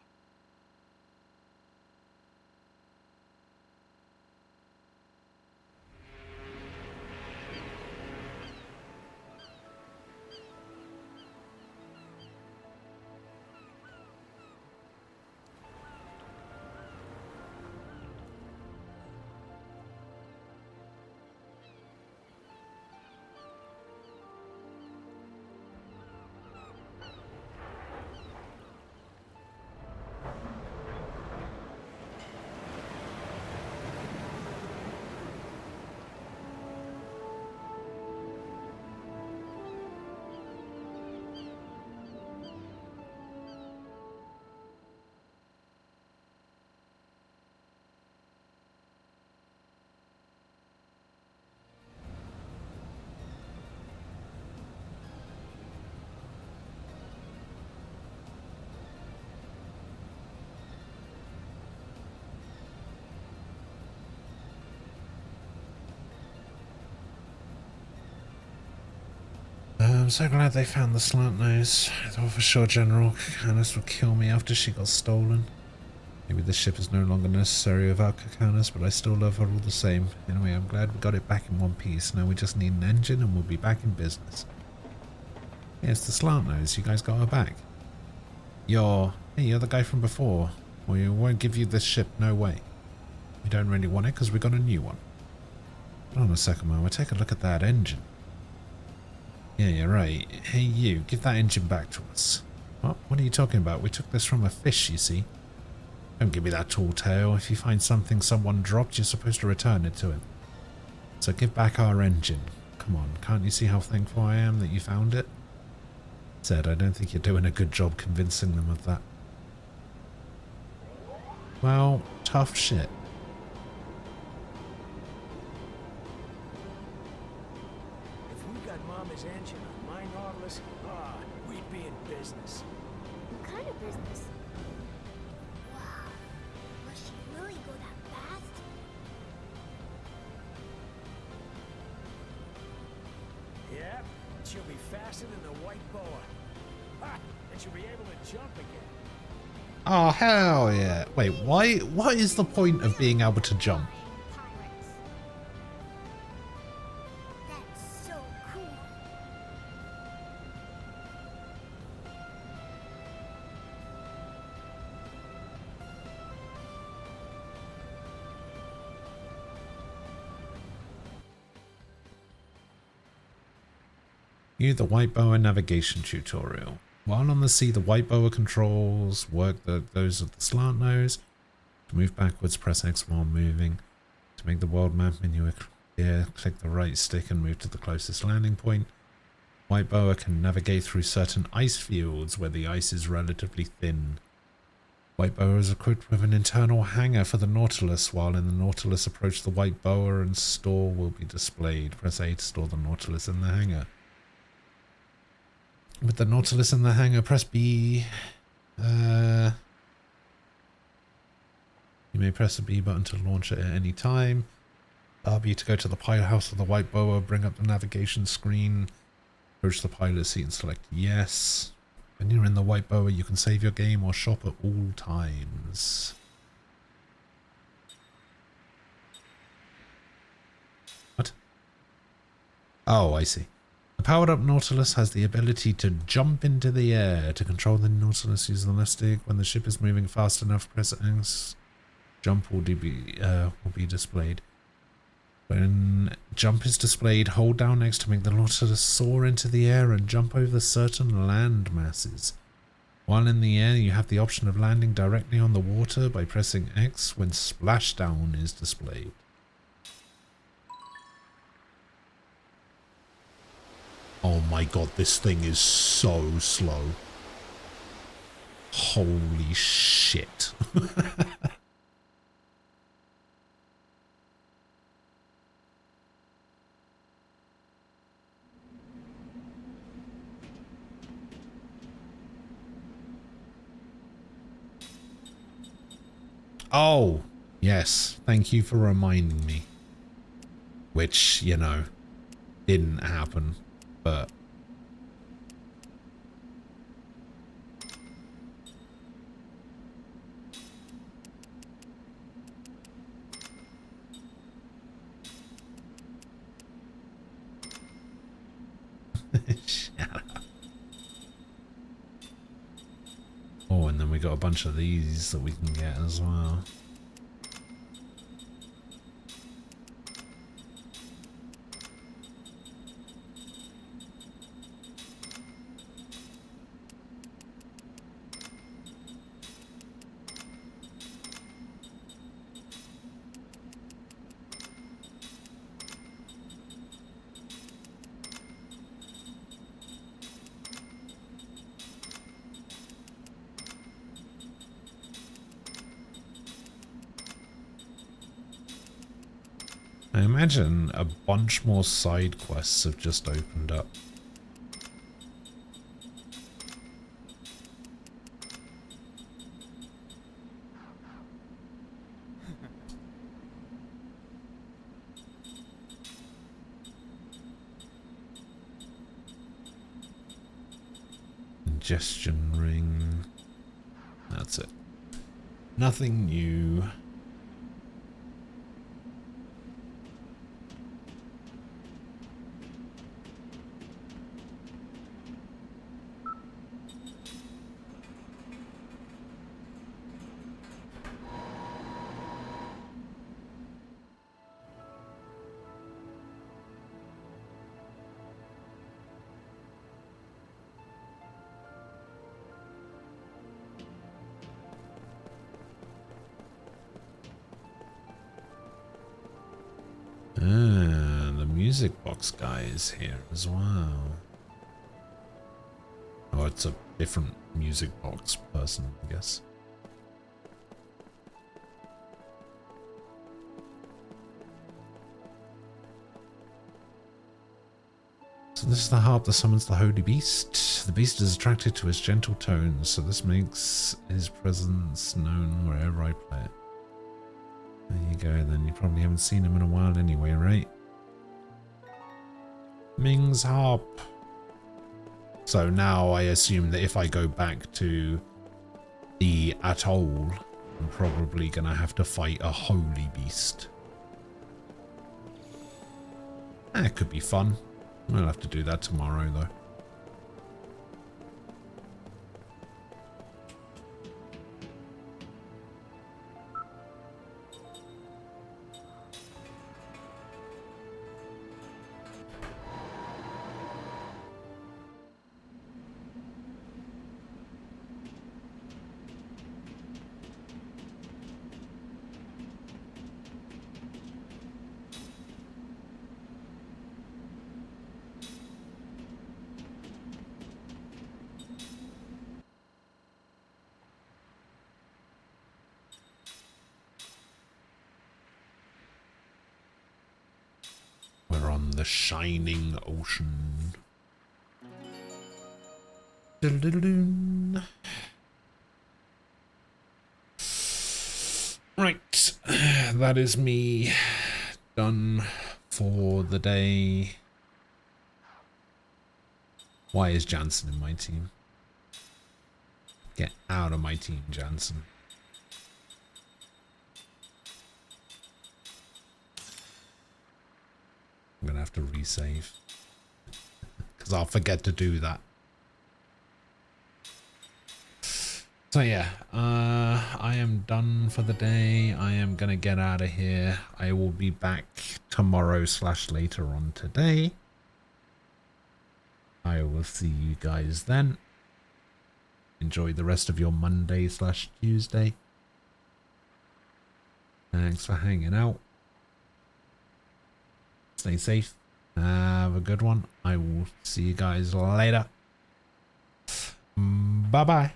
I'm so glad they found the slant nose. I thought for sure General Kakanis would kill me after she got stolen. Maybe the ship is no longer necessary without Kakanis, but I still love her all the same. Anyway, I'm glad we got it back in one piece. Now we just need an engine and we'll be back in business. Yeah, it's the slant nose. You guys got her back. Hey, you're the guy from before. We won't give you this ship, no way. We don't really want it because we got a new one. Hold on a second, man. We'll take a look at that engine. Yeah, you're right. Hey, you, give that engine back to us. What are you talking about? We took this from a fish, you see. Don't give me that tall tale. If you find something someone dropped, you're supposed to return it to him. So give back our engine. Come on, can't you see how thankful I am that you found it? Said, I don't think you're doing a good job convincing them of that. Well, tough shit. Engine on my Nautilus, we'd be in business. What kind of business? Wow. Will she really go that fast? Yep, she'll be faster than the white boa. Ha! and she'll be able to jump again. Oh, hell yeah. Wait, why? What is the point of being able to jump? That's so cool. View the white boa navigation tutorial. While on the sea, the white boa controls work those of the slant nose. To move backwards, press X while moving. To make the world map menu appear, click the right stick and move to the closest landing point. White boa can navigate through certain ice fields where the ice is relatively thin. White boa is equipped with an internal hangar for the Nautilus. While in the Nautilus, approach the white boa and store will be displayed. Press A to store the Nautilus in the hangar. With the Nautilus in the hangar, press B. You may press the B button to launch it at any time. RB to go to the pilot house of the white boa. Bring up the navigation screen. Approach the pilot seat and select yes. When you're in the white boa, you can save your game or shop at all times. What? Oh, I see. The powered-up Nautilus has the ability to jump into the air. To control the Nautilus, use the left stick. When the ship is moving fast enough, press X. Jump will be displayed. When jump is displayed, hold down X to make the Nautilus soar into the air and jump over certain land masses. While in the air, you have the option of landing directly on the water by pressing X when splashdown is displayed. Oh my god, this thing is so slow. Holy shit. Oh, yes. Thank you for reminding me. Which, you know, didn't happen, but... Shut up. Oh, and then we got a bunch of these that we can get as well. I imagine a bunch more side quests have just opened up. Ingestion ring. That's it. Nothing new. The music box guy is here as well. Oh, it's a different music box person, I guess. So this is the harp that summons the holy beast. The beast is attracted to his gentle tones, so this makes his presence known wherever I play it. There you go then, you probably haven't seen him in a while anyway, right? Ming's harp. So now I assume that if I go back to the atoll, I'm probably gonna have to fight a holy beast. That could be fun. We'll have to do that tomorrow though. We're on the shining ocean. Diddle-diddle-doon. Right, that is me done for the day. Why is Jansen in my team? Get out of my team, Jansen. I'm gonna have to resave because I'll forget to do that. So yeah, I am done for the day. I am gonna get out of here. I will be back tomorrow / later on today. I will see you guys then. Enjoy the rest of your Monday / Tuesday. Thanks for hanging out. Stay safe. Have a good one. I will see you guys later. Bye-bye.